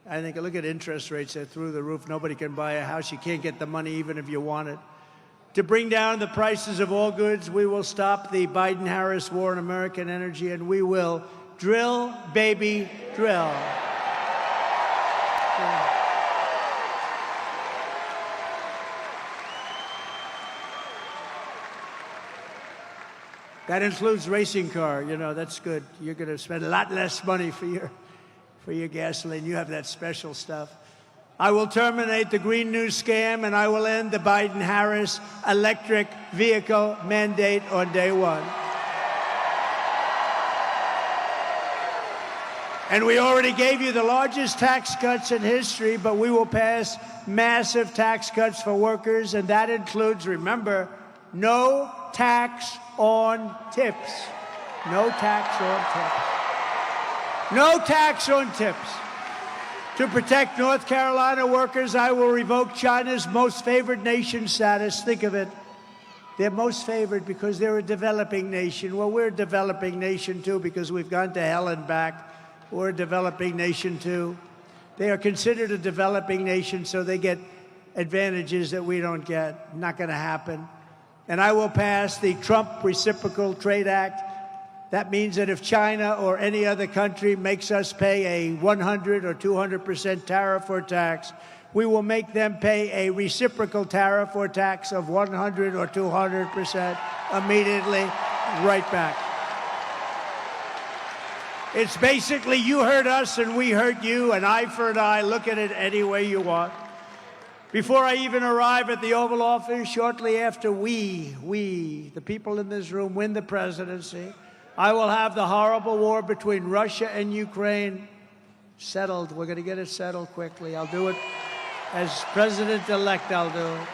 I think, look at interest rates. They're through the roof. Nobody can buy a house. You can't get the money even if you want it. To bring down the prices of all goods, we will stop the Biden-Harris war on American energy, and we will drill, baby, drill. That includes racing car. You know, that's good. You're going to spend a lot less money for your gasoline. You have that special stuff. I will terminate the Green New Scam, and I will end the Biden-Harris electric vehicle mandate on day 1. And we already gave you the largest tax cuts in history, but we will pass massive tax cuts for workers, and that includes, remember, no tax on tips. No tax on tips. No tax on tips. To protect North Carolina workers, I will revoke China's most favored nation status. Think of it. They're most favored because they're a developing nation. Well, we're a developing nation, too, because we've gone to hell and back. We're a developing nation, too. They are considered a developing nation, so they get advantages that we don't get. Not going to happen. And I will pass the Trump Reciprocal Trade Act. That means that if China or any other country makes us pay a 100 or 200% tariff or tax, we will make them pay a reciprocal tariff or tax of 100 or 200% immediately, right back. It's basically you hurt us and we hurt you, an eye for an eye. Look at it any way you want. Before I even arrive at the Oval Office, shortly after we, the people in this room, win the presidency, I will have the horrible war between Russia and Ukraine settled. We're going to get it settled quickly. I'll do it as president-elect. I'll do it.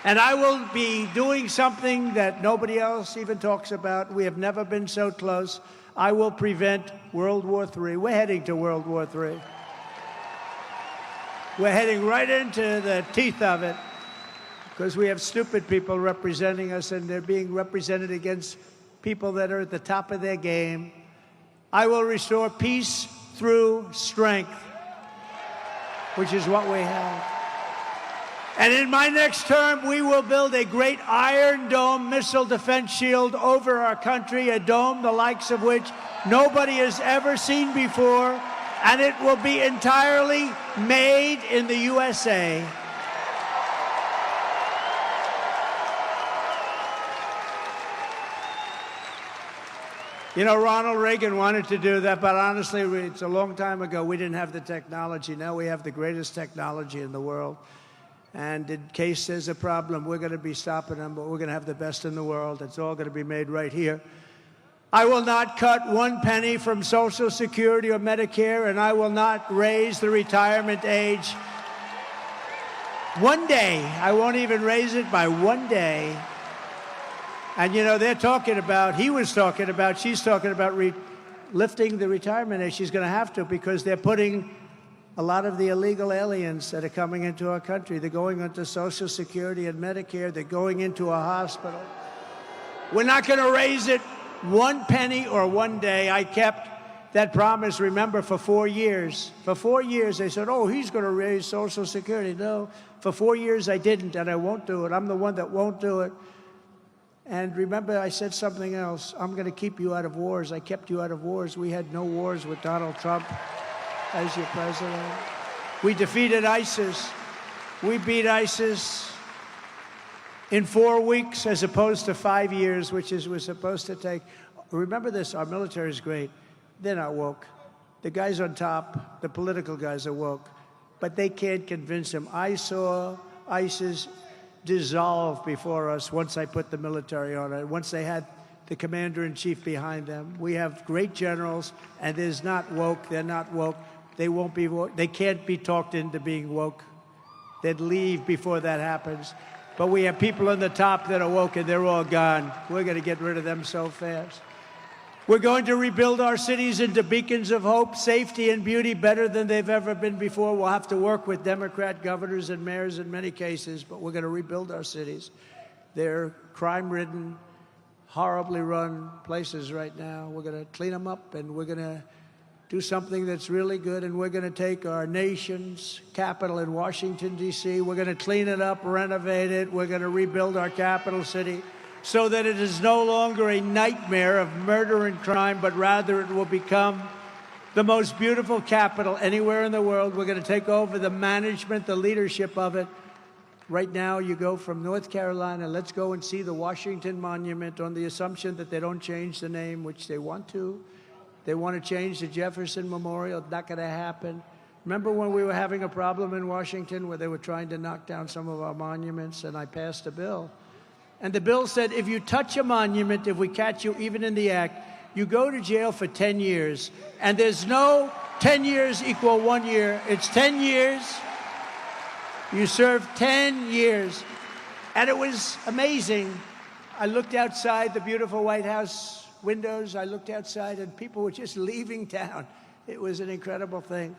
And I will be doing something that nobody else even talks about. We have never been so close. I will prevent World War III. We're heading to World War III. We're heading right into the teeth of it because we have stupid people representing us, and they're being represented against people that are at the top of their game. I will restore peace through strength, which is what we have. And in my next term, we will build a great Iron Dome missile defense shield over our country, a dome the likes of which nobody has ever seen before, and it will be entirely made in the USA. You know, Ronald Reagan wanted to do that, but honestly, it's a long time ago. We didn't have the technology. Now we have the greatest technology in the world. And in case there's a problem, we're going to be stopping them, but we're going to have the best in the world. It's all going to be made right here. I will not cut 1 penny from Social Security or Medicare, and I will not raise the retirement age. One day, I won't even raise it by 1 day. And you know, they're talking about, she's talking about lifting the retirement age. She's going to have to, because they're putting a lot of the illegal aliens that are coming into our country. They're going into Social Security and Medicare. They're going into a hospital. We're not going to raise it 1 penny or 1 day. I kept that promise, remember, for 4 years. For 4 years, they said, oh, he's going to raise Social Security. No, for 4 years I didn't, and I won't do it. I'm the one that won't do it. And remember, I said something else. I'm going to keep you out of wars. I kept you out of wars. We had no wars with Donald Trump as your president. We defeated ISIS. We beat ISIS in 4 weeks as opposed to 5 years, which was supposed to take. Remember this, our military is great. They're not woke. The guys on top, the political guys, are woke. But they can't convince them. I saw ISIS dissolve before us once I put the military on it, once they had the commander-in-chief behind them. We have great generals, and there's not woke. They're not woke. They won't be woke. They can't be talked into being woke. They'd leave before that happens. But we have people on the top that are woke, and they're all gone. We're going to get rid of them so fast. We're going to rebuild our cities into beacons of hope, safety, and beauty better than they've ever been before. We'll have to work with Democrat governors and mayors in many cases, but we're going to rebuild our cities. They're crime-ridden, horribly run places right now. We're going to clean them up, and we're going to do something that's really good, and we're going to take our nation's capital in Washington, D.C. We're going to clean it up, renovate it. We're going to rebuild our capital city so that it is no longer a nightmare of murder and crime, but rather it will become the most beautiful capital anywhere in the world. We're going to take over the management, the leadership of it. Right now, you go from North Carolina, let's go and see the Washington Monument on the assumption that they don't change the name, which they want to. They want to change the Jefferson Memorial. Not going to happen. Remember when we were having a problem in Washington where they were trying to knock down some of our monuments, and I passed a bill. And the bill said, if you touch a monument, if we catch you even in the act, you go to jail for 10 years. And there's no 10 years equal 1 year. It's 10 years. You serve 10 years. And it was amazing. I looked outside the beautiful White House windows. I looked outside, and people were just leaving town. It was an incredible thing.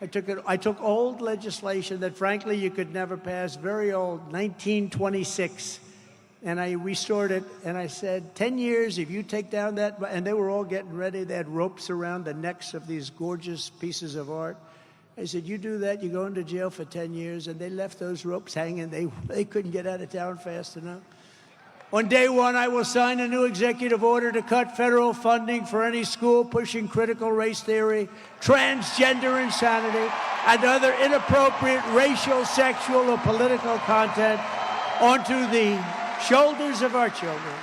I took old legislation that, frankly, you could never pass, very old, 1926. And I restored it, and I said, 10 years, if you take down that, and they were all getting ready. They had ropes around the necks of these gorgeous pieces of art. I said, you do that, you go into jail for 10 years, and they left those ropes hanging. They couldn't get out of town fast enough. On day one, I will sign a new executive order to cut federal funding for any school pushing critical race theory, transgender insanity, and other inappropriate racial, sexual, or political content onto the shoulders of our children.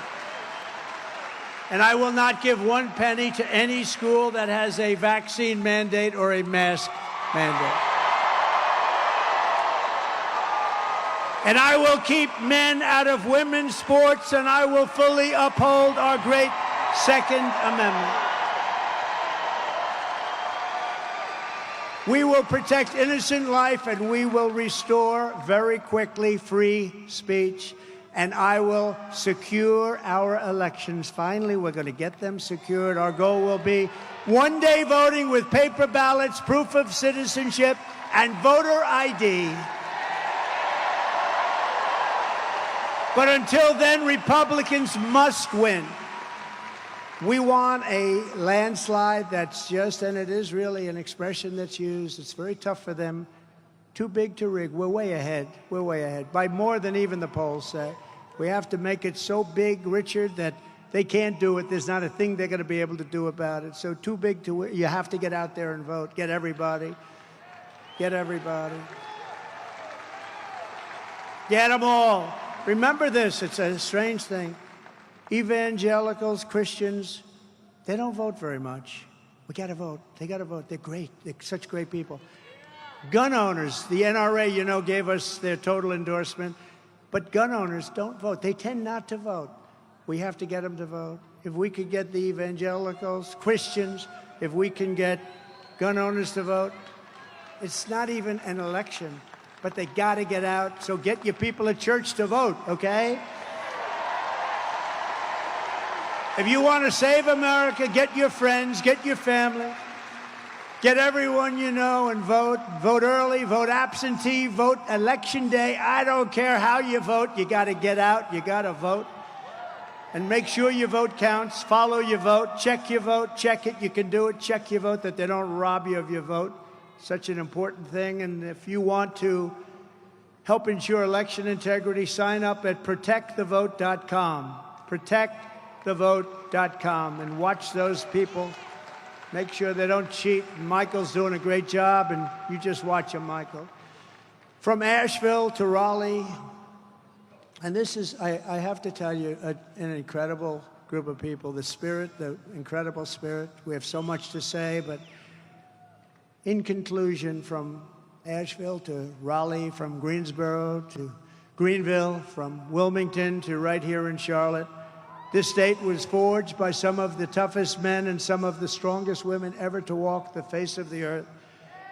And I will not give 1 penny to any school that has a vaccine mandate or a mask mandate. And I will keep men out of women's sports, and I will fully uphold our great Second Amendment. We will protect innocent life, and we will restore very quickly free speech. And I will secure our elections. Finally, we're going to get them secured. Our goal will be 1 day voting with paper ballots, proof of citizenship, and voter ID. But until then, Republicans must win. We want a landslide that's just, and it is really an expression that's used. It's very tough for them. Too big to rig. We're way ahead. We're way ahead by more than even the polls say. We have to make it so big, Richard, that they can't do it. There's not a thing they're going to be able to do about it. So too big to win. You have to get out there and vote. Get everybody. Get everybody. Get them all. Remember this. It's a strange thing. Evangelicals, Christians, they don't vote very much. We got to vote. They got to vote. They're great. They're such great people. Gun owners, the NRA, you know, gave us their total endorsement, but gun owners don't vote. They tend not to vote. We have to get them to vote. If we could get the evangelicals, Christians, if we can get gun owners to vote, it's not even an election, but they got to get out. So get your people at church to vote, okay? If you want to save America, get your friends, get your family, get everyone you know and vote. Vote early, vote absentee, vote election day. I don't care how you vote. You got to get out. You got to vote. And make sure your vote counts. Follow your vote. Check your vote. Check it. You can do it. Check your vote, that they don't rob you of your vote. Such an important thing. And if you want to help ensure election integrity, sign up at protectthevote.com. Protectthevote.com, and watch those people. Make sure they don't cheat. And Michael's doing a great job, and you just watch him, Michael. From Asheville to Raleigh, and this is, I have to tell you, an incredible group of people. The spirit, the incredible spirit. We have so much to say, but in conclusion, from Asheville to Raleigh, from Greensboro to Greenville, from Wilmington to right here in Charlotte, this state was forged by some of the toughest men and some of the strongest women ever to walk the face of the earth.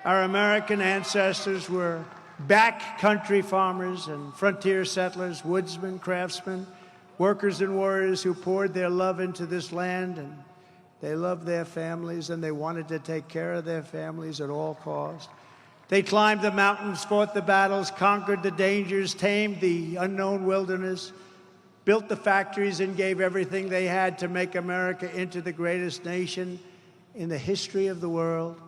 Our American ancestors were backcountry farmers and frontier settlers, woodsmen, craftsmen, workers and warriors who poured their love into this land, and they loved their families and they wanted to take care of their families at all costs. They climbed the mountains, fought the battles, conquered the dangers, tamed the unknown wilderness, built the factories, and gave everything they had to make America into the greatest nation in the history of the world.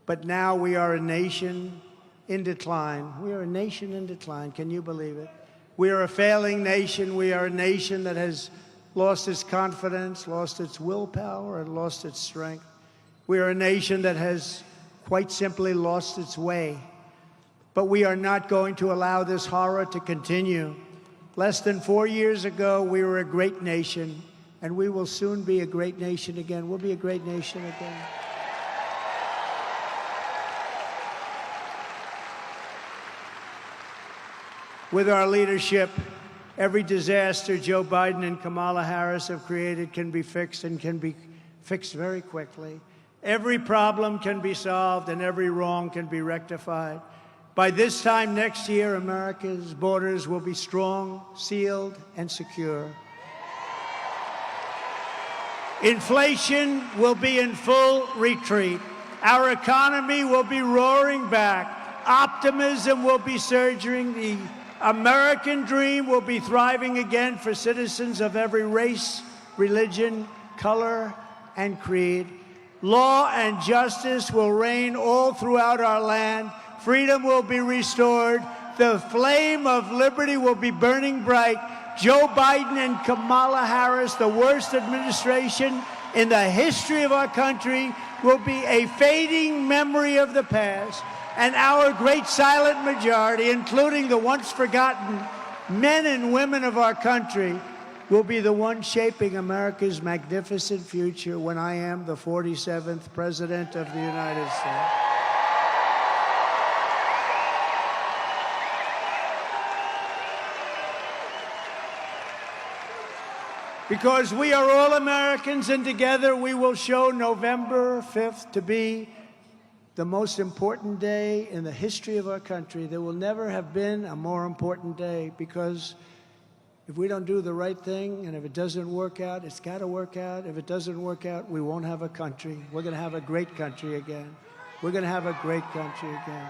But now we are a nation in decline. We are a nation in decline. Can you believe it? We are a failing nation. We are a nation that has lost its confidence, lost its willpower, and lost its strength. We are a nation that has quite simply lost its way. But we are not going to allow this horror to continue. Less than 4 years ago, we were a great nation, and we will soon be a great nation again. We'll be a great nation again. With our leadership, every disaster Joe Biden and Kamala Harris have created can be fixed, and can be fixed very quickly. Every problem can be solved, and every wrong can be rectified. By this time next year, America's borders will be strong, sealed, and secure. Inflation will be in full retreat. Our economy will be roaring back. Optimism will be surging. The American dream will be thriving again for citizens of every race, religion, color, and creed. Law and justice will reign all throughout our land. Freedom will be restored. The flame of liberty will be burning bright. Joe Biden and Kamala Harris, the worst administration in the history of our country, will be a fading memory of the past. And our great silent majority, including the once forgotten men and women of our country, will be the ones shaping America's magnificent future when I am the 47th President of the United States. Because we are all Americans, and together we will show November 5th to be the most important day in the history of our country. There will never have been a more important day, because if we don't do the right thing, and if it doesn't work out, it's got to work out. If it doesn't work out, we won't have a country. We're going to have a great country again. We're going to have a great country again.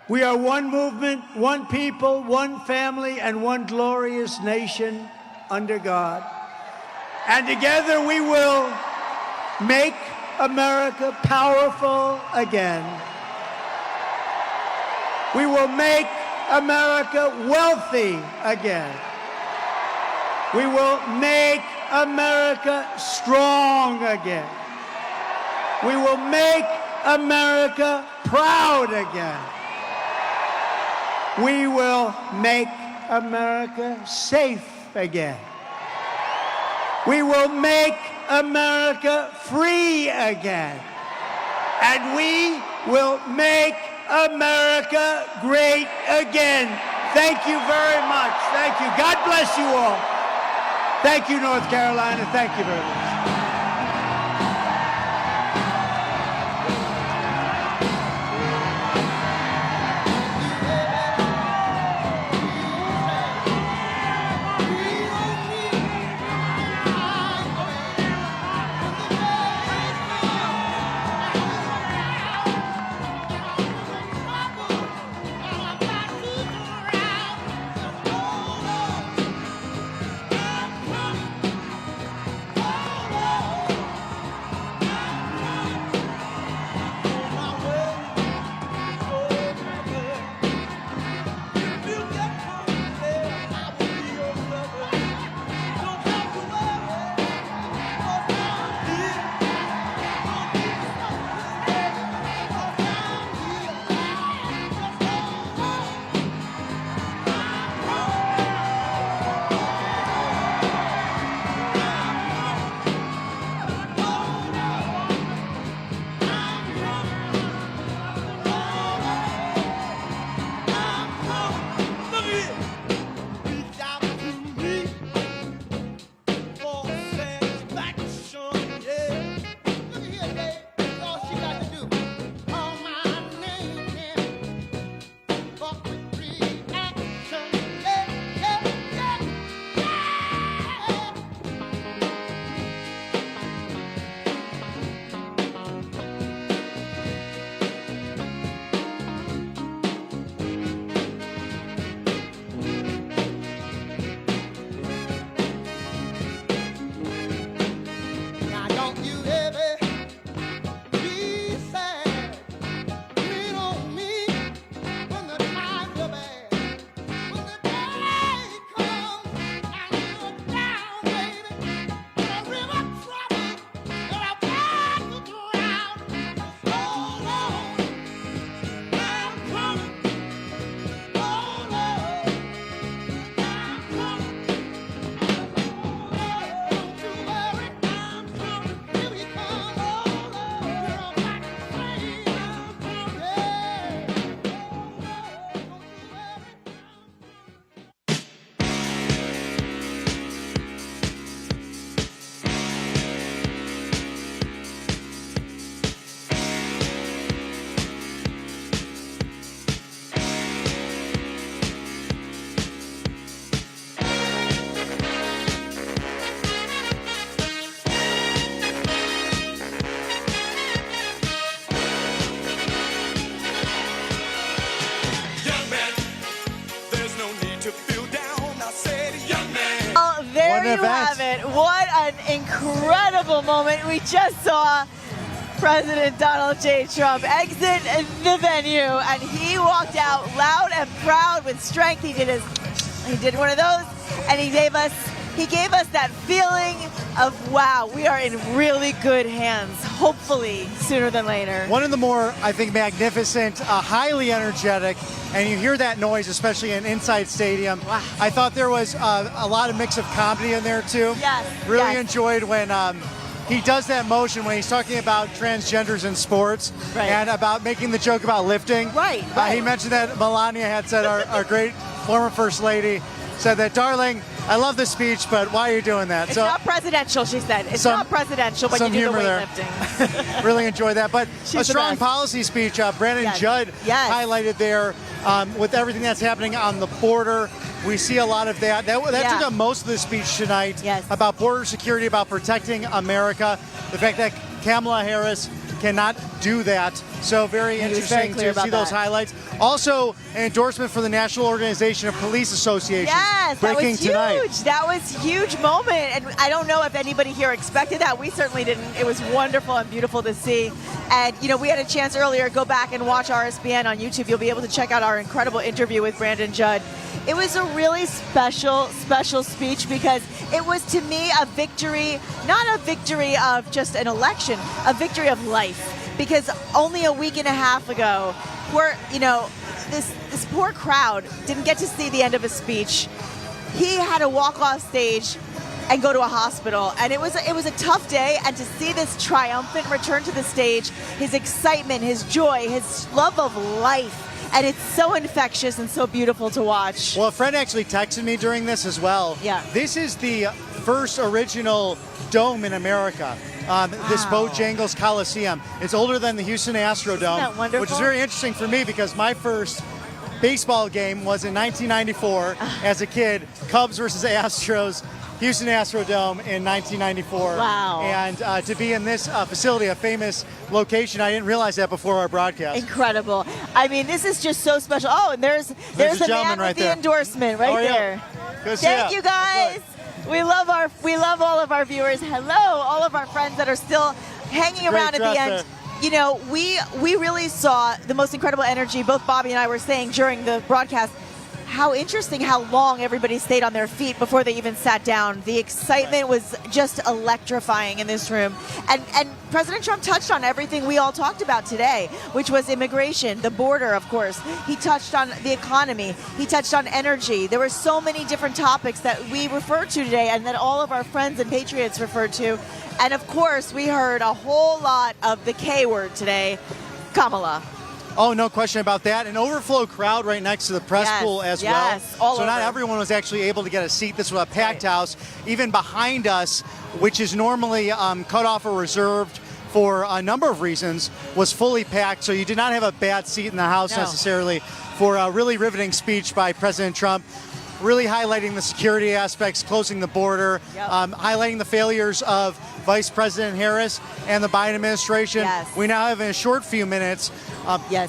We are one movement, one people, one family, and one glorious nation under God. And together we will make America powerful again. We will make America wealthy again. We will make America strong again. We will make America proud again. We will make America safe again. We will make America free again. And we will make America great again. Thank you very much. Thank you. God bless you all. Thank you, North Carolina. Thank you very much. There you have it. What an incredible moment. We just saw President Donald J. Trump exit the venue, and he walked out loud and proud with strength. He did one of those, and he gave us that feeling of, wow, we are in really good hands, hopefully sooner than later. One of the more, I think, magnificent, highly energetic, and you hear that noise, especially in Inside Stadium. Wow. I thought there was a lot of mix of comedy in there, too. Yes. Really enjoyed when he does that motion when he's talking about transgenders in sports, right, and about making the joke about lifting. Right. He mentioned that Melania had said, our great former First Lady, said that, darling, I love this speech, but why are you doing that? It's not presidential, she said. It's not presidential, but you do the weightlifting. Really enjoyed that. But She's a strong policy speech. Brandon Judd highlighted there with everything that's happening on the border. We see a lot of that. That took up most of the speech tonight about border security, about protecting America. The fact that Kamala Harris cannot do that. So very interesting to see those highlights. Also, an endorsement for the National Organization of Police Associations. Yes, breaking that was huge. Tonight. That was a huge moment. And I don't know if anybody here expected that. We certainly didn't. It was wonderful and beautiful to see. And, you know, we had a chance earlier, go back and watch RSBN on YouTube. You'll be able to check out our incredible interview with Brandon Judd. It was a really special speech because it was, to me, a victory, not a victory of just an election, a victory of life. Because only a week and a half ago, this poor crowd didn't get to see the end of his speech. He had to walk off stage and go to a hospital. And it was a tough day, and to see this triumphant return to the stage, his excitement, his joy, his love of life, and it's so infectious and so beautiful to watch. Well, a friend actually texted me during this as well. Yeah. This is the first original dome in America. This Bojangles Coliseum. It's older than the Houston Astrodome, Isn't that wonderful? which is very interesting for me because my first baseball game was in 1994 as a kid. Cubs versus Astros, Houston Astrodome in 1994. Wow. And to be in this facility, a famous location, I didn't realize that before our broadcast. Incredible. I mean, this is just so special. Oh, and there's a the man gentleman right with the there. endorsement right Oh, yeah. there. Good to see Thank ya. you guys. We love all of our viewers. Hello, all of our friends that are still hanging Great around at the dress end. there. You know, we really saw the most incredible energy. Both Bobby and I were saying during the broadcast how interesting how long everybody stayed on their feet before they even sat down. The excitement was just electrifying in this room. And President Trump touched on everything we all talked about today, which was immigration, the border, of course. He touched on the economy. He touched on energy. There were so many different topics that we referred to today and that all of our friends and patriots referred to. And of course, we heard a whole lot of the K word today, Kamala. Oh, no question about that. An overflow crowd right next to the press pool as well. All so not over. everyone was actually able to get a seat. This was a packed house. Even behind us, which is normally cut off or reserved for a number of reasons, was fully packed. So you did not have a bad seat in the House necessarily for a really riveting speech by President Trump. Really highlighting the security aspects, closing the border, highlighting the failures of Vice President Harris and the Biden administration. Yes. We now have in a short few minutes,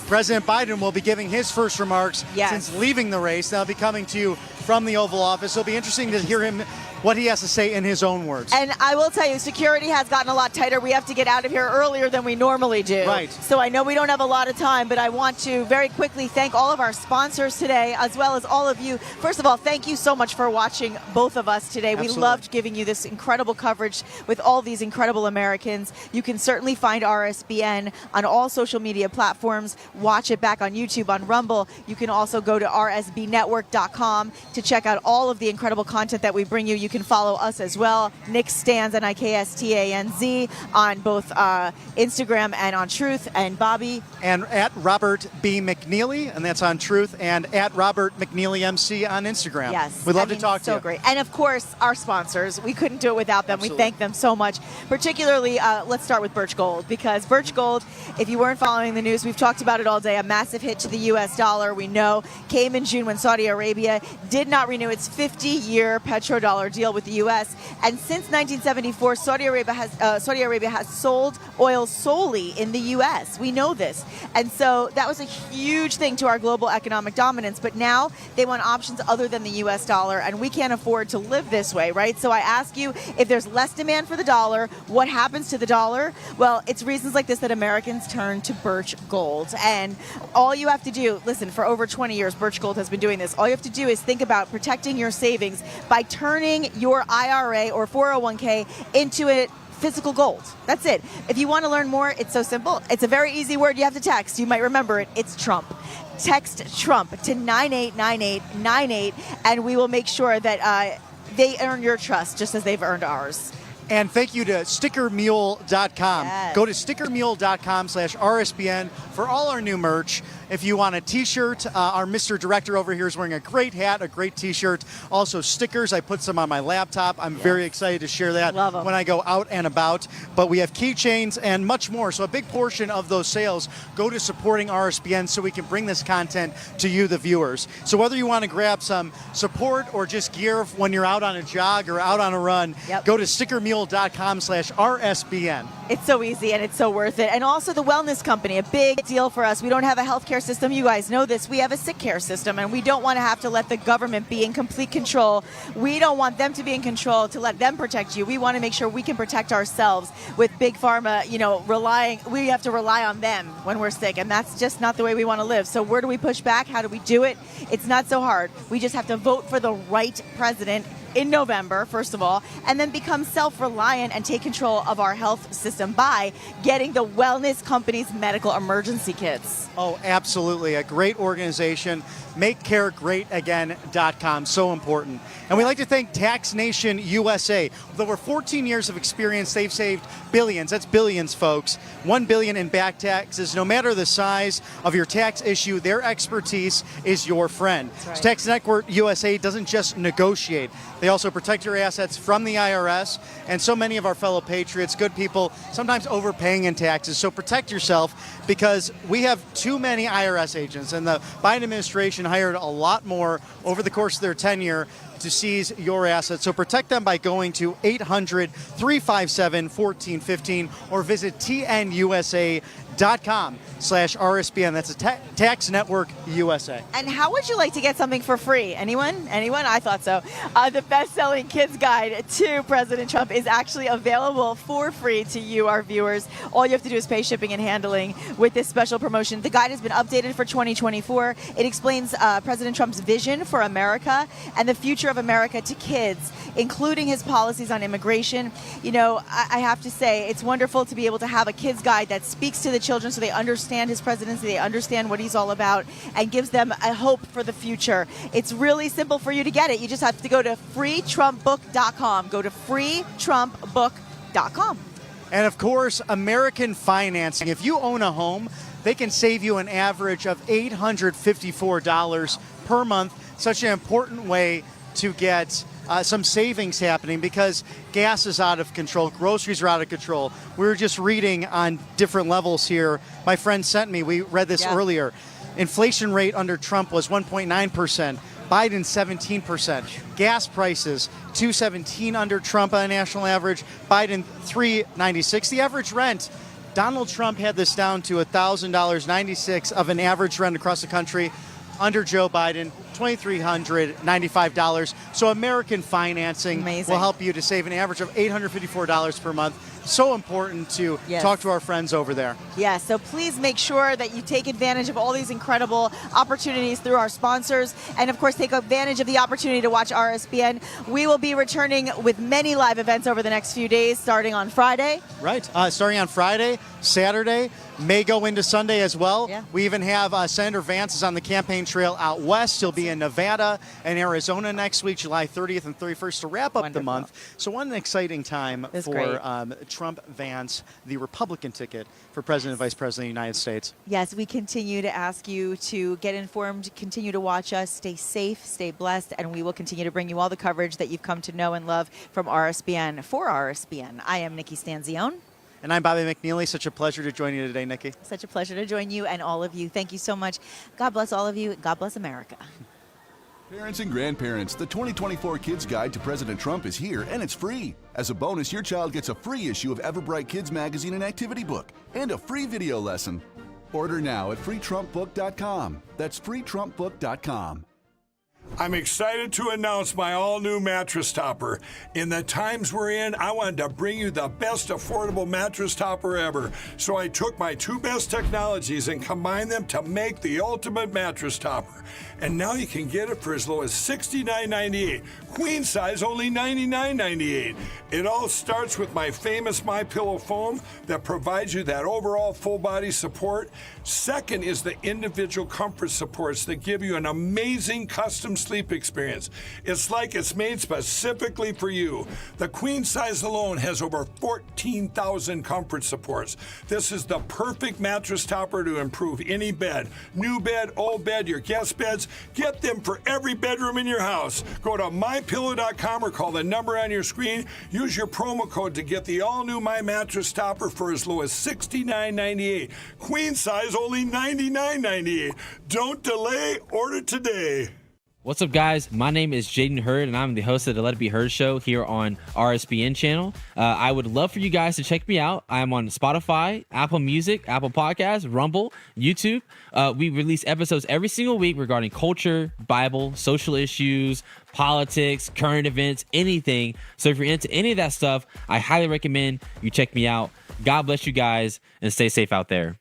President Biden will be giving his first remarks since leaving the race. They'll be coming to you from the Oval Office. It'll be interesting to hear him what he has to say in his own words. And I will tell you, security has gotten a lot tighter. We have to get out of here earlier than we normally do. Right. So I know we don't have a lot of time, but I want to very quickly thank all of our sponsors today, as well as all of you. First of all, thank you so much for watching both of us today. Absolutely. We loved giving you this incredible coverage with all these incredible Americans. You can certainly find RSBN on all social media platforms. Watch it back on YouTube, on Rumble. You can also go to rsbnetwork.com to check out all of the incredible content that we bring you. You can follow us as well, Nick Stanz, Nikstanz, on both Instagram and on Truth, and Bobby. And at Robert B. McNeely, and that's on Truth, and at Robert McNeely MC on Instagram. Yes. We'd love to talk to you. So great. And of course, our sponsors. We couldn't do it without them. Absolutely. We thank them so much. Particularly, let's start with Birch Gold, because Birch Gold, if you weren't following the news, we've talked about it all day, a massive hit to the U.S. dollar, we know, came in June when Saudi Arabia did not renew its 50-year petrodollar deal with the U.S. And since 1974, Saudi Arabia has sold oil solely in the U.S. We know this. And so that was a huge thing to our global economic dominance. But now they want options other than the U.S. dollar, and we can't afford to live this way, right? So I ask you, if there's less demand for the dollar, what happens to the dollar? Well, it's reasons like this that Americans turn to Birch Gold. And all you have to do, listen, for over 20 years, Birch Gold has been doing this. All you have to do is think about protecting your savings by turning your IRA or 401k into a physical gold. That's it. If you want to learn more, it's so simple. It's a very easy word you have to text. You might remember it. It's Trump. Text Trump to 989898, and we will make sure that they earn your trust just as they've earned ours. And thank you to stickermule.com. Yes. Go to stickermule.com/RSBN for all our new merch. If you want a t-shirt, our Mr. Director over here is wearing a great hat, a great t-shirt. Also stickers. I put some on my laptop. I'm very excited to share that when I go out and about. But we have keychains and much more. So a big portion of those sales go to supporting RSBN so we can bring this content to you, the viewers. So whether you want to grab some support or just gear when you're out on a jog or out on a run, go to stickermule.com/RSBN. It's so easy and it's so worth it. And also the Wellness Company, a big deal for us. We don't have a healthcare system. You guys know this. We have a sick care system, and we don't want to have to let the government be in complete control. We don't want them to be in control to let them protect you. We want to make sure we can protect ourselves with big pharma, we have to rely on them when we're sick, and that's just not the way we want to live. So where do we push back? How do we do it? It's not so hard. We just have to vote for the right president in November, first of all, and then become self-reliant and take control of our health system by getting the wellness company's medical emergency kits. Oh, absolutely. A great organization. MakeCareGreatAgain.com. So important. And we'd like to thank Tax Nation USA. With over 14 years of experience, they've saved billions. That's billions, folks. $1 billion in back taxes. No matter the size of your tax issue, their expertise is your friend. That's right. So Tax Network USA doesn't just negotiate. They also protect your assets from the IRS. And so many of our fellow patriots, good people, sometimes overpaying in taxes. So protect yourself, because we have too many IRS agents, and the Biden administration hired a lot more over the course of their tenure to seize your assets. So protect them by going to 800-357-1415 or visit tnusa.com/RSBN. That's a Tax Network USA. And how would you like to get something for free? Anyone? Anyone? I thought so. The best-selling kids guide to President Trump is actually available for free to you, our viewers. All you have to do is pay shipping and handling with this special promotion. The guide has been updated for 2024. It explains President Trump's vision for America and the future of America to kids, including his policies on immigration. You know, I have to say, it's wonderful to be able to have a kids guide that speaks to the children so they understand his presidency, they understand what he's all about, and gives them a hope for the future. It's really simple for you to get it. You just have to go to freetrumpbook.com. Go to freetrumpbook.com. And of course, American Financing. If you own a home, they can save you an average of $854 per month. Such an important way to get some savings happening, because gas is out of control, groceries are out of control. We were just reading on different levels here. My friend sent me, we read this earlier. Inflation rate under Trump was 1.9%. Biden 17%. Gas prices $2.17 under Trump on a national average. Biden $3.96. The average rent, Donald Trump had this down to $1,000.96 of an average rent across the country. Under Joe Biden, $2,395. So American Financing will help you to save an average of $854 per month. So important to talk to our friends over there. Yeah, so please make sure that you take advantage of all these incredible opportunities through our sponsors. And of course, take advantage of the opportunity to watch RSBN. We will be returning with many live events over the next few days, starting on Friday. Right, starting on Friday, Saturday, may go into Sunday as well. Yeah. We even have Senator Vance is on the campaign trail out west. He'll be in Nevada and Arizona next week, July 30th and 31st, to wrap up the month. So what an exciting time for Trump Vance, the Republican ticket for President and Vice President of the United States. Yes, we continue to ask you to get informed, continue to watch us, stay safe, stay blessed, and we will continue to bring you all the coverage that you've come to know and love from RSBN. For RSBN, I am Nikki Stanzione. And I'm Bobby McNeely. Such a pleasure to join you today, Nikki. Such a pleasure to join you and all of you. Thank you so much. God bless all of you. God bless America. Parents and grandparents, the 2024 Kids Guide to President Trump is here, and it's free. As a bonus, your child gets a free issue of Everbright Kids Magazine and Activity Book, and a free video lesson. Order now at freetrumpbook.com. That's freetrumpbook.com. I'm excited to announce my all-new mattress topper. In the times we're in, I wanted to bring you the best affordable mattress topper ever. So I took my two best technologies and combined them to make the ultimate mattress topper. And now you can get it for as low as $69.98. Queen size, only $99.98. It all starts with my famous MyPillow foam that provides you that overall full body support. Second is the individual comfort supports that give you an amazing custom sleep experience. It's like it's made specifically for you. The queen size alone has over 14,000 comfort supports. This is the perfect mattress topper to improve any bed. New bed, old bed, your guest beds. Get them for every bedroom in your house. Go to mypillow.com or call the number on your screen. Use your promo code to get the all-new My Mattress Topper for as low as $69.98. Queen size, only $99.98. Don't delay. Order today. What's up, guys? My name is Jaden Hurd, and I'm the host of the Let It Be Heard show here on RSBN channel. I would love for you guys to check me out. I'm on Spotify, Apple Music, Apple Podcasts, Rumble, YouTube. We release episodes every single week regarding culture, Bible, social issues, politics, current events, anything. So if you're into any of that stuff, I highly recommend you check me out. God bless you guys, and stay safe out there.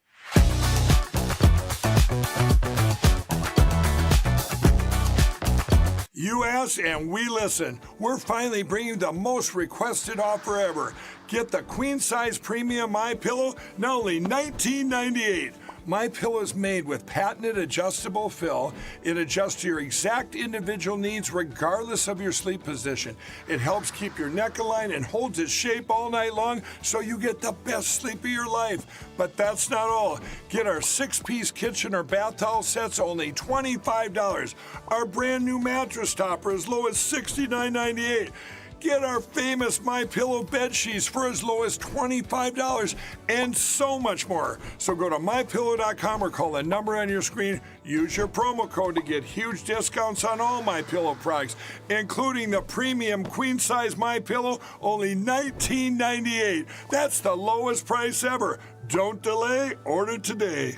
You ask and we listen. We're finally bringing the most requested offer ever. Get the queen size premium MyPillow, now only $19.98. MyPillow is made with patented adjustable fill. It adjusts to your exact individual needs regardless of your sleep position. It helps keep your neck aligned and holds its shape all night long so you get the best sleep of your life. But that's not all. Get our 6-piece kitchen or bath towel sets only $25. Our brand new mattress topper as low as $69.98. Get our famous MyPillow bed sheets for as low as $25 and so much more. So go to MyPillow.com or call the number on your screen. Use your promo code to get huge discounts on all MyPillow products, including the premium queen-size MyPillow, only $19.98. That's the lowest price ever. Don't delay, order today.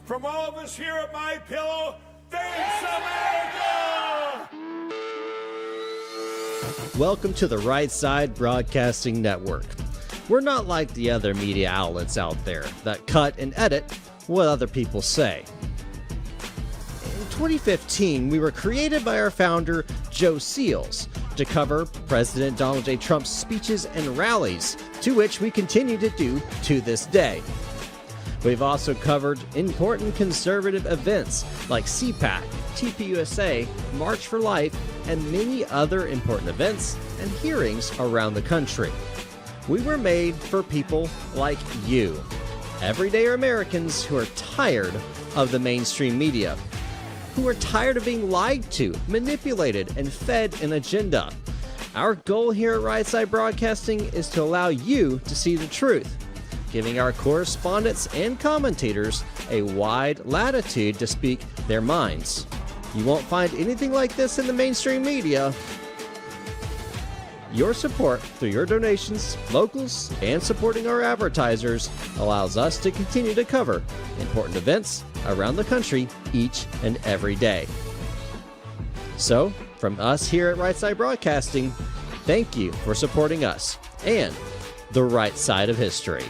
From all of us here at MyPillow, thanks America! Welcome to the Right Side Broadcasting Network. We're not like the other media outlets out there that cut and edit what other people say. In 2015, we were created by our founder, Joe Seals, to cover President Donald J. Trump's speeches and rallies, to which we continue to do to this day. We've also covered important conservative events like CPAC, TPUSA, March for Life, and many other important events and hearings around the country. We were made for people like you, everyday Americans who are tired of the mainstream media, who are tired of being lied to, manipulated, and fed an agenda. Our goal here at Right Side Broadcasting is to allow you to see the truth, giving our correspondents and commentators a wide latitude to speak their minds. You won't find anything like this in the mainstream media. Your support through your donations, locals, and supporting our advertisers allows us to continue to cover important events around the country each and every day. So, from us here at Right Side Broadcasting, thank you for supporting us and the right side of history.